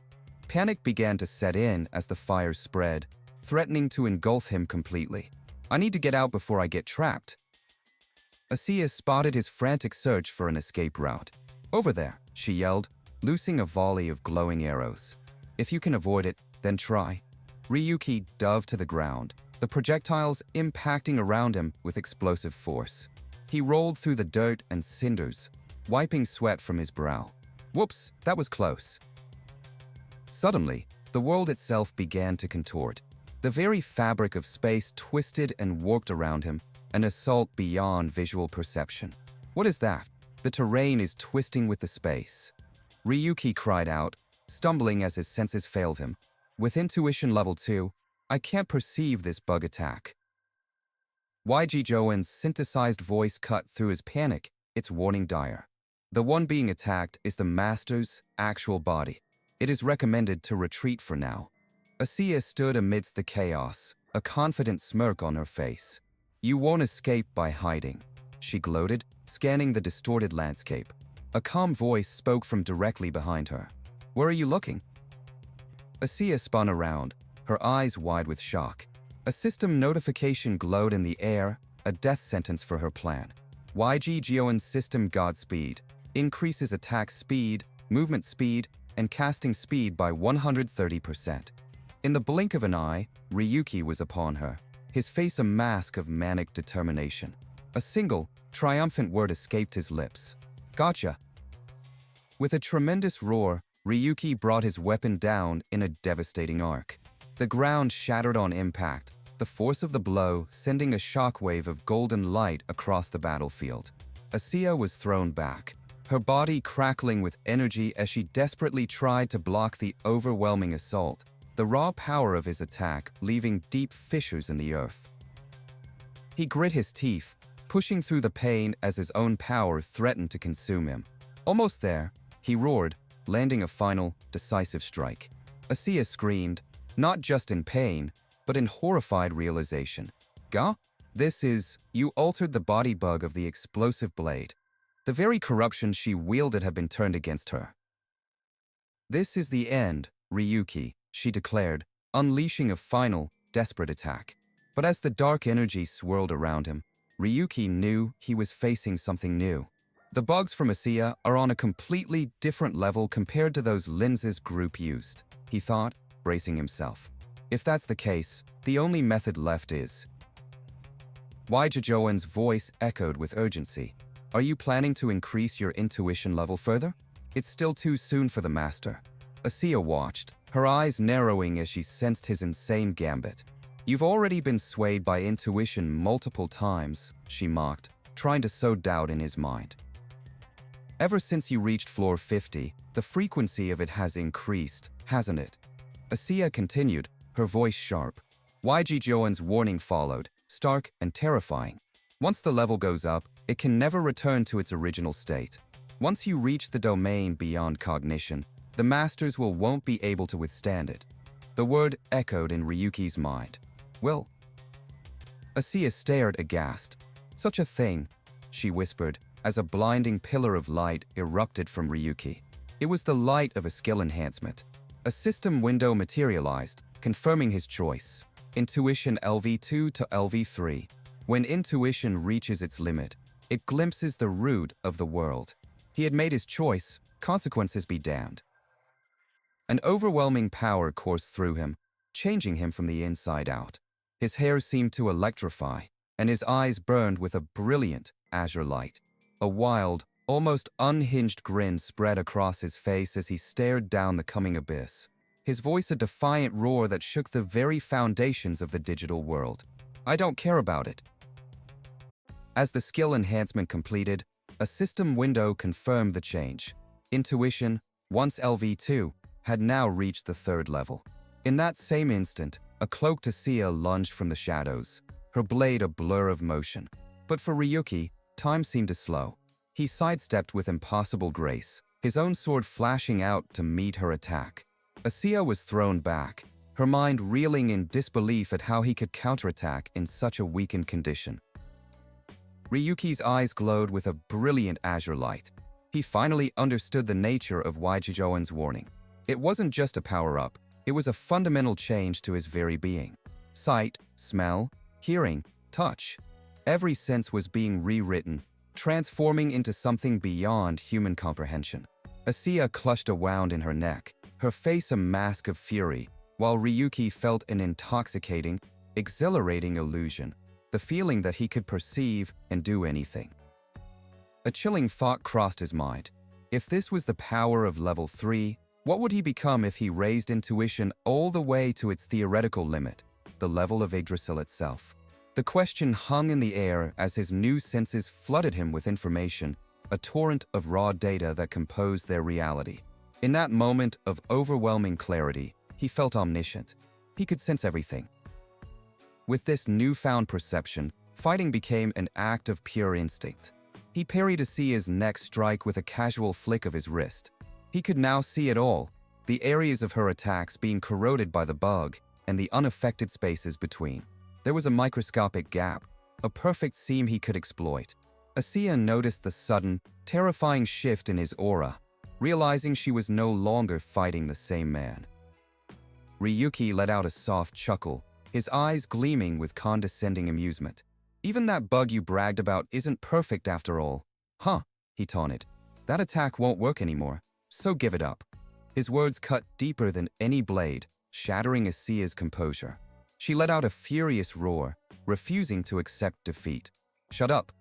Panic began to set in as the fire spread, threatening to engulf him completely. I need to get out before I get trapped. Asiya spotted his frantic search for an escape route. Over there, she yelled, loosing a volley of glowing arrows. If you can avoid it, then try. Ryuki dove to the ground, the projectiles impacting around him with explosive force. He rolled through the dirt and cinders, wiping sweat from his brow. Whoops, that was close. Suddenly, the world itself began to contort. The very fabric of space twisted and warped around him, an assault beyond visual perception. What is that? The terrain is twisting with the space. Ryuki cried out, stumbling as his senses failed him. With intuition level 2, I can't perceive this bug attack. YG Joan's synthesized voice cut through his panic, its warning dire. The one being attacked is the master's actual body. It is recommended to retreat for now. Asiya stood amidst the chaos, a confident smirk on her face. You won't escape by hiding, she gloated, scanning the distorted landscape. A calm voice spoke from directly behind her. Where are you looking? Asiya spun around, her eyes wide with shock. A system notification glowed in the air, a death sentence for her plan. YG Joan's system Godspeed increases attack speed, movement speed, and casting speed by 130%. In the blink of an eye, Ryuki was upon her, his face a mask of manic determination. A single, triumphant word escaped his lips. Gacha. With a tremendous roar, Ryuki brought his weapon down in a devastating arc. The ground shattered on impact, the force of the blow sending a shockwave of golden light across the battlefield. Asiya was thrown back, her body crackling with energy as she desperately tried to block the overwhelming assault, the raw power of his attack leaving deep fissures in the earth. He grit his teeth, pushing through the pain as his own power threatened to consume him. Almost there, he roared, landing a final, decisive strike. Asiya screamed, not just in pain, but in horrified realization. Ga? This is, you altered the body bug of the explosive blade. The very corruption she wielded had been turned against her. This is the end, Ryuki, she declared, unleashing a final, desperate attack. But as the dark energy swirled around him, Ryuki knew he was facing something new. The bugs from Asiya are on a completely different level compared to those Linz's group used, he thought, bracing himself. If that's the case, the only method left is... Joan's voice echoed with urgency. Are you planning to increase your intuition level further? It's still too soon for the master. Asiya watched, her eyes narrowing as she sensed his insane gambit. You've already been swayed by intuition multiple times, she mocked, trying to sow doubt in his mind. Ever since you reached floor 50, the frequency of it has increased, hasn't it? Asiya continued, her voice sharp. YG Joan's warning followed, stark and terrifying. Once the level goes up, it can never return to its original state. Once you reach the domain beyond cognition, the The masters won't be able to withstand it. The word echoed in Ryuki's mind. Will? Asiya stared aghast. Such a thing, she whispered, as a blinding pillar of light erupted from Ryuki. It was the light of a skill enhancement. A system window materialized, confirming his choice. Intuition LV2 to LV3. When intuition reaches its limit, it glimpses the root of the world. He had made his choice, consequences be damned. An overwhelming power coursed through him, changing him from the inside out. His hair seemed to electrify, and his eyes burned with a brilliant azure light. A wild, almost unhinged grin spread across his face as he stared down the coming abyss. His voice a defiant roar that shook the very foundations of the digital world. I don't care about it. As the skill enhancement completed, a system window confirmed the change. Intuition, once LV2, had now reached the 3rd level. In that same instant, a cloaked Asiya lunged from the shadows, her blade a blur of motion. But for Ryuki, time seemed to slow. He sidestepped with impossible grace, his own sword flashing out to meet her attack. Asiya was thrown back, her mind reeling in disbelief at how he could counterattack in such a weakened condition. Ryuki's eyes glowed with a brilliant azure light. He finally understood the nature of Jijoen's warning. It wasn't just a power-up, it was a fundamental change to his very being. Sight, smell, hearing, touch. Every sense was being rewritten, transforming into something beyond human comprehension. Asiya clutched a wound in her neck, her face a mask of fury, while Ryuki felt an intoxicating, exhilarating illusion, the feeling that he could perceive and do anything. A chilling thought crossed his mind. If this was the power of level 3, what would he become if he raised intuition all the way to its theoretical limit, the level of Yggdrasil itself? The question hung in the air as his new senses flooded him with information, a torrent of raw data that composed their reality. In that moment of overwhelming clarity, he felt omniscient. He could sense everything. With this newfound perception, fighting became an act of pure instinct. He parried Asiya's next strike with a casual flick of his wrist. He could now see it all, the areas of her attacks being corroded by the bug and the unaffected spaces between. There was a microscopic gap, a perfect seam he could exploit. Asiya noticed the sudden, terrifying shift in his aura, realizing she was no longer fighting the same man. Ryuki let out a soft chuckle, his eyes gleaming with condescending amusement. Even that bug you bragged about isn't perfect after all. Huh, he taunted. That attack won't work anymore, so give it up. His words cut deeper than any blade, shattering Asiya's composure. She let out a furious roar, refusing to accept defeat. Shut up.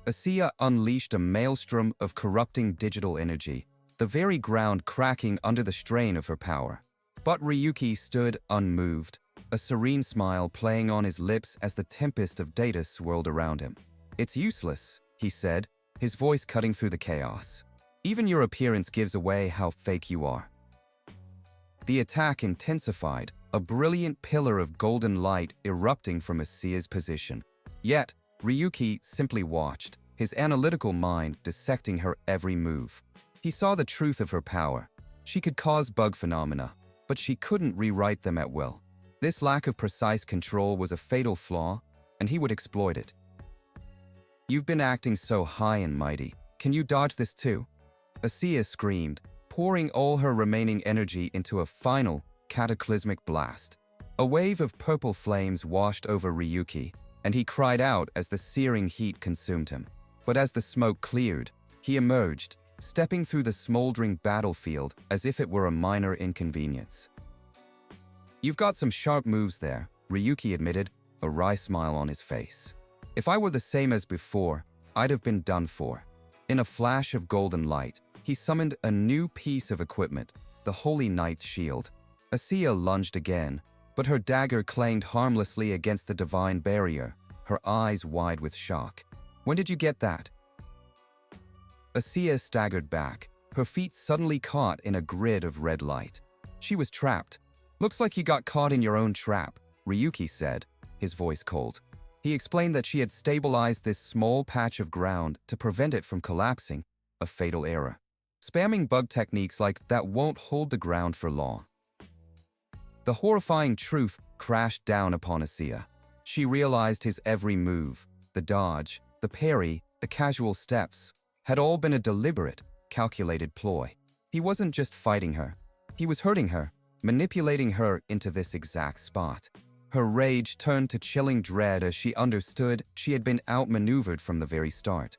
Asiya unleashed a maelstrom of corrupting digital energy, the very ground cracking under the strain of her power. But Ryuki stood unmoved, a serene smile playing on his lips as the tempest of data swirled around him. It's useless, he said, his voice cutting through the chaos. Even your appearance gives away how fake you are. The attack intensified, a brilliant pillar of golden light erupting from Asiya's position. Yet, Ryuki simply watched, his analytical mind dissecting her every move. He saw the truth of her power. She could cause bug phenomena, but she couldn't rewrite them at will. This lack of precise control was a fatal flaw, and he would exploit it. You've been acting so high and mighty. Can you dodge this too? Asiya screamed, pouring all her remaining energy into a final, cataclysmic blast. A wave of purple flames washed over Ryuki, and he cried out as the searing heat consumed him. But as the smoke cleared, he emerged, stepping through the smoldering battlefield as if it were a minor inconvenience. You've got some sharp moves there, Ryuki admitted, a wry smile on his face. If I were the same as before, I'd have been done for. In a flash of golden light, he summoned a new piece of equipment, the Holy Knight's shield. Asiya lunged again, but her dagger clanged harmlessly against the divine barrier, her eyes wide with shock. When did you get that? Asiya staggered back, her feet suddenly caught in a grid of red light. She was trapped. Looks like you got caught in your own trap, Ryuki said, his voice cold. He explained that she had stabilized this small patch of ground to prevent it from collapsing, a fatal error. spamming bug techniques like that won't hold the ground for long. The horrifying truth crashed down upon Asiya. She realized his every move, the dodge, the parry, the casual steps, had all been a deliberate, calculated ploy. He wasn't just fighting her. He was hurting her, manipulating her into this exact spot. Her rage turned to chilling dread as she understood she had been outmaneuvered from the very start.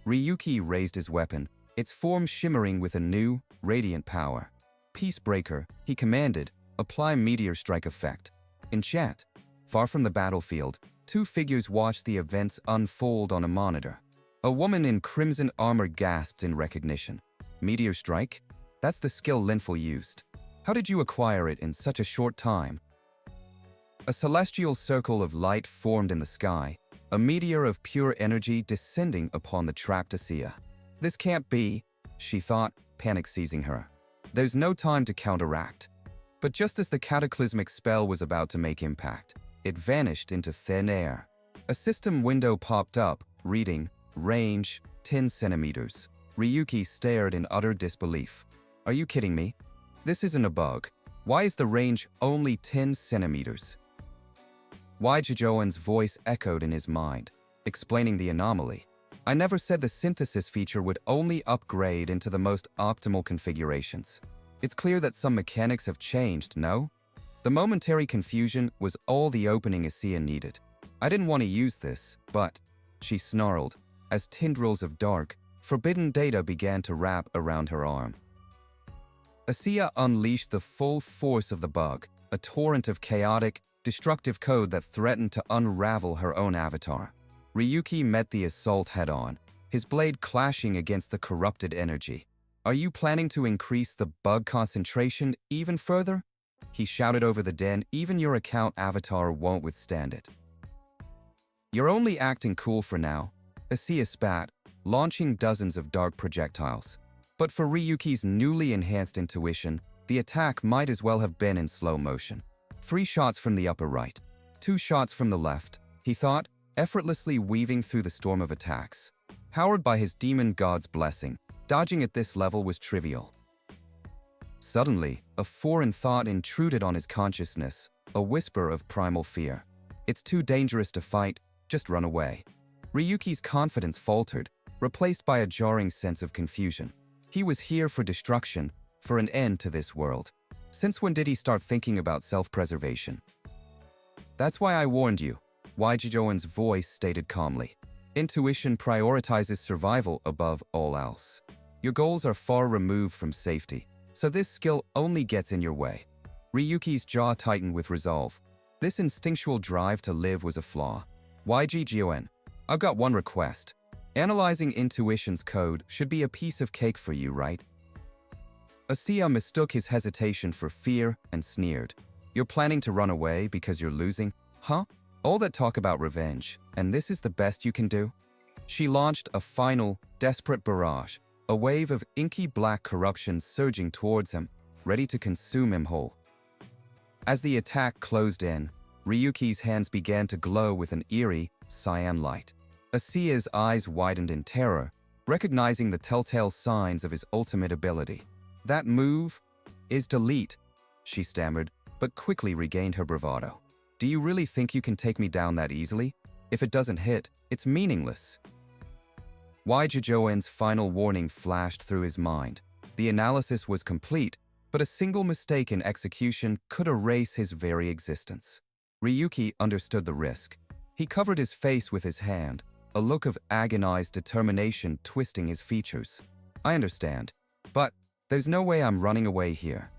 Ryuki raised his weapon, its form shimmering with a new, radiant power. Peacebreaker, he commanded, apply meteor strike effect. In chat, far from the battlefield, two figures watched the events unfold on a monitor. A woman in crimson armor gasped in recognition. Meteor strike? That's the skill Linful used. How did you acquire it in such a short time? A celestial circle of light formed in the sky, a meteor of pure energy descending upon the trapped Asiya. This can't be, she thought, panic seizing her. There's no time to counteract. But just as the cataclysmic spell was about to make impact, it vanished into thin air. A system window popped up, reading, range, 10 centimeters. Ryuki stared in utter disbelief. Are you kidding me? This isn't a bug. Why is the range only 10 centimeters? Wai Jijoan's voice echoed in his mind, explaining the anomaly. I never said the synthesis feature would only upgrade into the most optimal configurations. It's clear that some mechanics have changed, no? The momentary confusion was all the opening Asiya needed. I didn't want to use this, but, she snarled, as tendrils of dark, forbidden data began to wrap around her arm. Asiya unleashed the full force of the bug, a torrent of chaotic, destructive code that threatened to unravel her own avatar. Ryuki met the assault head-on, his blade clashing against the corrupted energy. Are you planning to increase the bug concentration even further? He shouted over the den, even your account avatar won't withstand it. You're only acting cool for now, Asiya spat, launching dozens of dark projectiles. But for Ryuki's newly enhanced intuition, the attack might as well have been in slow motion. 3 shots from the upper right, 2 shots from the left, he thought, effortlessly weaving through the storm of attacks. Powered by his demon god's blessing, dodging at this level was trivial. Suddenly, a foreign thought intruded on his consciousness, a whisper of primal fear. It's too dangerous to fight, just run away. Ryuki's confidence faltered, replaced by a jarring sense of confusion. He was here for destruction, for an end to this world. Since when did he start thinking about self-preservation? That's why I warned you, Wai Jijoan's voice stated calmly. Intuition prioritizes survival above all else. Your goals are far removed from safety, so this skill only gets in your way. Ryuki's jaw tightened with resolve. This instinctual drive to live was a flaw. Wai Jijoan, I've got one request. Analyzing intuition's code should be a piece of cake for you, right? Asiya mistook his hesitation for fear and sneered. You're planning to run away because you're losing? Huh? All that talk about revenge, and this is the best you can do? She launched a final, desperate barrage, a wave of inky black corruption surging towards him, ready to consume him whole. As the attack closed in, Ryuki's hands began to glow with an eerie, cyan light. Asiya's eyes widened in terror, recognizing the telltale signs of his ultimate ability. That move is delete, she stammered, but quickly regained her bravado. Do you really think you can take me down that easily? If it doesn't hit, it's meaningless. Wai Jijoan's final warning flashed through his mind. The analysis was complete, but a single mistake in execution could erase his very existence. Ryuki understood the risk. He covered his face with his hand, a look of agonized determination twisting his features. I understand, but there's no way I'm running away here.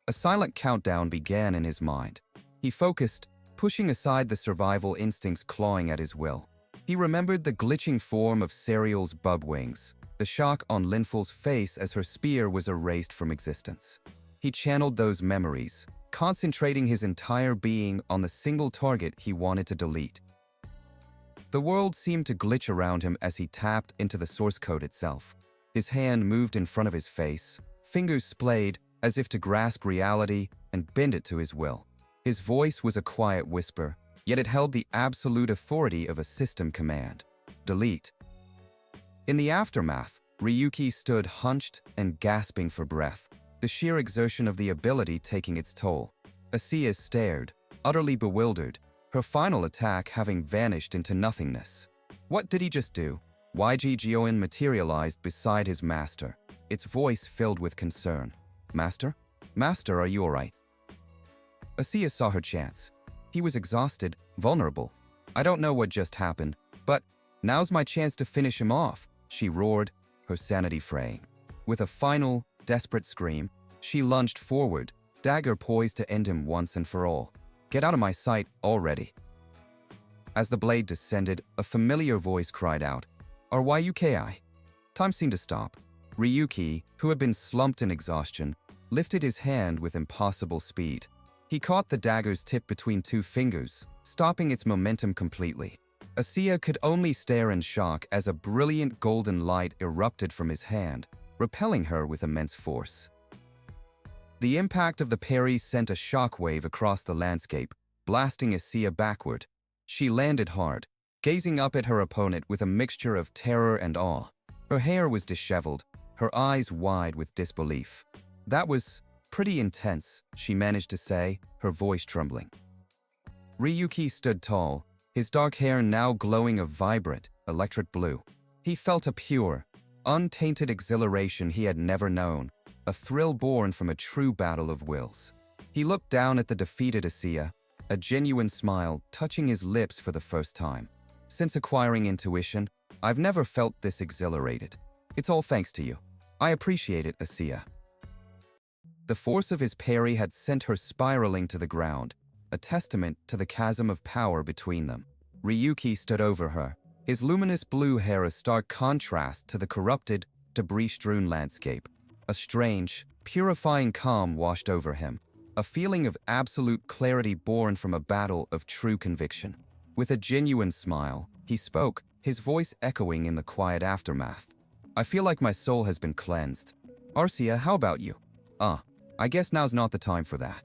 A silent countdown began in his mind. He focused, pushing aside the survival instincts clawing at his will. He remembered the glitching form of Serial's bub wings, the shock on Linful's face as her spear was erased from existence. He channeled those memories, concentrating his entire being on the single target he wanted to delete. The world seemed to glitch around him as he tapped into the source code itself. His hand moved in front of his face, fingers splayed as if to grasp reality and bend it to his will. His voice was a quiet whisper, yet it held the absolute authority of a system command. Delete. In the aftermath, Ryuki stood hunched and gasping for breath, the sheer exertion of the ability taking its toll. Asiya stared, utterly bewildered, her final attack having vanished into nothingness. What did he just do? YG Gioin materialized beside his master, its voice filled with concern. Master? Master, are you alright? Asiya saw her chance. He was exhausted, vulnerable. I don't know what just happened, but now's my chance to finish him off, she roared, her sanity fraying. With a final, desperate scream, she lunged forward, dagger poised to end him once and for all. Get out of my sight already. As the blade descended, a familiar voice cried out, RYUKI. Time seemed to stop. Ryuki, who had been slumped in exhaustion, lifted his hand with impossible speed. He caught the dagger's tip between two fingers, stopping its momentum completely. Asiya could only stare in shock as a brilliant golden light erupted from his hand, repelling her with immense force. The impact of the parry sent a shockwave across the landscape, blasting Asiya backward. She landed hard, gazing up at her opponent with a mixture of terror and awe. Her hair was disheveled, her eyes wide with disbelief. That was pretty intense, she managed to say, her voice trembling. Ryuki stood tall, his dark hair now glowing a vibrant, electric blue. He felt a pure, untainted exhilaration he had never known, a thrill born from a true battle of wills. He looked down at the defeated Asiya, a genuine smile touching his lips for the first time. Since acquiring intuition, I've never felt this exhilarated. It's all thanks to you. I appreciate it, Asiya. The force of his parry had sent her spiraling to the ground, a testament to the chasm of power between them. Ryuki stood over her, his luminous blue hair a stark contrast to the corrupted, debris-strewn landscape. A strange, purifying calm washed over him, a feeling of absolute clarity born from a battle of true conviction. With a genuine smile, he spoke, his voice echoing in the quiet aftermath. I feel like my soul has been cleansed. Asiya, how about you? I guess now's not the time for that.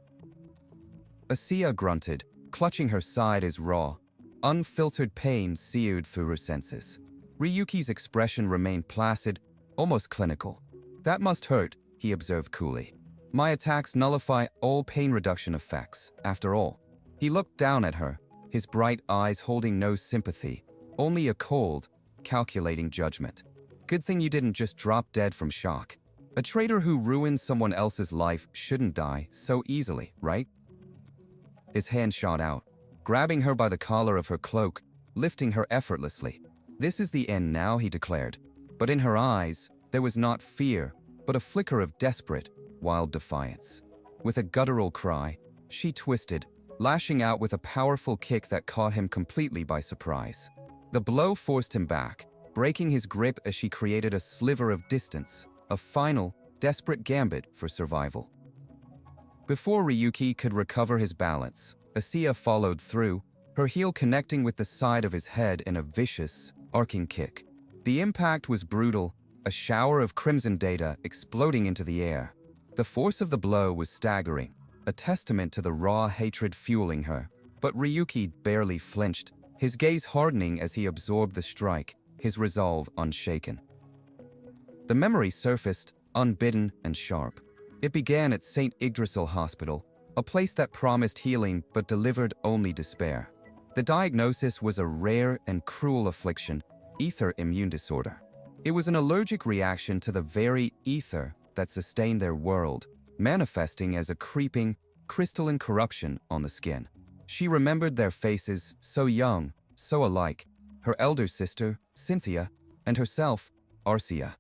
Asiya grunted, clutching her side as raw, unfiltered pain seared through her senses. Ryuki's expression remained placid, almost clinical. That must hurt, he observed coolly. My attacks nullify all pain reduction effects, after all. He looked down at her, his bright eyes holding no sympathy, only a cold, calculating judgment. Good thing you didn't just drop dead from shock. A traitor who ruins someone else's life shouldn't die so easily, right? His hand shot out, grabbing her by the collar of her cloak, lifting her effortlessly. This is the end now, he declared. But in her eyes, there was not fear, but a flicker of desperate, wild defiance. With a guttural cry, she twisted, lashing out with a powerful kick that caught him completely by surprise. The blow forced him back, breaking his grip as she created a sliver of distance, a final, desperate gambit for survival. Before Ryuki could recover his balance, Asiya followed through, her heel connecting with the side of his head in a vicious, arcing kick. The impact was brutal, a shower of crimson data exploding into the air. The force of the blow was staggering, a testament to the raw hatred fueling her. But Ryuki barely flinched, his gaze hardening as he absorbed the strike, his resolve unshaken. The memory surfaced, unbidden and sharp. It began at St. Yggdrasil Hospital, a place that promised healing but delivered only despair. The diagnosis was a rare and cruel affliction, ether immune disorder. It was an allergic reaction to the very ether that sustained their world, manifesting as a creeping, crystalline corruption on the skin. She remembered their faces, so young, so alike, her elder sister, Cynthia, and herself, Asiya.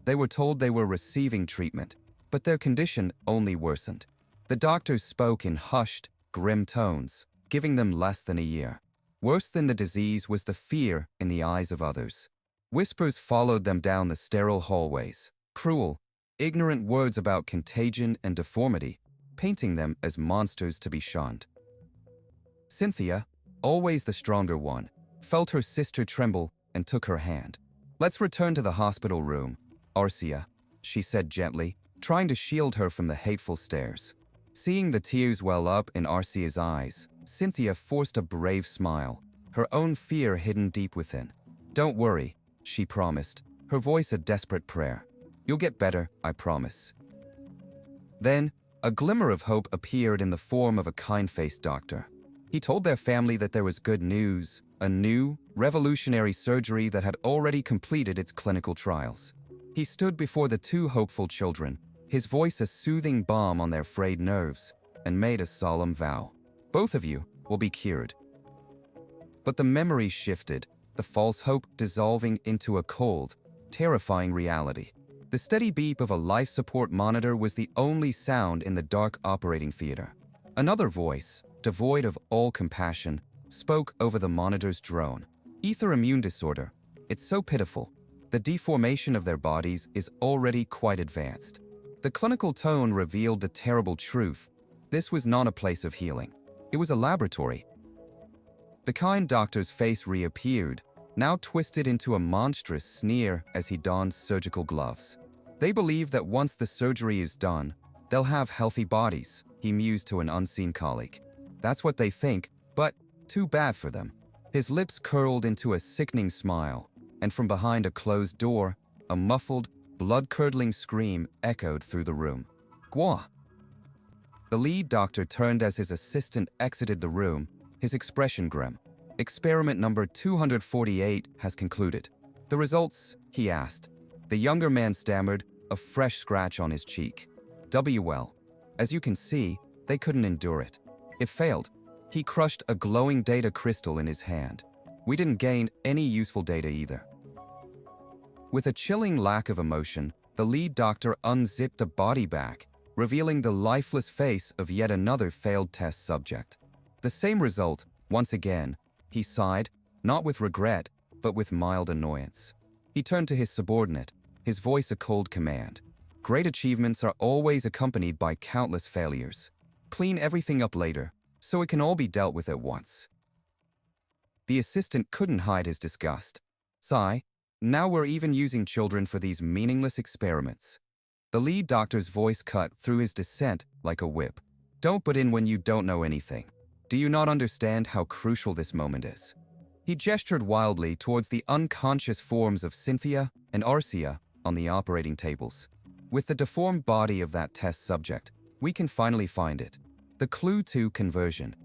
They were told they were receiving treatment, but their condition only worsened. The doctors spoke in hushed, grim tones, giving them less than a year. Worse than the disease was the fear in the eyes of others. Whispers followed them down the sterile hallways, cruel, ignorant words about contagion and deformity, painting them as monsters to be shunned. Cynthia, always the stronger one, felt her sister tremble and took her hand. Let's return to the hospital room, Asiya, she said gently, trying to shield her from the hateful stares. Seeing the tears well up in Asiya's eyes, Cynthia forced a brave smile, her own fear hidden deep within. Don't worry, she promised, her voice a desperate prayer. "You'll get better, I promise." Then, a glimmer of hope appeared in the form of a kind-faced doctor. He told their family that there was good news, a new, revolutionary surgery that had already completed its clinical trials. He stood before the two hopeful children, his voice a soothing balm on their frayed nerves, and made a solemn vow. "Both of you will be cured." But the memory shifted, the false hope dissolving into a cold, terrifying reality. The steady beep of a life support monitor was the only sound in the dark operating theater. Another voice, devoid of all compassion, spoke over the monitor's drone. "Ether immune disorder. It's so pitiful. The deformation of their bodies is already quite advanced." The clinical tone revealed the terrible truth. This was not a place of healing. It was a laboratory. The kind doctor's face reappeared, now twisted into a monstrous sneer as he donned surgical gloves. "They believe that once the surgery is done, they'll have healthy bodies," he mused to an unseen colleague. "That's what they think, but too bad for them." His lips curled into a sickening smile, and from behind a closed door, a muffled, blood-curdling scream echoed through the room. "Gwa!" The lead doctor turned as his assistant exited the room, his expression grim. "Experiment number 248 has concluded." "The results?" he asked. The younger man stammered, a fresh scratch on his cheek. "Well, as you can see, they couldn't endure it. It failed." He crushed a glowing data crystal in his hand. "We didn't gain any useful data either." With a chilling lack of emotion, the lead doctor unzipped a body bag, revealing the lifeless face of yet another failed test subject. The same result, once again. He sighed, not with regret, but with mild annoyance. He turned to his subordinate, his voice a cold command. "Great achievements are always accompanied by countless failures. Clean everything up later, so it can all be dealt with at once." The assistant couldn't hide his disgust. "Sigh, now we're even using children for these meaningless experiments." The lead doctor's voice cut through his dissent like a whip. "Don't butt in when you don't know anything. Do you not understand how crucial this moment is?" He gestured wildly towards the unconscious forms of Cynthia and Arcia on the operating tables. "With the deformed body of that test subject, we can finally find it. The clue to conversion."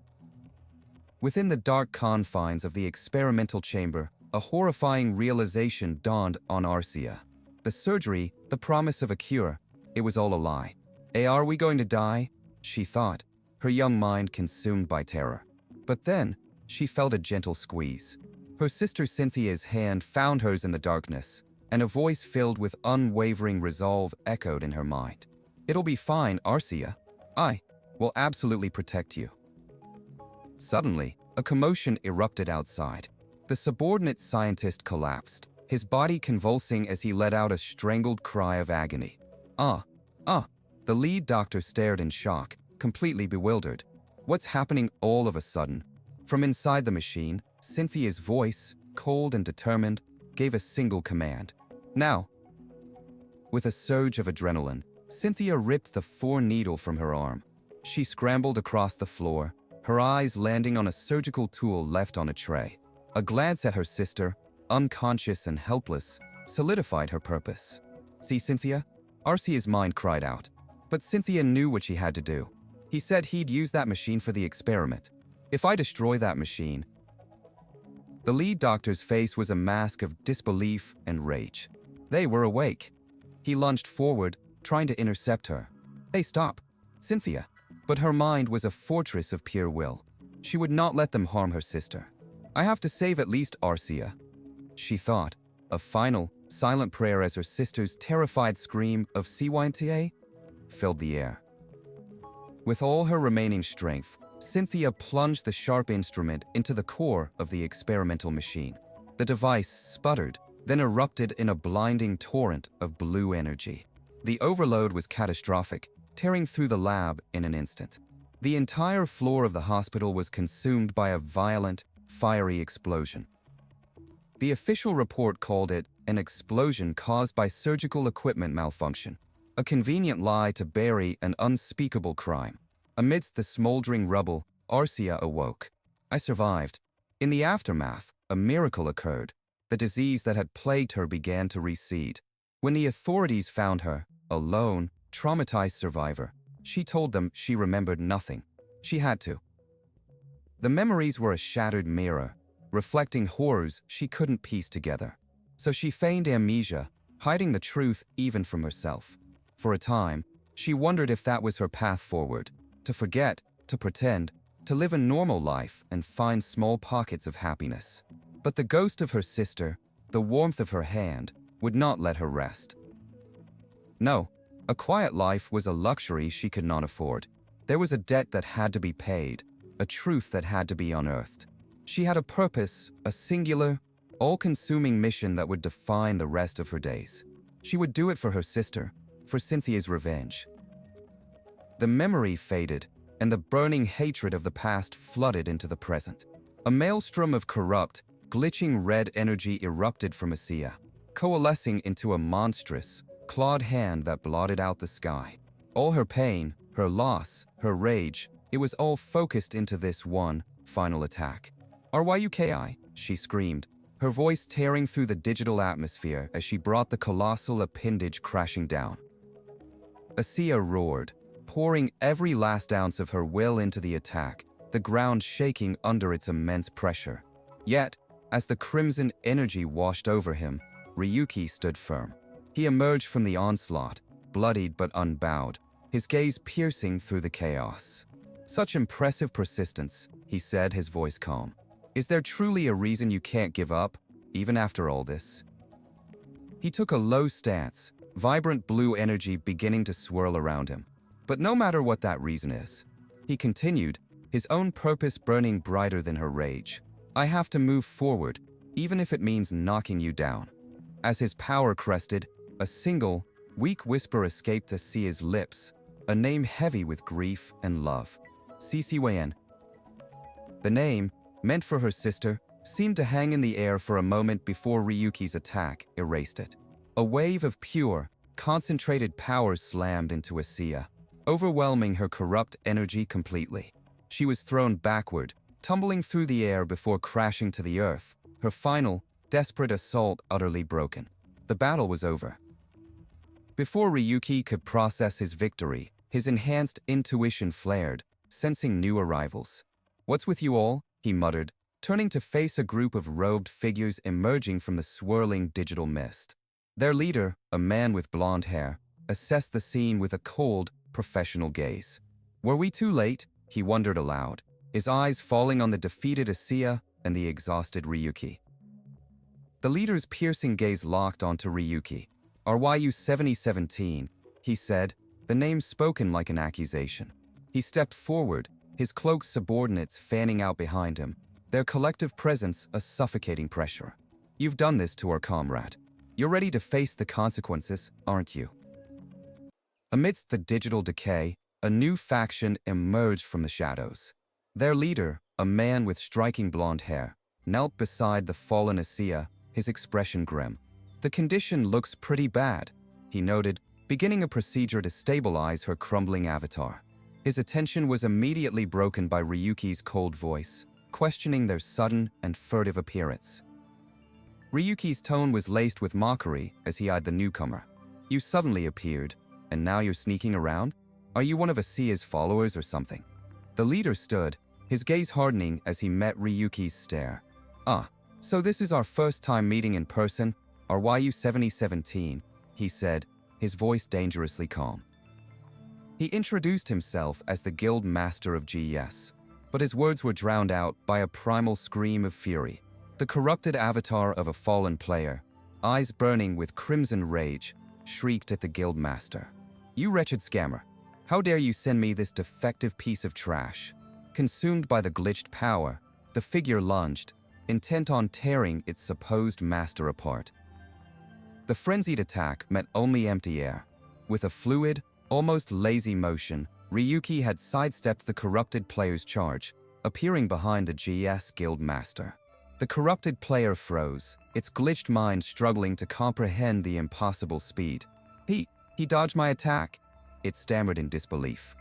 Within the dark confines of the experimental chamber, a horrifying realization dawned on Arcia. The surgery, the promise of a cure, it was all a lie. Are we going to die?" she thought, her young mind consumed by terror. But then, she felt a gentle squeeze. Her sister Cynthia's hand found hers in the darkness, and a voice filled with unwavering resolve echoed in her mind. "It'll be fine, Arcia. I will absolutely protect you." Suddenly, a commotion erupted outside. The subordinate scientist collapsed, his body convulsing as he let out a strangled cry of agony. Ah! The lead doctor stared in shock, completely bewildered. "What's happening all of a sudden?" From inside the machine, Cynthia's voice, cold and determined, gave a single command. "Now!" With a surge of adrenaline, Cynthia ripped the 4-needle from her arm. She scrambled across the floor, her eyes landing on a surgical tool left on a tray. A glance at her sister, unconscious and helpless, solidified her purpose. "See, Cynthia?" Arcia's mind cried out. But Cynthia knew what she had to do. He said he'd use that machine for the experiment. "If I destroy that machine..." The lead doctor's face was a mask of disbelief and rage. They were awake. He lunged forward, trying to intercept her. "Hey, stop, Cynthia." But her mind was a fortress of pure will. She would not let them harm her sister. "I have to save at least Arcia," she thought, a final, silent prayer as her sister's terrified scream of "CYNTA" filled the air. With all her remaining strength, Cynthia plunged the sharp instrument into the core of the experimental machine. The device sputtered, then erupted in a blinding torrent of blue energy. The overload was catastrophic, tearing through the lab in an instant. The entire floor of the hospital was consumed by a violent, fiery explosion. The official report called it an explosion caused by surgical equipment malfunction, a convenient lie to bury an unspeakable crime. Amidst the smoldering rubble, Arcia awoke. "I survived." In the aftermath, a miracle occurred. The disease that had plagued her began to recede. When the authorities found her, a lone, traumatized survivor, she told them she remembered nothing. She had to. The memories were a shattered mirror, reflecting horrors she couldn't piece together. So she feigned amnesia, hiding the truth even from herself. For a time, she wondered if that was her path forward, to forget, to pretend, to live a normal life and find small pockets of happiness. But the ghost of her sister, the warmth of her hand, would not let her rest. No, a quiet life was a luxury she could not afford. There was a debt that had to be paid, a truth that had to be unearthed. She had a purpose, a singular, all-consuming mission that would define the rest of her days. She would do it for her sister, for Cynthia's revenge. The memory faded, and the burning hatred of the past flooded into the present. A maelstrom of corrupt, glitching red energy erupted from Asiya, coalescing into a monstrous, clawed hand that blotted out the sky. All her pain, her loss, her rage, it was all focused into this one final attack. "Ryuki," she screamed, her voice tearing through the digital atmosphere as she brought the colossal appendage crashing down. Asiya roared, pouring every last ounce of her will into the attack, the ground shaking under its immense pressure. Yet, as the crimson energy washed over him, Ryuki stood firm. He emerged from the onslaught, bloodied but unbowed, his gaze piercing through the chaos. "Such impressive persistence," he said, his voice calm. "Is there truly a reason you can't give up, even after all this?" He took a low stance, vibrant blue energy beginning to swirl around him. "But no matter what that reason is," he continued, his own purpose burning brighter than her rage, "I have to move forward, even if it means knocking you down." As his power crested, a single, weak whisper escaped Asiya's lips, a name heavy with grief and love. CCYN. The name, meant for her sister, seemed to hang in the air for a moment before Ryuki's attack erased it. A wave of pure, concentrated power slammed into Asiya, overwhelming her corrupt energy completely. She was thrown backward, tumbling through the air before crashing to the earth, her final, desperate assault utterly broken. The battle was over. Before Ryuki could process his victory, his enhanced intuition flared, sensing new arrivals. "What's with you all?" he muttered, turning to face a group of robed figures emerging from the swirling digital mist. Their leader, a man with blonde hair, assessed the scene with a cold, professional gaze. "Were we too late?" he wondered aloud, his eyes falling on the defeated Asiya and the exhausted Ryuki. The leader's piercing gaze locked onto Ryuki. "Ryu 7017, he said, the name spoken like an accusation. He stepped forward, his cloaked subordinates fanning out behind him, their collective presence a suffocating pressure. "You've done this to our comrade. You're ready to face the consequences, aren't you?" Amidst the digital decay, a new faction emerged from the shadows. Their leader, a man with striking blonde hair, knelt beside the fallen Asiya, his expression grim. "The condition looks pretty bad," he noted, beginning a procedure to stabilize her crumbling avatar. His attention was immediately broken by Ryuki's cold voice, questioning their sudden and furtive appearance. Ryuki's tone was laced with mockery as he eyed the newcomer. "You suddenly appeared, and now you're sneaking around? Are you one of Asiya's followers or something?" The leader stood, his gaze hardening as he met Ryuki's stare. "Ah, so this is our first time meeting in person, Ryu 7017, he said, his voice dangerously calm. He introduced himself as the guild master of GES, but his words were drowned out by a primal scream of fury. The corrupted avatar of a fallen player, eyes burning with crimson rage, shrieked at the guild master. "You wretched scammer! How dare you send me this defective piece of trash?" Consumed by the glitched power, the figure lunged, intent on tearing its supposed master apart. The frenzied attack met only empty air. With a fluid, almost lazy motion, Ryuki had sidestepped the corrupted player's charge, appearing behind the GS guild master. The corrupted player froze, its glitched mind struggling to comprehend the impossible speed. He dodged my attack," it stammered in disbelief.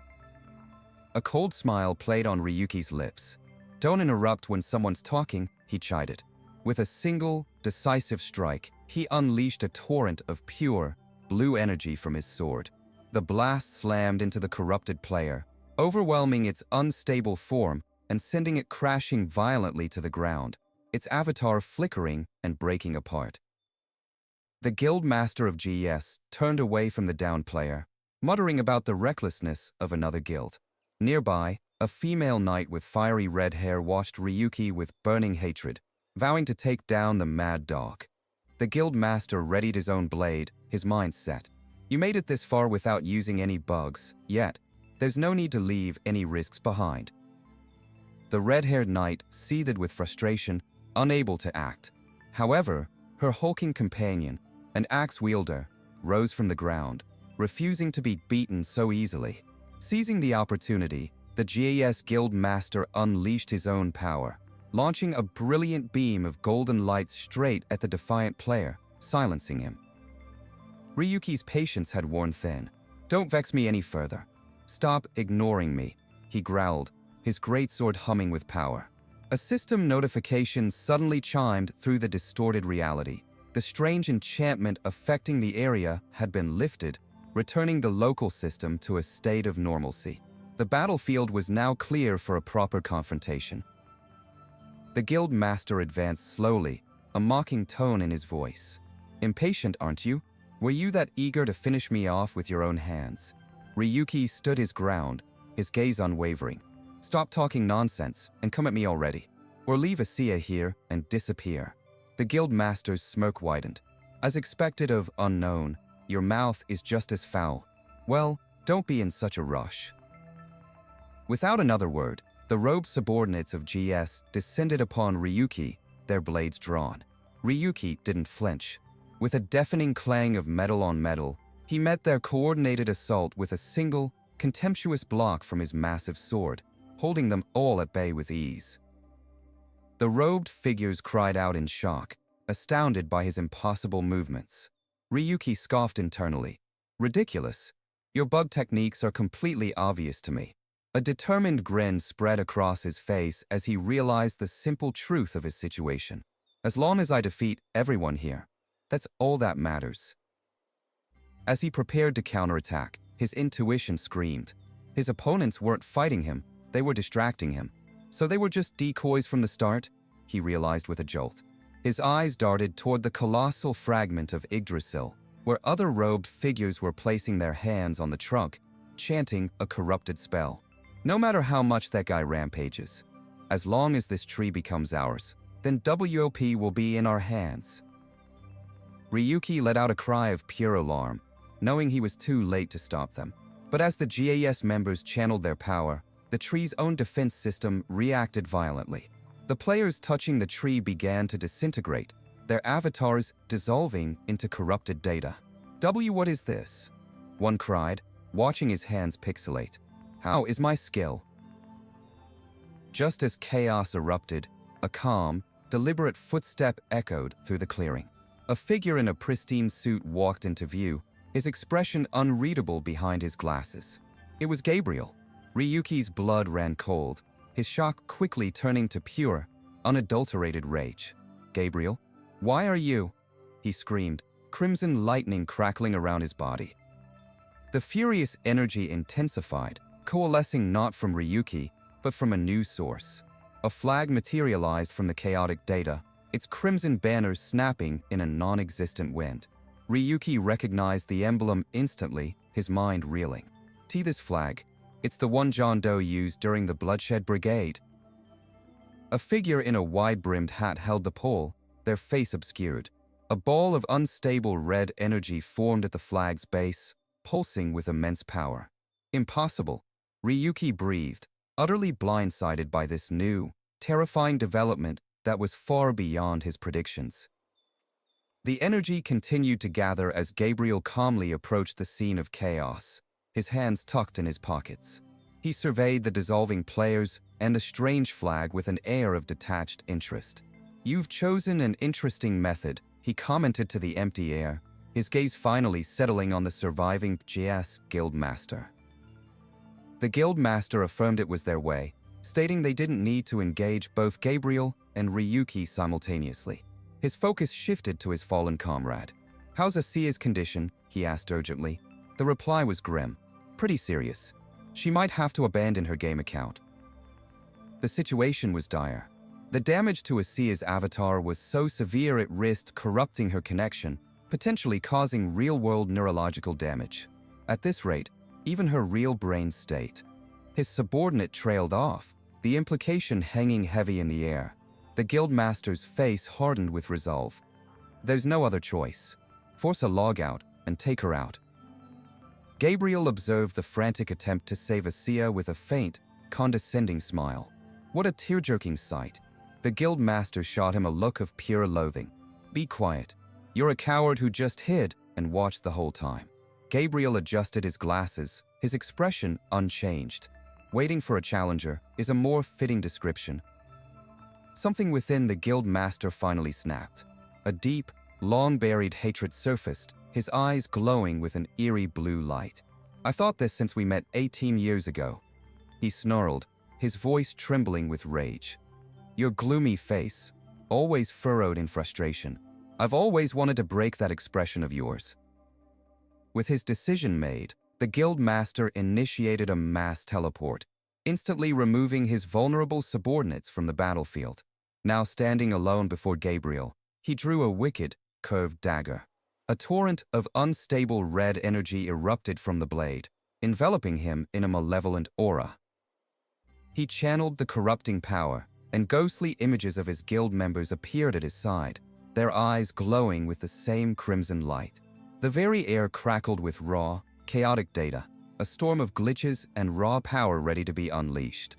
A cold smile played on Ryuki's lips. "Don't interrupt when someone's talking," he chided. With a single, decisive strike, he unleashed a torrent of pure, blue energy from his sword. The blast slammed into the corrupted player, overwhelming its unstable form and sending it crashing violently to the ground, its avatar flickering and breaking apart. The guild master of GES turned away from the downed player, muttering about the recklessness of another guild. Nearby, a female knight with fiery red hair watched Ryuki with burning hatred, vowing to take down the mad dog. The guild master readied his own blade, his mind set. You made it this far without using any bugs, yet there's no need to leave any risks behind. The red-haired knight seethed with frustration, unable to act. However, her hulking companion, an axe wielder, rose from the ground, refusing to be beaten so easily. Seizing the opportunity, the GAS guild master unleashed his own power, launching a brilliant beam of golden light straight at the defiant player, silencing him. Ryuki's patience had worn thin. "Don't vex me any further. Stop ignoring me," he growled, his greatsword humming with power. A system notification suddenly chimed through the distorted reality. The strange enchantment affecting the area had been lifted, returning the local system to a state of normalcy. The battlefield was now clear for a proper confrontation. The guild master advanced slowly, a mocking tone in his voice. "Impatient, aren't you? Were you that eager to finish me off with your own hands?" Ryuki stood his ground, his gaze unwavering. "Stop talking nonsense and come at me already, or leave Asiya here and disappear." The guild master's smirk widened. "As expected of unknown, your mouth is just as foul. Well, don't be in such a rush." Without another word, the robed subordinates of GS descended upon Ryuki, their blades drawn. Ryuki didn't flinch. With a deafening clang of metal on metal, he met their coordinated assault with a single, contemptuous block from his massive sword, holding them all at bay with ease. The robed figures cried out in shock, astounded by his impossible movements. Ryuki scoffed internally. "Ridiculous. Your bug techniques are completely obvious to me." A determined grin spread across his face as he realized the simple truth of his situation. "As long as I defeat everyone here, that's all that matters." As he prepared to counterattack, his intuition screamed. His opponents weren't fighting him, they were distracting him. So they were just decoys from the start, he realized with a jolt. His eyes darted toward the colossal fragment of Yggdrasil, where other robed figures were placing their hands on the trunk, chanting a corrupted spell. "No matter how much that guy rampages, as long as this tree becomes ours, then WOP will be in our hands." Ryuki let out a cry of pure alarm, knowing he was too late to stop them. But as the GAS members channeled their power, the tree's own defense system reacted violently. The players touching the tree began to disintegrate, their avatars dissolving into corrupted data. What is this?" one cried, watching his hands pixelate. "How is my skill?" Just as chaos erupted, a calm, deliberate footstep echoed through the clearing. A figure in a pristine suit walked into view, his expression unreadable behind his glasses. It was Gabriel. Ryuki's blood ran cold, his shock quickly turning to pure, unadulterated rage. "Gabriel, why are you?" he screamed, crimson lightning crackling around his body. The furious energy intensified, coalescing not from Ryuki, but from a new source. A flag materialized from the chaotic data, its crimson banners snapping in a non-existent wind. Ryuki recognized the emblem instantly, his mind reeling. This flag. It's the one John Doe used during the Bloodshed Brigade." A figure in a wide-brimmed hat held the pole, their face obscured. A ball of unstable red energy formed at the flag's base, pulsing with immense power. "Impossible," Ryuki breathed, utterly blindsided by this new, terrifying development that was far beyond his predictions. The energy continued to gather as Gabriel calmly approached the scene of chaos, his hands tucked in his pockets. He surveyed the dissolving players and the strange flag with an air of detached interest. "You've chosen an interesting method," he commented to the empty air, his gaze finally settling on the surviving GS guild master. The guild master affirmed it was their way, stating they didn't need to engage both Gabriel and Ryuki simultaneously. His focus shifted to his fallen comrade. "How's Asia's condition?" he asked urgently. The reply was grim. "Pretty serious. She might have to abandon her game account." The situation was dire. The damage to Asia's avatar was so severe it risked corrupting her connection, potentially causing real-world neurological damage. At this rate, even her real brain state. His subordinate trailed off, the implication hanging heavy in the air. The guildmaster's face hardened with resolve. "There's no other choice. Force a logout and take her out." Gabriel observed the frantic attempt to save Asia with a faint, condescending smile. What a tear-jerking sight. The guildmaster shot him a look of pure loathing. "Be quiet. You're a coward who just hid and watched the whole time." Gabriel adjusted his glasses, his expression unchanged. Waiting for a challenger is a more fitting description. Something within the guildmaster finally snapped. A deep, long-buried hatred surfaced, his eyes glowing with an eerie blue light. "I thought this since we met 18 years ago." He snarled, his voice trembling with rage. "Your gloomy face, always furrowed in frustration. I've always wanted to break that expression of yours." With his decision made, the guildmaster initiated a mass teleport, instantly removing his vulnerable subordinates from the battlefield. Now standing alone before Gabriel, he drew a wicked, curved dagger. A torrent of unstable red energy erupted from the blade, enveloping him in a malevolent aura. He channeled the corrupting power, and ghostly images of his guild members appeared at his side, their eyes glowing with the same crimson light. The very air crackled with raw, chaotic data, a storm of glitches and raw power ready to be unleashed.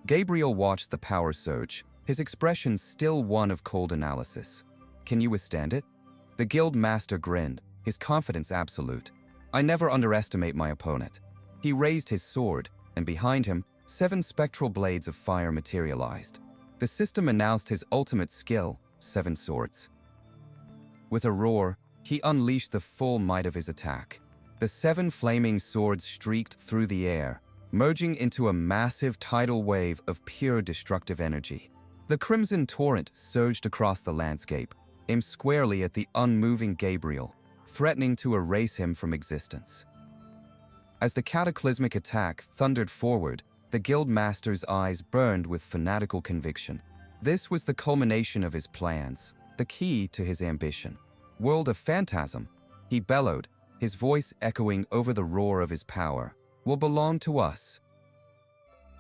Gabriel watched the power surge, his expression still one of cold analysis. "Can you withstand it?" The guild master grinned, his confidence absolute. "I never underestimate my opponent." He raised his sword, and behind him, 7 spectral blades of fire materialized. The system announced his ultimate skill, 7 swords. With a roar, he unleashed the full might of his attack. The 7 flaming swords streaked through the air, merging into a massive tidal wave of pure destructive energy. The crimson torrent surged across the landscape, aimed squarely at the unmoving Gabriel, threatening to erase him from existence. As the cataclysmic attack thundered forward, the guildmaster's eyes burned with fanatical conviction. This was the culmination of his plans, the key to his ambition. "World of Phantasm," he bellowed, his voice echoing over the roar of his power, "will belong to us."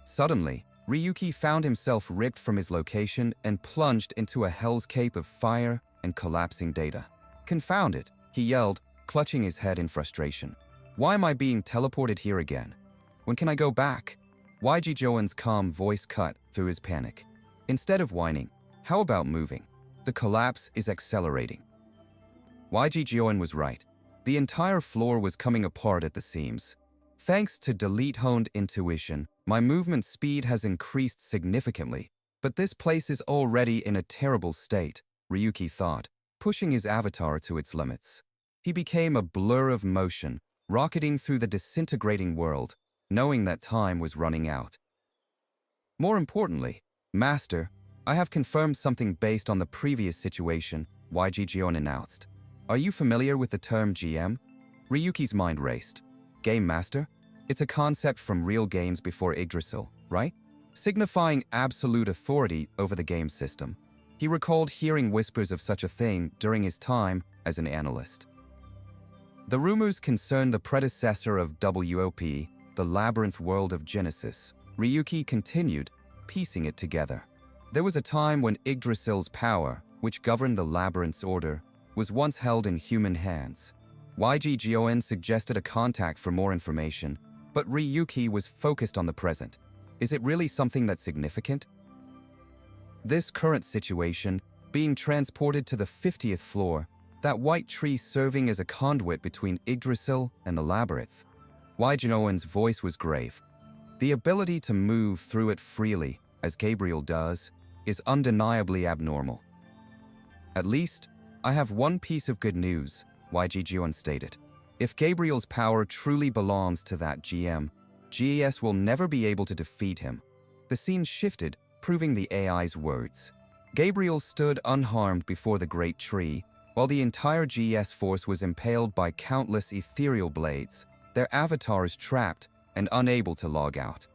Suddenly, Ryuki found himself ripped from his location and plunged into a hellscape of fire and collapsing data. "Confound it," he yelled, clutching his head in frustration. "Why am I being teleported here again? When can I go back?" YG Joan's calm voice cut through his panic. Instead of whining, "How about moving? The collapse is accelerating." YG Joan was right. The entire floor was coming apart at the seams. "Thanks to delete-honed intuition, my movement speed has increased significantly, but this place is already in a terrible state," Ryuki thought, pushing his avatar to its limits. He became a blur of motion, rocketing through the disintegrating world, knowing that time was running out. More importantly, "Master, I have confirmed something based on the previous situation," YG Jion announced. "Are you familiar with the term GM?" Ryuki's mind raced. "Game Master? It's a concept from real games before Yggdrasil, right? Signifying absolute authority over the game system." He recalled hearing whispers of such a thing during his time as an analyst. The rumors concerned the predecessor of WOP, the labyrinth world of Genesis. Ryuki continued, piecing it together. There was a time when Yggdrasil's power, which governed the labyrinth's order, was once held in human hands. YG Jioen suggested a contact for more information, but Ryuki was focused on the present. Is it really something that's significant? This current situation, being transported to the 50th floor, that white tree serving as a conduit between Yggdrasil and the labyrinth. YG Jioen's voice was grave. The ability to move through it freely, as Gabriel does, is undeniably abnormal. "At least, I have one piece of good news," YG Jioen stated. "If Gabriel's power truly belongs to that GM, GES will never be able to defeat him." The scene shifted, proving the AI's words. Gabriel stood unharmed before the great tree, while the entire GS force was impaled by countless ethereal blades, their avatars trapped and unable to log out.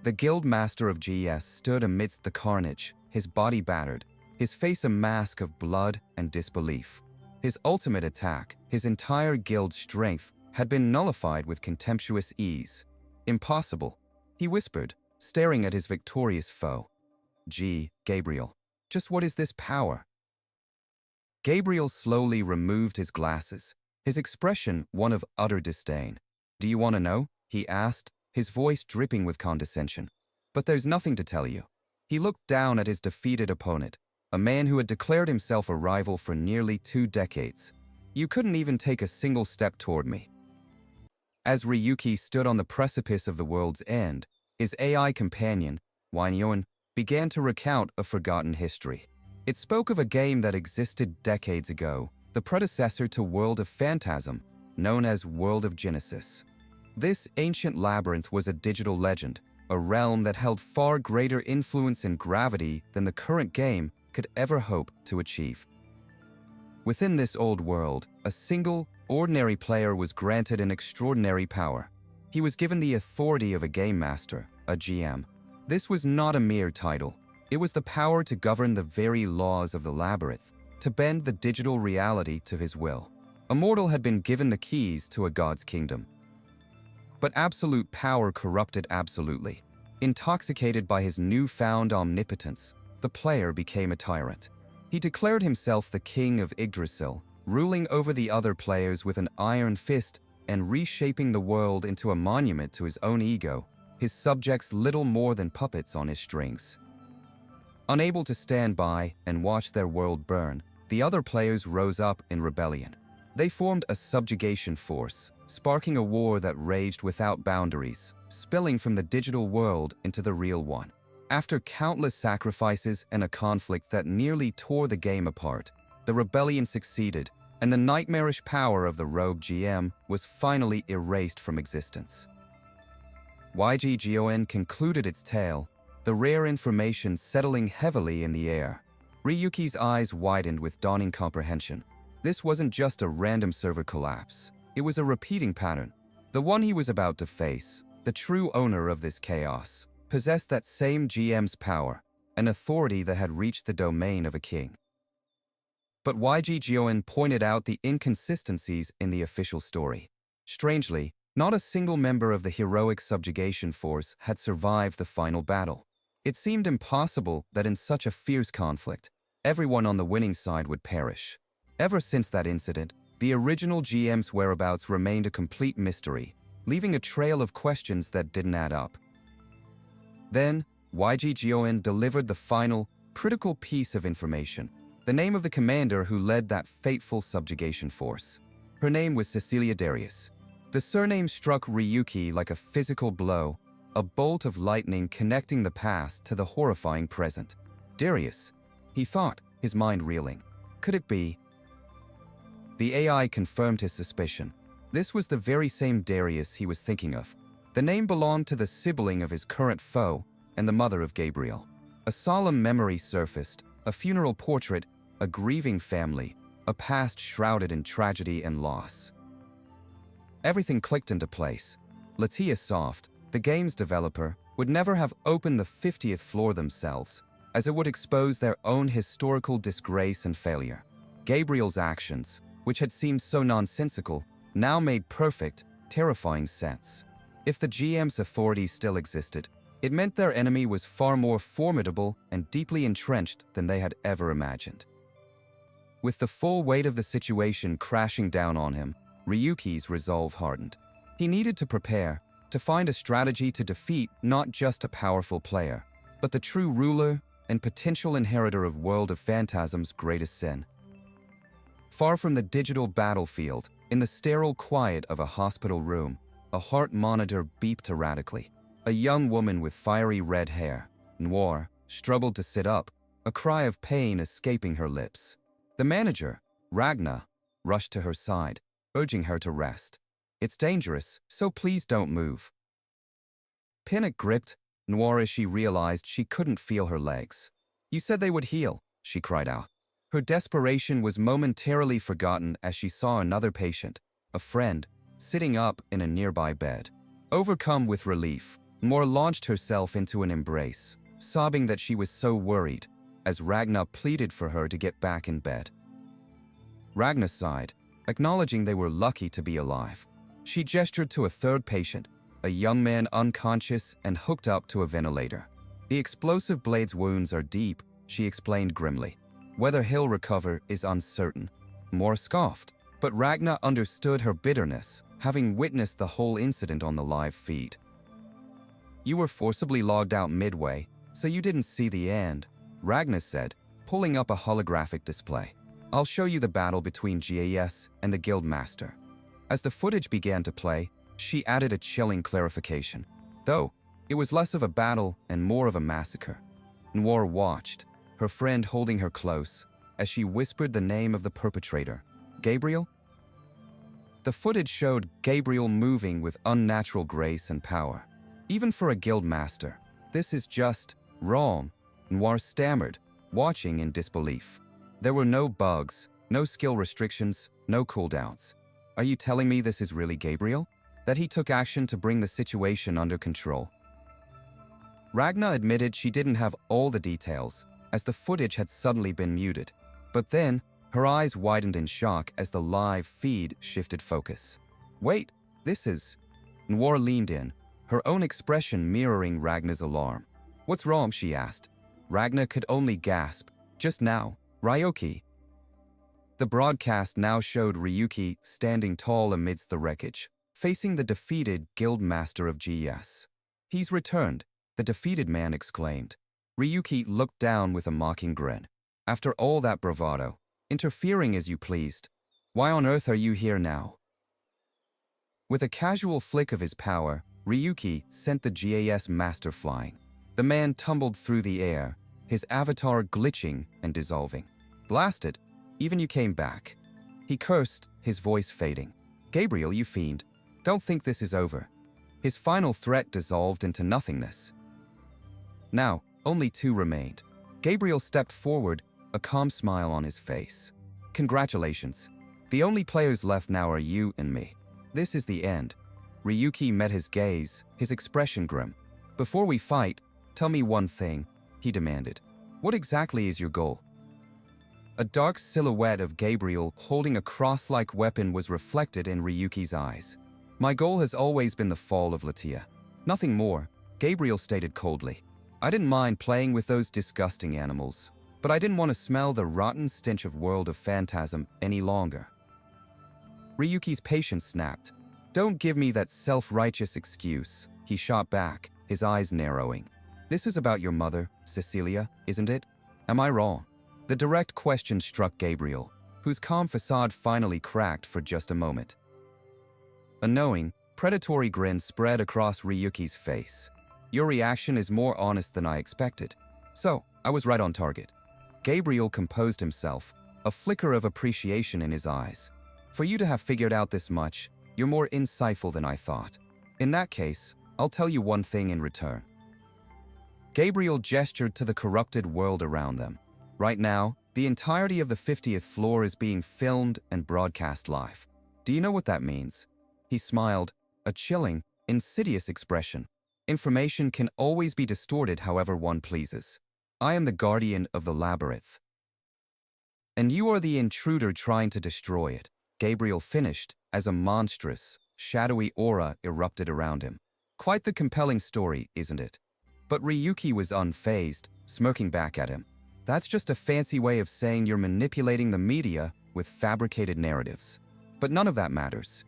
The guild master of GS stood amidst the carnage, his body battered, his face a mask of blood and disbelief. His ultimate attack, his entire guild's strength, had been nullified with contemptuous ease. Impossible, he whispered, staring at his victorious foe. Gabriel, just what is this power? Gabriel slowly removed his glasses, his expression one of utter disdain. Do you want to know? He asked, his voice dripping with condescension. But there's nothing to tell you. He looked down at his defeated opponent, a man who had declared himself a rival for nearly 2 decades. You couldn't even take a single step toward me. As Ryuki stood on the precipice of the world's end, his AI companion, Weinyon, began to recount a forgotten history. It spoke of a game that existed decades ago, the predecessor to World of Phantasm, known as World of Genesis. This ancient labyrinth was a digital legend, a realm that held far greater influence and gravity than the current game could ever hope to achieve. Within this old world, a single, ordinary player was granted an extraordinary power. He was given the authority of a game master, a GM. This was not a mere title. It was the power to govern the very laws of the labyrinth, to bend the digital reality to his will. A mortal had been given the keys to a god's kingdom. But absolute power corrupted absolutely. Intoxicated by his newfound omnipotence, the player became a tyrant. He declared himself the king of Yggdrasil, ruling over the other players with an iron fist and reshaping the world into a monument to his own ego, his subjects little more than puppets on his strings. Unable to stand by and watch their world burn, the other players rose up in rebellion. They formed a subjugation force, sparking a war that raged without boundaries, spilling from the digital world into the real one. After countless sacrifices and a conflict that nearly tore the game apart, the rebellion succeeded, and the nightmarish power of the rogue GM was finally erased from existence. YGGON concluded its tale, the rare information settling heavily in the air. Ryuki's eyes widened with dawning comprehension. This wasn't just a random server collapse. It was a repeating pattern. The one he was about to face, the true owner of this chaos, possessed that same GM's power, an authority that had reached the domain of a king. But YGGON pointed out the inconsistencies in the official story. Strangely, not a single member of the heroic subjugation force had survived the final battle. It seemed impossible that in such a fierce conflict, everyone on the winning side would perish. Ever since that incident, the original GM's whereabouts remained a complete mystery, leaving a trail of questions that didn't add up. Then, YGGON delivered the final, critical piece of information, the name of the commander who led that fateful subjugation force. Her name was Cecilia Darius. The surname struck Ryuki like a physical blow, a bolt of lightning connecting the past to the horrifying present. Darius, he thought, his mind reeling. Could it be? The AI confirmed his suspicion. This was the very same Darius he was thinking of. The name belonged to the sibling of his current foe and the mother of Gabriel. A solemn memory surfaced, a funeral portrait, a grieving family, a past shrouded in tragedy and loss. Everything clicked into place. Latia Soft, the game's developer, would never have opened the 50th floor themselves, as it would expose their own historical disgrace and failure. Gabriel's actions, which had seemed so nonsensical, now made perfect, terrifying sense. If the GM's authority still existed, it meant their enemy was far more formidable and deeply entrenched than they had ever imagined. With the full weight of the situation crashing down on him, Ryuki's resolve hardened. He needed to prepare, to find a strategy to defeat not just a powerful player, but the true ruler and potential inheritor of World of Phantasm's greatest sin. Far from the digital battlefield, in the sterile quiet of a hospital room, a heart monitor beeped erratically. A young woman with fiery red hair, Noir, struggled to sit up, a cry of pain escaping her lips. The manager, Ragna, rushed to her side, urging her to rest. It's dangerous, so please don't move. Panic gripped Noir as she realized she couldn't feel her legs. You said they would heal, she cried out. Her desperation was momentarily forgotten as she saw another patient, a friend, sitting up in a nearby bed. Overcome with relief, Moore launched herself into an embrace, sobbing that she was so worried, as Ragna pleaded for her to get back in bed. Ragna sighed, acknowledging they were lucky to be alive. She gestured to a third patient, a young man unconscious and hooked up to a ventilator. The explosive blade's wounds are deep, she explained grimly. Whether he'll recover is uncertain. Moore scoffed, but Ragna understood her bitterness, having witnessed the whole incident on the live feed. You were forcibly logged out midway, so you didn't see the end, Ragna said, pulling up a holographic display. I'll show you the battle between GAS and the Guild Master. As the footage began to play, she added a chilling clarification. Though, it was less of a battle and more of a massacre. Noir watched, her friend holding her close, as she whispered the name of the perpetrator. Gabriel? The footage showed Gabriel moving with unnatural grace and power. Even for a guild master, this is just wrong, Noir stammered, watching in disbelief. There were no bugs, no skill restrictions, no cooldowns. Are you telling me this is really Gabriel? That he took action to bring the situation under control? Ragna admitted she didn't have all the details, as the footage had suddenly been muted. But then, her eyes widened in shock as the live feed shifted focus. Wait, this is... Noir leaned in, her own expression mirroring Ragna's alarm. What's wrong, she asked. Ragna could only gasp. Just now, Ryoki. The broadcast now showed Ryuki standing tall amidst the wreckage, facing the defeated guild master of GS. He's returned, the defeated man exclaimed. Ryuki looked down with a mocking grin. After all that bravado, interfering as you pleased, why on earth are you here now? With a casual flick of his power, Ryuki sent the GAS master flying. The man tumbled through the air, his avatar glitching and dissolving. Blasted, even you came back. He cursed, his voice fading. Gabriel, you fiend, don't think this is over. His final threat dissolved into nothingness. Now, only two remained. Gabriel stepped forward, a calm smile on his face. Congratulations. The only players left now are you and me. This is the end. Ryuki met his gaze, his expression grim. Before we fight, tell me one thing, he demanded. What exactly is your goal? A dark silhouette of Gabriel holding a cross-like weapon was reflected in Ryuki's eyes. My goal has always been the fall of Latia. Nothing more, Gabriel stated coldly. I didn't mind playing with those disgusting animals, but I didn't want to smell the rotten stench of World of Phantasm any longer. Ryuki's patience snapped. Don't give me that self-righteous excuse, he shot back, his eyes narrowing. This is about your mother, Cecilia, isn't it? Am I wrong? The direct question struck Gabriel, whose calm facade finally cracked for just a moment. A knowing, predatory grin spread across Ryuki's face. Your reaction is more honest than I expected. So, I was right on target. Gabriel composed himself, a flicker of appreciation in his eyes. For you to have figured out this much, you're more insightful than I thought. In that case, I'll tell you one thing in return. Gabriel gestured to the corrupted world around them. Right now, the entirety of the 50th floor is being filmed and broadcast live. Do you know what that means? He smiled, a chilling, insidious expression. Information can always be distorted however one pleases. I am the guardian of the labyrinth. And you are the intruder trying to destroy it, Gabriel finished as a monstrous, shadowy aura erupted around him. Quite the compelling story, isn't it? But Ryuki was unfazed, smirking back at him. That's just a fancy way of saying you're manipulating the media with fabricated narratives. But none of that matters.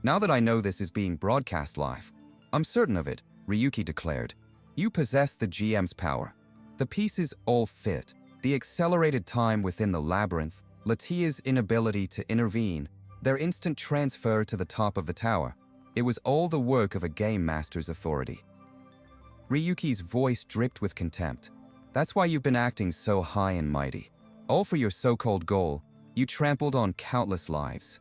Now that I know this is being broadcast live, I'm certain of it, Ryuki declared. You possess the GM's power. The pieces all fit. The accelerated time within the labyrinth, Latia's inability to intervene, their instant transfer to the top of the tower. It was all the work of a game master's authority. Ryuki's voice dripped with contempt. That's why you've been acting so high and mighty. All for your so-called goal, you trampled on countless lives.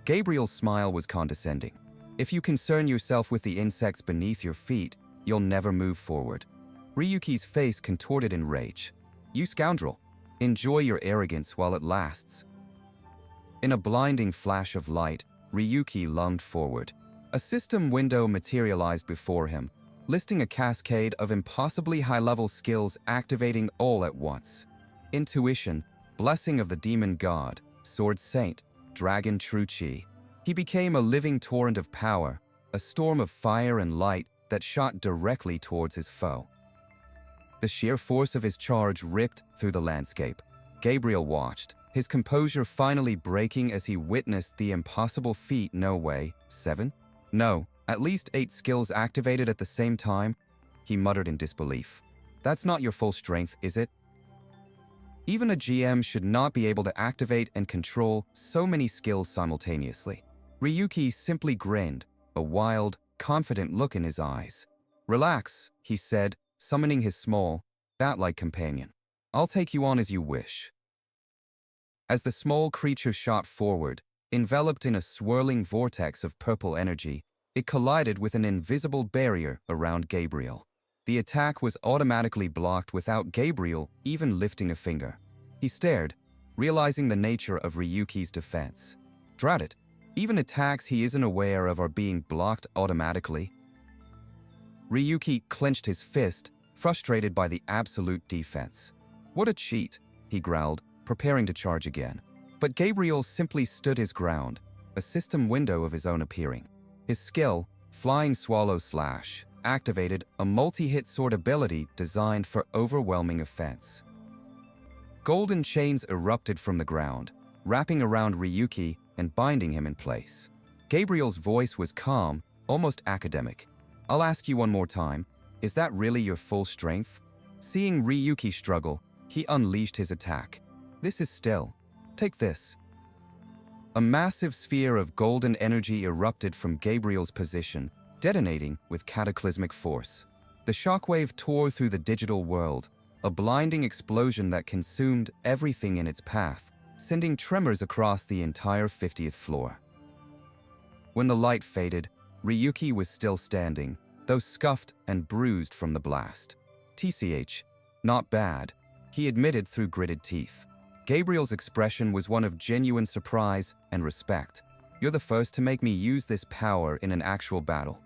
Gabriel's smile was condescending. If you concern yourself with the insects beneath your feet, you'll never move forward. Ryuki's face contorted in rage. "You scoundrel! Enjoy your arrogance while it lasts." In a blinding flash of light, Ryuki lunged forward. A system window materialized before him, listing a cascade of impossibly high-level skills activating all at once. Intuition, Blessing of the Demon God, Sword Saint, Dragon True Chi. He became a living torrent of power, a storm of fire and light that shot directly towards his foe. The sheer force of his charge ripped through the landscape. Gabriel watched, his composure finally breaking as he witnessed the impossible feat. "No way. 7? No, at least 8 skills activated at the same time," he muttered in disbelief. "That's not your full strength, is it? Even a GM should not be able to activate and control so many skills simultaneously." Ryuki simply grinned, a wild, confident look in his eyes. "Relax," he said, summoning his small, bat-like companion. "I'll take you on as you wish." As the small creature shot forward, enveloped in a swirling vortex of purple energy, it collided with an invisible barrier around Gabriel. The attack was automatically blocked without Gabriel even lifting a finger. He stared, realizing the nature of Ryuki's defense. Drat it, even attacks he isn't aware of are being blocked automatically. Ryuki clenched his fist, frustrated by the absolute defense. "What a cheat," he growled, preparing to charge again. But Gabriel simply stood his ground, a system window of his own appearing. His skill, Flying Swallow Slash, activated a multi-hit sword ability designed for overwhelming offense. Golden chains erupted from the ground, wrapping around Ryuki and binding him in place. Gabriel's voice was calm, almost academic. "I'll ask you one more time, is that really your full strength?" Seeing Ryuki struggle, he unleashed his attack. "This is still. Take this." A massive sphere of golden energy erupted from Gabriel's position, detonating with cataclysmic force. The shockwave tore through the digital world, a blinding explosion that consumed everything in its path, sending tremors across the entire 50th floor. When the light faded, Ryuki was still standing, though scuffed and bruised from the blast. "TCH, not bad," he admitted through gritted teeth. Gabriel's expression was one of genuine surprise and respect. "You're the first to make me use this power in an actual battle."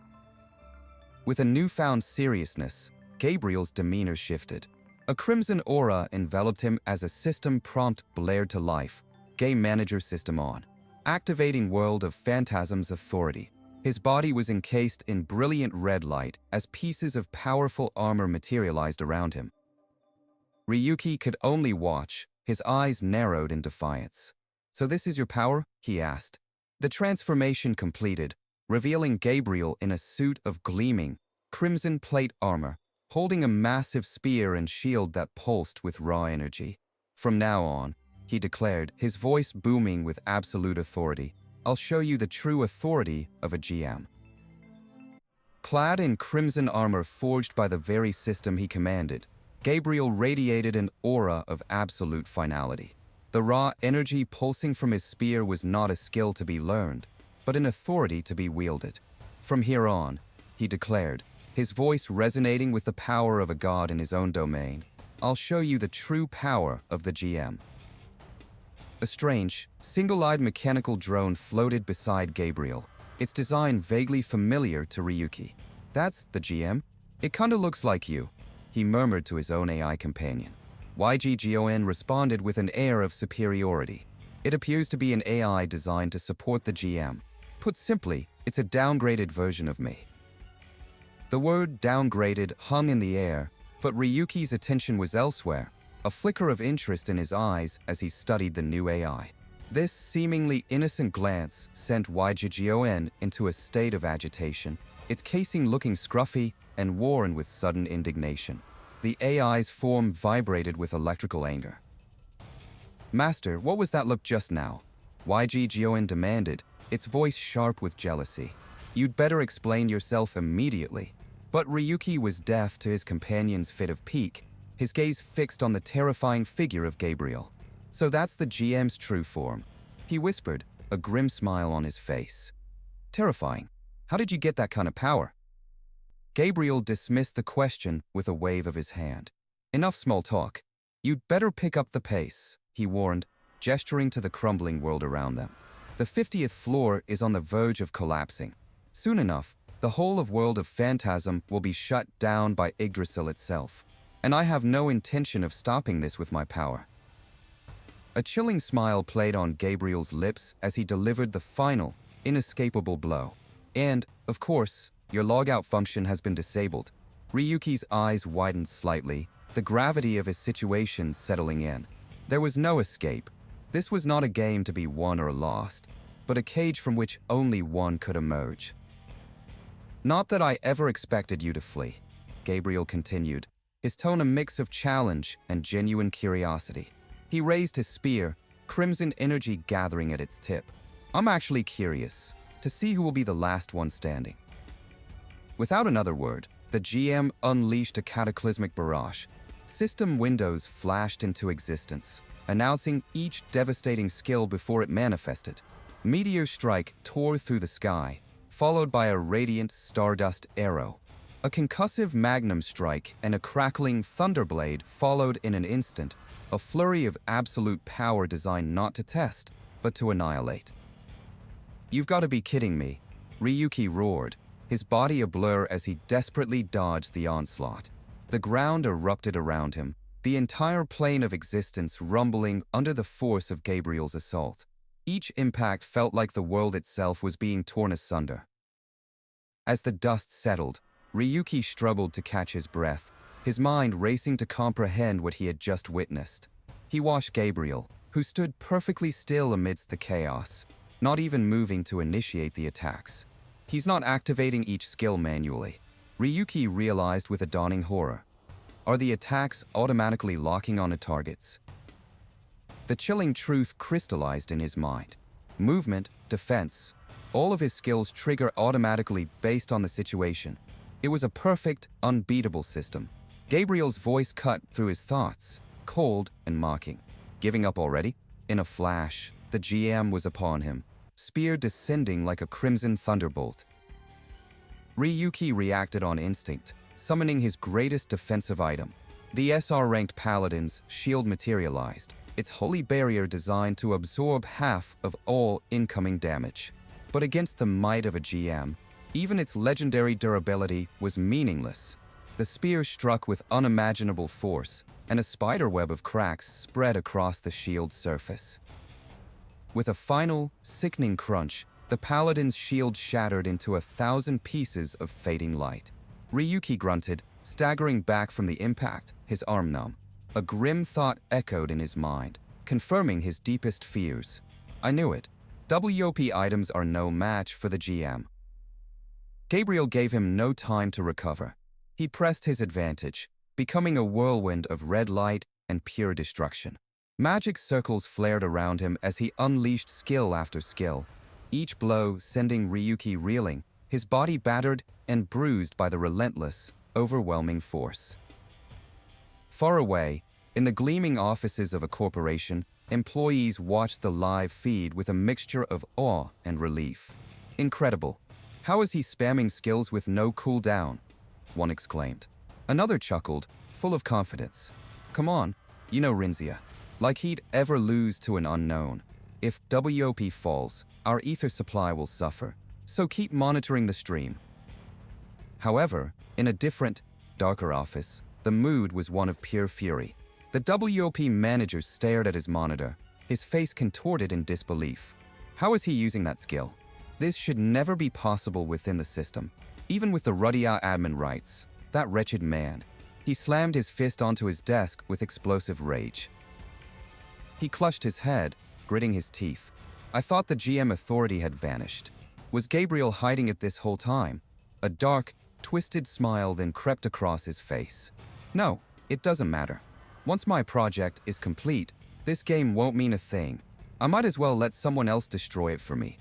With a newfound seriousness, Gabriel's demeanor shifted. A crimson aura enveloped him as a system prompt blared to life. "Game Manager System on. Activating World of Phantasms Authority." His body was encased in brilliant red light as pieces of powerful armor materialized around him. Ryuki could only watch, his eyes narrowed in defiance. "So this is your power?" he asked. The transformation completed, revealing Gabriel in a suit of gleaming, crimson plate armor, holding a massive spear and shield that pulsed with raw energy. "From now on," he declared, his voice booming with absolute authority, "I'll show you the true authority of a GM." Clad in crimson armor forged by the very system he commanded, Gabriel radiated an aura of absolute finality. The raw energy pulsing from his spear was not a skill to be learned, but an authority to be wielded. "From here on," he declared, his voice resonating with the power of a god in his own domain, "I'll show you the true power of the GM." A strange, single-eyed mechanical drone floated beside Gabriel, its design vaguely familiar to Ryuki. "That's the GM? It kinda looks like you," he murmured to his own AI companion. YGGON responded with an air of superiority. "It appears to be an AI designed to support the GM. Put simply, it's a downgraded version of me." The word downgraded hung in the air, but Ryuki's attention was elsewhere, a flicker of interest in his eyes as he studied the new AI. This seemingly innocent glance sent YGGON into a state of agitation, its casing looking scruffy and worn with sudden indignation. The AI's form vibrated with electrical anger. "Master, what was that look just now?" YGGON demanded, its voice sharp with jealousy. "You'd better explain yourself immediately." But Ryuki was deaf to his companion's fit of pique, his gaze fixed on the terrifying figure of Gabriel. "So that's the GM's true form," he whispered, a grim smile on his face. "Terrifying. How did you get that kind of power?" Gabriel dismissed the question with a wave of his hand. Enough small talk. You'd better pick up the pace, he warned, gesturing to the crumbling world around them. The 50th floor is on the verge of collapsing. Soon enough, the whole of world of Phantasm will be shut down by Yggdrasil itself, and I have no intention of stopping this with my power. A chilling smile played on Gabriel's lips as he delivered the final, inescapable blow. And, of course, your logout function has been disabled. Ryuki's eyes widened slightly, the gravity of his situation settling in. There was no escape. This was not a game to be won or lost, but a cage from which only one could emerge. Not that I ever expected you to flee, Gabriel continued, his tone a mix of challenge and genuine curiosity. He raised his spear, crimson energy gathering at its tip. I'm actually curious to see who will be the last one standing. Without another word, the GM unleashed a cataclysmic barrage. System windows flashed into existence, announcing each devastating skill before it manifested. Meteor strike tore through the sky, followed by a radiant stardust arrow. A concussive magnum strike and a crackling thunderblade followed in an instant, a flurry of absolute power designed not to test, but to annihilate. You've got to be kidding me, Ryuki roared, his body a blur as he desperately dodged the onslaught. The ground erupted around him, the entire plane of existence rumbling under the force of Gabriel's assault. Each impact felt like the world itself was being torn asunder. As the dust settled, Ryuki struggled to catch his breath, his mind racing to comprehend what he had just witnessed. He watched Gabriel, who stood perfectly still amidst the chaos, not even moving to initiate the attacks. He's not activating each skill manually, Ryuki realized with a dawning horror. Are the attacks automatically locking onto targets? The chilling truth crystallized in his mind. Movement, defense, all of his skills trigger automatically based on the situation. It was a perfect, unbeatable system. Gabriel's voice cut through his thoughts, cold and mocking. Giving up already? In a flash, the GM was upon him, spear descending like a crimson thunderbolt. Ryuki reacted on instinct, summoning his greatest defensive item. The SR-ranked Paladin's shield materialized, its holy barrier designed to absorb half of all incoming damage. But against the might of a GM, even its legendary durability was meaningless. The spear struck with unimaginable force, and a spiderweb of cracks spread across the shield's surface. With a final, sickening crunch, the Paladin's shield shattered into 1,000 pieces of fading light. Ryuki grunted, staggering back from the impact, his arm numb. A grim thought echoed in his mind, confirming his deepest fears. I knew it. WOP items are no match for the GM. Gabriel gave him no time to recover. He pressed his advantage, becoming a whirlwind of red light and pure destruction. Magic circles flared around him as he unleashed skill after skill, each blow sending Ryuki reeling, his body battered and bruised by the relentless, overwhelming force. Far away, in the gleaming offices of a corporation, employees watched the live feed with a mixture of awe and relief. Incredible. How is he spamming skills with no cooldown? One exclaimed. Another chuckled, full of confidence. Come on, you know Rinzia. Like he'd ever lose to an unknown. If WOP falls, our ether supply will suffer, so keep monitoring the stream. However, in a different, darker office, the mood was one of pure fury. The WOP manager stared at his monitor, his face contorted in disbelief. How is he using that skill? This should never be possible within the system. Even with the Rudia admin rights, that wretched man. He slammed his fist onto his desk with explosive rage. He clutched his head, gritting his teeth. I thought the GM authority had vanished. Was Gabriel hiding it this whole time? A dark, twisted smile then crept across his face. No, it doesn't matter. Once my project is complete, this game won't mean a thing. I might as well let someone else destroy it for me.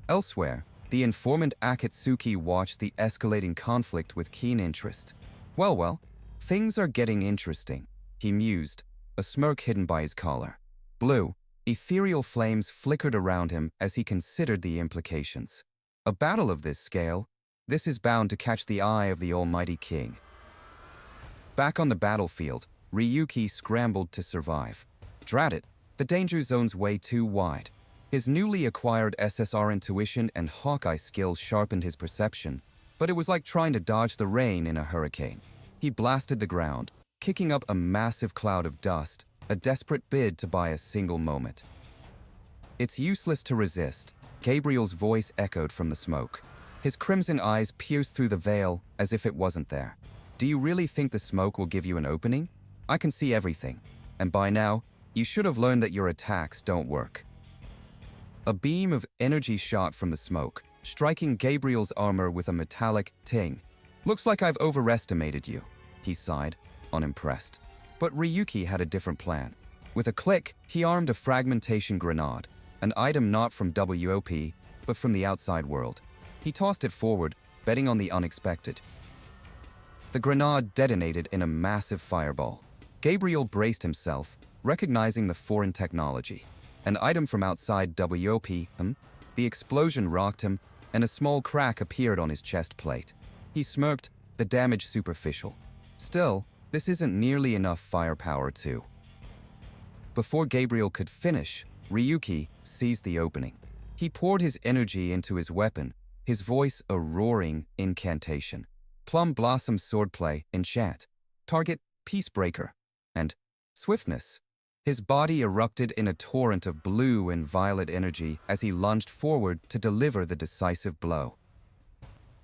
Elsewhere, the informant Akatsuki watched the escalating conflict with keen interest. Well, things are getting interesting, he mused, a smirk hidden by his collar. Blue, ethereal flames flickered around him as he considered the implications. A battle of this scale? This is bound to catch the eye of the Almighty King. Back on the battlefield, Ryuki scrambled to survive. Drat it, the danger zone's way too wide. His newly acquired SSR intuition and Hawkeye skills sharpened his perception, but it was like trying to dodge the rain in a hurricane. He blasted the ground, kicking up a massive cloud of dust, a desperate bid to buy a single moment. It's useless to resist, Gabriel's voice echoed from the smoke. His crimson eyes pierced through the veil as if it wasn't there. Do you really think the smoke will give you an opening? I can see everything, and by now, you should have learned that your attacks don't work. A beam of energy shot from the smoke, striking Gabriel's armor with a metallic ting. Looks like I've overestimated you, he sighed, unimpressed. But Ryuki had a different plan. With a click, he armed a fragmentation grenade, an item not from WOP, but from the outside world. He tossed it forward, betting on the unexpected. The grenade detonated in a massive fireball. Gabriel braced himself, recognizing the foreign technology. An item from outside WOP, the explosion rocked him, and a small crack appeared on his chest plate. He smirked, the damage superficial. Still, this isn't nearly enough firepower too. Before Gabriel could finish, Ryuki seized the opening. He poured his energy into his weapon, his voice a roaring incantation. Plum Blossom Swordplay, Enchant. Target, Peacebreaker. And Swiftness. His body erupted in a torrent of blue and violet energy as he lunged forward to deliver the decisive blow.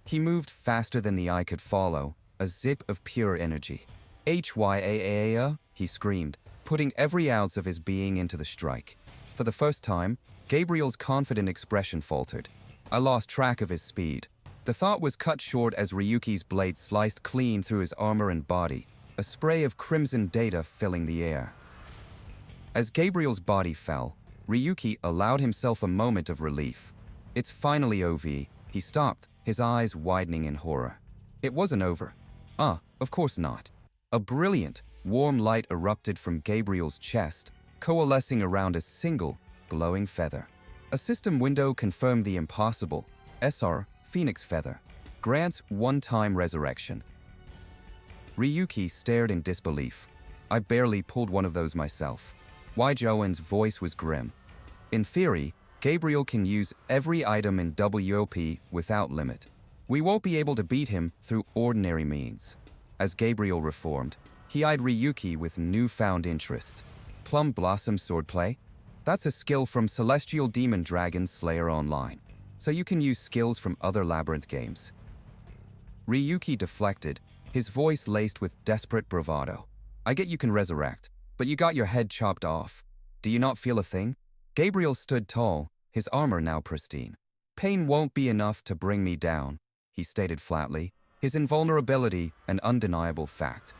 He moved faster than the eye could follow, a zip of pure energy. HYAAA, he screamed, putting every ounce of his being into the strike. For the first time, Gabriel's confident expression faltered. I lost track of his speed. The thought was cut short as Ryuki's blade sliced clean through his armor and body, a spray of crimson data filling the air. As Gabriel's body fell, Ryuki allowed himself a moment of relief. It's finally OV, he stopped, his eyes widening in horror. It wasn't over. Of course not. A brilliant, warm light erupted from Gabriel's chest, coalescing around a single, glowing feather. A system window confirmed the impossible. SR, Phoenix Feather, grants one-time resurrection. Ryuki stared in disbelief. I barely pulled one of those myself. Joen's voice was grim. In theory, Gabriel can use every item in WOP without limit. We won't be able to beat him through ordinary means. As Gabriel reformed, he eyed Ryuki with newfound interest. Plum Blossom Swordplay? That's a skill from Celestial Demon Dragon Slayer Online, so you can use skills from other Labyrinth games. Ryuki deflected, his voice laced with desperate bravado. I get you can resurrect, but you got your head chopped off. Do you not feel a thing? Gabriel stood tall, his armor now pristine. Pain won't be enough to bring me down, he stated flatly, his invulnerability an undeniable fact.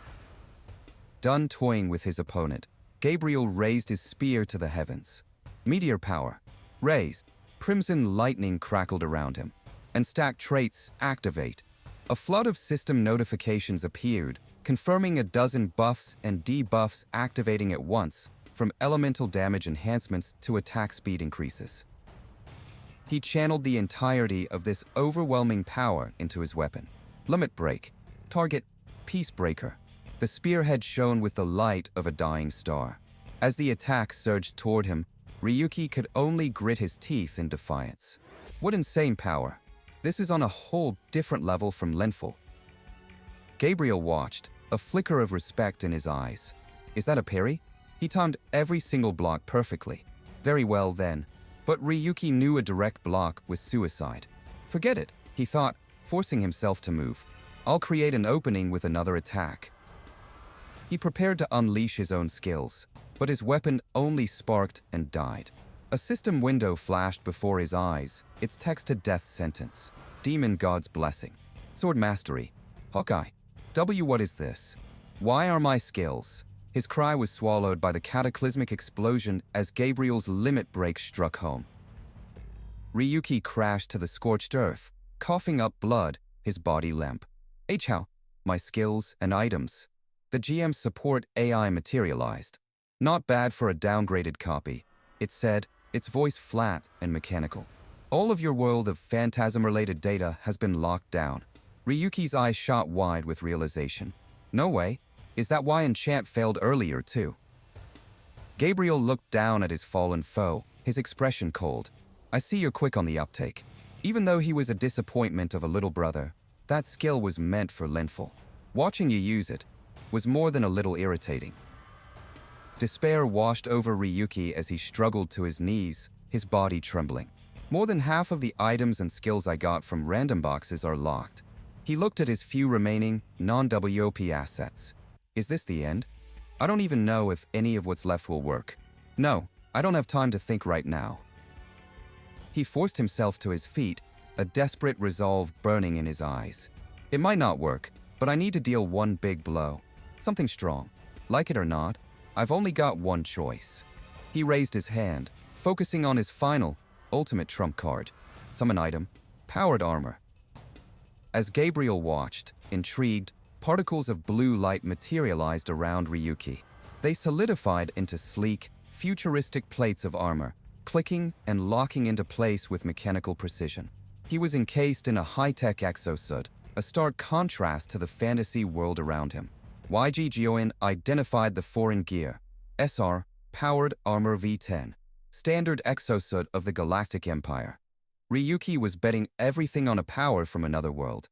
Done toying with his opponent, Gabriel raised his spear to the heavens. Meteor power. Raised. Crimson lightning crackled around him. And stacked traits activate. A flood of system notifications appeared, confirming a dozen buffs and debuffs activating at once, from elemental damage enhancements to attack speed increases. He channeled the entirety of this overwhelming power into his weapon. Limit break. Target, Peacebreaker. The spearhead shone with the light of a dying star. As the attack surged toward him, Ryuki could only grit his teeth in defiance. What insane power. This is on a whole different level from Linful. Gabriel watched, a flicker of respect in his eyes. Is that a parry? He timed every single block perfectly. Very well then. But Ryuki knew a direct block was suicide. Forget it, he thought, forcing himself to move. I'll create an opening with another attack. He prepared to unleash his own skills, but his weapon only sparked and died. A system window flashed before his eyes, its text a death sentence. Demon God's Blessing. Sword Mastery. Hawkeye. What is this? Why are my skills? His cry was swallowed by the cataclysmic explosion as Gabriel's limit break struck home. Ryuki crashed to the scorched earth, coughing up blood, his body limp. How? My skills and items. The GM's support AI materialized. Not bad for a downgraded copy, it said, its voice flat and mechanical. All of your world of phantasm-related data has been locked down. Ryuki's eyes shot wide with realization. No way. Is that why enchant failed earlier, too? Gabriel looked down at his fallen foe, his expression cold. I see you're quick on the uptake. Even though he was a disappointment of a little brother, that skill was meant for Linful. Watching you use it was more than a little irritating. Despair washed over Ryuki as he struggled to his knees, his body trembling. More than half of the items and skills I got from random boxes are locked. He looked at his few remaining, non-WOP assets. Is this the end? I don't even know if any of what's left will work. No, I don't have time to think right now. He forced himself to his feet, a desperate resolve burning in his eyes. It might not work, but I need to deal one big blow. Something strong. Like it or not, I've only got one choice. He raised his hand, focusing on his final, ultimate trump card. Summon item, powered armor. As Gabriel watched, intrigued, particles of blue light materialized around Ryuki. They solidified into sleek, futuristic plates of armor, clicking and locking into place with mechanical precision. He was encased in a high-tech exosuit, a stark contrast to the fantasy world around him. YG Gioin identified the foreign gear, SR, Powered Armor V10, standard exosuit of the Galactic Empire. Ryuki was betting everything on a power from another world.